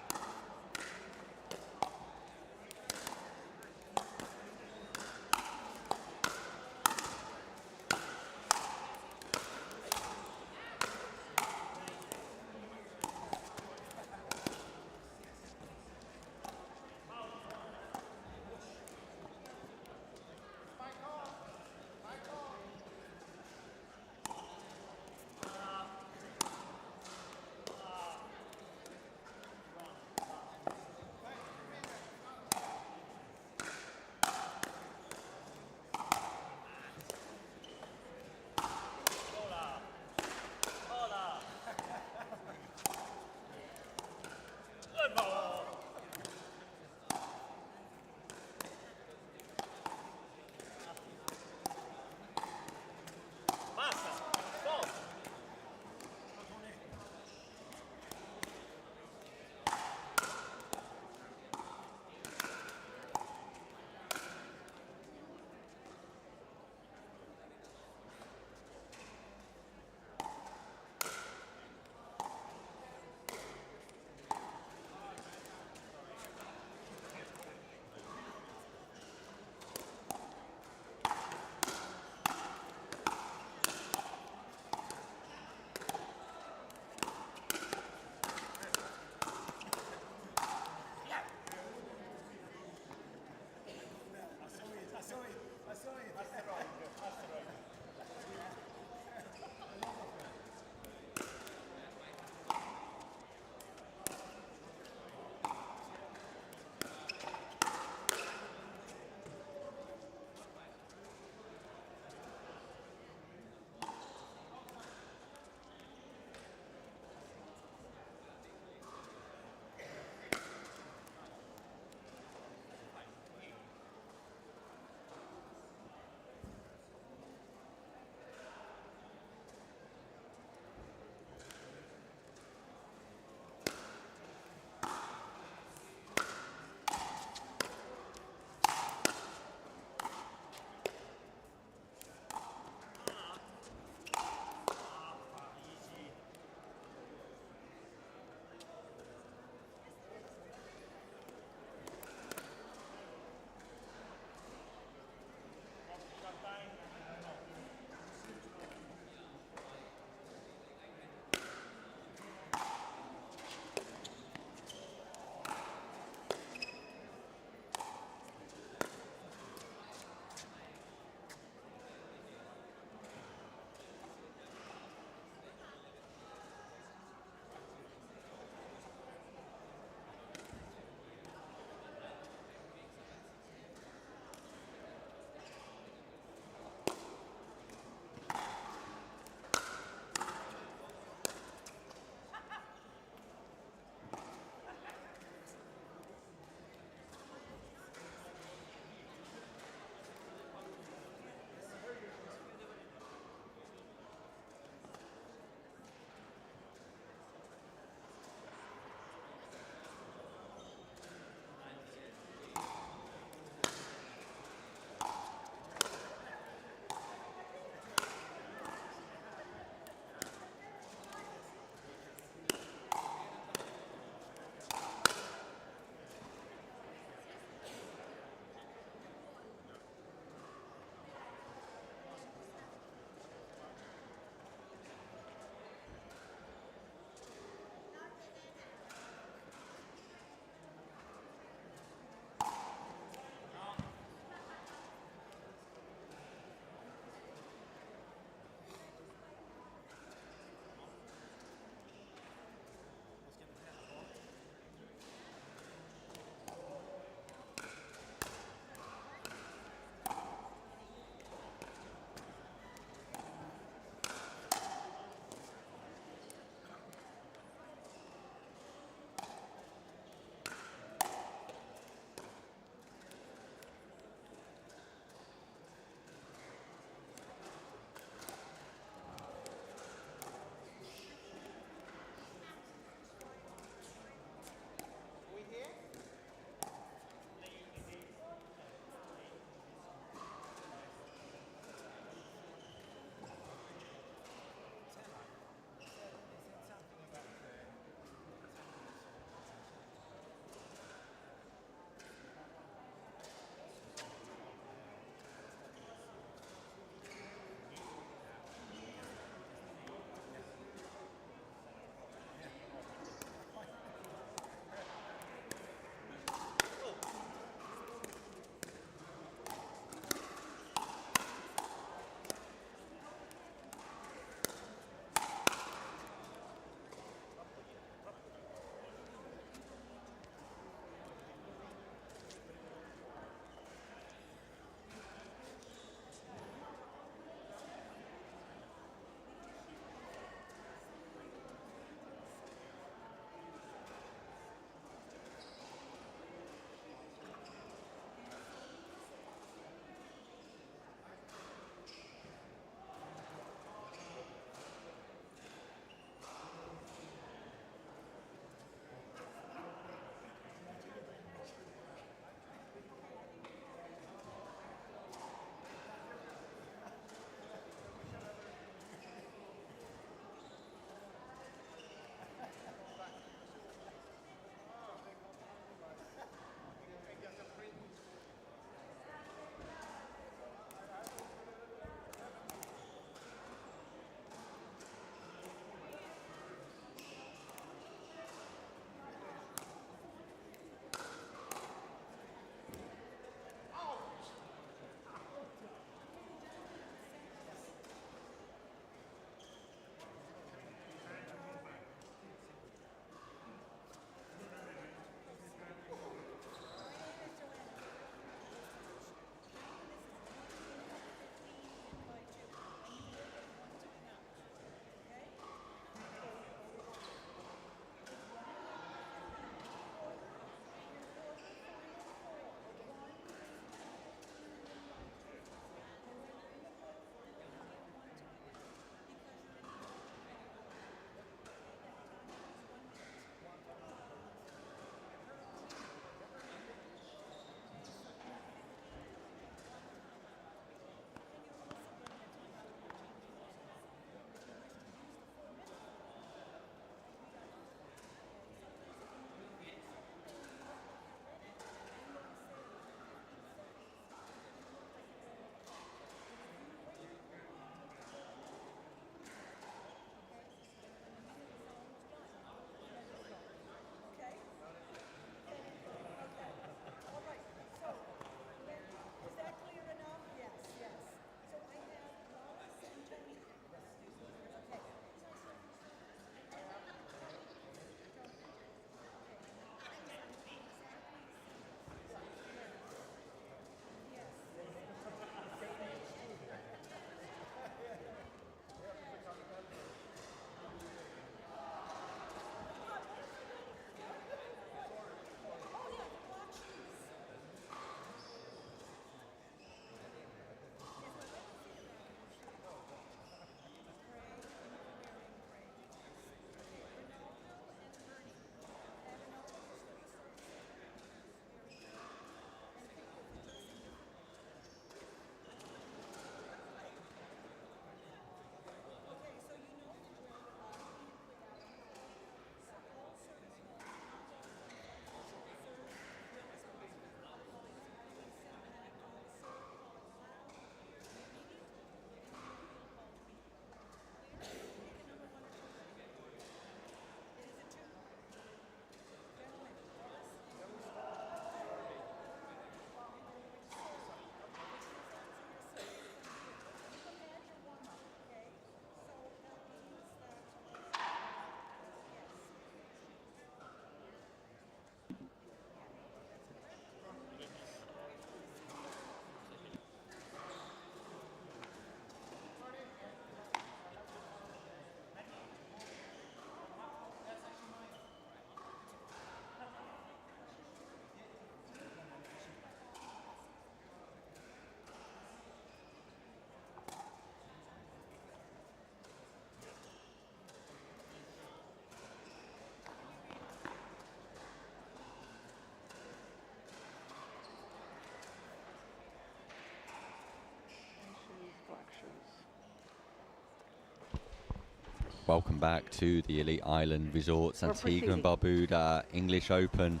Welcome back to the Elite Island Resorts, We're Antigua and proceeding. Barbuda English Open.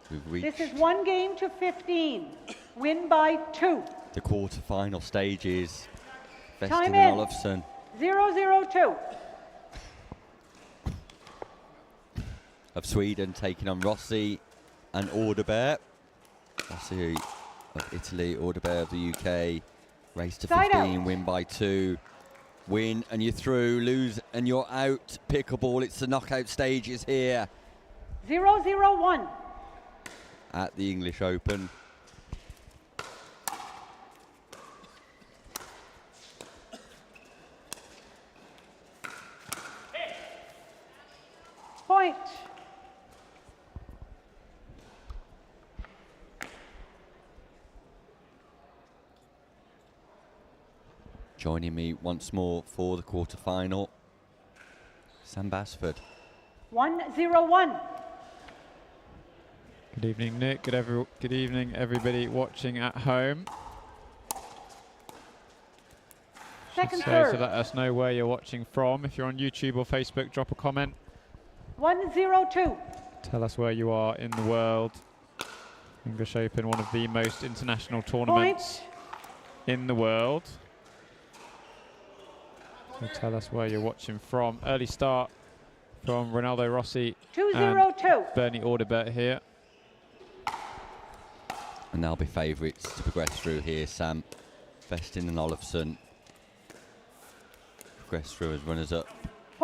We've reached This is 1 game to 15. Win by 2. the quarter-final stages. Time Vestin in. and Olofsson 0-0-2. of Sweden taking on Rossi and Orderbear. Rossi of Italy, Orderbear of the UK. Race to Side 15, out. win by 2. Win and you're through, lose and you're out. Pickleball, it's the knockout stages here 0-0-1. at the English Open. Point. Joining me once more for the quarter-final, Sam Basford. 1-0-1. Good evening, Nick. Good evening, everybody watching at home. Second So serve. let us know where you're watching from. If you're on YouTube or Facebook, drop a comment. 1-0-2. Tell us where you are in the world. English Open, one of the most international tournaments in the world. So tell us where you're watching from. Early start from Ronaldo Rossi 2-0-2. and Bernie Audibert here. And they'll be favourites to progress through here, Sam. Vestin and Olofsson progress through as runners-up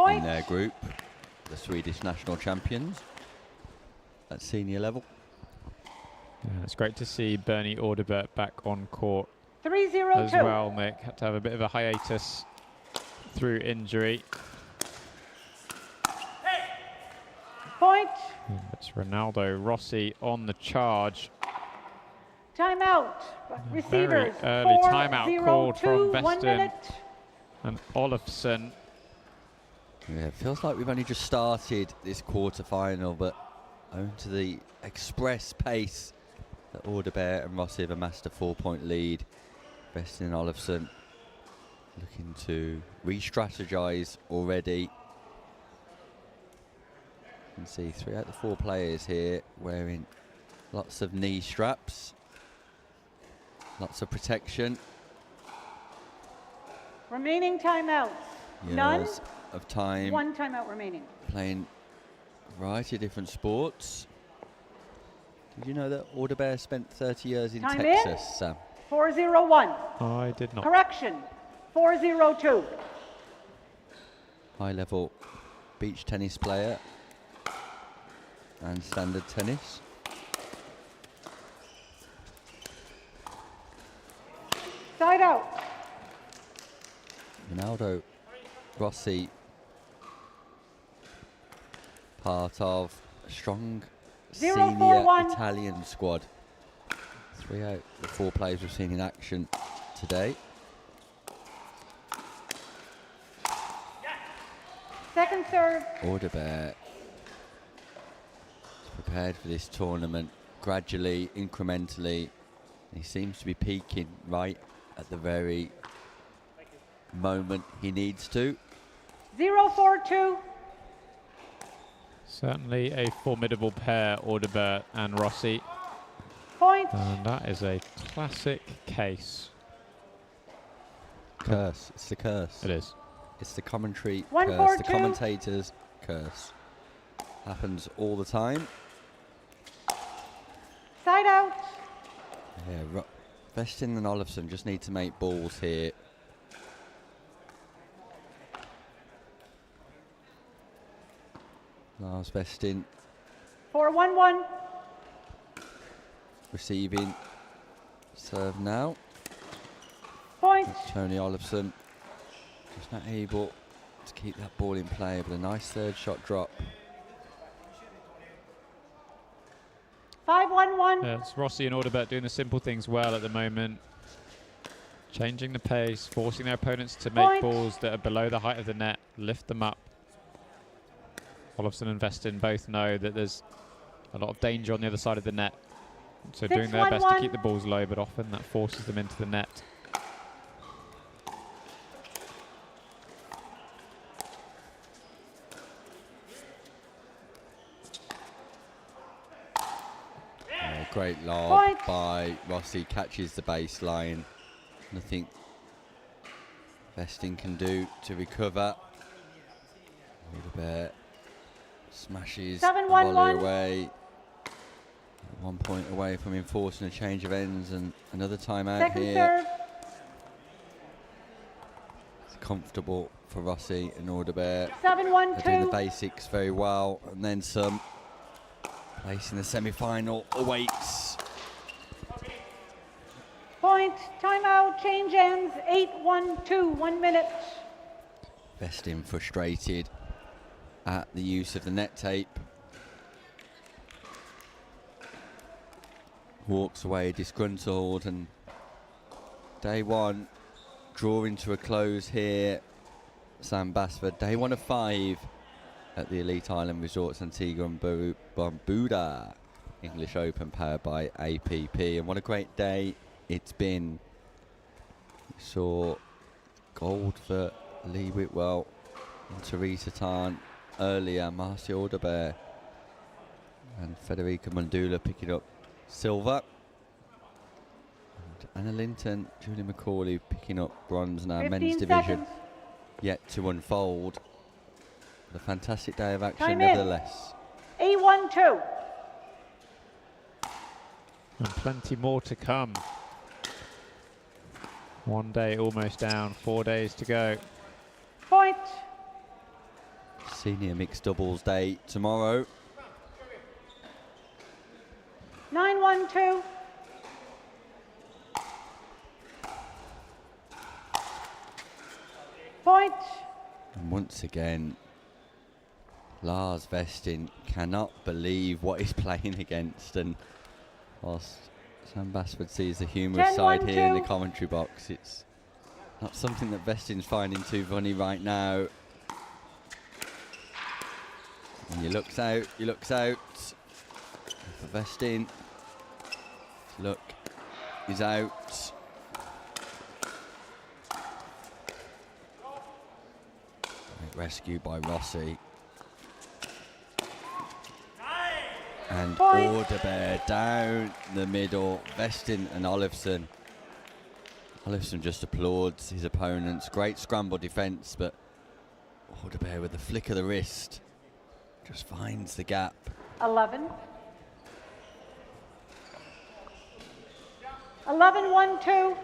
in their group. The Swedish national champions at senior level. Yeah, it's great to see Bernie Audibert back on court 3-0-2. as well, Nick. Had to have a bit of a hiatus through injury. Point. It's Ronaldo Rossi on the charge. Timeout. Very Receivers. early 4-0-2, timeout called from 1 Vestin minute. and Olofsson. Yeah, it feels like we've only just started this quarter-final, but owing to the express pace that Audibert and Rossi have amassed a 4-point lead. Vestin and Olofsson looking to re-strategise already. You can see 3 out of the 4 players here wearing lots of knee straps, lots of protection. Remaining timeouts. None. Years of time 1 timeout remaining. playing a variety of different sports. Did you know that Audibert spent 30 years in Time Texas, Sam? 4-0-1. I did not. Correction. 4-0-2. High-level beach tennis player and standard tennis. Side out. Ronaldo Rossi, part of a strong 0-4-1. senior Italian squad. 3 out of the 4 players we've seen in action today. Second serve. Audibert is prepared for this tournament gradually, incrementally. He seems to be peaking right at the very moment he needs to. 0-4-2. Certainly a formidable pair, Audibert and Rossi. Point. And that is a classic case. Curse. It's the curse. It is. It's the commentary 1, curse. 4, The 2. commentator's curse. Happens all the time. Side out. Yeah, Vestin and Olofsson just need to make balls here. Lars Vestin 4-1-1. receiving serve now. Point. Tony Olofsson just not able to keep that ball in play, but a nice third shot drop. 5-1-1. Yeah, it's Rossi and Audibert doing the simple things well at the moment. Changing the pace, forcing their opponents to make Point. balls that are below the height of the net, lift them up. Olofsson and Vestin both know that there's a lot of danger on the other side of the net. So doing their best to 6-1-1. keep the balls low, but often that forces them into the net. Great lob Point. by Rossi, catches the baseline. Nothing Vestin can do to recover. Alderbert smashes the 7-1-1. volley away. 1 point away from enforcing a change of ends and another timeout Second here. serve. It's comfortable for Rossi and Alderbert. 7-1-2. They're doing the basics very well, and then some. Place in the semi-final awaits. Point. Timeout. Change ends. 8-1-2. 1 minute. Vestin frustrated at the use of the net tape. Walks away disgruntled, and day one drawing to a close here. Sam Basford, day 1 of 5 at the Elite Island Resorts Antigua and Barbuda English Open, powered by APP. And what a great day it's been. We saw gold for Lee Whitwell and Teresa Tan earlier, Marcia Alderbert and Federica Mundula picking up silver. And Anna Linton, Julie McCauley picking up bronze in our men's division. Seconds. Yet to unfold. A fantastic day of action, Time nevertheless. 8-1-2. And plenty more to come. 1 day almost down, 4 days to go. Point. Senior mixed doubles day tomorrow. 9-1-2. Point. And once again, Lars Vestin cannot believe what he's playing against. And whilst Sam Basford sees the humorous side here in the commentary box, it's not something that Vestin's finding too funny right now. And he looks out, he looks out. For Vestin, look, he's out. Rescued by Rossi. And Alderbert down the middle. Vestin and Olofsson. Olofsson just applauds his opponents. Great scramble defence, but Alderbert with the flick of the wrist just finds the gap. 11. 11-1-2.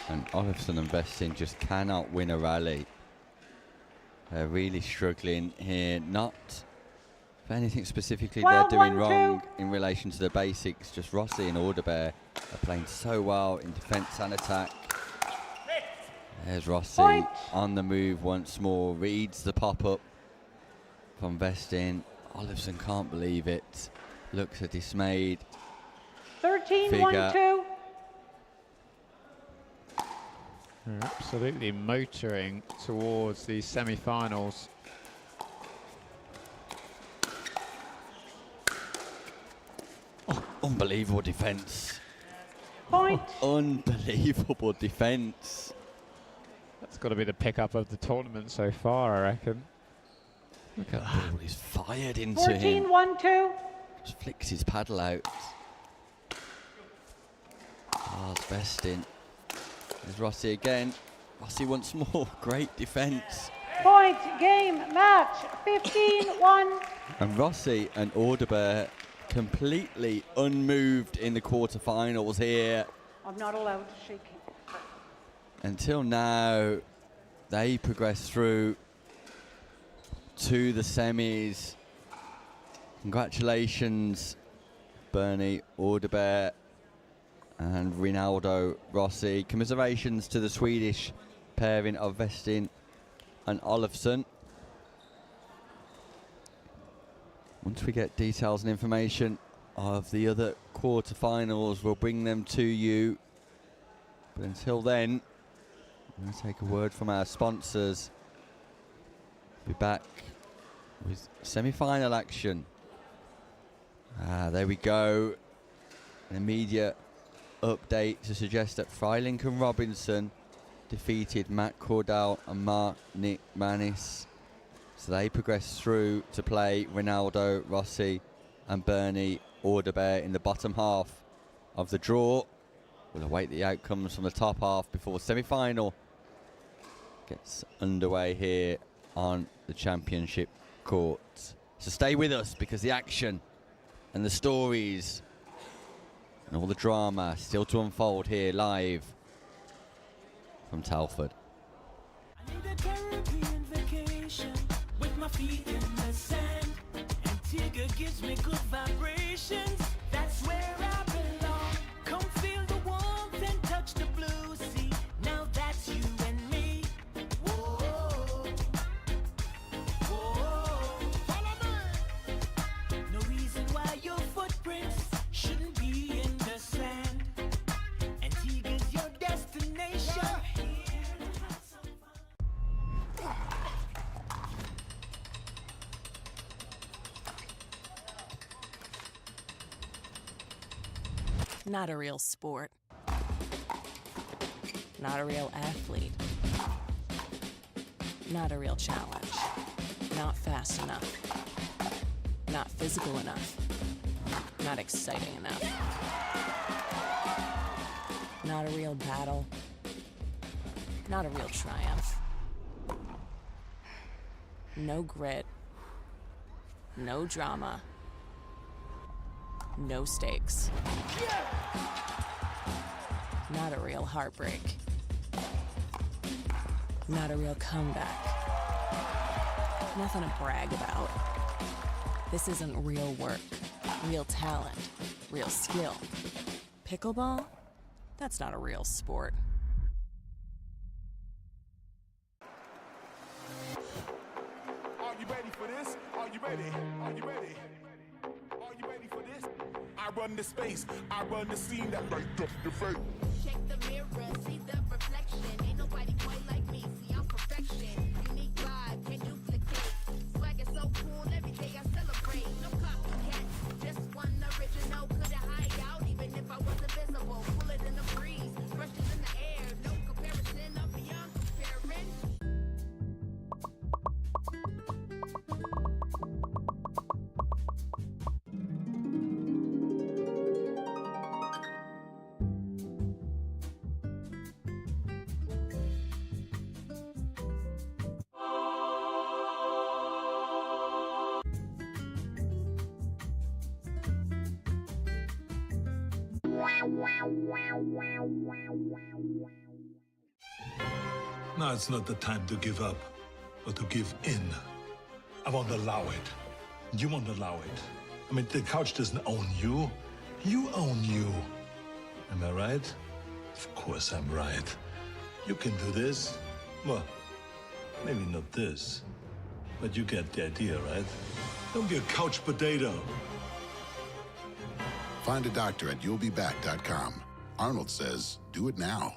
And Olofsson and Vestin just cannot win a rally. They're really struggling here. Not for anything specifically they're doing wrong in relation to the basics. Just Rossi and Alderbert are playing so well in defence and attack. There's Rossi on the move once more. Reads the pop-up from Vestin. Olofsson can't believe it. Looks a dismayed 13-1-2. They're absolutely motoring towards the semi-finals. Oh, unbelievable defence. Point. Unbelievable defence. That's got to be the pickup of the tournament so far, I reckon. Look at that. He's fired into him. 14-1-2. Just flicks his paddle out. Lars Vestin. There's Rossi again. Rossi once more. Great defence. Point. Game. Match. 15-1. And Rossi and Alderbert completely unmoved in the quarterfinals here. I'm not allowed to shake him. Until now, they progress through to the semis. Congratulations, Bernie Alderbert and Rinaldo Rossi. Commiserations to the Swedish pairing of Vestin and Olofsson. Once we get details and information of the other quarterfinals, we'll bring them to you. But until then, I'm going to take a word from our sponsors. Be back with semi-final action. There we go. An immediate update to suggest that Freiling and Robinson defeated Matt Cordell and Mark Nick Manis. So they progressed through to play Ronaldo Rossi and Bernie Orderbear in the bottom half of the draw. We'll await the outcomes from the top half before semi-final gets underway here on the championship court. So stay with us because the action and the stories and all the drama still to unfold here live from Telford. I need a Caribbean vacation with my feet in the sand. Antigua gives me good vibrations. That's where I belong. Come feel the warmth and touch the blue sea. Now that's you and me. Whoa, whoa. Follow me. No reason why your footprints shouldn't be in the sand. Antigua's your destination. Not a real sport. Not a real athlete. Not a real challenge. Not fast enough. Not physical enough. Not exciting enough. Not a real battle. Not a real triumph. No grit. No drama. No stakes. Not a real heartbreak. Not a real comeback. Nothing to brag about. This isn't real work, real talent, real skill. Pickleball? That's not a real sport. Are you ready for this? Are you ready? Are you ready? Are you ready for this? I run the space, I run the scene that light up your face. Check the mirror, see the reflection. Ain't nobody quite like me, see I'm perfection. Unique vibe, can't duplicate. Swag is so cool, every day I celebrate. No copycat, just one original. Couldn't hide out even if I was invisible. Pull it in the breeze, brushes in the air. No comparison, I'm beyond comparing. Now it's not the time to give up, but to give in. I won't allow it. You won't allow it. I mean, the couch doesn't own you. You own you. Am I right? Of course I'm right. You can do this. Well, maybe not this, but you get the idea, right? Don't be a couch potato. Find a doctor at you'llbeback.com. Arnold says, do it now.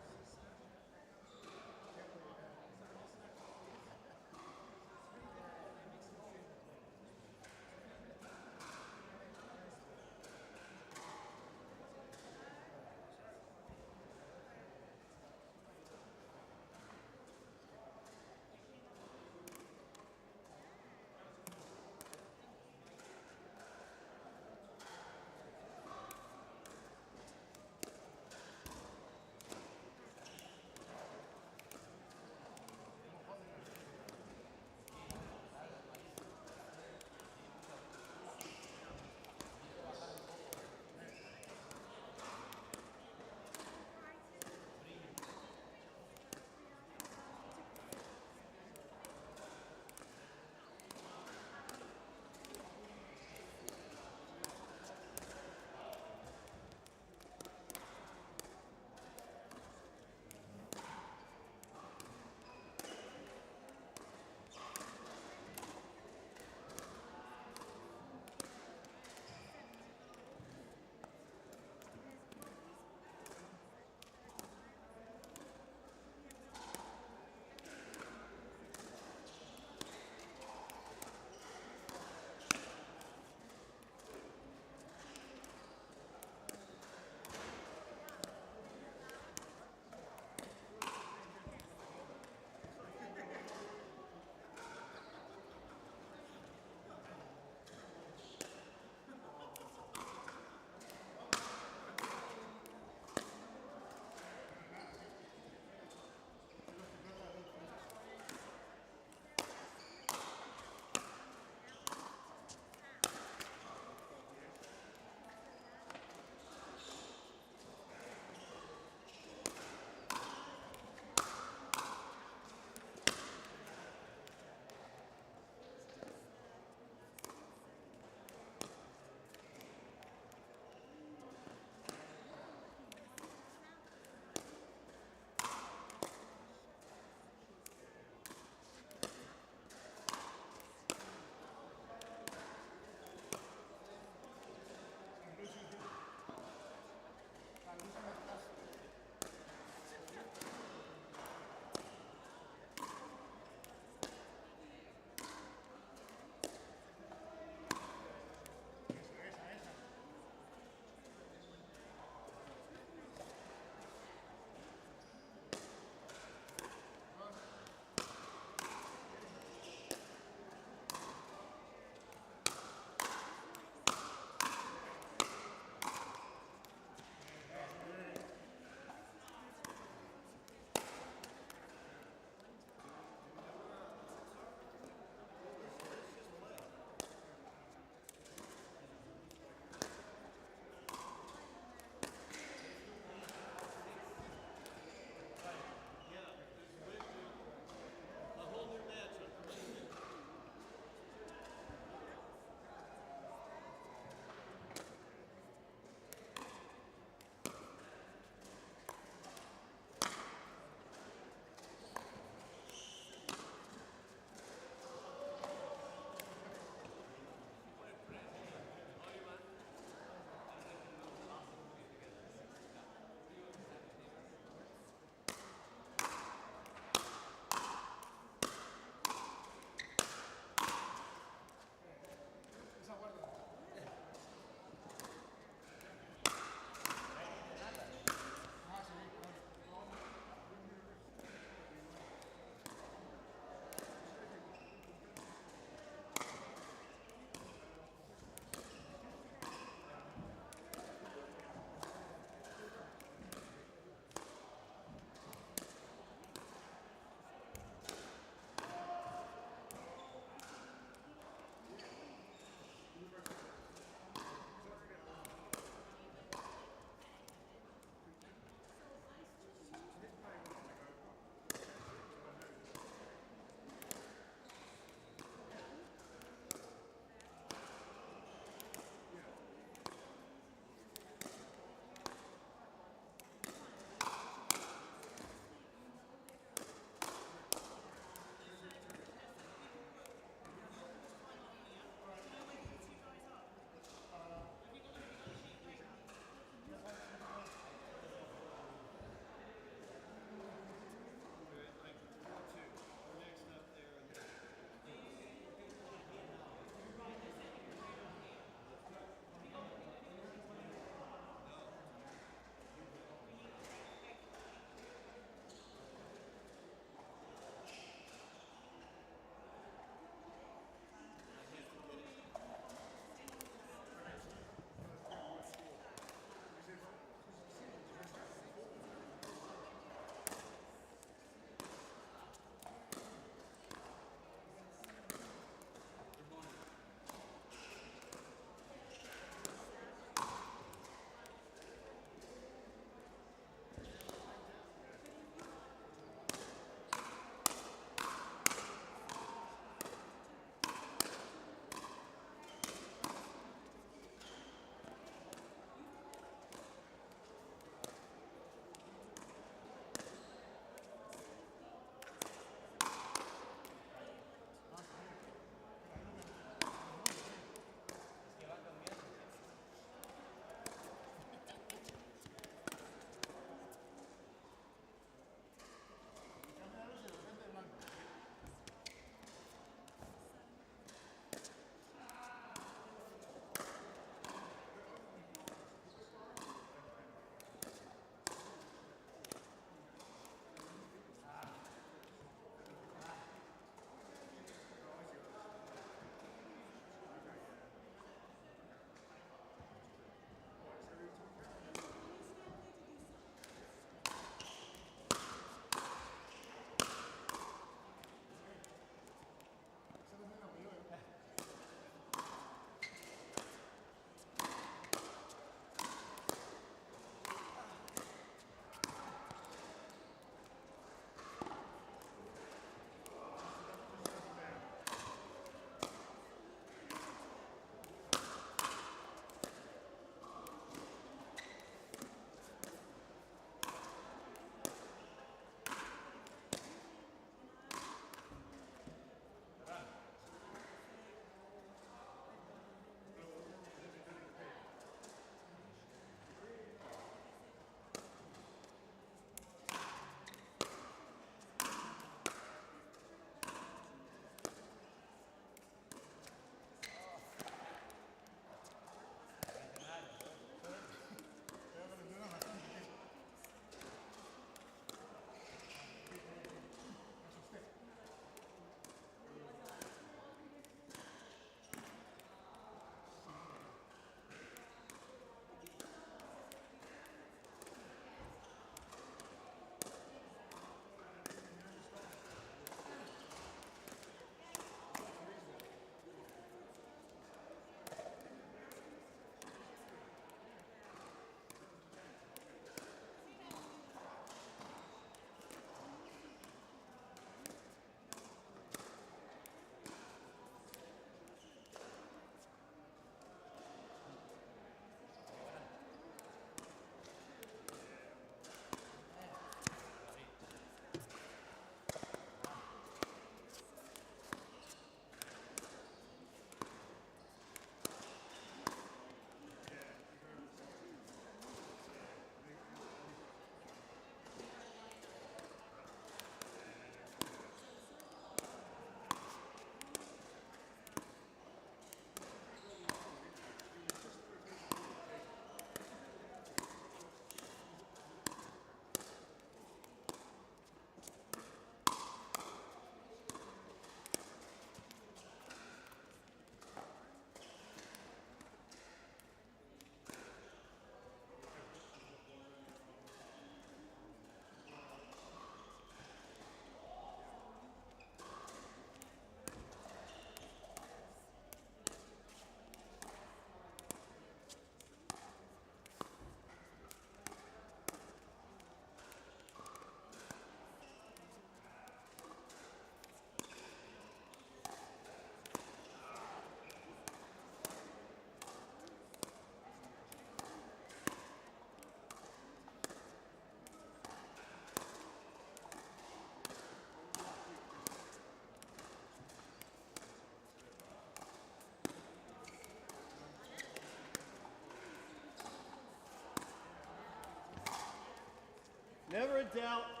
Never in doubt.